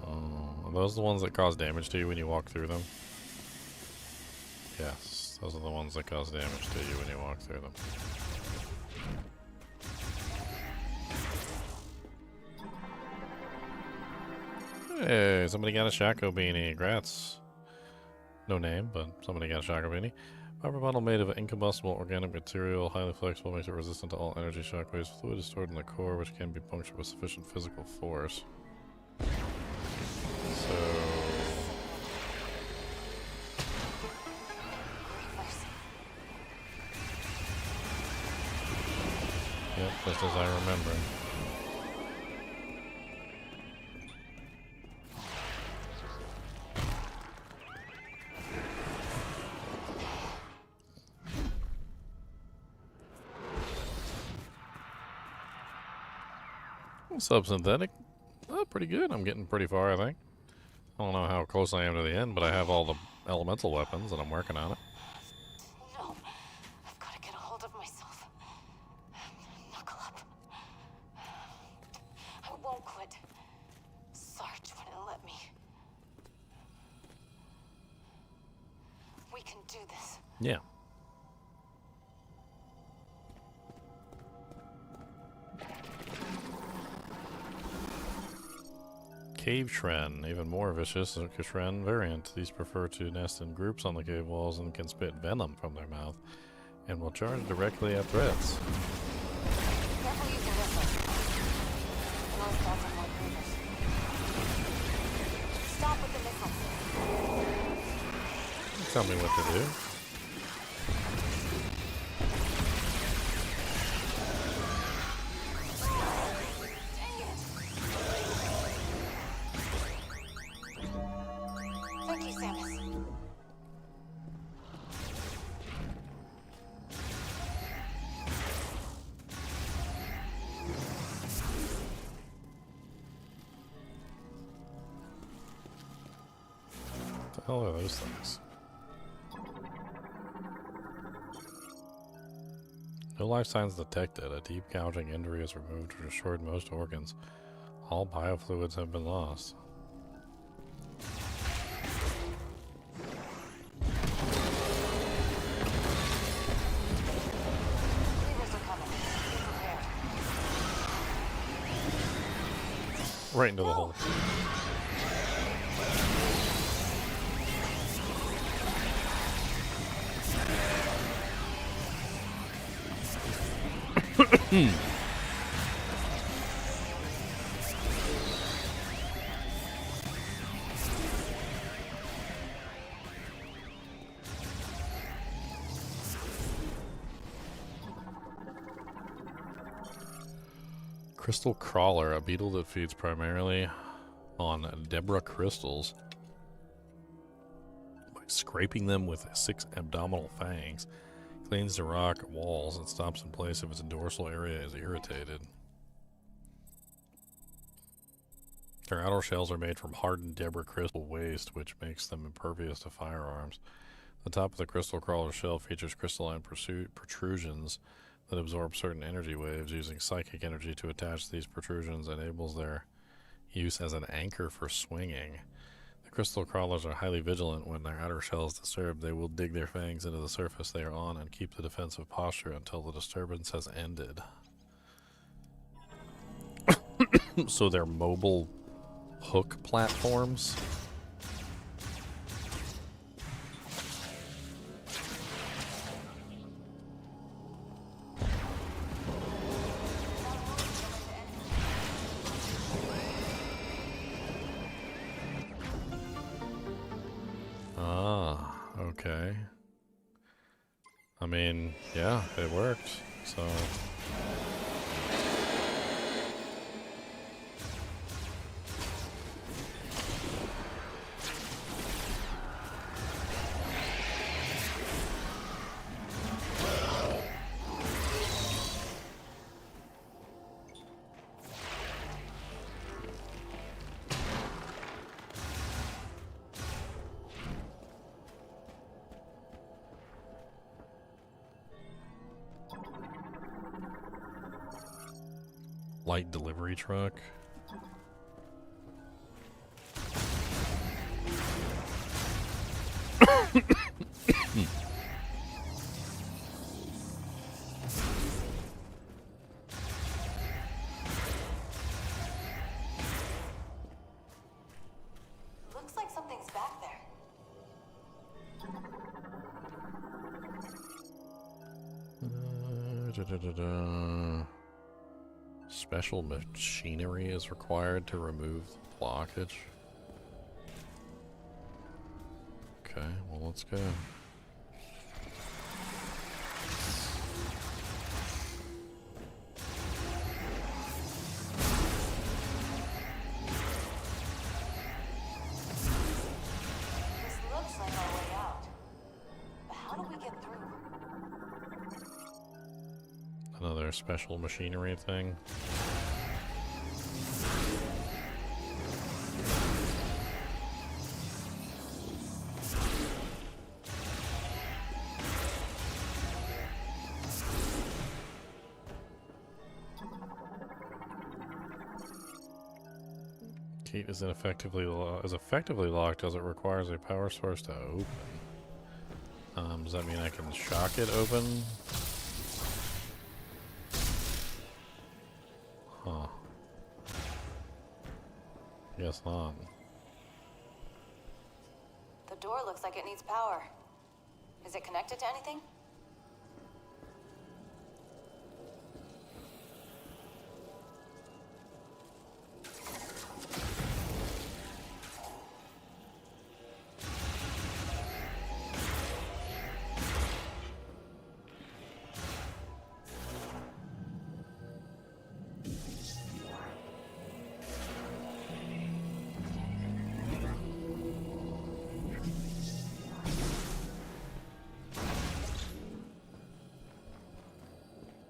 Speaker 1: Are those the ones that cause damage to you when you walk through them? Yes, those are the ones that cause damage to you when you walk through them. Hey, somebody got a Shaco beanie. Grats. No name, but somebody got a Shaco beanie. Rubber bottle made of incombustible organic material, highly flexible, makes it resistant to all energy shockwaves. Fluid is stored in the core, which can be punctured with sufficient physical force. So... Yep, just as I remember. Subsynthetic. Oh, pretty good. I'm getting pretty far, I think. I don't know how close I am to the end, but I have all the elemental weapons and I'm working on it.
Speaker 10: No, I've got to get a hold of myself. Knuckle up. I won't quit. Sarge wouldn't let me. We can do this.
Speaker 1: Yeah. Cave Shren, even more vicious than Shren variant. These prefer to nest in groups on the cave walls and can spit venom from their mouth and will charge directly at threats.
Speaker 10: Careful using this one. Those dots are more creepers. Stop with the missiles.
Speaker 1: Tell me what to do. What the hell are those things? No life signs detected. A deep gouging injury has removed or destroyed most organs. All biofluids have been lost. Right into the hole. Crystal crawler, a beetle that feeds primarily on Deborah crystals. By scraping them with 6 abdominal fangs, cleans the rock walls and stops in place if its dorsal area is irritated. Their outer shells are made from hardened Deborah crystal waste, which makes them impervious to firearms. The top of the crystal crawler shell features crystalline protrusions that absorb certain energy waves. Using psychic energy to attach these protrusions enables their use as an anchor for swinging. The crystal crawlers are highly vigilant. When their outer shell is disturbed, they will dig their fangs into the surface they are on and keep the defensive posture until the disturbance has ended. So they're mobile hook platforms. Okay. I mean, yeah, it worked. So light delivery truck.
Speaker 10: Looks like something's back there.
Speaker 1: Special machinery is required to remove the blockage. Okay, well, let's go.
Speaker 10: This looks like our way out. But how do we get through?
Speaker 1: Another special machinery thing. Gate is effectively locked as it requires a power source to open. Does that mean I can shock it open? Huh. Guess not.
Speaker 10: The door looks like it needs power. Is it connected to anything?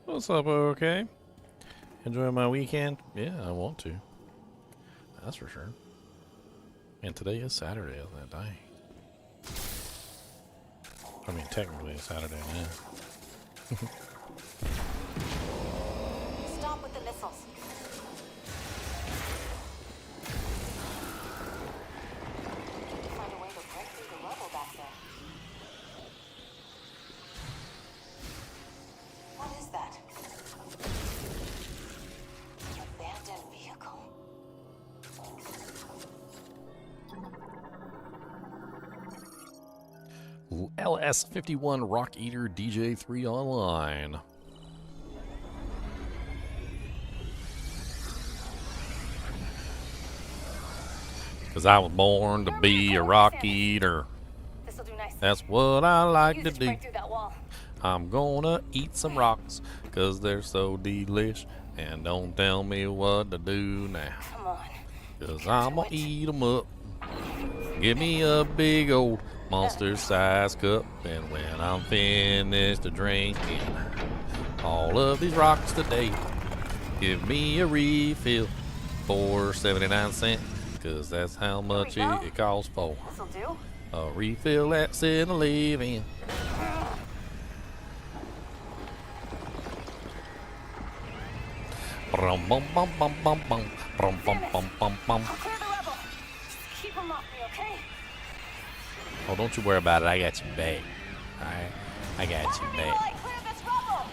Speaker 1: What's up, okay? Enjoying my weekend? Yeah, I want to. That's for sure. And today is Saturday, isn't it? Dang. I mean, technically it's Saturday now.
Speaker 10: Stop with the missiles. Need to find a way to break through the rubble back there. What is that? Abandoned vehicle.
Speaker 1: LS51 Rock Eater DJ3 Online. Because I was born to be a rock eater.
Speaker 9: This'll do nicely.
Speaker 1: That's what I like
Speaker 9: Use
Speaker 1: to
Speaker 9: it to
Speaker 1: do.
Speaker 9: break through that wall.
Speaker 1: I'm gonna eat some rocks because they're so delish. And don't tell me what to do now.
Speaker 9: Come on.
Speaker 1: Because I'm gonna eat them up. Give me a big old monster-sized cup. And when I'm finished drinking all of these rocks today, give me a refill for 79 cents. Because that's how much it costs for
Speaker 9: This'll do.
Speaker 1: a refill at 7-Eleven. Brum bum bum bum bum bum brum bum bum bum bum.
Speaker 9: I'll clear the rubble. Just keep him off me, okay?
Speaker 1: Oh, don't you worry about it. I got you back. Alright? I got you
Speaker 9: While
Speaker 1: back.
Speaker 9: I clear this rubble.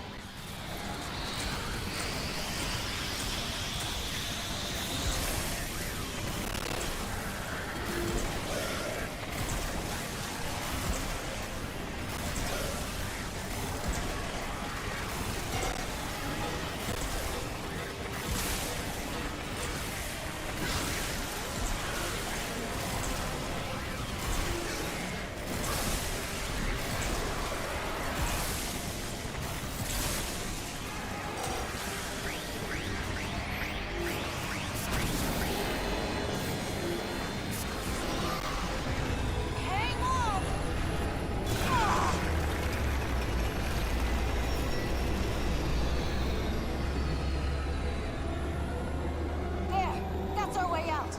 Speaker 9: There, that's our way out.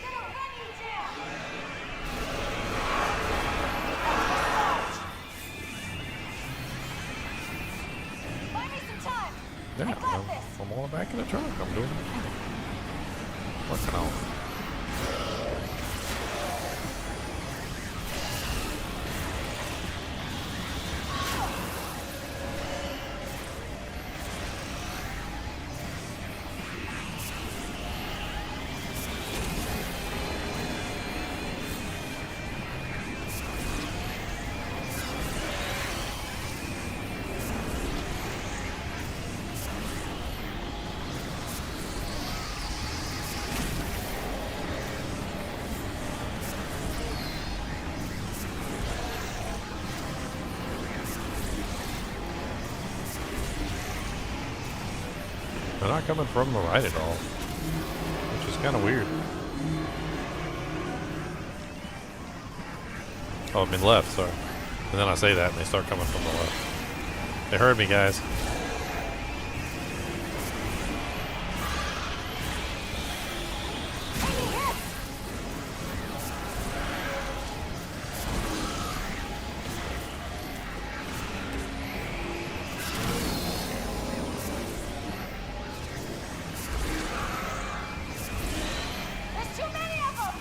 Speaker 9: Gonna run you down. Buy me some time.
Speaker 1: Yeah,
Speaker 9: I got this.
Speaker 1: I'm all back in the truck. I'm doing it. Working on it. They're not coming from the right at all, which is kind of weird. Oh, I mean left, sorry. And then I say that and they start coming from the left. They heard me, guys.
Speaker 9: There's too many of them.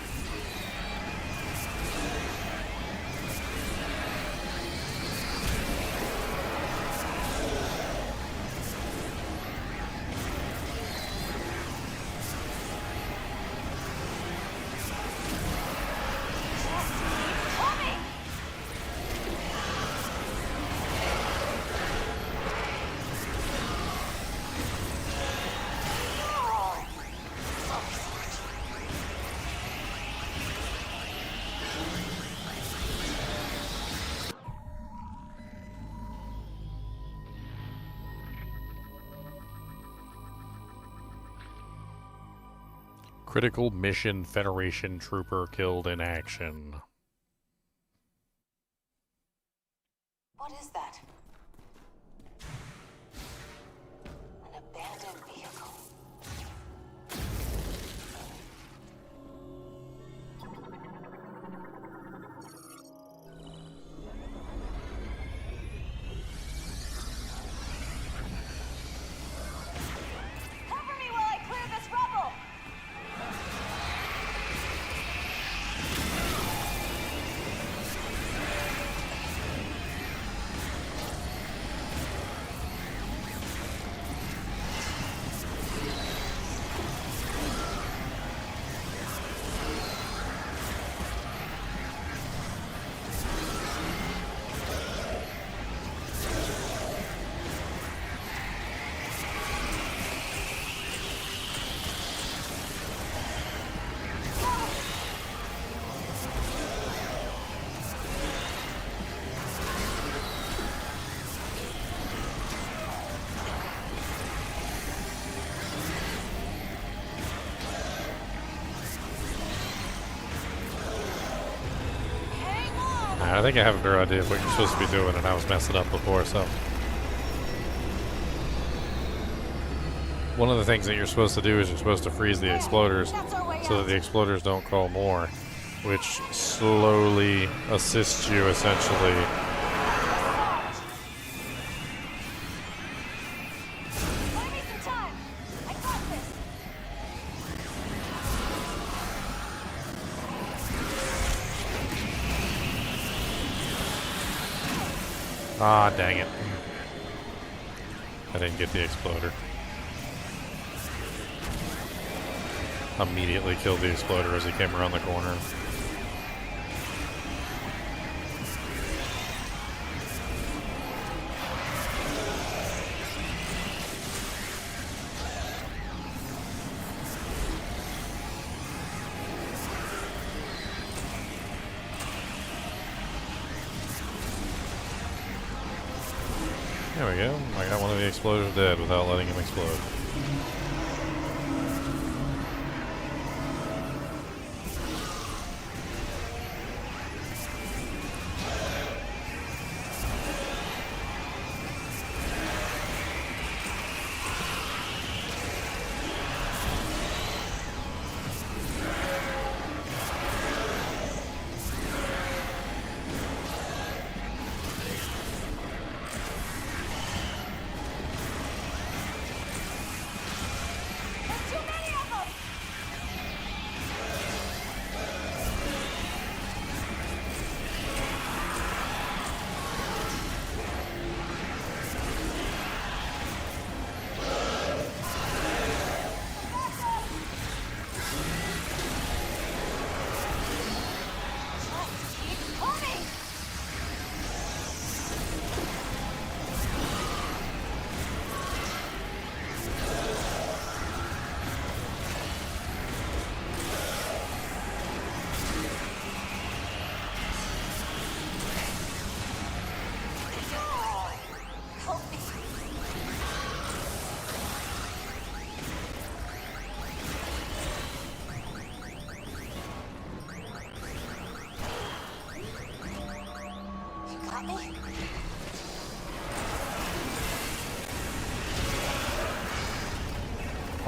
Speaker 1: Critical mission Federation trooper killed in action.
Speaker 10: What is that? An abandoned vehicle.
Speaker 9: Cover me while I clear this rubble.
Speaker 1: I think I have a better idea of what you're supposed to be doing, and I was messing up before, so. One of the things that you're supposed to do is you're supposed to freeze the exploders so that the exploders don't crawl more, which slowly assists you, essentially. Ah, dang it. I didn't get the exploder. Immediately killed the exploder as he came around the corner. There we go. I got one of the exploders dead without letting him explode.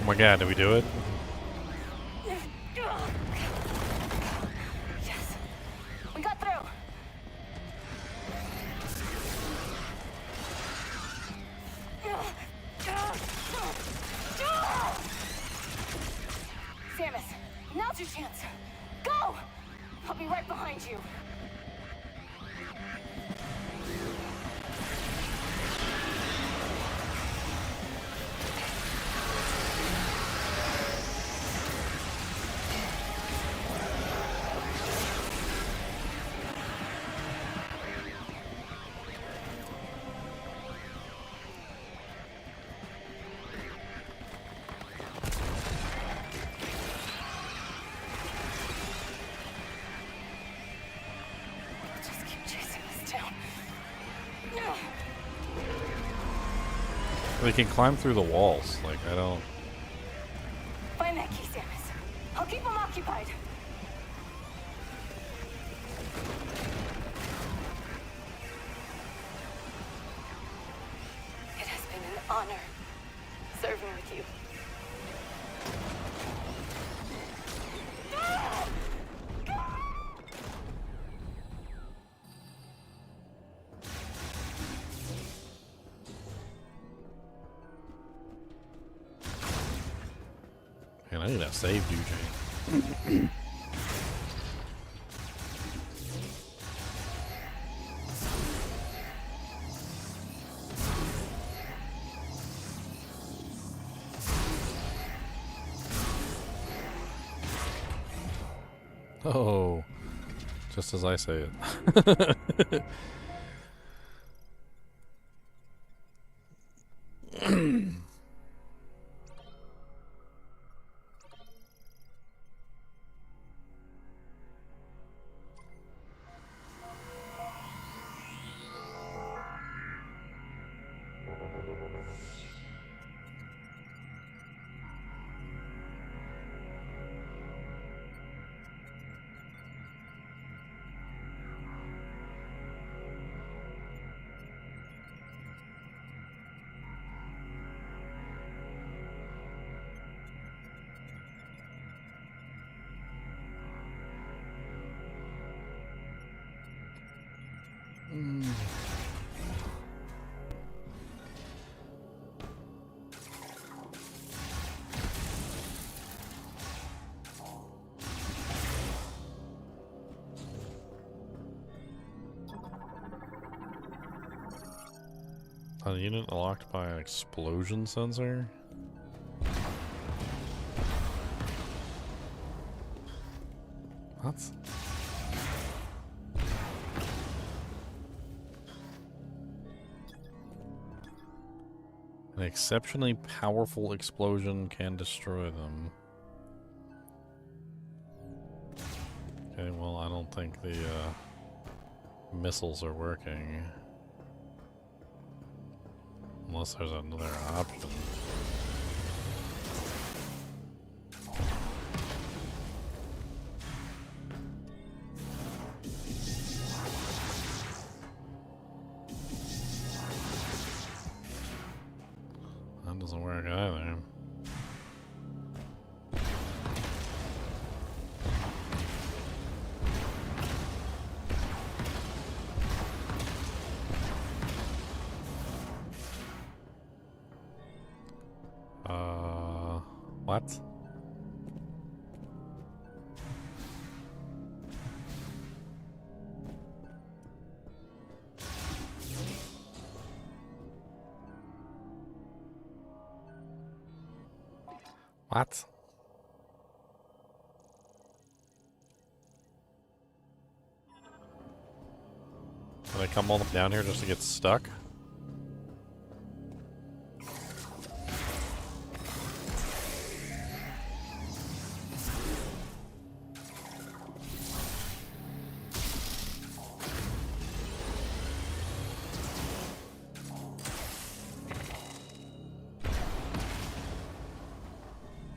Speaker 1: Oh my god, did we do it?
Speaker 10: Yes. We got through. Samus, now's your chance. Go! I'll be right behind you.
Speaker 1: They can climb through the walls. Like, I don't...
Speaker 10: Find that key, Samus. I'll keep them occupied. It has been an honor serving with you.
Speaker 1: Man, I need that save, DJ. Oh, just as I say it. A unit locked by an explosion sensor? What? An exceptionally powerful explosion can destroy them. Okay, well, I don't think the missiles are working. Unless there's another option. That doesn't work either. What? What? Can I come all the way down here just to get stuck?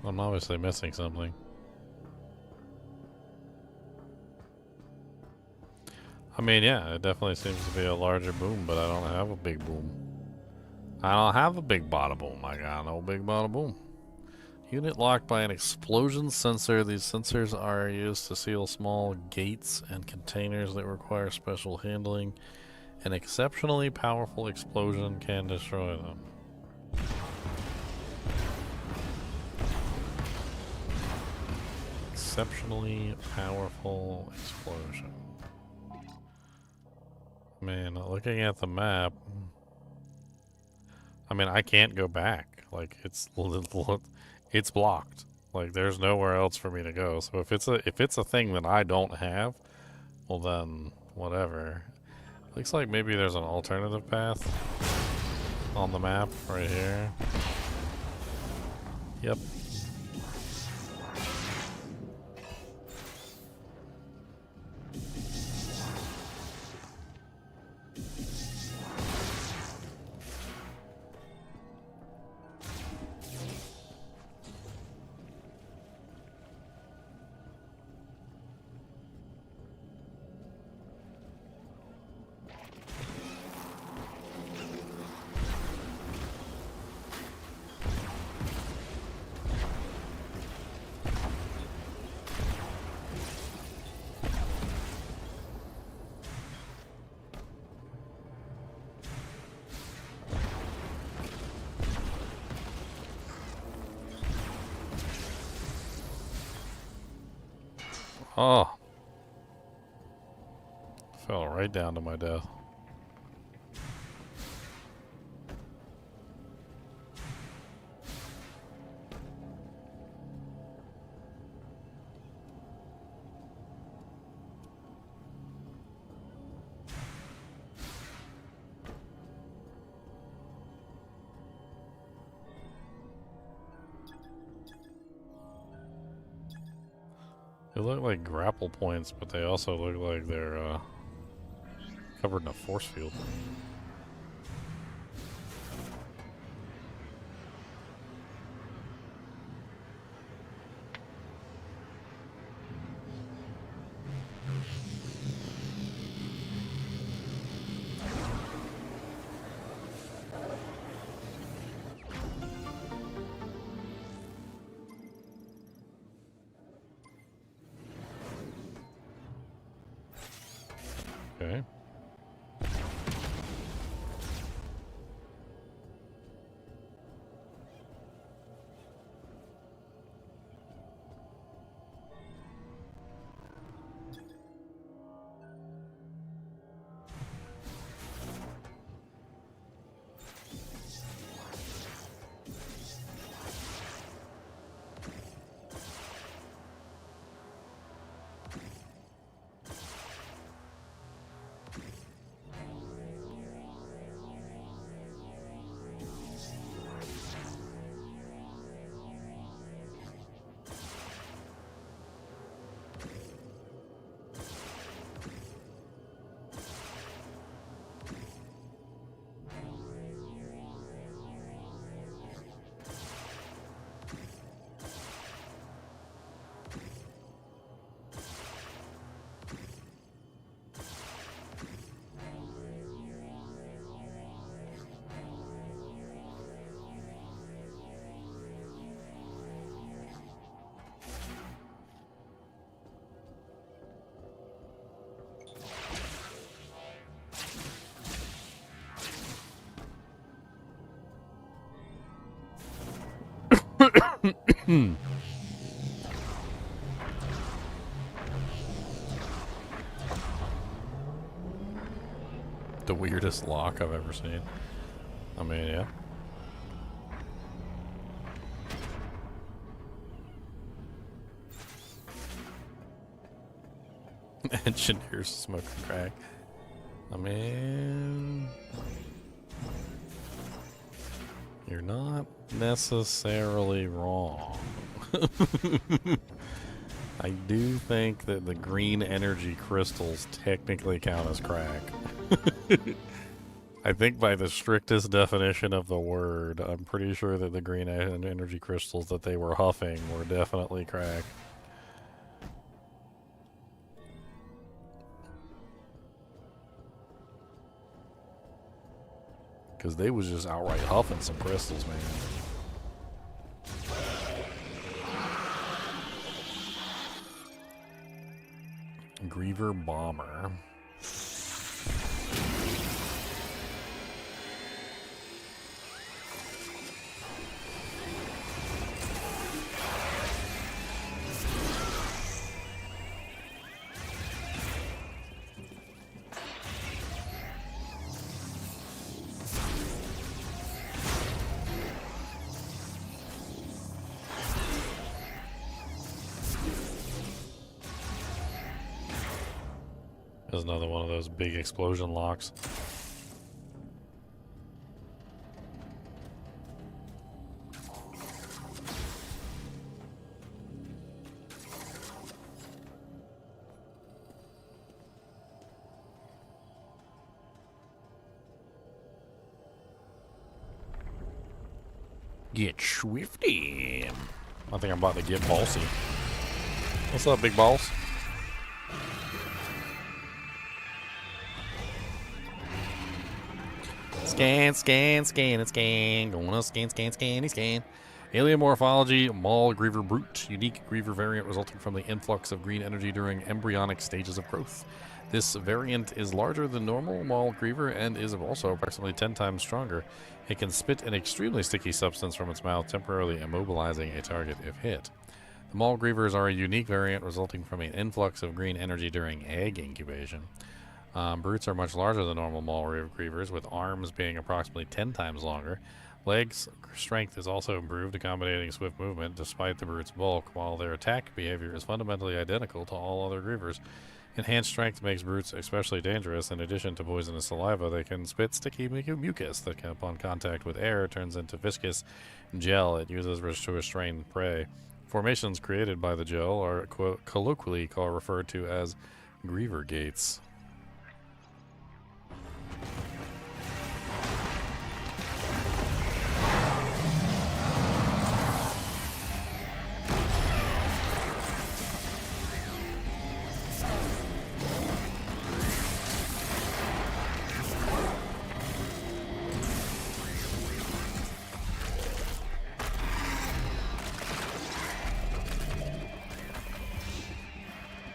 Speaker 1: I'm obviously missing something. I mean, yeah, it definitely seems to be a larger boom, but I don't have a big boom. I don't have a big bada boom. I got no big bada boom. Unit locked by an explosion sensor. These sensors are used to seal small gates and containers that require special handling. An exceptionally powerful explosion can destroy them. Exceptionally powerful explosion. Man, looking at the map, I mean, I can't go back. Like, it's blocked. Like, there's nowhere else for me to go. So if it's a thing that I don't have, well then whatever. Looks like maybe there's an alternative path on the map right here. Yep. Oh. Fell right down to my death. They look like grapple points, but they also look like they're covered in a force field. Okay. The weirdest lock I've ever seen. I mean, yeah. Engineers smoking crack. I mean, you're not necessarily wrong. I do think that the green energy crystals technically count as crack. I think by the strictest definition of the word, I'm pretty sure that the green energy crystals that they were huffing were definitely crack. Because they was just outright huffing some crystals, man. Griever Bomber. There's another one of those big explosion locks. Get swifty. I think I'm about to get ballsy. What's up, big balls? Scan, scan, scan, and scan. Gonna scan, scan, scan, scan. Alien morphology, Maul Griever Brute. Unique Griever variant resulting from the influx of green energy during embryonic stages of growth. This variant is larger than normal Maul Griever and is also approximately 10 times stronger. It can spit an extremely sticky substance from its mouth, temporarily immobilizing a target if hit. The Maul Grievers are a unique variant resulting from an influx of green energy during egg incubation. Brutes are much larger than normal Maul Grievers, with arms being approximately 10 times longer. Legs strength is also improved, accommodating swift movement despite the brute's bulk, while their attack behavior is fundamentally identical to all other Grievers. Enhanced strength makes brutes especially dangerous. In addition to poisonous saliva, they can spit sticky mucus that, upon contact with air, turns into viscous gel it uses to restrain prey. Formations created by the gel are colloquially referred to as Griever gates.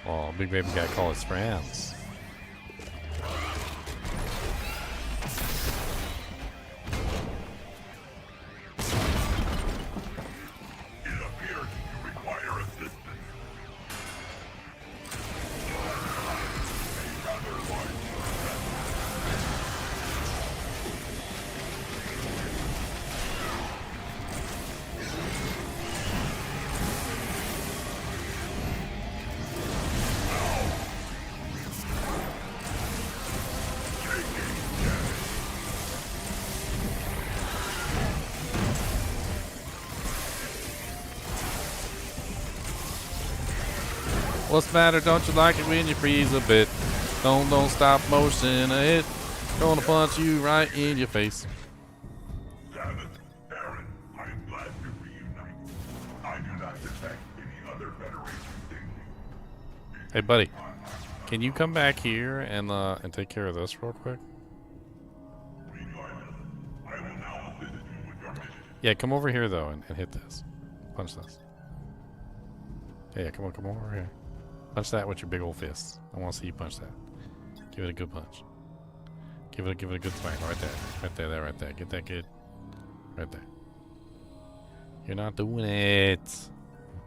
Speaker 1: Oh, big baby guy call his friends. What's the matter? Don't you like it when you freeze a bit? Don't stop motion a hit. Gonna punch you right in your face.
Speaker 11: Damn it, Aaron. I am glad to reunite. I do not detect any other Federation thing.
Speaker 1: Hey, buddy, can you come back here and take care of this real quick?
Speaker 11: I will now assist you with your mission.
Speaker 1: Yeah, come over here though and hit this. Punch this. Yeah, come on over here. Punch that with your big old fists. I want to see you punch that. Give it a good punch. Give it a good smack right there. Right there. Get that good. Right there. You're not doing it.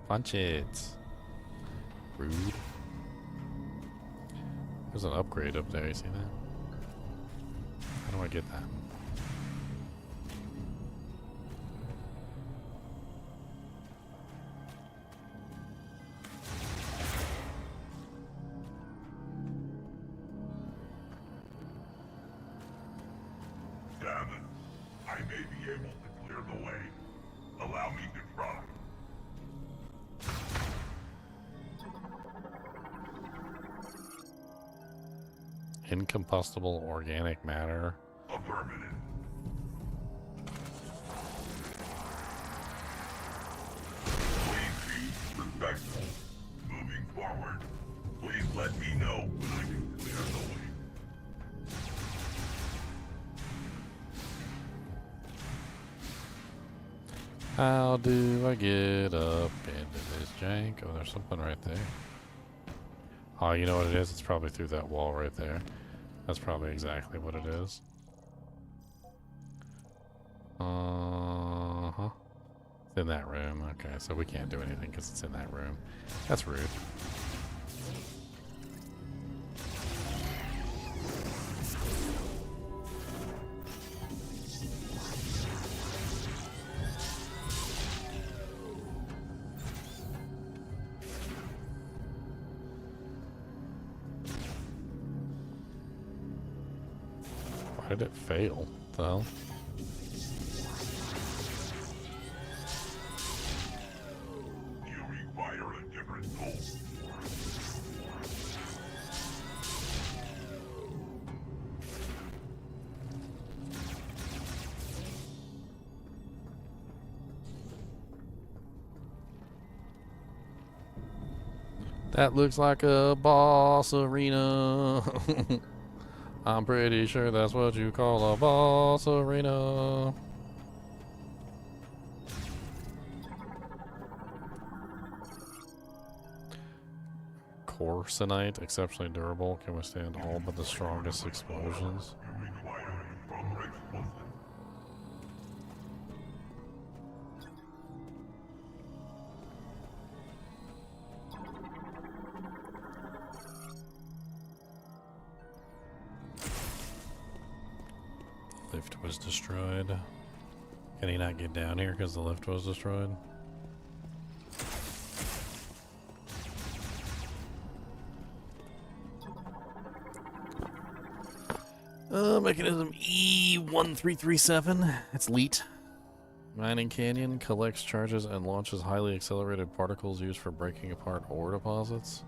Speaker 1: Punch it. Rude. There's an upgrade up there. You see that? How do I get that?
Speaker 11: Damn it. I may be able to clear the way. Allow me to try.
Speaker 1: Incombustible organic matter.
Speaker 11: Affirmative. Please be respectful. Moving forward, please let me know when I can clear the way.
Speaker 1: How do I get up into this jank? Oh, there's something right there. Oh, you know what it is? It's probably through that wall right there. That's probably exactly what it is. Uh-huh. It's in that room. Okay, so we can't do anything because it's in that room. That's rude. Why did it fail? What the hell?
Speaker 11: You require a different tool.
Speaker 1: That looks like a boss arena. I'm pretty sure that's what you call a boss arena. Corsenite, exceptionally durable, can withstand all but the strongest explosions.
Speaker 11: You require a stronger explosive.
Speaker 1: Lift was destroyed. Can he not get down here because the lift was destroyed? Mechanism E1337. It's LEET. Mining Canyon collects, charges, and launches highly accelerated particles used for breaking apart ore deposits.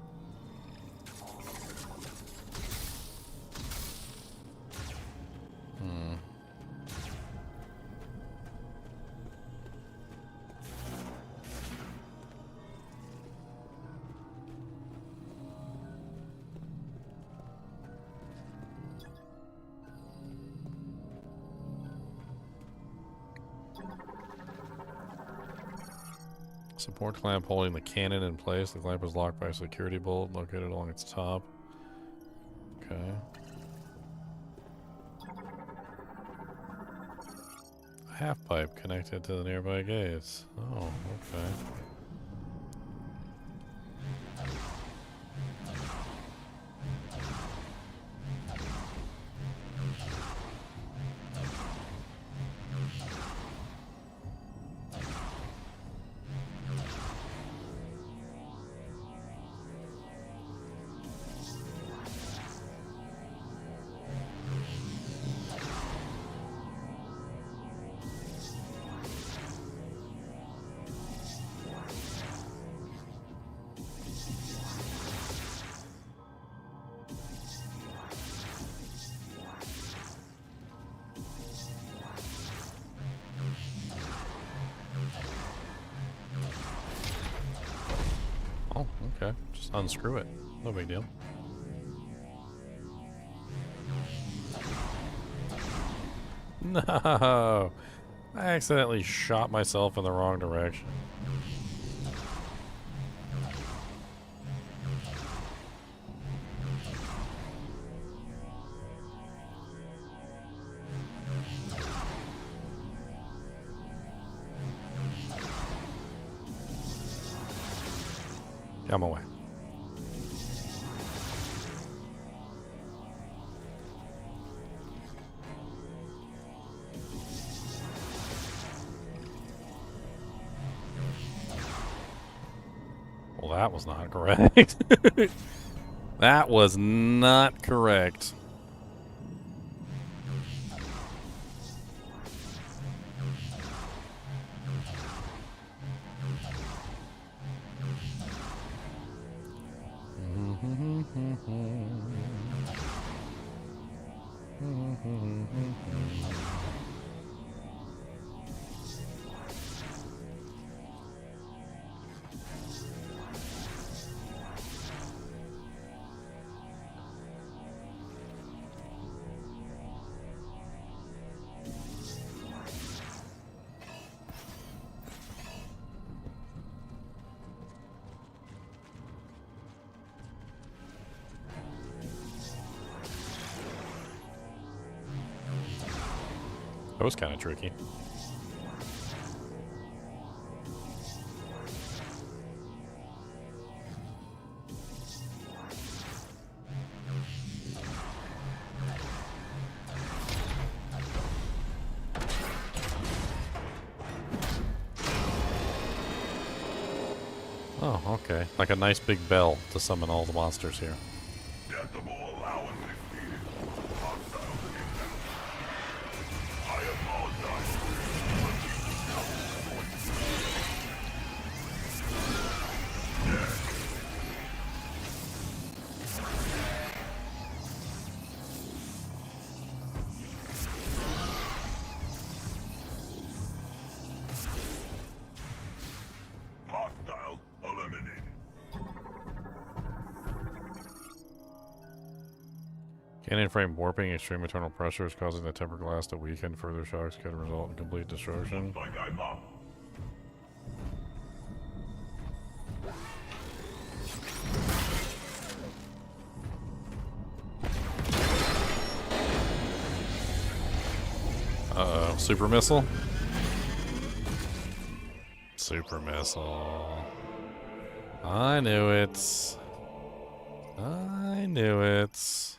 Speaker 1: Support clamp holding the cannon in place. The clamp is locked by a security bolt located along its top. Okay. A half pipe connected to the nearby gates. Oh, okay. Oh, okay. Just unscrew it. No big deal. No! I accidentally shot myself in the wrong direction. I'm away. Well, that was not correct. That was not correct. That was kind of tricky. Oh, okay. Like a nice big bell to summon all the monsters here. Cannon frame warping, extreme internal pressure is causing the tempered glass to weaken. Further shocks could result in complete destruction. Uh-oh. Super missile? Super missile. I knew it. I knew it.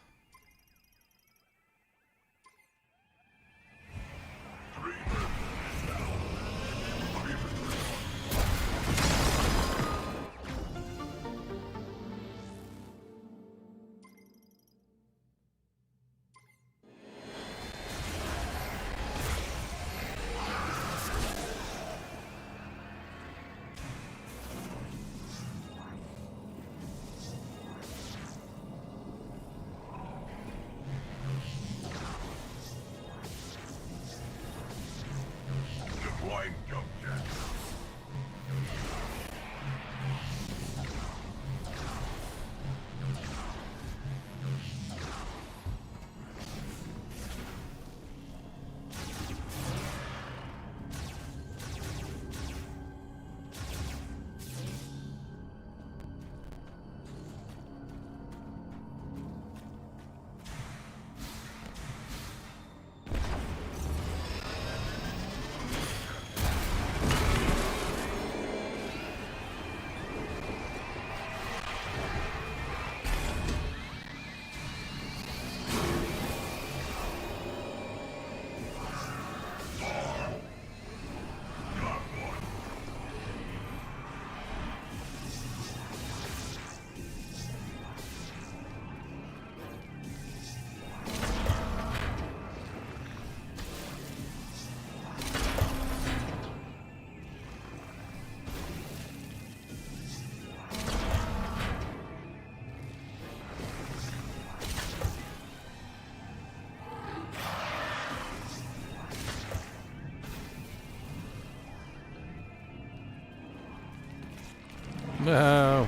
Speaker 1: No.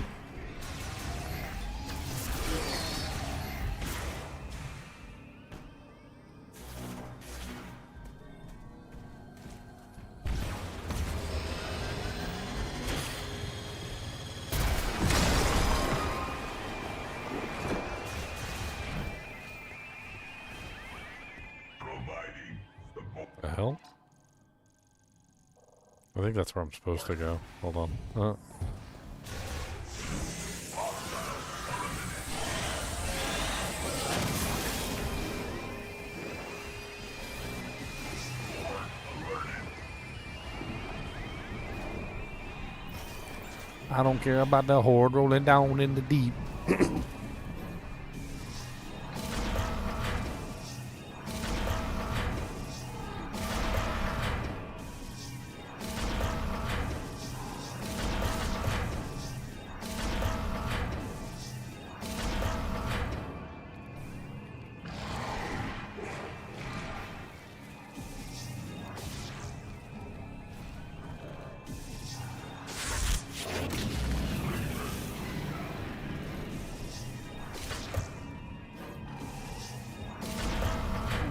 Speaker 1: The hell? I think that's where I'm supposed to go. Hold on. I don't care about the horde rolling down in the deep.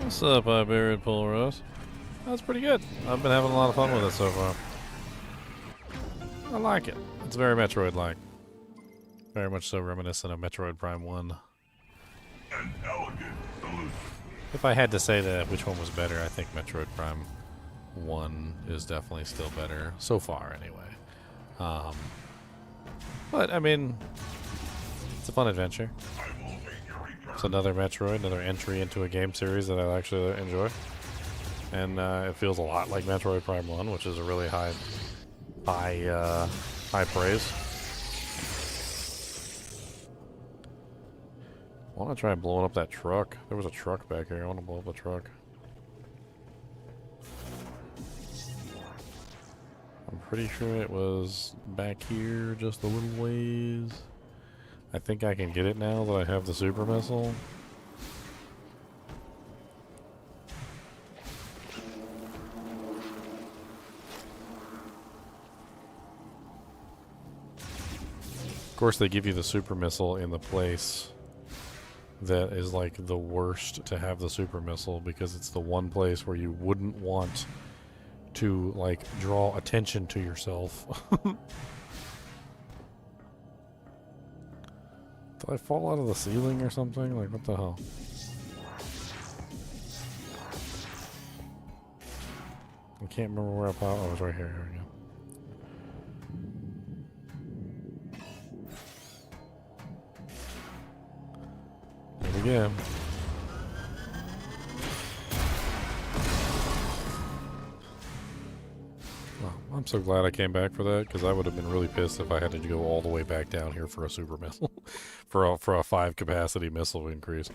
Speaker 1: What's up, Iberian Pull Rose? That's pretty good. I've been having a lot of fun with it so far. I like it. It's very Metroid-like. Very much so reminiscent of Metroid Prime 1.
Speaker 11: An elegant solution.
Speaker 1: If I had to say that which one was better, I think Metroid Prime 1 is definitely still better. So far, anyway. But, I mean, it's a fun adventure. It's another Metroid, another entry into a game series that I actually enjoy. And it feels a lot like Metroid Prime 1, which is a really high praise. I want to try blowing up that truck. There was a truck back here. I want to blow up the truck. I'm pretty sure it was back here just a little ways. I think I can get it now that I have the super missile. Of course, they give you the super missile in the place that is like the worst to have the super missile, because it's the one place where you wouldn't want to like draw attention to yourself. Did I fall out of the ceiling or something? Like, what the hell? I can't remember where I popped. Oh, it was right here. Here we go. There we go. Well, I'm so glad I came back for that, because I would have been really pissed if I had to go all the way back down here for a super missile. for a 5 capacity missile increase.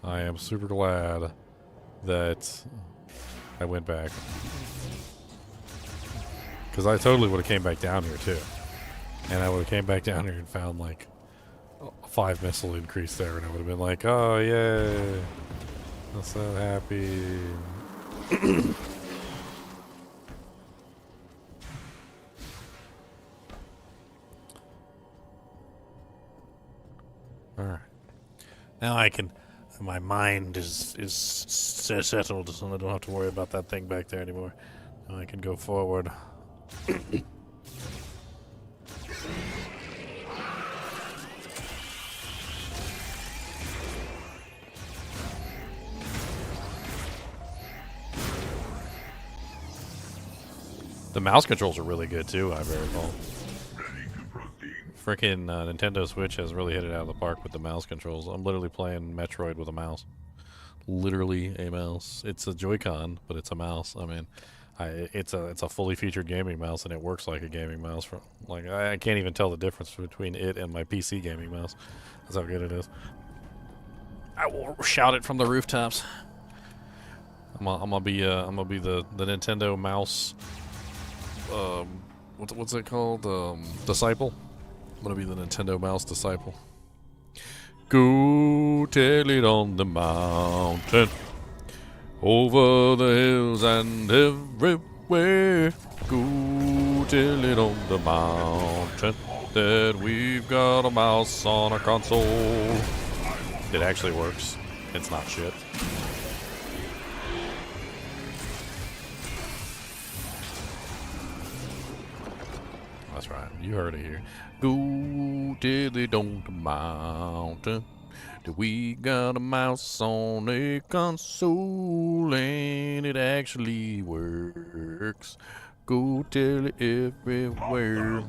Speaker 1: I am super glad that I went back, because I totally would have came back down here too, and I would have came back down here and found like a 5 missile increase there, and I would have been like, oh yay, I'm so happy. Alright. Now I can, my mind is settled, so I don't have to worry about that thing back there anymore. Now I can go forward. The mouse controls are really good too, I very well. Frickin' Nintendo Switch has really hit it out of the park with the mouse controls. I'm literally playing Metroid with a mouse. Literally a mouse. It's a Joy-Con, but it's a mouse. I mean, it's a fully featured gaming mouse, and it works like a gaming mouse. Like I can't even tell the difference between it and my PC gaming mouse. That's how good it is. I will shout it from the rooftops. I'm gonna be the Nintendo mouse. What's it called? Disciple. I'm gonna be the Nintendo mouse disciple. Go tell it on the mountain, over the hills and everywhere. Go tell it on the mountain that we've got a mouse on a console. It actually works. It's not shit. That's right. You heard it here. Go tell it on the mountain that we got a mouse on a console and it actually works. Go tell it everywhere.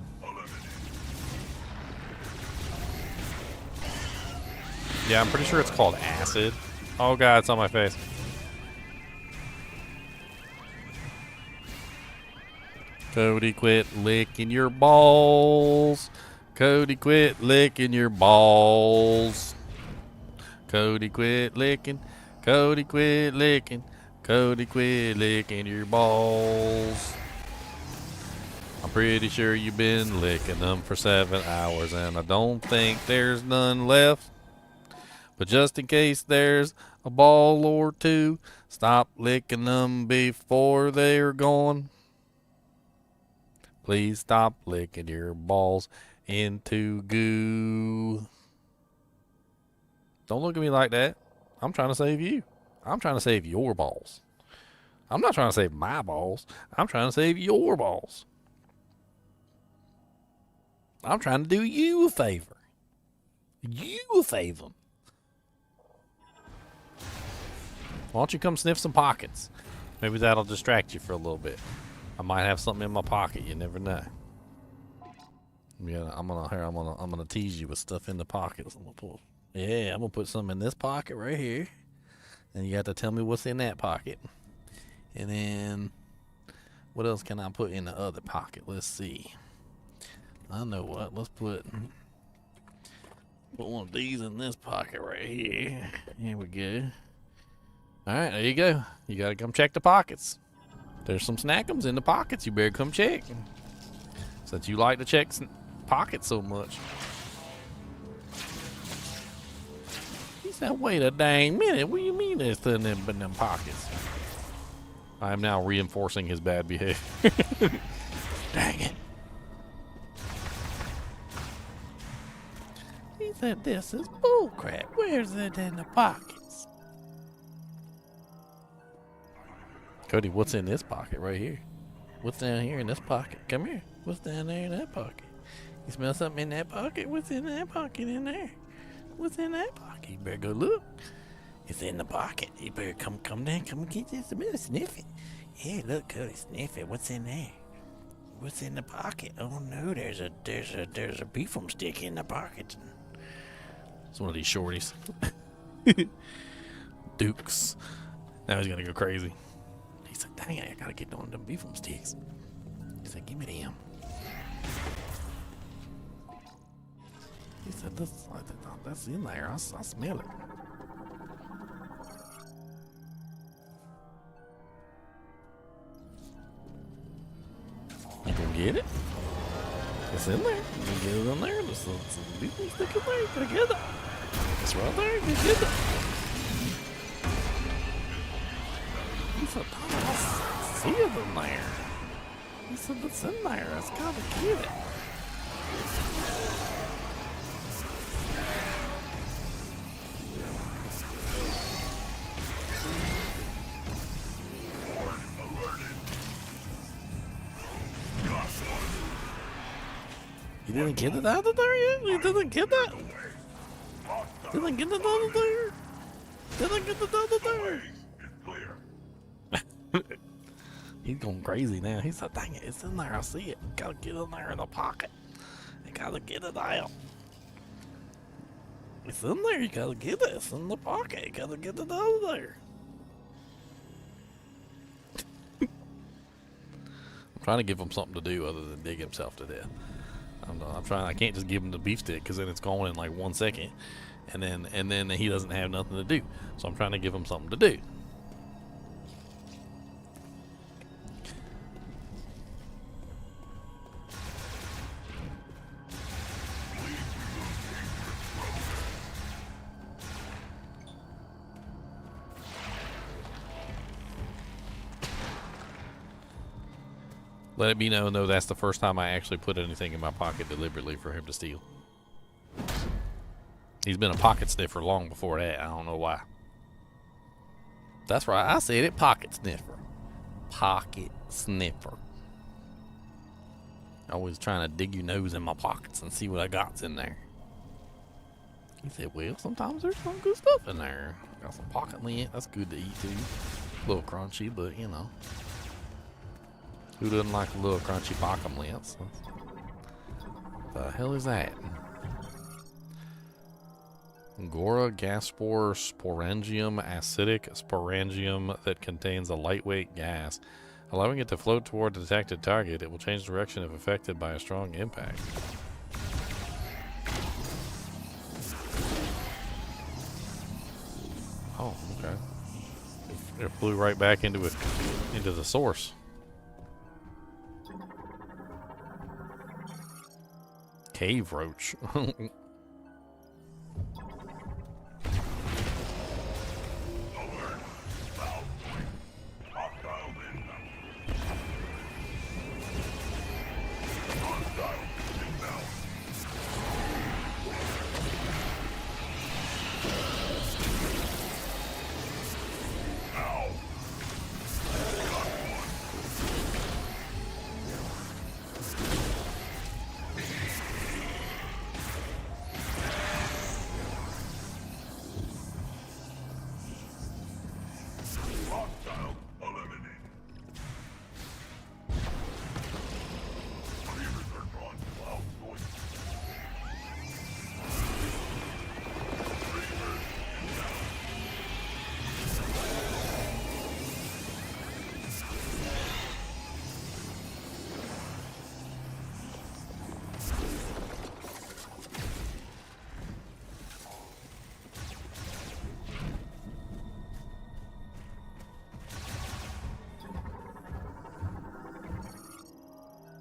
Speaker 1: Yeah, I'm pretty sure it's called acid. Oh god, it's on my face. Cody, quit licking your balls. Cody, quit licking your balls. Cody, quit licking. Cody, quit licking. Cody, quit licking your balls. I'm pretty sure you've been licking them for 7 hours, and I don't think there's none left. But just in case there's a ball or two, stop licking them before they're gone. Please stop licking your balls into goo. Don't look at me like that. I'm trying to save you. I'm trying to save your balls. I'm not trying to save my balls. I'm trying to save your balls. I'm trying to do you a favor. You a favor. Why don't you come sniff some pockets? Maybe that'll distract you for a little bit. I might have something in my pocket. You never know. Yeah, I'm gonna tease you with stuff in the pockets. I'm gonna put some in this pocket right here, and you have to tell me what's in that pocket. And then, what else can I put in the other pocket? Let's see. I know what. Let's put one of these in this pocket right here. Here we go. All right, there you go. You gotta come check the pockets. There's some snackums in the pockets. You better come check. Since you like to check pockets so much. He said, wait a dang minute. What do you mean there's something in them pockets? I am now reinforcing his bad behavior. Dang it. He said, this is bullcrap. Where's it in the pockets? Cody, what's in this pocket right here? What's down here in this pocket? Come here. What's down there in that pocket? You smell something in that pocket? What's in that pocket in there? What's in that pocket? You better go look. It's in the pocket. You better come down. Come get this a minute. Sniff it. Yeah, look, Cody, sniff it. What's in there? What's in the pocket? Oh no, there's a beefum stick in the pocket. It's one of these shorties. Dukes. Now he's gonna go crazy. He said, dang it, I gotta get on them beefum sticks. He said, give me them. He said, that's in there. I smell it. You gonna get it? It's in there. You can get it in there. There's some beefum stick in there. You gotta get it. It's right there. You can get it. He said, I see it in there. He said, it's in there. It's gotta get it. You didn't get it out of there yet? You didn't get that? Didn't get it out of there? Didn't get it out of there? He's going crazy now. He said, dang it, it's in there. I see it. Gotta get in there in the pocket. You gotta get it out. It's in there. You gotta get it. It's in the pocket. You gotta get it out of there. I'm trying to give him something to do other than dig himself to death. I'm trying. I can't just give him the beef stick because then it's gone in like 1 second, and then he doesn't have nothing to do. So I'm trying to give him something to do. Let it be known, though, that's the first time I actually put anything in my pocket deliberately for him to steal. He's been a pocket sniffer long before that. I don't know why. That's right. I said it. Pocket sniffer. Pocket sniffer. Always trying to dig your nose in my pockets and see what I got's in there. He said, well, sometimes there's some good stuff in there. Got some pocket lint. That's good to eat, too. A little crunchy, but, you know. Who doesn't like a little crunchy pocket lints? The hell is that? Gora gaspore sporangium acidic sporangium that contains a lightweight gas Allowing it to float toward the detected target, it will change direction if affected by a strong impact. Oh, okay. It flew right back into it, into the source. Cave roach.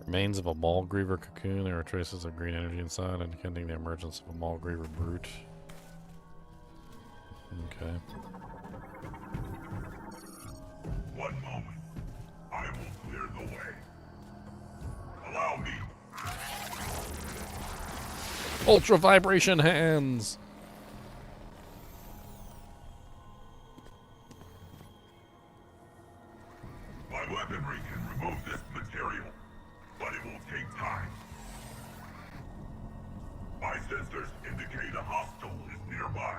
Speaker 1: Remains of a Maul Griever cocoon. There are traces of green energy inside, indicating the emergence of a Maul Griever brute. Okay.
Speaker 11: One moment. I will clear the way. Allow me.
Speaker 1: Ultra vibration hands!
Speaker 11: My weaponry can remove this material, but it will take time. My sensors indicate a hostile is nearby.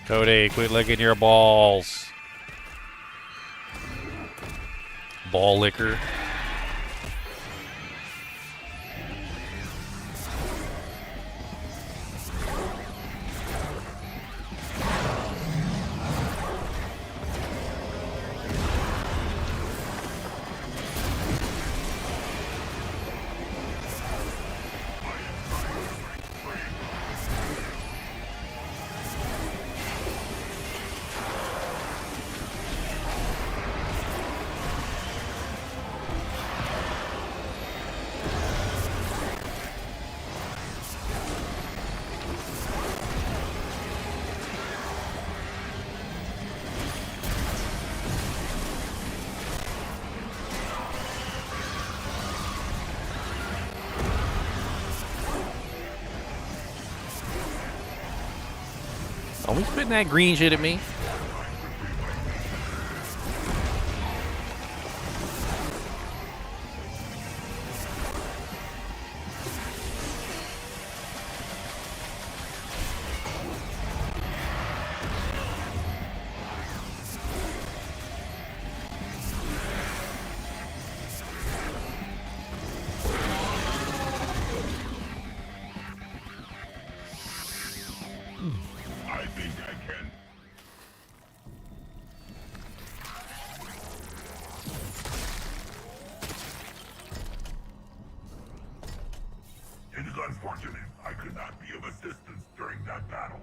Speaker 1: Cody, quit licking your balls. Ball licker. Are we spitting that green shit at me?
Speaker 11: I think I can. It is unfortunate I could not be of assistance during that battle.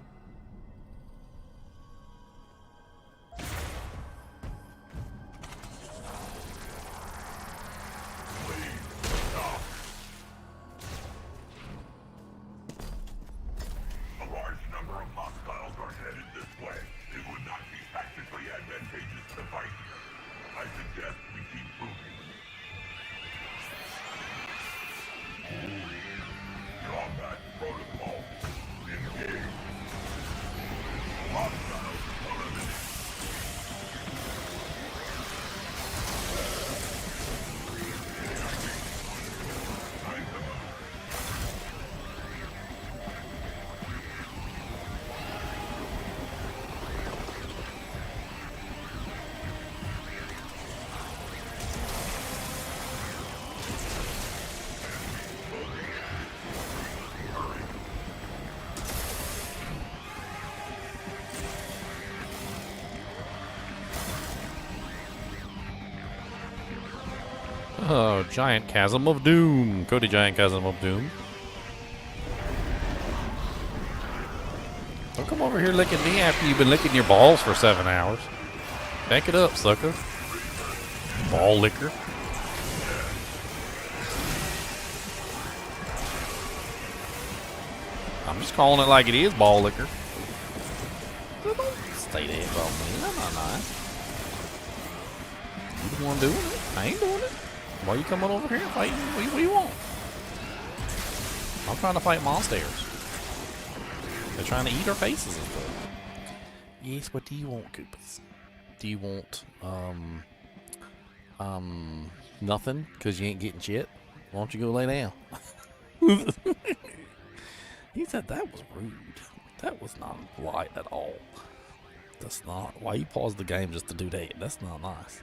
Speaker 11: Please, stop. A large number of hostiles are headed this way. It would not be tactically advantageous to fight here. I suggest we keep moving. Combat protocol. Engage.
Speaker 1: Oh, giant chasm of doom. Cody, giant chasm of doom. Don't come over here licking me after you've been licking your balls for 7 hours. Back it up, sucker. Ball licker. I'm just calling it like it is, ball licker. Stay there, bro. That's not nice. You the one doing it? I ain't doing it. Why you coming over here fighting? What do you want? I'm trying to fight monsters. They're trying to eat our faces and stuff. Yes, what do you want, Koopas? Do you want, nothing? Because you ain't getting shit? Why don't you go lay down? He said that was rude. That was not polite at all. That's not. Why you pause the game just to do that? That's not nice.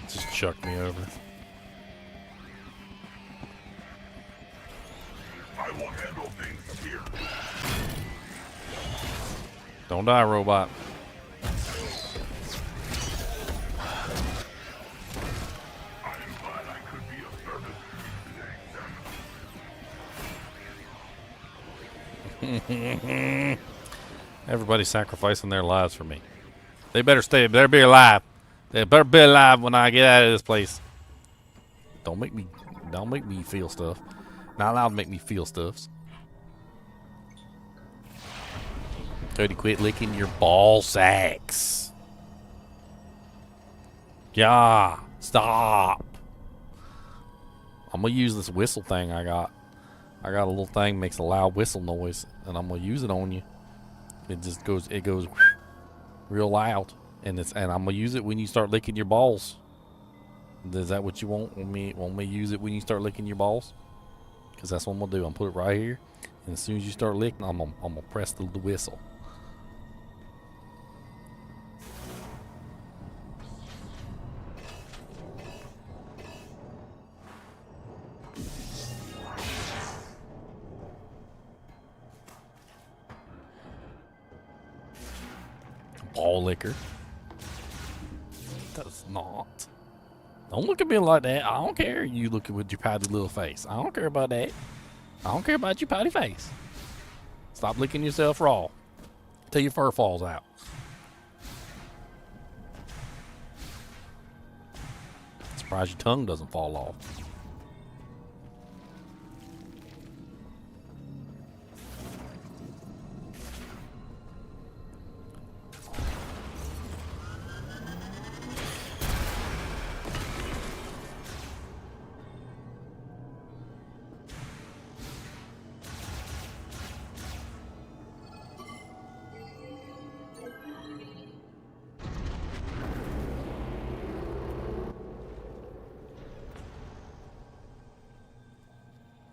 Speaker 1: Just chuck me over.
Speaker 11: I will handle things here.
Speaker 1: Don't die, robot.
Speaker 11: I am glad I could be of service to you today,
Speaker 1: Everybody's sacrificing their lives for me. They better stay. They better be alive. They better be alive when I get out of this place. Don't make me feel stuff. Not allowed to make me feel stuffs. Cody, quit licking your ball sacks. Yeah, stop. I'm gonna use this whistle thing I got. I got a little thing makes a loud whistle noise, and I'm gonna use it on you. It just goes. It goes real loud. And I'm gonna use it when you start licking your balls. Is that what you want? Want me to use it when you start licking your balls? Because that's what I'm gonna do. I'm gonna put it right here, and as soon as you start licking, I'm gonna press the whistle. Ball licker. Does not. Don't look at me like that. I don't care. You looking with your pouty little face. I don't care about that. I don't care about your pouty face. Stop licking yourself raw till your fur falls out. Surprised your tongue doesn't fall off.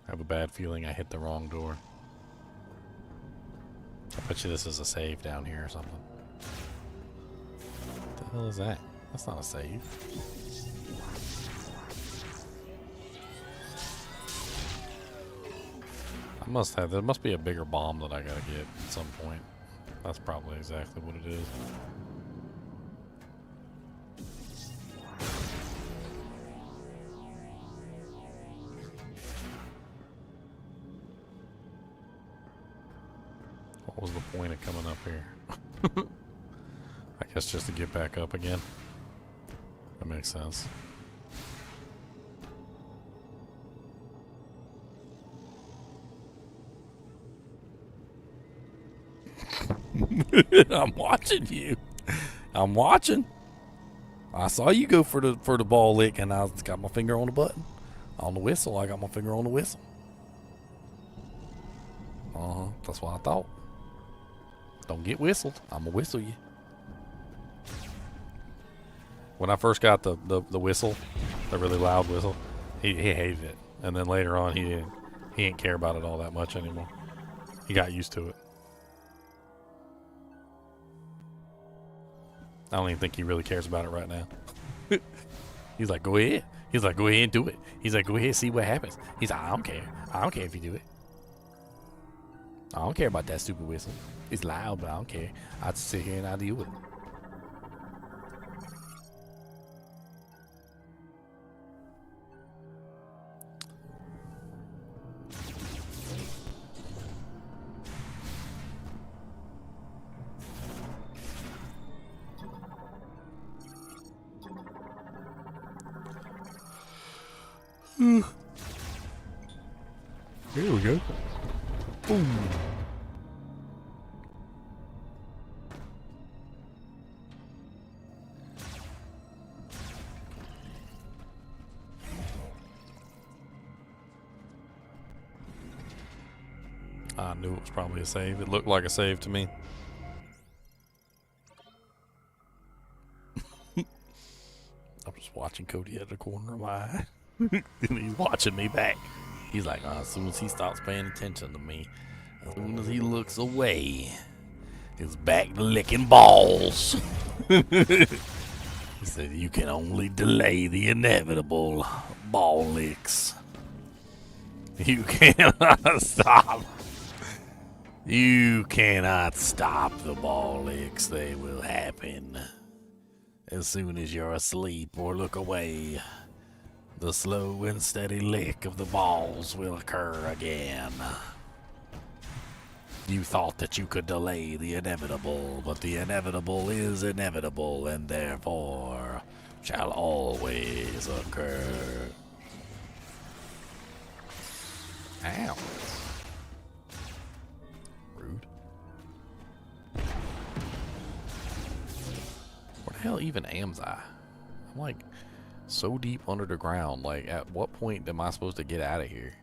Speaker 1: I have a bad feeling I hit the wrong door. I bet you this is a save down here or something. What the hell is that? That's not a save. There must be a bigger bomb that I gotta get at some point. That's probably exactly what it is. What was the point of coming up here? I guess just to get back up again. That makes sense.
Speaker 3: I'm watching you. I'm watching. I saw you go for the ball lick, and I got my finger on the button. On the whistle, I got my finger on the whistle. That's what I thought. Don't get whistled. I'm gonna whistle you. When I first got the whistle, the really loud whistle, he hated it, and then later on he didn't care about it all that much anymore. He got used to it. I don't even think he really cares about it right now. He's like, go ahead. He's like, go ahead and do it. He's like, go ahead and see what happens. He's like, I don't care. I don't care if you do it. I don't care about that stupid whistle. It's loud, but I don't care. I just sit here and I deal with it. Here we go. Boom. I knew it was probably a save. It looked like a save to me. I'm just watching Cody out of the corner of my eye. And he's watching me back. He's like, as soon as he stops paying attention to me, as soon as he looks away, he's back to licking balls. He said, you can only delay the inevitable ball licks. You cannot stop. You cannot stop the ball licks. They will happen. As soon as you're asleep or look away, the slow and steady lick of the balls will occur again. You thought that you could delay the inevitable, but the inevitable is inevitable and therefore shall always occur. Ow. Rude. Where the hell even am's I? I'm like so deep under the ground. Like, at what point am I supposed to get out of here?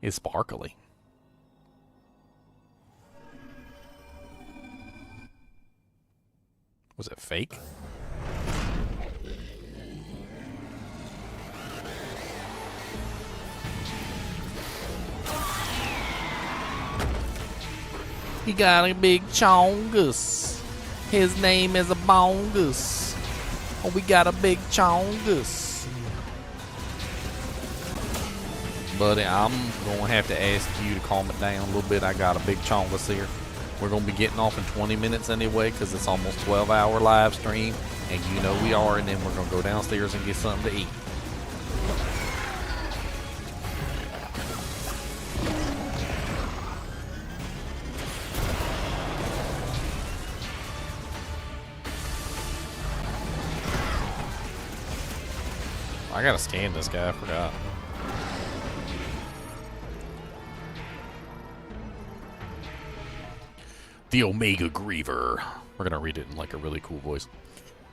Speaker 3: It's sparkly. Was it fake? He got a big chongus. His name is a bongus. Oh, we got a big chongus. Buddy, I'm going to have to ask you to calm it down a little bit. I got a big chongus here. We're going to be getting off in 20 minutes anyway because it's almost 12-hour live stream. And you know we are. And then we're going to go downstairs and get something to eat. I gotta scan this guy, I forgot. The Omega Griever. We're gonna read it in like a really cool voice.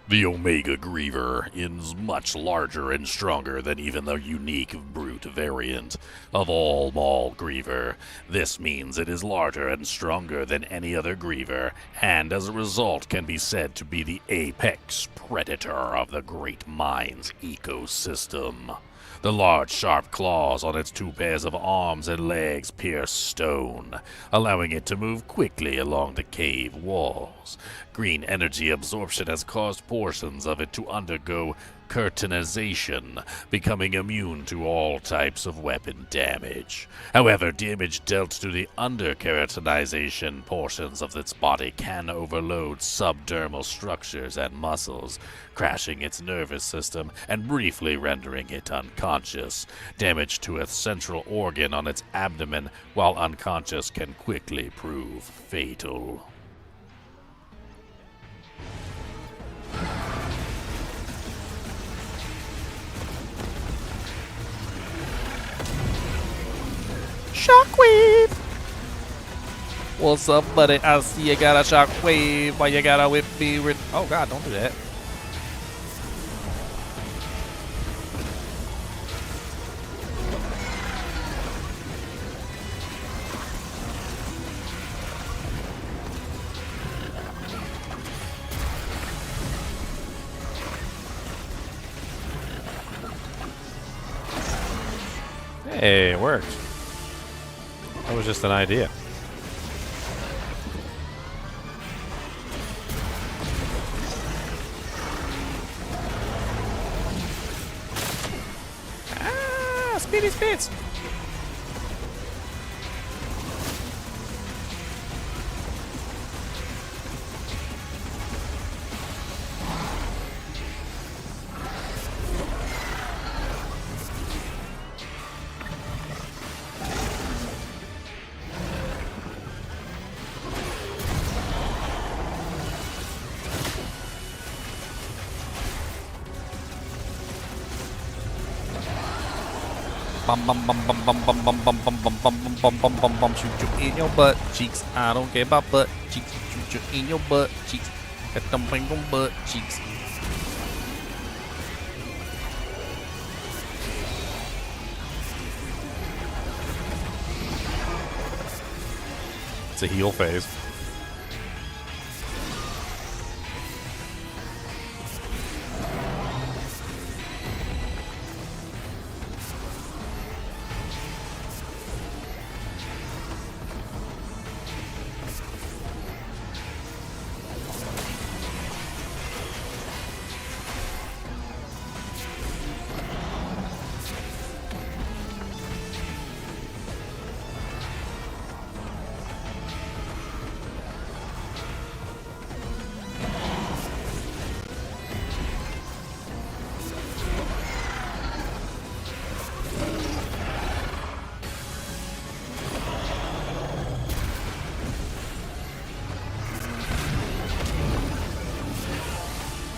Speaker 3: The Omega Griever is much larger and stronger than even the unique brute variant of all Maul Griever. This means it is larger and stronger than any other Griever, and as a result can be said to be the apex predator of the Great Mind's ecosystem. The large, sharp claws on its two pairs of arms and legs pierce stone, allowing it to move quickly along the cave walls. Green energy absorption has caused portions of it to undergo keratinization, becoming immune to all types of weapon damage. However, damage dealt to the under-keratinization portions of its body can overload subdermal structures and muscles, crashing its nervous system and briefly rendering it unconscious. Damage to a central organ on its abdomen while unconscious can quickly prove fatal. What's up, buddy? I see you got a shockwave. Why you gotta whip me with... Oh, God, don't do that.
Speaker 1: Hey, it worked. That was just an idea. Ah, speedy spits.
Speaker 3: Bum bum bum bum bum bum bum bum bum bum bum bum bum bum bum. Shoot you in your butt cheeks. I don't care about butt cheeks. Shoot you in your butt cheeks. Got them bang on butt cheeks.
Speaker 1: It's a heal phase.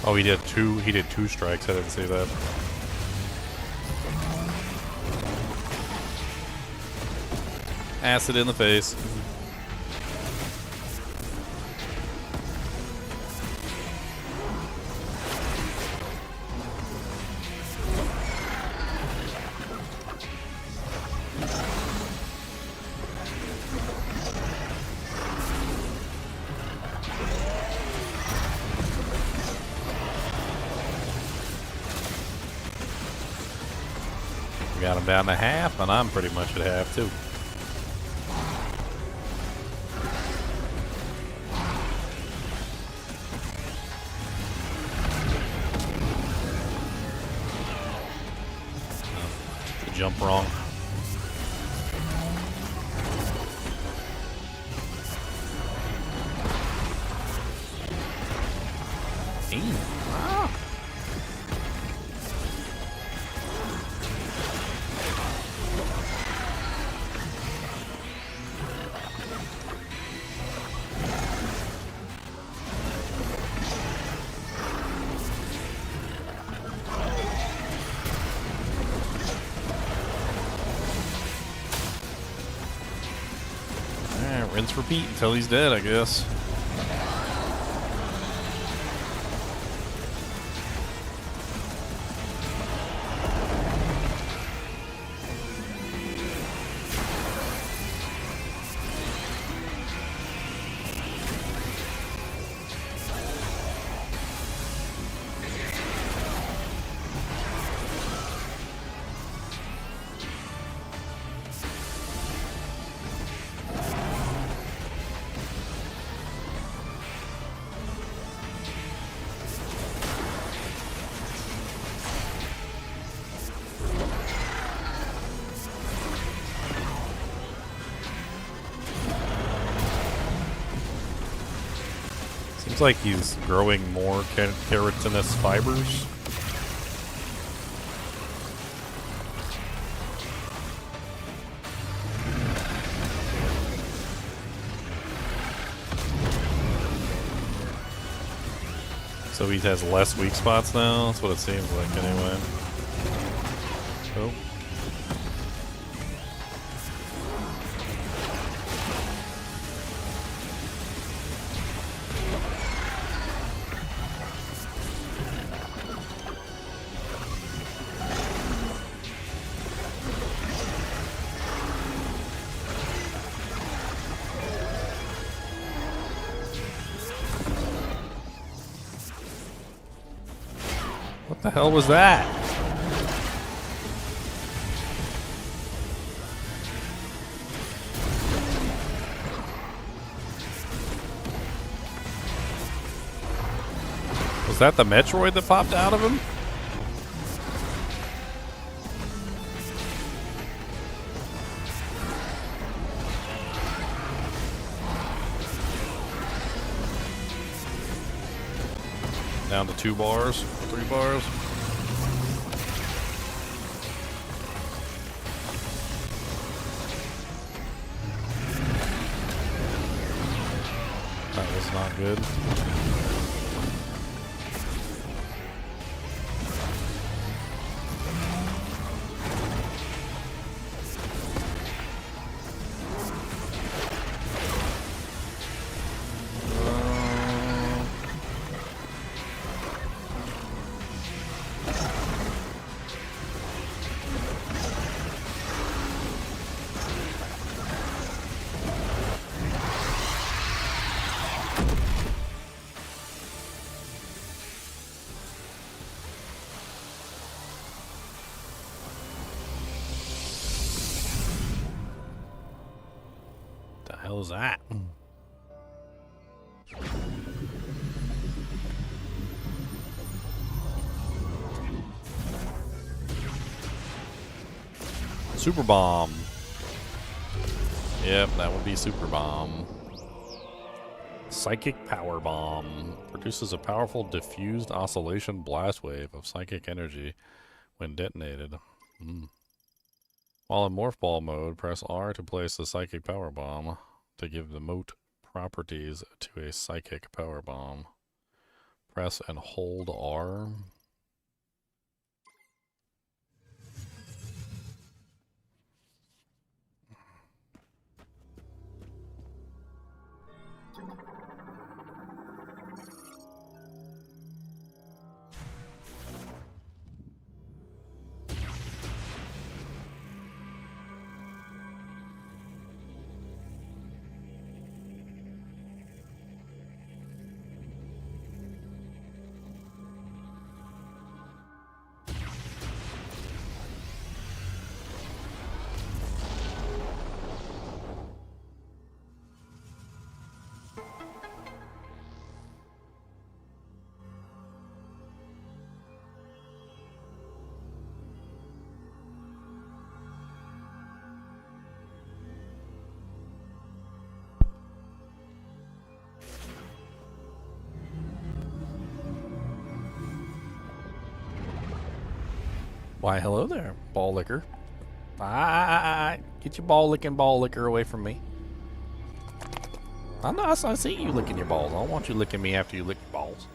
Speaker 1: Oh, he did two strikes. I didn't see that. Acid in the face. Got him down to half, and I'm pretty much at half too. The jump wrong. Rinse, repeat until he's dead, I guess. Seems like he's growing more keratinous fibers. So he has less weak spots now? That's what it seems like anyway. Oh. What the hell was that? Was that the Metroid that popped out of him? Down to 2 bars, 3 bars. That was not good. The hell is that? Super bomb. Yep, that would be super bomb. Psychic power bomb produces a powerful diffused oscillation blast wave of psychic energy when detonated. While in morph ball mode, press R to place the psychic power bomb to give the mote properties to a psychic power bomb. Press and hold R. Why, hello there, ball licker. Get your ball licker away from me. I know, I see you licking your balls. I don't want you licking me after you lick your balls.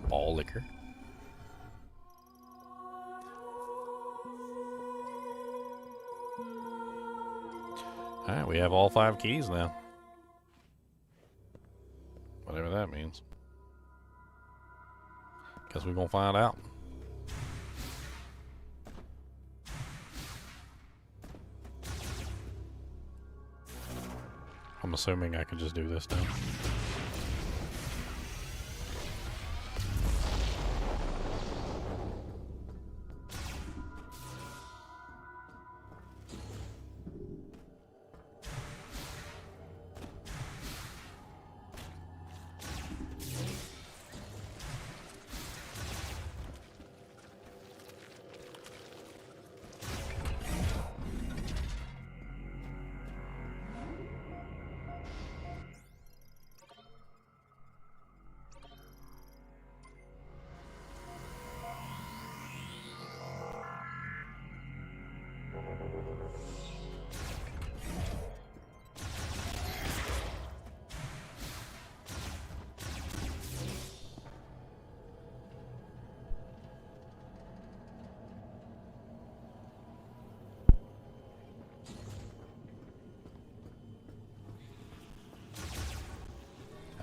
Speaker 1: Ball licker. Alright, we have all 5 keys now. Whatever that means. Guess we're gonna find out. I'm assuming I can just do this now.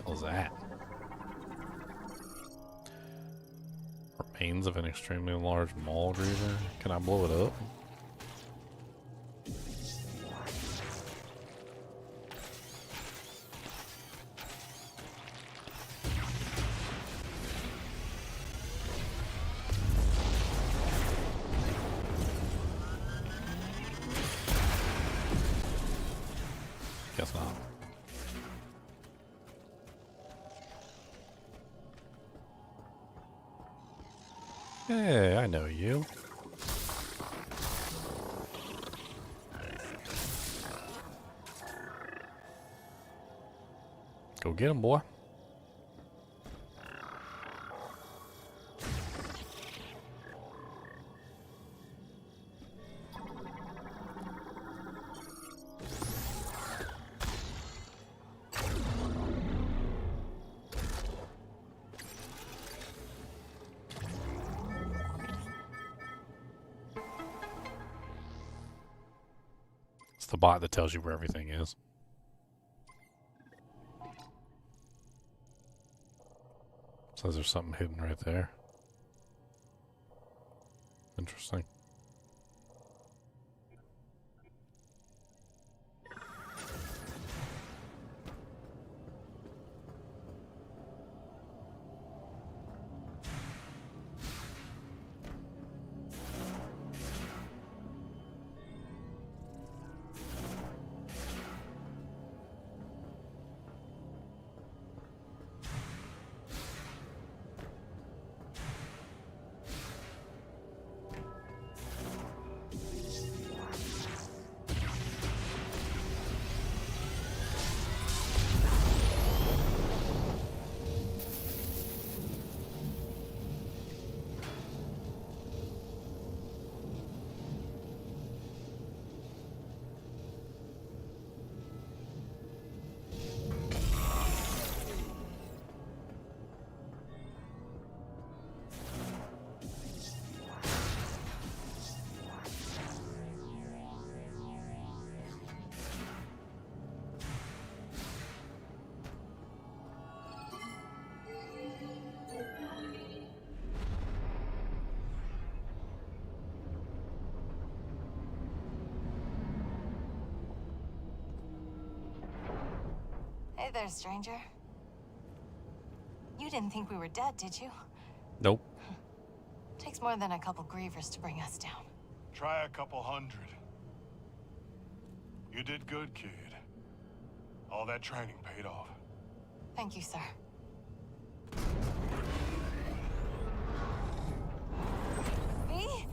Speaker 1: What was that? Remains of an extremely large maul griever. Can I blow it up? Guess not. Hey, I know you. Go get him, boy. It's the bot that tells you where everything is. Says there's something hidden right there. Interesting.
Speaker 10: Hey there, stranger. You didn't think we were dead, did you?
Speaker 1: Nope.
Speaker 10: Takes more than a couple grievers to bring us down.
Speaker 11: Try a couple hundred. You did good, kid. All that training paid off.
Speaker 10: Thank you, sir. Me?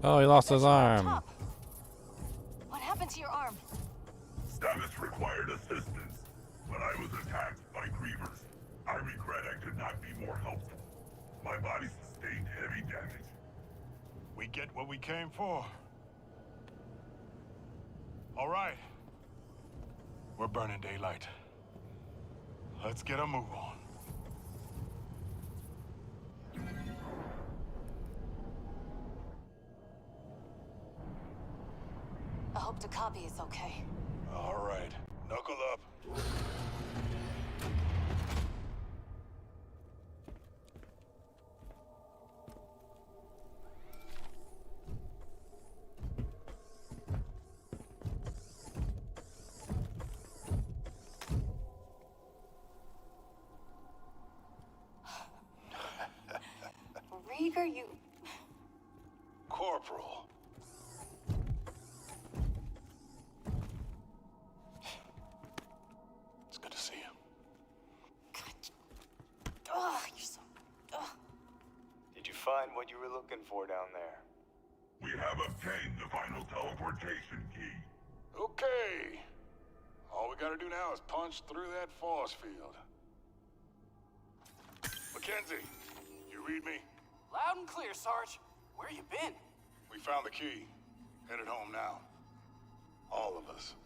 Speaker 1: Oh, he lost his arm.
Speaker 10: Top. What happened to your arm?
Speaker 11: Status required assistance, but I was attacked by grievers. I regret I could not be more helpful. My body sustained heavy damage. We get what we came for. All right. We're burning daylight. Let's get a move on.
Speaker 10: I hope the copy is okay.
Speaker 11: All right. Knuckle up.
Speaker 10: Rieger, you...
Speaker 11: Corporal. It's good to see you.
Speaker 10: Ugh, you're so... Ugh.
Speaker 2: Did you find what you were looking for down there?
Speaker 11: We have obtained the final teleportation key. Okay. All we gotta do now is punch through that force field. Mackenzie, you read me?
Speaker 6: Loud and clear, Sarge. Where you been?
Speaker 11: We found the key. Headed home now. All of us.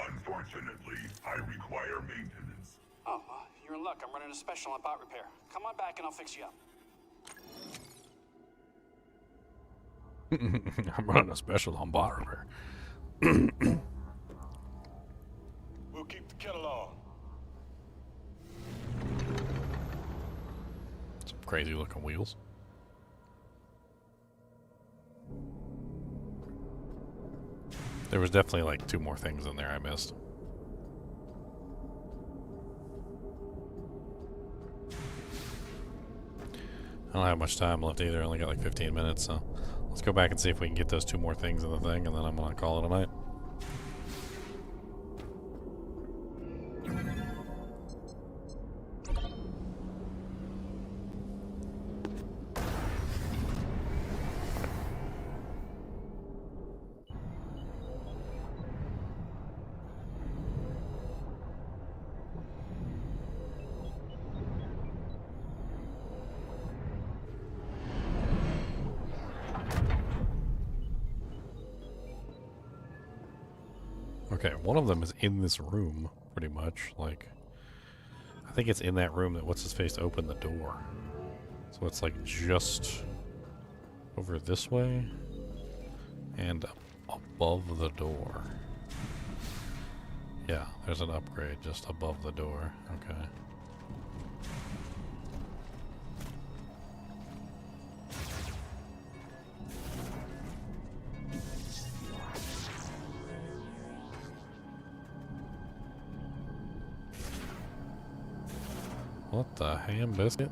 Speaker 11: Unfortunately, I require maintenance.
Speaker 6: Oh, you're in luck. I'm running a special on bot repair. Come on back and I'll fix you up.
Speaker 1: I'm running a special on bot repair.
Speaker 11: We'll keep the kettle on.
Speaker 1: Some crazy looking wheels. There was definitely like 2 more things in there I missed. I don't have much time left either. I only got like 15 minutes, so let's go back and see if we can get those 2 more things in the thing, and then I'm gonna call it a night. Okay, one of them is in this room, pretty much. Like, I think it's in that room that what's-his-face opened the door. So it's like just over this way and above the door. Yeah, there's an upgrade just above the door. Okay. What the ham biscuit?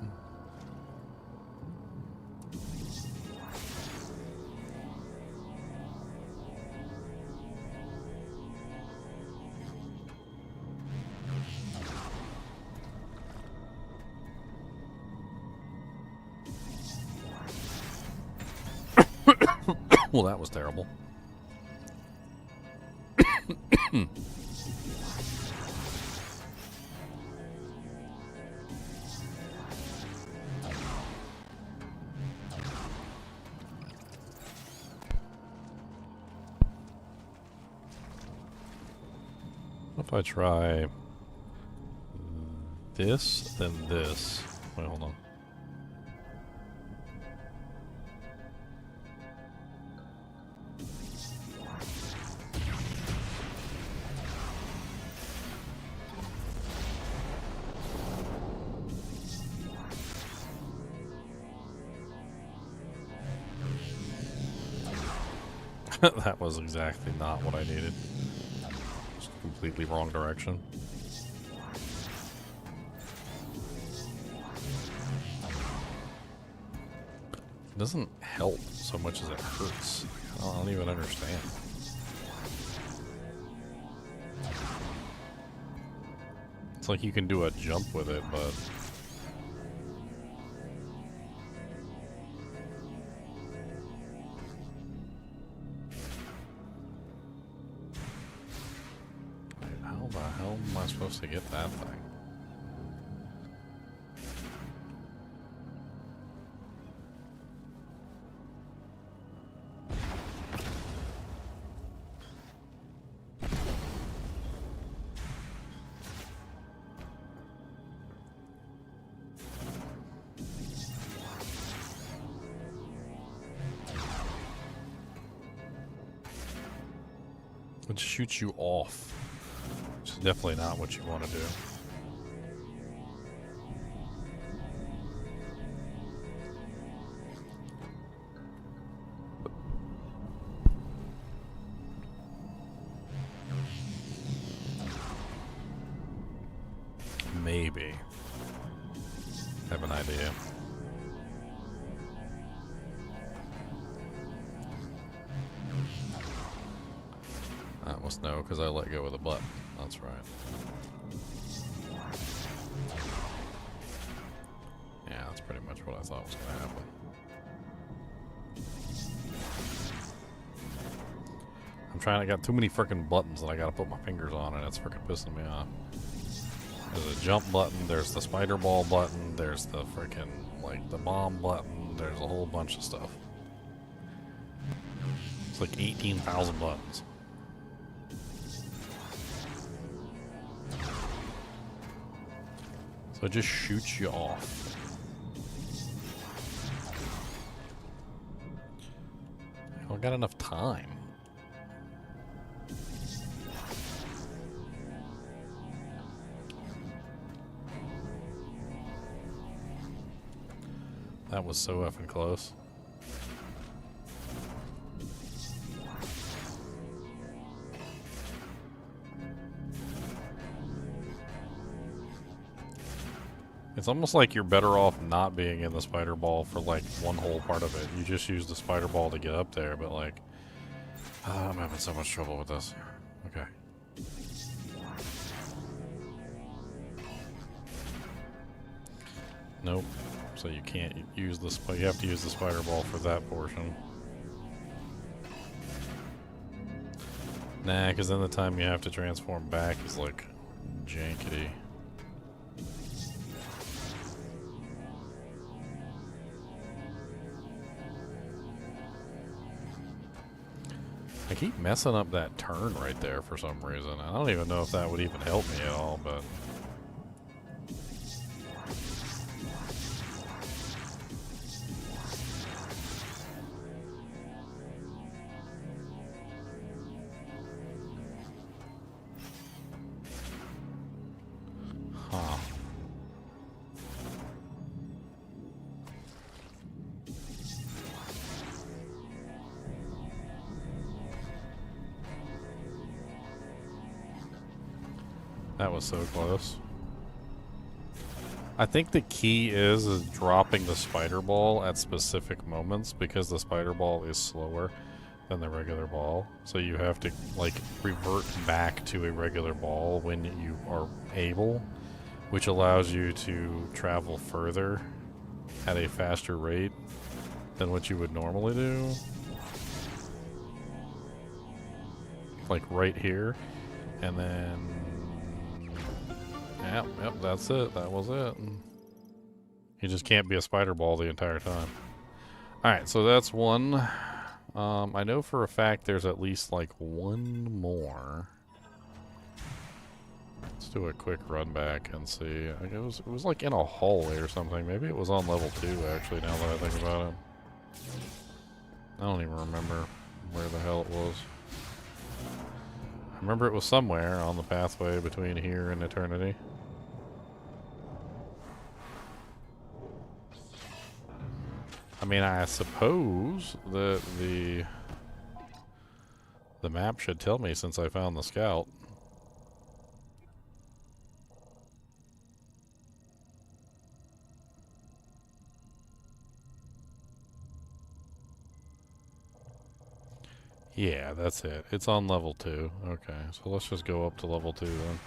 Speaker 1: Well, that was terrible. What if I try this, then this? Wait, hold on. That was exactly not what I needed. Just completely wrong direction. It doesn't help so much as it hurts. I don't even understand. It's like you can do a jump with it, but... How the hell am I supposed to get that thing? It shoots you off. Which is definitely not what you want to do. Maybe. I have an idea. That must know because I let go of the button. That's right. Yeah, that's pretty much what I thought was going to happen. I'm trying, I got too many freaking buttons that I got to put my fingers on, and it's freaking pissing me off. There's a jump button, there's the spider ball button, there's the freaking, like, the bomb button, there's a whole bunch of stuff. It's like 18,000 buttons. So it just shoots you off. I don't got enough time. That was so effing close. It's almost like you're better off not being in the spider ball for like one whole part of it. You just use the spider ball to get up there, but like... I'm having so much trouble with this. Okay. Nope. So you can't use the you have to use the spider ball for that portion. Nah, because then the time you have to transform back is like jankety. I I keep messing up that turn right there for some reason. I don't even know if that would even help me at all, but... Huh. That was so close. I think the key is dropping the spider ball at specific moments because the spider ball is slower than the regular ball. So you have to like revert back to a regular ball when you are able, which allows you to travel further at a faster rate than what you would normally do. Like right here. And then... Yep, that's it. That was it. You just can't be a spider ball the entire time. Alright, so that's one. I know for a fact there's at least like one more. Let's do a quick run back and see. It was like in a hallway or something. Maybe it was on level 2 actually, now that I think about it. I don't even remember where the hell it was. I remember it was somewhere on the pathway between here and eternity. I mean, I suppose that the map should tell me since I found the scout. Yeah, that's it. It's on level 2. Okay, so let's just go up to level 2 then.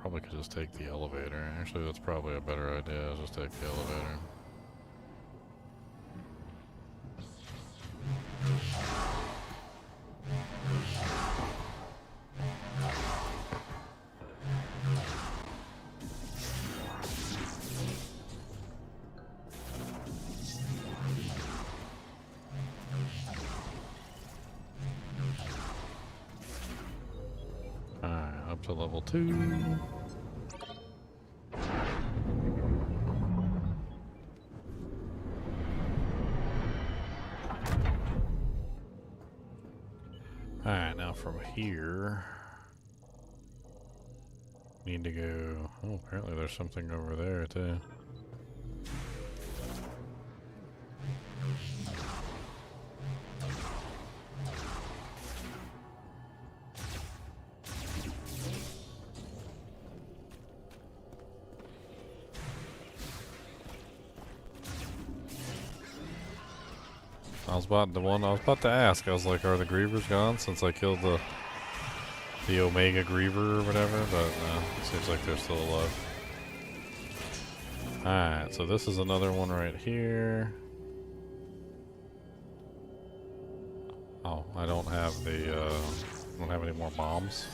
Speaker 1: Probably could just take the elevator. Actually, that's probably a better idea. Just take the elevator. Alright, up to level 2. Alright, now from here, need to go... Oh, apparently there's something over there, too. I was about to ask. I was like, are the Grievers gone since I killed the Omega Griever or whatever? But no, it seems like they're still alive. Alright, so this is another one right here. Oh, I don't have any more bombs.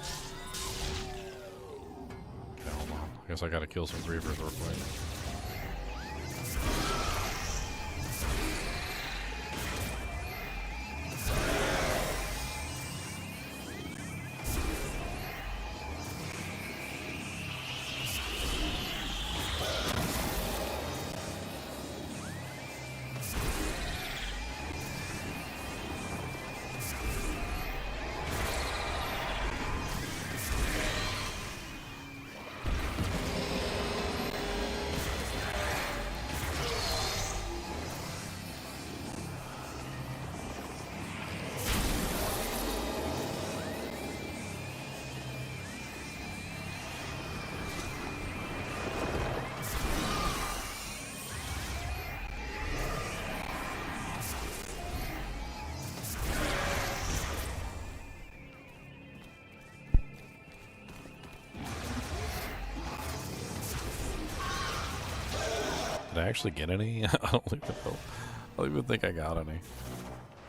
Speaker 1: Okay, hold on. I guess I gotta kill some Grievers real quick. Did I actually get any? I don't even think I got any.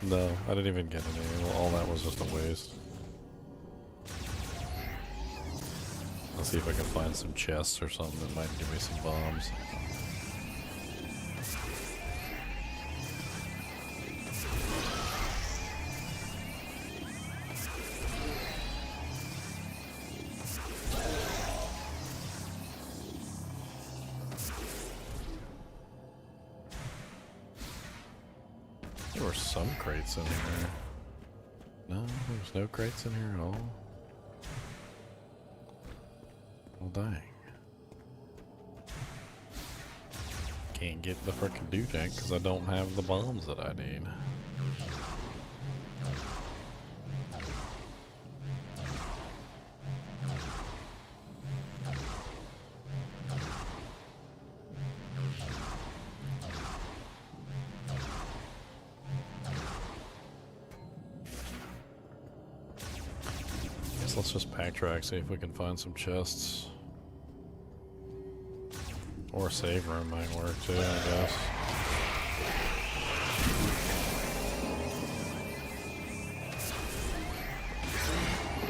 Speaker 1: No, I didn't even get any. All that was just a waste. Let's see if I can find some chests or something that might give me some bombs. were some crates in here. No, there's no crates in here at all. Well, dang. Can't get the frickin' dudek because I don't have the bombs that I need. Let's just backtrack, see if we can find some chests. Or a save room might work too, I guess.